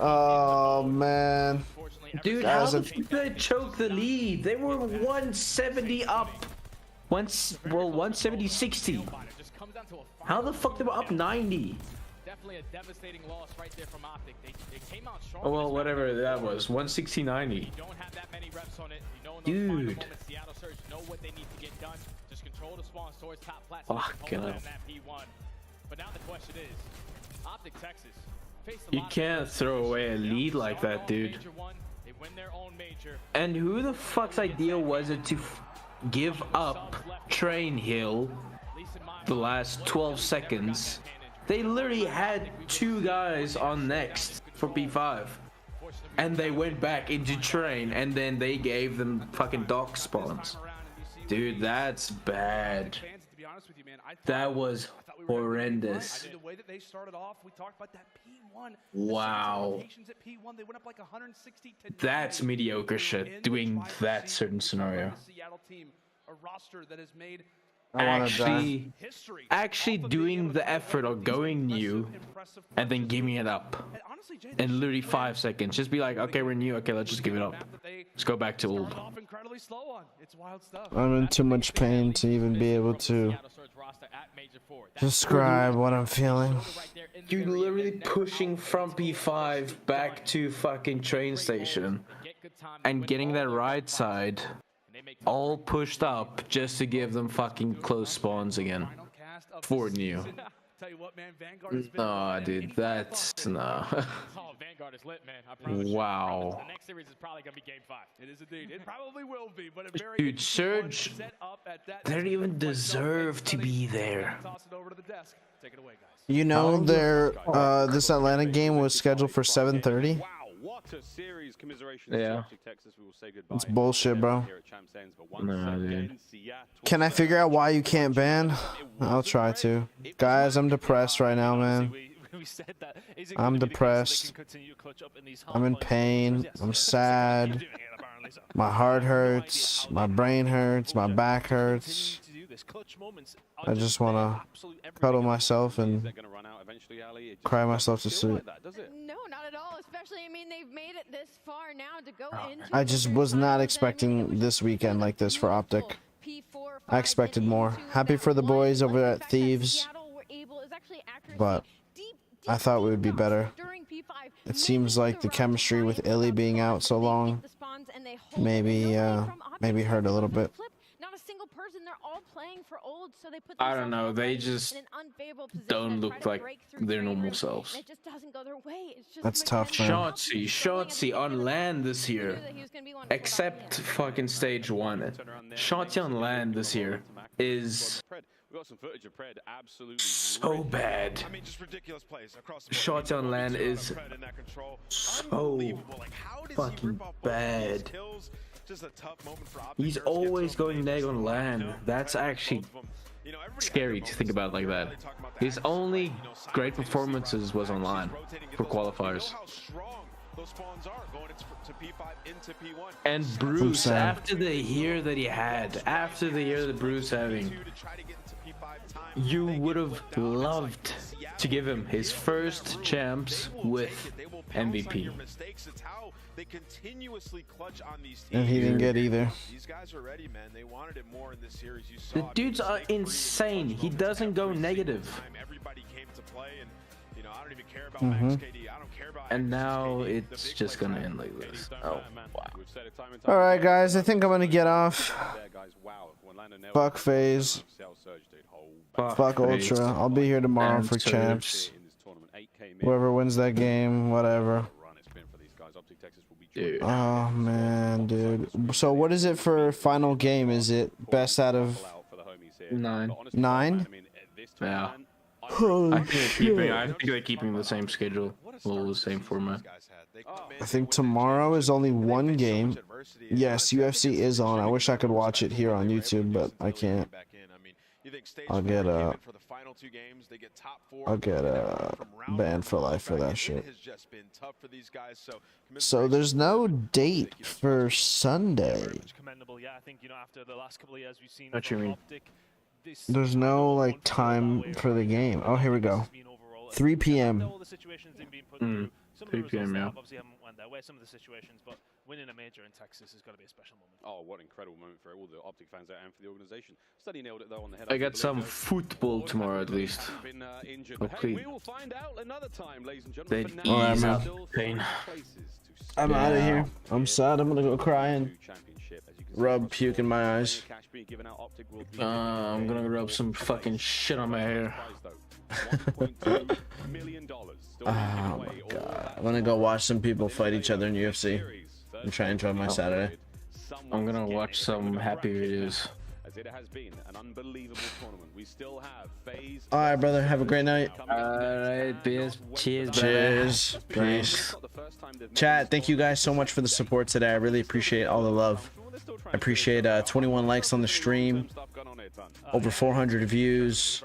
Oh man, dude, how the fuck did they choke the lead? They were 170 up. 170 60. How the fuck they were up 90? Definitely a devastating loss right there from Optic. They came out strong. Oh well, whatever that was, 160 90. You don't have that many reps on it. You know, in those final moments, Seattle Surge know what they need to get done. Just control the spawns towards top platform. Hold down that P1. But now the question is, Optic Texas. You can't throw away a lead like that, dude. And who the fuck's idea was it to give up Train Hill the last 12 seconds? They literally had 2 guys on next for P5. And they went back into Train, and then they gave them fucking dock spawns. Dude, that's bad. That was horrendous. The way that they started off, we talked about that P1. Wow. They went up like 160 to that's mediocre shit, doing that certain scenario. Seattle team, a roster that has made actually doing the effort of going new and then giving it up in literally 5 seconds. Just be like, okay, we're new, okay, let's just give it up. Let's go back to old. I'm in too much pain to even be able to describe what I'm feeling. You're literally pushing from P5 back to fucking train station and getting that right side all pushed up just to give them fucking close spawns again for new. Nah, dude, that's nah. Vanguard is lit, man. Wow. The next series is probably gonna be Game 5. It is indeed. It probably will be, but a very dude, Surge, they don't even deserve to be there. Toss it over to the desk. Take it away, guys. You know, their this Atlanta game was scheduled for 7:30. What a series. Commiserations yeah. to Texas. We will say goodbye. It's bullshit, bro. Nah, dude. Can I figure out why you can't ban? I'll try to. Guys, I'm depressed right now, man. I'm depressed. I'm in pain. I'm sad. My heart hurts. My brain hurts. My back hurts. I just want to cuddle myself and cry myself to sleep. No, not at all. Especially, I mean, they've made it this far now to go into. I just was not expecting this weekend like this for Optic. I expected more. Happy for the boys over at Thieves, but I thought we would be better. It seems like the chemistry with Illy being out so long maybe hurt a little bit. I don't know, they just don't look like their normal selves. That's tough, man. Shotzi on land this year, except fucking stage 1. Shotzi on land this year is so bad. I mean, just ridiculous plays across the board. Shotzi on land is so fucking bad. He's always going neg on land. That's actually scary to think about like that. His only great performances was online for qualifiers. And Bruce, after the year that he had, after the year that Bruce having, you would have loved to give him his first champs with MVP. And he didn't get either. These guys are ready, man. They wanted it more in this series. You saw the dudes are insane. He doesn't go negative. Everybody came to play, and you know, I don't even care about Max KD. I don't care about. And now it's just gonna end like this. Oh wow. All right, guys. I think I'm gonna get off. Fuck phase. Fuck Ultra. I'll be here tomorrow for champs. Whoever wins that game, whatever. Oh man, dude. So what is it for final game? Is it best out of 9? 9? Yeah. Oh, I think they're keeping the same schedule, well, the same format. I think tomorrow is only one game. Yes, UFC is on. I wish I could watch it here on YouTube, but I can't. I'll get banned for life for that shit. So there's no date for Sunday. What you mean? There's no like time for the game. Oh, here we go. 3 p.m. 3 p.m. Yeah. Some of the situations, but winning a major in Texas has got to be a special moment. Oh, what an incredible moment for all the Optic fans out and for the organization. Study nailed it though on the head. I got some football tomorrow at least. Okay. We will find out another time, ladies and gentlemen. I'm out. I'm out of here. I'm sad. I'm gonna go cry and rub puke in my eyes. I'm gonna rub some fucking shit on my hair. Oh my god. I'm gonna go watch some people fight each other in UFC and try and enjoy my Saturday. I'm gonna watch some happy videos. Alright, brother. Have a great night. Alright, cheers. Cheers. Peace. Chat, thank you guys so much for the support today. I really appreciate all the love. I appreciate 21 likes on the stream, over 400 views,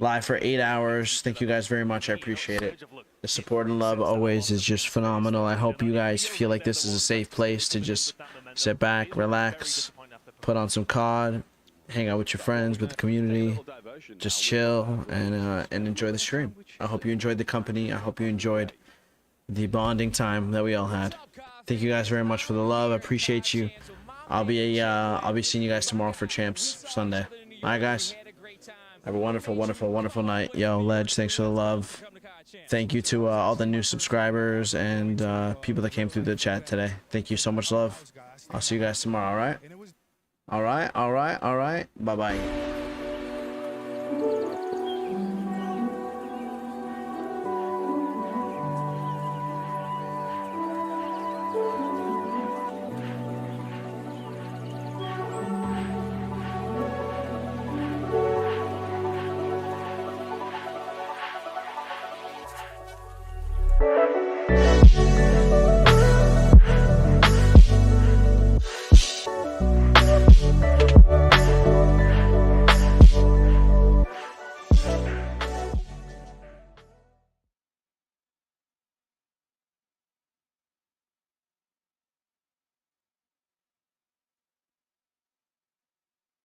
live for 8 hours. Thank you guys very much. I appreciate it. The support and love always is just phenomenal. I hope you guys feel like this is a safe place to just sit back, relax, put on some COD, hang out with your friends, with the community, just chill and enjoy the stream. I hope you enjoyed the company. I hope you enjoyed the bonding time that we all had. Thank you guys very much for the love. I appreciate you. I'll be seeing you guys tomorrow for Champs Sunday. All right, guys. Have a wonderful, wonderful, wonderful night. Yo, Ledge, thanks for the love. Thank you to all the new subscribers and people that came through the chat today. Thank you so much, love. I'll see you guys tomorrow, all right? All right, all right, all right. Bye-bye.